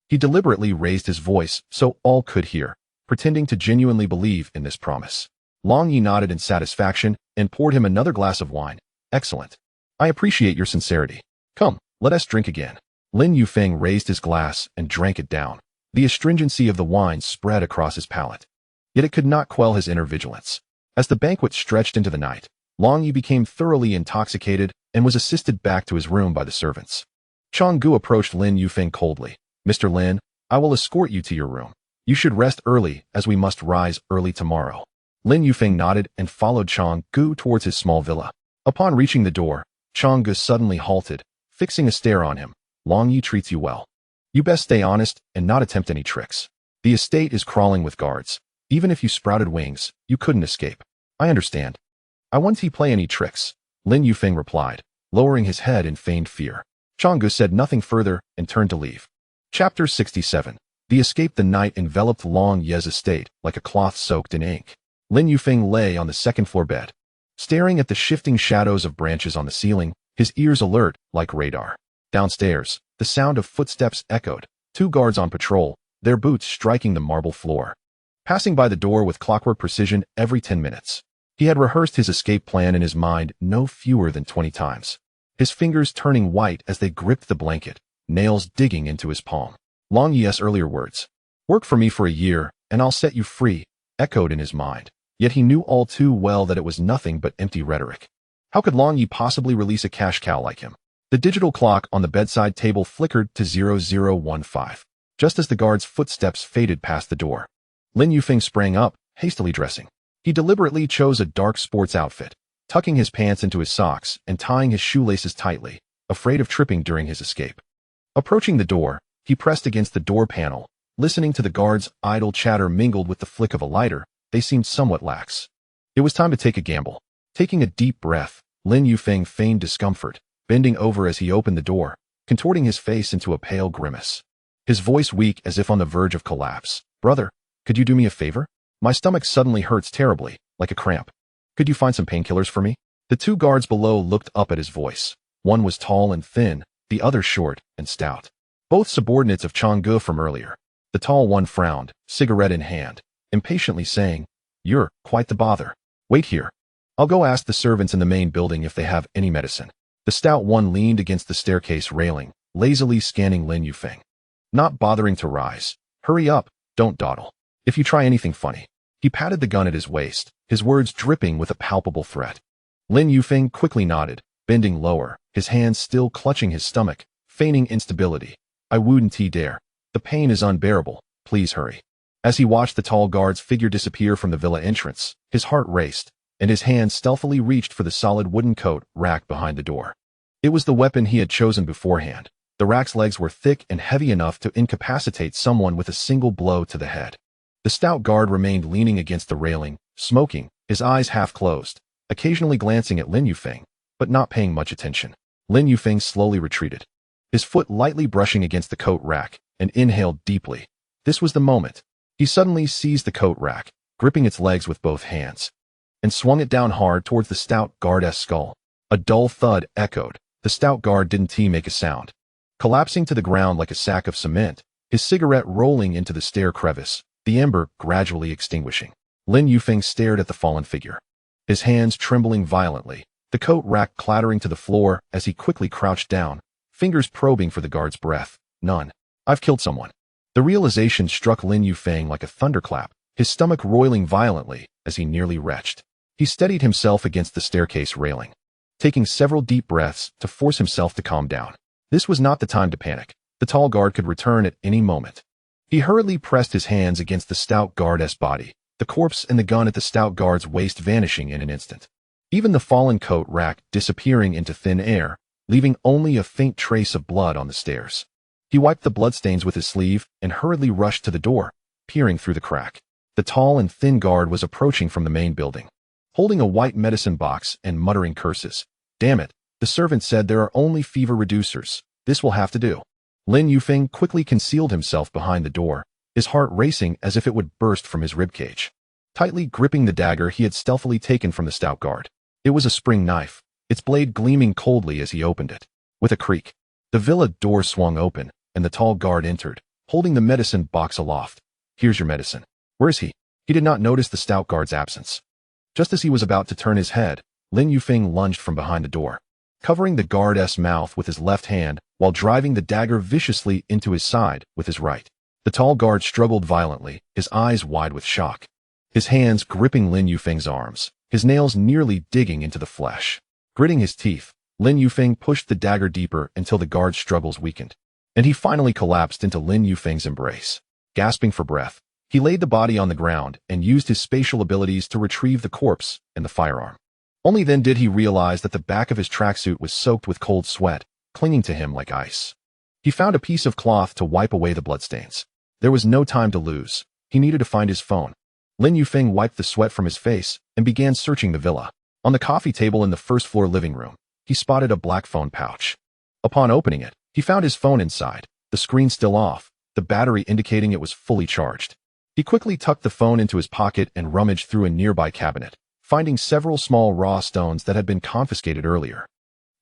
He deliberately raised his voice so all could hear, pretending to genuinely believe in this promise. Long Yi nodded in satisfaction and poured him another glass of wine. "Excellent. I appreciate your sincerity. Come, let us drink again." Lin Yufeng raised his glass and drank it down. The astringency of the wine spread across his palate. Yet it could not quell his inner vigilance. As the banquet stretched into the night, Long Yi became thoroughly intoxicated and was assisted back to his room by the servants. Changgu approached Lin Yufeng coldly. "Mr. Lin, I will escort you to your room. You should rest early as we must rise early tomorrow." Lin Yufeng nodded and followed Changgu towards his small villa. Upon reaching the door, Changgu suddenly halted, fixing a stare on him. "Long Yi treats you well. You best stay honest and not attempt any tricks. The estate is crawling with guards. Even if you sprouted wings, you couldn't escape." "I understand. I won't play any tricks," Lin Yufeng replied, lowering his head in feigned fear. Changgu said nothing further and turned to leave. Chapter 67. The escape. The night enveloped Long Ye's estate like a cloth soaked in ink. Lin Yufeng lay on the second-floor bed, staring at the shifting shadows of branches on the ceiling, his ears alert like radar. Downstairs, the sound of footsteps echoed, 2 guards on patrol, their boots striking the marble floor, passing by the door with clockwork precision every 10 minutes. He had rehearsed his escape plan in his mind no fewer than 20 times, his fingers turning white as they gripped the blanket, nails digging into his palm. Long Yi's earlier words, "Work for me for a year, and I'll set you free," echoed in his mind. Yet he knew all too well that it was nothing but empty rhetoric. How could Long Yi possibly release a cash cow like him? The digital clock on the bedside table flickered to 0015, just as the guard's footsteps faded past the door. Lin Yufeng sprang up, hastily dressing. He deliberately chose a dark sports outfit, tucking his pants into his socks and tying his shoelaces tightly, afraid of tripping during his escape. Approaching the door, he pressed against the door panel, listening to the guards' idle chatter mingled with the flick of a lighter. They seemed somewhat lax. It was time to take a gamble. Taking a deep breath, Lin Yufeng feigned discomfort, bending over as he opened the door, contorting his face into a pale grimace. His voice weak as if on the verge of collapse. "Brother, could you do me a favor? My stomach suddenly hurts terribly, like a cramp. Could you find some painkillers for me?" The 2 guards below looked up at his voice. One was tall and thin, the other short and stout. Both subordinates of Changgu from earlier. The tall one frowned, cigarette in hand, impatiently saying, "You're quite the bother. Wait here. I'll go ask the servants in the main building if they have any medicine." The stout one leaned against the staircase railing, lazily scanning Lin Yufeng. "Not bothering to rise. Hurry up, don't dawdle. If you try anything funny." He patted the gun at his waist, his words dripping with a palpable threat. Lin Yufeng quickly nodded, bending lower, his hands still clutching his stomach, feigning instability. I wouldn't dare. The pain is unbearable. Please hurry. As he watched the tall guard's figure disappear from the villa entrance, his heart raced, and his hand stealthily reached for the solid wooden coat rack behind the door. It was the weapon he had chosen beforehand. The rack's legs were thick and heavy enough to incapacitate someone with a single blow to the head. The stout guard remained leaning against the railing, smoking, his eyes half closed, occasionally glancing at Lin Yufeng, but not paying much attention. Lin Yufeng slowly retreated, his foot lightly brushing against the coat rack, and inhaled deeply. This was the moment. He suddenly seized the coat rack, gripping its legs with both hands, and swung it down hard towards the stout guard's skull. A dull thud echoed. The stout guard didn't make a sound, collapsing to the ground like a sack of cement, his cigarette rolling into the stair crevice, the ember gradually extinguishing. Lin Yufeng stared at the fallen figure, his hands trembling violently, the coat rack clattering to the floor as he quickly crouched down, fingers probing for the guard's breath. None. I've killed someone. The realization struck Lin Yufeng like a thunderclap, his stomach roiling violently as he nearly retched. He steadied himself against the staircase railing, taking several deep breaths to force himself to calm down. This was not the time to panic. The tall guard could return at any moment. He hurriedly pressed his hands against the stout guard's body, the corpse and the gun at the stout guard's waist vanishing in an instant. Even the fallen coat rack disappearing into thin air, leaving only a faint trace of blood on the stairs. He wiped the bloodstains with his sleeve and hurriedly rushed to the door, peering through the crack. The tall and thin guard was approaching from the main building, holding a white medicine box and muttering curses. Damn it, the servant said there are only fever reducers. This will have to do. Lin Yufeng quickly concealed himself behind the door, his heart racing as if it would burst from his ribcage, tightly gripping the dagger he had stealthily taken from the stout guard. It was a spring knife, its blade gleaming coldly as he opened it. With a creak, the villa door swung open, and the tall guard entered, holding the medicine box aloft. Here's your medicine. Where is he? He did not notice the stout guard's absence. Just as he was about to turn his head, Lin Yufeng lunged from behind the door, covering the guard's mouth with his left hand while driving the dagger viciously into his side with his right. The tall guard struggled violently, his eyes wide with shock, his hands gripping Lin Yufeng's arms, his nails nearly digging into the flesh. Gritting his teeth, Lin Yufeng pushed the dagger deeper until the guard's struggles weakened, and he finally collapsed into Lin Yufeng's embrace. Gasping for breath, he laid the body on the ground and used his spatial abilities to retrieve the corpse and the firearm. Only then did he realize that the back of his tracksuit was soaked with cold sweat, clinging to him like ice. He found a piece of cloth to wipe away the bloodstains. There was no time to lose. He needed to find his phone. Lin Yufeng wiped the sweat from his face and began searching the villa. On the coffee table in the first-floor living room, he spotted a black phone pouch. Upon opening it, he found his phone inside, the screen still off, the battery indicating it was fully charged. He quickly tucked the phone into his pocket and rummaged through a nearby cabinet, finding several small raw stones that had been confiscated earlier,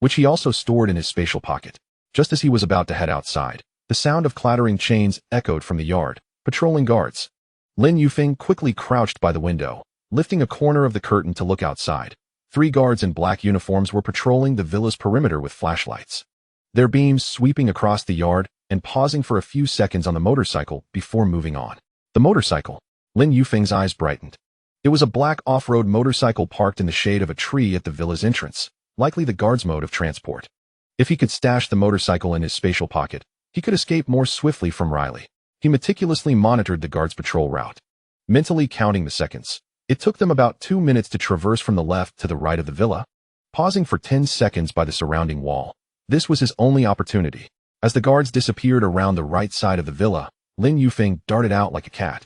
which he also stored in his spatial pocket. Just as he was about to head outside, the sound of clattering chains echoed from the yard, patrolling guards. Lin Yufeng quickly crouched by the window, lifting a corner of the curtain to look outside. 3 guards in black uniforms were patrolling the villa's perimeter with flashlights, their beams sweeping across the yard and pausing for a few seconds on the motorcycle before moving on. The motorcycle. Lin Yufeng's eyes brightened. It was a black off-road motorcycle parked in the shade of a tree at the villa's entrance, likely the guard's mode of transport. If he could stash the motorcycle in his spatial pocket, he could escape more swiftly from Riley. He meticulously monitored the guard's patrol route, mentally counting the seconds. It took them about 2 minutes to traverse from the left to the right of the villa, pausing for 10 seconds by the surrounding wall. This was his only opportunity. As the guards disappeared around the right side of the villa, Lin Yufeng darted out like a cat,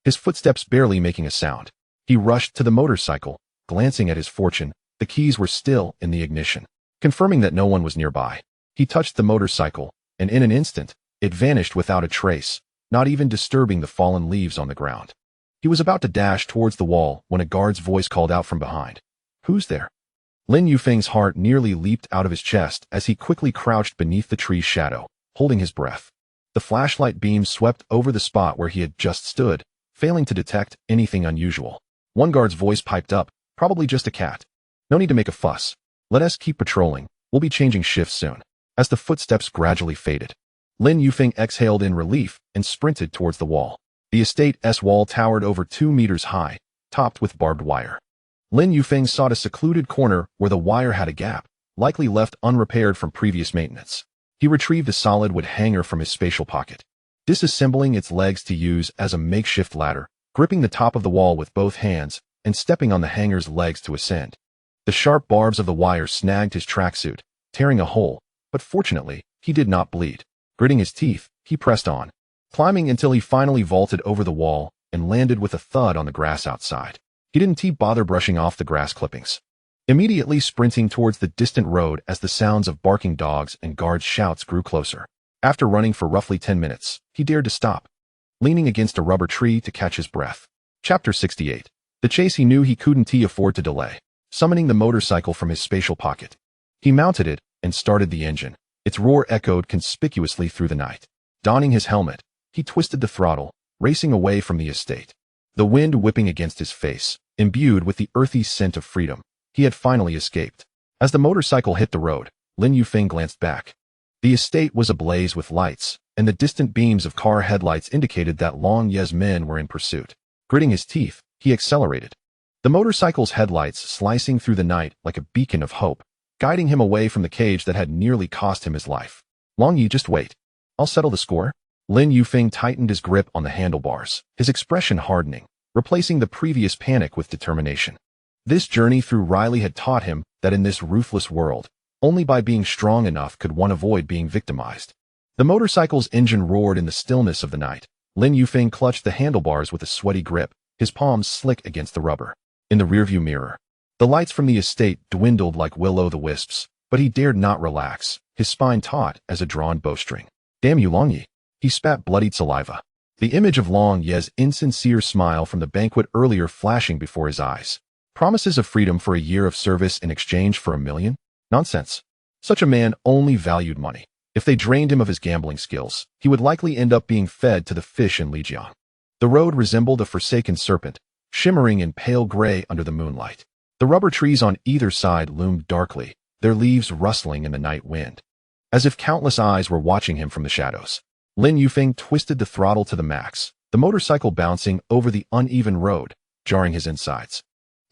his footsteps barely making a sound. He rushed to the motorcycle, glancing at his fortune. The keys were still in the ignition. Confirming that no one was nearby, he touched the motorcycle, and in an instant, it vanished without a trace, not even disturbing the fallen leaves on the ground. He was about to dash towards the wall when a guard's voice called out from behind. "Who's there?" Lin Yufeng's heart nearly leaped out of his chest as he quickly crouched beneath the tree's shadow, holding his breath. The flashlight beam swept over the spot where he had just stood, failing to detect anything unusual. One guard's voice piped up, "Probably just a cat. No need to make a fuss. Let us keep patrolling. We'll be changing shifts soon." As the footsteps gradually faded, Lin Yufeng exhaled in relief and sprinted towards the wall. The estate's wall towered over 2 meters high, topped with barbed wire. Lin Yufeng sought a secluded corner where the wire had a gap, likely left unrepaired from previous maintenance. He retrieved a solid wood hanger from his spatial pocket, disassembling its legs to use as a makeshift ladder, gripping the top of the wall with both hands, and stepping on the hanger's legs to ascend. The sharp barbs of the wire snagged his tracksuit, tearing a hole, but fortunately, he did not bleed. Gritting his teeth, he pressed on, climbing until he finally vaulted over the wall and landed with a thud on the grass outside. He didn't bother brushing off the grass clippings, immediately sprinting towards the distant road as the sounds of barking dogs and guards' shouts grew closer. After running for roughly 10 minutes, he dared to stop, leaning against a rubber tree to catch his breath. Chapter 68. The chase he knew he couldn't afford to delay. Summoning the motorcycle from his spatial pocket, he mounted it and started the engine. Its roar echoed conspicuously through the night. Donning his helmet, he twisted the throttle, racing away from the estate. The wind whipping against his face, imbued with the earthy scent of freedom. He had finally escaped. As the motorcycle hit the road, Lin Yufeng glanced back. The estate was ablaze with lights, and the distant beams of car headlights indicated that Long Ye's men were in pursuit. Gritting his teeth, he accelerated, the motorcycle's headlights slicing through the night like a beacon of hope, guiding him away from the cage that had nearly cost him his life. Long Ye, just wait. I'll settle the score. Lin Yufeng tightened his grip on the handlebars, his expression hardening, replacing the previous panic with determination. This journey through Riley had taught him that in this ruthless world, only by being strong enough could one avoid being victimized. The motorcycle's engine roared in the stillness of the night. Lin Yufeng clutched the handlebars with a sweaty grip, his palms slick against the rubber. In the rearview mirror, the lights from the estate dwindled like will-o'-the-wisps, but he dared not relax, his spine taut as a drawn bowstring. Damn you, Long Ye. He spat bloodied saliva, the image of Long Ye's insincere smile from the banquet earlier flashing before his eyes. Promises of freedom for a year of service in exchange for $1 million? Nonsense. Such a man only valued money. If they drained him of his gambling skills, he would likely end up being fed to the fish in Lijiang. The road resembled a forsaken serpent, shimmering in pale gray under the moonlight. The rubber trees on either side loomed darkly, their leaves rustling in the night wind, as if countless eyes were watching him from the shadows. Lin Yufeng twisted the throttle to the max, the motorcycle bouncing over the uneven road, jarring his insides.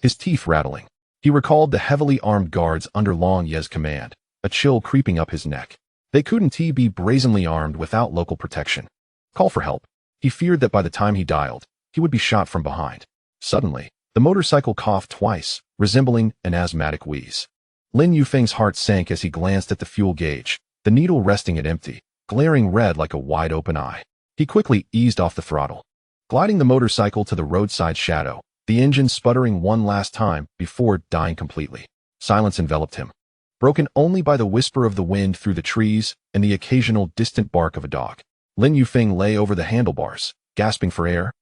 His teeth rattling. He recalled the heavily armed guards under Long Ye's command, a chill creeping up his neck. They couldn't be brazenly armed without local protection. Call for help. He feared that by the time he dialed, he would be shot from behind. Suddenly, the motorcycle coughed twice, resembling an asthmatic wheeze. Lin Yufeng's heart sank as he glanced at the fuel gauge, the needle resting at empty, glaring red like a wide-open eye. He quickly eased off the throttle, gliding the motorcycle to the roadside shadow, the engine sputtering one last time before dying completely. Silence enveloped him, broken only by the whisper of the wind through the trees and the occasional distant bark of a dog. Lin Yufeng lay over the handlebars, gasping for air,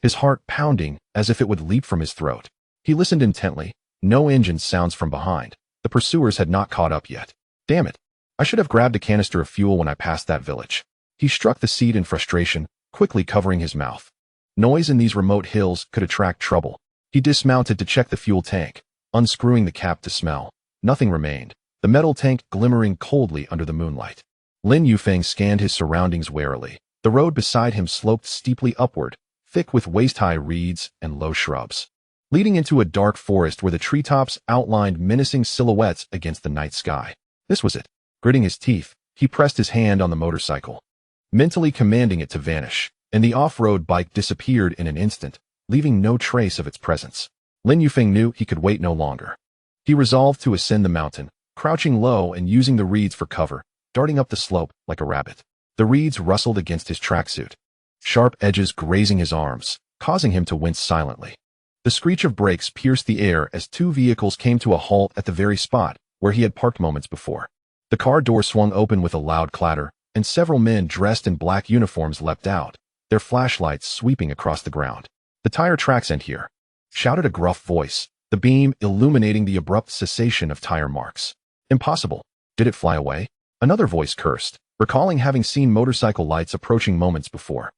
his heart pounding as if it would leap from his throat. He listened intently, no engine sounds from behind. The pursuers had not caught up yet. Damn it. I should have grabbed a canister of fuel when I passed that village. He struck the seat in frustration, quickly covering his mouth. Noise in these remote hills could attract trouble. He dismounted to check the fuel tank, unscrewing the cap to smell. Nothing remained, the metal tank glimmering coldly under the moonlight. Lin Yufeng scanned his surroundings warily. The road beside him sloped steeply upward, thick with waist-high reeds and low shrubs, leading into a dark forest where the treetops outlined menacing silhouettes against the night sky. This was it. Gritting his teeth, he pressed his hand on the motorcycle, mentally commanding it to vanish, and the off-road bike disappeared in an instant, leaving no trace of its presence. Lin Yufeng knew he could wait no longer. He resolved to ascend the mountain, crouching low and using the reeds for cover, darting up the slope like a rabbit. The reeds rustled against his tracksuit, sharp edges grazing his arms, causing him to wince silently. The screech of brakes pierced the air as two vehicles came to a halt at the very spot where he had parked moments before. The car door swung open with a loud clatter, and several men dressed in black uniforms leapt out, their flashlights sweeping across the ground. The tire tracks end here, shouted a gruff voice, the beam illuminating the abrupt cessation of tire marks. Impossible. Did it fly away? Another voice cursed, recalling having seen motorcycle lights approaching moments before.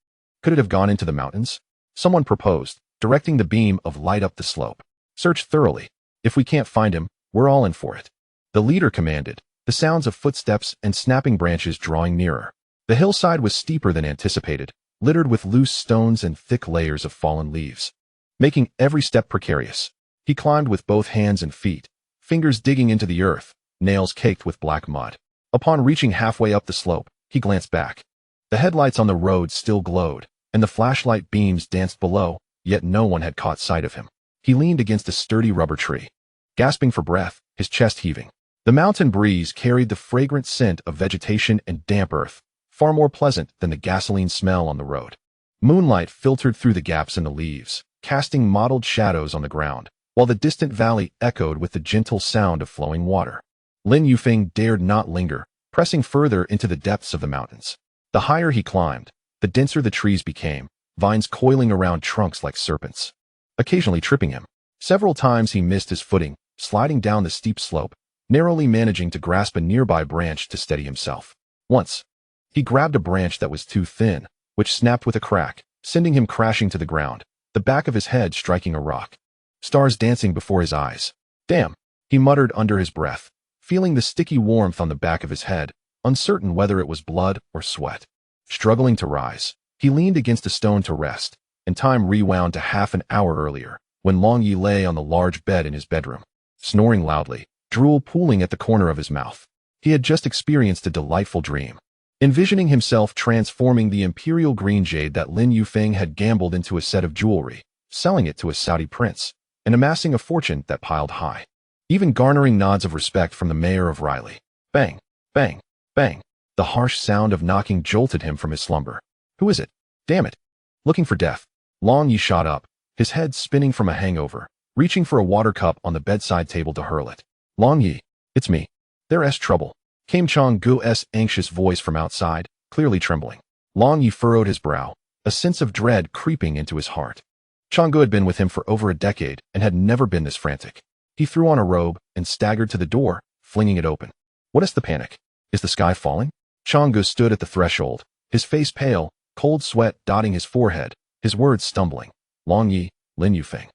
Could it have gone into the mountains? Someone proposed, directing the beam of light up the slope. Search thoroughly. If we can't find him, we're all in for it. The leader commanded, the sounds of footsteps and snapping branches drawing nearer. The hillside was steeper than anticipated, littered with loose stones and thick layers of fallen leaves, making every step precarious. He climbed with both hands and feet, fingers digging into the earth, nails caked with black mud. Upon reaching halfway up the slope, he glanced back. The headlights on the road still glowed, and the flashlight beams danced below, yet no one had caught sight of him. He leaned against a sturdy rubber tree, gasping for breath, his chest heaving. The mountain breeze carried the fragrant scent of vegetation and damp earth, far more pleasant than the gasoline smell on the road. Moonlight filtered through the gaps in the leaves, casting mottled shadows on the ground, while the distant valley echoed with the gentle sound of flowing water. Lin Yufeng dared not linger, pressing further into the depths of the mountains. The higher he climbed, the denser the trees became, vines coiling around trunks like serpents, occasionally tripping him. Several times he missed his footing, sliding down the steep slope, narrowly managing to grasp a nearby branch to steady himself. Once, he grabbed a branch that was too thin, which snapped with a crack, sending him crashing to the ground, the back of his head striking a rock. Stars dancing before his eyes. Damn, he muttered under his breath, feeling the sticky warmth on the back of his head, uncertain whether it was blood or sweat. Struggling to rise, he leaned against a stone to rest, and time rewound to half an hour earlier, when Long Yi lay on the large bed in his bedroom, snoring loudly, drool pooling at the corner of his mouth. He had just experienced a delightful dream, envisioning himself transforming the imperial green jade that Lin Yufeng had gambled into a set of jewelry, selling it to a Saudi prince, and amassing a fortune that piled high, even garnering nods of respect from the mayor of Riley. Bang, bang, bang. The harsh sound of knocking jolted him from his slumber. Who is it? Damn it. Looking for death. Long Yi shot up, his head spinning from a hangover, reaching for a water cup on the bedside table to hurl it. Long Yi, it's me. There's trouble, came Chang Gu's anxious voice from outside, clearly trembling. Long Yi furrowed his brow, a sense of dread creeping into his heart. Chang Gu had been with him for over a decade and had never been this frantic. He threw on a robe and staggered to the door, flinging it open. What is the panic? Is the sky falling? Chang Gu stood at the threshold, his face pale, cold sweat dotting his forehead, his words stumbling. Long Yi, Lin Yufeng.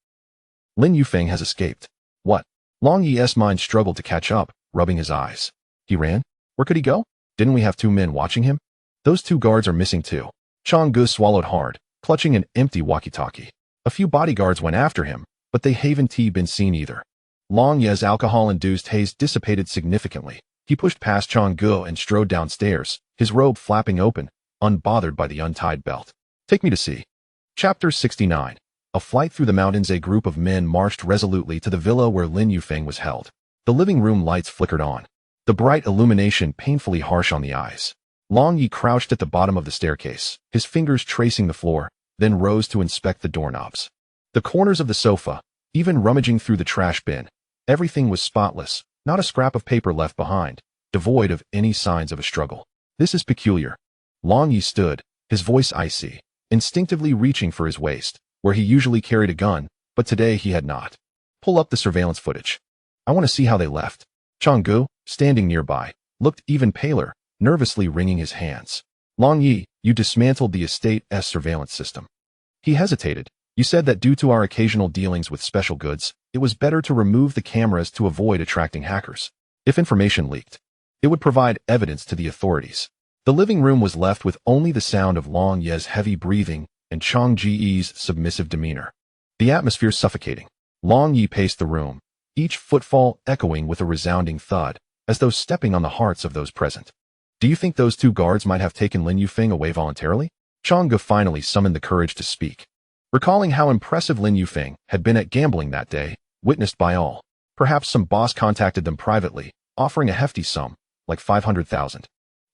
Lin Yufeng has escaped. What? Long Yi's mind struggled to catch up, rubbing his eyes. He ran? Where could he go? Didn't we have 2 men watching him? Those 2 guards are missing too. Chang Gu swallowed hard, clutching an empty walkie-talkie. A few bodyguards went after him, but they haven't been seen either. Long Yi's alcohol-induced haze dissipated significantly. He pushed past Chang Gu and strode downstairs, his robe flapping open, unbothered by the untied belt. Take me to see. Chapter 69. A flight through the mountains. A group of men marched resolutely to the villa where Lin Yufeng was held. The living room lights flickered on, the bright illumination painfully harsh on the eyes. Long Yi crouched at the bottom of the staircase, his fingers tracing the floor, then rose to inspect the doorknobs, the corners of the sofa, even rummaging through the trash bin. Everything was spotless, not a scrap of paper left behind, devoid of any signs of a struggle. This is peculiar. Long Yi stood, his voice icy, instinctively reaching for his waist, where he usually carried a gun, but today he had not. Pull up the surveillance footage. I want to see how they left. Chang Gu, standing nearby, looked even paler, nervously wringing his hands. Long Yi, you dismantled the estate's surveillance system. He hesitated. You said that due to our occasional dealings with special goods, it was better to remove the cameras to avoid attracting hackers. If information leaked, it would provide evidence to the authorities. The living room was left with only the sound of Long Yi's heavy breathing and Chang Ji's submissive demeanor. The atmosphere suffocating. Long Yi paced the room, each footfall echoing with a resounding thud, as though stepping on the hearts of those present. Do you think those 2 guards might have taken Lin Yufeng away voluntarily? Chang Gu finally summoned the courage to speak, recalling how impressive Lin Yufeng had been at gambling that day, witnessed by all. Perhaps some boss contacted them privately, offering a hefty sum, like 500,000.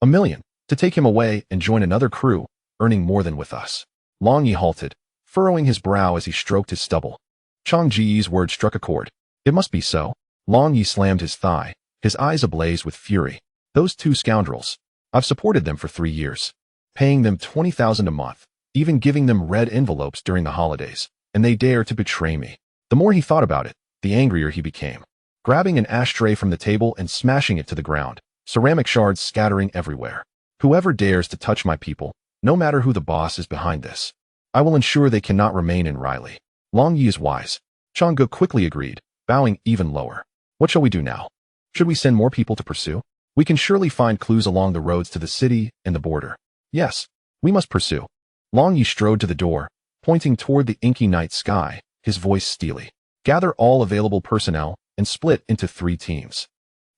$1 million, to take him away and join another crew, earning more than with us. Long Yi halted, furrowing his brow as he stroked his stubble. Chang Ji's words struck a chord. It must be so. Long Yi slammed his thigh, his eyes ablaze with fury. Those 2 scoundrels. I've supported them for 3 years, paying them 20,000 a month, even giving them red envelopes during the holidays, and they dare to betray me. The more he thought about it, the angrier he became. Grabbing an ashtray from the table and smashing it to the ground, ceramic shards scattering everywhere. Whoever dares to touch my people, no matter who the boss is behind this, I will ensure they cannot remain in Riley. Long Yi is wise. Chang Gu quickly agreed, bowing even lower. What shall we do now? Should we send more people to pursue? We can surely find clues along the roads to the city and the border. Yes, we must pursue. Long Yi strode to the door, pointing toward the inky night sky, his voice steely. Gather all available personnel and split into 3 teams.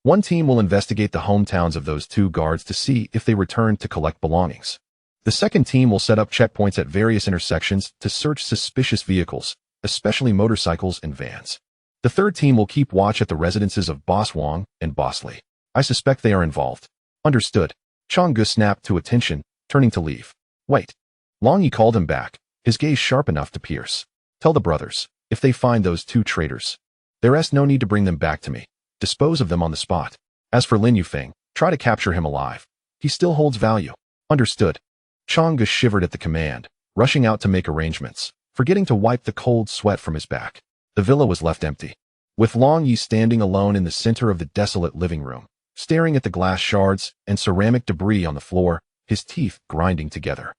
One team will investigate the hometowns of those 2 guards to see if they return to collect belongings. The second team will set up checkpoints at various intersections to search suspicious vehicles, especially motorcycles and vans. The third team will keep watch at the residences of Boss Wong and Boss Lee. I suspect they are involved. Understood. Chang'e snapped to attention, turning to leave. Wait. Long Yi called him back, his gaze sharp enough to pierce. Tell the brothers, if they find those 2 traitors, there's no need to bring them back to me. Dispose of them on the spot. As for Lin Yufeng, try to capture him alive. He still holds value. Understood. Chang'e shivered at the command, rushing out to make arrangements, forgetting to wipe the cold sweat from his back. The villa was left empty, with Long Yi standing alone in the center of the desolate living room, staring at the glass shards and ceramic debris on the floor, his teeth grinding together.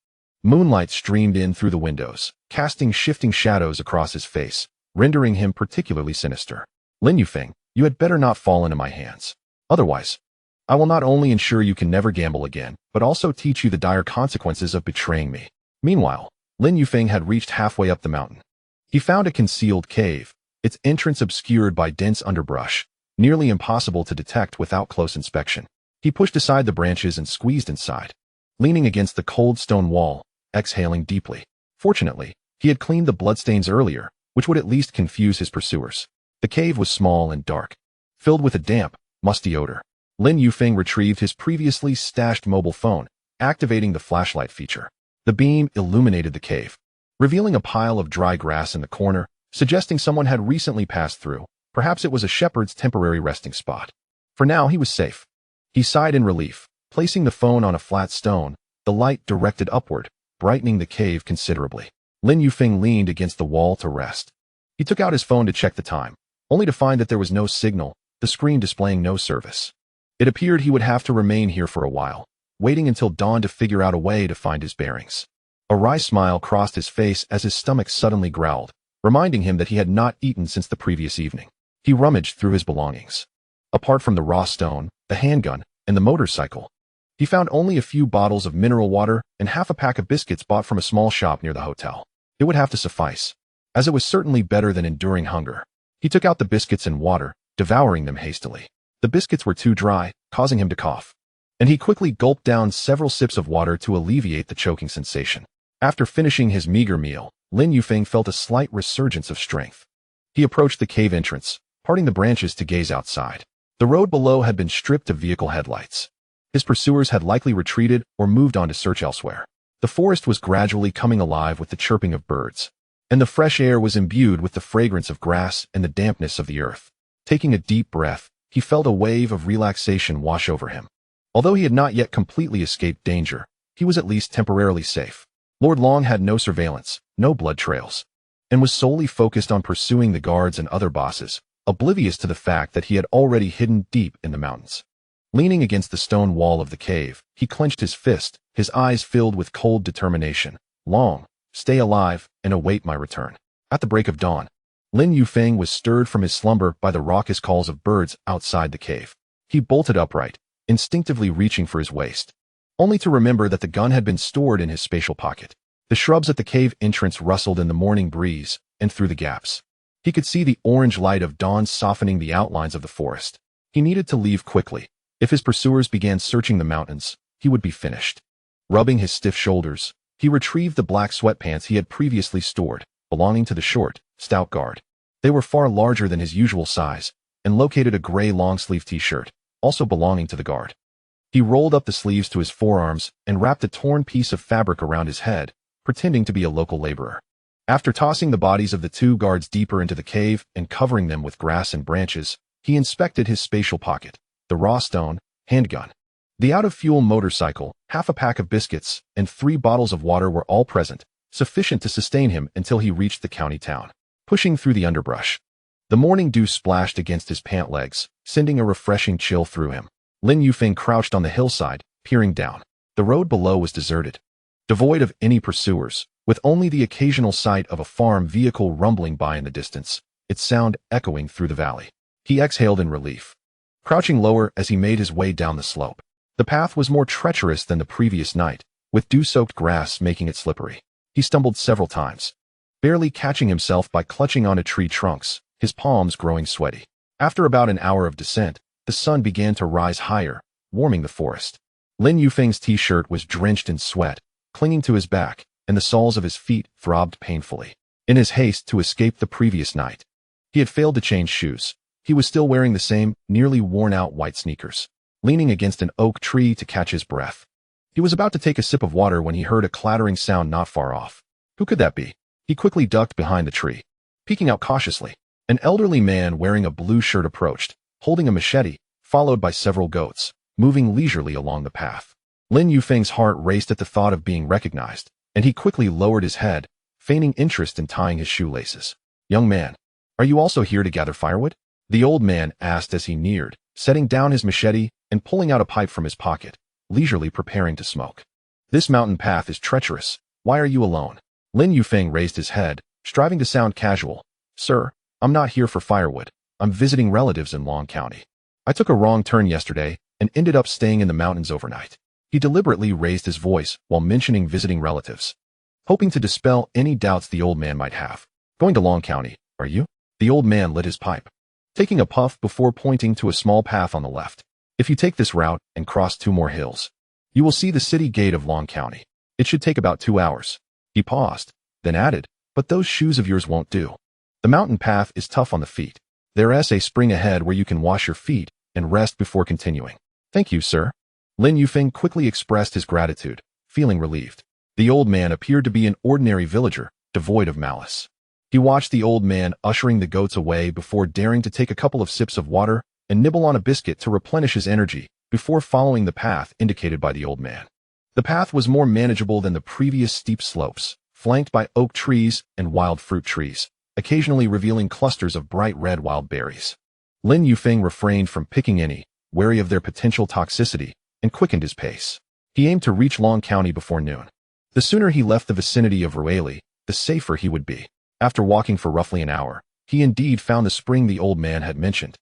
Moonlight streamed in through the windows, casting shifting shadows across his face, rendering him particularly sinister. Lin Yufeng, you had better not fall into my hands. Otherwise, I will not only ensure you can never gamble again, but also teach you the dire consequences of betraying me. Meanwhile, Lin Yufeng had reached halfway up the mountain. He found a concealed cave, its entrance obscured by dense underbrush, nearly impossible to detect without close inspection. He pushed aside the branches and squeezed inside, leaning against the cold stone wall, exhaling deeply. Fortunately, he had cleaned the bloodstains earlier, which would at least confuse his pursuers. The cave was small and dark, filled with a damp, musty odor. Lin Yufeng retrieved his previously stashed mobile phone, activating the flashlight feature. The beam illuminated the cave, revealing a pile of dry grass in the corner, suggesting someone had recently passed through. Perhaps it was a shepherd's temporary resting spot. For now, he was safe. He sighed in relief, placing the phone on a flat stone, the light directed upward, brightening the cave considerably. Lin Yufeng leaned against the wall to rest. He took out his phone to check the time, only to find that there was no signal, the screen displaying no service. It appeared he would have to remain here for a while, waiting until dawn to figure out a way to find his bearings. A wry smile crossed his face as his stomach suddenly growled, reminding him that he had not eaten since the previous evening. He rummaged through his belongings. Apart from the raw stone, the handgun, and the motorcycle, he found only a few bottles of mineral water and half a pack of biscuits bought from a small shop near the hotel. It would have to suffice, as it was certainly better than enduring hunger. He took out the biscuits and water, devouring them hastily. The biscuits were too dry, causing him to cough, and he quickly gulped down several sips of water to alleviate the choking sensation. After finishing his meager meal, Lin Yufeng felt a slight resurgence of strength. He approached the cave entrance, parting the branches to gaze outside. The road below had been stripped of vehicle headlights. His pursuers had likely retreated or moved on to search elsewhere. The forest was gradually coming alive with the chirping of birds, and the fresh air was imbued with the fragrance of grass and the dampness of the earth. Taking a deep breath, he felt a wave of relaxation wash over him. Although he had not yet completely escaped danger, he was at least temporarily safe. Lord Long had no surveillance, no blood trails, and was solely focused on pursuing the guards and other bosses, oblivious to the fact that he had already hidden deep in the mountains. Leaning against the stone wall of the cave, he clenched his fist, his eyes filled with cold determination. Long, stay alive and await my return. At the break of dawn, Lin Yufeng was stirred from his slumber by the raucous calls of birds outside the cave. He bolted upright, instinctively reaching for his waist, only to remember that the gun had been stored in his spatial pocket. The shrubs at the cave entrance rustled in the morning breeze, and through the gaps, he could see the orange light of dawn softening the outlines of the forest. He needed to leave quickly. If his pursuers began searching the mountains, he would be finished. Rubbing his stiff shoulders, he retrieved the black sweatpants he had previously stored, belonging to the short, stout guard. They were far larger than his usual size, and located a gray long-sleeve t-shirt, also belonging to the guard. He rolled up the sleeves to his forearms and wrapped a torn piece of fabric around his head, pretending to be a local laborer. After tossing the bodies of the 2 guards deeper into the cave and covering them with grass and branches, he inspected his spatial pocket, the raw stone, handgun, the out-of-fuel motorcycle, half a pack of biscuits, and 3 bottles of water were all present, sufficient to sustain him until he reached the county town. Pushing through the underbrush, the morning dew splashed against his pant legs, sending a refreshing chill through him. Lin Yufeng crouched on the hillside, peering down. The road below was deserted, devoid of any pursuers, with only the occasional sight of a farm vehicle rumbling by in the distance, its sound echoing through the valley. He exhaled in relief, crouching lower as he made his way down the slope. The path was more treacherous than the previous night, with dew-soaked grass making it slippery. He stumbled several times, barely catching himself by clutching onto tree trunks, his palms growing sweaty. After about an hour of descent, the sun began to rise higher, warming the forest. Lin Yufeng's t-shirt was drenched in sweat, clinging to his back, and the soles of his feet throbbed painfully. In his haste to escape the previous night, he had failed to change shoes. He was still wearing the same, nearly worn-out white sneakers, leaning against an oak tree to catch his breath. He was about to take a sip of water when he heard a clattering sound not far off. Who could that be? He quickly ducked behind the tree, peeking out cautiously. An elderly man wearing a blue shirt approached, holding a machete, followed by several goats, moving leisurely along the path. Lin Yufeng's heart raced at the thought of being recognized, and he quickly lowered his head, feigning interest in tying his shoelaces. "Young man, are you also here to gather firewood?" the old man asked as he neared, setting down his machete and pulling out a pipe from his pocket, leisurely preparing to smoke. "This mountain path is treacherous. Why are you alone?" Lin Yufeng raised his head, striving to sound casual. "Sir, I'm not here for firewood. I'm visiting relatives in Long County. I took a wrong turn yesterday and ended up staying in the mountains overnight." He deliberately raised his voice while mentioning visiting relatives, hoping to dispel any doubts the old man might have. "Going to Long County, are you?" The old man lit his pipe, taking a puff before pointing to a small path on the left. "If you take this route and cross 2 more hills, you will see the city gate of Long County. It should take about 2 hours. He paused, then added, "But those shoes of yours won't do. The mountain path is tough on the feet. There's a spring ahead where you can wash your feet and rest before continuing." "Thank you, sir." Lin Yufeng quickly expressed his gratitude, feeling relieved. The old man appeared to be an ordinary villager, devoid of malice. He watched the old man ushering the goats away before daring to take a couple of sips of water and nibble on a biscuit to replenish his energy before following the path indicated by the old man. The path was more manageable than the previous steep slopes, flanked by oak trees and wild fruit trees, occasionally revealing clusters of bright red wild berries. Lin Yufeng refrained from picking any, wary of their potential toxicity, and quickened his pace. He aimed to reach Long County before noon. The sooner he left the vicinity of Rueli, the safer he would be. After walking for roughly an hour, he indeed found the spring the old man had mentioned.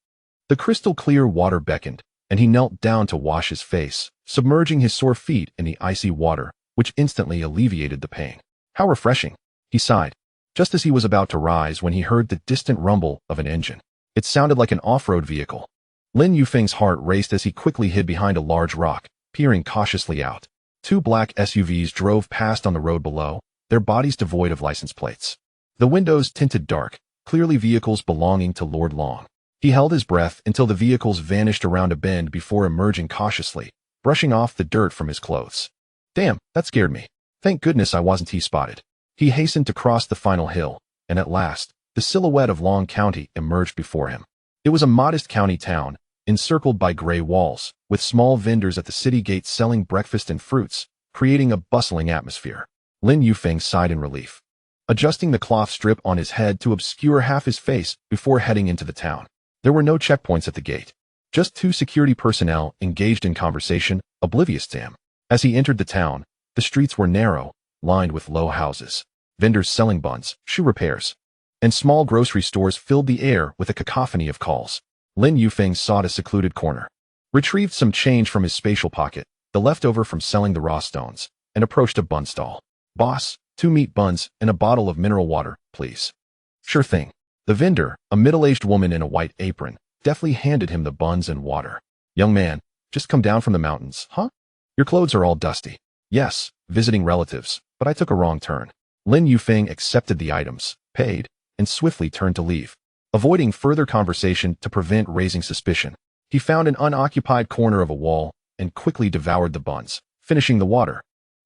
The crystal-clear water beckoned, and he knelt down to wash his face, submerging his sore feet in the icy water, which instantly alleviated the pain. "How refreshing," he sighed, just as he was about to rise when he heard the distant rumble of an engine. It sounded like an off-road vehicle. Lin Yufeng's heart raced as he quickly hid behind a large rock, peering cautiously out. 2 black SUVs drove past on the road below, their bodies devoid of license plates. The windows tinted dark, clearly vehicles belonging to Lord Long. He held his breath until the vehicles vanished around a bend before emerging cautiously, brushing off the dirt from his clothes. "Damn, that scared me. Thank goodness I wasn't T-spotted." He hastened to cross the final hill, and at last, the silhouette of Long County emerged before him. It was a modest county town, encircled by gray walls, with small vendors at the city gate selling breakfast and fruits, creating a bustling atmosphere. Lin Yufeng sighed in relief, adjusting the cloth strip on his head to obscure half his face before heading into the town. There were no checkpoints at the gate, just 2 security personnel engaged in conversation, oblivious to him. As he entered the town, the streets were narrow, lined with low houses, vendors selling buns, shoe repairs, and small grocery stores filled the air with a cacophony of calls. Lin Yufeng sought a secluded corner, retrieved some change from his spatial pocket, the leftover from selling the raw stones, and approached a bun stall. "Boss, 2 meat buns and a bottle of mineral water, please." "Sure thing." The vendor, a middle-aged woman in a white apron, deftly handed him the buns and water. "Young man, just come down from the mountains, huh? Your clothes are all dusty." "Yes, visiting relatives, but I took a wrong turn." Lin Yufeng accepted the items, paid, and swiftly turned to leave. Avoiding further conversation to prevent raising suspicion, he found an unoccupied corner of a wall and quickly devoured the buns, finishing the water.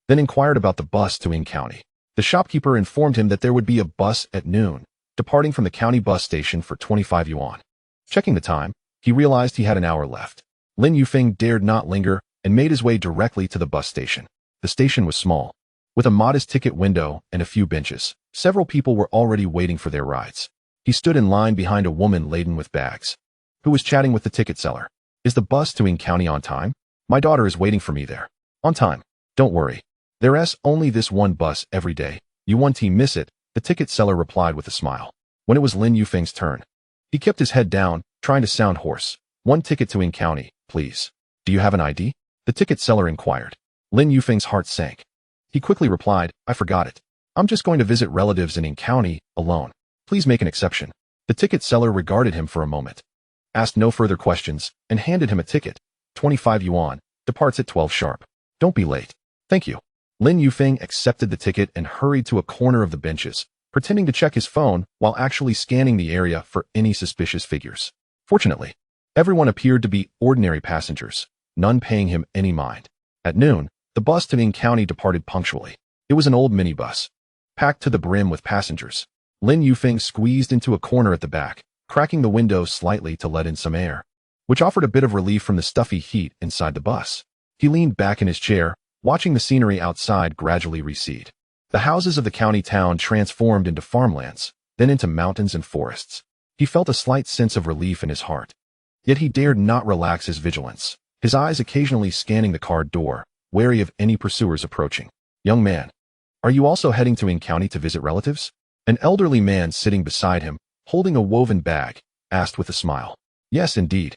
Then inquired about the bus to Ing County. The shopkeeper informed him that there would be a bus at noon, departing from the county bus station for 25 yuan. Checking the time, he realized he had an hour left. Lin Yufeng dared not linger and made his way directly to the bus station. The station was small, with a modest ticket window and a few benches. Several people were already waiting for their rides. He stood in line behind a woman laden with bags, who was chatting with the ticket seller. "Is the bus to Ing County on time? My daughter is waiting for me there." "On time. Don't worry. There's only this one bus every day. You won't miss it," the ticket seller replied with a smile. When it was Lin Yufeng's turn, he kept his head down, trying to sound hoarse. "1 ticket to Ing County, please." "Do you have an ID?" the ticket seller inquired. Lin Yufeng's heart sank. He quickly replied, "I forgot it. I'm just going to visit relatives in Ing County, alone. Please make an exception." The ticket seller regarded him for a moment, asked no further questions, and handed him a ticket. 25 yuan, departs at 12 sharp. Don't be late. Thank you. Lin Yufeng accepted the ticket and hurried to a corner of the benches, pretending to check his phone while actually scanning the area for any suspicious figures. Fortunately, everyone appeared to be ordinary passengers, none paying him any mind. At noon, the bus to Ning County departed punctually. It was an old minibus, packed to the brim with passengers. Lin Yufeng squeezed into a corner at the back, cracking the window slightly to let in some air, which offered a bit of relief from the stuffy heat inside the bus. He leaned back in his chair, watching the scenery outside gradually recede. The houses of the county town transformed into farmlands, then into mountains and forests. He felt a slight sense of relief in his heart. Yet he dared not relax his vigilance, his eyes occasionally scanning the car door, wary of any pursuers approaching. Young man, are you also heading to Ing County to visit relatives? An elderly man sitting beside him, holding a woven bag, asked with a smile. Yes, indeed.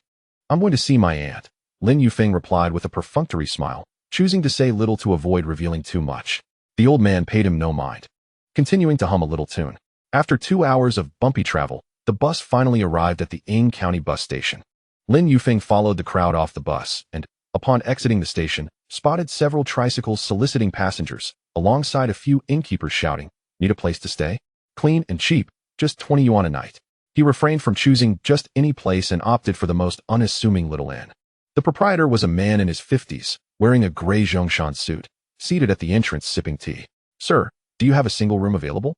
I'm going to see my aunt, Lin Yufeng replied with a perfunctory smile, choosing to say little to avoid revealing too much. The old man paid him no mind, continuing to hum a little tune. After 2 hours of bumpy travel, the bus finally arrived at the Ing County bus station. Lin Yufeng followed the crowd off the bus and, upon exiting the station, spotted several tricycles soliciting passengers, alongside a few innkeepers shouting, "Need a place to stay? Clean and cheap, just 20 yuan a night." He refrained from choosing just any place and opted for the most unassuming little inn. The proprietor was a man in his 50s, wearing a gray Zhongshan suit, seated at the entrance sipping tea. Sir, do you have a single room available?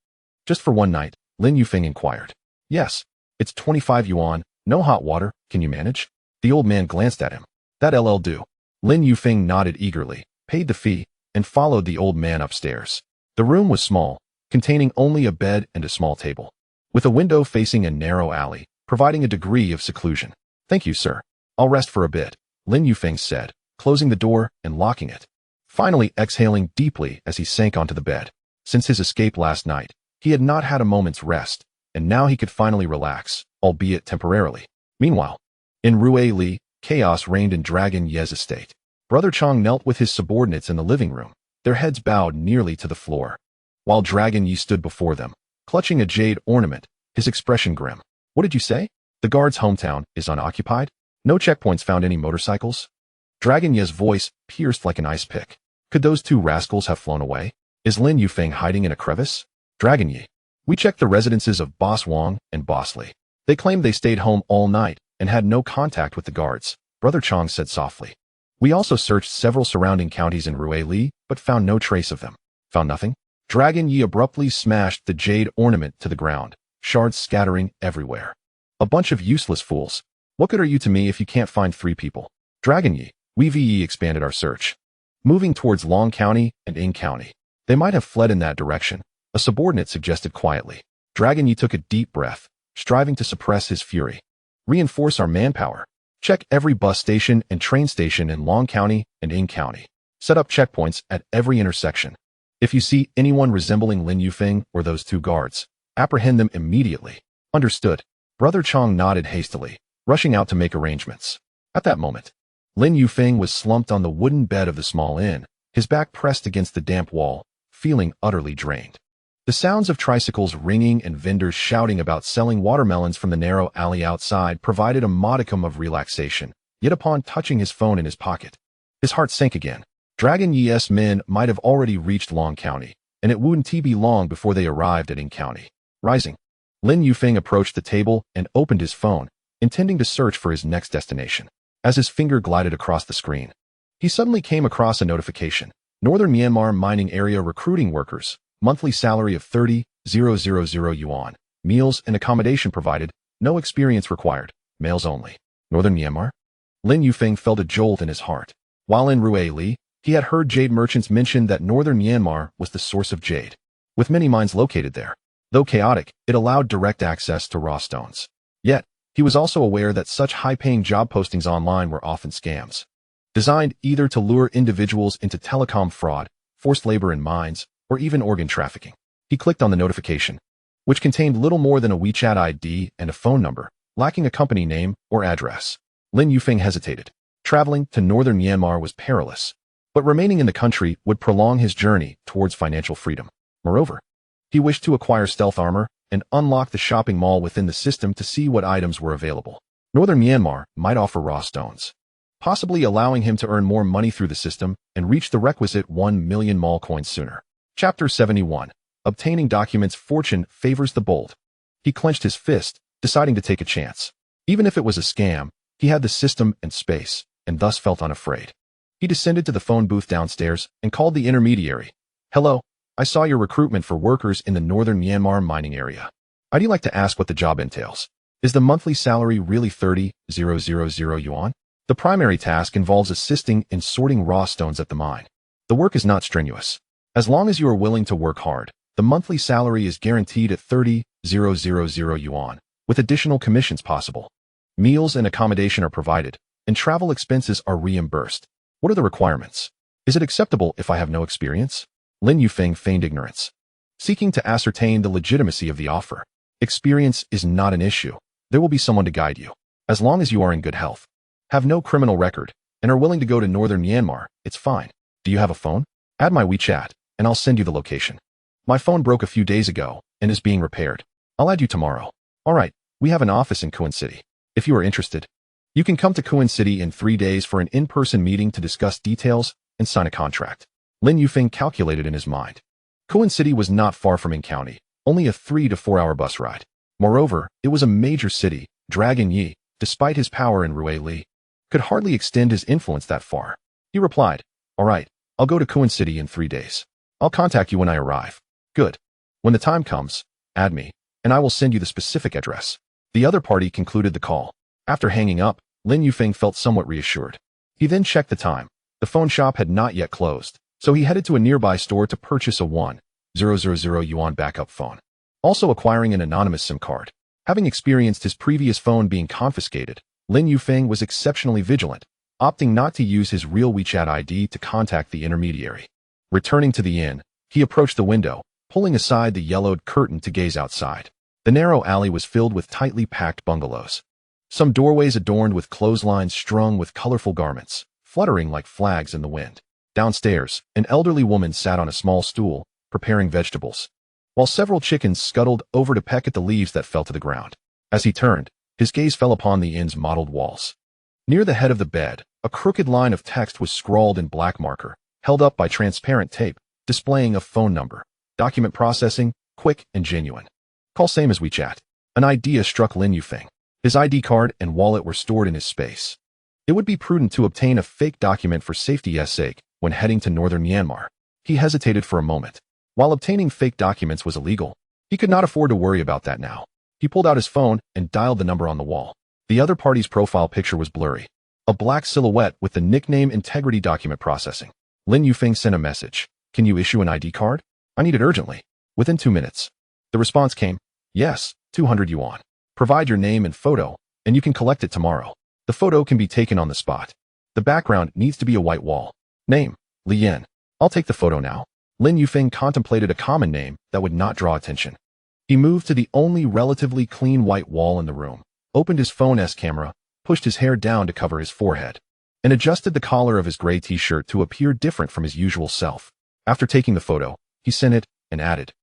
Just for one night, Lin Yufeng inquired. Yes, it's 25 yuan, no hot water, can you manage? The old man glanced at him. That'll do. Lin Yufeng nodded eagerly, paid the fee, and followed the old man upstairs. The room was small, containing only a bed and a small table, with a window facing a narrow alley, providing a degree of seclusion. Thank you, sir. I'll rest for a bit, Lin Yufeng said, closing the door and locking it. Finally exhaling deeply as he sank onto the bed. Since his escape last night, he had not had a moment's rest, and now he could finally relax, albeit temporarily. Meanwhile, in Rue Li, chaos reigned in Dragon Ye's estate. Brother Chong knelt with his subordinates in the living room, their heads bowed nearly to the floor, while Dragon Yi stood before them, clutching a jade ornament, his expression grim. What did you say? The guard's hometown is unoccupied? No checkpoints found any motorcycles? Dragon Ye's voice pierced like an ice pick. Could those two rascals have flown away? Is Lin Yufeng hiding in a crevice? Dragon Yi. We checked the residences of Boss Wang and Boss Li. They claimed they stayed home all night and had no contact with the guards, Brother Chong said softly. We also searched several surrounding counties in Rue Li, but found no trace of them. Found nothing? Dragon Yi abruptly smashed the jade ornament to the ground, shards scattering everywhere. A bunch of useless fools. What good are you to me if you can't find 3 people? Dragon Yi, we VE expanded our search, moving towards Long County and Ing County. They might have fled in that direction, a subordinate suggested quietly. Dragon Yi took a deep breath, striving to suppress his fury. Reinforce our manpower. Check every bus station and train station in Long County and Ing County. Set up checkpoints at every intersection. If you see anyone resembling Lin Yufeng or those 2 guards, apprehend them immediately. Understood. Brother Chong nodded hastily, rushing out to make arrangements. At that moment, Lin Yufeng was slumped on the wooden bed of the small inn, his back pressed against the damp wall, feeling utterly drained. The sounds of tricycles ringing and vendors shouting about selling watermelons from the narrow alley outside provided a modicum of relaxation, yet upon touching his phone in his pocket, his heart sank again. Dragon Yi's men might have already reached Long County, and it wouldn't be long before they arrived at Ing County. Rising, Lin Yufeng approached the table and opened his phone, intending to search for his next destination. As his finger glided across the screen, he suddenly came across a notification. Northern Myanmar mining area recruiting workers, monthly salary of 30,000 yuan, meals and accommodation provided, no experience required, males only. Northern Myanmar? Lin Yufeng felt a jolt in his heart. While in Rue Li, he had heard jade merchants mention that Northern Myanmar was the source of jade, with many mines located there. Though chaotic, it allowed direct access to raw stones. Yet, he was also aware that such high-paying job postings online were often scams, designed either to lure individuals into telecom fraud, forced labor in mines, or even organ trafficking. He clicked on the notification, which contained little more than a WeChat ID and a phone number, lacking a company name or address. Lin Yufeng hesitated. Traveling to Northern Myanmar was perilous, but remaining in the country would prolong his journey towards financial freedom. Moreover, he wished to acquire stealth armor and unlock the shopping mall within the system to see what items were available. Northern Myanmar might offer raw stones, possibly allowing him to earn more money through the system and reach the requisite 1 million mall coins sooner. Chapter 71. Obtaining documents. Fortune favors the bold. He clenched his fist, deciding to take a chance. Even if it was a scam, he had the system and space, and thus felt unafraid. He descended to the phone booth downstairs and called the intermediary. Hello, I saw your recruitment for workers in the northern Myanmar mining area. I'd like to ask what the job entails. Is the monthly salary really 30,000 yuan? The primary task involves assisting in sorting raw stones at the mine. The work is not strenuous. As long as you are willing to work hard, the monthly salary is guaranteed at 30,000 yuan, with additional commissions possible. Meals and accommodation are provided, and travel expenses are reimbursed. What are the requirements? Is it acceptable if I have no experience? Lin Yufeng feigned ignorance, seeking to ascertain the legitimacy of the offer. Experience is not an issue. There will be someone to guide you. As long as you are in good health, have no criminal record, and are willing to go to northern Myanmar, it's fine. Do you have a phone? Add my WeChat, and I'll send you the location. My phone broke a few days ago, and is being repaired. I'll add you tomorrow. Alright, we have an office in Kuan City. If you are interested, you can come to Kuan City in 3 days for an in-person meeting to discuss details and sign a contract. Lin Yufeng calculated in his mind. Kuan City was not far from In County, only a 3 to 4 hour bus ride. Moreover, it was a major city. Dragon Yi, despite his power in Rui Li, could hardly extend his influence that far. He replied, Alright, I'll go to Kuan City in 3 days. I'll contact you when I arrive. Good. When the time comes, add me, and I will send you the specific address. The other party concluded the call. After hanging up, Lin Yufeng felt somewhat reassured. He then checked the time. The phone shop had not yet closed, so he headed to a nearby store to purchase a 1,000 yuan backup phone, also acquiring an anonymous SIM card. Having experienced his previous phone being confiscated, Lin Yufeng was exceptionally vigilant, opting not to use his real WeChat ID to contact the intermediary. Returning to the inn, he approached the window, pulling aside the yellowed curtain to gaze outside. The narrow alley was filled with tightly packed bungalows. Some doorways adorned with clotheslines strung with colorful garments, fluttering like flags in the wind. Downstairs, an elderly woman sat on a small stool, preparing vegetables, while several chickens scuttled over to peck at the leaves that fell to the ground. As he turned, his gaze fell upon the inn's mottled walls. Near the head of the bed, a crooked line of text was scrawled in black marker, held up by transparent tape, displaying a phone number. Document processing, quick and genuine. Call same as WeChat. An idea struck Lin Yufeng. His ID card and wallet were stored in his space. It would be prudent to obtain a fake document for safety's sake when heading to northern Myanmar. He hesitated for a moment. While obtaining fake documents was illegal, he could not afford to worry about that now. He pulled out his phone and dialed the number on the wall. The other party's profile picture was blurry. A black silhouette with the nickname Integrity Document Processing. Lin Yufeng sent a message. Can you issue an ID card? I need it urgently. Within 2 minutes. The response came. Yes, 200 yuan. Provide your name and photo, and you can collect it tomorrow. The photo can be taken on the spot. The background needs to be a white wall. Name, Lien. I'll take the photo now. Lin Yufeng contemplated a common name that would not draw attention. He moved to the only relatively clean white wall in the room, opened his phone's camera, pushed his hair down to cover his forehead, and adjusted the collar of his gray t-shirt to appear different from his usual self. After taking the photo, he sent it and added,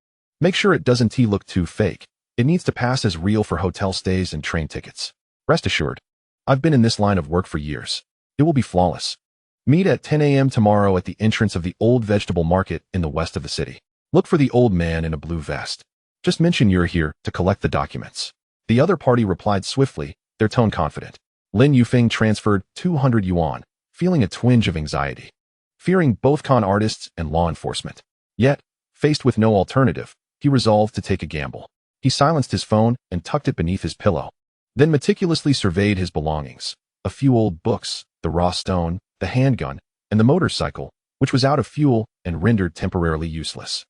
Make sure it doesn't look too fake. It needs to pass as real for hotel stays and train tickets. Rest assured, I've been in this line of work for years. It will be flawless. Meet at 10 a.m. tomorrow at the entrance of the old vegetable market in the west of the city. Look for the old man in a blue vest. Just mention you're here to collect the documents. The other party replied swiftly, their tone confident. Lin Yufeng transferred 200 yuan, feeling a twinge of anxiety, fearing both con artists and law enforcement. Yet, faced with no alternative, he resolved to take a gamble. He silenced his phone and tucked it beneath his pillow, then meticulously surveyed his belongings. A few old books, the raw stone, the handgun, and the motorcycle, which was out of fuel and rendered temporarily useless.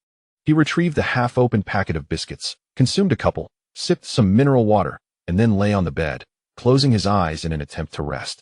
He retrieved the half-open packet of biscuits, consumed a couple, sipped some mineral water, and then lay on the bed, closing his eyes in an attempt to rest.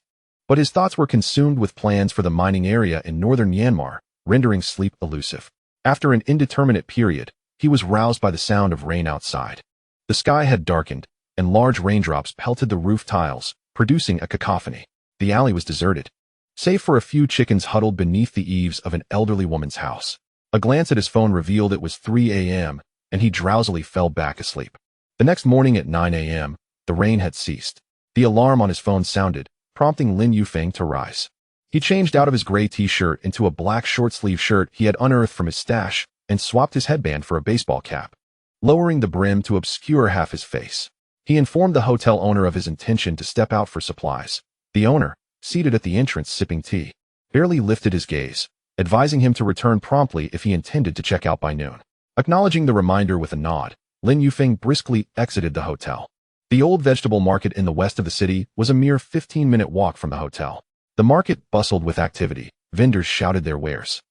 But his thoughts were consumed with plans for the mining area in northern Myanmar, rendering sleep elusive. After an indeterminate period, he was roused by the sound of rain outside. The sky had darkened, and large raindrops pelted the roof tiles, producing a cacophony. The alley was deserted, save for a few chickens huddled beneath the eaves of an elderly woman's house. A glance at his phone revealed it was 3 a.m., and he drowsily fell back asleep. The next morning at 9 a.m., the rain had ceased. The alarm on his phone sounded, prompting Lin Yufeng to rise. He changed out of his gray t-shirt into a black short-sleeve shirt he had unearthed from his stash and swapped his headband for a baseball cap, lowering the brim to obscure half his face. He informed the hotel owner of his intention to step out for supplies. The owner, seated at the entrance sipping tea, barely lifted his gaze, advising him to return promptly if he intended to check out by noon. Acknowledging the reminder with a nod, Lin Yufeng briskly exited the hotel. The old vegetable market in the west of the city was a mere 15-minute walk from the hotel. The market bustled with activity. Vendors shouted their wares,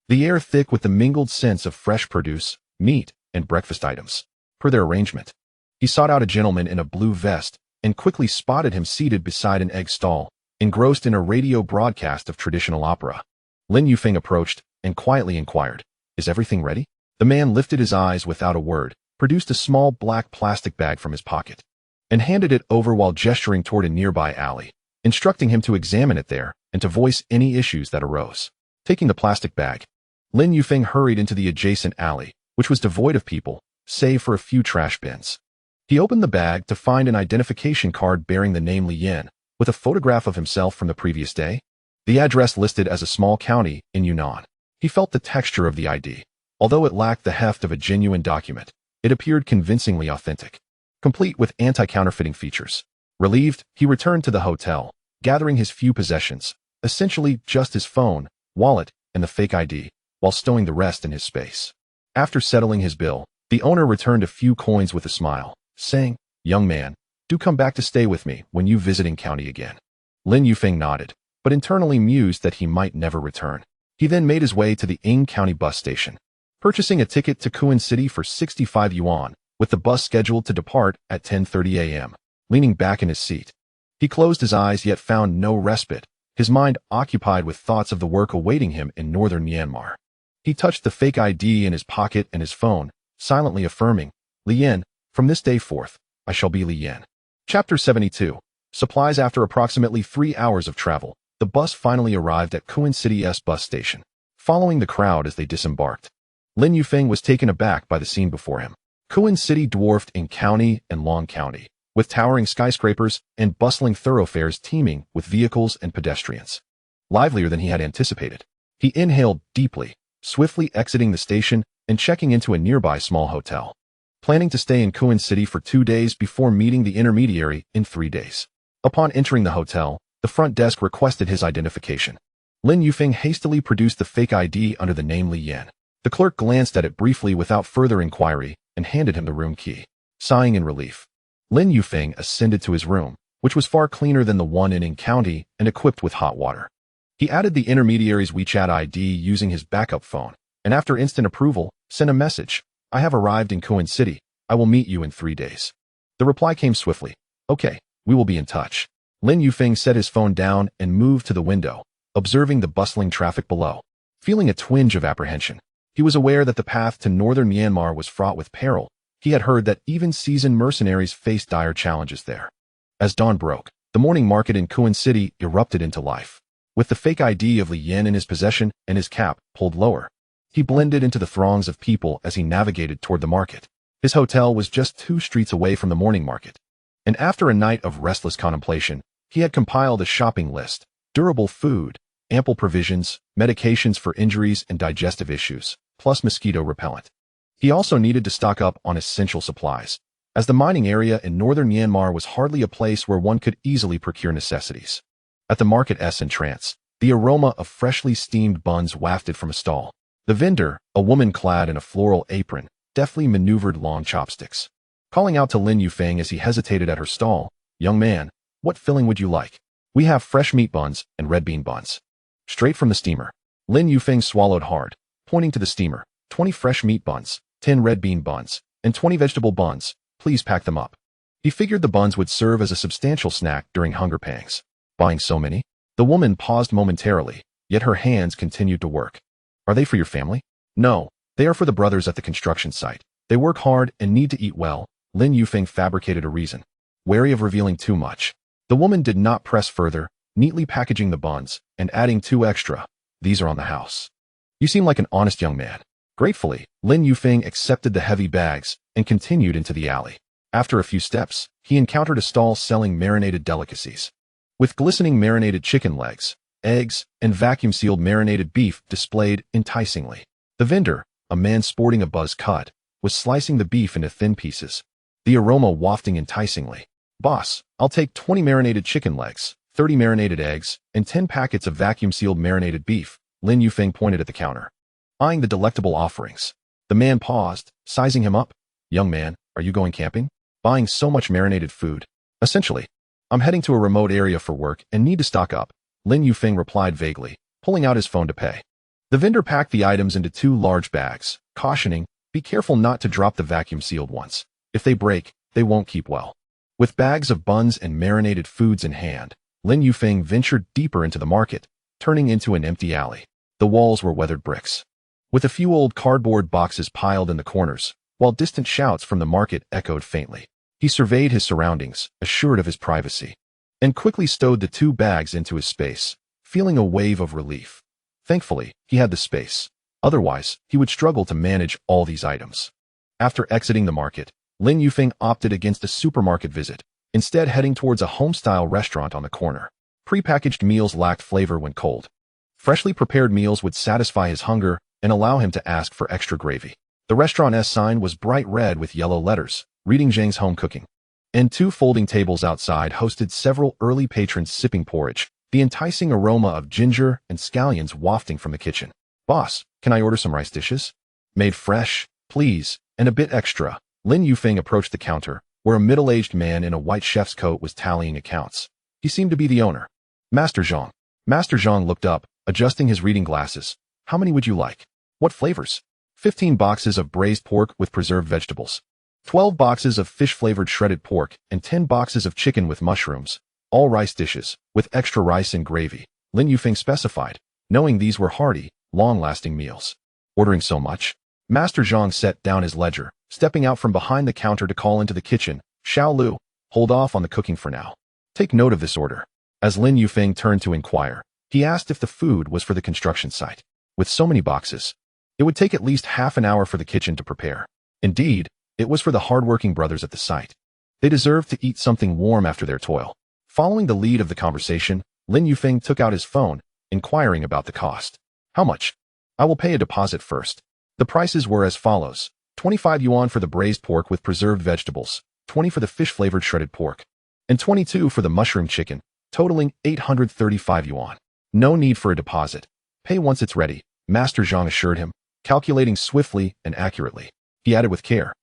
the air thick with the mingled scents of fresh produce, meat, and breakfast items. Per their arrangement, he sought out a gentleman in a blue vest and quickly spotted him seated beside an egg stall, engrossed in a radio broadcast of traditional opera. Lin Yufeng approached and quietly inquired, "Is everything ready?" The man lifted his eyes without a word, produced a small black plastic bag from his pocket, and handed it over while gesturing toward a nearby alley, instructing him to examine it there and to voice any issues that arose. Taking the plastic bag, Lin Yufeng hurried into the adjacent alley, which was devoid of people, save for a few trash bins. He opened the bag to find an identification card bearing the name Lin, with a photograph of himself from the previous day. The address listed as a small county in Yunnan. He felt the texture of the ID. Although it lacked the heft of a genuine document, it appeared convincingly authentic, complete with anti-counterfeiting features. Relieved, he returned to the hotel, gathering his few possessions, essentially just his phone, wallet, and the fake ID, while stowing the rest in his space. After settling his bill, the owner returned a few coins with a smile, saying, "Young man, do come back to stay with me when you visit county again." Lin Yufeng nodded, but internally mused that he might never return. He then made his way to the Ing County bus station, purchasing a ticket to Tycoon City for 65 yuan, with the bus scheduled to depart at 10:30 a.m. Leaning back in his seat, he closed his eyes yet found no respite, his mind occupied with thoughts of the work awaiting him in northern Myanmar. He touched the fake ID in his pocket and his phone, silently affirming, "Lin, from this day forth, I shall be Lin." Chapter 72. Supplies. After approximately 3 hours of travel, the bus finally arrived at Tycoon City's bus station. Following the crowd as they disembarked, Lin Yufeng was taken aback by the scene before him. Tycoon City dwarfed Ing County and Long County, with towering skyscrapers and bustling thoroughfares teeming with vehicles and pedestrians. Livelier than he had anticipated. He inhaled deeply, swiftly exiting the station and checking into a nearby small hotel, planning to stay in Tycoon City for 2 days before meeting the intermediary in 3 days. Upon entering the hotel, the front desk requested his identification. Lin Yufeng hastily produced the fake ID under the name Lin. The clerk glanced at it briefly without further inquiry and handed him the room key. Sighing in relief, Lin Yufeng ascended to his room, which was far cleaner than the one in Ing County and equipped with hot water. He added the intermediary's WeChat ID using his backup phone, and after instant approval, sent a message, "I have arrived in Tycoon City. I will meet you in 3 days." The reply came swiftly, "Okay, we will be in touch." Lin Yufeng set his phone down and moved to the window, observing the bustling traffic below. Feeling a twinge of apprehension, he was aware that the path to northern Myanmar was fraught with peril. He had heard that even seasoned mercenaries faced dire challenges there. As dawn broke, the morning market in Tycoon City erupted into life. With the fake ID of Lin in his possession and his cap pulled lower, he blended into the throngs of people as he navigated toward the market. His hotel was just 2 streets away from the morning market, and after a night of restless contemplation, he had compiled a shopping list: durable food, ample provisions, medications for injuries and digestive issues, plus mosquito repellent. He also needed to stock up on essential supplies, as the mining area in northern Myanmar was hardly a place where one could easily procure necessities. At the market's entrance, the aroma of freshly steamed buns wafted from a stall. The vendor, a woman clad in a floral apron, deftly maneuvered long chopsticks, calling out to Lin Yufeng as he hesitated at her stall, "Young man, what filling would you like? We have fresh meat buns and red bean buns, straight from the steamer." Lin Yufeng swallowed hard, pointing to the steamer. 20 fresh meat buns, 10 red bean buns, and 20 vegetable buns. Please pack them up." He figured the buns would serve as a substantial snack during hunger pangs. Buying so many? The woman paused momentarily, yet her hands continued to work. "Are they for your family?" "No, they are for the brothers at the construction site. They work hard and need to eat well." Lin Yufeng fabricated a reason, wary of revealing too much. The woman did not press further, neatly packaging the buns and adding 2 extra. "These are on the house. You seem like an honest young man." Gratefully, Lin Yufeng accepted the heavy bags and continued into the alley. After a few steps, he encountered a stall selling marinated delicacies. With glistening marinated chicken legs, eggs, and vacuum-sealed marinated beef displayed enticingly. The vendor, a man sporting a buzz cut, was slicing the beef into thin pieces, the aroma wafting enticingly. "Boss, I'll take 20 marinated chicken legs, 30 marinated eggs, and 10 packets of vacuum-sealed marinated beef," Lin Yufeng pointed at the counter, eyeing the delectable offerings. The man paused, sizing him up. "Young man, are you going camping? Buying so much marinated food?" "Essentially. I'm heading to a remote area for work and need to stock up," Lin Yufeng replied vaguely, pulling out his phone to pay. The vendor packed the items into 2 large bags, cautioning, "Be careful not to drop the vacuum-sealed ones. If they break, they won't keep well." With bags of buns and marinated foods in hand, Lin Yufeng ventured deeper into the market, turning into an empty alley. The walls were weathered bricks, with a few old cardboard boxes piled in the corners, while distant shouts from the market echoed faintly. He surveyed his surroundings, assured of his privacy, and quickly stowed the 2 bags into his space, feeling a wave of relief. Thankfully, he had the space. Otherwise, he would struggle to manage all these items. After exiting the market, Lin Yufeng opted against a supermarket visit, instead heading towards a home-style restaurant on the corner. Prepackaged meals lacked flavor when cold. Freshly prepared meals would satisfy his hunger and allow him to ask for extra gravy. The restaurant's sign was bright red with yellow letters, reading Zhang's Home Cooking. And 2 folding tables outside hosted several early patrons sipping porridge, the enticing aroma of ginger and scallions wafting from the kitchen. "Boss, can I order some rice dishes? Made fresh, please, and a bit extra." Lin Yufeng approached the counter, where a middle-aged man in a white chef's coat was tallying accounts. He seemed to be the owner. "Master Zhang." Master Zhang looked up, adjusting his reading glasses. "How many would you like? What flavors?" 15 boxes of braised pork with preserved vegetables, 12 boxes of fish-flavored shredded pork, and 10 boxes of chicken with mushrooms, all rice dishes, with extra rice and gravy, Lin Yufeng specified, knowing these were hearty, long-lasting meals. Ordering so much? Master Zhang set down his ledger, stepping out from behind the counter to call into the kitchen, "Xiao Lu, hold off on the cooking for now. Take note of this order." As Lin Yufeng turned to inquire, he asked if the food was for the construction site. With so many boxes, it would take at least half an hour for the kitchen to prepare. Indeed, it was for the hard-working brothers at the site. They deserved to eat something warm after their toil. Following the lead of the conversation, Lin Yufeng took out his phone, inquiring about the cost. "How much?" "I will pay a deposit first." The prices were as follows: 25 yuan for the braised pork with preserved vegetables, 20 for the fish-flavored shredded pork, and 22 for the mushroom chicken, totaling 835 yuan. "No need for a deposit. Pay once it's ready," Master Zhang assured him, calculating swiftly and accurately. He added with care,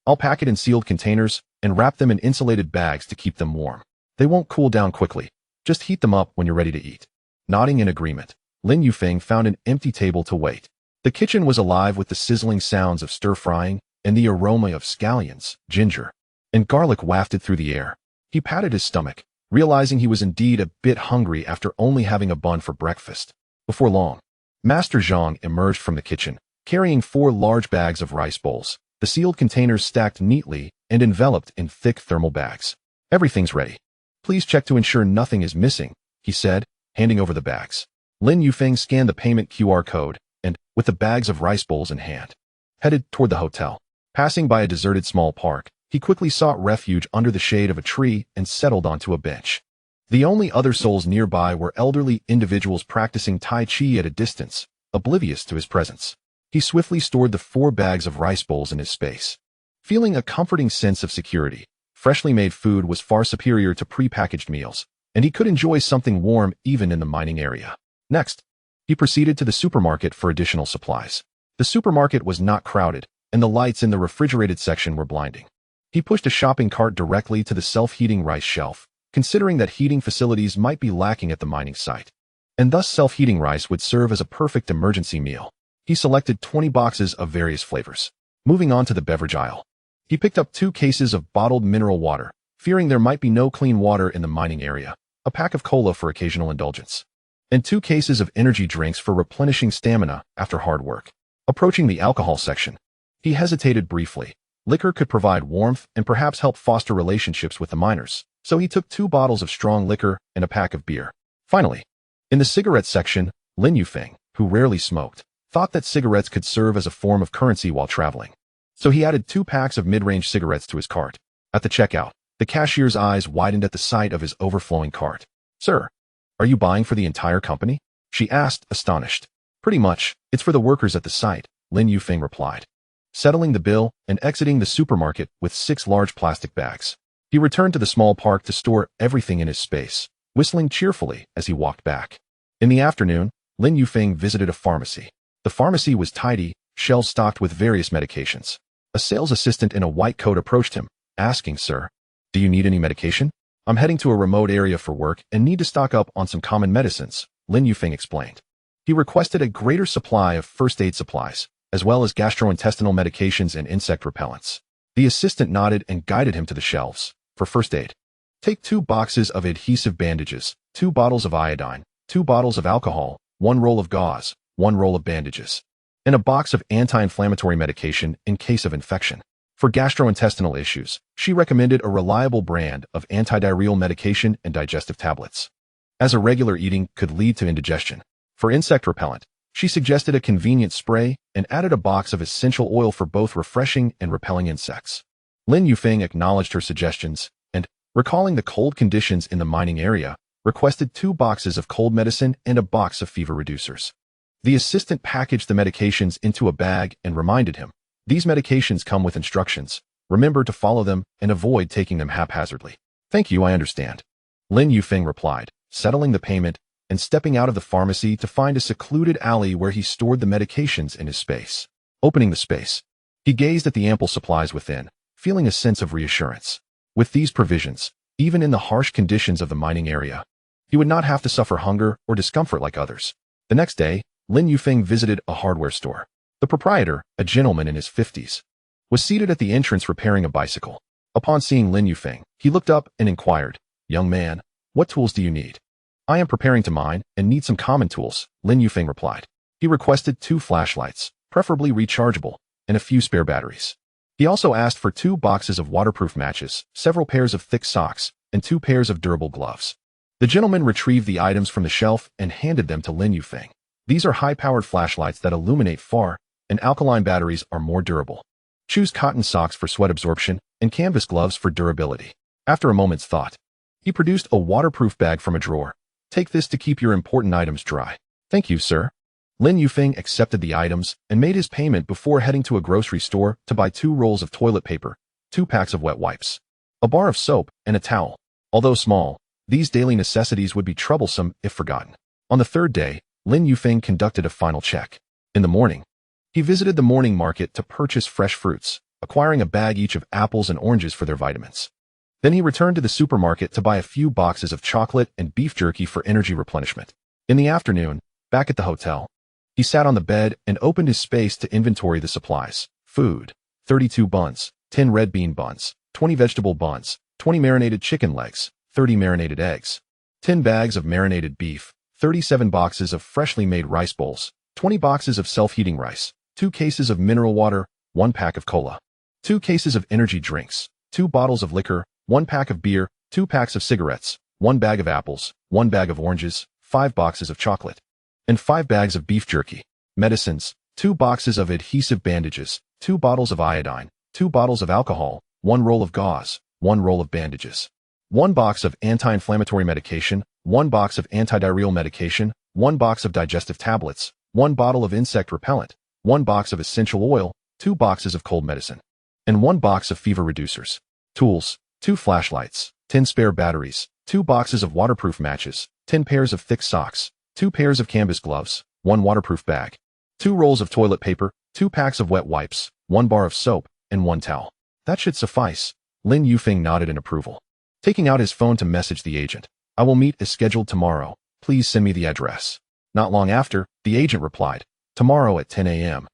"I'll pack it in sealed containers and wrap them in insulated bags to keep them warm. They won't cool down quickly. Just heat them up when you're ready to eat." Nodding in agreement, Lin Yufeng found an empty table to wait. The kitchen was alive with the sizzling sounds of stir-frying and the aroma of scallions, ginger, and garlic wafted through the air. He patted his stomach, realizing he was indeed a bit hungry after only having a bun for breakfast. Before long, Master Zhang emerged from the kitchen, carrying 4 large bags of rice bowls, the sealed containers stacked neatly and enveloped in thick thermal bags. "Everything's ready. Please check to ensure nothing is missing," he said, handing over the bags. Lin Yufeng scanned the payment QR code and, with the bags of rice bowls in hand, headed toward the hotel. Passing by a deserted small park, he quickly sought refuge under the shade of a tree and settled onto a bench. The only other souls nearby were elderly individuals practicing Tai Chi at a distance, oblivious to his presence. He swiftly stored the 4 bags of rice bowls in his space. Feeling a comforting sense of security, freshly made food was far superior to pre-packaged meals, and he could enjoy something warm even in the mining area. Next, he proceeded to the supermarket for additional supplies. The supermarket was not crowded, and the lights in the refrigerated section were blinding. He pushed a shopping cart directly to the self-heating rice shelf, considering that heating facilities might be lacking at the mining site, and thus self-heating rice would serve as a perfect emergency meal. He selected 20 boxes of various flavors. Moving on to the beverage aisle, he picked up 2 cases of bottled mineral water, fearing there might be no clean water in the mining area, a pack of cola for occasional indulgence, and 2 cases of energy drinks for replenishing stamina after hard work. Approaching the alcohol section, he hesitated briefly. Liquor could provide warmth and perhaps help foster relationships with the miners, so he took 2 bottles of strong liquor and a pack of beer. Finally, in the cigarette section, Lin Yufeng, who rarely smoked, thought that cigarettes could serve as a form of currency while traveling. So he added 2 packs of mid-range cigarettes to his cart. At the checkout, the cashier's eyes widened at the sight of his overflowing cart. "Sir, are you buying for the entire company?" she asked, astonished. "Pretty much. It's for the workers at the site," Lin Yufeng replied, settling the bill and exiting the supermarket with 6 large plastic bags. He returned to the small park to store everything in his space, whistling cheerfully as he walked back. In the afternoon, Lin Yufeng visited a pharmacy. The pharmacy was tidy, shelves stocked with various medications. A sales assistant in a white coat approached him, asking, "Sir, do you need any medication?" "I'm heading to a remote area for work and need to stock up on some common medicines," Lin Yufeng explained. He requested a greater supply of first aid supplies, as well as gastrointestinal medications and insect repellents. The assistant nodded and guided him to the shelves. "For first aid, take 2 boxes of adhesive bandages, 2 bottles of iodine, 2 bottles of alcohol, 1 roll of gauze, 1 roll of bandages, and a box of anti-inflammatory medication in case of infection." For gastrointestinal issues, she recommended a reliable brand of antidiarrheal medication and digestive tablets, as irregular eating could lead to indigestion. For insect repellent, she suggested a convenient spray and added a box of essential oil for both refreshing and repelling insects. Lin Yufeng acknowledged her suggestions and, recalling the cold conditions in the mining area, requested 2 boxes of cold medicine and a box of fever reducers. The assistant packaged the medications into a bag and reminded him, "These medications come with instructions. Remember to follow them and avoid taking them haphazardly." "Thank you, I understand," Lin Yufeng replied, settling the payment and stepping out of the pharmacy to find a secluded alley where he stored the medications in his space. Opening the space, he gazed at the ample supplies within, feeling a sense of reassurance. With these provisions, even in the harsh conditions of the mining area, he would not have to suffer hunger or discomfort like others. The next day, Lin Yufeng visited a hardware store. The proprietor, a gentleman in his 50s, was seated at the entrance repairing a bicycle. Upon seeing Lin Yufeng, he looked up and inquired, "Young man, what tools do you need?" "I am preparing to mine and need some common tools," Lin Yufeng replied. He requested 2 flashlights, preferably rechargeable, and a few spare batteries. He also asked for 2 boxes of waterproof matches, several pairs of thick socks, and 2 pairs of durable gloves. The gentleman retrieved the items from the shelf and handed them to Lin Yufeng. "These are high-powered flashlights that illuminate far, and alkaline batteries are more durable. Choose cotton socks for sweat absorption and canvas gloves for durability." After a moment's thought, he produced a waterproof bag from a drawer. "Take this to keep your important items dry." "Thank you, sir." Lin Yufeng accepted the items and made his payment before heading to a grocery store to buy 2 rolls of toilet paper, 2 packs of wet wipes, a bar of soap, and a towel. Although small, these daily necessities would be troublesome if forgotten. On the 3rd day, Lin Yufeng conducted a final check. In the morning, he visited the morning market to purchase fresh fruits, acquiring a bag each of apples and oranges for their vitamins. Then he returned to the supermarket to buy a few boxes of chocolate and beef jerky for energy replenishment. In the afternoon, back at the hotel, he sat on the bed and opened his space to inventory the supplies. Food: 32 buns, 10 red bean buns, 20 vegetable buns, 20 marinated chicken legs, 30 marinated eggs, 10 bags of marinated beef, 37 boxes of freshly made rice bowls, 20 boxes of self-heating rice, 2 cases of mineral water, 1 pack of cola, 2 cases of energy drinks, 2 bottles of liquor, 1 pack of beer, 2 packs of cigarettes, 1 bag of apples, 1 bag of oranges, 5 boxes of chocolate, and 5 bags of beef jerky. Medicines: 2 boxes of adhesive bandages, 2 bottles of iodine, 2 bottles of alcohol, 1 roll of gauze, 1 roll of bandages, 1 box of anti-inflammatory medication, 1 box of antidiarrheal medication, 1 box of digestive tablets, 1 bottle of insect repellent, 1 box of essential oil, 2 boxes of cold medicine, and 1 box of fever reducers. Tools: 2 flashlights, 10 spare batteries, 2 boxes of waterproof matches, 10 pairs of thick socks, 2 pairs of canvas gloves, 1 waterproof bag, 2 rolls of toilet paper, 2 packs of wet wipes, 1 bar of soap, and 1 towel. "That should suffice." Lin Yufeng nodded in approval. Taking out his phone to message the agent, "I will meet as scheduled tomorrow. Please send me the address." Not long after, the agent replied, "Tomorrow at 10 a.m.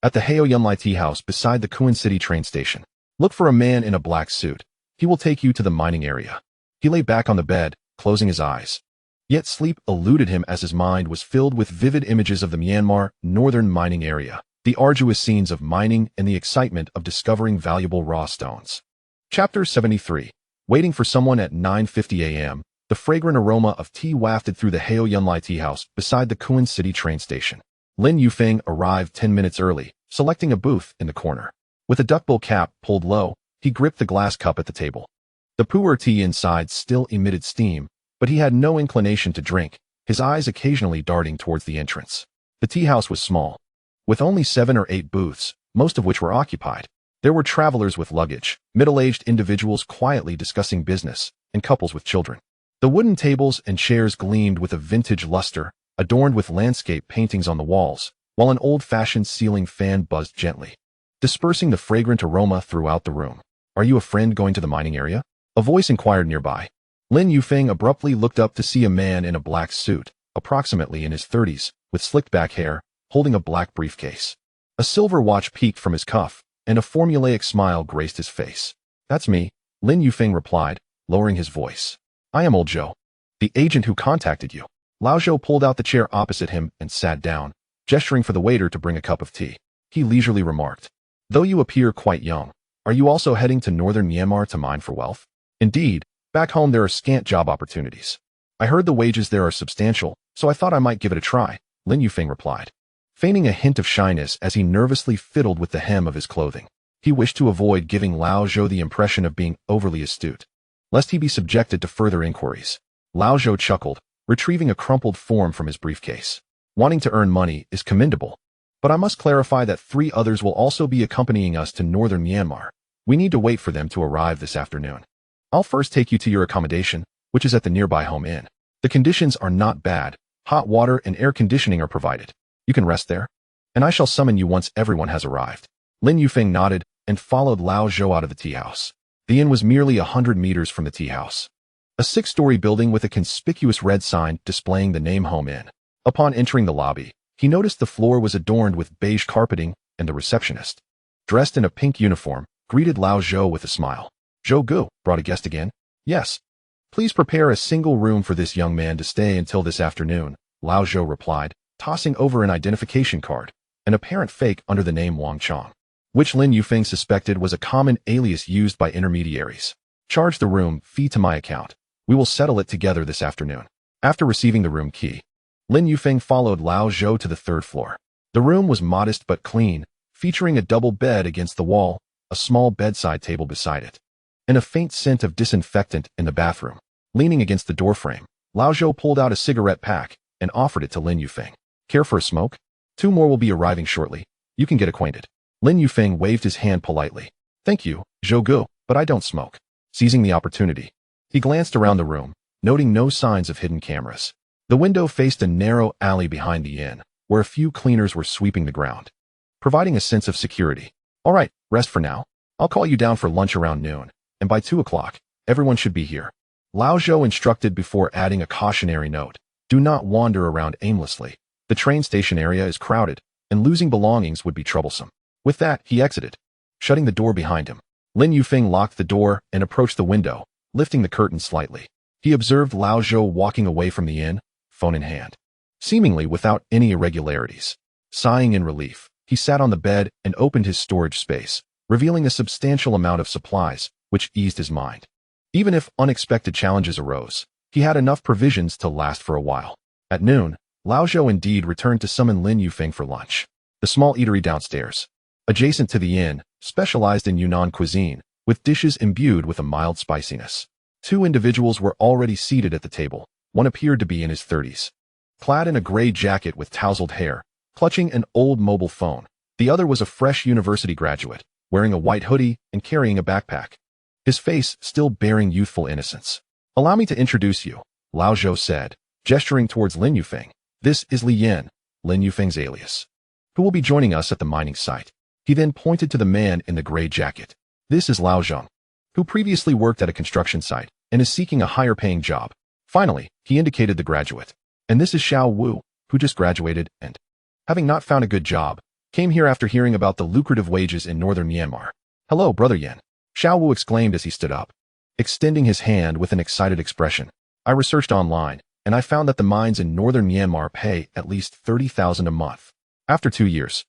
at the Hpakant tea house beside the Tycoon City train station. Look for a man in a black suit. He will take you to the mining area." He lay back on the bed, closing his eyes. Yet sleep eluded him as his mind was filled with vivid images of the Myanmar northern mining area, the arduous scenes of mining and the excitement of discovering valuable raw stones. Chapter 73. Waiting for someone at 9:50 a.m., the fragrant aroma of tea wafted through the Hpakant tea house beside the Tycoon City train station. Lin Yufeng arrived 10 minutes early, selecting a booth in the corner. With a duckbill cap pulled low, He gripped the glass cup at the table. The pu'er tea inside still emitted steam, but he had no inclination to drink, his eyes occasionally darting towards the entrance. The tea house was small, with only 7 or 8 booths, most of which were occupied. There were travelers with luggage, middle-aged individuals quietly discussing business, and couples with children. The wooden tables and chairs gleamed with a vintage luster, adorned with landscape paintings on the walls, while an old-fashioned ceiling fan buzzed gently, dispersing the fragrant aroma throughout the room. "Are you a friend going to the mining area?" a voice inquired nearby. Lin Yufeng abruptly looked up to see a man in a black suit, approximately in his 30s, with slicked-back hair, holding a black briefcase. A silver watch peeked from his cuff, and a formulaic smile graced his face. "That's me," Lin Yufeng replied, lowering his voice. "I am old Zhou, the agent who contacted you." Lao Zhou pulled out the chair opposite him and sat down, gesturing for the waiter to bring a cup of tea. He leisurely remarked, "Though you appear quite young, are you also heading to northern Myanmar to mine for wealth?" "Indeed, back home there are scant job opportunities. I heard the wages there are substantial, so I thought I might give it a try," Lin Yufeng replied, feigning a hint of shyness as he nervously fiddled with the hem of his clothing. He wished to avoid giving Lao Zhou the impression of being overly astute, lest he be subjected to further inquiries. Lao Zhou chuckled, retrieving a crumpled form from his briefcase. "Wanting to earn money is commendable, but I must clarify that 3 others will also be accompanying us to northern Myanmar. We need to wait for them to arrive this afternoon. I'll first take you to your accommodation, which is at the nearby home inn. The conditions are not bad. Hot water and air conditioning are provided. You can rest there, and I shall summon you once everyone has arrived." Lin Yufeng nodded and followed Lao Zhou out of the tea house. The inn was merely 100 meters from the tea house, a 6-story building with a conspicuous red sign displaying the name Home Inn. Upon entering the lobby, he noticed the floor was adorned with beige carpeting, and the receptionist, dressed in a pink uniform, greeted Lao Zhou with a smile. "Zhou Gu, brought a guest again?" "Yes. Please prepare a single room for this young man to stay until this afternoon," Lao Zhou replied, tossing over an identification card, an apparent fake under the name Wang Chong, which Lin Yufeng suspected was a common alias used by intermediaries. "Charge the room fee to my account. We will settle it together this afternoon." After receiving the room key, Lin Yufeng followed Lao Zhou to the 3rd floor. The room was modest but clean, featuring a double bed against the wall, a small bedside table beside it, and a faint scent of disinfectant in the bathroom. Leaning against the doorframe, Lao Zhou pulled out a cigarette pack and offered it to Lin Yufeng. "Care for a smoke? 2 more will be arriving shortly. You can get acquainted." Lin Yufeng waved his hand politely. "Thank you, Zhou Gu, but I don't smoke." Seizing the opportunity, he glanced around the room, noting no signs of hidden cameras. The window faced a narrow alley behind the inn, where a few cleaners were sweeping the ground, providing a sense of security. "All right, rest for now. I'll call you down for lunch around noon, and by 2 o'clock, everyone should be here." Lao Zhou instructed before adding a cautionary note. "Do not wander around aimlessly. The train station area is crowded, and losing belongings would be troublesome." With that, he exited, shutting the door behind him. Lin Yufeng locked the door and approached the window, lifting the curtain slightly. He observed Lao Zhou walking away from the inn, phone in hand, seemingly without any irregularities. Sighing in relief, he sat on the bed and opened his storage space, revealing a substantial amount of supplies, which eased his mind. Even if unexpected challenges arose, he had enough provisions to last for a while. At noon, Lao Zhou indeed returned to summon Lin Yufeng for lunch. The small eatery downstairs, adjacent to the inn, specialized in Yunnan cuisine, with dishes imbued with a mild spiciness. 2 individuals were already seated at the table. One appeared to be in his 30s, clad in a gray jacket with tousled hair, clutching an old mobile phone. The other was a fresh university graduate, wearing a white hoodie and carrying a backpack, his face still bearing youthful innocence. "Allow me to introduce you," Lao Zhou said, gesturing towards Lin Yufeng. "This is Li Yin, Lin Yufeng's alias, who will be joining us at the mining site." He then pointed to the man in the gray jacket. "This is Lao Zheng, who previously worked at a construction site and is seeking a higher-paying job." Finally, he indicated the graduate. "And this is Xiao Wu, who just graduated and, having not found a good job, came here after hearing about the lucrative wages in northern Myanmar." "Hello, Brother Yin," Xiao Wu exclaimed as he stood up, extending his hand with an excited expression. "I researched online, and I found that the mines in northern Myanmar pay at least 30,000 a month. After 2 years,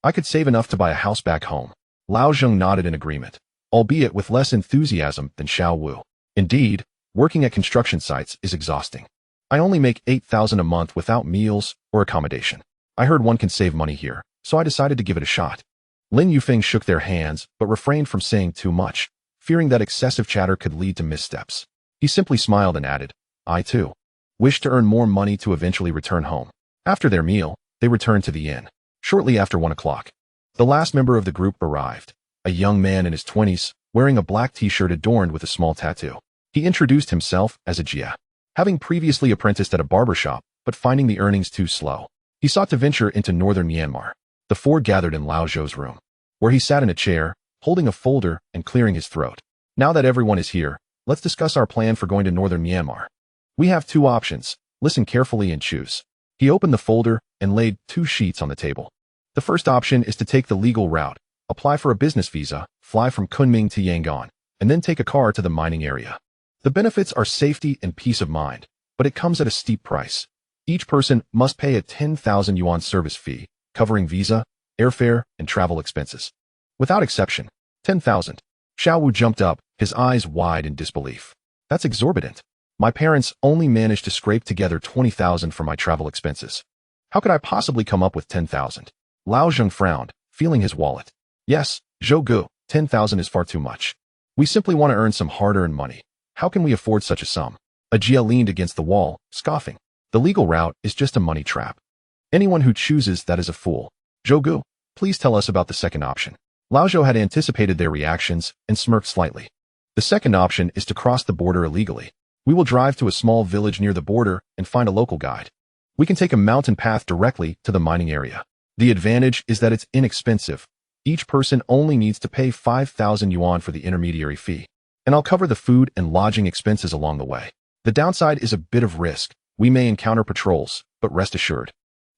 I could save enough to buy a house back home." Lao Zheng nodded in agreement, albeit with less enthusiasm than Xiao Wu. "Indeed, working at construction sites is exhausting. I only make 8,000 a month without meals or accommodation. I heard one can save money here, so I decided to give it a shot." Lin Yufeng shook their hands, but refrained from saying too much, fearing that excessive chatter could lead to missteps. He simply smiled and added, "I too wish to earn more money to eventually return home." After their meal, they returned to the inn. Shortly after 1 o'clock, the last member of the group arrived, a young man in his 20s, wearing a black t-shirt adorned with a small tattoo. He introduced himself as a Jia, having previously apprenticed at a barber shop, but finding the earnings too slow. He sought to venture into northern Myanmar. The four gathered in Lao Zhou's room, where he sat in a chair, holding a folder and clearing his throat. "Now that everyone is here, let's discuss our plan for going to northern Myanmar. We have two options. Listen carefully and choose." He opened the folder and laid 2 sheets on the table. The first option is to take the legal route, apply for a business visa, fly from Kunming to Yangon, and then take a car to the mining area. The benefits are safety and peace of mind, but it comes at a steep price. Each person must pay a 10,000 yuan service fee, covering visa, airfare, and travel expenses. Without exception, 10,000. Xiao Wu jumped up, his eyes wide in disbelief. "That's exorbitant. My parents only managed to scrape together 20,000 for my travel expenses. How could I possibly come up with 10,000? Lao Zheng frowned, feeling his wallet. "Yes, Zhou Gu, 10,000 is far too much. We simply want to earn some hard-earned money. How can we afford such a sum?" A Jia leaned against the wall, scoffing. "The legal route is just a money trap. Anyone who chooses that is a fool. Zhou Gu, please tell us about the second option." Lao Zhou had anticipated their reactions and smirked slightly. "The second option is to cross the border illegally. We will drive to a small village near the border and find a local guide. We can take a mountain path directly to the mining area. The advantage is that it's inexpensive. Each person only needs to pay 5,000 yuan for the intermediary fee, and I'll cover the food and lodging expenses along the way. The downside is a bit of risk. We may encounter patrols, but rest assured,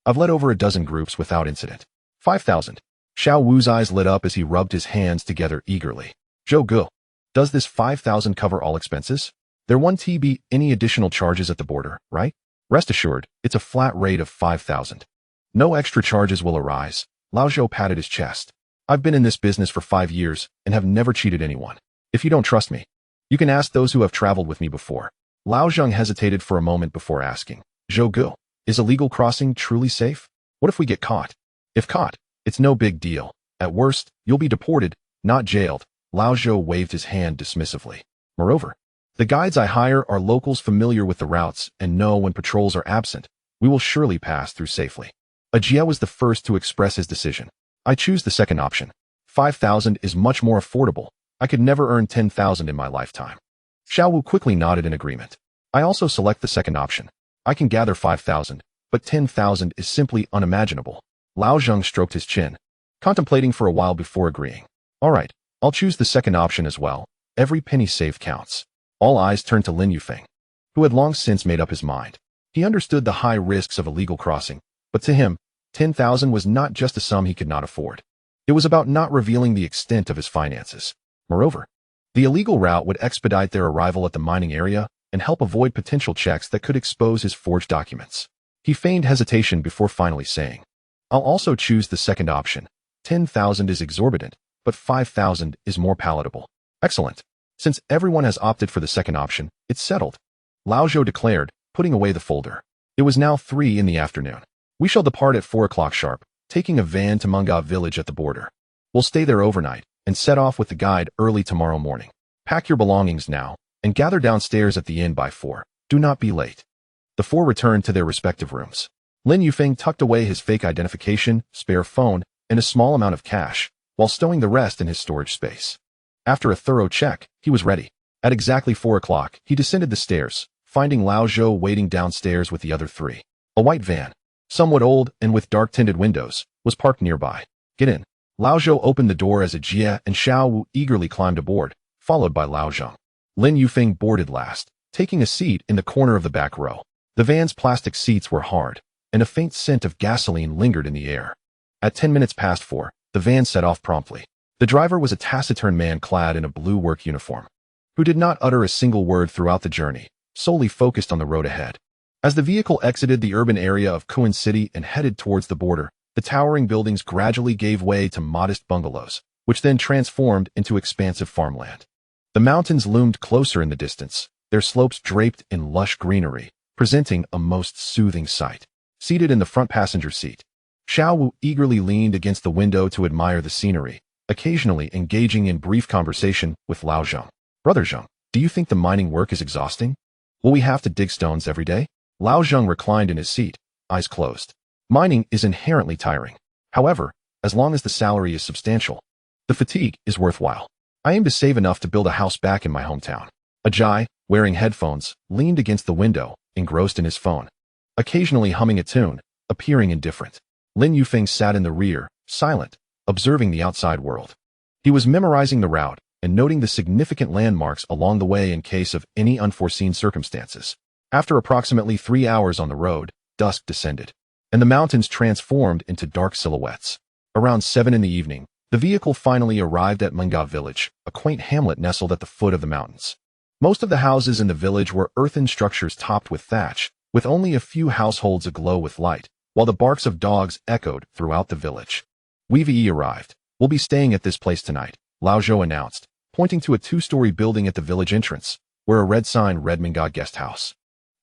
I've led over a dozen groups without incident." 5,000. Xiao Wu's eyes lit up as he rubbed his hands together eagerly. "Zhou Gu, does this 5,000 cover all expenses? There won't be any additional charges at the border, right?" "Rest assured, it's a flat rate of 5,000. No extra charges will arise." Lao Zhou patted his chest. "I've been in this business for 5 years and have never cheated anyone. If you don't trust me, you can ask those who have traveled with me before." Lao Zheng hesitated for a moment before asking, "Zhou Gu, is illegal crossing truly safe? What if we get caught?" "If caught, it's no big deal. At worst, you'll be deported, not jailed." Lao Zhou waved his hand dismissively. "Moreover, the guides I hire are locals familiar with the routes and know when patrols are absent. We will surely pass through safely." A Jia was the first to express his decision. "I choose the second option. 5,000 is much more affordable. I could never earn 10,000 in my lifetime." Xiao Wu quickly nodded in agreement. "I also select the second option. I can gather 5,000, but 10,000 is simply unimaginable." Lao Zheng stroked his chin, contemplating for a while before agreeing. "All right, I'll choose the second option as well. Every penny saved counts." All eyes turned to Lin Yufeng, who had long since made up his mind. He understood the high risks of illegal crossing, but to him, 10,000 was not just a sum he could not afford. It was about not revealing the extent of his finances. Moreover, the illegal route would expedite their arrival at the mining area and help avoid potential checks that could expose his forged documents. He feigned hesitation before finally saying, "I'll also choose the second option. 10,000 is exorbitant, but 5,000 is more palatable." "Excellent. Since everyone has opted for the second option, it's settled," Lao Zhou declared, putting away the folder. It was now 3 in the afternoon. "We shall depart at 4 o'clock sharp, taking a van to Munga village at the border. We'll stay there overnight and set off with the guide early tomorrow morning. Pack your belongings now and gather downstairs at the inn by 4. Do not be late." The 4 returned to their respective rooms. Lin Yufeng tucked away his fake identification, spare phone, and a small amount of cash, while stowing the rest in his storage space. After a thorough check, he was ready. At exactly 4 o'clock, he descended the stairs, finding Lao Zhou waiting downstairs with the other 3. A white van, somewhat old and with dark-tinted windows, was parked nearby. "Get in." Lao Zhou opened the door as a Jia and Xiao Wu eagerly climbed aboard, followed by Lao Zheng. Lin Yufeng boarded last, taking a seat in the corner of the back row. The van's plastic seats were hard, and a faint scent of gasoline lingered in the air. At 10 minutes past 4, the van set off promptly. The driver was a taciturn man clad in a blue work uniform, who did not utter a single word throughout the journey, solely focused on the road ahead. As the vehicle exited the urban area of Kuan City and headed towards the border, the towering buildings gradually gave way to modest bungalows, which then transformed into expansive farmland. The mountains loomed closer in the distance, their slopes draped in lush greenery, presenting a most soothing sight. Seated in the front passenger seat, Xiao Wu eagerly leaned against the window to admire the scenery, occasionally engaging in brief conversation with Lao Zheng. Brother Zheng, do you think the mining work is exhausting? Will we have to dig stones every day? Lao Zheng reclined in his seat, eyes closed. Mining is inherently tiring. However, as long as the salary is substantial, the fatigue is worthwhile. I aim to save enough to build a house back in my hometown. Ajay, wearing headphones, leaned against the window, engrossed in his phone, occasionally humming a tune, appearing indifferent. Lin Yufeng sat in the rear, silent, observing the outside world. He was memorizing the route and noting the significant landmarks along the way in case of any unforeseen circumstances. After approximately 3 hours on the road, dusk descended, and the mountains transformed into dark silhouettes. Around 7 in the evening, the vehicle finally arrived at Manga village, a quaint hamlet nestled at the foot of the mountains. Most of the houses in the village were earthen structures topped with thatch, with only a few households aglow with light, while the barks of dogs echoed throughout the village. We've arrived. We'll be staying at this place tonight, Lao Zhou announced, pointing to a 2-story building at the village entrance, where a red sign read Manga Guest House.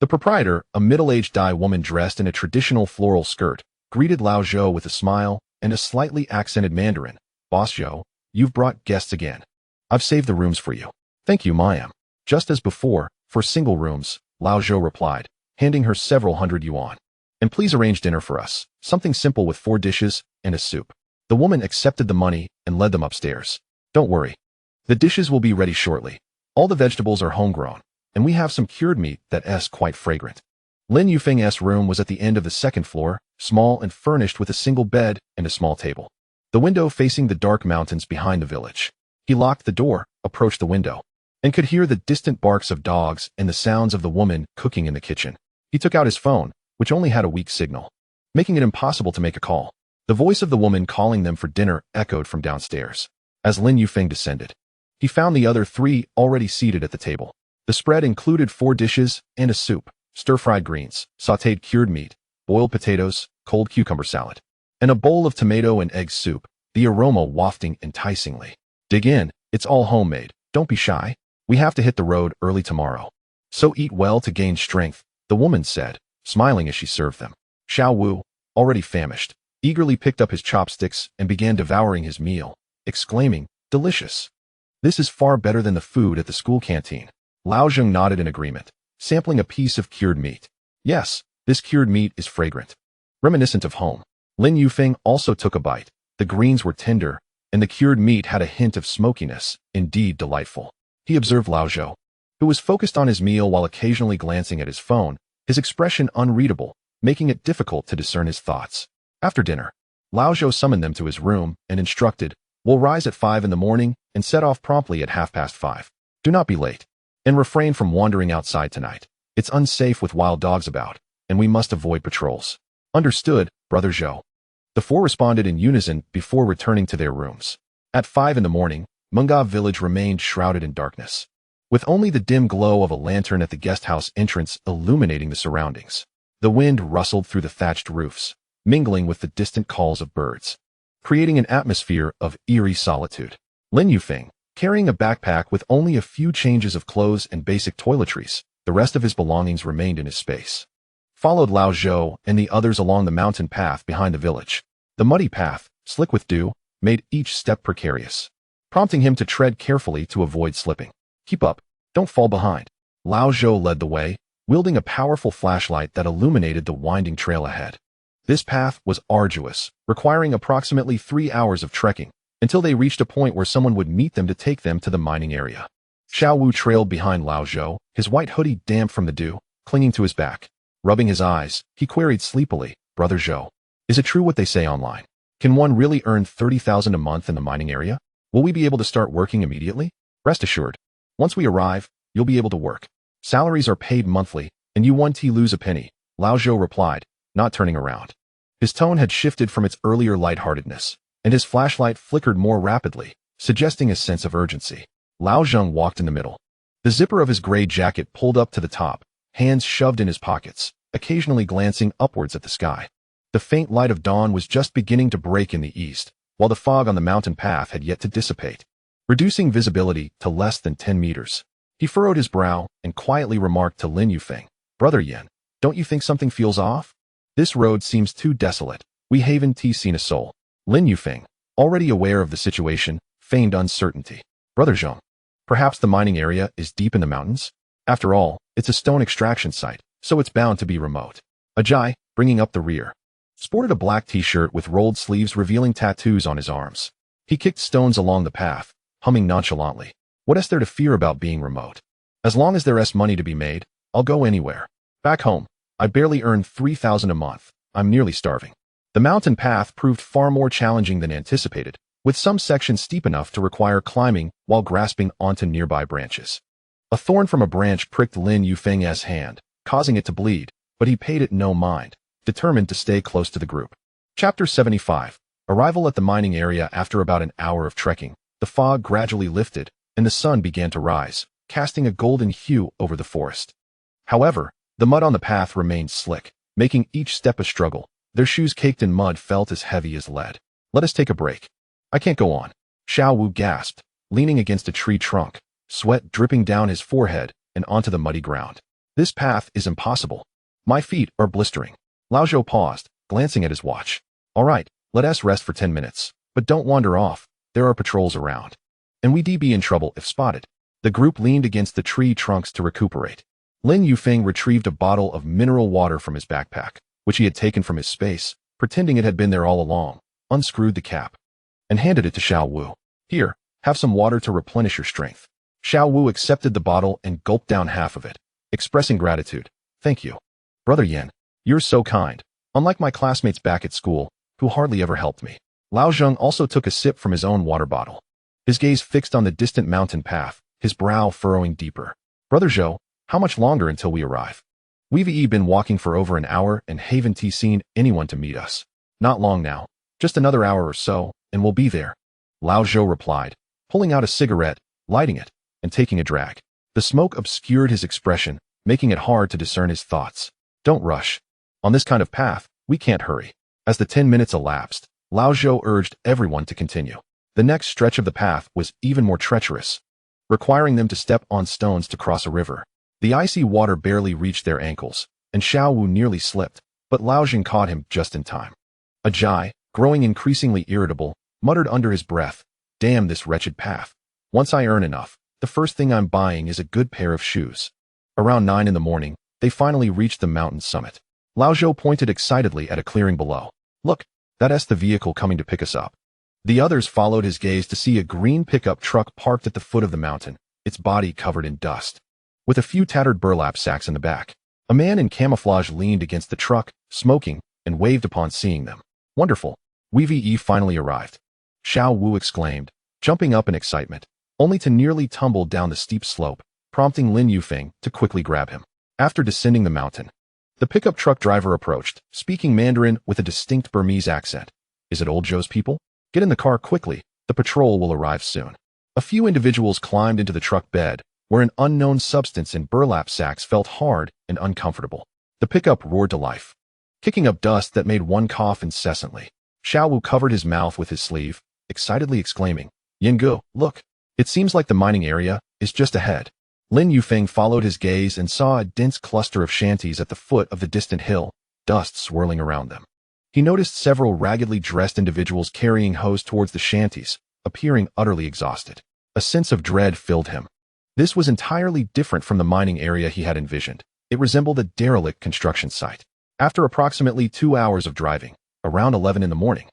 The proprietor, a middle-aged Dai woman dressed in a traditional floral skirt, greeted Lao Zhou with a smile and a slightly accented Mandarin. Boss Zhou, you've brought guests again. I've saved the rooms for you. Thank you, Mayam. Just as before, for single rooms, Lao Zhou replied, handing her several hundred yuan. And please arrange dinner for us, something simple with 4 dishes and a soup. The woman accepted the money and led them upstairs. Don't worry. The dishes will be ready shortly. All the vegetables are homegrown, and we have some cured meat that's quite fragrant. Lin Yufeng's room was at the end of the 2nd floor, small and furnished with a single bed and a small table. The window facing the dark mountains behind the village. He locked the door, approached the window, and could hear the distant barks of dogs and the sounds of the woman cooking in the kitchen. He took out his phone, which only had a weak signal, making it impossible to make a call. The voice of the woman calling them for dinner echoed from downstairs. As Lin Yufeng descended, he found the other 3 already seated at the table. The spread included 4 dishes and a soup, stir-fried greens, sautéed cured meat, boiled potatoes, cold cucumber salad, and a bowl of tomato and egg soup, the aroma wafting enticingly. Dig in, it's all homemade, don't be shy. We have to hit the road early tomorrow. So eat well to gain strength, the woman said, smiling as she served them. Xiao Wu, already famished, eagerly picked up his chopsticks and began devouring his meal, exclaiming, delicious. This is far better than the food at the school canteen. Lao Zheng nodded in agreement, sampling a piece of cured meat. Yes, this cured meat is fragrant, reminiscent of home. Lin Yufeng also took a bite. The greens were tender, and the cured meat had a hint of smokiness, indeed delightful. He observed Lao Zhou, who was focused on his meal while occasionally glancing at his phone, his expression unreadable, making it difficult to discern his thoughts. After dinner, Lao Zhou summoned them to his room and instructed, we'll rise at 5 in the morning and set off promptly at 5:30. Do not be late, and refrain from wandering outside tonight. It's unsafe with wild dogs about, and we must avoid patrols. Understood, Brother Zhou. The 4 responded in unison before returning to their rooms. At 5 in the morning, Manga village remained shrouded in darkness, with only the dim glow of a lantern at the guest house entrance illuminating the surroundings. The wind rustled through the thatched roofs, mingling with the distant calls of birds, creating an atmosphere of eerie solitude. Lin Yufeng, carrying a backpack with only a few changes of clothes and basic toiletries, the rest of his belongings remained in his space, followed Lao Zhou and the others along the mountain path behind the village. The muddy path, slick with dew, made each step precarious, prompting him to tread carefully to avoid slipping. Keep up, don't fall behind. Lao Zhou led the way, wielding a powerful flashlight that illuminated the winding trail ahead. This path was arduous, requiring approximately 3 hours of trekking, until they reached a point where someone would meet them to take them to the mining area. Xiao Wu trailed behind Lao Zhou, his white hoodie damp from the dew, clinging to his back. Rubbing his eyes, he queried sleepily, Brother Zhou, is it true what they say online? Can one really earn 30,000 a month in the mining area? Will we be able to start working immediately? Rest assured, once we arrive, you'll be able to work. Salaries are paid monthly, and you won't lose a penny, Lao Zhou replied, not turning around. His tone had shifted from its earlier lightheartedness, and his flashlight flickered more rapidly, suggesting a sense of urgency. Lao Zheng walked in the middle. The zipper of his gray jacket pulled up to the top, hands shoved in his pockets, occasionally glancing upwards at the sky. The faint light of dawn was just beginning to break in the east, while the fog on the mountain path had yet to dissipate, reducing visibility to less than 10 meters. He furrowed his brow and quietly remarked to Lin Yufeng, Brother Yen, don't you think something feels off? This road seems too desolate. We haven't seen a soul. Lin Yufeng, already aware of the situation, feigned uncertainty. Brother Zheng, perhaps the mining area is deep in the mountains? After all, it's a stone extraction site, so it's bound to be remote. Ajay, bringing up the rear, sported a black t-shirt with rolled sleeves revealing tattoos on his arms. He kicked stones along the path, humming nonchalantly. What is there to fear about being remote? As long as there's money to be made, I'll go anywhere. Back home, I barely earn 3,000 a month. I'm nearly starving. The mountain path proved far more challenging than anticipated, with some sections steep enough to require climbing while grasping onto nearby branches. A thorn from a branch pricked Lin Yufeng's hand, causing it to bleed, but he paid it no mind, determined to stay close to the group. Chapter 75. Arrival at the mining area. After about an hour of trekking, the fog gradually lifted, and the sun began to rise, casting a golden hue over the forest. However, the mud on the path remained slick, making each step a struggle. Their shoes caked in mud felt as heavy as lead. Let us take a break. I can't go on. Xiao Wu gasped, leaning against a tree trunk, sweat dripping down his forehead and onto the muddy ground. This path is impossible. My feet are blistering. Lao Zhou paused, glancing at his watch. All right, let us rest for 10 minutes, but don't wander off. There are patrols around, and we'd be in trouble if spotted. The group leaned against the tree trunks to recuperate. Lin Yufeng retrieved a bottle of mineral water from his backpack, which he had taken from his space, pretending it had been there all along, unscrewed the cap, and handed it to Xiao Wu. Here, have some water to replenish your strength. Xiao Wu accepted the bottle and gulped down half of it, expressing gratitude. Thank you. Brother Yan, you're so kind, unlike my classmates back at school, who hardly ever helped me. Lao Zheng also took a sip from his own water bottle, his gaze fixed on the distant mountain path, his brow furrowing deeper. Brother Zhou, how much longer until we arrive? We've been walking for over an hour and haven't seen anyone to meet us. Not long now, just another hour or so, and we'll be there. Lao Zhou replied, pulling out a cigarette, lighting it, and taking a drag. The smoke obscured his expression, making it hard to discern his thoughts. Don't rush. On this kind of path, we can't hurry. As the 10 minutes elapsed, Lao Zhou urged everyone to continue. The next stretch of the path was even more treacherous, requiring them to step on stones to cross a river. The icy water barely reached their ankles, and Xiao Wu nearly slipped, but Lao Zheng caught him just in time. Ajay, growing increasingly irritable, muttered under his breath, damn this wretched path. Once I earn enough, the first thing I'm buying is a good pair of shoes. Around 9 in the morning, they finally reached the mountain summit. Lao Zhou pointed excitedly at a clearing below. Look, that's the vehicle coming to pick us up. The others followed his gaze to see a green pickup truck parked at the foot of the mountain, its body covered in dust, with a few tattered burlap sacks in the back. A man in camouflage leaned against the truck, smoking, and waved upon seeing them. Wonderful. We've finally arrived. Xiao Wu exclaimed, jumping up in excitement, only to nearly tumble down the steep slope, prompting Lin Yufeng to quickly grab him. After descending the mountain, the pickup truck driver approached, speaking Mandarin with a distinct Burmese accent. Is it old Joe's people? Get in the car quickly, the patrol will arrive soon. A few individuals climbed into the truck bed, where an unknown substance in burlap sacks felt hard and uncomfortable. The pickup roared to life, kicking up dust that made one cough incessantly. Xiao Wu covered his mouth with his sleeve, excitedly exclaiming, Yingu, look, it seems like the mining area is just ahead. Lin Yufeng followed his gaze and saw a dense cluster of shanties at the foot of the distant hill, dust swirling around them. He noticed several raggedly dressed individuals carrying hoes towards the shanties, appearing utterly exhausted. A sense of dread filled him. This was entirely different from the mining area he had envisioned. It resembled a derelict construction site. After approximately 2 hours of driving, around 11 in the morning,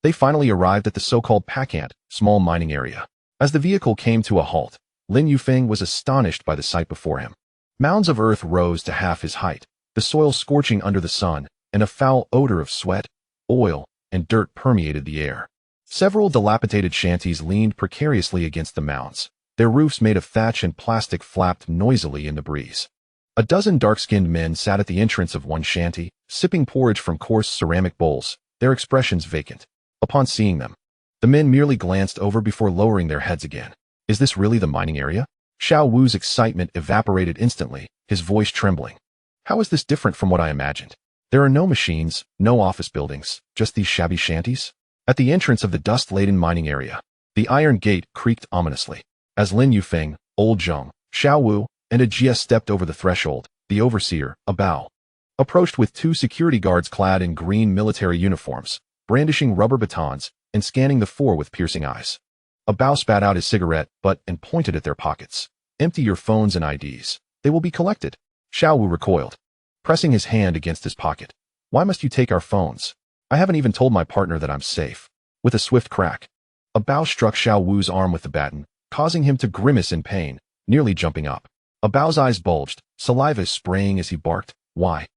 they finally arrived at the so-called Hpakant, small mining area. As the vehicle came to a halt, Lin Yufeng was astonished by the sight before him. Mounds of earth rose to half his height, the soil scorching under the sun, and a foul odor of sweat, oil, and dirt permeated the air. Several dilapidated shanties leaned precariously against the mounds. Their roofs made of thatch and plastic flapped noisily in the breeze. A dozen dark-skinned men sat at the entrance of one shanty, sipping porridge from coarse ceramic bowls, their expressions vacant. Upon seeing them, the men merely glanced over before lowering their heads again. Is this really the mining area? Xiao Wu's excitement evaporated instantly, his voice trembling. How is this different from what I imagined? There are no machines, no office buildings, just these shabby shanties? At the entrance of the dust-laden mining area, the iron gate creaked ominously. As Lin Yufeng, Old Zheng, Xiao Wu, and Ajia stepped over the threshold, the overseer, a Bao, approached with 2 security guards clad in green military uniforms, brandishing rubber batons, and scanning the four with piercing eyes. Bao spat out his cigarette butt and pointed at their pockets. Empty your phones and IDs. They will be collected. Xiao Wu recoiled, pressing his hand against his pocket. Why must you take our phones? I haven't even told my partner that I'm safe. With a swift crack, Bao struck Xiao Wu's arm with the baton, causing him to grimace in pain, nearly jumping up. Bao's eyes bulged, saliva spraying as he barked. Why?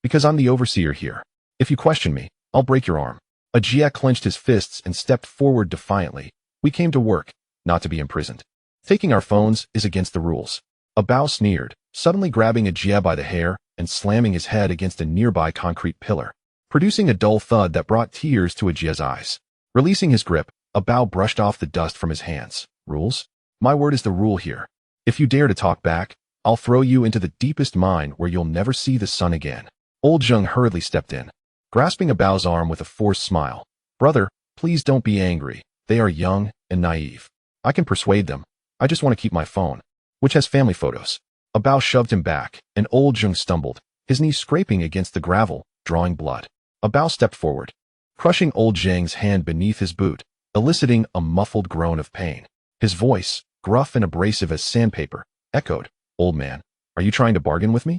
Because I'm the overseer here. If you question me, I'll break your arm. Jia clenched his fists and stepped forward defiantly. We came to work, not to be imprisoned. Taking our phones is against the rules. Bao sneered, suddenly grabbing Jia by the hair and slamming his head against a nearby concrete pillar, producing a dull thud that brought tears to Jia's eyes. Releasing his grip, Bao brushed off the dust from his hands. Rules? My word is the rule here. If you dare to talk back, I'll throw you into the deepest mine where you'll never see the sun again. Old Zheng hurriedly stepped in, grasping Bao's arm with a forced smile. Brother, please don't be angry. They are young and naive. I can persuade them. I just want to keep my phone, which has family photos. Bao shoved him back, and Old Zheng stumbled, his knees scraping against the gravel, drawing blood. Bao stepped forward, crushing Old Zheng's hand beneath his boot, eliciting a muffled groan of pain. His voice, gruff and abrasive as sandpaper, echoed, Old man, are you trying to bargain with me?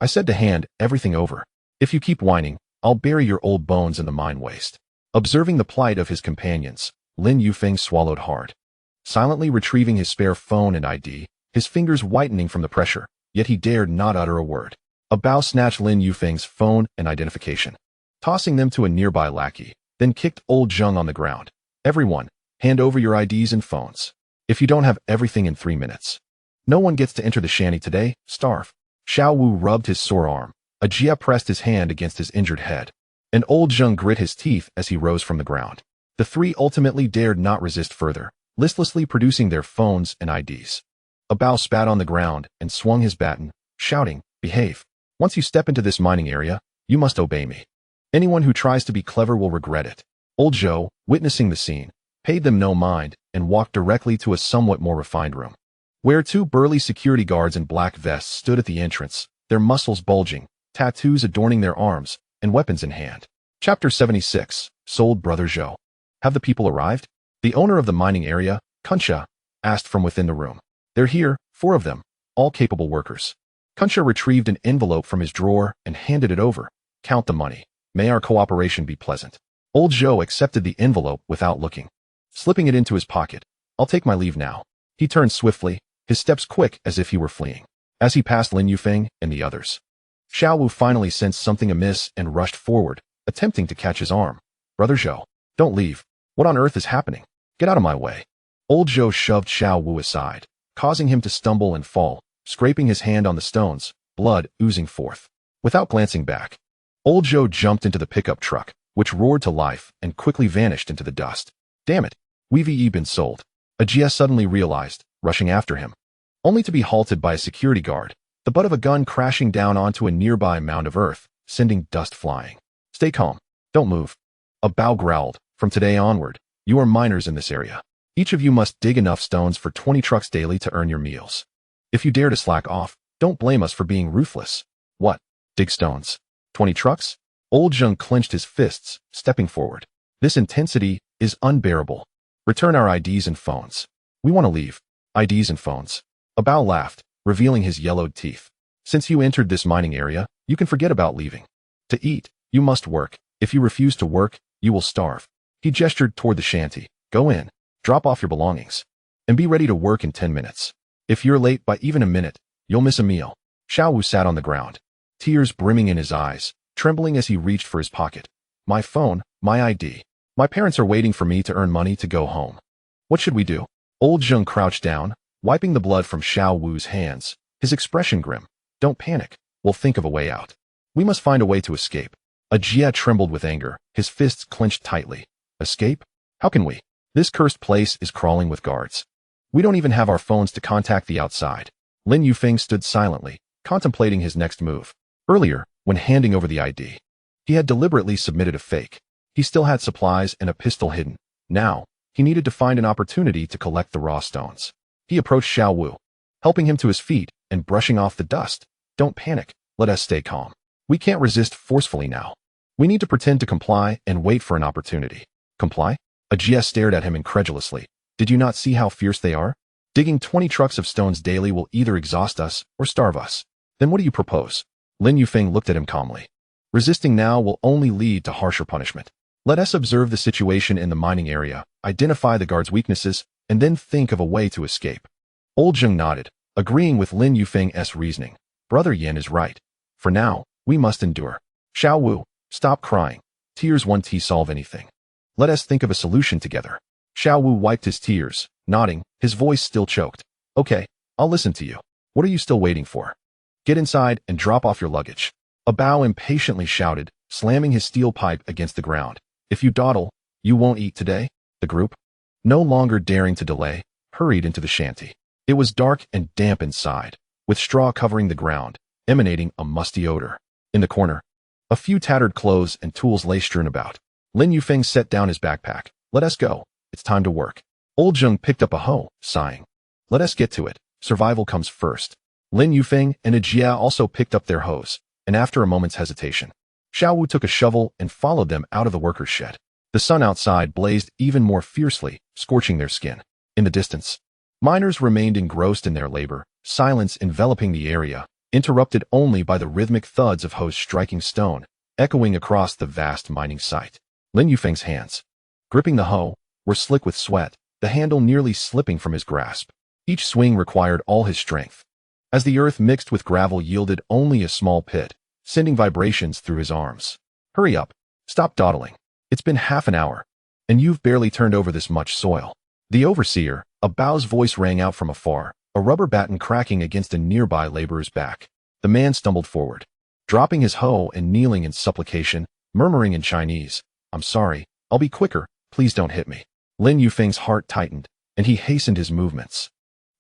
I said to hand everything over. If you keep whining, I'll bury your old bones in the mine waste. Observing the plight of his companions, Lin Yufeng swallowed hard, silently retrieving his spare phone and ID, his fingers whitening from the pressure, yet he dared not utter a word. Bao snatched Lin Yufeng's phone and identification, tossing them to a nearby lackey, then kicked Old Zheng on the ground. Everyone, hand over your IDs and phones. If you don't have everything in 3 minutes, no one gets to enter the shanty today. Starve. Xiao Wu rubbed his sore arm. Jia pressed his hand against his injured head, and Old Zheng grit his teeth as he rose from the ground. The three ultimately dared not resist further, listlessly producing their phones and IDs. Bao spat on the ground and swung his baton, shouting, Behave. Once you step into this mining area, you must obey me. Anyone who tries to be clever will regret it. Old Zhou, witnessing the scene, paid them no mind and walked directly to a somewhat more refined room, where two burly security guards in black vests stood at the entrance, their muscles bulging, tattoos adorning their arms, and weapons in hand. Chapter 76, Sold Brother Zhou. Have the people arrived? The owner of the mining area, Kunsha, asked from within the room. They're here, 4 of them, all capable workers. Kunsha retrieved an envelope from his drawer and handed it over. Count the money. May our cooperation be pleasant. Old Zhou accepted the envelope without looking, slipping it into his pocket. I'll take my leave now. He turned swiftly, his steps quick as if he were fleeing, as he passed Lin Yufeng and the others. Xiao Wu finally sensed something amiss and rushed forward, attempting to catch his arm. Brother Zhou, don't leave. What on earth is happening? Get out of my way. Old Zhou shoved Xiao Wu aside, causing him to stumble and fall, scraping his hand on the stones, blood oozing forth. Without glancing back, Old Zhou jumped into the pickup truck, which roared to life and quickly vanished into the dust. Damn it, we've been sold. Jia suddenly realized, rushing after him, only to be halted by a security guard, the butt of a gun crashing down onto a nearby mound of earth, sending dust flying. Stay calm. Don't move. Bao growled. From today onward, you are miners in this area. Each of you must dig enough stones for 20 trucks daily to earn your meals. If you dare to slack off, don't blame us for being ruthless. What? Dig stones? 20 trucks? Old Zheng clenched his fists, stepping forward. This intensity is unbearable. Return our IDs and phones. We want to leave. IDs and phones. Bao laughed, revealing his yellowed teeth. Since you entered this mining area, you can forget about leaving. To eat, you must work. If you refuse to work, you will starve. He gestured toward the shanty. Go in, drop off your belongings, and be ready to work in 10 minutes. If you're late by even a minute, you'll miss a meal. Xiao Wu sat on the ground, tears brimming in his eyes, trembling as he reached for his pocket. My phone, my ID. My parents are waiting for me to earn money to go home. What should we do? Old Zheng crouched down, wiping the blood from Xiao Wu's hands, his expression grim. Don't panic. We'll think of a way out. We must find a way to escape. Jia trembled with anger, his fists clenched tightly. Escape? How can we? This cursed place is crawling with guards. We don't even have our phones to contact the outside. Lin Yufeng stood silently, contemplating his next move. Earlier, when handing over the ID, he had deliberately submitted a fake. He still had supplies and a pistol hidden. Now, he needed to find an opportunity to collect the raw stones. He approached Xiao Wu, helping him to his feet and brushing off the dust. Don't panic. Let us stay calm. We can't resist forcefully now. We need to pretend to comply and wait for an opportunity. Comply? Ajia stared at him incredulously. Did you not see how fierce they are? Digging 20 trucks of stones daily will either exhaust us or starve us. Then what do you propose? Lin Yufeng looked at him calmly. Resisting now will only lead to harsher punishment. Let us observe the situation in the mining area, identify the guard's weaknesses, and then think of a way to escape. Old Zheng nodded, agreeing with Lin Yufeng's reasoning. Brother Yin is right. For now, we must endure. Xiao Wu, stop crying. Tears won't solve anything. Let us think of a solution together. Xiao Wu wiped his tears, nodding, his voice still choked. Okay, I'll listen to you. What are you still waiting for? Get inside and drop off your luggage. A Bao impatiently shouted, slamming his steel pipe against the ground. If you dawdle, you won't eat today? The group, no longer daring to delay, hurried into the shanty. It was dark and damp inside, with straw covering the ground, emanating a musty odor. In the corner, a few tattered clothes and tools lay strewn about. Lin Yufeng set down his backpack. Let us go. It's time to work. Old Zheng picked up a hoe, sighing. Let us get to it. Survival comes first. Lin Yufeng and Ajia also picked up their hoes, and after a moment's hesitation, Xiao Wu took a shovel and followed them out of the workers' shed. The sun outside blazed even more fiercely, scorching their skin. In the distance, miners remained engrossed in their labor, silence enveloping the area, interrupted only by the rhythmic thuds of hoes striking stone, echoing across the vast mining site. Lin Yufeng's hands, gripping the hoe, were slick with sweat, the handle nearly slipping from his grasp. Each swing required all his strength. As the earth mixed with gravel yielded only a small pit, sending vibrations through his arms. Hurry up. Stop dawdling. It's been half an hour, and you've barely turned over this much soil. The overseer, a Bao's voice rang out from afar, a rubber baton cracking against a nearby laborer's back. The man stumbled forward, dropping his hoe and kneeling in supplication, murmuring in Chinese, I'm sorry, I'll be quicker, please don't hit me. Lin Yufeng's heart tightened, and he hastened his movements.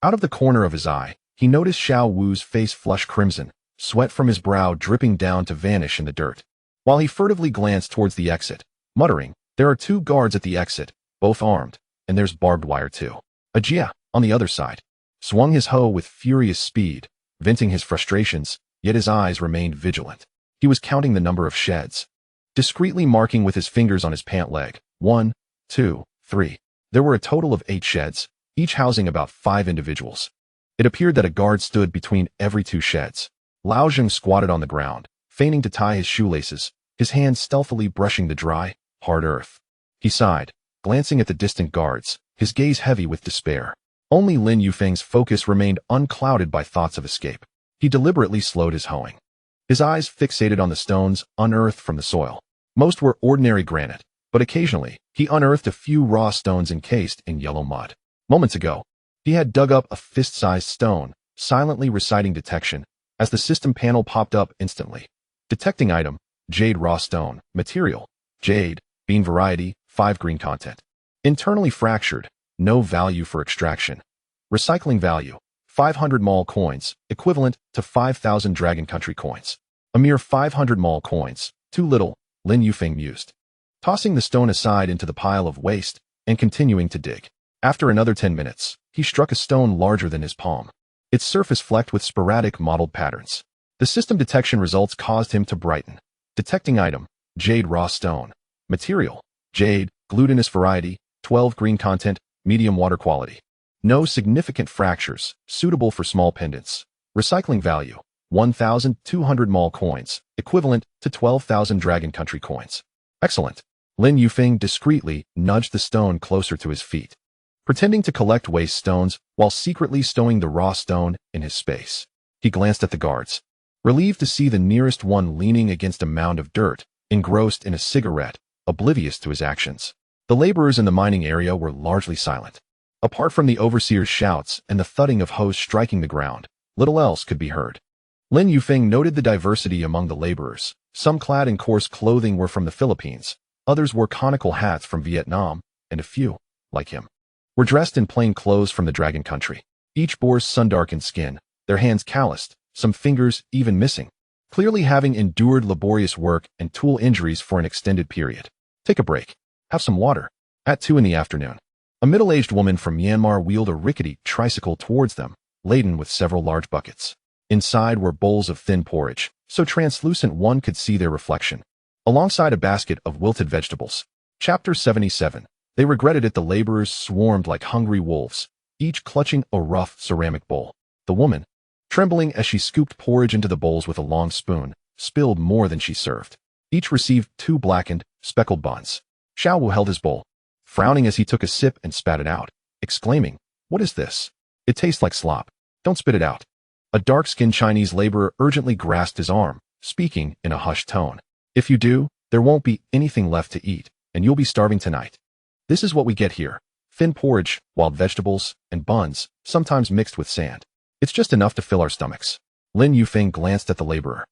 Out of the corner of his eye, he noticed Xiao Wu's face flush crimson, sweat from his brow dripping down to vanish in the dirt. While he furtively glanced towards the exit, muttering, there are 2 guards at the exit, both armed, and there's barbed wire too. Ajia, on the other side, swung his hoe with furious speed, venting his frustrations, yet his eyes remained vigilant. He was counting the number of sheds, discreetly marking with his fingers on his pant leg. 1, 2, 3. There were a total of 8 sheds, each housing about 5 individuals. It appeared that a guard stood between every 2 sheds. Lao Zheng squatted on the ground, feigning to tie his shoelaces, his hands stealthily brushing the dry, hard earth. He sighed, glancing at the distant guards, his gaze heavy with despair. Only Lin Yufeng's focus remained unclouded by thoughts of escape. He deliberately slowed his hoeing, his eyes fixated on the stones unearthed from the soil. Most were ordinary granite, but occasionally, he unearthed a few raw stones encased in yellow mud. Moments ago, he had dug up a fist-sized stone, silently reciting detection, as the system panel popped up instantly. Detecting item, jade raw stone, material, jade, bean variety, 5 green content. Internally fractured, no value for extraction. Recycling value, 500 mall coins, equivalent to 5,000 Dragon Country coins. A mere 500 mall coins, too little, Lin Yufeng mused. Tossing the stone aside into the pile of waste, and continuing to dig. After another 10 minutes, he struck a stone larger than his palm. Its surface flecked with sporadic mottled patterns. The system detection results caused him to brighten. Detecting item, jade raw stone. Material, jade, glutinous variety, 12 green content, medium water quality. No significant fractures, suitable for small pendants. Recycling value, 1,200 mall coins, equivalent to 12,000 Dragon Country coins. Excellent. Lin Yufeng discreetly nudged the stone closer to his feet, pretending to collect waste stones while secretly stowing the raw stone in his space. He glanced at the guards, relieved to see the nearest one leaning against a mound of dirt, engrossed in a cigarette, oblivious to his actions. The laborers in the mining area were largely silent. Apart from the overseer's shouts and the thudding of hoes striking the ground, little else could be heard. Lin Yufeng noted the diversity among the laborers. Some clad in coarse clothing were from the Philippines, others wore conical hats from Vietnam, and a few, like him, were dressed in plain clothes from the Dragon Country. Each bore sun-darkened skin, their hands calloused, some fingers even missing, clearly having endured laborious work and tool injuries for an extended period. Take a break. Have some water. At 2 in the afternoon, a middle-aged woman from Myanmar wheeled a rickety tricycle towards them, laden with several large buckets. Inside were bowls of thin porridge, so translucent one could see their reflection, alongside a basket of wilted vegetables. Chapter 77. They regretted it. The laborers swarmed like hungry wolves, each clutching a rough ceramic bowl. The woman, trembling as she scooped porridge into the bowls with a long spoon, spilled more than she served. Each received 2 blackened, speckled buns. Xiao Wu held his bowl, frowning as he took a sip and spat it out, exclaiming, "What is this? It tastes like slop. Don't spit it out." A dark-skinned Chinese laborer urgently grasped his arm, speaking in a hushed tone. "If you do, there won't be anything left to eat, and you'll be starving tonight. This is what we get here: thin porridge, wild vegetables, and buns, sometimes mixed with sand. It's just enough to fill our stomachs." Lin Yufeng glanced at the laborer,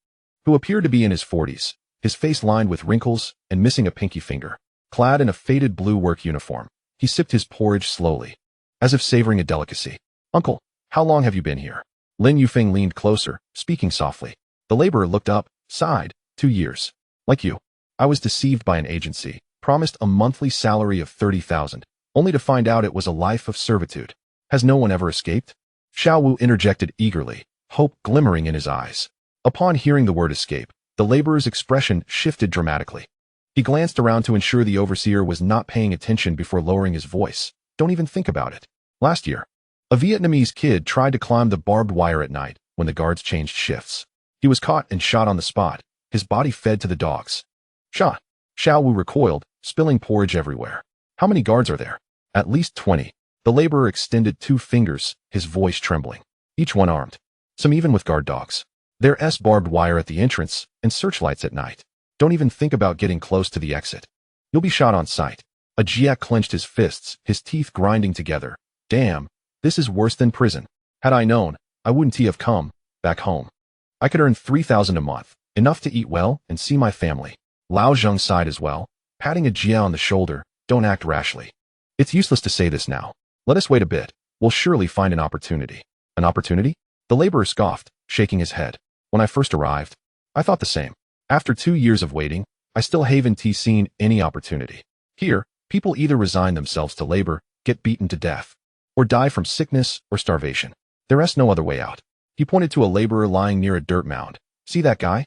who appeared to be in his 40s, his face lined with wrinkles and missing a pinky finger. Clad in a faded blue work uniform, he sipped his porridge slowly, as if savoring a delicacy. "Uncle, how long have you been here?" Lin Yufeng leaned closer, speaking softly. The laborer looked up, sighed. 2 years. Like you. I was deceived by an agency, promised a monthly salary of 30,000, only to find out it was a life of servitude. Has no one ever escaped? Xiao Wu interjected eagerly, hope glimmering in his eyes. Upon hearing the word escape, the laborer's expression shifted dramatically. He glanced around to ensure the overseer was not paying attention before lowering his voice. "Don't even think about it. Last year, a Vietnamese kid tried to climb the barbed wire at night when the guards changed shifts. He was caught and shot on the spot, his body fed to the dogs." "Shot?" Xiao Wu recoiled, spilling porridge everywhere. "How many guards are there?" "At least 20. The laborer extended 2 fingers, his voice trembling. "Each one armed. Some even with guard dogs. There's barbed wire at the entrance and searchlights at night. Don't even think about getting close to the exit. You'll be shot on sight." A Jiak clenched his fists, his teeth grinding together. "Damn, this is worse than prison. Had I known, I wouldn't have come back home. I could earn 3,000 a month, enough to eat well and see my family." Lao Zheng sighed as well, patting a Jia on the shoulder. "Don't act rashly. It's useless to say this now. Let us wait a bit. We'll surely find an opportunity." "An opportunity?" The laborer scoffed, shaking his head. "When I first arrived, I thought the same. After 2 years of waiting, I still haven't seen any opportunity. Here, people either resign themselves to labor, get beaten to death, or die from sickness or starvation. There's no other way out." He pointed to a laborer lying near a dirt mound. "See that guy?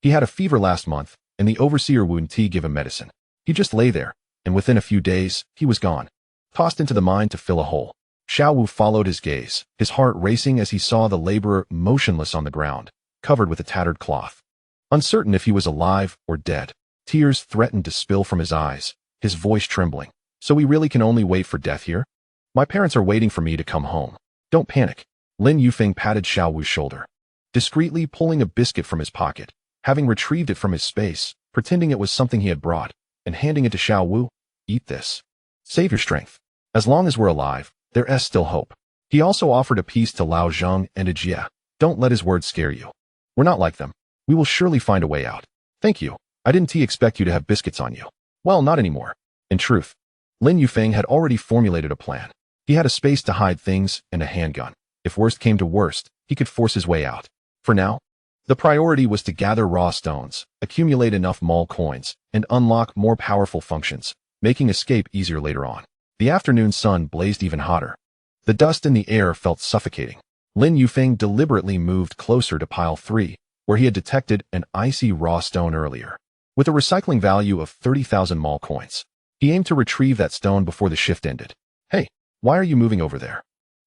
He had a fever last month, and the overseer wouldn't give him medicine. He just lay there, and within a few days, he was gone. Tossed into the mine to fill a hole." Xiao Wu followed his gaze, his heart racing as he saw the laborer motionless on the ground, covered with a tattered cloth. Uncertain if he was alive or dead, tears threatened to spill from his eyes, his voice trembling. "So we really can only wait for death here? My parents are waiting for me to come home. Don't panic." Lin Yufeng patted Xiao Wu's shoulder, discreetly pulling a biscuit from his pocket, having retrieved it from his space, pretending it was something he had brought, and handing it to Xiao Wu. "Eat this. Save your strength. As long as we're alive, there's still hope." He also offered a piece to Lao Zheng and a Jia. "Don't let his words scare you. We're not like them. We will surely find a way out." "Thank you. I didn't expect you to have biscuits on you." "Well, not anymore." In truth, Lin Yufeng had already formulated a plan. He had a space to hide things and a handgun. If worst came to worst, he could force his way out. For now, the priority was to gather raw stones, accumulate enough mall coins, and unlock more powerful functions, making escape easier later on. The afternoon sun blazed even hotter. The dust in the air felt suffocating. Lin Yufeng deliberately moved closer to pile 3, where he had detected an icy raw stone earlier. With a recycling value of 30,000 mall coins, he aimed to retrieve that stone before the shift ended. "Hey, why are you moving over there?"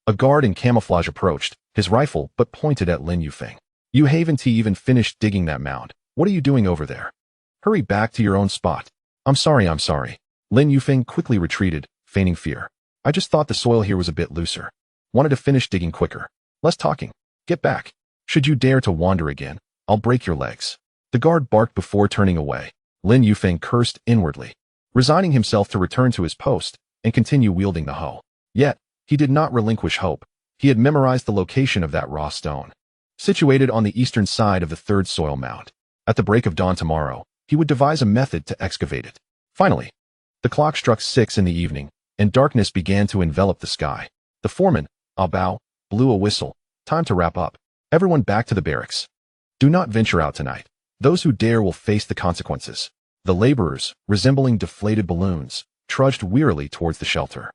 A guard in camouflage approached, his rifle but pointed at Lin Yufeng. "You haven't even finished digging that mound. What are you doing over there? Hurry back to your own spot." I'm sorry. Lin Yufeng quickly retreated, feigning fear. "I just thought the soil here was a bit looser. Wanted to finish digging quicker. Less talking. Get back. Should you dare to wander again, I'll break your legs." The guard barked before turning away. Lin Yufeng cursed inwardly, resigning himself to return to his post and continue wielding the hoe. Yet, he did not relinquish hope. He had memorized the location of that raw stone, situated on the eastern side of the 3rd soil mound. At the break of dawn tomorrow, he would devise a method to excavate it. Finally, the clock struck 6 in the evening, and darkness began to envelop the sky. The foreman, Bao, blew a whistle. "Time to wrap up. Everyone back to the barracks. Do not venture out tonight. Those who dare will face the consequences." The laborers, resembling deflated balloons, trudged wearily towards the shelter.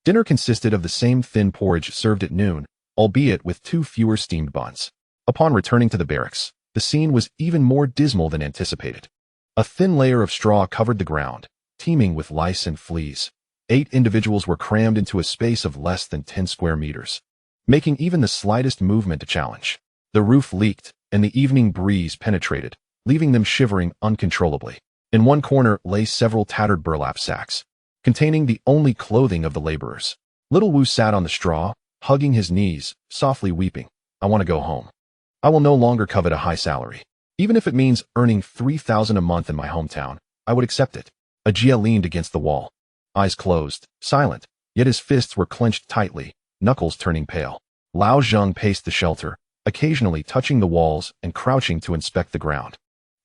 Dinner consisted of the same thin porridge served at noon, albeit with 2 fewer steamed buns. Upon returning to the barracks, the scene was even more dismal than anticipated. A thin layer of straw covered the ground, teeming with lice and fleas. 8 individuals were crammed into a space of less than 10 square meters, making even the slightest movement a challenge. The roof leaked, and the evening breeze penetrated, leaving them shivering uncontrollably. In one corner lay several tattered burlap sacks, containing the only clothing of the laborers. Little Wu sat on the straw, hugging his knees, softly weeping. I want to go home. I will no longer covet a high salary. Even if it means earning 3,000 a month in my hometown, I would accept it. Ajia leaned against the wall, eyes closed, silent, yet his fists were clenched tightly, knuckles turning pale. Lao Zheng paced the shelter, occasionally touching the walls and crouching to inspect the ground,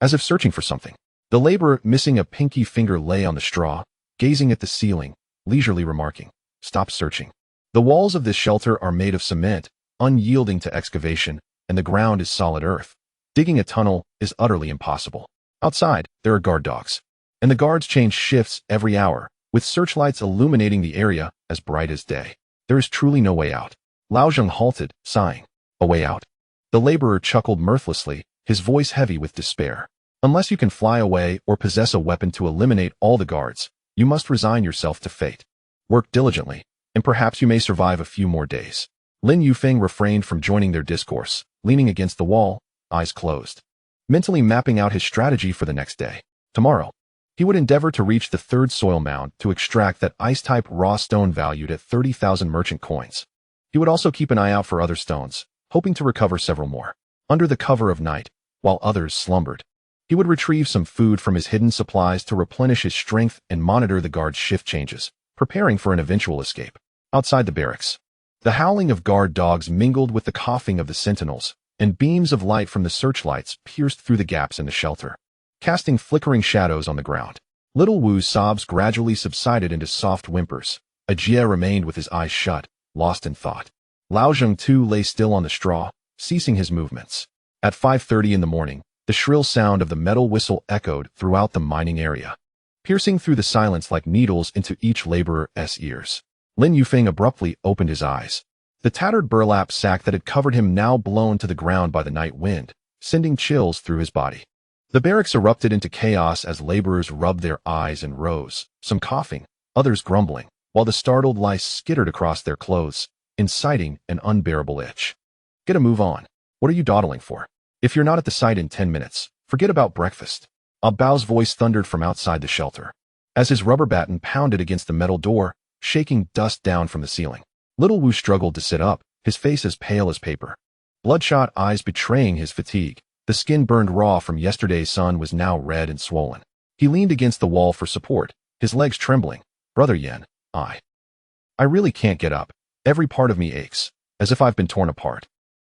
as if searching for something. The laborer, missing a pinky finger, lay on the straw, gazing at the ceiling, leisurely remarking, "Stop searching. The walls of this shelter are made of cement, unyielding to excavation, and the ground is solid earth. Digging a tunnel is utterly impossible. Outside, there are guard dogs, and the guards change shifts every hour, with searchlights illuminating the area as bright as day. There is truly no way out." Lao Zheng halted, sighing. "A way out?" The laborer chuckled mirthlessly, his voice heavy with despair. "Unless you can fly away or possess a weapon to eliminate all the guards, you must resign yourself to fate. Work diligently, and perhaps you may survive a few more days." Lin Yufeng refrained from joining their discourse, leaning against the wall, eyes closed, mentally mapping out his strategy for the next day. Tomorrow, he would endeavor to reach the third soil mound to extract that ice-type raw stone valued at 30,000 merchant coins. He would also keep an eye out for other stones, hoping to recover several more. Under the cover of night, while others slumbered, he would retrieve some food from his hidden supplies to replenish his strength and monitor the guard's shift changes, preparing for an eventual escape. Outside the barracks, the howling of guard dogs mingled with the coughing of the sentinels, and beams of light from the searchlights pierced through the gaps in the shelter, casting flickering shadows on the ground. Little Wu's sobs gradually subsided into soft whimpers. Ajia remained with his eyes shut, lost in thought. Lao Zheng too lay still on the straw, ceasing his movements. At 5:30 in the morning, the shrill sound of the metal whistle echoed throughout the mining area, piercing through the silence like needles into each laborer's ears. Lin Yufeng abruptly opened his eyes, the tattered burlap sack that had covered him now blown to the ground by the night wind, sending chills through his body. The barracks erupted into chaos as laborers rubbed their eyes in rows, some coughing, others grumbling, while the startled lice skittered across their clothes, inciting an unbearable itch. "Get a move on. What are you dawdling for? If you're not at the site in 10 minutes, forget about breakfast." A Bao's voice thundered from outside the shelter, as his rubber baton pounded against the metal door, shaking dust down from the ceiling. Little Wu struggled to sit up, his face as pale as paper, bloodshot eyes betraying his fatigue. The skin burned raw from yesterday's sun was now red and swollen. He leaned against the wall for support, his legs trembling. "Brother Yen, I really can't get up. Every part of me aches, as if I've been torn apart."